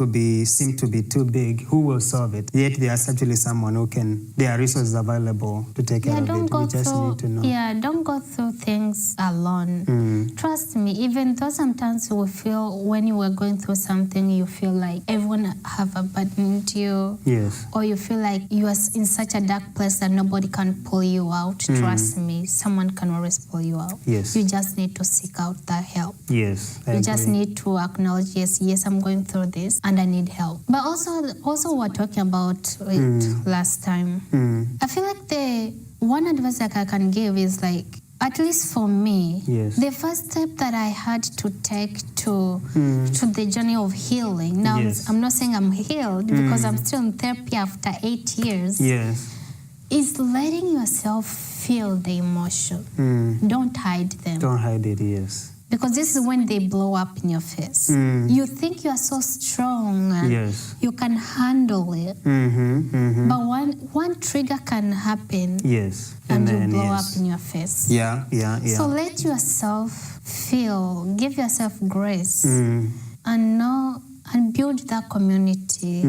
seem to be too big. Who will solve it? Yet there's actually someone who can. There are resources available to take care of it. We just need to know.
Yeah, don't go through things alone. Trust me, even though sometimes you feel when you were going through something, you feel like everyone have abandoned you.
Yes.
Or you feel like you are in such a dark place that nobody can pull you out. Trust me, someone can always pull you out.
Yes.
You just need to seek out that help.
Yes.
You just need to acknowledge, yes, I'm going through this and I need help. But also we're talking about it last time. I feel like the one advice that I can give is like, at least for me, the first step that I had to take to the journey of healing. Now, I'm not saying I'm healed because I'm still in therapy after 8 years. Is letting yourself feel the emotion. Don't hide them.
Don't hide it, yes.
Because this is when they blow up in your face. You think you are so strong and you can handle it. But one trigger can happen and you blow up in your face.
Yeah.
So let yourself feel, give yourself grace and know and build that community,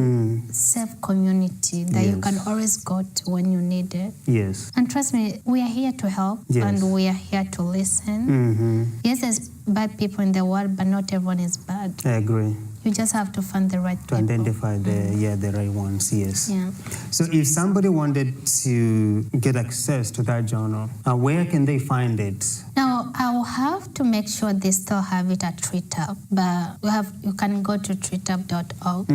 safe community that you can always go to when you need it.
Yes.
And trust me, we are here to help and we are here to listen. Yes, there's bad people in the world, but not everyone is bad.
I agree.
You just have to find the right people.
To identify the right ones, yes.
Yeah.
So if somebody wanted to get access to that journal, where can they find it?
Now, I'll have to make sure they still have it at TreeTap, but you can go to treetap.org.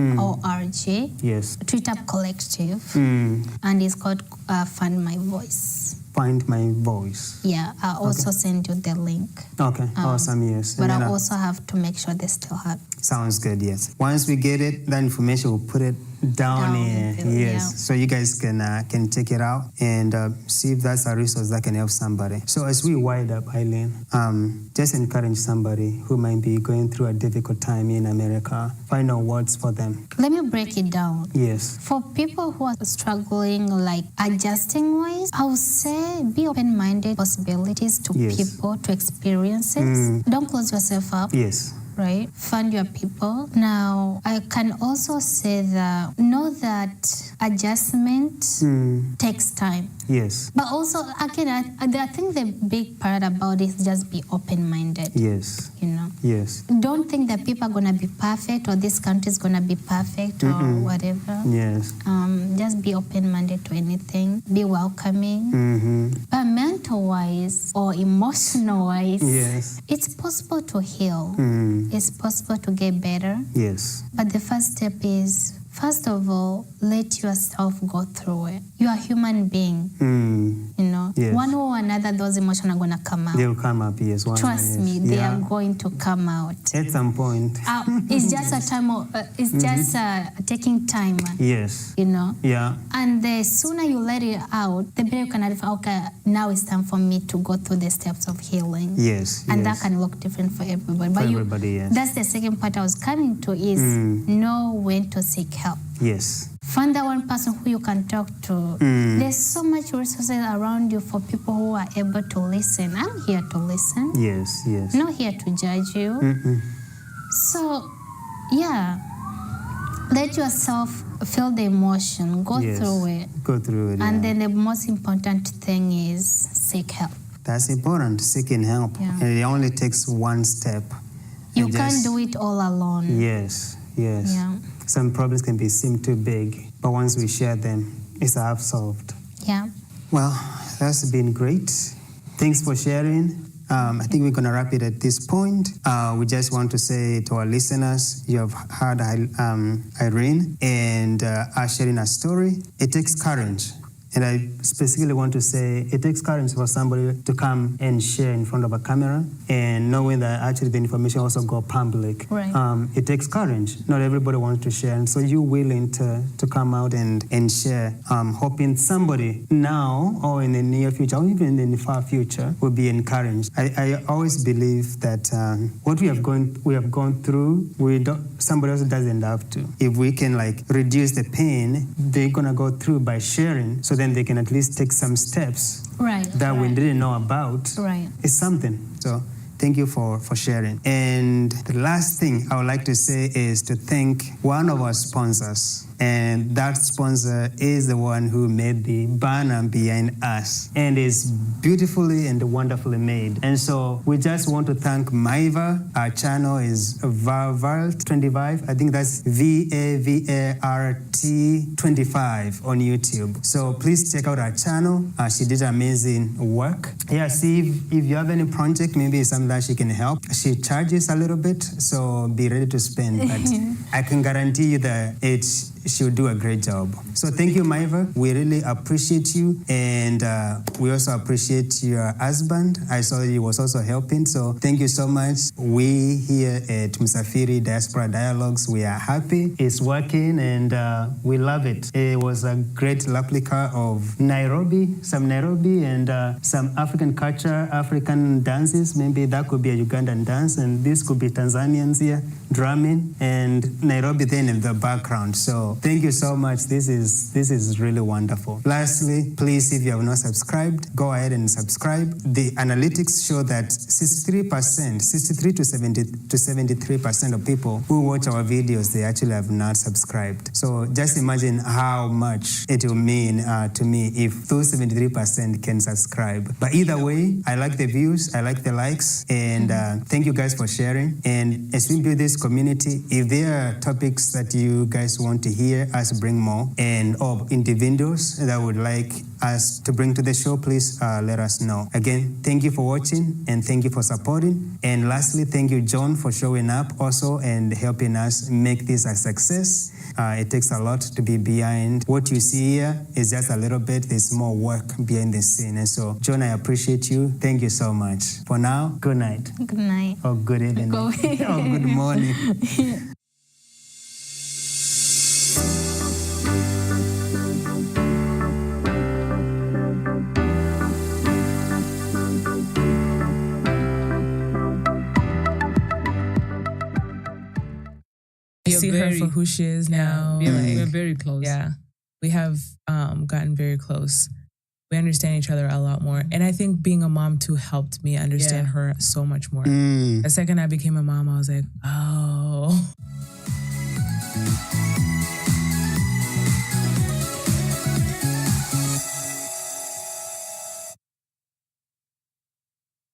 Yes.
TreeTap Collective, and it's called Find My Voice.
Find My Voice.
Yeah, I'll also send you the link.
Okay, awesome, yes.
But I'll also have to make sure they still have it.
Sounds good, yes. Once we get it, that information, we'll put it down here. Yes, so you guys can check it out and see if that's a resource that can help somebody. So as we wind up, Eileen, just encourage somebody who might be going through a difficult time in America. Find out words for them.
Let me break it down.
Yes.
For people who are struggling, like adjusting wise, I would say be open-minded possibilities to people, to experiences. Don't close yourself up.
Yes.
Right? Find your people. Now, I can also say that know that adjustment takes time.
Yes.
But also, again, I think the big part about it is just be open-minded.
Yes.
You know?
Yes.
Don't think that people are going to be perfect or this country is going to be perfect or whatever.
Yes.
Just be open-minded to anything. Be welcoming. But mental-wise or emotional-wise, it's possible to heal. It's possible to get better.
Yes.
But the first step is, first of all, let yourself go through it. You are a human being. You know, one way or another, that those emotions are going to come out.
They'll come up, yes.
Trust me, they are going to come out.
At some point.
It's just a time of, it's just taking time.
Yes.
You know?
Yeah.
And the sooner you let it out, the better you can identify, okay, now it's time for me to go through the steps of healing.
Yes.
And that can look different for everybody.
For everybody, yes.
That's the second part I was coming to is know when to seek help.
Yes.
Find that one person who you can talk to. There's so much resources around you for people who are able to listen. I'm here to listen.
Yes, yes.
Not here to judge you. So, yeah, let yourself feel the emotion. Go through it.
Go through it.
And then the most important thing is seek help.
That's important, seeking help.
Yeah.
And it only takes one step.
You can't do it all alone.
Yes, yes.
Yeah.
Some problems can seem too big, but once we share them, it's half solved.
Yeah.
Well, that's been great. Thanks for sharing. I think we're going to wrap it at this point. We just want to say to our listeners, you have heard Irene and us sharing a story. It takes courage. And I specifically want to say it takes courage for somebody to come and share in front of a camera and knowing that actually the information also go public.
Right.
It takes courage. Not everybody wants to share. And so you're willing to come out and share, hoping somebody now or in the near future or even in the far future will be encouraged. I always believe that what we have gone through, somebody else doesn't have to. If we can reduce the pain they're going to go through by sharing, so then they can at least take some steps that we didn't know about.
Right.
It's something. So thank you for sharing. And the last thing I would like to say is to thank one of our sponsors. And that sponsor is the one who made the banner behind us. And it's beautifully and wonderfully made. And so we just want to thank Maiva. Our channel is Vart25. I think that's VAVART25 on YouTube. So please check out our channel. She did amazing work. Yeah, see if you have any project, maybe it's something that she can help. She charges a little bit, so be ready to spend. But I can guarantee you that she'll do a great job. So thank you, Maiva. We really appreciate you. And we also appreciate your husband. I saw he was also helping. So thank you so much. We here at Msafiri Diaspora Dialogues, we are happy. It's working and we love it. It was a great replica of Nairobi and some African culture, African dances. Maybe that could be a Ugandan dance and this could be Tanzanians here drumming and Nairobi then in the background. So thank you so much. This is really wonderful. Lastly, please, if you have not subscribed, go ahead and subscribe. The analytics show that 63% to 73% of people who watch our videos, they actually have not subscribed. So just imagine how much it will mean to me if those 73% can subscribe. But either way, I like the views, I like the likes, and thank you guys for sharing. And as we build this community, if there are topics that you guys want to hear us bring more and or individuals that would like us to bring to the show, please let us know. Again, thank you for watching and thank you for supporting. And lastly, thank you, John, for showing up also and helping us make this a success. It takes a lot to be behind. What you see here is just a little bit. There's more work behind the scene. And so, John, I appreciate you. Thank you so much. For now, good night.
Good night.
Or good evening. Or good morning.
See her for who she is now.
We're very close.
Yeah. We have gotten very close. We understand each other a lot more. And I think being a mom too helped me understand her so much more. The second I became a mom, I was like, oh.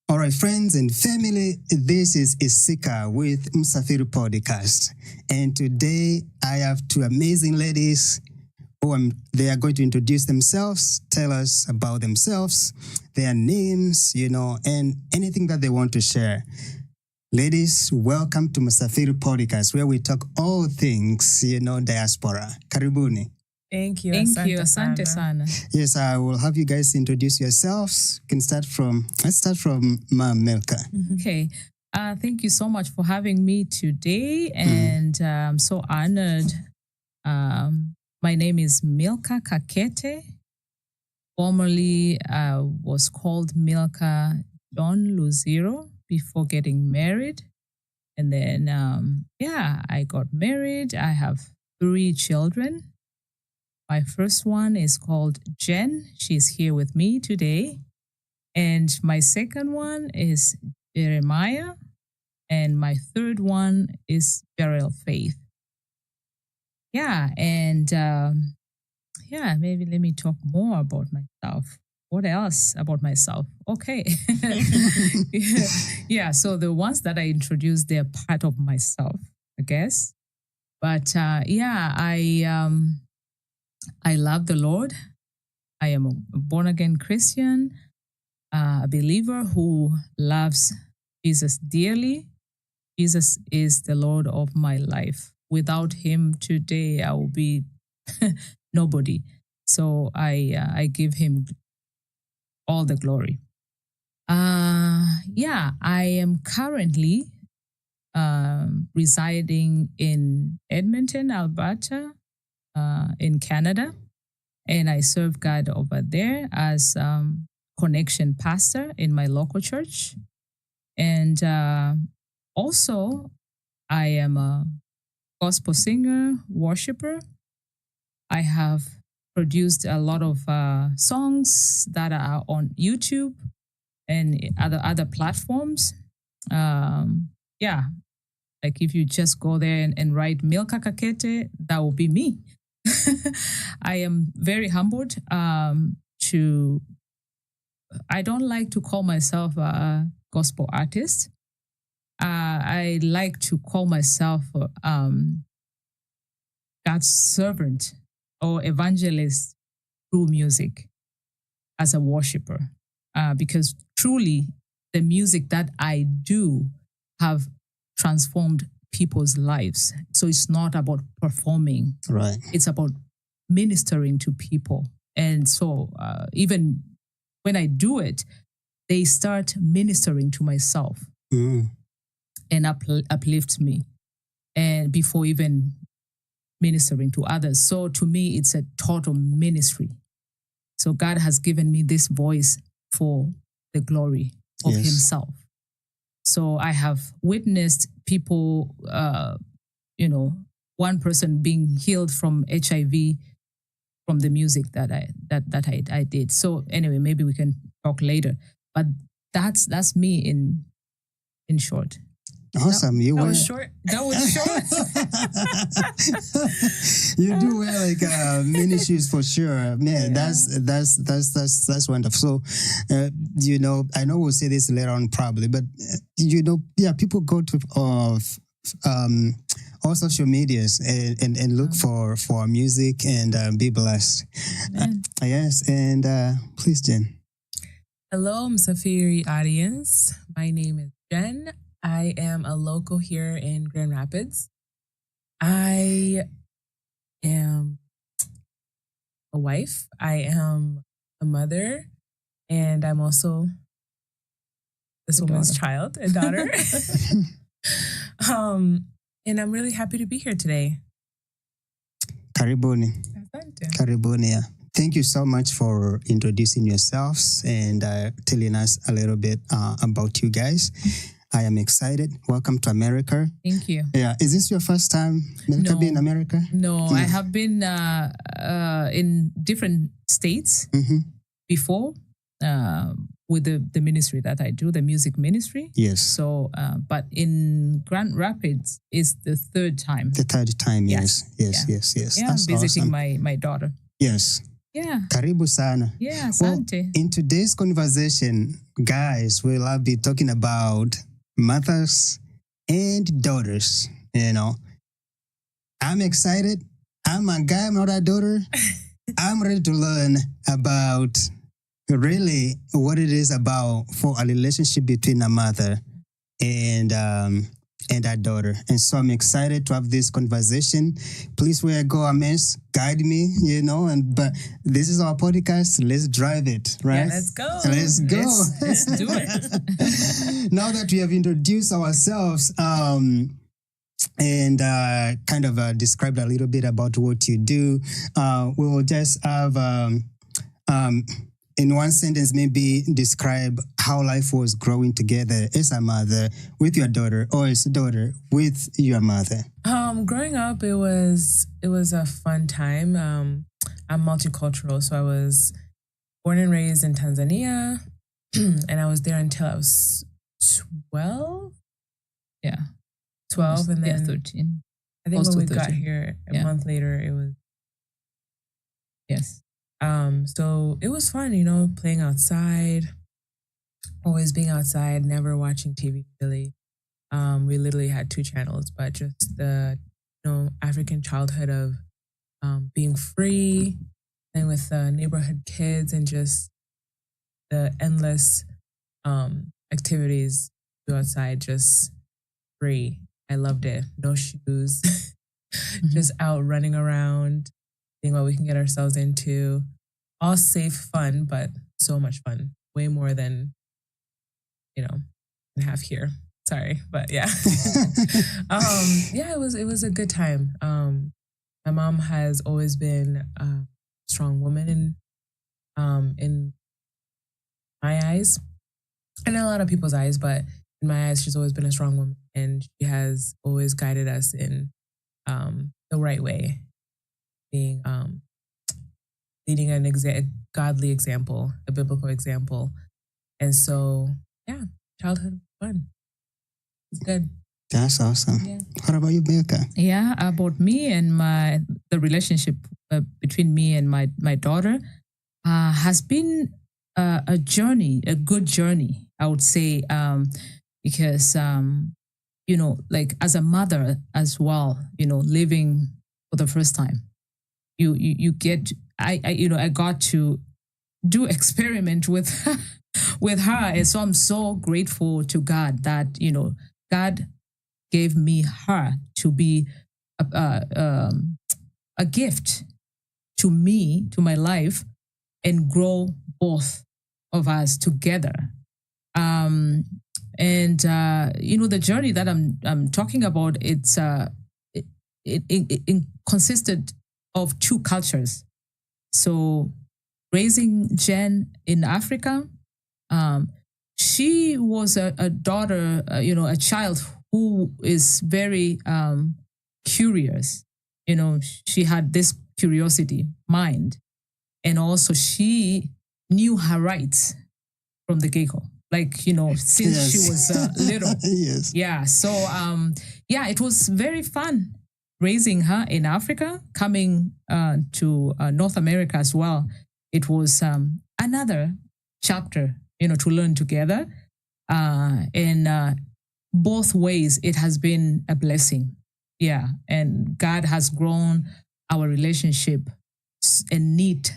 All right, friends and family, this is Isika with Msafiri Podcast. And today I have two amazing ladies who they are going to introduce themselves, tell us about themselves, their names, and anything that they want to share. Ladies, welcome to Msafiri Podcast, where we talk all things, diaspora. Karibuni.
Thank you.
Thank you. Asante sana.
Yes, I will have you guys introduce yourselves. Let's start from Milka.
Okay. Thank you so much for having me today. And I'm so honored. My name is Milka Kakete. Formerly, was called Milka John Luziro before getting married. And then, I got married. I have 3 children. My first one is called Jen. She's here with me today. And my second one is Jeremiah. And my third one is Beryl Faith. Yeah, and maybe let me talk more about myself. What else about myself? Okay. So the ones that I introduced, they're part of myself, I guess. But I love the Lord. I am a born-again Christian, a believer who loves Jesus dearly. Jesus is the Lord of my life. Without him today, I will be nobody. So I give him all the glory. I am currently residing in Edmonton, Alberta, in Canada, and I serve God over there as connection pastor in my local church. And also, I am a gospel singer, worshiper. I have produced a lot of songs that are on YouTube and other platforms. Like if you just go there and write Milka Kakete, that will be me. I am very humbled I don't like to call myself a gospel artist. I like to call myself God's servant or evangelist through music as a worshiper. Because truly, the music that I do have transformed people's lives. So it's not about performing.
Right.
It's about ministering to people. And so even when I do it, they start ministering to myself and uplift me, and before even ministering to others. So to me, it's a total ministry. So God has given me this voice for the glory of himself. So I have witnessed people, one person being healed from HIV from the music that I did. So anyway, maybe we can talk later. But that's me in short.
Awesome.
That was short.
You do well, like ministries for sure, man. Yeah. That's wonderful. So, I know we'll say this later on probably, but people go to all social medias and look for music and be blessed. Yes, and please, Jen.
Hello, Msafiri audience. My name is Jen. I am a local here in Grand Rapids. I am a wife. I am a mother, and I'm also this woman's child, a daughter. And I'm really happy to be here today.
Karibuni. Karibuni. Yeah. Thank you so much for introducing yourselves and telling us a little bit about you guys. I am excited. Welcome to America.
Thank you.
Yeah. Is this your first time being in America?
No, I have been in different states before with the ministry that I do, the music ministry.
Yes.
So, but in Grand Rapids is the third time.
The third time, yes.
Yeah,
That's
visiting
awesome.
my daughter.
Yes.
Yeah.
Karibu sana.
Yeah, asante.
Well, in today's conversation, guys, we'll be talking about mothers and daughters. I'm excited. I'm a guy, I'm not a daughter. I'm ready to learn about really what it is about for a relationship between a mother and and our daughter. And so I'm excited to have this conversation. Please, where I go, Ames, guide me, but this is our podcast. Let's drive it, right?
Yeah, let's go.
Let's go.
Let's do it.
Now that we have introduced ourselves, and kind of described a little bit about what you do, we will just have, in one sentence, maybe describe how life was growing together as a mother with your daughter, or as a daughter with your mother.
Growing up, it was a fun time. I'm multicultural, so I was born and raised in Tanzania, and I was there until I was 12. Yeah. 12 and then
13.
I think when we got here a month later, it was.
Yes.
So it was fun, playing outside, always being outside, never watching TV really. We literally had 2 channels, but just the, African childhood of being free and with neighborhood kids and just the endless activities to go outside, just free. I loved it. No shoes, just out running around, seeing what we can get ourselves into. All safe fun, but so much fun. Way more than, have here. Sorry, but yeah. It was a good time. My mom has always been a strong woman in my eyes, and in a lot of people's eyes, but in my eyes, she's always been a strong woman, and she has always guided us in the right way, being leading a godly example, a biblical example. And so, childhood fun. It's good.
That's awesome.
Yeah.
What about you, Becca?
Yeah, about me and the relationship between me and my daughter has been a journey, a good journey, I would say, because, like as a mother as well, living for the first time, you get, I got to do experiment with her. And so I'm so grateful to God that, God gave me her to be a gift to me, to my life, and grow both of us together. The journey that I'm talking about, it consisted of 2 cultures. So raising Jen in Africa, she was a daughter, a child who is very curious. She had this curiosity mind, and also she knew her rights from the get-go. Since she was little.
Yes.
Yeah. So, it was very fun raising her in Africa, coming to North America as well. It was another chapter, to learn together. In both ways, it has been a blessing. Yeah. And God has grown our relationship and knit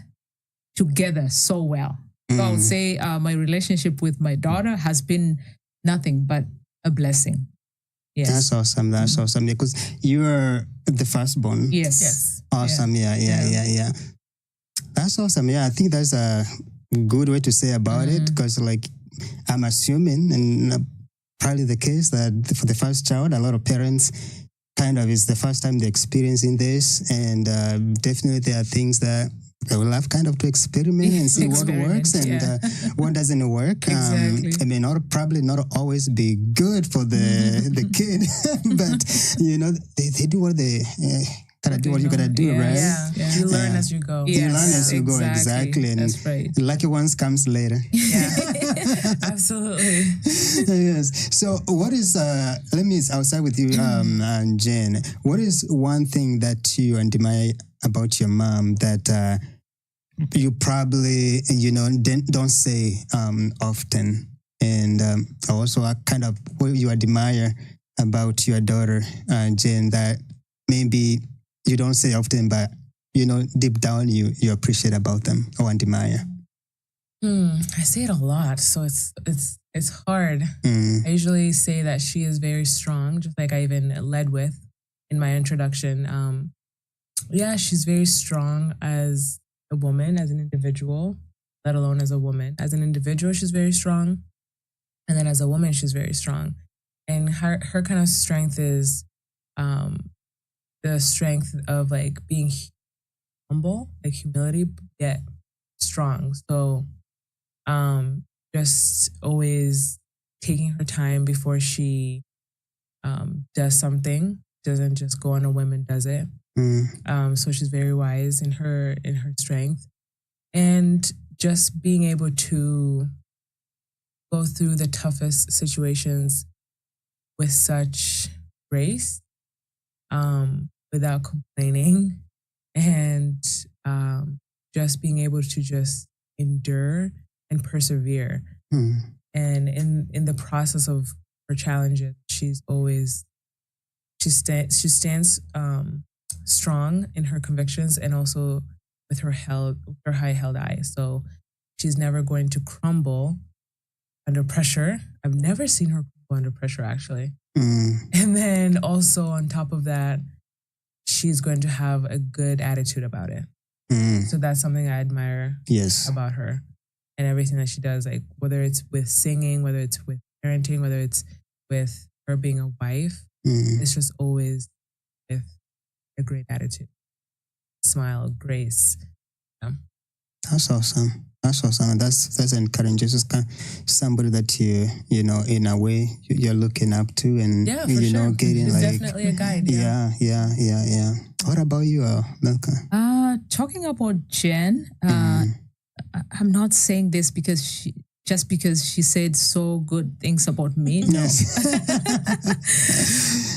together so well. So I would say my relationship with my daughter has been nothing but a blessing. Yes.
That's awesome. That's awesome. Because you're the firstborn.
Yes.
Awesome. Yeah. That's awesome. Yeah, I think that's a good way to say about it, because I'm assuming, and probably the case, that for the first child, a lot of parents kind of is the first time they're experiencing this, and definitely there are things that they will have kind of to experiment and see what works and what doesn't work.
Exactly.
It may probably not always be good for the kid, but they do what they gotta do what you gotta do, right?
Yeah. You learn as you go.
You learn as you go, exactly. And
that's right.
Lucky ones comes later.
Yeah, absolutely.
Yes. So what is, I'll start with you, Jen. What is one thing that you admire about your mom that you probably, don't say often? And also kind of what you admire about your daughter, Jen, that maybe you don't say often, but deep down you appreciate about them or admire.
I say it a lot, so it's It's hard. I usually say that she is very strong, just like I even led with in my introduction. Yeah, she's very strong as a woman, as an individual, let alone as a woman. As an individual, she's very strong. And then as a woman, she's very strong. And her kind of strength is the strength of like being humble, like humility, yet strong. So just always taking her time before she does something, doesn't just go on a whim and does it. So she's very wise in her strength, and just being able to go through the toughest situations with such grace, without complaining, and just being able to just endure and persevere. And in the process of her challenges, she stands strong in her convictions, and also with her high held eye. So she's never going to crumble under pressure. I've never seen her crumble under pressure, actually. And then also on top of that, she's going to have a good attitude about it. So that's something I admire about her, and everything that she does, like whether it's with singing, whether it's with parenting, whether it's with her being a wife, it's just always with a great attitude, smile, grace.
That's awesome. That's awesome. That's encouraging. Just kind of somebody that you know, in a way you're looking up to, and
yeah, for sure.
getting
She's
like
definitely a guide.
Yeah. What about you, Milka?
Talking about Jen, I'm not saying this because she said so good things about me. No.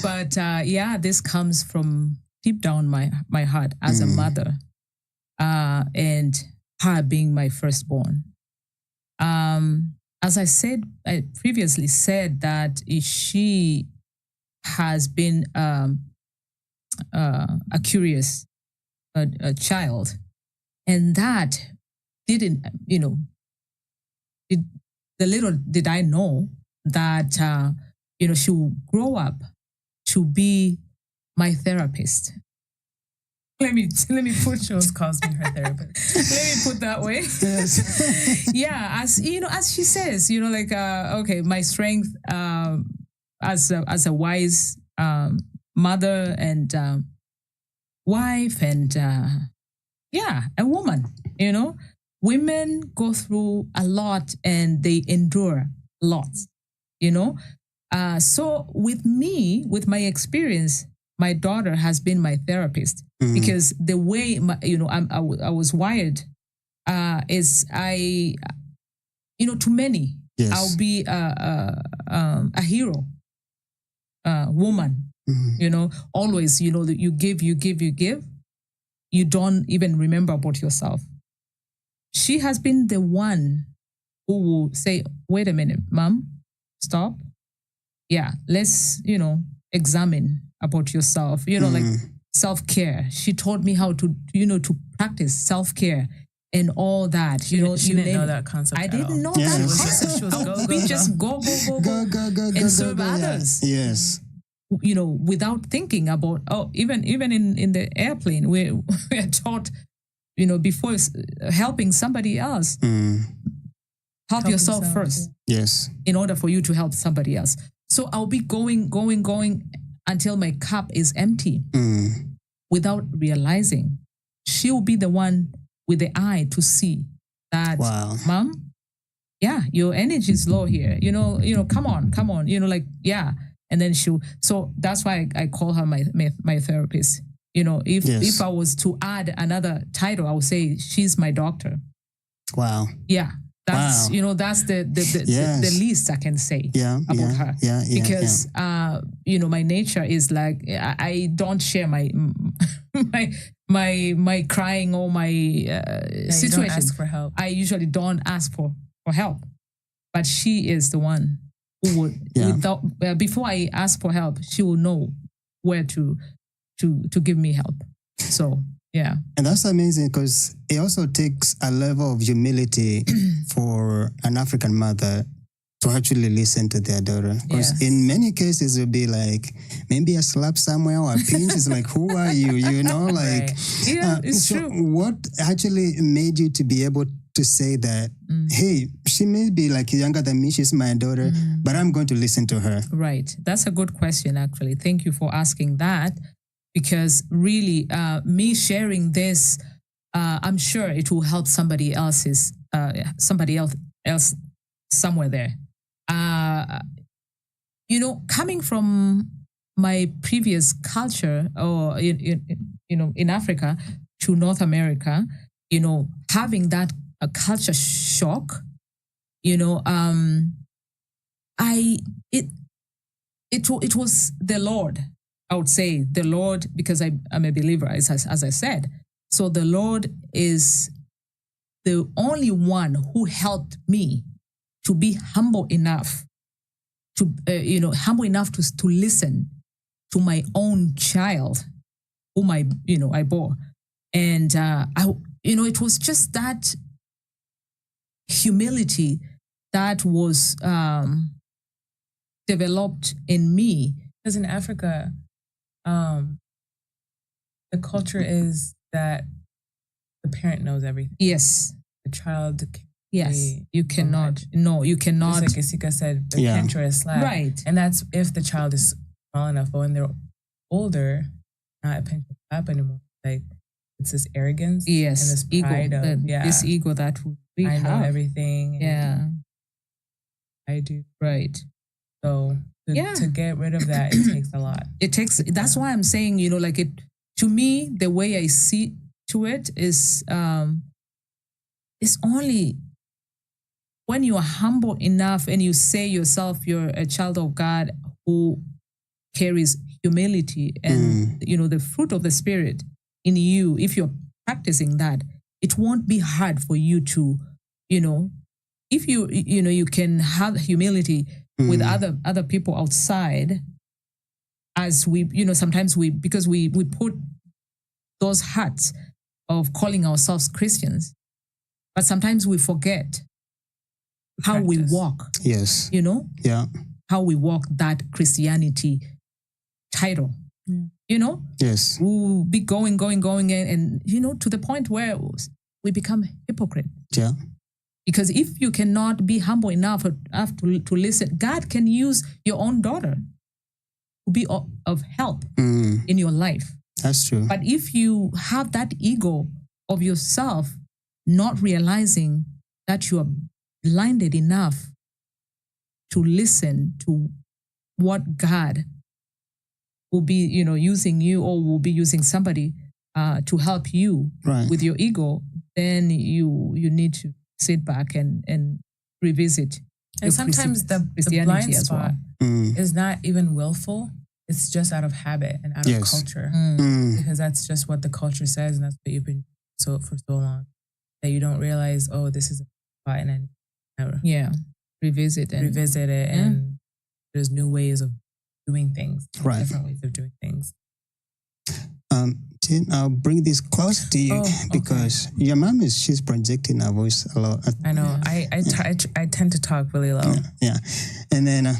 But yeah, this comes from deep down my heart as a mother, and her being my firstborn. As I previously said that she has been a curious child, and that didn't, the little did I know that she will grow up to be my therapist. Let me put Jones calls me her therapist. Let me put that way. Yes. Yeah, as she says, okay, my strength as a wise mother and wife and a woman. Women go through a lot and they endure a lot. So with me, with my experience, my daughter has been my therapist because the way I was wired is to many I'll be a hero, woman. Always that you give, you don't even remember about yourself. She has been the one who will say, "Wait a minute, Mom, stop. Yeah, let's examine about yourself, like self-care." She taught me how to, to practice self-care and all that. She didn't know that concept. I didn't know that concept. We just go and serve others.
Yes.
Without thinking about, even in the airplane, we are taught, before helping somebody else, help yourself first.
Yes.
In order for you to help somebody else. So I'll be going until my cup is empty without realizing. She'll be the one with the eye to see that,
wow,
Mom, yeah, your energy is low here. Come on. And then so that's why I call her my therapist. If I was to add another title, I would say she's my doctor.
Wow.
Yeah. That's that's the least I can say about her. Because my nature is like I don't share my my crying or my situation.
You don't ask for help.
I usually don't ask for help, but she is the one who would before I ask for help, she will know where to give me help. So. Yeah.
And that's amazing because it also takes a level of humility for an African mother to actually listen to their daughter. Because in many cases, it'll be like, maybe a slap somewhere or a pinch is like, who are you? You know, like,
yeah, it's
so
true.
What actually made you to be able to say that, hey, she may be like younger than me, she's my daughter, but I'm going to listen to her?
Right. That's a good question, actually. Thank you for asking that, because really, me sharing this, I'm sure it will help somebody else somewhere there. Coming from my previous culture, or in Africa to North America, having that culture shock, it was the Lord. I would say the Lord, because I'm a believer, as I said. So the Lord is the only one who helped me to be humble enough to listen to my own child, whom I bore. And it was just that humility that was developed in me.
Because in Africa, the culture is that the parent knows everything.
Yes.
The child.
Yes. You cannot. No, you cannot.
Just like Isika said, the pinch or a slap.
Right.
And that's if the child is small enough. But when they're older, not a pinch or slap anymore. Like, it's this arrogance.
Yes.
And this pride
ego.
This
ego that we
I
have.
know everything.
Yeah.
I do.
Right.
So to get rid of that, it takes a lot.
That's why I'm saying, to me, the way I see to it is, it's only when you are humble enough and you say yourself you're a child of God who carries humility and, the fruit of the Spirit in you. If you're practicing that, it won't be hard for you to, if you can have humility with other people outside, as we, sometimes because we put those hats of calling ourselves Christians, but sometimes we forget how we walk.
Yes.
Yeah. How we walk that Christianity title. Yes. We'll be going and to the point where we become hypocrite.
Yeah.
Because if you cannot be humble enough to listen, God can use your own daughter to be of help in your life.
That's true.
But if you have that ego of yourself, not realizing that you are blinded enough to listen to what God will be, using you, or will be using somebody to help you with your ego, then you need to sit back and revisit.
And sometimes the blind spot is not even willful. It's just out of habit and out of culture. Because that's just what the culture says, and that's what you've been for so long. That you don't realize, this is a spot, and then
revisit
it, and there's new ways of doing things, different ways of doing things.
Jen, I'll bring this close to you because your mom she's projecting her voice a lot.
I know. I tend to talk really low.
Yeah. And then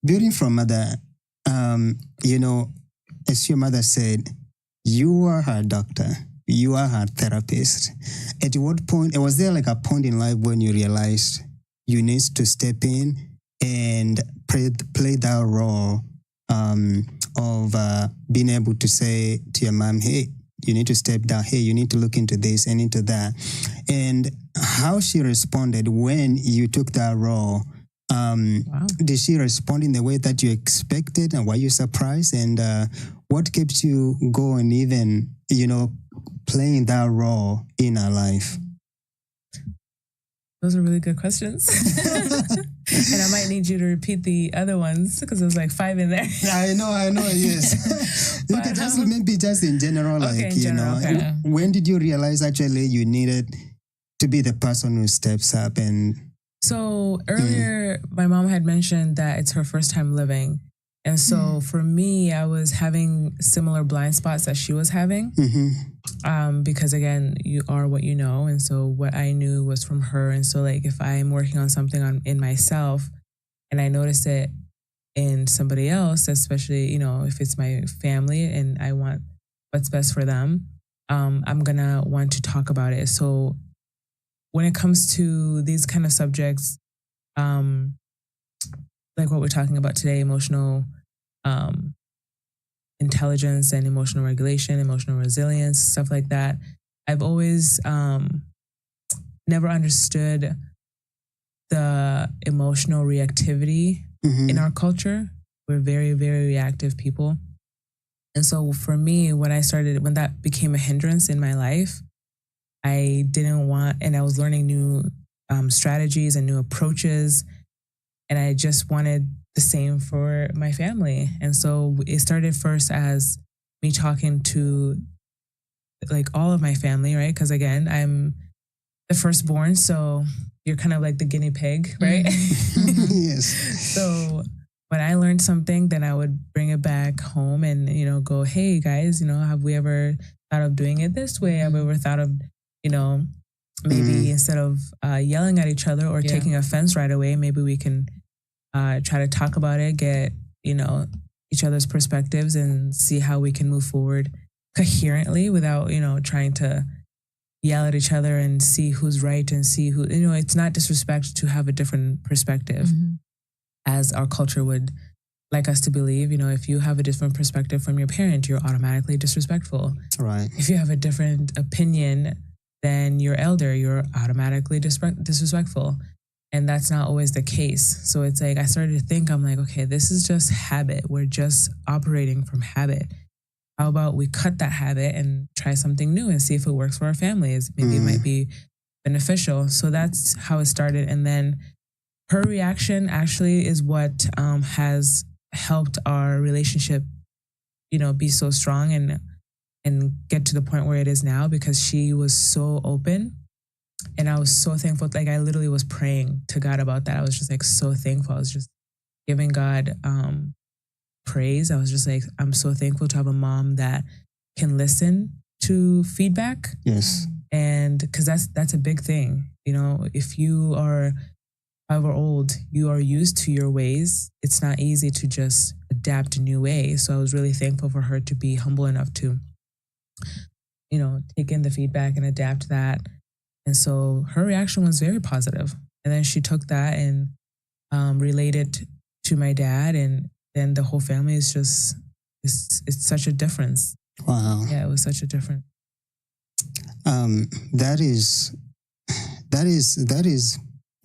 building from mother, as your mother said, you are her doctor. You are her therapist. At what point, was there like a point in life when you realized you need to step in and play that role of being able to say to your mom, hey, you need to step down. Hey, you need to look into this and into that. And how she responded when you took that role. Did she respond in the way that you expected, and were you surprised? And what kept you going, even, playing that role in her life?
Those are really good questions. And I might need you to repeat the other ones because there's like 5 in there.
I know, yes. You can just maybe just in general, when did you realize actually you needed to be the person who steps up? And
so earlier, my mom had mentioned that it's her first time living. And so for me, I was having similar blind spots that she was having. Because again, you are what you know. And so what I knew was from her. And so like if I'm working on something in myself and I notice it in somebody else, especially, you know, if it's my family and I want what's best for them, I'm gonna want to talk about it. So when it comes to these kind of subjects, like what we're talking about today, emotional intelligence and emotional regulation, emotional resilience, stuff like that, I've always never understood the emotional reactivity in our culture. We're very, very reactive people. And so for me, when that became a hindrance in my life, I didn't want, and I was learning new strategies and new approaches, and I just wanted the same for my family. And so it started first as me talking to like all of my family, right? Because again, I'm the firstborn, so you're kind of like the guinea pig, right?
Yes.
So when I learned something, then I would bring it back home and, you know, go, hey guys, you know, have we ever thought of doing it this way? Have we ever thought of, you know, maybe instead of yelling at each other or taking offense right away, maybe we can try to talk about it, get, you know, each other's perspectives and see how we can move forward coherently without, you know, trying to yell at each other and see who's right and see who, you know, it's not disrespect to have a different perspective as our culture would like us to believe. You know, if you have a different perspective from your parent, you're automatically disrespectful.
Right.
If you have a different opinion than your elder, you're automatically disrespectful. And that's not always the case. So it's like, I started to think, I'm like, okay, this is just habit. We're just operating from habit. How about we cut that habit and try something new and see if it works for our families? Maybe it might be beneficial. So that's how it started. And then her reaction actually is what has helped our relationship, you know, be so strong and get to the point where it is now, because she was so open. And I was so thankful. Like I literally was praying to God about that. I was just like so thankful. I was just giving God praise. I was just like, I'm so thankful to have a mom that can listen to feedback.
Yes.
And because that's a big thing. You know, if you are however old, you are used to your ways. It's not easy to just adapt a new way. So I was really thankful for her to be humble enough to, you know, take in the feedback and adapt that. And so her reaction was very positive. And then she took that and related to my dad, and then the whole family is just, it's such a difference.
Wow.
Yeah, it was such a difference.
That is,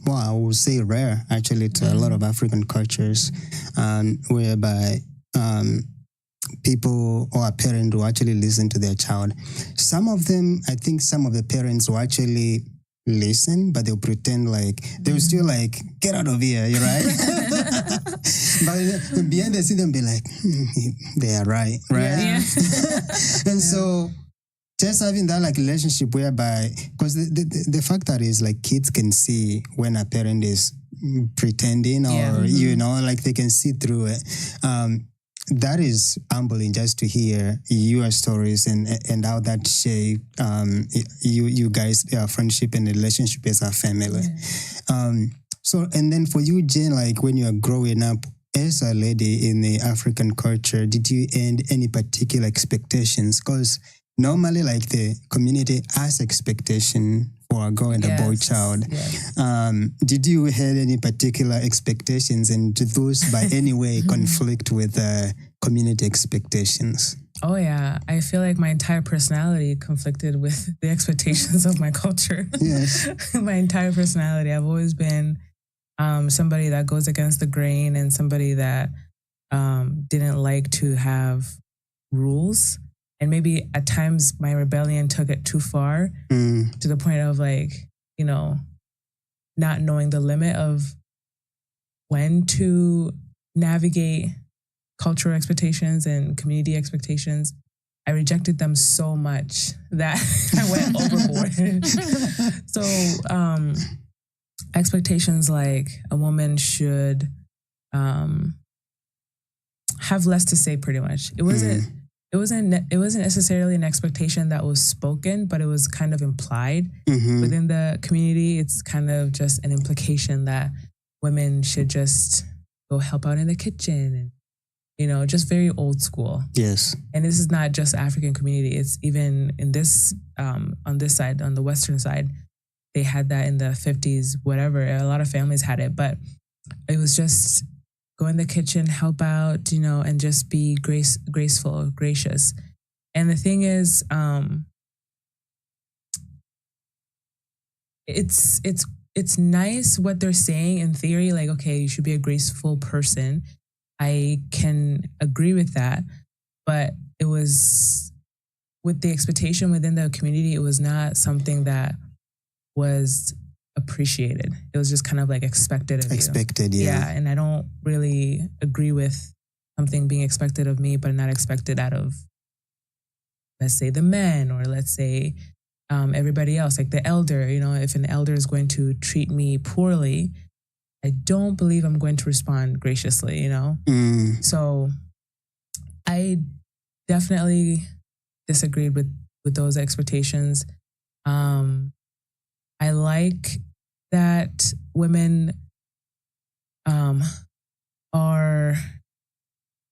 well, I would say rare actually to a lot of African cultures, whereby people or a parent will actually listen to their child. Some of them, I think some of the parents will actually listen, but they'll pretend like they'll still like, get out of here, you're right? But behind the scene, they'll be like, they are right?
Yeah.
And so just having that like relationship whereby, because the factor is like kids can see when a parent is pretending or, you know, like they can see through it. That is humbling just to hear your stories and how that shape you guys' friendship and relationship as a family. So, and then for you, Jane, like when you are growing up as a lady in the African culture, did you end any particular expectations? Because normally, like the community has expectation for a girl and a boy child. Yes. Did you have any particular expectations, and do those by any way conflict with community expectations?
Oh yeah, I feel like my entire personality conflicted with the expectations of my culture.
Yes.
My entire personality. I've always been somebody that goes against the grain and somebody that didn't like to have rules. And maybe at times my rebellion took it too far to the point of like, you know, not knowing the limit of when to navigate cultural expectations and community expectations. I rejected them so much that I went overboard. So expectations like a woman should have less to say. Pretty much, it wasn't necessarily an expectation that was spoken, but it was kind of implied within the community. It's kind of just an implication that women should just go help out in the kitchen and, you know, just very old school.
Yes.
And this is not just African community. It's even in this, on this side, on the Western side, they had that in the 50s, whatever. A lot of families had it, but it was just go in the kitchen, help out, you know, and just be graceful, gracious. And the thing is, it's nice what they're saying in theory, like, okay, you should be a graceful person. I can agree with that, but it was with the expectation within the community, it was not something that was appreciated. It was just kind of like expected of
you.
Yeah, and I don't really agree with something being expected of me, but not expected out of, let's say, the men, or let's say everybody else, like the elder. You know, if an elder is going to treat me poorly, I don't believe I'm going to respond graciously, you know? So I definitely disagreed with those expectations. I like that women are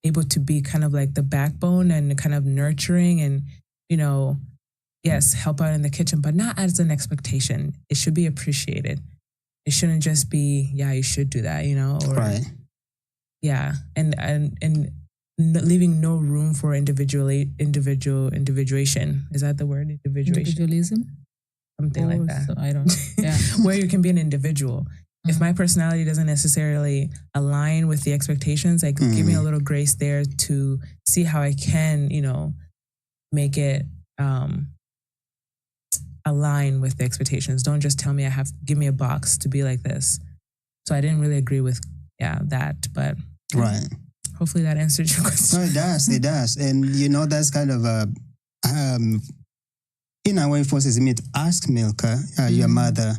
able to be kind of like the backbone and kind of nurturing and, you know, yes, help out in the kitchen, but not as an expectation. It should be appreciated. It shouldn't just be, yeah, you should do that, you know? Or,
right.
Yeah. And leaving no room for individuation. Is that the word?
Individualism?
Something like that.
So I don't, yeah.
Where you can be an individual. If my personality doesn't necessarily align with the expectations, like give me a little grace there to see how I can, you know, make it align with the expectations. Don't just tell me give me a box to be like this. So I didn't really agree with, that, but
right.
Hopefully that answered your question.
No, it does. And you know, that's kind of a, in our way, forces me to ask Milka, your mother,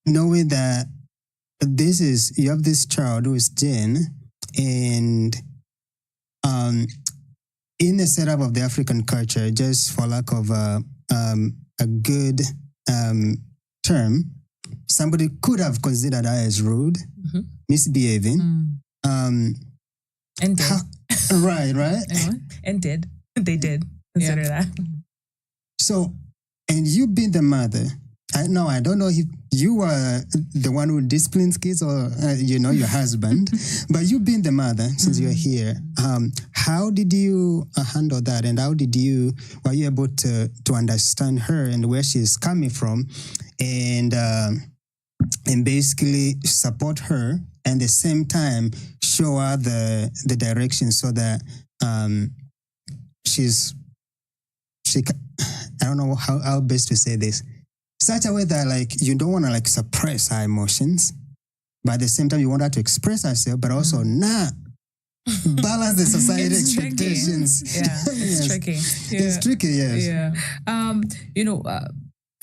knowing that you have this child who is Jen, and in the setup of the African culture, just for lack of a good term, somebody could have considered her as rude, misbehaving.
And did.
Right.
And did. They did consider that.
So, and you being the mother, I don't know if you are the one who disciplines kids or, your husband, but you being the mother, since you're here, how did you handle that? And were you able to understand her and where she's coming from and basically support her and at the same time show her the direction so that I don't know how best to say this. Such a way that like you don't want to like suppress her emotions, but at the same time you want her to express herself, but also not balance the society expectations.
Tricky. Yeah, it's
yes.
tricky.
Yeah. It's tricky, yes.
Yeah.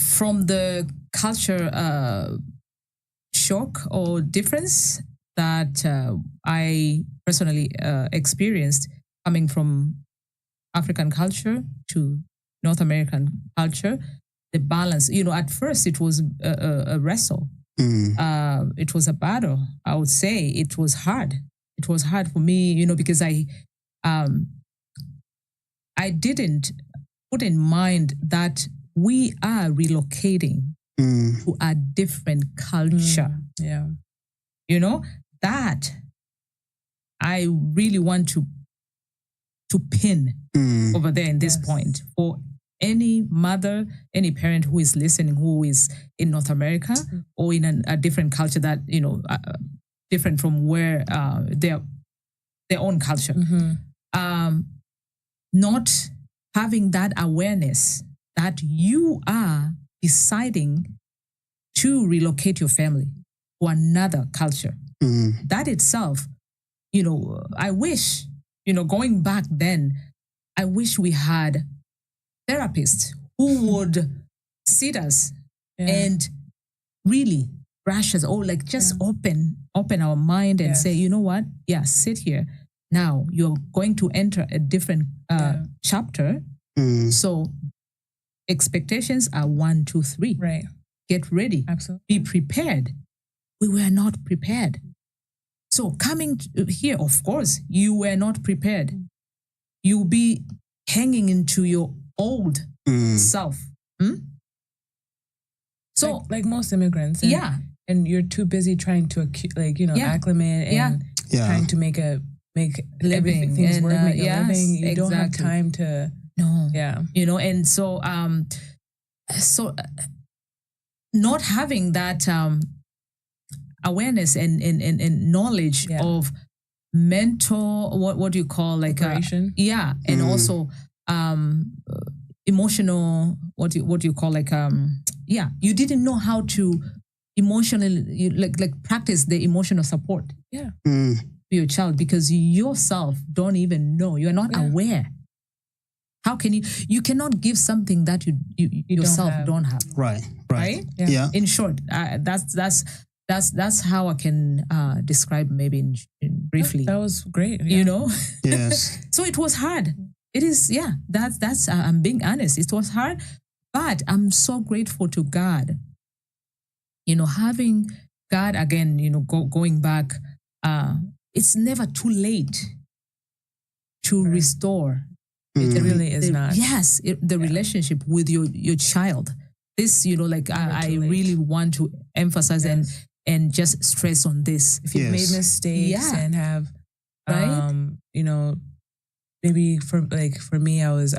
From the culture shock or difference that I personally experienced coming from African culture to North American culture, the balance, at first it was a wrestle. It was a battle. I would say it was hard. It was hard for me, because I didn't put in mind that we are relocating to a different culture.
Yeah.
That I really want to pin over there in this point for any mother, any parent who is listening, who is in North America or in a different culture that, different from where their own culture. Not having that awareness that you are deciding to relocate your family to another culture. That itself, I wish, going back then, I wish we had therapists who would sit us and really brushes, or like just open our mind and say, you know what? Yeah, sit here. Now you're going to enter a different chapter. So expectations are 1, 2, 3.
Right.
Get ready.
Absolutely.
Be prepared. We were not prepared. So coming here, of course, you were not prepared. You'll be hanging into your old self.
So like most immigrants.
Yeah.
And you're too busy trying to acclimate and trying to make
living
things
and,
work, make a
yes,
living. You don't have
exactly.
time to
and so not having that awareness and knowledge of mental, what do you call, like
preparation?
And also emotional, what do you call, like you didn't know how to emotionally like practice the emotional support for your child, because you yourself don't even know, you're not aware. How can you cannot give something that you yourself don't have.
Right.
Yeah. In short, that's how I can describe, maybe in briefly.
That was great.
Yes.
So it was hard. It is, that's I'm being honest. It was hard, but I'm so grateful to God. Having God again, going back, it's never too late to restore.
It really is not.
Yes, the relationship with your child. This, I really want to emphasize and just stress on this.
If you've made mistakes and have, maybe for me, I was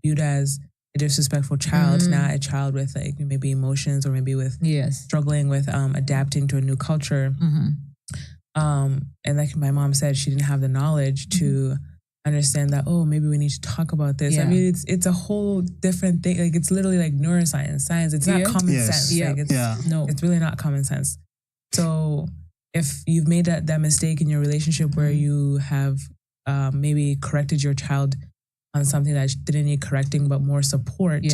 viewed as a disrespectful child, not a child with like maybe emotions, or maybe with struggling with adapting to a new culture. And like my mom said, she didn't have the knowledge to understand that, maybe we need to talk about this. I mean, it's a whole different thing. Like, it's literally like neuroscience, science. It's not common sense. Like, it's really not common sense. So if you've made that mistake in your relationship where you have maybe corrected your child on something that didn't need correcting, but more support,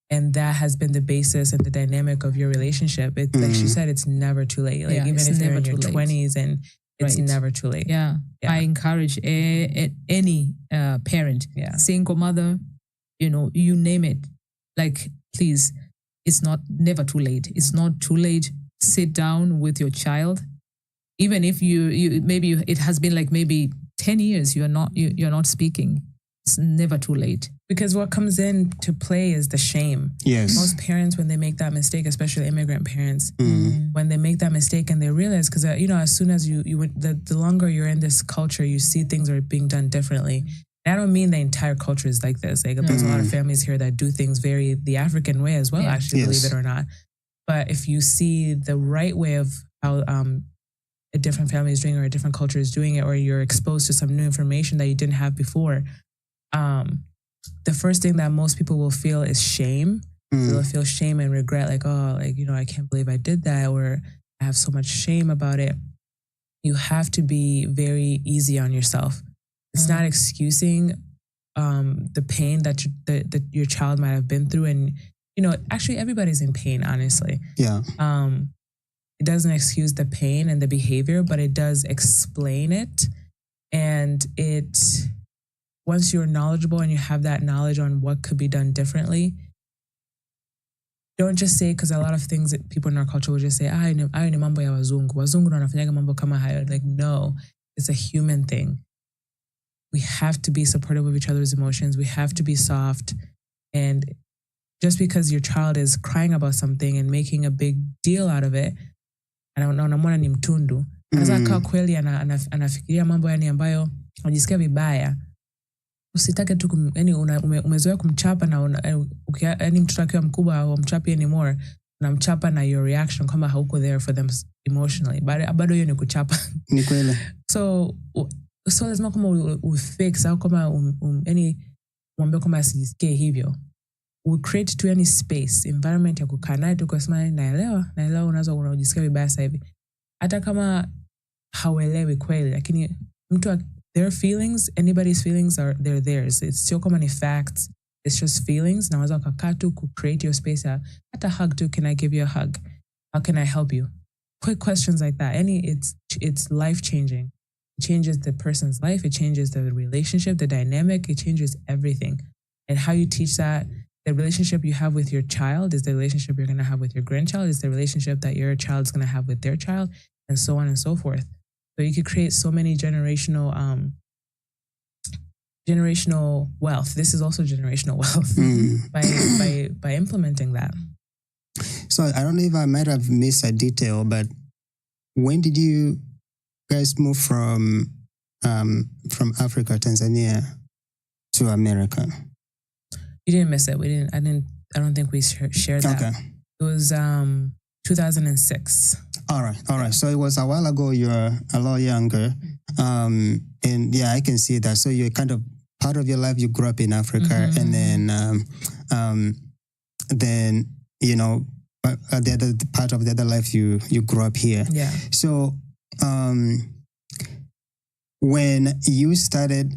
and that has been the basis and the dynamic of your relationship, it's like she said, it's never too late. Like, even if you're in your 20s, and it's never too late.
Yeah. I encourage any parent, single mother, you name it. Like, please, it's never too late. It's not too late. Sit down with your child, even if you maybe it has been like maybe 10 years you're not speaking. It's never too late.
Because what comes in to play is the shame.
Yes.
Most parents, when they make that mistake, especially immigrant parents, when they make that mistake and they realize, because as soon as the longer you're in this culture, you see things are being done differently. And I don't mean the entire culture is like this. Like, there's a lot of families here that do things the African way as well, actually, believe it or not. But if you see the right way of how a different family is doing, or a different culture is doing it, or you're exposed to some new information that you didn't have before, the first thing that most people will feel is shame. They'll feel shame and regret, like, I can't believe I did that, or I have so much shame about it. You have to be very easy on yourself. It's not excusing the pain that your child might have been through. And, actually everybody's in pain, honestly.
Yeah.
It doesn't excuse the pain and the behavior, but it does explain it. And once you're knowledgeable and you have that knowledge on what could be done differently, don't just say, because a lot of things that people in our culture will just say, ni mambo ya wazungu. Wazungu ndo wanafanyaga mambo kama hayo. Like, no, it's a human thing. We have to be supportive of each other's emotions. We have to be soft. And just because your child is crying about something and making a big deal out of it, namwona ni mtundu. Anaweza kaa kweli anafikiria mambo yani ambayo unajisikia vibaya. Usitake tu umezoea kumchapa na yani mtoto akiwa mkubwa au mchapi anymore, unamchapa na your reaction kama hauko there for them emotionally. Bado hiyo ni kuchapa.
Ni kweli.
So lazima kama ufix au kama yani mwambie kama asijisikie hivyo. We create to any space, environment ya kukaa naye tu, kusema naelewa unaweza unajisikia vibaya sasa hivi. Hata kama hauelewi kweli, lakini their feelings, anybody's feelings they're theirs. It's sio kama ni facts, it's just feelings. Na unaweza kukaa tu create your space. Hata hug tu, can I give you a hug? How can I help you? quick questions like that. It's life changing. It changes the person's life. It changes the relationship, the dynamic. It changes everything. And how you teach that, the relationship you have with your child is the relationship you're going to have with your grandchild, is the relationship that your child's going to have with their child, and so on and so forth. So you could create so many generational wealth. This is also generational wealth by implementing that.
So I don't know if I might have missed a detail, but when did you guys move from Africa, Tanzania to America?
You didn't miss it. I don't think we shared that.
Okay.
It was 2006.
All right. So it was a while ago. You're a lot younger. And yeah, I can see that. So you're kind of part of your life, you grew up in Africa, and then, you know, the other part of the other life, you grew up here.
Yeah.
So, when you started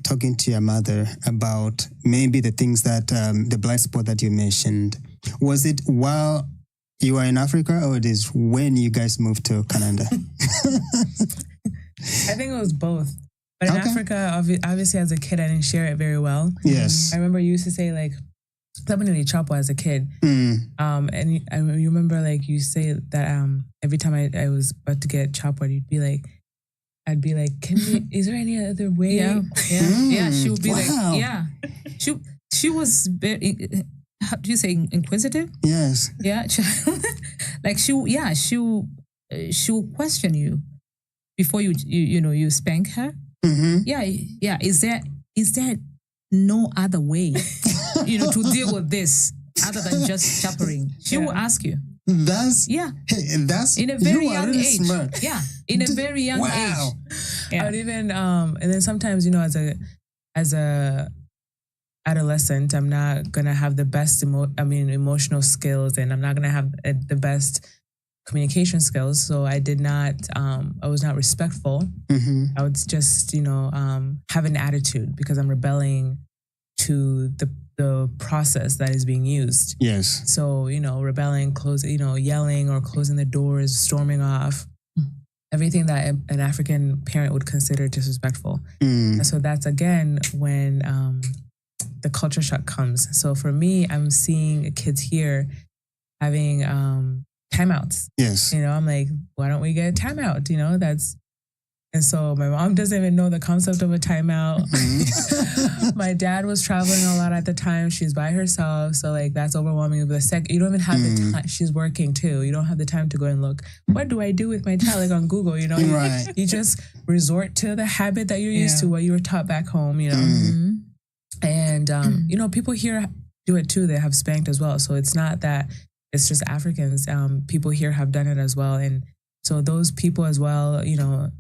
talking to your mother about maybe the things that, the blind spot that you mentioned, was it while you were in Africa, or it is when you guys moved to Canada?
I think it was both. But in Africa, obviously as a kid, I didn't share it very well.
Yes.
I remember you used to say like, definitely chapo as a kid. And I remember like you say that every time I was about to get chapo, I'd be like, is there any other way?
Yeah. Yeah. She would be like, yeah. She was very, how do you say, inquisitive?
Yes.
Yeah. Like she'll question you before you spank her. Yeah. Is there no other way, to deal with this other than just chappering? She will ask you.
That's
in a very young
really
age.
Smart.
Yeah, in a very young age. Yeah.
I would even and then sometimes as a adolescent, I'm not gonna have the best emotional skills, and I'm not gonna have the best communication skills. So I did not. I was not respectful. I would just have an attitude because I'm rebelling to the process that is being used.
Yes.
So, rebelling, yelling or closing the doors, storming off, everything that an African parent would consider disrespectful. And so that's again when the culture shock comes. So for me, I'm seeing kids here having timeouts.
Yes.
I'm like, why don't we get a timeout? And so my mom doesn't even know the concept of a timeout. My dad was traveling a lot at the time. She's by herself. So like that's overwhelming. You don't even have the time. She's working too. You don't have the time to go and look, what do I do with my child? Like on Google,
Right.
You just resort to the habit that you're used to, what you were taught back home, And, people here do it too. They have spanked as well. So it's not that it's just Africans. People here have done it as well. And so those people as well,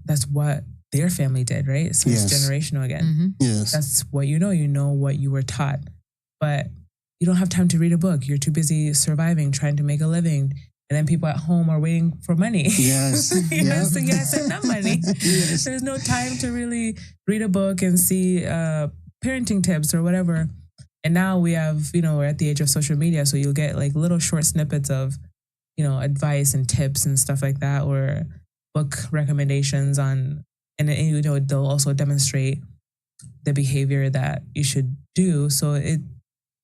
that's what their family did, right? So it's generational again.
Yes.
That's what you know what you were taught. But you don't have time to read a book. You're too busy surviving, trying to make a living. And then people at home are waiting for money.
Yes.
To send them money.
Yes.
There's no time to really read a book and see parenting tips or whatever. And now we have, we're at the age of social media. So you'll get like little short snippets of advice and tips and stuff like that, or book recommendations and they'll also demonstrate the behavior that you should do. So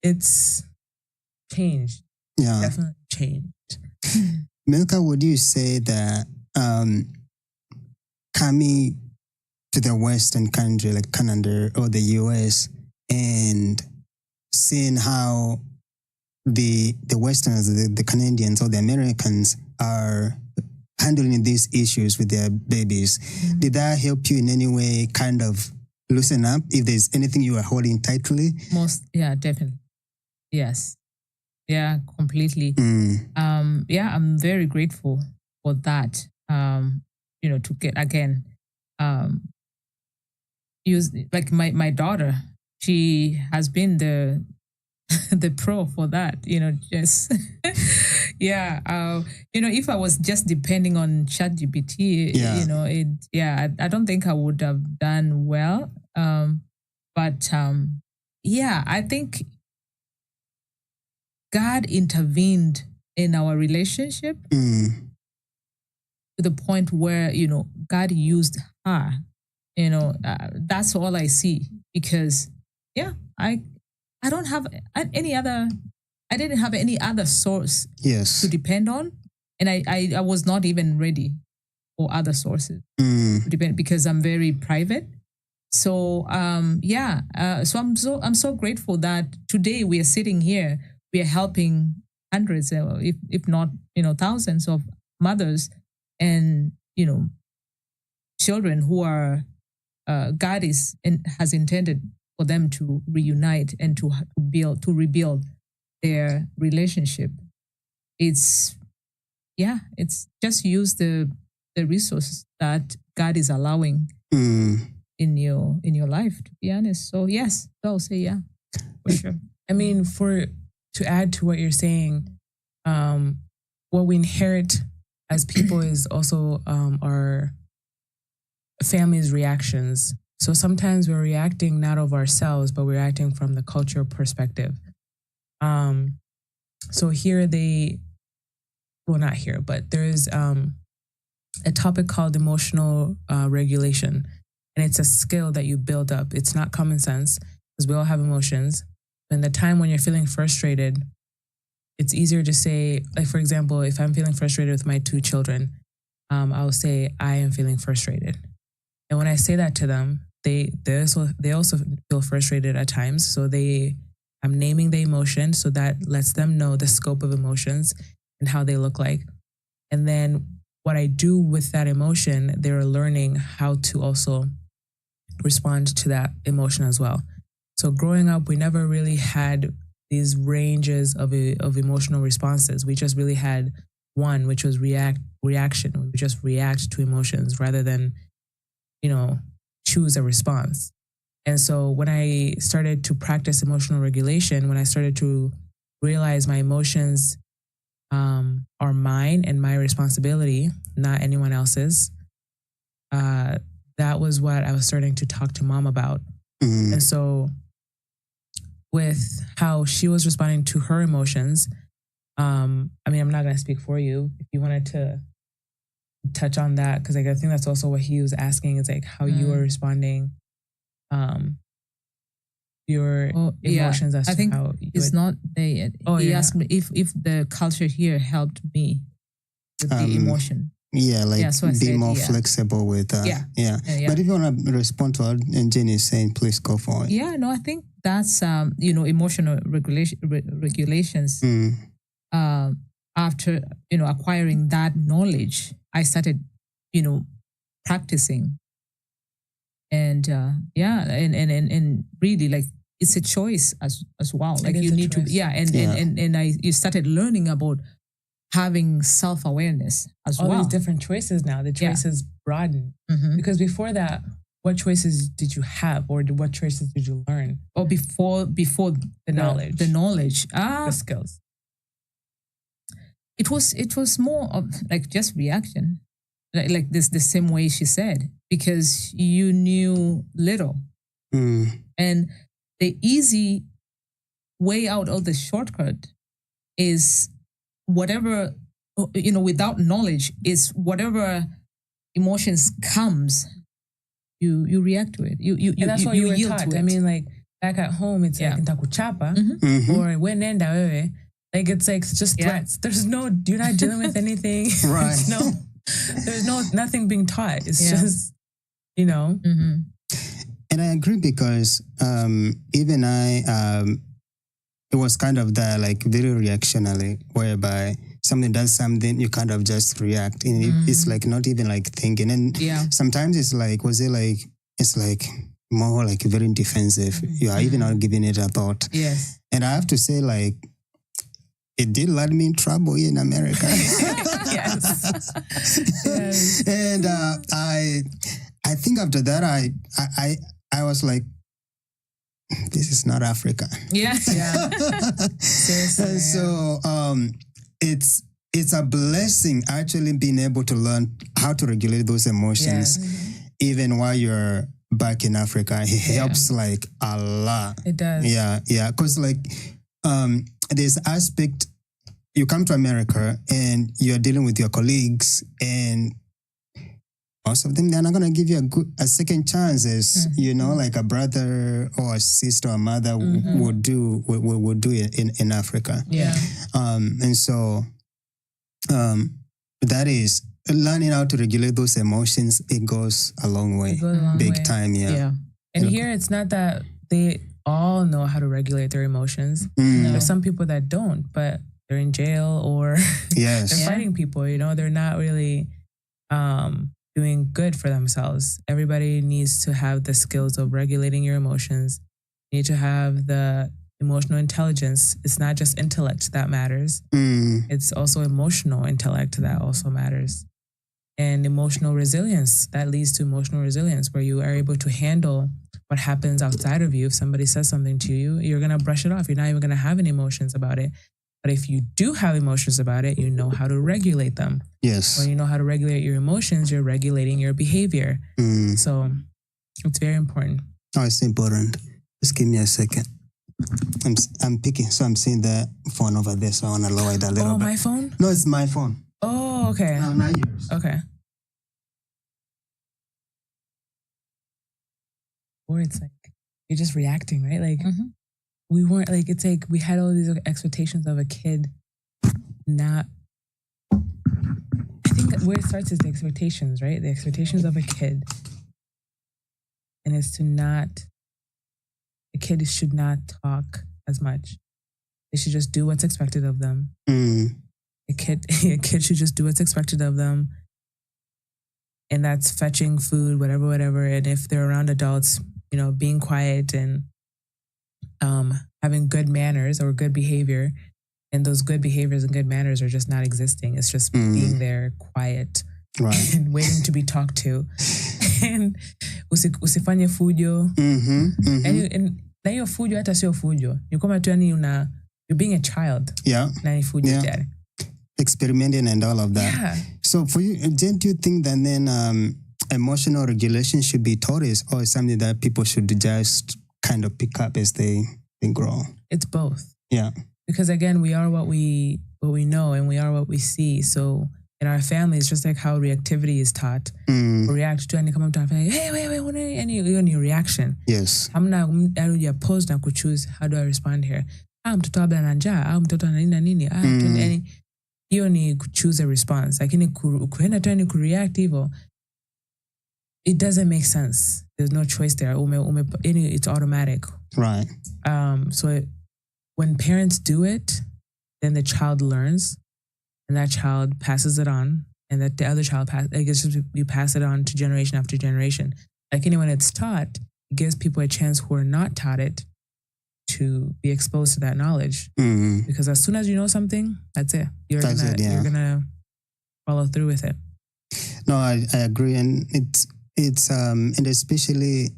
it's changed.
Yeah.
Definitely changed.
Milka, would you say that coming to the Western country like Canada or the US and seeing how the Westerners, the Canadians or the Americans are handling these issues with their babies, did that help you in any way kind of loosen up if there's anything you are holding tightly?
Definitely. Yes. Yeah, completely. I'm very grateful for that. To get again, use like my daughter, she has been the pro for that, just if I was just depending on ChatGPT, I don't think I would have done well. But I think God intervened in our relationship to the point where, God used her. That's all I see, because I don't have any other, I didn't have any other source to depend on. And I was not even ready for other sources to depend, because I'm very private. So so I'm so grateful that today we are sitting here, we are helping hundreds, if not thousands of mothers and children who are God has intended for them to reunite and to rebuild their relationship. It's just use the resources that God is allowing in your life, to be honest. So yes, I'll say for sure.
I mean, to add to what you're saying, what we inherit as people is also our family's reactions. So sometimes we're reacting not of ourselves, but we're reacting from the cultural perspective. So here not here, but there is a topic called emotional regulation. And it's a skill that you build up. It's not common sense, because we all have emotions. And the time when you're feeling frustrated, it's easier to say, like, for example, if I'm feeling frustrated with my 2 children, I'll say, I am feeling frustrated. And when I say that to them, they also feel frustrated at times. So I'm naming the emotion, so that lets them know the scope of emotions and how they look like. And then what I do with that emotion, they're learning how to also respond to that emotion as well. So growing up, we never really had these ranges of emotional responses. We just really had one, which was reaction. We just react to emotions rather than, choose a response. And so when I started to practice emotional regulation, when I started to realize my emotions are mine and my responsibility, not anyone else's, that was what I was starting to talk to Mom about. And so with how she was responding to her emotions, I'm not going to speak for you. If you wanted to touch on that, because I think that's also what he was asking, is like how you were responding, your emotions as
I think
to how
it's not there yet. He asked me if the culture here helped me with the emotion.
So be said, more flexible with But if you want to respond to what Jenny is saying, please go for it.
I think that's emotional regulations. After acquiring that knowledge, I started practicing, and and really, like, it's a choice as well. Like, you need to you started learning about having self-awareness as
all
well.
These different choices now. The choices broaden, because before that, what choices did you have, or what choices did you learn?
Or before the knowledge,
the skills.
It was more of like just reaction, like this, the same way she said, because you knew little, and the easy way out of the shortcut is whatever, without knowledge, is whatever emotions comes, you react to it.
And that's what you were taught. I mean, like, back at home, it's like nitakuchapa, or wenenda wewe. Like, it's just threats. There's no, you're not dealing with anything.
Right.
There's nothing being taught. It's just,
And I agree, because even it was kind of that, like, very reactionary, whereby something does something, you kind of just react. And it's like not even like thinking. And sometimes it's like, it's like more like very defensive. You are even not giving it a thought.
Yes.
And I have to say, like, it did land me in trouble here in America.
Yes.
And I think after that, I was like, this is not Africa.
Yeah.
Seriously. So it's a blessing actually being able to learn how to regulate those emotions, even while you're back in Africa. It helps like a lot.
It does.
Yeah. Because like there's aspect, you come to America and you're dealing with your colleagues, and most of them, they're not going to give you a second chance as, like a brother or a sister or mother would do in Africa.
Yeah.
And so that is learning how to regulate those emotions. It goes a long way. Big time, yeah.
Yeah. And here it's not that they all know how to regulate their emotions. There's some people that don't, but they're in jail or they're fighting people, they're not really doing good for themselves. Everybody needs to have the skills of regulating your emotions. You need to have the emotional intelligence. It's not just intellect that matters. It's also emotional intellect that also matters. And emotional resilience, that leads to emotional resilience, where you are able to handle what happens outside of you. If somebody says something to you, you're going to brush it off. You're not even going to have any emotions about it. But if you do have emotions about it, you know how to regulate them.
Yes.
When you know how to regulate your emotions, you're regulating your behavior. So it's very important.
Oh, it's important. Just give me a second. I'm picking, so I'm seeing the phone over there, so I want to lower it a little bit.
Oh, my phone?
No, it's my phone.
Oh, okay.
No, not yours.
Okay. Or it's like, you're just reacting, right? Like, we weren't, like, it's like we had all these expectations of a kid not, I think where it starts is the expectations, right? The expectations of a kid. And it's to not, a kid should not talk as much. They should just do what's expected of them. A kid should just do what's expected of them. And that's fetching food, whatever. And if they're around adults, being quiet and having good manners or good behavior. And those good behaviors and good manners are just not existing. It's just being there quiet and waiting to be talked to. And usifanye fujo. And na hiyo fujo hata sio fujo. Ni kama tu you're being a child.
Yeah.
Na ni fujo tayari.
Experimenting and all of that.
Yeah.
So for you, don't you think that then emotional regulation should be taught, or something that people should just kind of pick up as they grow?
It's both.
Yeah.
Because again, we are what we know and we are what we see. So in our families, just like how reactivity is taught, react to any come up to our family, hey, wait, any reaction.
Yes.
Hamna ya pause na kuchoose, how do I respond here? Mtoto labda ana njaa, mtoto ana nini. Hiyo ni choose a response. Lakini kuenda tu ni kureact hivyo, it doesn't make sense. There's no choice there. It's automatic.
Right.
So when parents do it, then the child learns, and that child passes it on, and that the other child you pass it on to generation after generation. Like when it's taught, it gives people a chance who are not taught it to be exposed to that knowledge. Because as soon as you know something, that's it. You're gonna follow through with it.
No, I agree, and it's and especially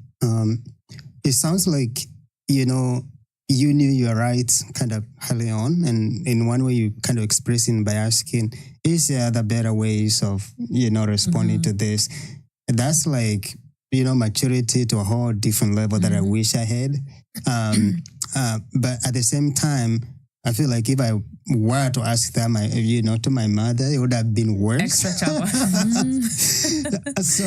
it sounds like you knew your rights kind of early on, and in one way you kind of expressing by asking, is there other better ways of responding to this? That's like maturity to a whole different level that I wish I had. But at the same time, I feel like if I were to ask that to my mother, it would have been worse.
Extra trouble.
So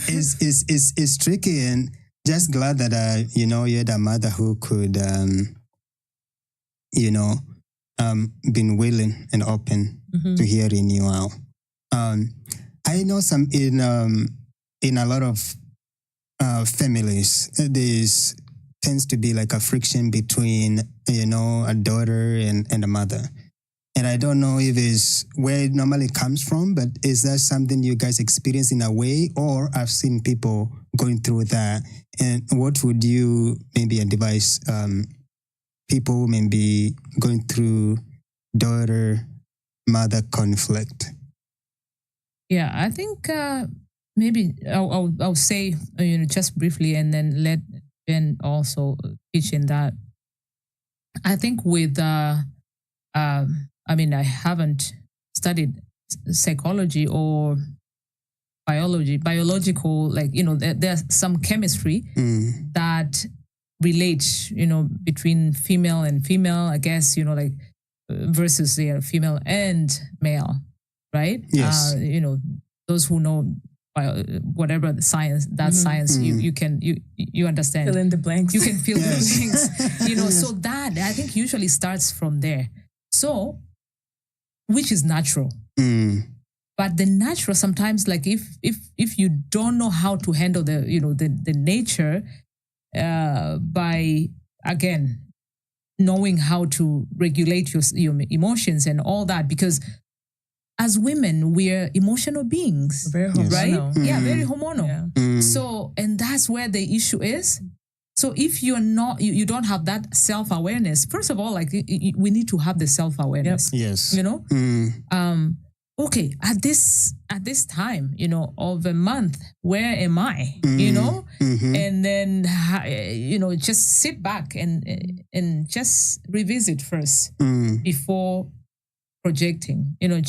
it's tricky, and just glad that you had a mother who could been willing and open to hearing you out. I know some in a lot of families, there's tends to be like a friction between a daughter and a mother. And I don't know if it's where it normally comes from, but is that something you guys experience in a way, or I've seen people going through that? And what would you maybe advise people maybe going through daughter-mother conflict?
Yeah, I think maybe I'll say just briefly, and then let Ben also pitch in that. I think with I haven't studied psychology or biological, there's some chemistry that relates, between female and female, I guess, versus female and male, right?
Yes.
those who know whatever the science, science, you understand.
Fill in the blanks.
You can fill the blanks. So that I think usually starts from there. So, which is natural. But the natural sometimes, like if you don't know how to handle the nature, by again knowing how to regulate your emotions and all that, because as women, we're emotional beings.
Very hormonal.
Right? Yeah, very hormonal. Yeah. So, and that's where the issue is. So if you're not, you don't have that self-awareness, first of all, like we need to have the self-awareness.
Yep. Yes.
Okay, at this time, of a month, where am I? And then, just sit back and just revisit first before projecting, or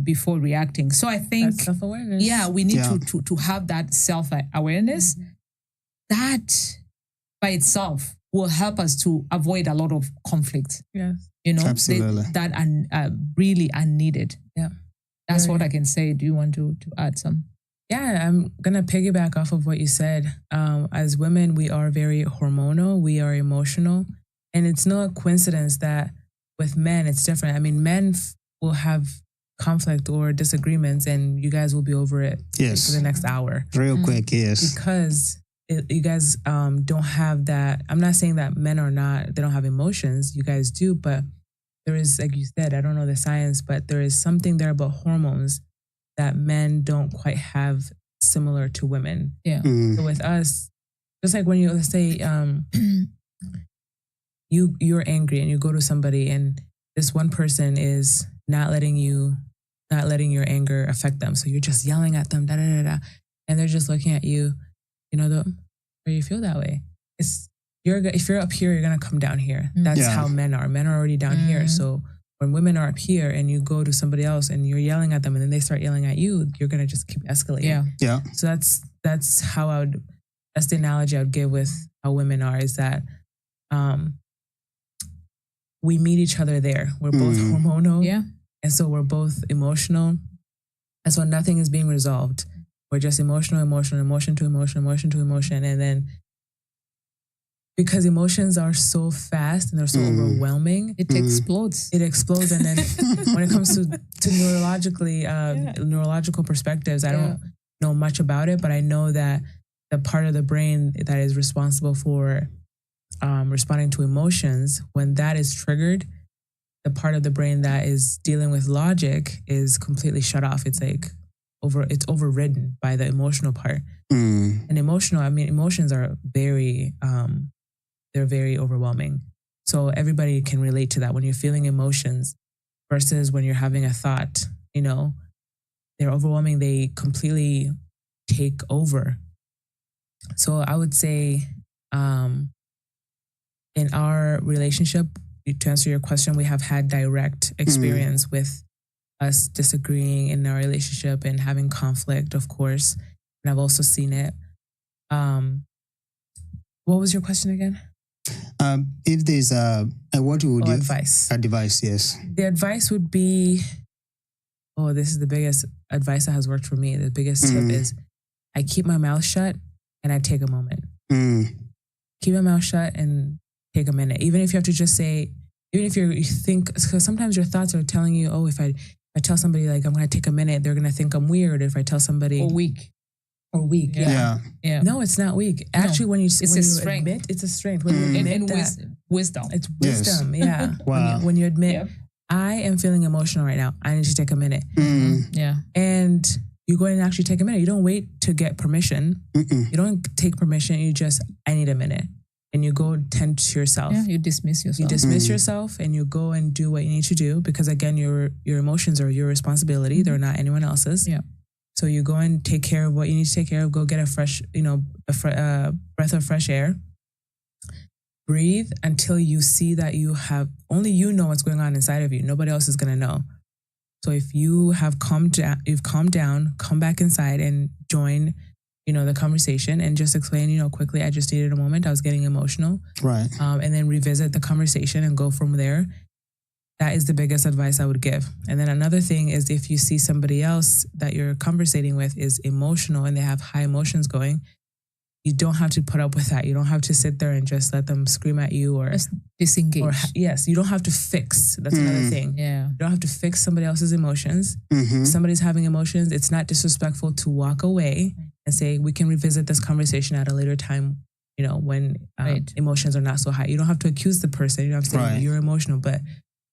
before reacting. So I think
that's self-awareness.
Yeah, we need to have that self-awareness. That by itself will help us to avoid a lot of conflict.
Yes.
Absolutely.
That are really unneeded.
Yeah.
That's what I can say. Do you want to add some?
Yeah, I'm going to piggyback off of what you said. As women, we are very hormonal. We are emotional. And it's no coincidence that with men, it's different. I mean, men will have conflict or disagreements and you guys will be over it for the next hour.
Real quick, yes.
Because you guys don't have that. I'm not saying that men they don't have emotions. You guys do, but there is, like you said, I don't know the science, but there is something there about hormones that men don't quite have similar to women.
Yeah.
So with us, just like when you, let's say, you're angry and you go to somebody and this one person is not letting your anger affect them. So you're just yelling at them, and they're just looking at you. Or you feel that way. If you're up here, you're gonna come down here. That's how men are. Men are already down here. So when women are up here and you go to somebody else and you're yelling at them and then they start yelling at you, you're gonna just keep escalating.
Yeah.
So that's that's the analogy I would give with how women are, is that we meet each other there. We're both hormonal.
Yeah.
And so we're both emotional. And so nothing is being resolved. We're just emotion to emotion. And then because emotions are so fast and they're so overwhelming,
it explodes.
It explodes. And then when it comes to neurological perspectives, I don't know much about it, but I know that the part of the brain that is responsible for responding to emotions, when that is triggered, the part of the brain that is dealing with logic is completely shut off. It's like it's overridden by the emotional part. And emotions are very, they're very overwhelming. So everybody can relate to that. When you're feeling emotions versus when you're having a thought, they're overwhelming. They completely take over. So I would say, in our relationship, to answer your question, we have had direct experience with us disagreeing in our relationship and having conflict, of course. And I've also seen it. What was your question again?
If there's what would you
advice?
Advice, yes.
The advice would be, this is the biggest advice that has worked for me. The biggest tip is I keep my mouth shut and I take a moment. Keep my mouth shut and take a minute. Even if you have to just say, even if you think, because sometimes your thoughts are telling you, if I tell somebody like I'm going to take a minute, they're going to think I'm weird. If I tell somebody
or weak.
Yeah. No, it's not weak. Actually, when you admit, it's a strength. When you admit
wisdom.
It's wisdom. Yes. Yeah. Wow. When you admit, I am feeling emotional right now. I need to take a minute.
Yeah.
And you go and actually take a minute. You don't wait to get permission. You don't take permission. I need a minute. And you go tend to yourself.
Yeah, you dismiss yourself.
You dismiss yourself and you go and do what you need to do, because again, your emotions are your responsibility. They're not anyone else's.
Yeah.
So you go and take care of what you need to take care of. Go get a fresh, breath of fresh air. Breathe until you see that only you know what's going on inside of you. Nobody else is going to know. So if you have you've calmed down, come back inside and join the conversation and just explain, quickly, I just needed a moment. I was getting emotional.
Right.
And then revisit the conversation and go from there. That is the biggest advice I would give. And then another thing is if you see somebody else that you're conversating with is emotional and they have high emotions going, you don't have to put up with that. You don't have to sit there and just let them scream at you or
just disengage.
Or, yes, you don't have to fix. That's another thing.
Yeah.
You don't have to fix somebody else's emotions.
Mm-hmm.
If somebody's having emotions, it's not disrespectful to walk away and say, we can revisit this conversation at a later time, you know, when emotions are not so high. You don't have to accuse the person. You don't have to say you're emotional, but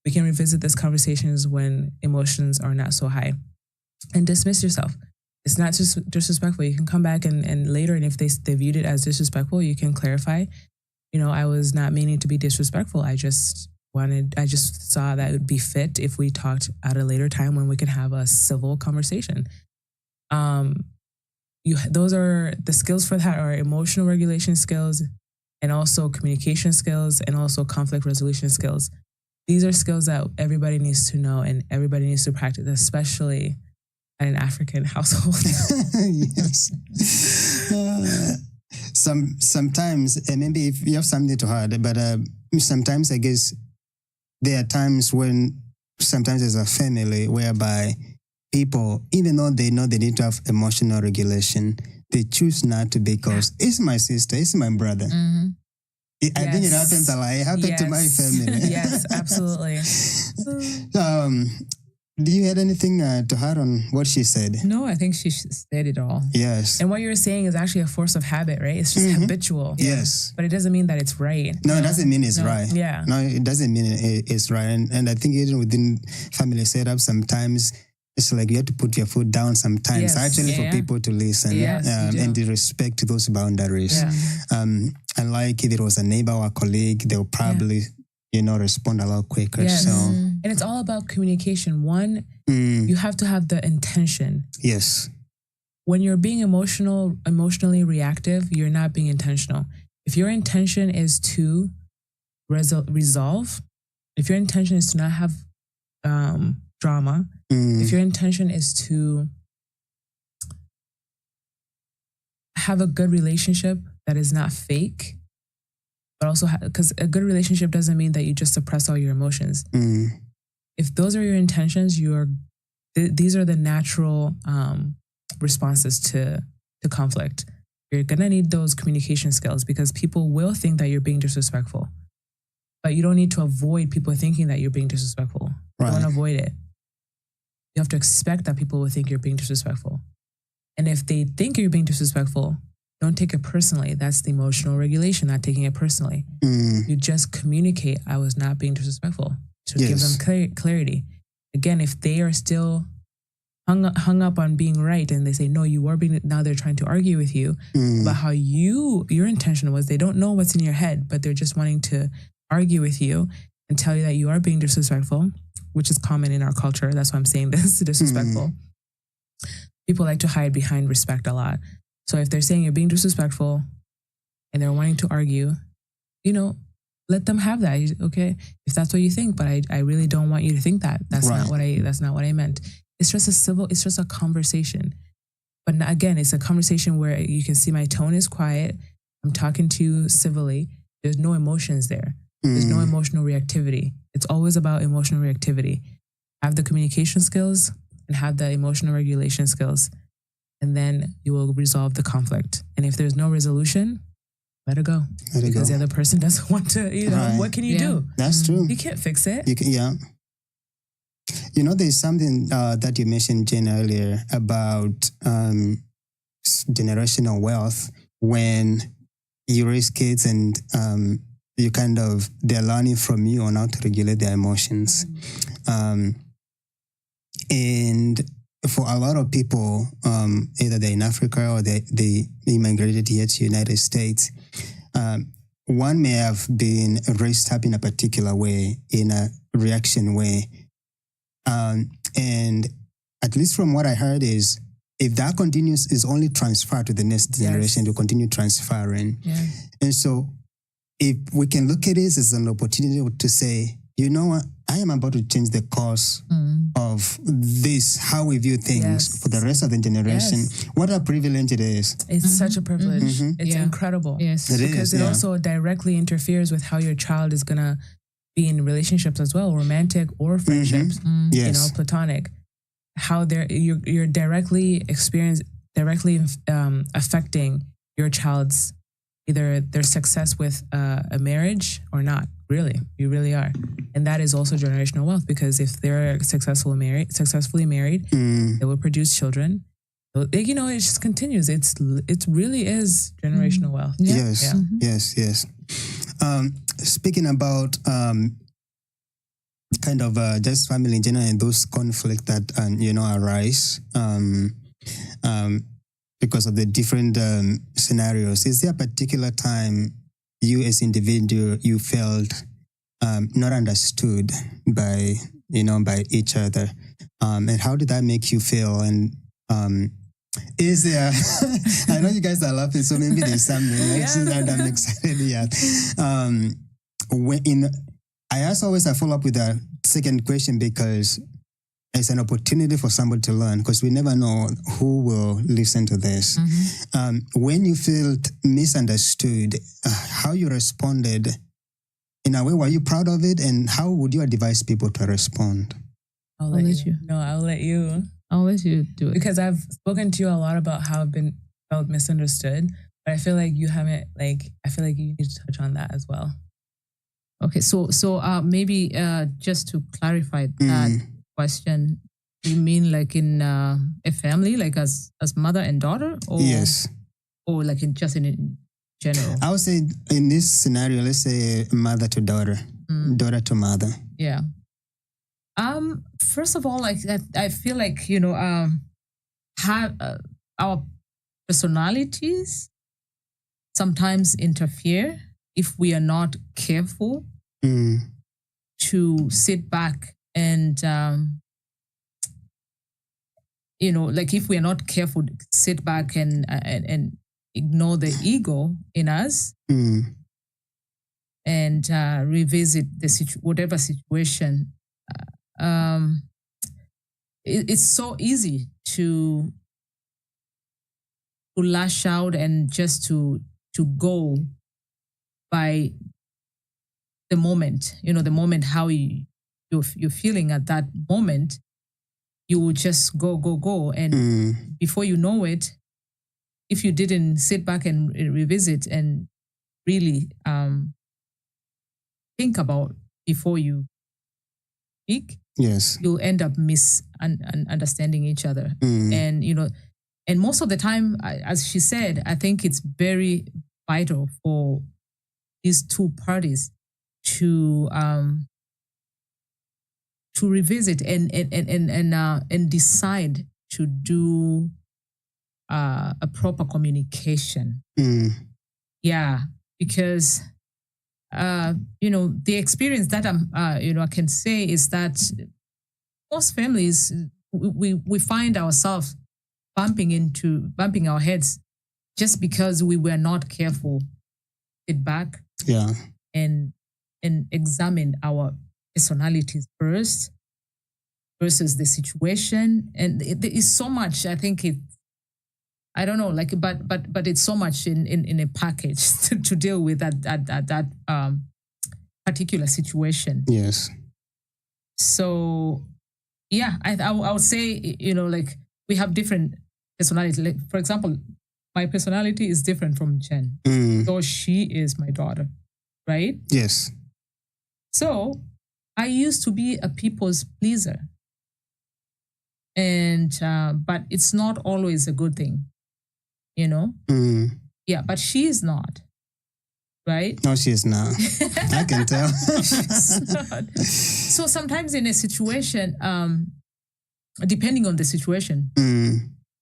we can revisit this conversations when emotions are not so high. And dismiss yourself. It's not just disrespectful. You can come back and later, and if they viewed it as disrespectful, you can clarify, you know, I was not meaning to be disrespectful. I just saw that it would be fit if we talked at a later time when we can have a civil conversation. Those are the skills for that are emotional regulation skills and also communication skills and also conflict resolution skills. These are skills that everybody needs to know and everybody needs to practice, especially in an African household.
Yes. Sometimes, maybe if you have something to add, but sometimes I guess there are times when sometimes as a family whereby people, even though they know they need to have emotional regulation, they choose not to because it's my sister, it's my brother.
Mm-hmm.
I think it happens a lot. It happened to my family.
Yes, absolutely.
Do you have anything to add on what she said?
No, I think she said it all.
Yes.
And what you're saying is actually a force of habit, right? It's just habitual.
Yes.
But it doesn't mean that it's right.
No, it doesn't mean it's right.
Yeah.
No, it doesn't mean it's right. And I think even within family setup, sometimes it's like you have to put your foot down sometimes, actually for people to listen and to respect those boundaries.
Yeah.
And like if it was a neighbor or a colleague, they'll probably, respond a lot quicker.
Yes.
So,
and it's all about communication. One, you have to have the intention.
Yes.
When you're being emotionally reactive, you're not being intentional. If your intention is to resolve, if your intention is to not have drama, if your intention is to have a good relationship that is not fake, but also because a good relationship doesn't mean that you just suppress all your emotions. If those are your intentions, these are the natural responses to conflict. You're gonna need those communication skills because people will think that you're being disrespectful, but you don't need to avoid people thinking that you're being disrespectful.
Right.
Don't avoid it. You have to expect that people will think you're being disrespectful. And if they think you're being disrespectful, don't take it personally. That's the emotional regulation, not taking it personally. You just communicate, I was not being disrespectful, to give them clarity. Again, if they are still hung up on being right and they say, no, you are being, now they're trying to argue with you about how your intention was. They don't know what's in your head, but they're just wanting to argue with you and tell you that you are being disrespectful, which is common in our culture. That's why I'm saying this, disrespectful. People like to hide behind respect a lot. So if they're saying you're being disrespectful and they're wanting to argue, let them have that. Okay, if that's what you think, but I really don't want you to think that. That's not what I meant. It's just a conversation. But again, it's a conversation where you can see my tone is quiet. I'm talking to you civilly. There's no emotions there. There's no emotional reactivity. It's always about emotional reactivity. Have the communication skills and have the emotional regulation skills. And then you will resolve the conflict. And if there's no resolution, let it go. Because the other person doesn't want to, what can you do?
That's true.
You can't fix it.
There's something that you mentioned, Jen, earlier about generational wealth when you raise kids and they're learning from you on how to regulate their emotions. And for a lot of people, either they're in Africa or they immigrated here to the United States, one may have been raised up in a particular way, in a reaction way. And at least from what I heard is, if that continues, is only transferred to the next generation, to continue transferring.
Yeah.
And so if we can look at this as an opportunity to say, you know what, I am about to change the course of this, how we view things for the rest of the generation. What a privilege it is.
It's such a privilege. It's incredible.
Yes.
Because it also directly interferes with how your child is going to be in relationships as well, romantic or friendships,
Yes.
platonic, how you're directly affecting your child's either their success with a marriage or not. Really, you really are, and that is also generational wealth, because if they're successfully married, they will produce children. So, it just continues. It really is generational wealth.
Yes,
Yeah.
yes. Speaking about kind of just family in general and those conflicts that arise because of the different scenarios. Is there a particular time you as individual you felt not understood by each other, and how did that make you feel? And is there? I know you guys are laughing, so maybe there's something that I'm excited. Yeah. I always follow up with a second question, because it's an opportunity for somebody to learn, because we never know who will listen to this. When you felt misunderstood, how you responded, in a way, were you proud of it? And how would you advise people to respond?
I'll let you. No, I'll let you.
I'll let you do it.
Because I've spoken to you a lot about how I've felt misunderstood, but I feel like you haven't, I feel like you need to touch on that as well.
Okay, so maybe just to clarify that question, you mean like in a family, like as mother and daughter? Or,
yes.
Or like in general?
I would say in this scenario, let's say mother to daughter, daughter to mother.
Yeah. First of all, I feel like, have our personalities sometimes interfere if we are not careful to sit back and, if we are not careful to sit back and ignore the ego in us and revisit whatever situation. It's so easy to lash out and just to go by the moment, the moment how you're feeling at that moment. You will just go. And before you know it, if you didn't sit back and revisit and really think about before you speak,
yes,
you'll end up misunderstanding each other. And, and most of the time, as she said, I think it's very vital for these two parties to revisit and decide to do a proper communication. Yeah, because the experience that I can say is that most families we find ourselves bumping our heads just because we were not careful. Sit back, and examine our personalities first versus the situation. And there is so much, I think I don't know, but it's so much in a package to deal with that particular situation.
Yes.
So, yeah, I would say, we have different personalities. Like, for example, my personality is different from Jen. So she is my daughter, right?
Yes.
So I used to be a people's pleaser. And, but it's not always a good thing, Yeah, but she is not, right?
No, she is not. I can tell.
She's not. So sometimes in a situation, depending on the situation,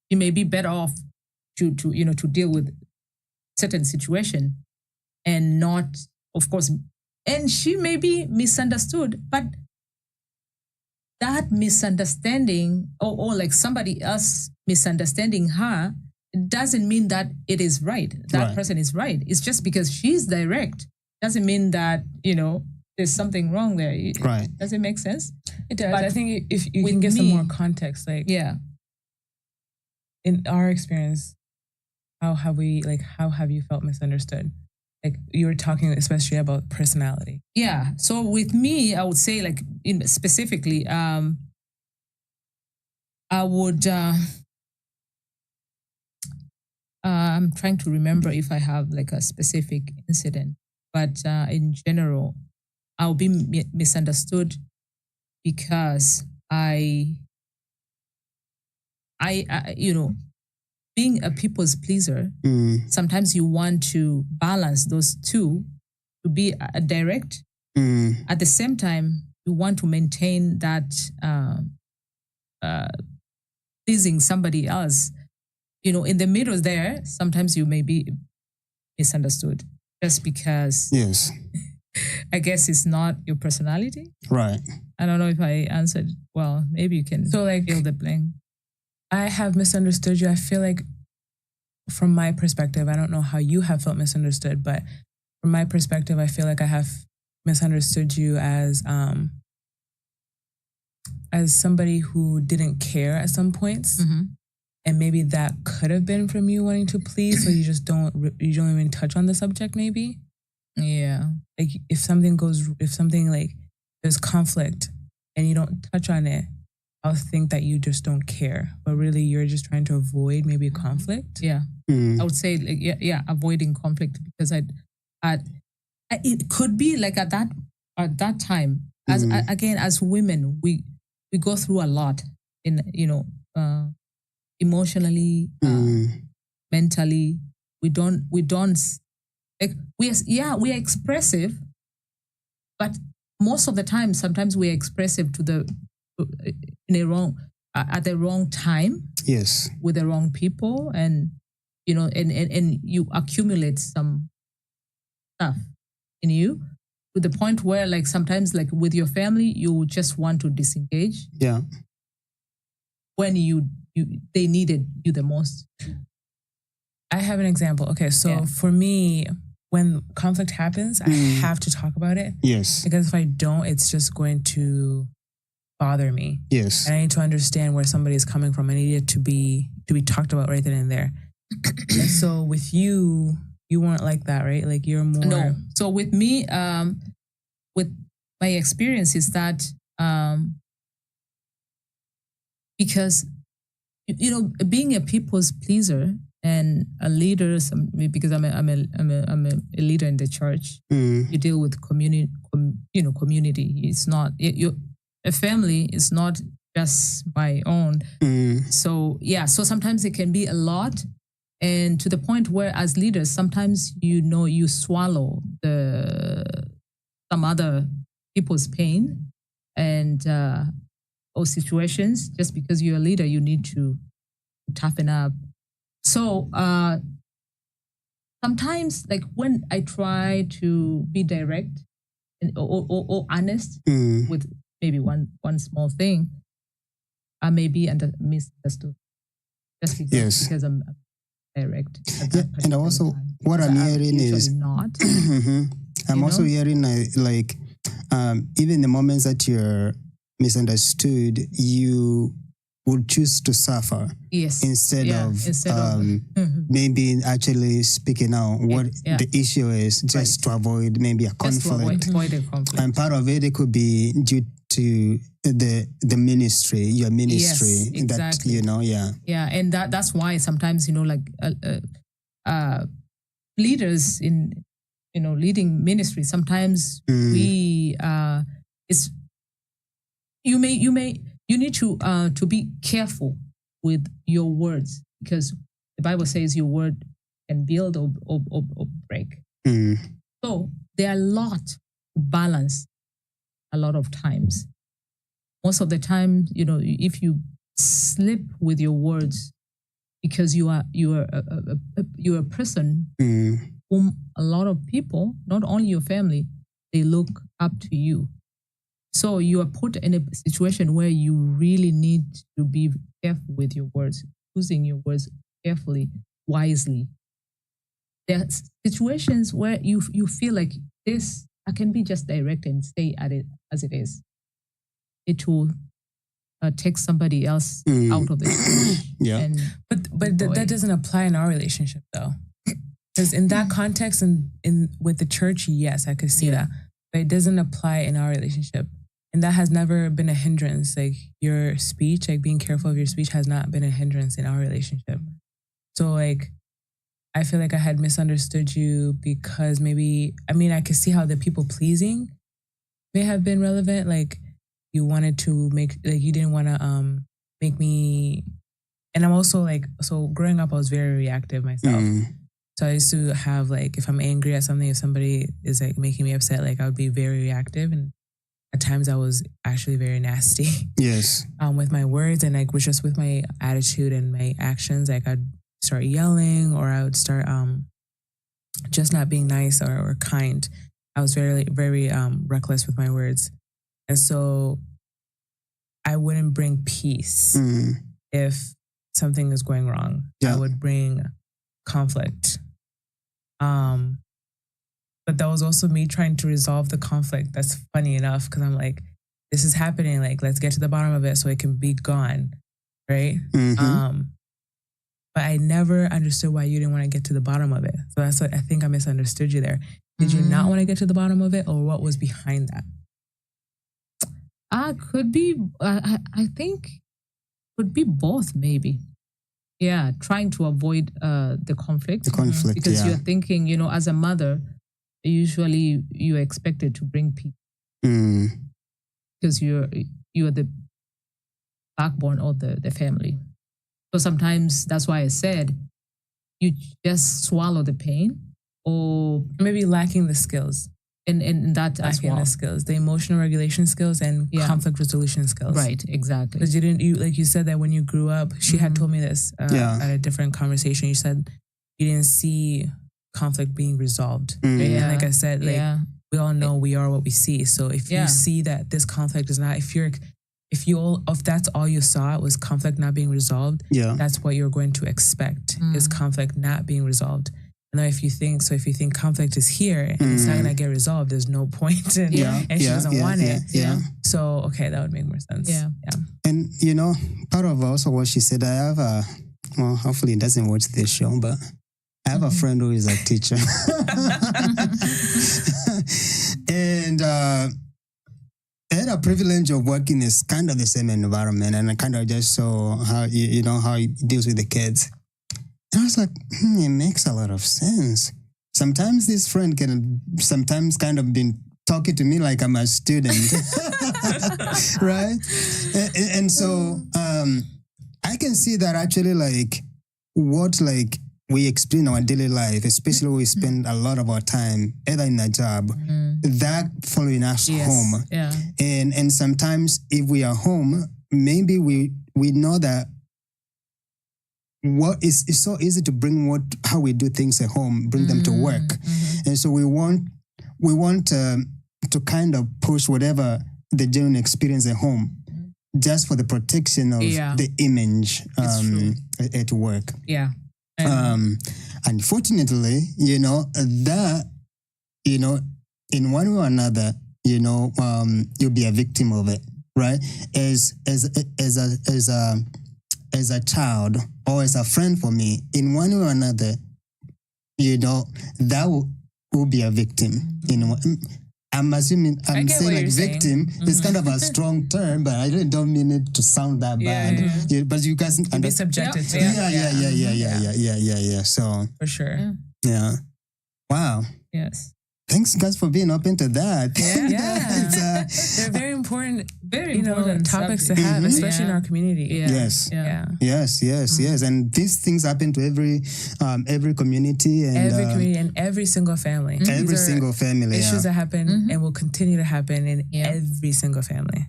you may be better off to deal with certain situation and not, of course, and she may be misunderstood, but that misunderstanding or like somebody else misunderstanding her, it doesn't mean that it is right. That person is right. It's just because she's direct. Doesn't mean that, there's something wrong there.
Right.
Does it make sense?
It does. But I think if you can give some more context, in our experience, how have you felt misunderstood? Like you were talking especially about personality.
Yeah. So with me, I would say like specifically, I would. I'm trying to remember if I have like a specific incident, but in general, I'll be misunderstood because I being a people's pleaser, sometimes you want to balance those two to be direct. At the same time, you want to maintain that pleasing somebody else. In the middle there, sometimes you may be misunderstood just because.
Yes.
I guess it's not your personality.
Right.
I don't know if I answered well. Maybe you can fill the blank.
I have misunderstood you. I feel like from my perspective, I don't know how you have felt misunderstood, but from my perspective, I feel like I have misunderstood you as somebody who didn't care at some points.
Mm-hmm.
And maybe that could have been from you wanting to please, so you don't even touch on the subject maybe.
Yeah.
Like if something like there's conflict and you don't touch on it, I'll think that you just don't care, but really you're just trying to avoid maybe a conflict.
Yeah. I would say like, avoiding conflict because it could be like at that time as women, we go through a lot in, emotionally, mentally. We don't like we are expressive, but most of the time, sometimes we are expressive at the wrong time.
Yes.
With the wrong people, and and you accumulate some stuff in you to the point where like sometimes like with your family, you just want to disengage.
Yeah.
When they needed you the most.
I have an example. Okay, so for me, when conflict happens, I have to talk about it.
Yes.
Because if I don't, it's just going to bother me.
Yes.
And I need to understand where somebody is coming from. I need it to be talked about right then and there. And so with you weren't like that, right? Like you're more...
No. So with me, with my experience is that because being a people's pleaser and a leader, because I'm a leader in the church. You deal with community. It's not a family. It's not just my own. So sometimes it can be a lot, and to the point where as leaders, sometimes you swallow some other people's pain and or situations. Just because you're a leader, you need to toughen up. So sometimes, like when I try to be direct or honest with maybe one small thing, I may be misunderstood just because I'm direct.
And also, what I'm hearing is
not.
I'm also hearing like even the moments that you're misunderstood, you would choose to suffer instead of maybe actually speaking out what the issue is, just to avoid maybe a conflict. And part of it could be due to the ministry, your ministry.
Yes, exactly. And that's why sometimes leaders in leading ministry, sometimes you need to be careful with your words, because the Bible says your word can build or break. So there are a lot to balance a lot of times. Most of the time, if you slip with your words, because you are a person whom a lot of people, not only your family, they look up to you. So you are put in a situation where you really need to be careful with your words, choosing your words carefully, wisely. There are situations where you feel like this, I can be just direct and stay at it as it is. It will take somebody else out of the situation.
But that doesn't apply in our relationship, though. Because in that context and in with the church, yes, I could see that. But it doesn't apply in our relationship. And that has never been a hindrance. Like your speech, like being careful of your speech has not been a hindrance in our relationship. So like, I feel like I had misunderstood you because maybe, I mean, I could see how the people pleasing may have been relevant. Like you wanted to make, like you didn't want to make me, and I'm also like, so growing up, I was very reactive myself. So I used to have like, if I'm angry at something, if somebody is like making me upset, like I would be very reactive. And at times I was actually very nasty.
Yes.
With my words and like just with my attitude and my actions, like I'd start yelling or I would start just not being nice or kind. I was very, very reckless with my words. And so I wouldn't bring peace if something is going wrong. I would bring conflict. But that was also me trying to resolve the conflict. That's funny enough because I'm like, this is happening. Like, let's get to the bottom of it so it can be gone, right? But I never understood why you didn't want to get to the bottom of it. So that's what I think I misunderstood you there. Did you not want to get to the bottom of it, or what was behind that?
Could be. I think could be both, maybe. Yeah, trying to avoid the conflict.
The conflict,
because you're thinking, as a mother, usually you're expected to bring peace because you're the backbone of the family. So sometimes that's why I said you just swallow the pain, or
maybe lacking the skills.
In that as well.
The skills, the emotional regulation skills and conflict resolution skills.
Right, exactly.
Because you said that when you grew up, she had told me this at a different conversation. You said you didn't see conflict being resolved. Right? And like I said, we all know we are what we see. So if you see that this conflict is not, if that's all you saw was conflict not being resolved, that's what you're going to expect is conflict not being resolved. And if you think conflict is here and it's not going to get resolved, there's no point. And she doesn't want it. So, okay, that would make more sense.
Yeah.
And, part of also what she said, I have hopefully he doesn't watch this show, but I have a friend who is a teacher. And I had a privilege of working in kind of the same environment, and I kind of just saw how, how he deals with the kids. And I was like, it makes a lot of sense. Sometimes this friend can sometimes kind of been talking to me like I'm a student, right? And so I can see that actually like what like we experience in our daily life, especially when we spend a lot of our time either in a job, that following us home.
Yeah.
And sometimes if we are home, maybe we know that it's so easy to bring how we do things at home, bring them to work. And so we want to kind of push whatever the genuine experience at home just for the protection of the image at work.
Yeah.
Unfortunately, that, in one way or another, you'll be a victim of it, right? As a child or as a friend for me, in one way or another, that will be a victim. I'm assuming, I'm saying like victim is kind of a strong term, but I really don't mean it to sound that bad. Yeah, but you guys
be subjected to
Yeah. So
for sure.
Yeah. Wow.
Yes.
Thanks, guys, for being open to that.
Yeah. They're very important, topics to have, especially in our community.
Yes. And these things happen to every community and
every single family.
Every single family.
Issues that happen and will continue to happen in every single family.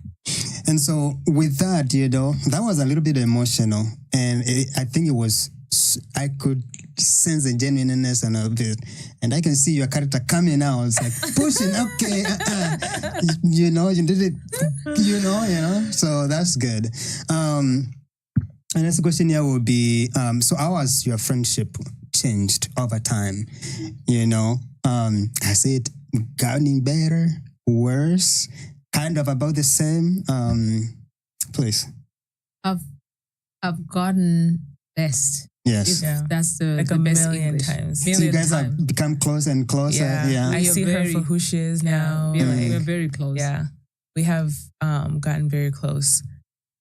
And so with that, that was a little bit emotional, and I think I could sense the genuineness of it, and I can see your character coming out. It's like pushing, okay, you did it, so that's good. And next question here will be, so how has your friendship changed over time? Has it gotten better, worse, kind of about the same? Please.
I've gotten best.
Yes.
That's the
like
the
a
best
million
English.
times.
So you guys have become closer and closer. Yeah.
I see her for who she is now.
We're very close.
Yeah. We have gotten very close.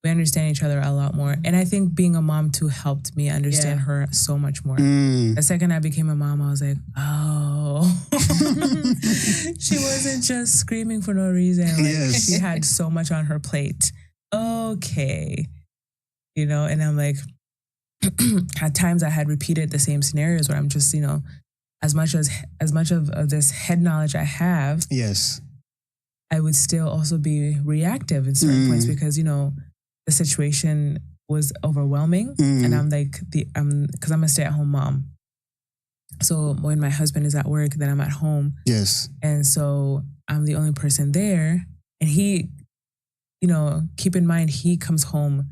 We understand each other a lot more. And I think being a mom too helped me understand her so much more. The second I became a mom, I was like, oh, she wasn't just screaming for no reason. Like, she had so much on her plate. Okay. You know, and I'm like, at times I had repeated the same scenarios where I'm just, you know, as much of this head knowledge I have, I would still also be reactive in certain points because, you know, the situation was overwhelming, and I'm like because I'm a stay-at-home mom. So when my husband is at work, then I'm at home.
Yes.
And so I'm the only person there, and he, you know, keep in mind he comes home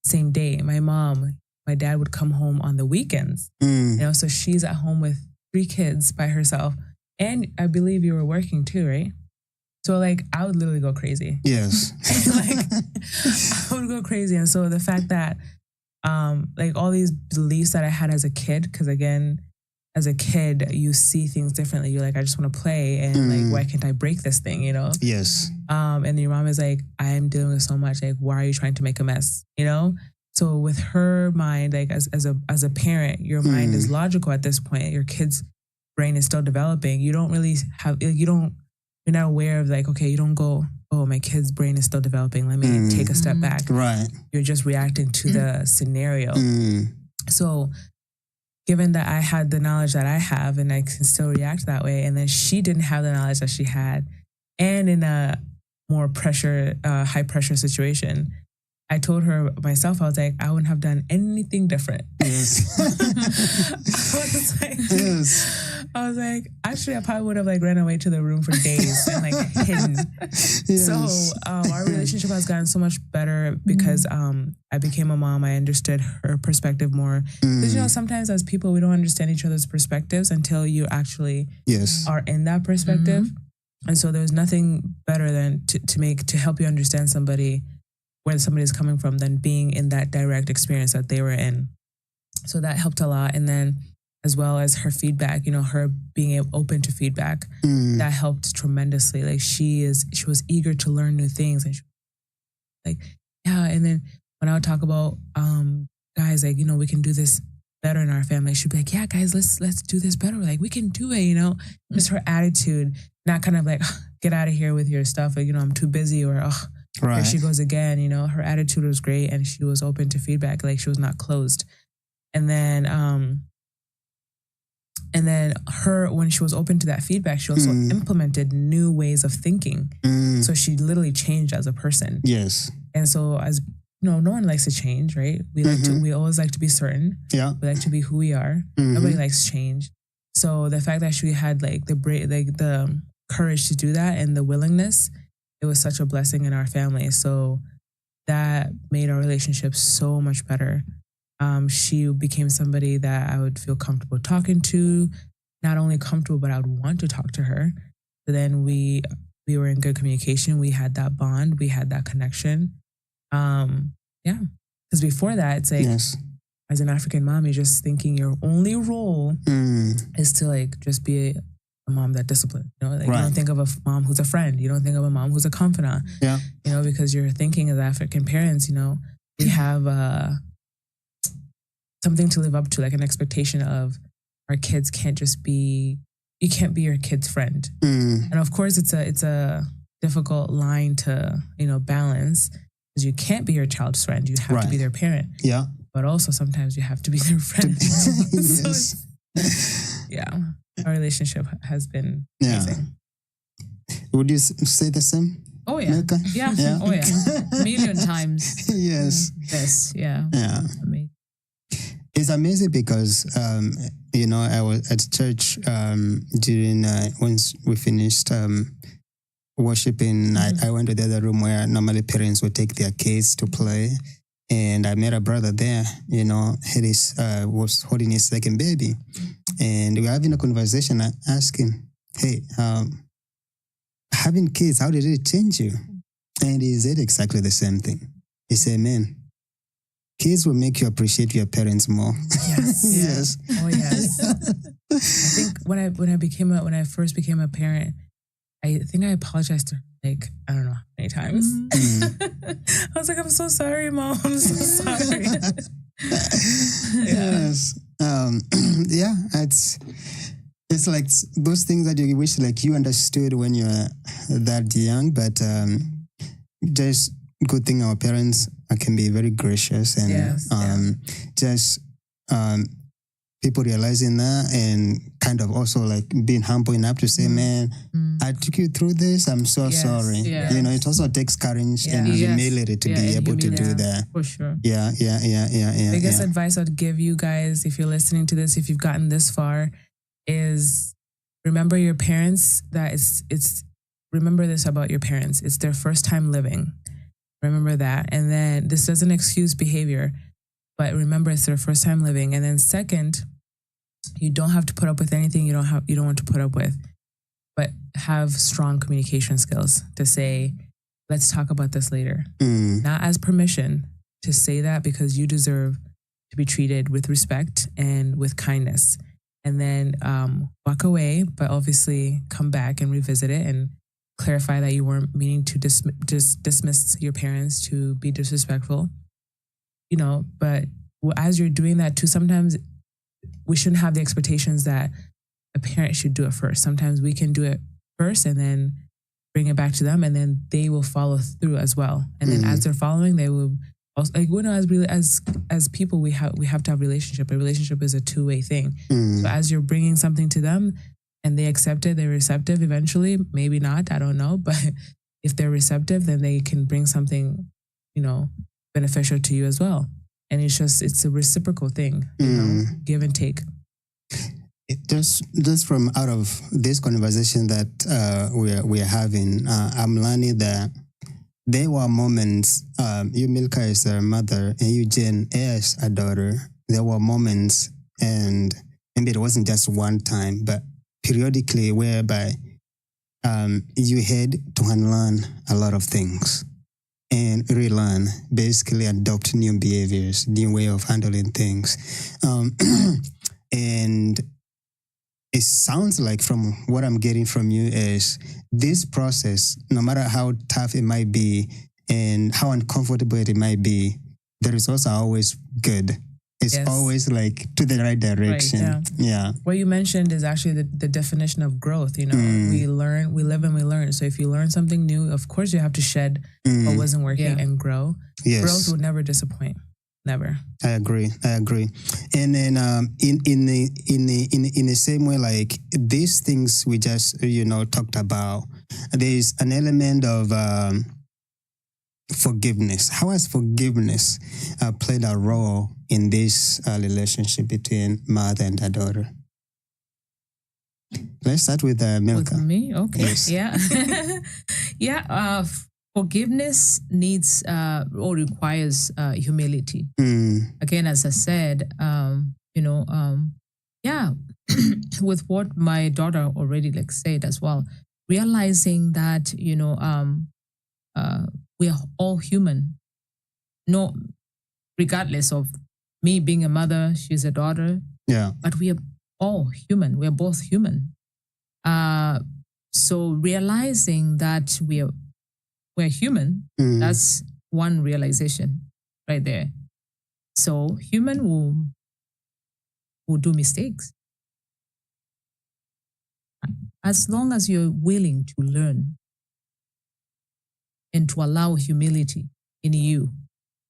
same day. My dad would come home on the weekends. You know, so she's at home with 3 kids by herself, and I believe you were working too, right? So like I would literally go crazy.
Yes.
Like I would go crazy. And so the fact that like all these beliefs that I had as a kid, because again, as a kid, you see things differently. You're like, I just want to play, and like, why can't I break this thing, you know?
Yes.
And your mom is like, I am dealing with so much. Like, why are you trying to make a mess? You know? So with her mind, like as a parent, your mind is logical at this point. Your kid's brain is still developing. You don't really have, you're not aware of like, okay, you don't go, oh, my kid's brain is still developing. Let me take a step back.
Right.
You're just reacting to the scenario. So given that I had the knowledge that I have and I can still react that way, and then she didn't have the knowledge that she had, and in a more high pressure situation, I told her myself, I was like, I wouldn't have done anything different.
Yes.
I was like, actually, I probably would have like ran away to the room for days and like hidden.
Yes.
So our relationship has gotten so much better because I became a mom. I understood her perspective more. Because, you know, sometimes as people, we don't understand each other's perspectives until you actually are in that perspective. And so there's nothing better than to help you understand somebody, where somebody's coming from, than being in that direct experience that they were in. So that helped a lot. And then as well as her feedback, you know, her being open to feedback, that helped tremendously. Like she was eager to learn new things. And she, like, yeah. And then when I would talk about, guys, like, you know, we can do this better in our family, she'd be like, yeah, guys, let's do this better. Like, we can do it, you know, just her attitude, not kind of like, get out of here with your stuff. Like, you know, I'm too busy, or, here she goes again. You know, her attitude was great, and she was open to feedback. Like, she was not closed. And then her, when she was open to that feedback, she also implemented new ways of thinking. So she literally changed as a person.
Yes.
And so, as you know, no one likes to change, right? We always like to be certain.
Yeah.
We like to be who we are. Nobody likes change. So the fact that she had like the courage to do that and the willingness, it was such a blessing in our family. So that made our relationship so much better. She became somebody that I would feel comfortable talking to, not only comfortable, but I would want to talk to her. So then we were in good communication. We had that bond. We had that connection. Because before that, it's like, as an African mom, you're just thinking your only role is to like just be a mom that disciplines. You know, like you don't think of a mom who's a friend. You don't think of a mom who's a confidant.
Yeah.
You know, because you're thinking as African parents, you know, we have something to live up to, like an expectation of our kids can't just be, you can't be your kid's friend. And of course, it's a difficult line to, you know, balance, because you can't be your child's friend. You have to be their parent.
Yeah.
But also sometimes you have to be their friend.
Yes.
Our relationship has been amazing.
Would you say the same?
Oh yeah.
Milka?
Yeah. Oh yeah. A million times.
Yes.
Yes. Yeah.
Yeah.
Amazing.
It's amazing because, you know, I was at church during, once we finished worshiping, I went to the other room where normally parents would take their kids to play. And I met a brother there, you know, he was holding his second baby. And we were having a conversation. I asked him, hey, having kids, how did it change you? And he said exactly the same thing. He said, man, kids will make you appreciate your parents more.
Yes.
Yes.
Oh yes. I think when I first became a parent, I think I apologized to her like, I don't know how many times. I was like, I'm so sorry, Mom. I'm so sorry.
Yes. Yeah, it's like those things that you wish like you understood when you were that young, but just good thing our parents can be very gracious and just people realizing that and kind of also like being humble enough to say, man, I took you through this. I'm so sorry.
Yeah.
You know, it also takes courage and humility to be able to do that.
For sure.
Yeah.
Biggest advice I'd give you guys, if you're listening to this, if you've gotten this far, is remember your parents. That it's remember this about your parents. It's their first time living. Remember that. And then this doesn't excuse behavior, but remember it's their first time living. And then second, you don't have to put up with anything you don't want to put up with, but have strong communication skills to say, let's talk about this later. Not as permission, to say that because you deserve to be treated with respect and with kindness. And then walk away, but obviously come back and revisit it and clarify that you weren't meaning to dismiss your parents, to be disrespectful, you know. But as you're doing that too, sometimes we shouldn't have the expectations that a parent should do it first. Sometimes we can do it first and then bring it back to them, and then they will follow through as well. And then as they're following, they will also, like, you know, as people, we have to have relationship. A relationship is a two-way thing. So as you're bringing something to them and they accept it, they're receptive eventually, maybe not, I don't know. But if they're receptive, then they can bring something, you know, beneficial to you as well. And it's a reciprocal thing, you know, give and take.
Just from out of this conversation that we're having, I'm learning that there were moments, you, Milka, as a mother, and you, Jen, as a daughter, there were moments, and maybe it wasn't just one time, but periodically whereby you had to unlearn a lot of things and relearn, basically adopt new behaviors, new way of handling things. And it sounds like, from what I'm getting from you, is this process, no matter how tough it might be and how uncomfortable it might be, the results are always good. It's always like to the right direction.
Right,
yeah.
What you mentioned is actually the definition of growth. You know, we learn, we live and we learn. So if you learn something new, of course you have to shed what wasn't working and grow.
Yes.
Growth will never disappoint. Never.
I agree. And then in the same way, like these things we just talked about, there's an element of forgiveness. How has forgiveness played a role in this relationship between mother and her daughter? Let's start with Milka.
With me? Okay.
Yes.
Yeah. Forgiveness needs or requires humility. Again, as I said, with what my daughter already said as well, realizing that we are all human. No, regardless of me being a mother, she's a daughter.
Yeah.
But we are all human. We are both human. So realizing that we're human, that's one realization right there. So human will do mistakes. As long as you're willing to learn and to allow humility in you,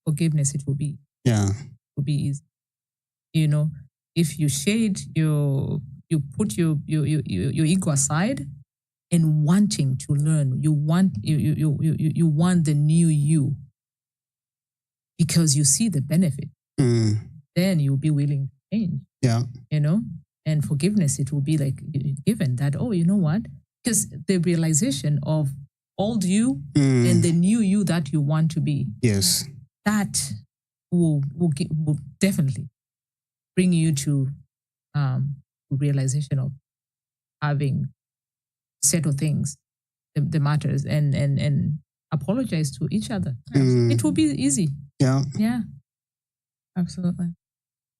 forgiveness, it will be.
Yeah.
It will be easy. If you shade you put your ego aside and wanting to learn, you want the new you because you see the benefit. Then you'll be willing to change.
Yeah.
And forgiveness, it will be given that, oh, you know what? Because the realization of old you and the new you that you want to be.
Yes.
That will definitely bring you to realization of having settled things, the matters, and apologize to each other. It will be easy.
Yeah.
Yeah.
Absolutely.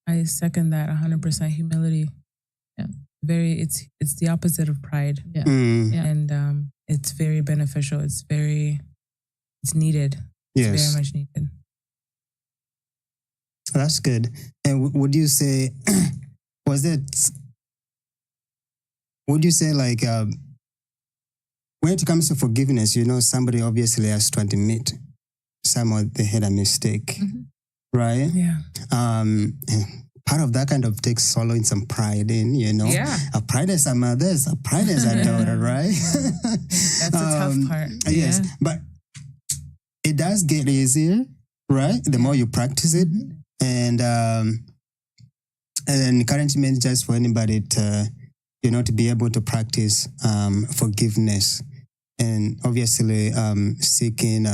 I second that 100%. Humility. Yeah. It's the opposite of pride.
Yeah.
Yeah. And it's very beneficial. It's needed. It's very much needed.
That's good. And would you say, would you say like, when it comes to forgiveness, somebody obviously has to admit someone they had a mistake, right?
Yeah.
Part of that kind of takes swallowing some pride in,
Yeah.
A pride as a mother, a pride as a daughter, right?
That's the tough part.
Yes,
Yeah.
but it does get easier, right? The more you practice it, and encouragement just for anybody to, to be able to practice forgiveness, and obviously seeking,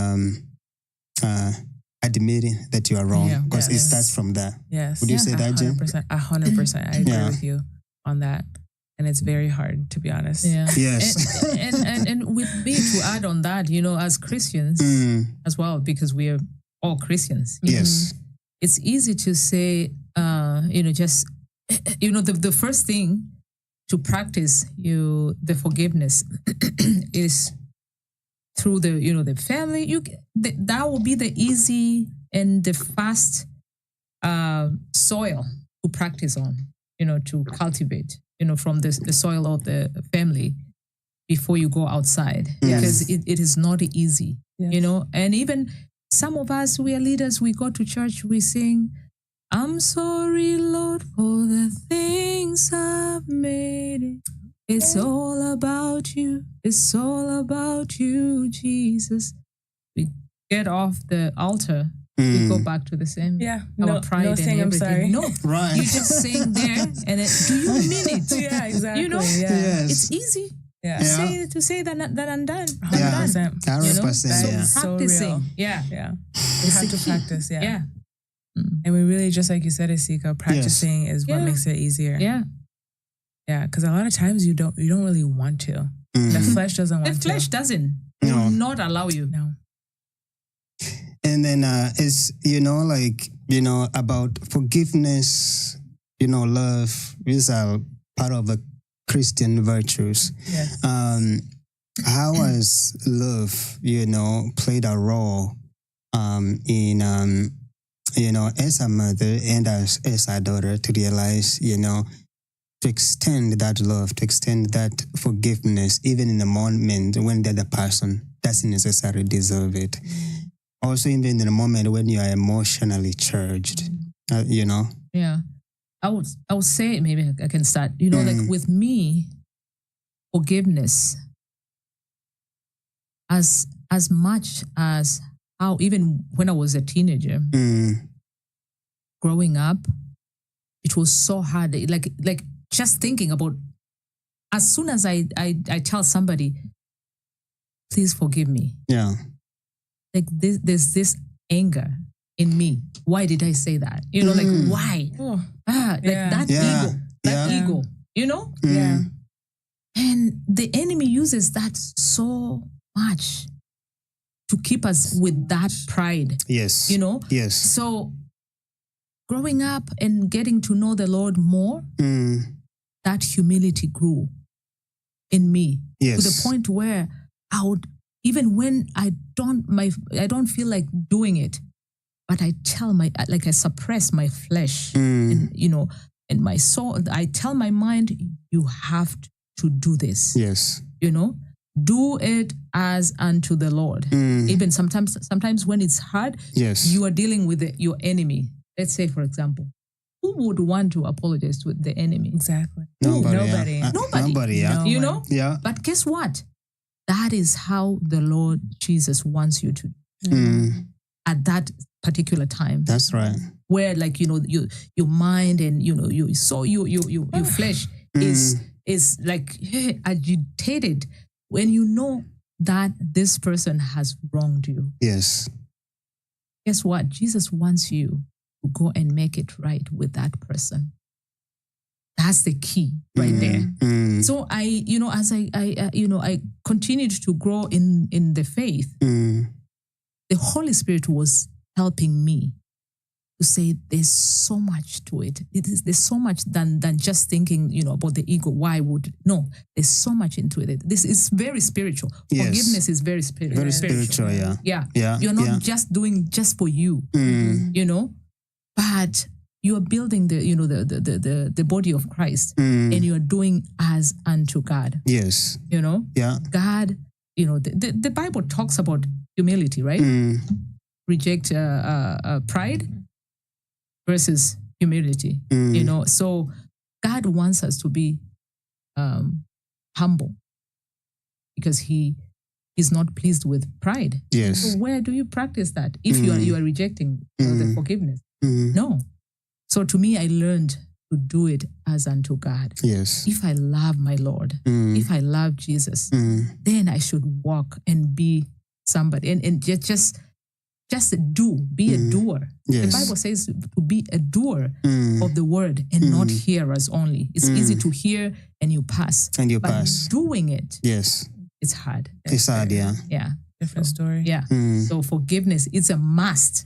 admitting that you are wrong, because it starts from there.
Yes.
Would you say that, Jen?
100%. I agree with you on that. And it's very hard, to be honest.
Yeah.
Yes.
And with me, to add on that, as Christians as well, because we are all Christians.
Yes.
It's easy to say, just, the first thing to practice the forgiveness is through the family. That will be the easy and the fast soil to practice on, to cultivate, from the soil of the family before you go outside.
Yes.
Because it is not easy, and even some of us, we are leaders, we go to church, we sing, I'm sorry, Lord, for the things I've made. It's all about you. It's all about you, Jesus. We get off the altar. We go back to the same.
Yeah.
Our pride and
saying
everything.
I'm sorry.
No.
Right.
You just sing there and then, do you mean it?
Yeah, exactly.
Yeah.
Yes.
It's easy.
Yeah.
To say that I'm done.
Yeah.
100%.
100%, yeah.
So
Practicing.
real.
Yeah.
Yeah. We have to practice. Yeah.
Yeah.
And we really, just like you said, Asika, practicing is what makes it easier.
Yeah.
Yeah. Because a lot of times you don't really want to. The flesh doesn't want to.
The flesh doesn't.
No.
Will not allow you.
No.
And then it's, about forgiveness, love. These are part of the Christian virtues.
Yes.
How has love, played a role in, as a mother and as a daughter to realize, to extend that love, to extend that forgiveness, even in the moment when the other person doesn't necessarily deserve it. Also, even in the moment when you are emotionally charged,
Yeah. I would say, maybe I can start, like with me, forgiveness, as much as how, even when I was a teenager, growing up, it was so hard. Like just thinking about, as soon as I tell somebody, please forgive me.
Yeah.
Like there's this anger in me. Why did I say that? Like why? That ego. That ego.
Yeah.
And the enemy uses that so much to keep us with that pride.
Yes. Yes.
So growing up and getting to know the Lord more, that humility grew in me.
Yes.
To the point where I would, even when I don't feel like doing it, but I tell I suppress my flesh and, and my soul. I tell my mind, you have to do this.
Yes.
Do it as unto the Lord. Even sometimes when it's hard,
yes,
you are dealing with your enemy. Let's say, for example, who would want to apologize to the enemy?
Exactly.
Nobody.
Nobody. Yeah. Yeah.
But guess what? That is how the Lord Jesus wants you to do at that particular time.
That's right.
Where your mind and your flesh is like agitated when you know that this person has wronged you.
Yes.
Guess what? Jesus wants you to go and make it right with that person. That's the key right there. So as I continued to grow in the faith, the Holy Spirit was helping me to say there's so much to it. There's so much than just thinking, about the ego. Why would no? There's so much into it. This is very spiritual.
Yes.
Forgiveness is very spiritual.
Very spiritual, yeah.
You're not just doing just for you, but you are building the body of Christ, and you are doing as unto God.
Yes.
God. The Bible talks about humility, right? Reject pride versus humility. So God wants us to be humble because He's not pleased with pride.
Yes.
So where do you practice that if you are rejecting the forgiveness? No. So to me, I learned to do it as unto God.
Yes.
If I love my Lord, if I love Jesus, then I should walk and be somebody and just be a doer.
Yes.
The Bible says to be a doer of the word and not hearers only. It's easy to hear and you pass. But doing it,
yes,
it's hard.
It's hard, yeah.
Yeah.
Different story.
Yeah. So forgiveness is a must.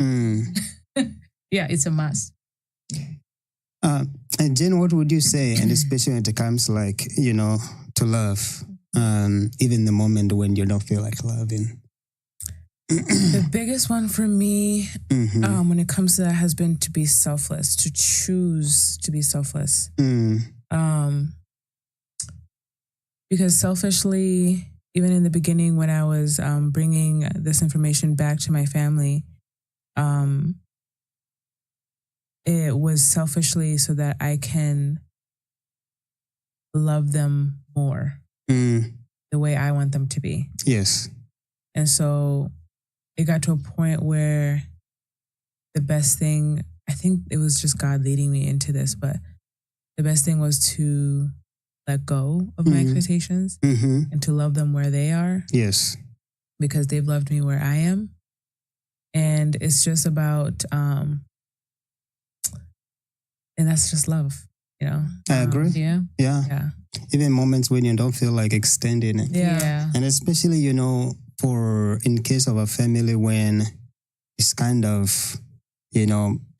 Yeah, it's a must.
And Jen, what would you say, and especially when it comes to love, even the moment when you don't feel like loving?
The biggest one for me when it comes to that has been to be selfless, to choose to be selfless. Because selfishly, even in the beginning when I was bringing this information back to my family, it was selfishly so that I can love them more the way I want them to be.
Yes.
And so it got to a point where the best thing, I think it was just God leading me into this, but the best thing was to let go of my expectations and to love them where they are.
Yes.
Because they've loved me where I am. And it's just about, and that's just love,
I agree.
Yeah.
Even moments when you don't feel like extending it.
Yeah.
And especially, in case of a family when it's kind of,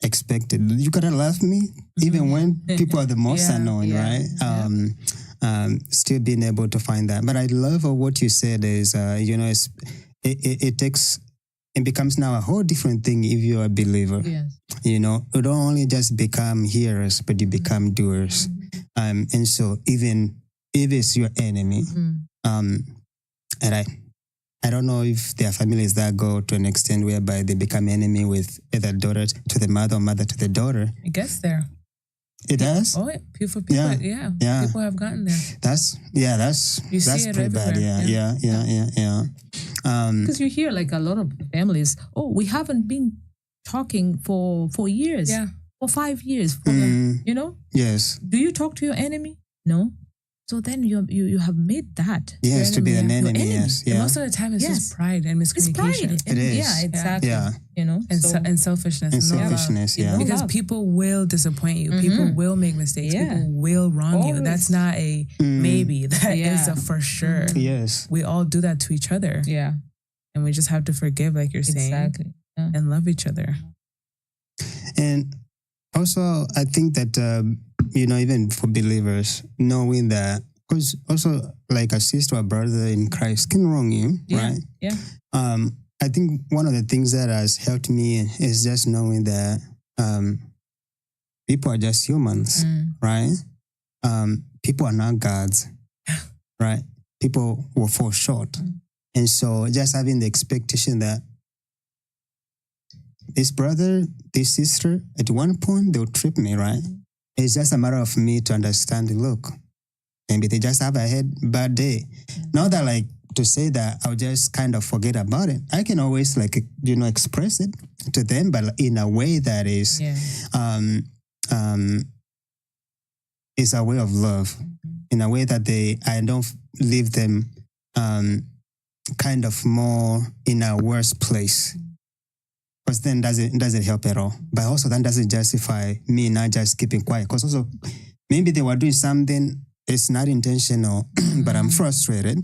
expected. You gotta love me, even when people are the most annoying, right? Still being able to find that. But I love what you said is, it becomes now a whole different thing if you're a believer.
Yes.
You don't only just become hearers, but you become doers. And so even if it's your enemy, and I don't know if their families that go to an extent whereby they become enemy with either daughter to the mother or mother to the daughter.
It gets there.
It does?
Oh, people, yeah. People have gotten there.
That's pretty bad. Yeah.
Because you hear like a lot of families, we haven't been talking for years.
Yeah.
For 5 years.
Yes.
Do you talk to your enemy? No. So then you have made that.
Yes, to be an enemy, yes.
Yeah. And most of the time it's just pride and miscommunication.
It's pride.
It is.
Yeah, exactly.
Yeah.
And selfishness.
And selfishness,
Because people will disappoint you. People will make mistakes. People will wrong you. That's not a maybe. That is a for sure.
Yes.
We all do that to each other.
Yeah.
And we just have to forgive, like you're saying.
Exactly. Yeah.
And love each other.
And also, I think that, even for believers, knowing that, because also like a sister or brother in Christ can wrong you, right?
Yeah.
I think one of the things that has helped me is just knowing that people are just humans, right? People are not gods, right? People will fall short. And so just having the expectation that this brother, this sister, at one point they'll trip me, right? It's just a matter of me to understand, look, maybe they just have a bad day. Not that to say that I'll just kind of forget about it. I can always express it to them, but in a way that is a way of love, in a way that I don't leave them kind of more in a worse place. Because then doesn't help at all. But also that doesn't justify me not just keeping quiet. Because also maybe they were doing something, it's not intentional, but I'm frustrated.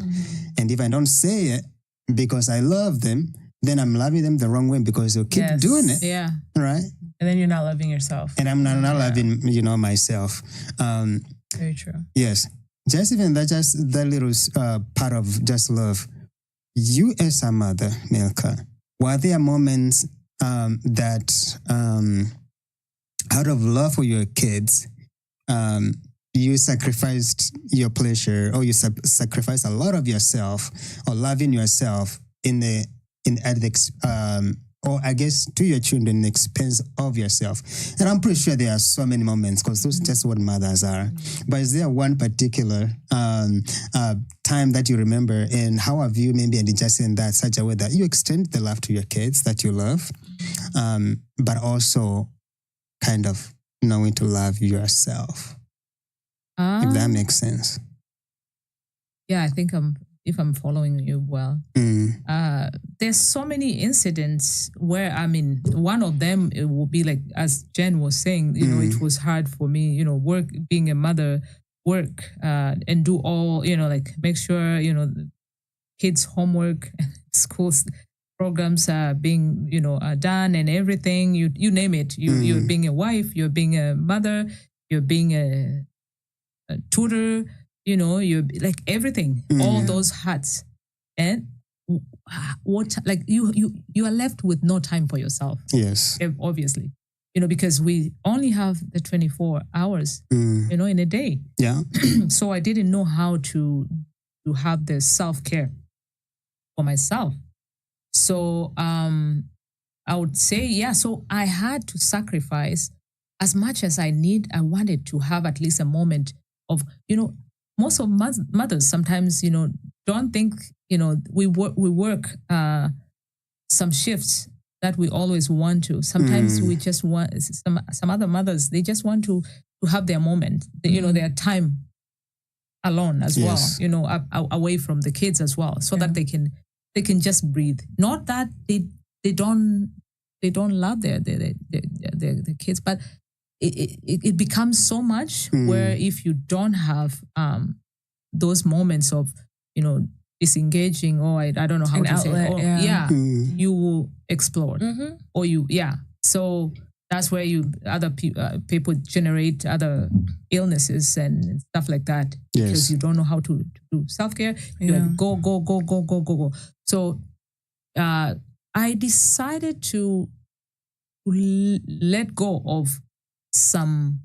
And if I don't say it because I love them, then I'm loving them the wrong way because they'll keep doing it.
Yeah.
Right?
And then you're not loving yourself.
And I'm not loving, myself.
Very true.
Yes. Just that little part of just love. You as a mother, Milka, were there moments that out of love for your kids, you sacrificed your pleasure, or you sacrificed a lot of yourself, or loving yourself or I guess to your children, the expense of yourself? And I'm pretty sure there are so many moments, because those are just what mothers are. But is there one particular time that you remember, and how have you maybe adjusted in that such a way that you extend the love to your kids that you love, but also kind of knowing to love yourself? If that makes sense.
Yeah, I think if I'm following you well. There's so many incidents where, one of them, it will be like, as Jen was saying, it was hard for me, being a mother, and do all, make sure, kids' homework, schools programs are being, done, and everything, you name it. You're being a wife, you're being a mother, you're being a tutor, you're like everything, all those hats. And what, like you are left with no time for yourself.
Yes.
Obviously, because we only have the 24 hours, in a day.
Yeah.
So I didn't know how to have the self-care for myself. So I would say, so I had to sacrifice as much as I wanted to have at least a moment of, most of mothers sometimes, don't think, we work some shifts that we always want to. Sometimes we just want, some other mothers, they just want to have their moment, their time alone as well, away from the kids as well, so that they can just breathe. Not that they don't love their kids, but it becomes so much where if you don't have those moments of, disengaging, or I don't know how to say it, you will explode. Or so that's where other people generate other illnesses and stuff like that, because you don't know how to do self-care. You like go. So I decided to let go of some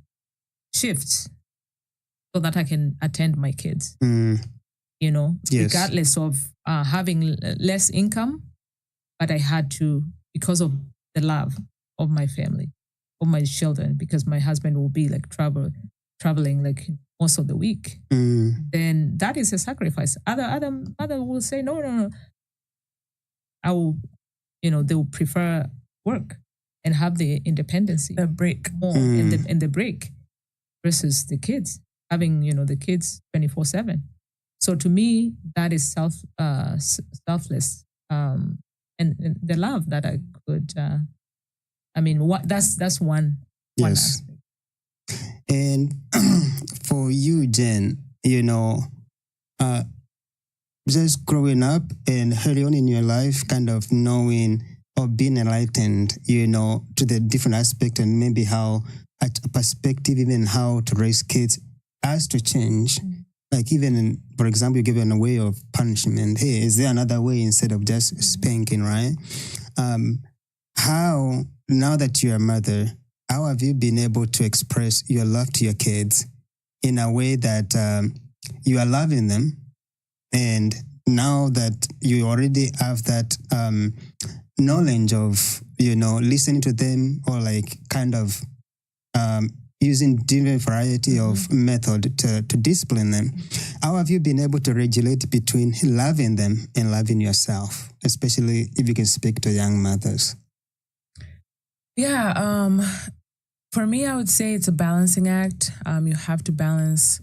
shifts so that I can attend my kids, regardless of having less income, but I had to, because of the love of my family, of my children, because my husband will be like traveling like most of the week. Then that is a sacrifice. Other mother will say, no. I will, they will prefer work and have the independence,
the break
more, and the break, versus the kids having, the kids 24/7. So to me, that is selfless, and the love that I could. That's one.
Yes.
One aspect.
And for you, Jen, just growing up and early on in your life, kind of knowing or being enlightened, to the different aspect, and maybe how a perspective, even how to raise kids has to change. Like even, for example, you give them a way of punishment. Hey, is there another way instead of just spanking, right? How, now that you're a mother, how have you been able to express your love to your kids in a way that you are loving them? And now that you already have that knowledge of, listening to them, or like kind of using different variety of method to discipline them, how have you been able to regulate between loving them and loving yourself, especially if you can speak to young mothers?
Yeah, for me, I would say it's a balancing act. You have to balance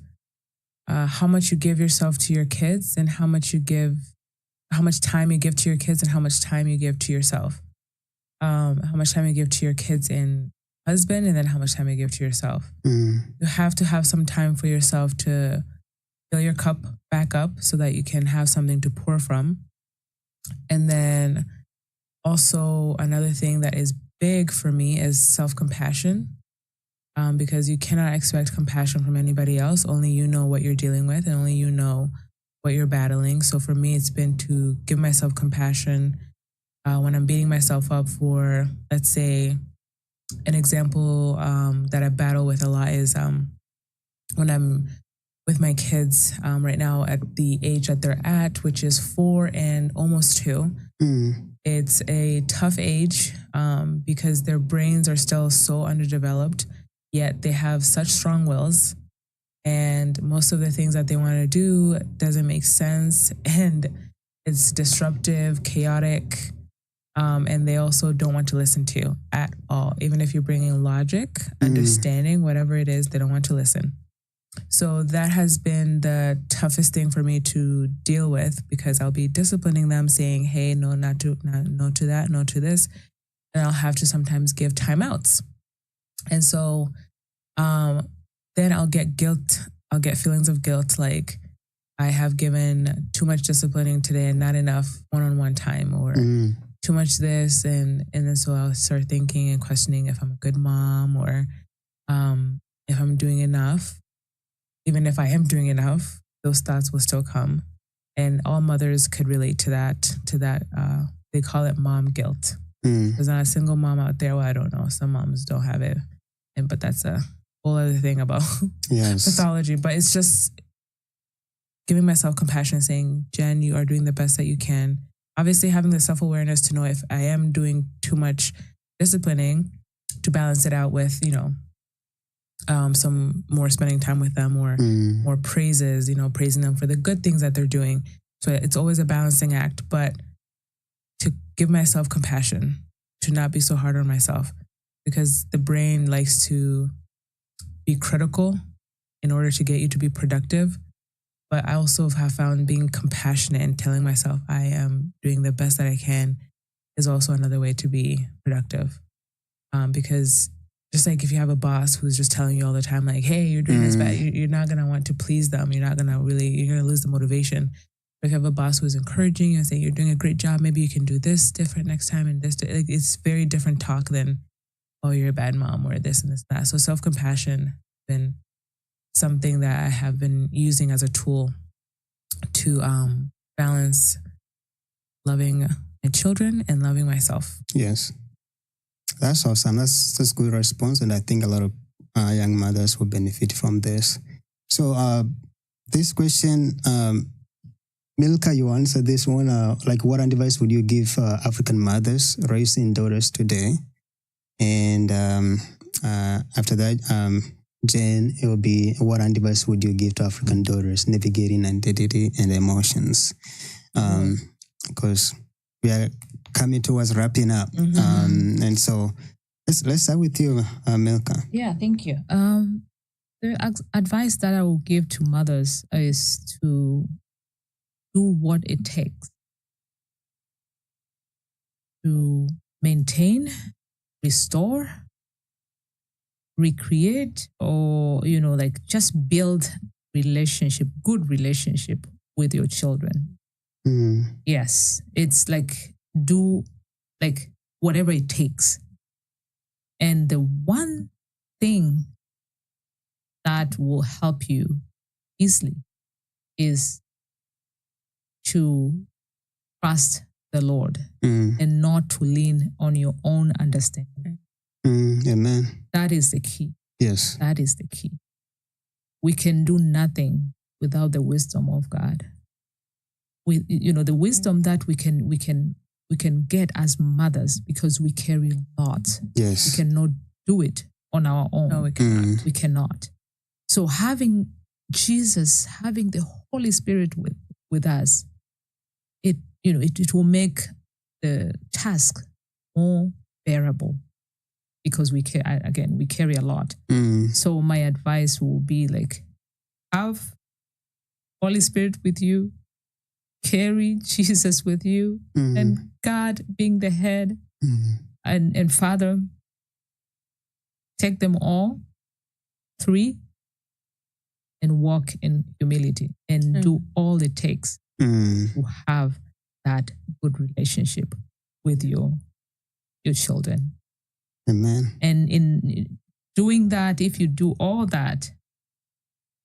how much you give yourself to your kids, and how much time you give to your kids, and how much time you give to yourself. How much time you give to your kids and husband, and then how much time you give to yourself. You have to have some time for yourself to fill your cup back up so that you can have something to pour from. And then also another thing that is big for me is self-compassion, because you cannot expect compassion from anybody else. Only you know what you're dealing with, and only you know what you're battling. So for me, it's been to give myself compassion when I'm beating myself up for, let's say, an example that I battle with a lot is when I'm with my kids right now at the age that they're at, which is 4 and almost 2. It's a tough age because their brains are still so underdeveloped, yet they have such strong wills. And most of the things that they want to do doesn't make sense. And it's disruptive, chaotic. And they also don't want to listen to you at all. Even if you're bringing logic, understanding, whatever it is, they don't want to listen. So that has been the toughest thing for me to deal with, because I'll be disciplining them, saying, hey, no, no to that, no to this. And I'll have to sometimes give timeouts. And so then I'll get guilt. I'll get feelings of guilt, like I have given too much disciplining today and not enough one-on-one time, or too much this. And then so I'll start thinking and questioning if I'm a good mom, or if I'm doing enough. Even if I am doing enough, those thoughts will still come. And all mothers could relate to that, they call it mom guilt. There's not a single mom out there. Well, I don't know. Some moms don't have it. But that's a whole other thing about pathology. But it's just giving myself compassion, saying, Jen, you are doing the best that you can. Obviously having the self-awareness to know if I am doing too much disciplining, to balance it out with, some more spending time with them, or more praises, praising them for the good things that they're doing. So it's always a balancing act, but to give myself compassion, to not be so hard on myself, because the brain likes to be critical in order to get you to be productive. But I also have found being compassionate and telling myself I am doing the best that I can is also another way to be productive. Because just like if you have a boss who's just telling you all the time, like, hey, you're doing this bad, you're not going to want to please them. You're going to lose the motivation. But if you have a boss who's encouraging you and saying, you're doing a great job, maybe you can do this different next time, and this, it's very different talk than, oh, you're a bad mom, or this and this and that. So self-compassion has been something that I have been using as a tool to balance loving my children and loving myself.
Yes. That's awesome. That's a good response. And I think a lot of young mothers will benefit from this. So this question, Milka, you answered this one. Like, what advice would you give African mothers raising daughters today? And after that, Jen, it will be, what advice would you give to African daughters navigating identity and emotions? Because we are coming towards wrapping up. And so let's start with you, Milka.
Yeah, thank you. The advice that I will give to mothers is to do what it takes to maintain, restore, recreate, or, just build good relationship with your children. Yes, it's like do whatever it takes. And the one thing that will help you easily is to trust the Lord and not to lean on your own understanding.
Amen.
That is the key.
Yes.
That is the key. We can do nothing without the wisdom of God. The wisdom that we can get as mothers, because we carry a lot.
Yes.
We cannot do it on our own.
No, we cannot.
We cannot. So having Jesus, having the Holy Spirit with us, it will make the task more bearable, because we carry a lot. So my advice will be have Holy Spirit with you, carry Jesus with you, and God being the head and Father, take them all 3 and walk in humility and do all it takes to have that good relationship with your children.
Amen.
And in doing that, if you do all that,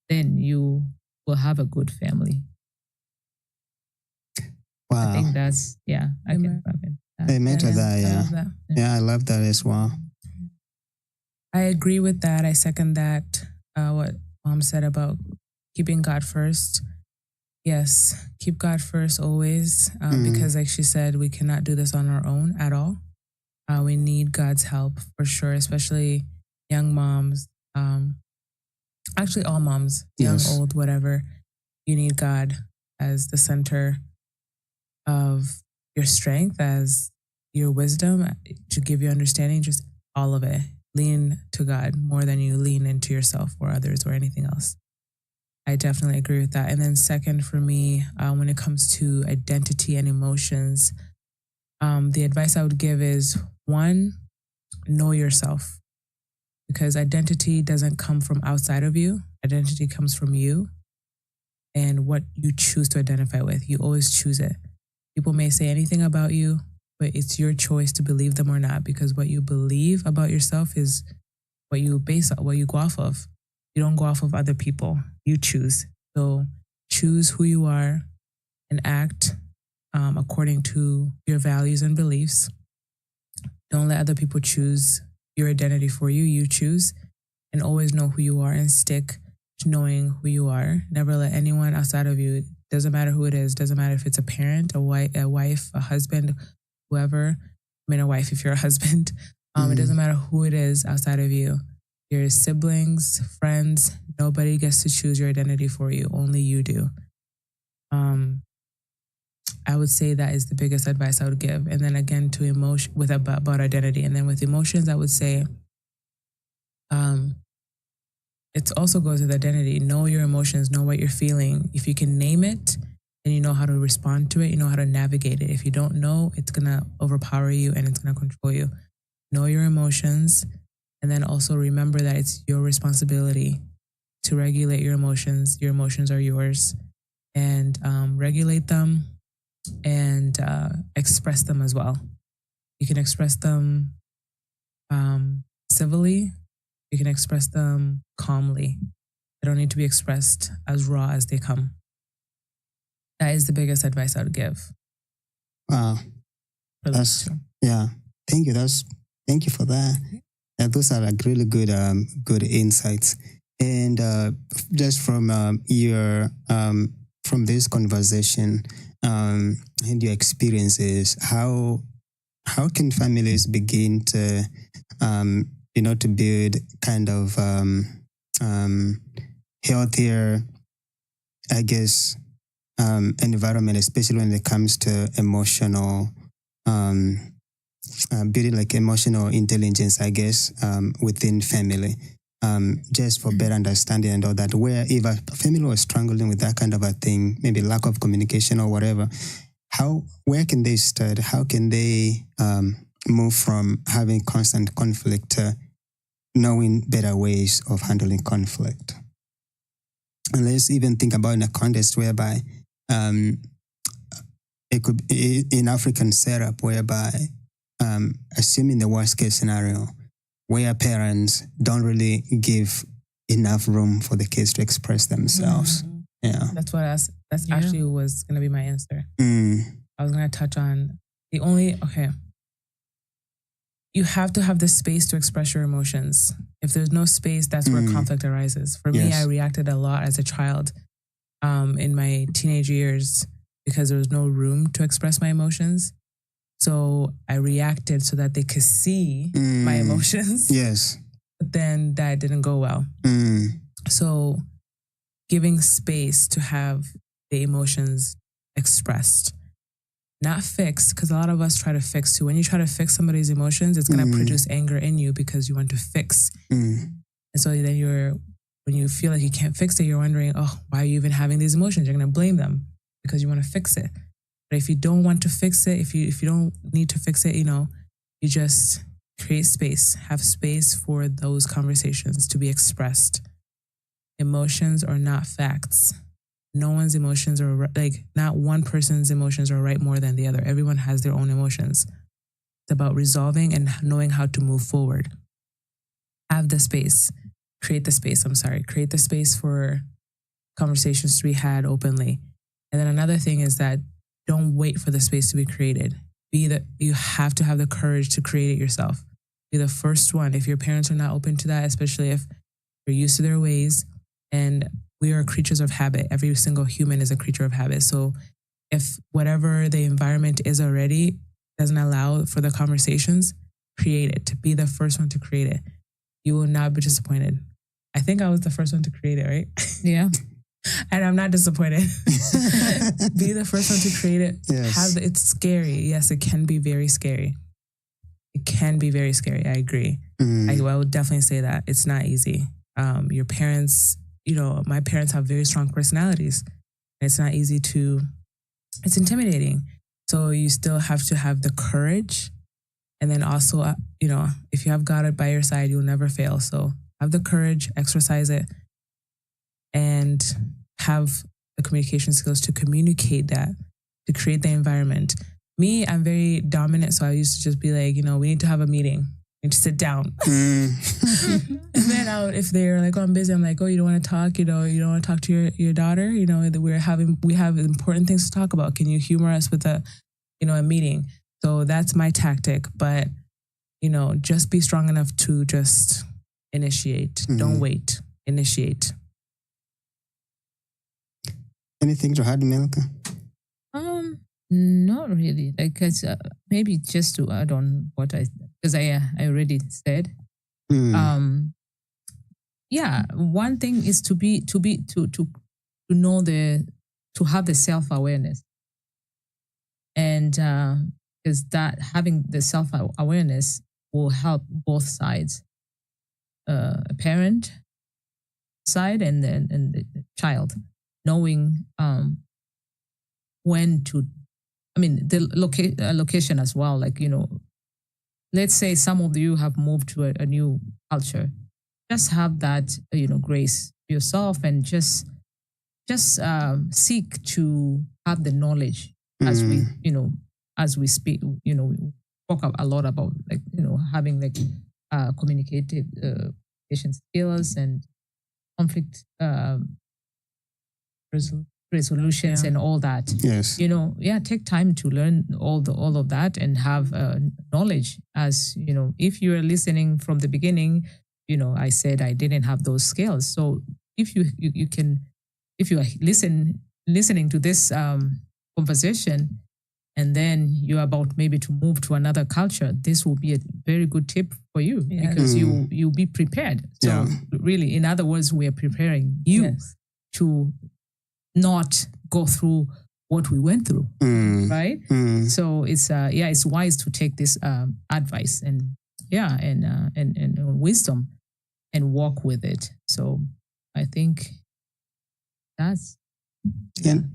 then you will have a good family.
Wow.
I think that's, I can probably.
Amen to that, yeah.
I love that.
Yeah, I love that as well.
I agree with that. I second that, what Mom said about keeping God first. Yes, keep God first always, because like she said, we cannot do this on our own at all. We need God's help for sure, especially young moms. Actually, all moms, young, old, whatever. You need God as the center of your strength, as your wisdom, to give you understanding, just all of it. Lean to God more than you lean into yourself or others or anything else. I definitely agree with that. And then second for me, when it comes to identity and emotions, the advice I would give is, one, know yourself. Because identity doesn't come from outside of you. Identity comes from you and what you choose to identify with. You always choose it. People may say anything about you, but it's your choice to believe them or not, because what you believe about yourself is what you go off of. You don't go off of other people. You choose. So choose who you are and act according to your values and beliefs. Don't let other people choose your identity for you. You choose, and always know who you are and stick to knowing who you are. Never let anyone outside of you, doesn't matter who it is, doesn't matter if it's a parent, a wife, a husband, whoever. I mean, a wife if you're a husband. It doesn't matter who it is outside of you. Your siblings, friends, nobody gets to choose your identity for you. Only you do. I would say that is the biggest advice I would give. And then again, to emotion about identity. And then with emotions, I would say, it also goes with identity. Know your emotions, know what you're feeling. If you can name it, then you know how to respond to it, you know how to navigate it. If you don't know, it's gonna overpower you and it's gonna control you. Know your emotions, and then also remember that it's your responsibility to regulate your emotions. Your emotions are yours, and regulate them and express them as well. You can express them civilly. You can express them calmly. They don't need to be expressed as raw as they come. That is the biggest advice I would give.
Wow. Thank you. Thank you for that. Those are like really good good insights. And just from your from this conversation and your experiences, how can families begin to to build kind of healthier, I guess, environment, especially when it comes to emotional, building like emotional intelligence, I guess, within family, just for better understanding and all that. Where if a family was struggling with that kind of a thing, maybe lack of communication or whatever, where can they start? How can they move from having constant conflict to knowing better ways of handling conflict? And let's even think about in a context whereby it could be in African setup, whereby assuming the worst case scenario, where parents don't really give enough room for the kids to express themselves.
Mm-hmm.
Yeah,
that's actually was going to be my answer. I was going to touch on you have to have the space to express your emotions. If there's no space, that's where conflict arises. For me, I reacted a lot as a child in my teenage years because there was no room to express my emotions. So I reacted so that they could see my emotions.
Yes.
But then that didn't go well. So giving space to have the emotions expressed, not fixed, because a lot of us try to fix too. When you try to fix somebody's emotions, it's going to produce anger in you because you want to fix. And so then when you feel like you can't fix it, you're wondering, why are you even having these emotions? You're going to blame them because you want to fix it. But if you don't want to fix it, if you don't need to fix it, you just create space, have space for those conversations to be expressed. Emotions are not facts. No one's emotions are not one person's emotions are right more than the other. Everyone has their own emotions. about resolving and knowing how to move forward. Have the space, create the space for conversations to be had openly. And then another thing is that don't wait for the space to be created. You have to have the courage to create it yourself. Be the first one. If your parents are not open to that, especially if you're used to their ways, and we are creatures of habit. Every single human is a creature of habit. So if whatever the environment is already doesn't allow for the conversations, create it. To be the first one to create it. You will not be disappointed. I think I was the first one to create it, right?
Yeah.
And I'm not disappointed. Be the first one to create it.
Yes.
It's scary. Yes, it can be very scary. It can be very scary. I agree. I would definitely say that. It's not easy. Your parents, my parents have very strong personalities. It's not easy it's intimidating. So you still have to have the courage. And then also, if you have God by your side, you'll never fail. So have the courage, exercise it, and have the communication skills to communicate that, to create the environment. Me, I'm very dominant, so I used to just be like, we need to have a meeting. We need to sit down. And then if they're like, oh, I'm busy, I'm like, oh, you don't want to talk, you don't want to talk to your daughter, that we have important things to talk about. Can you humor us with a meeting? So that's my tactic. But, just be strong enough to just initiate. Don't wait. Initiate.
Anything to add, Milka?
Not really. Like maybe just to add on what because I already said. One thing is to know to have the self-awareness, and because that having the self-awareness will help both sides, a parent side and the child, knowing when to. The location as well. Like, let's say some of you have moved to a new culture. Just have that, grace yourself, and just seek to have the knowledge as we speak. We talk a lot about having communication skills and conflict resolutions and all that.
Yes.
Take time to learn all of that and have knowledge. As if you are listening from the beginning, I said I didn't have those skills. So if you can, if you are listening to this conversation, and then you're about maybe to move to another culture, this will be a very good tip for you, because you'll be prepared. So really, in other words, we are preparing you to not go through what we went through, right? So it's wise to take this advice and wisdom and walk with it. So I think that's
and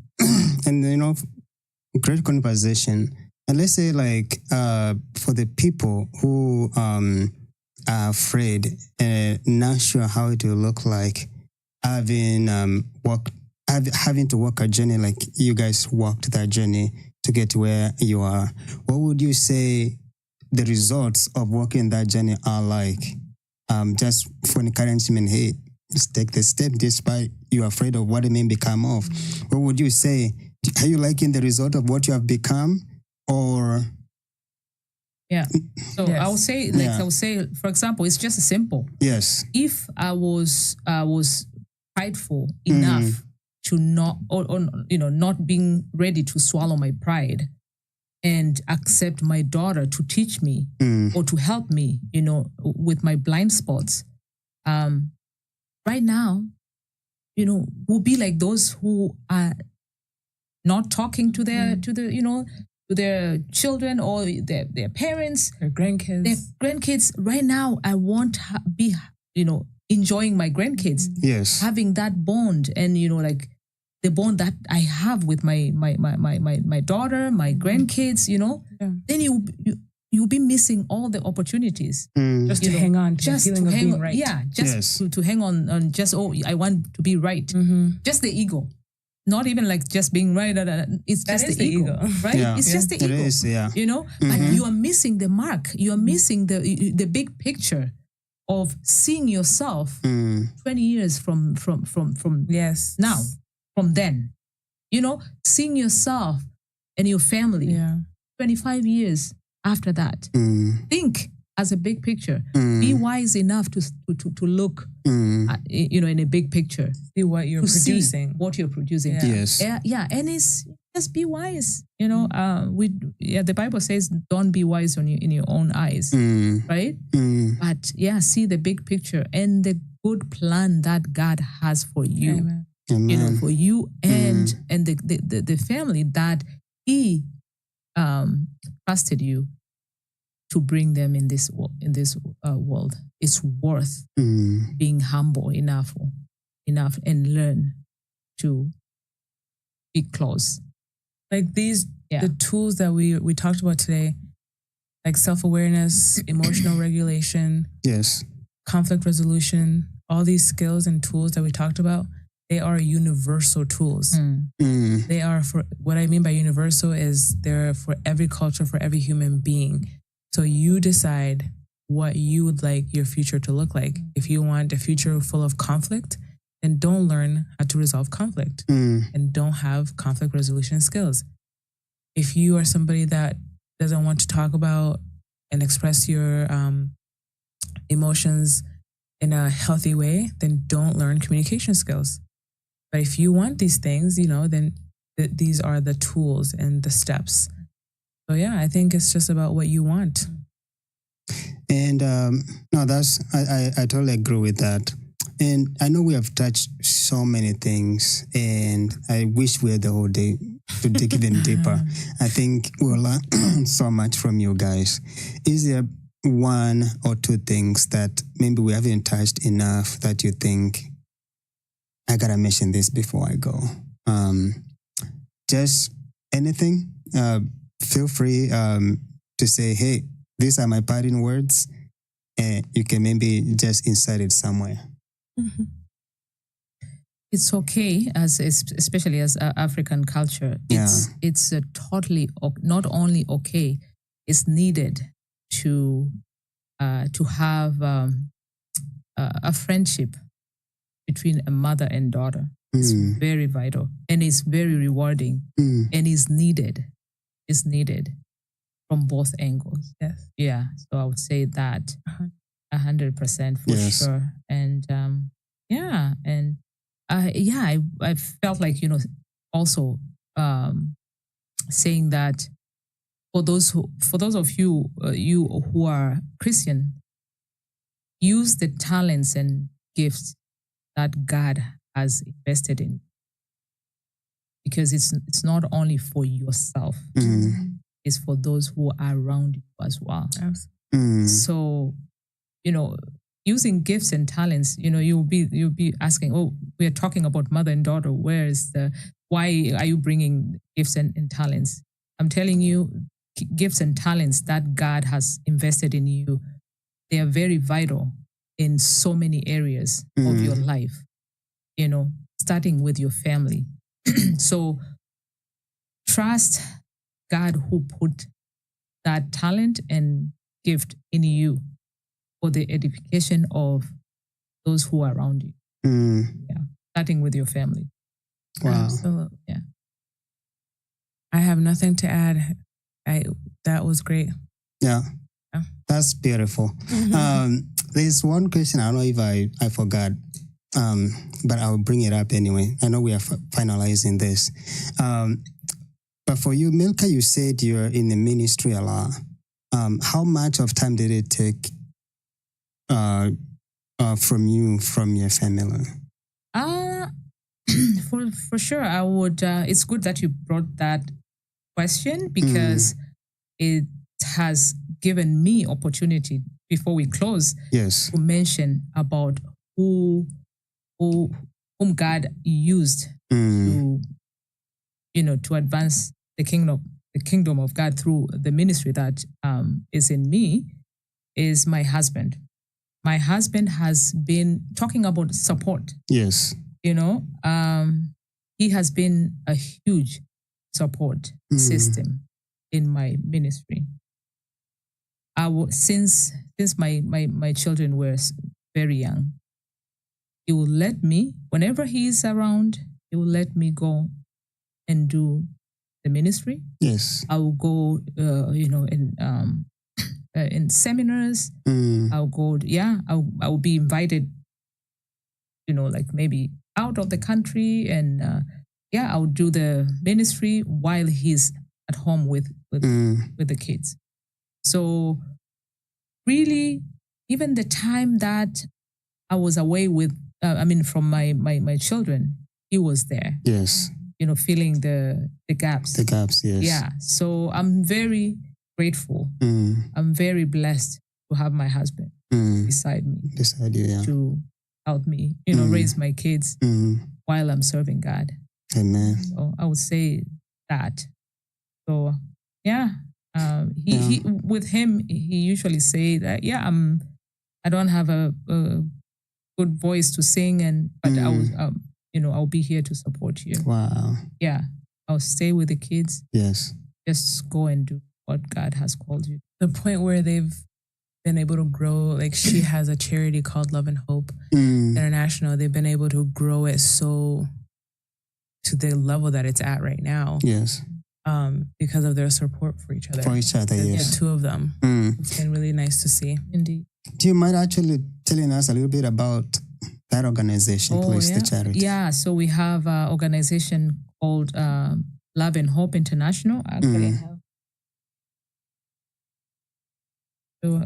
great conversation. And let's say for the people who are afraid and not sure how it will look like having to walk a journey like you guys walked that journey to get to where you are, what would you say the results of walking that journey are like? Just for encouragement, hey, just take the step despite you're afraid of what it may become of. What would you say? Are you liking the result of what you have become, or?
So I would say, for example, it's just simple.
Yes.
If I was prideful enough to not, not being ready to swallow my pride and accept my daughter to teach me or to help me, with my blind spots. Right now, we'll be like those who are not talking to their to their children or their parents,
their grandkids.
Their grandkids. Right now, I won't be enjoying my grandkids.
Yes,
having that bond, and the bond that I have with my daughter, my grandkids. Then you'll be missing all the opportunities
just to hang on to the feeling of being right.
To hang on just I want to be right. Just the ego. not even like just being right. It's
That
just
is
the ego, right?
Yeah.
It's just the
It
ego.
is, yeah.
You know, and you are missing the mark. You are missing the big picture of seeing yourself 20 years from
Yes.
now, from then. You know, seeing yourself and your family 25 years after that. Think as a big picture. Be wise enough to look, you know, in a big picture.
See what you're
to
producing.
See what you're producing.
Yeah.
Yes.
Yeah, and it's just be wise. You know, the Bible says, "Don't be wise in your own eyes," right? But yeah, see the big picture and the good plan that God has for you.
Amen.
You know, for you and the family that He trusted you to bring them in this world. It's worth being humble enough and learn to be close.
Like the tools that we talked about today, like self-awareness, emotional regulation,
Yes.
conflict resolution, all these skills and tools that we talked about, they are universal tools. They are for, what I mean by universal is they're for every culture, for every human being. So you decide what you would like your future to look like. If you want a future full of conflict, then don't learn how to resolve conflict and don't have conflict resolution skills. If you are somebody that doesn't want to talk about and express your emotions in a healthy way, then don't learn communication skills. But if you want these things, you know, then these are the tools and the steps. So yeah, I think it's just about what you want.
And no, I totally agree with that. And I know we have touched so many things, and I wish we had the whole day to dig even deeper. I think we'll learn so much from you guys. Is there one or two things that maybe we haven't touched enough that you think, I gotta mention this before I go? Just anything. Feel free to say, hey, these are my parting words, and you can maybe just insert it somewhere.
It's okay, especially as African culture. It's totally not only okay. It's needed to have a friendship between a mother and daughter. It's very vital and it's very rewarding and is needed. It's needed from both angles.
Yes.
Yeah. So I would say that 100% for sure. And I felt like, you know, also saying that for those of you who are Christian, use the talents and gifts that God has invested in, because it's not only for yourself, it's for those who are around you as well. So, you know, using gifts and talents, you know, you'll be asking, oh, we are talking about mother and daughter. Why are you bringing gifts and talents? I'm telling you, gifts and talents that God has invested in you, they are very vital in so many areas of your life, you know, starting with your family. So trust God who put that talent and gift in you for the edification of those who are around you. Yeah, starting with your family.
Wow.
Absolutely. Yeah. I have nothing to add. That was great.
Yeah. That's beautiful. There's one question, I don't know if I forgot, but I'll bring it up anyway. I know we are finalizing this. But for you, Milka, you said you're in the ministry a lot. How much of time did it take from your family?
For sure, I would. It's good that you brought that question because it has given me opportunity before we close.
Yes.
To mention about whom God used to, you know, to advance the kingdom of God through the ministry that is in me, is my husband. My husband has been talking about support.
Yes.
You know,
he has been a huge support system in my ministry. Since my children were very young, he will let me, whenever he is around, he will let me go and do the ministry.
Yes.
I will go, in seminars. I'll go, I will be invited, like maybe out of the country, and I'll do the ministry while he's at home with the kids. So really, even the time that I was away from my children, he was there.
Yes.
Filling the gaps.
The gaps, yes.
Yeah. So I'm very grateful. I'm very blessed to have my husband beside me.
Beside you, yeah.
To help me, raise my kids while I'm serving God.
Amen.
So I would say that. So he with him, he usually say that I don't have a good voice to sing, but I'll be here to support you.
Wow.
Yeah, I'll stay with the kids.
Yes.
Just go and do what God has called you. The point where they've been able to grow, like she has a charity called Love and Hope International. They've been able to grow it so to the level that it's at right now.
Yes.
Because of their support for each other.
For each other, yes.
Yeah, two of them. It's been really nice to see, indeed.
Do you mind actually telling us a little bit about that organization, please, the charity?
Yeah, so we have an organization called Love and Hope International. Actually, I have so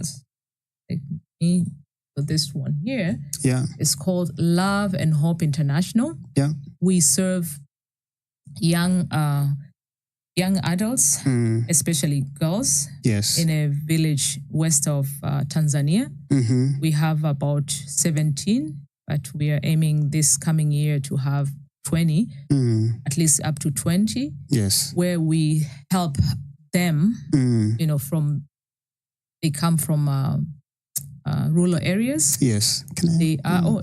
this one here.
Yeah.
It's called Love and Hope International.
Yeah.
We serve young adults, especially girls,
yes,
in a village west of Tanzania. We have about 17, but we are aiming this coming year to have 20, at least up to 20.
Yes,
where we help them. They come from rural areas.
Yes,
they are.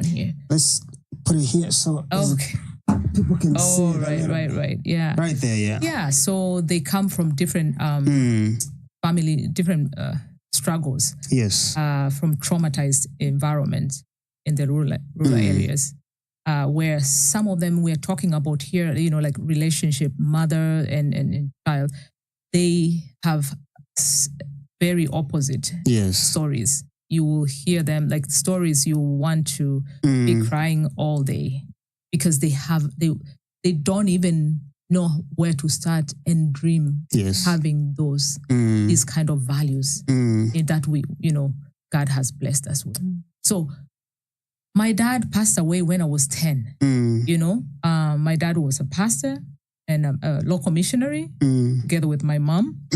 Here.
Let's put it here so.
Okay.
People can see.
Oh, right. Yeah.
Right there, yeah.
Yeah, so they come from different family, different struggles.
Yes.
From traumatized environments in the rural areas, where some of them we're talking about here, like relationship, mother and child, they have very opposite stories. You will hear them like stories you want to be crying all day. Because they don't even know where to start and dream having these kind of values that we, God has blessed us with. So my dad passed away when I was 10. My dad was a pastor and a local missionary together with my mom.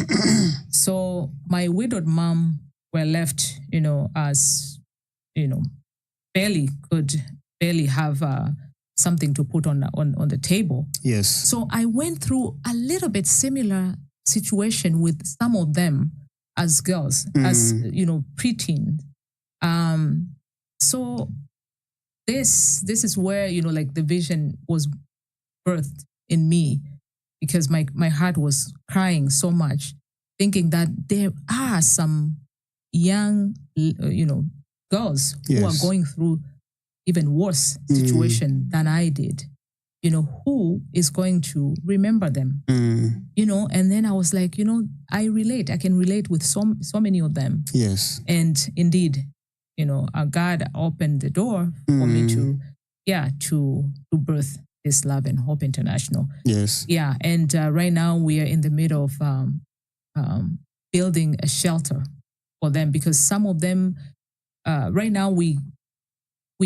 So my widowed mom were left, as, barely have something to put on the table.
Yes.
So I went through a little bit similar situation with some of them as girls, as preteen. So this is where like the vision was birthed in me, because my heart was crying so much, thinking that there are some young girls who are going through even worse situation than I did, who is going to remember them, and then I was like, I can relate with so many of them.
Yes.
And indeed, God opened the door for me to birth this Love and Hope International.
Yes.
Yeah. And right now we are in the middle of building a shelter for them, because some of them, right now we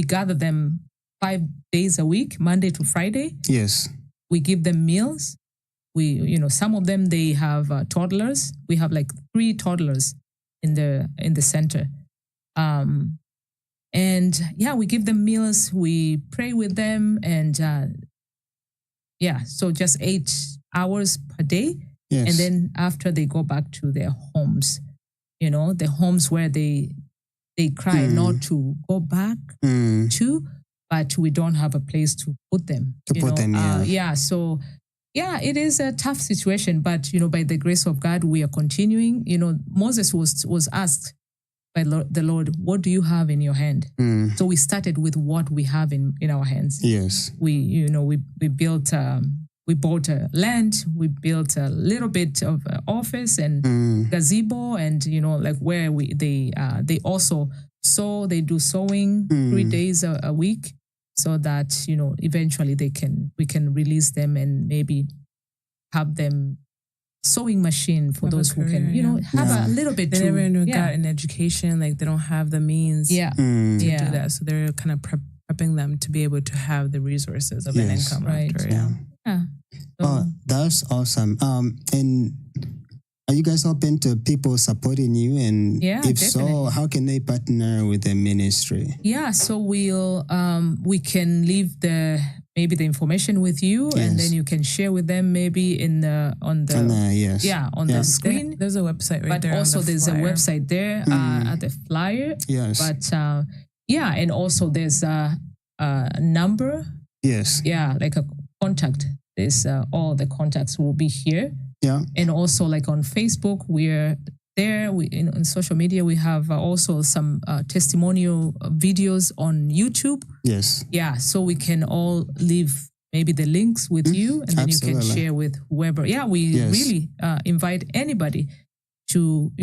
gather them 5 days a week, Monday to Friday.
Yes.
We give them meals. Some of them, they have toddlers. We have like 3 toddlers in the center. We give them meals. We pray with them, and so just 8 hours per day.
Yes.
And then after they go back to their homes, the homes where they cry not to go back to,
but we don't have a place to put them. So it is a tough situation, but by the grace of God, we are continuing. Moses was asked by the Lord, what do you have in your hand? So we started with what we have in our hands.
Yes.
We built, we bought a land, we built a little bit of office and gazebo, and where they also sew, they do sewing 3 days a week, so that eventually we can release them and maybe have them sewing machine for those who can have a little bit.
They never got an education, like they don't have the means to do that, so they're kind of prepping them to be able to have the resources of an income after.
Oh, that's awesome. And are you guys open to people supporting you? And if
definitely.
so, how can they partner with the ministry?
So we can leave maybe the information with you, and then you can share with them maybe on the screen.
There's a website right there.
But also there's a
flyer.
website there at the flyer.
Yes.
But and also there's a number.
Yes.
Yeah, like a contact. There's all the contacts will be here.
Yeah.
And also like on Facebook, we're there. On social media, we have also some testimonial videos on YouTube.
Yes.
Yeah, so we can all leave maybe the links with you, and then you can share with whoever. Yeah, we really invite anybody to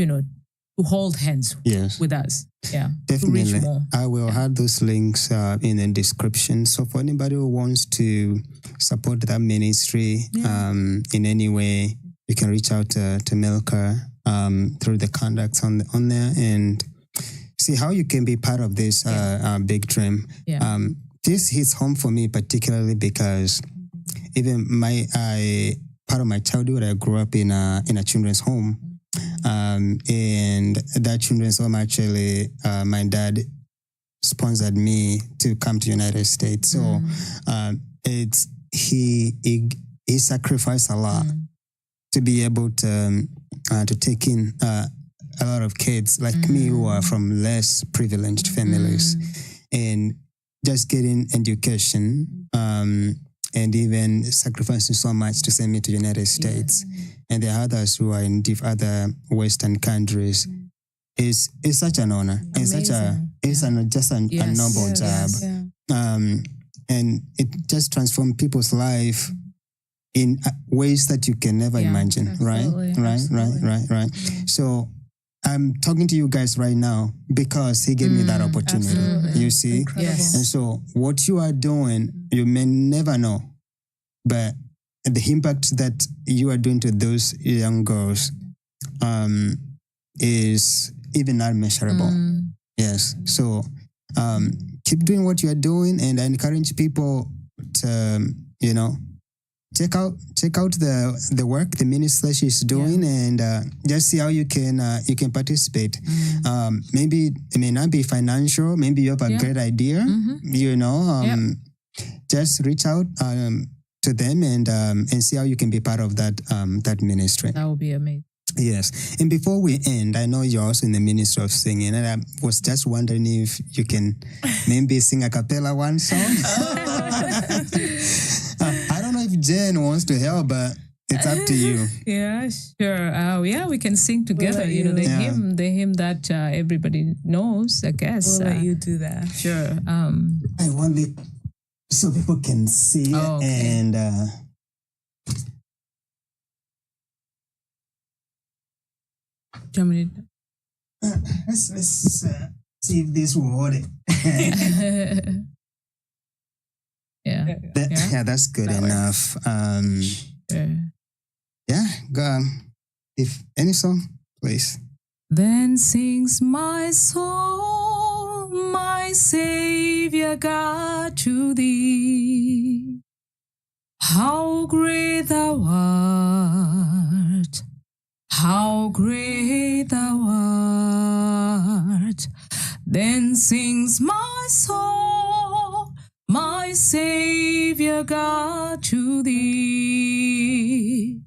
to hold hands with us. Yeah,
definitely.
To reach more.
I will have those links in the description. So for anybody who wants to support that ministry in any way, you can reach out to Milka through the contacts on there and see how you can be part of this big dream.
Yeah.
This hits home for me particularly because even part of my childhood, I grew up in a children's home. And that children's home actually, my dad sponsored me to come to United States. So he sacrificed a lot to be able to take in a lot of kids like me who are from less privileged families and just getting education and even sacrificing so much to send me to the United States. And there are others who are in other Western countries. It's such an honor.
Amazing.
It's just a noble job. And it just transforms people's life in ways that you can never imagine.
Absolutely.
Right. So I'm talking to you guys right now because he gave me that opportunity.
Absolutely.
You see?
Yes.
And so what you are doing, you may never know, but the impact that you are doing to those young girls is even unmeasurable. Yes. So keep doing what you are doing, and I encourage people to, check out the work the minister she's doing, and just see how you can participate. Maybe it may not be financial. Maybe you have a great idea. Just reach out to them and see how you can be part of that ministry.
That would be amazing.
Yes. And before we end, I know you're also in the ministry of singing, and I was just wondering if you can maybe sing a cappella one song. I don't know if Jen wants to help, but it's up to you.
Yeah, sure. We can sing together. The hymn that everybody knows, I guess.
We'll let you do that.
Sure.
I want it so people can see and. Let's see if this will hold it. That's good enough. Go. If any song, please.
Then sings my soul, my Savior God, to thee. How great thou art! How great thou art! Then sings my soul, my Savior God, to thee.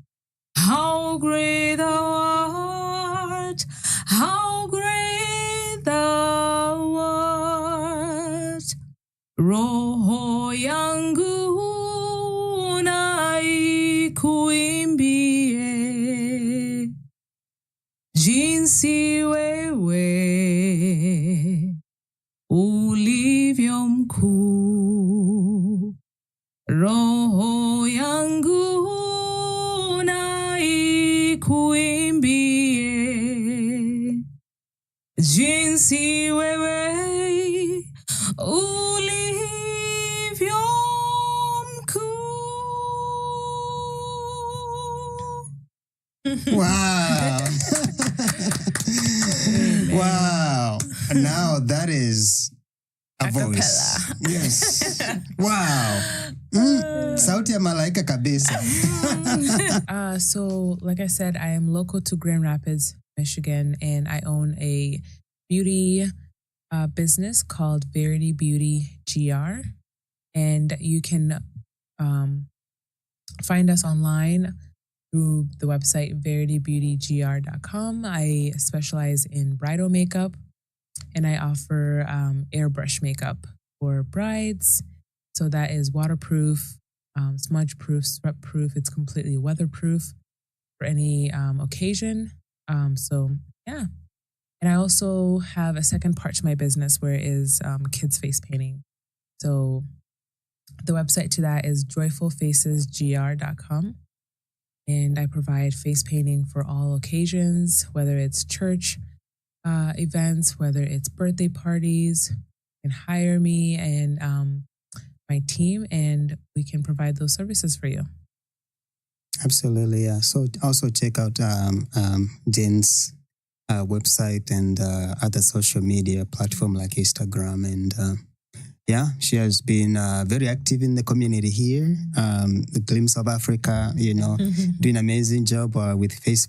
How great thou art! How great thou art!
roho yangu na ikuimbie jinsi wewe ulivyo mkuu. Roho yangu na ikuimbie jinsi wewe ulivyo mkuu.
Wow. Wow. Now that is a voice. Yes. Wow. Sauti ya malaika kabisa.
So, like I said, I am local to Grand Rapids, Michigan, and I own a beauty business called Verity Beauty GR. And you can find us online through the website veritybeautygr.com. I specialize in bridal makeup, and I offer airbrush makeup for brides. So that is waterproof, smudge-proof, sweat-proof. It's completely weatherproof for any occasion. So yeah. And I also have a second part to my business where it is kids face painting. So the website to that is joyfulfacesgr.com. And I provide face painting for all occasions, whether it's church events, whether it's birthday parties. You can hire me and my team, and we can provide those services for you.
Absolutely, yeah. So also check out Jen's website and other social media platform like Instagram. And yeah, she has been very active in the community here. The Glimpse of Africa, doing an amazing job with face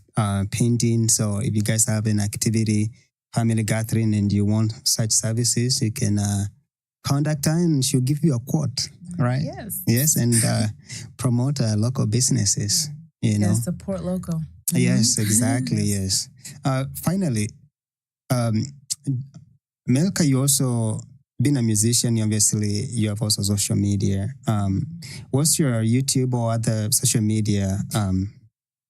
painting. So if you guys have an activity, family gathering, and you want such services, you can contact her and she'll give you a quote, right?
Yes.
Yes, and promote local businesses,
Yes, support local.
Yes, exactly, yes. Finally, Melka, you also been a musician, obviously you have also social media. What's your YouTube or other social media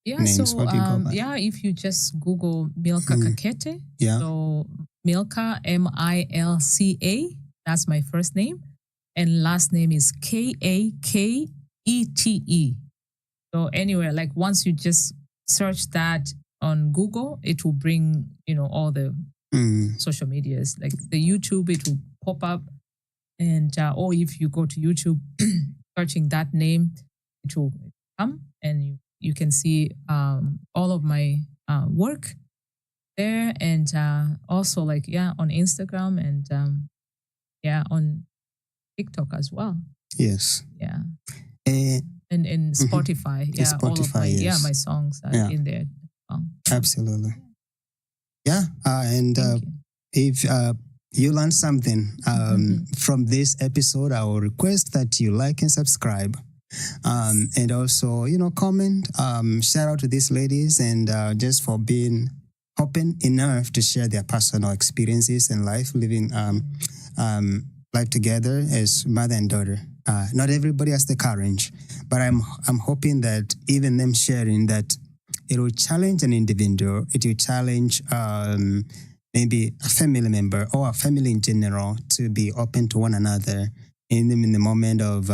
names?
So
what do you go by?
if you just Google Milka Kakete, so Milka, Milca, that's my first name, and last name is Kakete. So anywhere, like once you just search that on Google, it will bring all the social medias, like the YouTube, it will pop up, and or if you go to YouTube searching that name, it will come, and you can see all of my work there, and also on Instagram and on TikTok as well.
Yes.
Yeah. And Spotify, all of my my songs are in there.
Absolutely. Yeah, and if you learned something from this episode, I will request that you like and subscribe. And also, comment, shout out to these ladies and just for being open enough to share their personal experiences in life, living life together as mother and daughter. Not everybody has the courage, but I'm hoping that even them sharing that, it will challenge an individual, it will challenge maybe a family member or a family in general to be open to one another in the moment of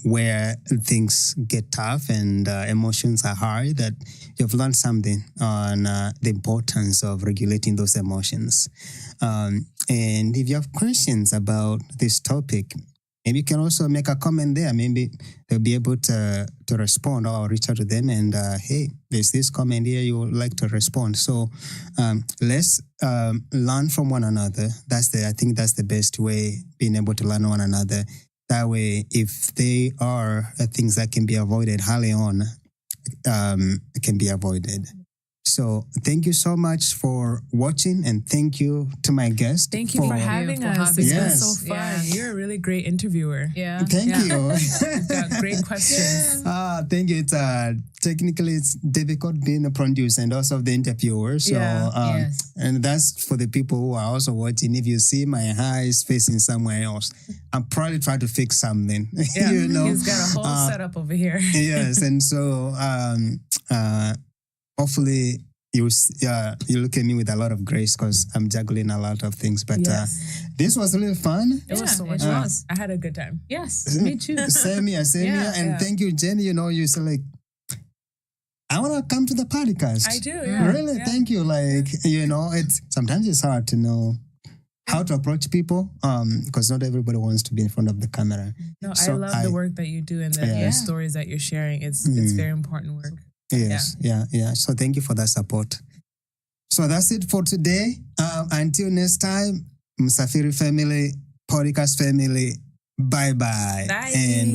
where things get tough and emotions are high, that you've learned something on the importance of regulating those emotions. And if you have questions about this topic, maybe you can also make a comment there. Maybe they'll be able to respond, or reach out to them and, hey, there's this comment here you would like to respond. So let's learn from one another. I think that's the best way, being able to learn one another. That way, if they are things that can be avoided early on, it can be avoided. So thank you so much for watching, and thank you to my guest.
Thank you for having us. It's been so fun.
Yeah.
You're a really great interviewer.
Yeah.
Thank you.
You've got great questions.
Thank you. It's technically it's difficult being a producer and also the interviewer. So
yes.
And that's for the people who are also watching. If you see my eyes facing somewhere else, I'm probably trying to fix something.
Yeah,
you know,
he's got a whole setup over here.
Yes, and so hopefully you look at me with a lot of grace because I'm juggling a lot of things. But this was really fun.
It was so much fun. I had a good time.
Yes, me too.
Same here. And thank you, Jenny. You know, you said like, I want to come to the podcast.
I do, yeah.
Really, thank you. Like, you know, sometimes it's hard to know how to approach people because not everybody wants to be in front of the camera.
No, so I love the work that you do and the stories that you're sharing. It's very important work.
Yes, yeah. So thank you for that support. So that's it for today. Until next time, Msafiri family, podcast family, bye-bye.
Bye.
And